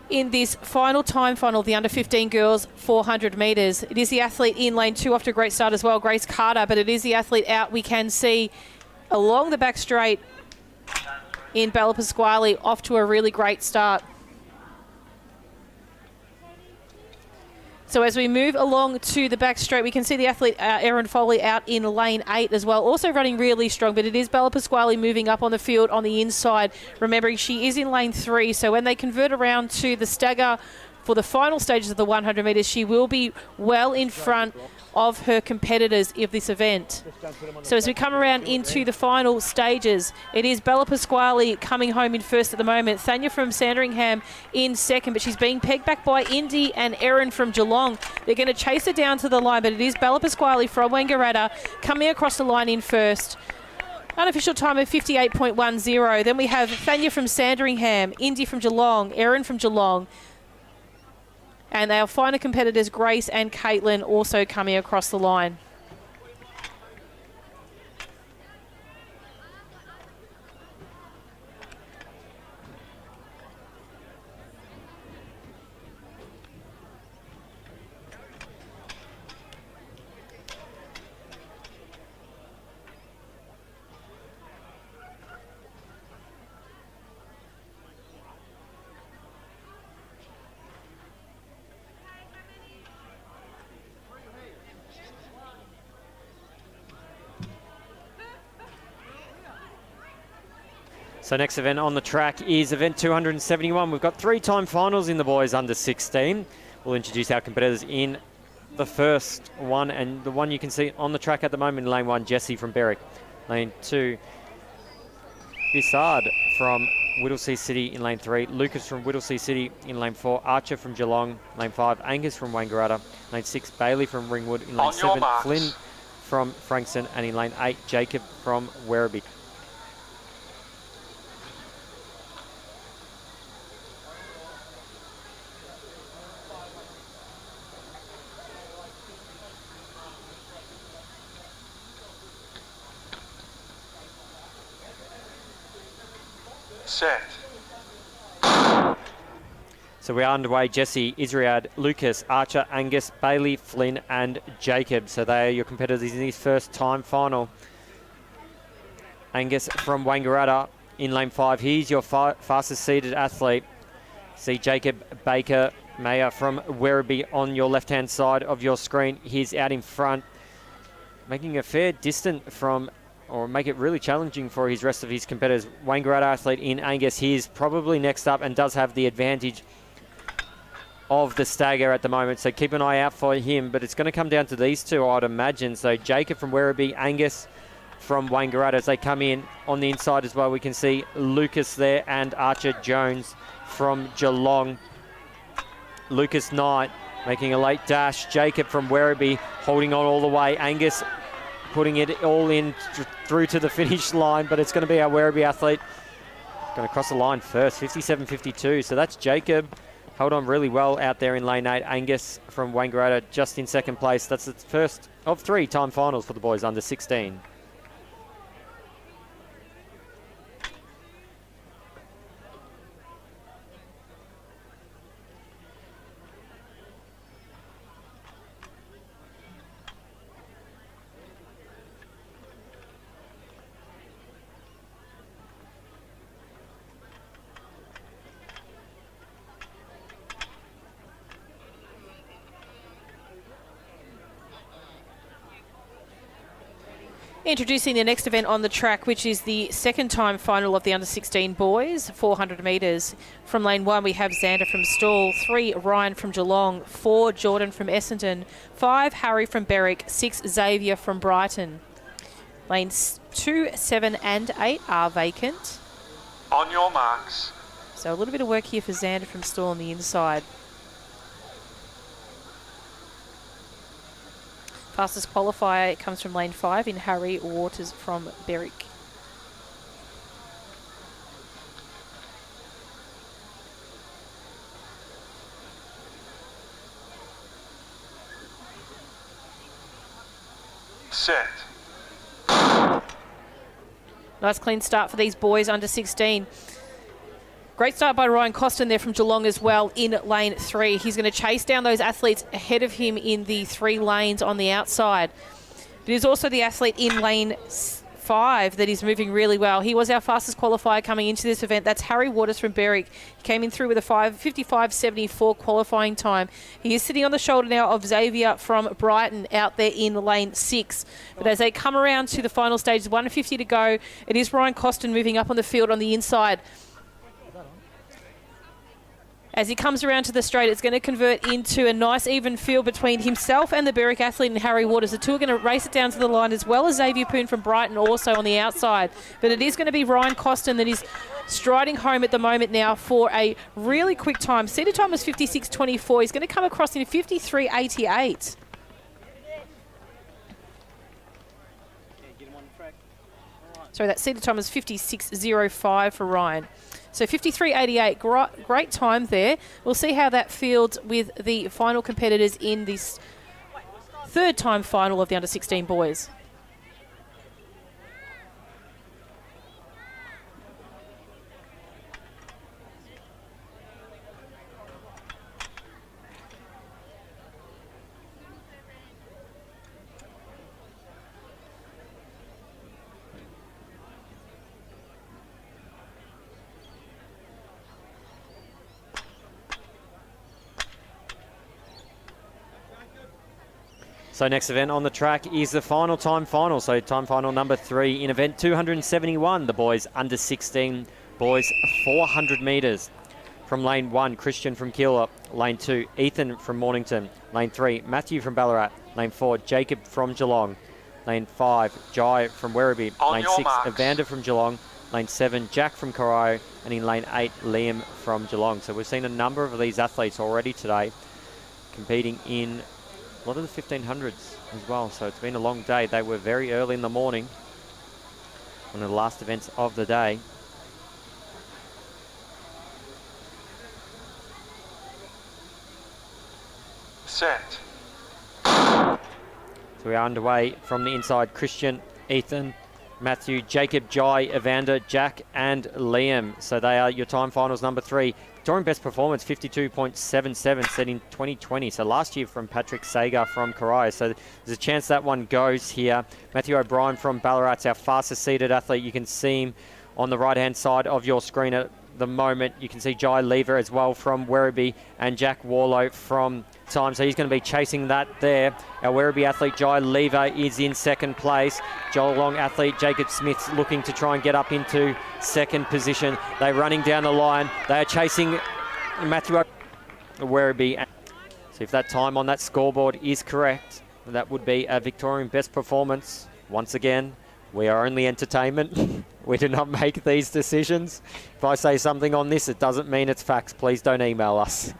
in this final time final, the under 15 girls 400 metres. It is the athlete in lane 2 off to a great start as well, Grace Carter, but it is the athlete out we can see along the back straight in Bella Pasquale off to a really great start. So as we move along to the back straight, we can see the athlete Erin Foley out in lane 8 as well, also running really strong, but it is Bella Pasquale moving up on the field on the inside. Remembering she is in lane 3, so when they convert around to the stagger for the final stages of the 100 metres, she will be well in front of her competitors of this event. So as we come around into the final stages, it is Bella Pasquale coming home in first at the moment. Thanya from Sandringham in second, but she's being pegged back by Indy and Erin from Geelong. They're going to chase her down to the line, but it is Bella Pasquale from Wangaratta coming across the line in first. Unofficial time of 58.10. Then we have Thanya from Sandringham, Indy from Geelong, Erin from Geelong. And our final competitors, Grace and Caitlin, also coming across the line. So next event on the track is event 271. We've got 3 time finals in the boys under 16. We'll introduce our competitors in the first one, and the one you can see on the track at the moment in lane 1, Jessie from Berwick. Lane 2, Bissard from Whittlesea City in lane 3, Lucas from Whittlesea City in lane 4, Archer from Geelong, lane 5, Angus from Wangaratta, lane 6, Bailey from Ringwood, in lane 7, Flynn from Frankston, and in lane 8, Jacob from Werribee. Set. So we are underway. Jesse, Israad, Lucas, Archer, Angus, Bailey, Flynn and Jacob. So they are your competitors in this first time final. Angus from Wangaratta in lane 5. He's your fastest seated athlete. See Jacob Baker Mayer from Werribee on your left-hand side of your screen. He's out in front, making a fair distance from, or make it really challenging for his rest of his competitors. Wangaratta athlete in Angus, he's probably next up and does have the advantage of the stagger at the moment, so keep an eye out for him, but it's going to come down to these two, I'd imagine. So Jacob from Werribee, Angus from Wangaratta as they come in. On the inside as well, we can see Lucas there and Archer Jones from Geelong. Lucas Knight making a late dash. Jacob from Werribee holding on all the way. Angus putting it all in through to the finish line, but it's going to be our Werribee athlete going to cross the line first, 57.52. So that's Jacob. Held on really well out there in lane 8. Angus from Wangaratta just in second place. That's the first of 3 time finals for the boys under 16. Introducing the next event on the track, which is the second time final of the under-16 boys, 400 metres. From lane 1, we have Xander from Stawell, 3, Ryan from Geelong, 4, Jordan from Essendon, 5, Harry from Berwick, 6, Xavier from Brighton. Lanes 2, 7 and 8 are vacant. On your marks. So a little bit of work here for Xander from Stawell on the inside. Fastest qualifier comes from lane 5 in Harry Waters from Berwick. Set. Nice clean start for these boys under 16. Great start by Ryan Costin there from Geelong as well in lane 3. He's going to chase down those athletes ahead of him in the 3 lanes on the outside. But he's also the athlete in lane 5 that is moving really well. He was our fastest qualifier coming into this event. That's Harry Waters from Berwick. He came in through with a 55.74 qualifying time. He is sitting on the shoulder now of Xavier from Brighton out there in lane 6. But as they come around to the final stage, 150 to go, it is Ryan Costin moving up on the field on the inside. As he comes around to the straight, it's going to convert into a nice even field between himself and the Berwick athlete and Harry Waters. The two are going to race it down to the line, as well as Xavier Poon from Brighton also on the outside. But it is going to be Ryan Costin that is striding home at the moment now for a really quick time. Seated time was 56.24. He's going to come across in 53.88. Sorry, that seated time was 56.05 for Ryan. So 53.88, great time there. We'll see how that fields with the final competitors in this third time final of the under-16 boys. So next event on the track is the final time final. So time final number 3 in event 271. The boys under 16, boys 400 metres. From lane 1, Christian from Keilor. Lane 2, Ethan from Mornington. Lane 3, Matthew from Ballarat. Lane 4, Jacob from Geelong. Lane 5, Jai from Werribee. Lane 6, marks. Evander from Geelong. Lane 7, Jack from Corio. And in lane 8, Liam from Geelong. So we've seen a number of these athletes already today competing in a lot of the 1500s as well. So it's been a long day. They were very early in the morning, one of the last events of the day. Set. So we are underway from the inside. Christian, Ethan, Matthew, Jacob, Jai, Evander, Jack and Liam. So they are your time finals number 3. Victorian best performance 52.77 set in 2020. So last year from Patrick Sagar from Corio. So there's a chance that one goes here. Matthew O'Brien from Ballarat's our fastest seated athlete. You can see him on the right hand side of your screen at the moment. You can see Jai Lever as well from Werribee and Jack Warlow from Time. So he's going to be chasing that there. Our Werribee athlete Jai Lever is in second place. Geelong athlete Jacob Smith's looking to try and get up into second position. They're running down the line. They are chasing Matthew Werribee. So if that time on that scoreboard is correct, that would be a Victorian best performance. Once again, we are only entertainment. We do not make these decisions. If I say something on this, it doesn't mean it's facts. Please don't email us.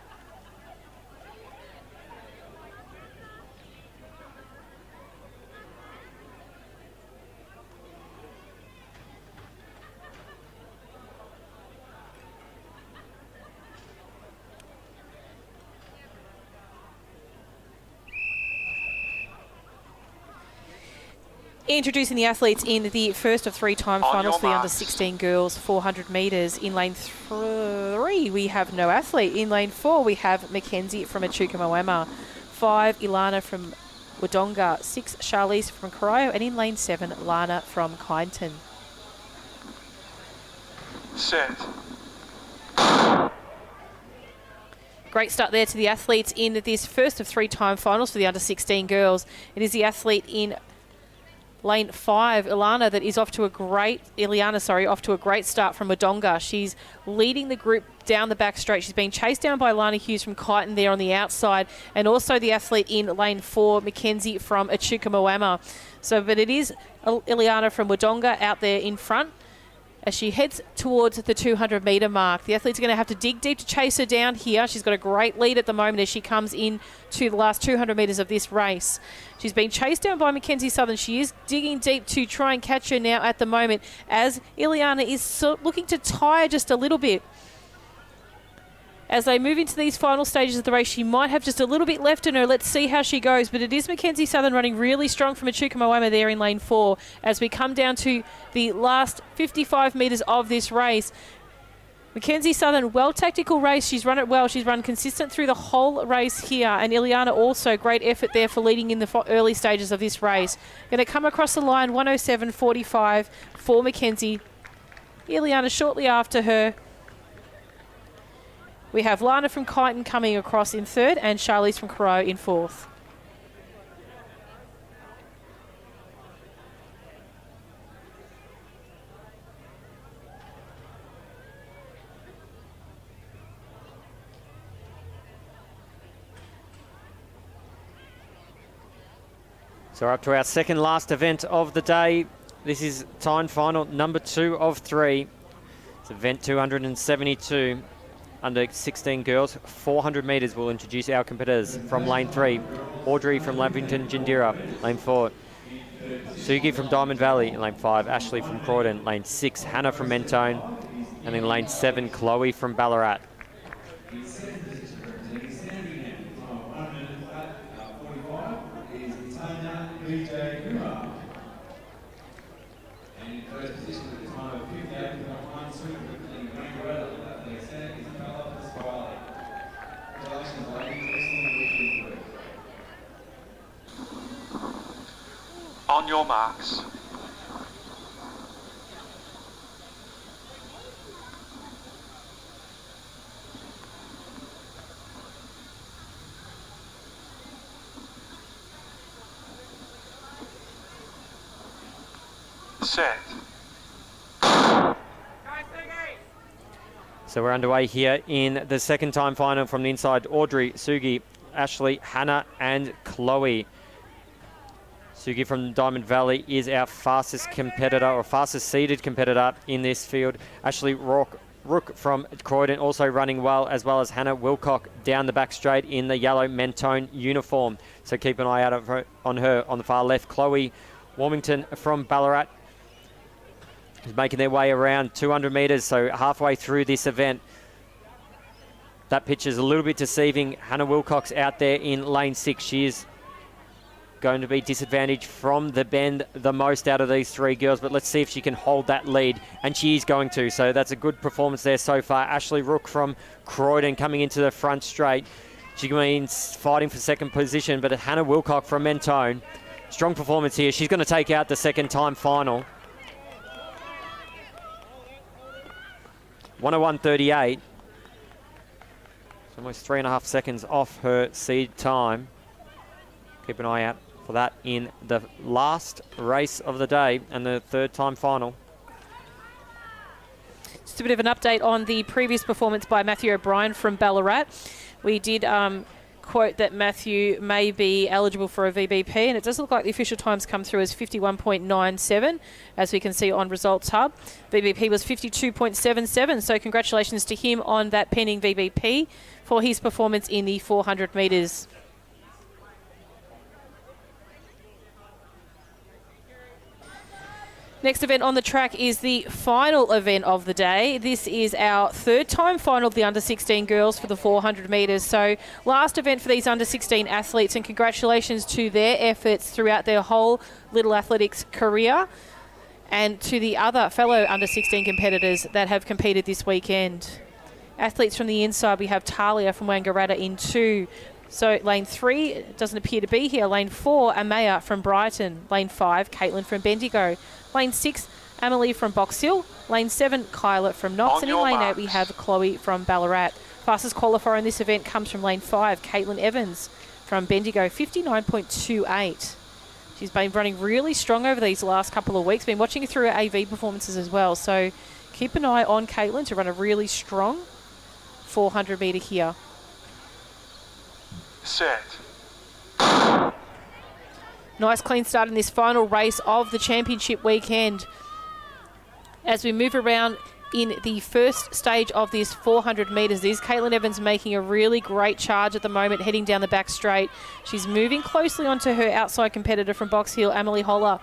Introducing the athletes in the first of 3 time finals for the under-16 girls, 400 metres. In lane 3, we have no athlete. In lane 4, we have Mackenzie from Echuca Moama. 5, Ilana from Wodonga. 6, Charlize from Corio. And in lane 7, Lana from Kyneton. Set. Great start there to the athletes in this first of 3 time finals for the under-16 girls. It is the athlete in Lane 5, Ileana, that is off to a great start from Wodonga. She's leading the group down the back straight. She's being chased down by Lana Hughes from Kyneton there on the outside, and also the athlete in lane 4, Mackenzie from Echuca-Moama. But it is Ileana from Wodonga out there in front as she heads towards the 200-metre mark. The athlete's going to have to dig deep to chase her down here. She's got a great lead at the moment as she comes in to the last 200 metres of this race. She's been chased down by Mackenzie Southern. She is digging deep to try and catch her now at the moment as Ileana is looking to tire just a little bit. As they move into these final stages of the race, she might have just a little bit left in her. Let's see how she goes. But it is Mackenzie Southern running really strong from Echuca-Moama there in lane 4 as we come down to the last 55 metres of this race. Mackenzie Southern, well tactical race. She's run it well. She's run consistent through the whole race here. And Ileana also, great effort there for leading in the early stages of this race. Going to come across the line, 107.45 for Mackenzie. Ileana shortly after her. We have Lana from Kyneton coming across in third and Charlize from Corowa in fourth. So we're up to our second last event of the day. This is time final number 2 of 3. It's event 272. Under 16 girls, 400 metres will introduce our competitors. From lane 3, Audrey from Lavington Jindira. Lane 4, Sugi from Diamond Valley. In lane 5, Ashley from Croydon. Lane 6, Hannah from Mentone. And in lane 7, Chloe from Ballarat. On your marks. Set. So we're underway here in the second time final from the inside. Audrey, Sugi, Ashley, Hannah and Chloe. Sugi from Diamond Valley is our fastest competitor or fastest seeded competitor in this field. Ashley Rook from Croydon also running well as Hannah Wilcock down the back straight in the yellow Mentone uniform. So keep an eye out on her on the far left. Chloe Warmington from Ballarat is making their way around 200 metres, so halfway through this event. That pitch is a little bit deceiving. Hannah Wilcock's out there in lane 6. She is going to be disadvantaged from the bend the most out of these 3 girls, but let's see if she can hold that lead, and she is going to. So that's a good performance there so far. Ashley Rook from Croydon coming into the front straight. She means fighting for second position, but Hannah Wilcock from Mentone, strong performance here. She's going to take out the second time final. 101.38. It's almost 3.5 seconds off her seed time. Keep an eye out for that in the last race of the day and the third time final. Just a bit of an update on the previous performance by Matthew O'Brien from Ballarat. We did quote that Matthew may be eligible for a VBP, and it does look like the official times come through as 51.97, as we can see on Results Hub. VBP was 52.77, so congratulations to him on that pending VBP for his performance in the 400 metres. Next event on the track is the final event of the day. This is our third time final of the under-16 girls for the 400 metres. So last event for these under-16 athletes, and congratulations to their efforts throughout their whole Little Athletics career, and to the other fellow under-16 competitors that have competed this weekend. Athletes from the inside, we have Talia from Wangaratta in 2. So lane 3 doesn't appear to be here. Lane 4, Amaya from Brighton. Lane 5, Caitlin from Bendigo. Lane 6, Amelie from Box Hill. Lane 7, Kyla from Knox. And in lane 8, we have Chloe from Ballarat. Fastest qualifier in this event comes from lane 5, Caitlin Evans from Bendigo, 59.28. She's been running really strong over these last couple of weeks. Been watching her through her AV performances as well. So keep an eye on Caitlin to run a really strong 400 metre here. Set. Nice clean start in this final race of the championship weekend. As we move around in the first stage of this 400 metres, is Caitlin Evans making a really great charge at the moment, heading down the back straight. She's moving closely onto her outside competitor from Box Hill, Emily Holler.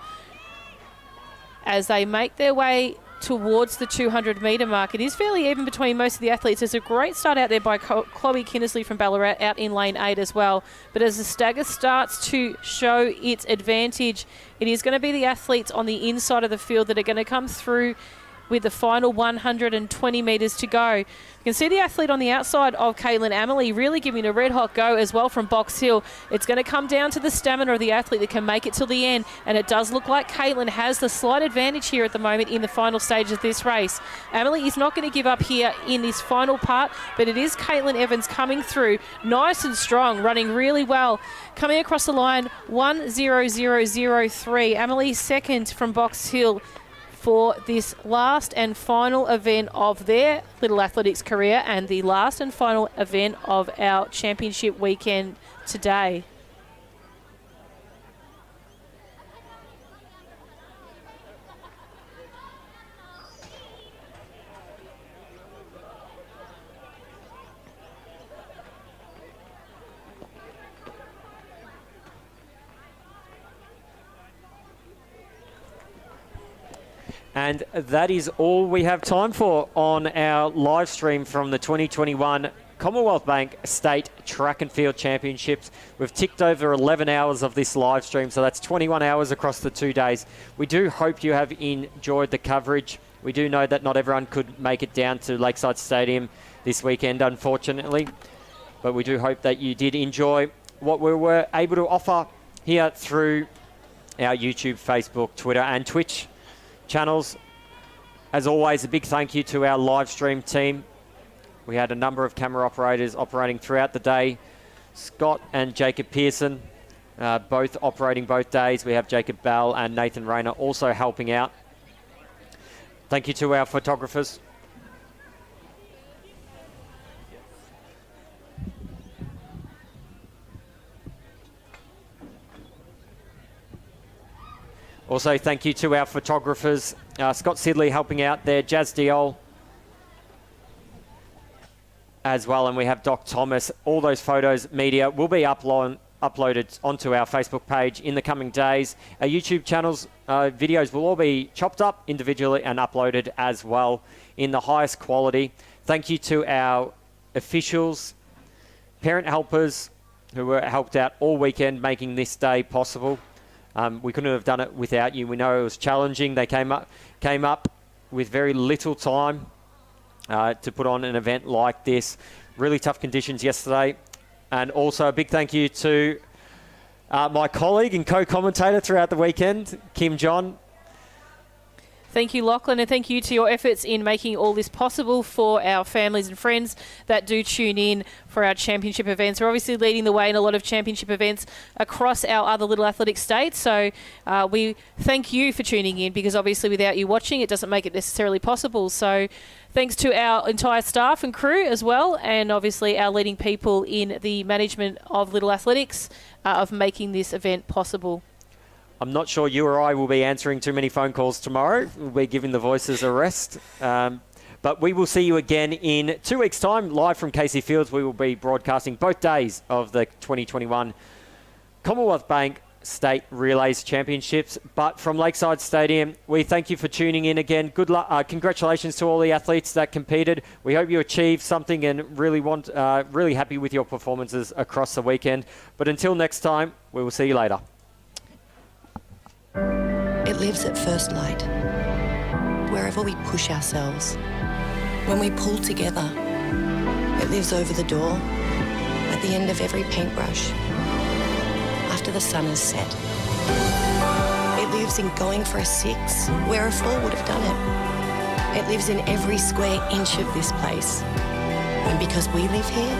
As they make their way towards the 200 metre mark, it is fairly even between most of the athletes. There's a great start out there by Chloe Kinnersley from Ballarat out in lane 8 as well. But as the stagger starts to show its advantage, it is going to be the athletes on the inside of the field that are going to come through with the final 120 metres to go. You can see the athlete on the outside of Caitlin, Amelie, really giving a red-hot go as well from Box Hill. It's going to come down to the stamina of the athlete that can make it till the end, and it does look like Caitlin has the slight advantage here at the moment in the final stage of this race. Amelie is not going to give up here in this final part, but it is Caitlin Evans coming through nice and strong, running really well. Coming across the line, 1:00:03. Amelie second from Box Hill for this last and final event of their Little Athletics career and the last and final event of our championship weekend today. And that is all we have time for on our live stream from the 2021 Commonwealth Bank State Track and Field Championships. We've ticked over 11 hours of this live stream, so that's 21 hours across the 2 days. We do hope you have enjoyed the coverage. We do know that not everyone could make it down to Lakeside Stadium this weekend, unfortunately. But we do hope that you did enjoy what we were able to offer here through our YouTube, Facebook, Twitter and Twitch channels. As always, a big thank you to our live stream team. We had a number of camera operators operating throughout the day. Scott and Jacob Pearson, both operating both days. We have Jacob Bell and Nathan Rayner also helping out. Thank you to our photographers. Also, thank you to our photographers, Scott Sidley helping out there, Jazz Diol as well, and we have Doc Thomas. All those photos, media, will be uploaded onto our Facebook page in the coming days. Our YouTube channels, videos will all be chopped up individually and uploaded as well in the highest quality. Thank you to our officials, parent helpers who were helped out all weekend making this day possible. We couldn't have done it without you. We know it was challenging. They came up with very little time to put on an event like this. Really tough conditions yesterday. And also a big thank you to my colleague and co-commentator throughout the weekend, Kim John. Thank you, Lachlan, and thank you to your efforts in making all this possible for our families and friends that do tune in for our championship events. We're obviously leading the way in a lot of championship events across our other Little Athletic states, so we thank you for tuning in, because obviously without you watching, it doesn't make it necessarily possible. So thanks to our entire staff and crew as well, and obviously our leading people in the management of Little Athletics of making this event possible. I'm not sure you or I will be answering too many phone calls tomorrow. We'll be giving the voices a rest. But we will see you again in 2 weeks' time, live from Casey Fields. We will be broadcasting both days of the 2021 Commonwealth Bank State Relays Championships. But from Lakeside Stadium, we thank you for tuning in again. Good luck. Congratulations to all the athletes that competed. We hope you achieved something and really happy with your performances across the weekend. But until next time, we will see you later. It lives at first light, wherever we push ourselves. When we pull together, it lives over the door, at the end of every paintbrush, after the sun has set. It lives in going for a 6, where a 4 would have done it. It lives in every square inch of this place. And because we live here,